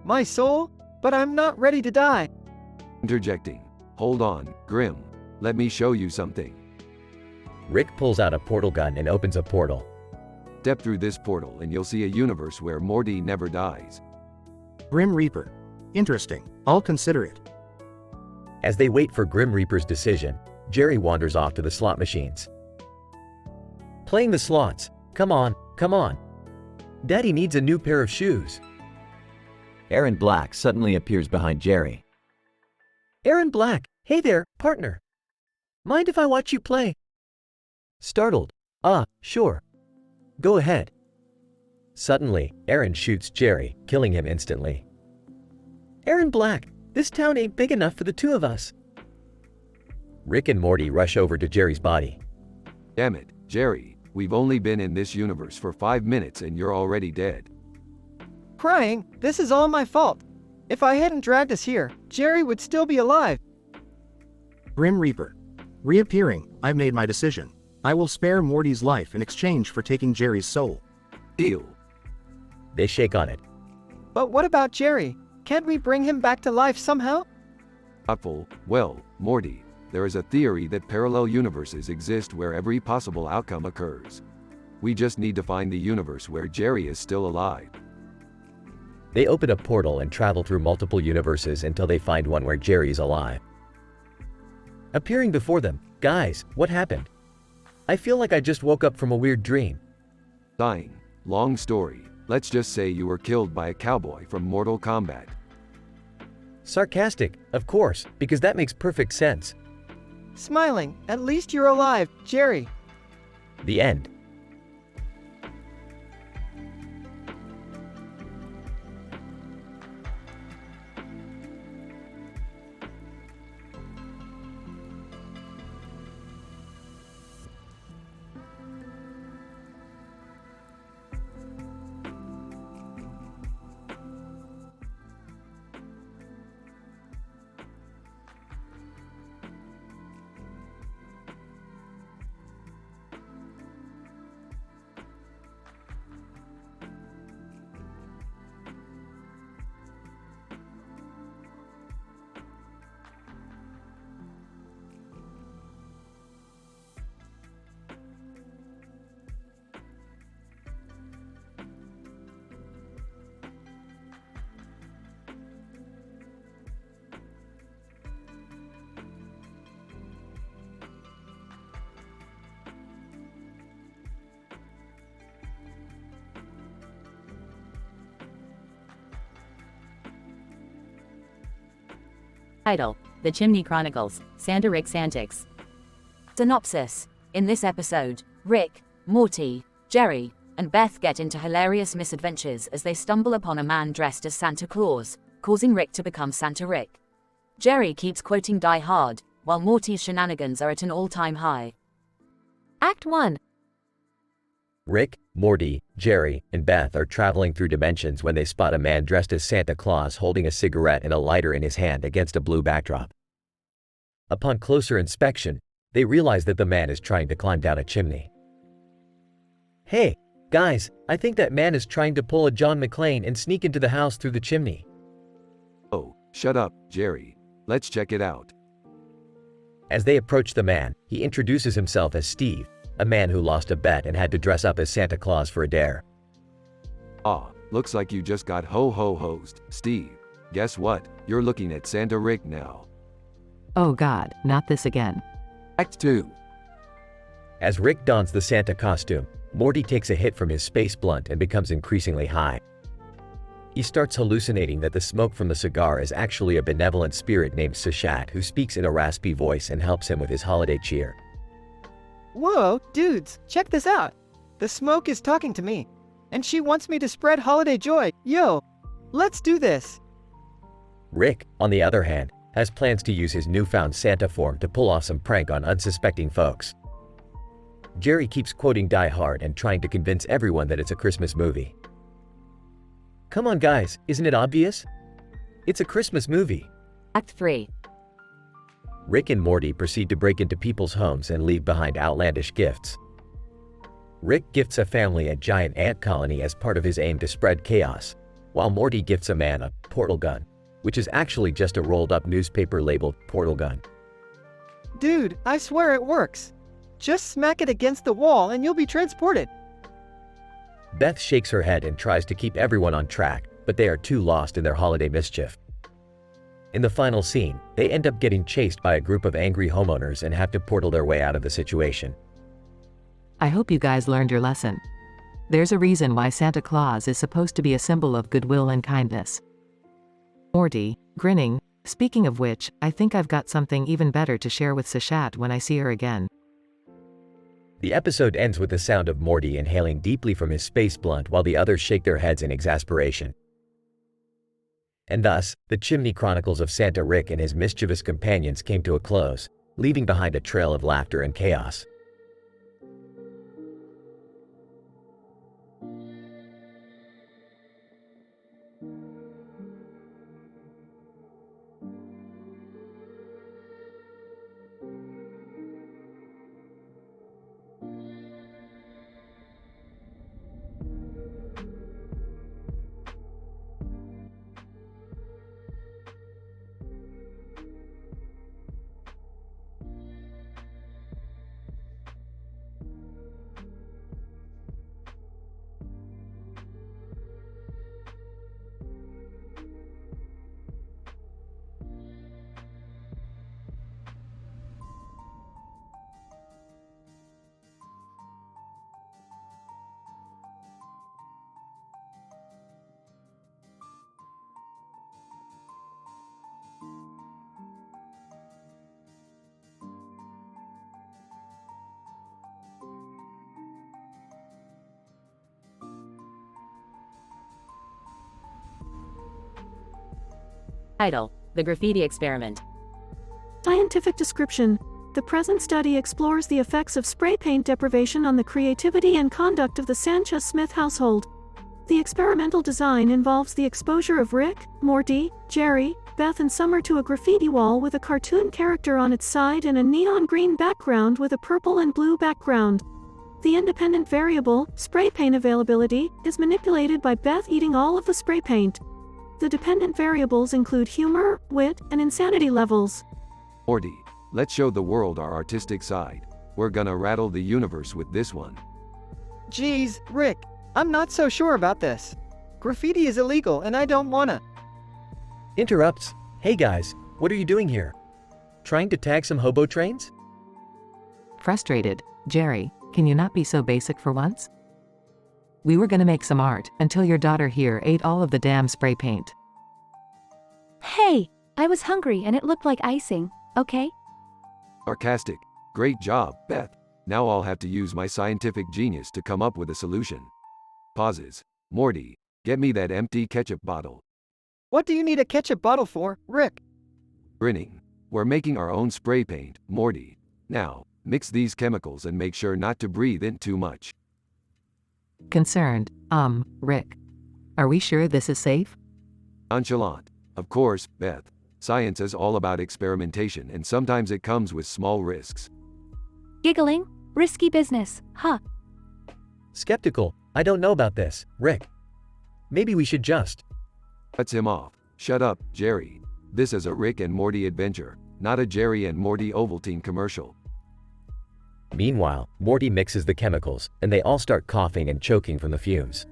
My soul? But I'm not ready to die. Interjecting. Hold on, Grim. Let me show you something. Rick pulls out a portal gun and opens a portal. Step through this portal and you'll see a universe where Morty never dies. Grim Reaper. Interesting. I'll consider it. As they wait for Grim Reaper's decision, Jerry wanders off to the slot machines. Playing the slots. Come on, come on. Daddy needs a new pair of shoes. Aaron Black suddenly appears behind Jerry. Aaron Black, hey there, partner. Mind if I watch you play? Startled. Sure. Go ahead. Suddenly, Aaron shoots Jerry, killing him instantly. Aaron Black, this town ain't big enough for the two of us. Rick and Morty rush over to Jerry's body. Damn it, Jerry, we've only been in this universe for 5 minutes and you're already dead. Crying, this is all my fault. If I hadn't dragged us here, Jerry would still be alive. Grim Reaper. Reappearing, I've made my decision. I will spare Morty's life in exchange for taking Jerry's soul. Deal. They shake on it. But what about Jerry? Can't we bring him back to life somehow? Thoughtful. Well, Morty, there is a theory that parallel universes exist where every possible outcome occurs. We just need to find the universe where Jerry is still alive. They open a portal and travel through multiple universes until they find one where Jerry is alive. Appearing before them, guys, what happened? I feel like I just woke up from a weird dream. Dying. Long story. Let's just say you were killed by a cowboy from Mortal Kombat. Sarcastic, of course, because that makes perfect sense. Smiling, at least you're alive, Jerry. The end. Title: The Chimney Chronicles, Santa Rick's Antics. Synopsis: in this episode, Rick, Morty, Jerry, and Beth get into hilarious misadventures as they stumble upon a man dressed as Santa Claus, causing Rick to become Santa Rick. Jerry keeps quoting Die Hard, while Morty's shenanigans are at an all-time high. Act 1. Rick, Morty, Jerry, and Beth are traveling through dimensions when they spot a man dressed as Santa Claus holding a cigarette and a lighter in his hand against a blue backdrop. Upon closer inspection, they realize that the man is trying to climb down a chimney. Hey, guys, I think that man is trying to pull a John McClane and sneak into the house through the chimney. Oh, shut up, Jerry. Let's check it out. As they approach the man, he introduces himself as Steve, a man who lost a bet and had to dress up as Santa Claus for a dare. Looks like you just got ho-ho-hosed, Steve. Guess what? You're looking at Santa Rick now. Oh God, not this again. Act 2. As Rick dons the Santa costume, Morty takes a hit from his space blunt and becomes increasingly high. He starts hallucinating that the smoke from the cigar is actually a benevolent spirit named Sashat who speaks in a raspy voice and helps him with his holiday cheer. Whoa, dudes, check this out. The smoke is talking to me. And she wants me to spread holiday joy. Yo, let's do this. Rick, on the other hand, has plans to use his newfound Santa form to pull off some prank on unsuspecting folks. Jerry keeps quoting Die Hard and trying to convince everyone that it's a Christmas movie. Come on guys, isn't it obvious? It's a Christmas movie. Act 3. Rick and Morty proceed to break into people's homes and leave behind outlandish gifts. Rick gifts a family a giant ant colony as part of his aim to spread chaos, while Morty gifts a man a portal gun, which is actually just a rolled-up newspaper labeled portal gun. Dude, I swear it works. Just smack it against the wall and you'll be transported. Beth shakes her head and tries to keep everyone on track, but they are too lost in their holiday mischief. In the final scene, they end up getting chased by a group of angry homeowners and have to portal their way out of the situation. I hope you guys learned your lesson. There's a reason why Santa Claus is supposed to be a symbol of goodwill and kindness. Morty, grinning, speaking of which, I think I've got something even better to share with Sashat when I see her again. The episode ends with the sound of Morty inhaling deeply from his space blunt while the others shake their heads in exasperation. And thus, the Chimney Chronicles of Santa Rick and his mischievous companions came to a close, leaving behind a trail of laughter and chaos. Title: The Graffiti Experiment. Scientific description. The present study explores the effects of spray paint deprivation on the creativity and conduct of the Sanchez-Smith household. The experimental design involves the exposure of Rick, Morty, Jerry, Beth and Summer to a graffiti wall with a cartoon character on its side and a neon green background with a purple and blue background. The independent variable, spray paint availability, is manipulated by Beth eating all of the spray paint. The dependent variables include humor, wit, and insanity levels. Morty, let's show the world our artistic side. We're gonna rattle the universe with this one. Geez, Rick, I'm not so sure about this. Graffiti is illegal and I don't wanna. Interrupts. Hey guys, what are you doing here? Trying to tag some hobo trains? Frustrated, Jerry, can you not be so basic for once? We were gonna make some art until your daughter here ate all of the damn spray paint. Hey, I was hungry and it looked like icing, okay? Sarcastic. Great job, Beth. Now I'll have to use my scientific genius to come up with a solution. Pauses. Morty, get me that empty ketchup bottle. What do you need a ketchup bottle for, Rick? Grinning. We're making our own spray paint, Morty. Now, mix these chemicals and make sure not to breathe in too much. Concerned, Rick. Are we sure this is safe? Nonchalant. Of course, Beth. Science is all about experimentation and sometimes it comes with small risks. Giggling? Risky business, huh? Skeptical. I don't know about this, Rick. Maybe we should just. Cuts him off. Shut up, Jerry. This is a Rick and Morty adventure, not a Jerry and Morty Ovaltine commercial. Meanwhile, Morty mixes the chemicals, and they all start coughing and choking from the fumes.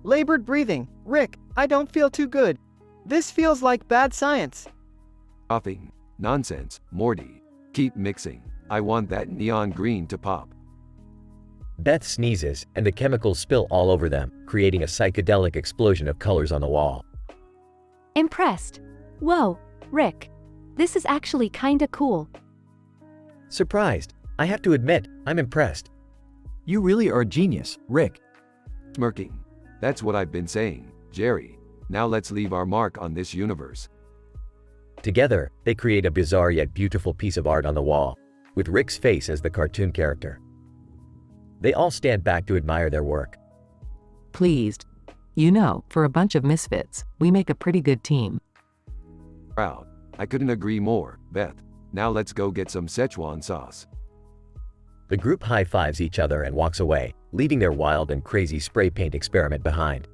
Labored breathing. Rick, I don't feel too good. This feels like bad science. Coughing. Nonsense, Morty. Keep mixing. I want that neon green to pop. Beth sneezes, and the chemicals spill all over them, creating a psychedelic explosion of colors on the wall. Impressed. Whoa, Rick. This is actually kinda cool. Surprised. I have to admit, I'm impressed. You really are a genius, Rick. Smirking. That's what I've been saying, Jerry. Now let's leave our mark on this universe. Together, they create a bizarre yet beautiful piece of art on the wall, with Rick's face as the cartoon character. They all stand back to admire their work. Pleased. You know, for a bunch of misfits, we make a pretty good team. Proud. I couldn't agree more, Beth. Now let's go get some Szechuan sauce. The group high-fives each other and walks away, leaving their wild and crazy spray paint experiment behind.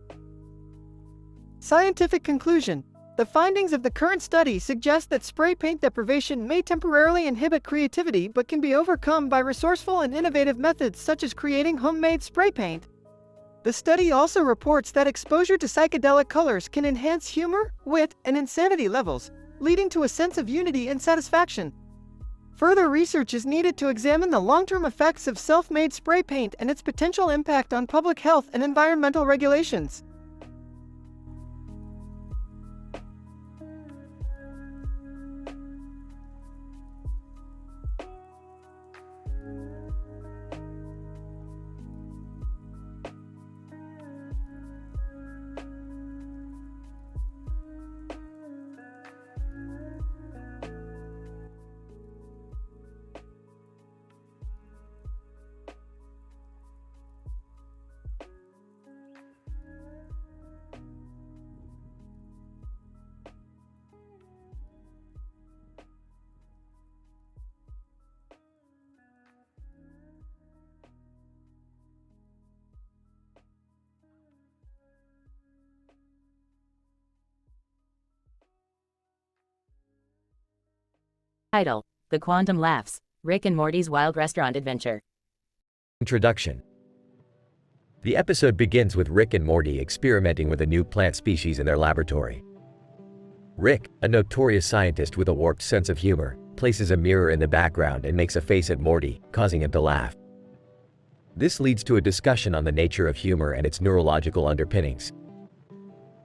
Scientific conclusion. The findings of the current study suggest that spray paint deprivation may temporarily inhibit creativity but can be overcome by resourceful and innovative methods such as creating homemade spray paint. The study also reports that exposure to psychedelic colors can enhance humor, wit, and insanity levels, leading to a sense of unity and satisfaction. Further research is needed to examine the long-term effects of self-made spray paint and its potential impact on public health and environmental regulations. Title: The Quantum Laughs, Rick and Morty's Wild Restaurant Adventure. Introduction. The episode begins with Rick and Morty experimenting with a new plant species in their laboratory. Rick, a notorious scientist with a warped sense of humor, places a mirror in the background and makes a face at Morty, causing him to laugh. This leads to a discussion on the nature of humor and its neurological underpinnings.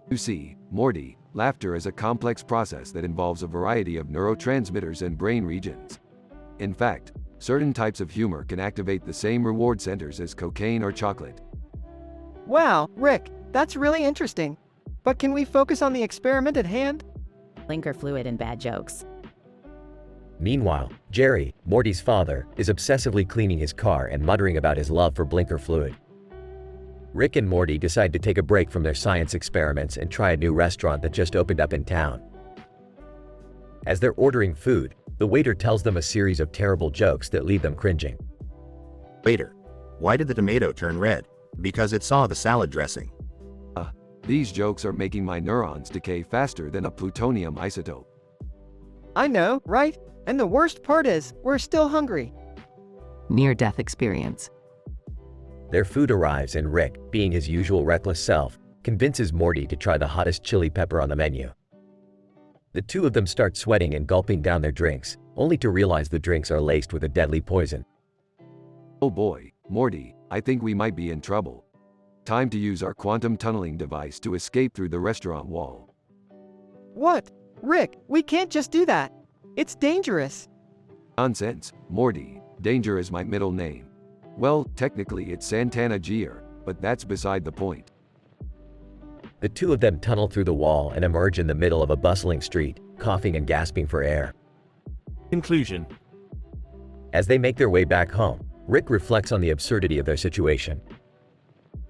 You see, Morty, laughter is a complex process that involves a variety of neurotransmitters and brain regions. In fact, certain types of humor can activate the same reward centers as cocaine or chocolate. Wow, Rick, that's really interesting. But can we focus on the experiment at hand? blinker fluid and bad jokes. Meanwhile, Jerry, Morty's father, is obsessively cleaning his car and muttering about his love for blinker fluid. Rick and Morty decide to take a break from their science experiments and try a new restaurant that just opened up in town. As they're ordering food, the waiter tells them a series of terrible jokes that leave them cringing. Waiter, why did the tomato turn red? Because it saw the salad dressing. These jokes are making my neurons decay faster than a plutonium isotope. I know, right? And the worst part is, we're still hungry. Near-death experience. Their food arrives and Rick, being his usual reckless self, convinces Morty to try the hottest chili pepper on the menu. The two of them start sweating and gulping down their drinks, only to realize the drinks are laced with a deadly poison. Oh boy, Morty, I think we might be in trouble. Time to use our quantum tunneling device to escape through the restaurant wall. What? Rick, we can't just do that. It's dangerous. Nonsense, Morty. Danger is my middle name. Well, technically it's Santana Gier, but that's beside the point. The two of them tunnel through the wall and emerge in the middle of a bustling street, coughing and gasping for air. Conclusion. As they make their way back home, Rick reflects on the absurdity of their situation.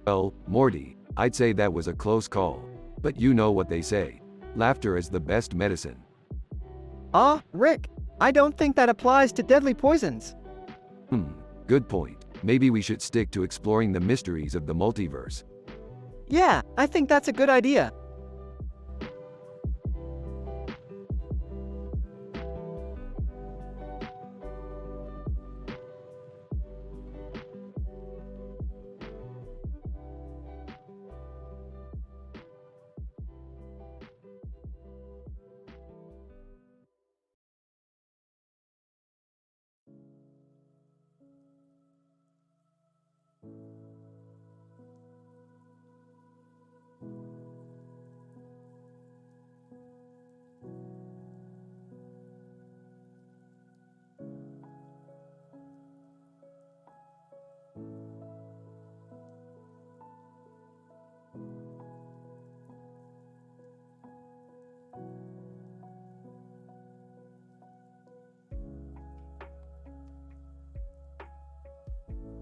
Well, Morty, I'd say that was a close call. But you know what they say. Laughter is the best medicine. Rick, I don't think that applies to deadly poisons. Good point. Maybe we should stick to exploring the mysteries of the multiverse. Yeah, I think that's a good idea.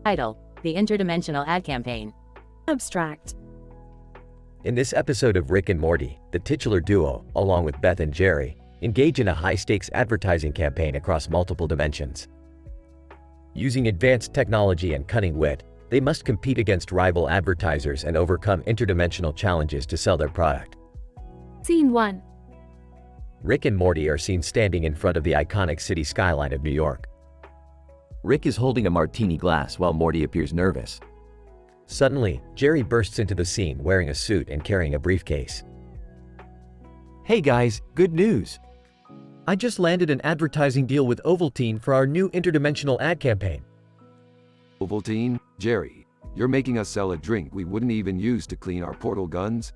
Title: The Interdimensional Ad Campaign. Abstract. In this episode of Rick and Morty, the titular duo, along with Beth and Jerry, engage in a high-stakes advertising campaign across multiple dimensions. Using advanced technology and cunning wit, they must compete against rival advertisers and overcome interdimensional challenges to sell their product. Scene 1. Rick and Morty are seen standing in front of the iconic city skyline of New York. Rick is holding a martini glass while Morty appears nervous. Suddenly, Jerry bursts into the scene wearing a suit and carrying a briefcase. Hey guys, good news! I just landed an advertising deal with Ovaltine for our new interdimensional ad campaign. Ovaltine? Jerry, you're making us sell a drink we wouldn't even use to clean our portal guns?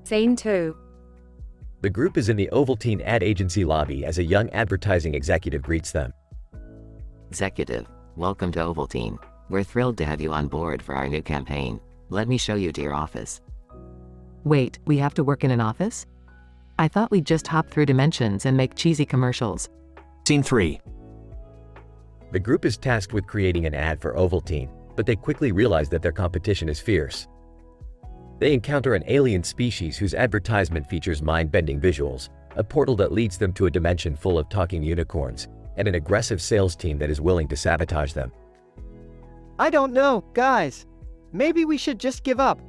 Scene 2. The group is in the Ovaltine ad agency lobby as a young advertising executive greets them. Executive, welcome to Ovaltine. We're thrilled to have you on board for our new campaign. Let me show you to your office. Wait, we have to work in an office? I thought we'd just hop through dimensions and make cheesy commercials. Scene 3. The group is tasked with creating an ad for Ovaltine, but they quickly realize that their competition is fierce. They encounter an alien species whose advertisement features mind-bending visuals, a portal that leads them to a dimension full of talking unicorns, and an aggressive sales team that is willing to sabotage them. I don't know, guys. Maybe we should just give up.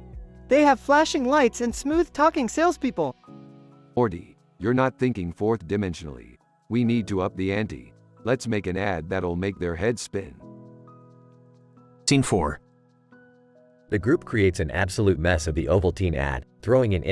They have flashing lights and smooth-talking salespeople. Morty, you're not thinking fourth dimensionally. We need to up the ante. Let's make an ad that'll make their heads spin. Scene 4. The group creates an absolute mess of the Ovaltine ad, throwing in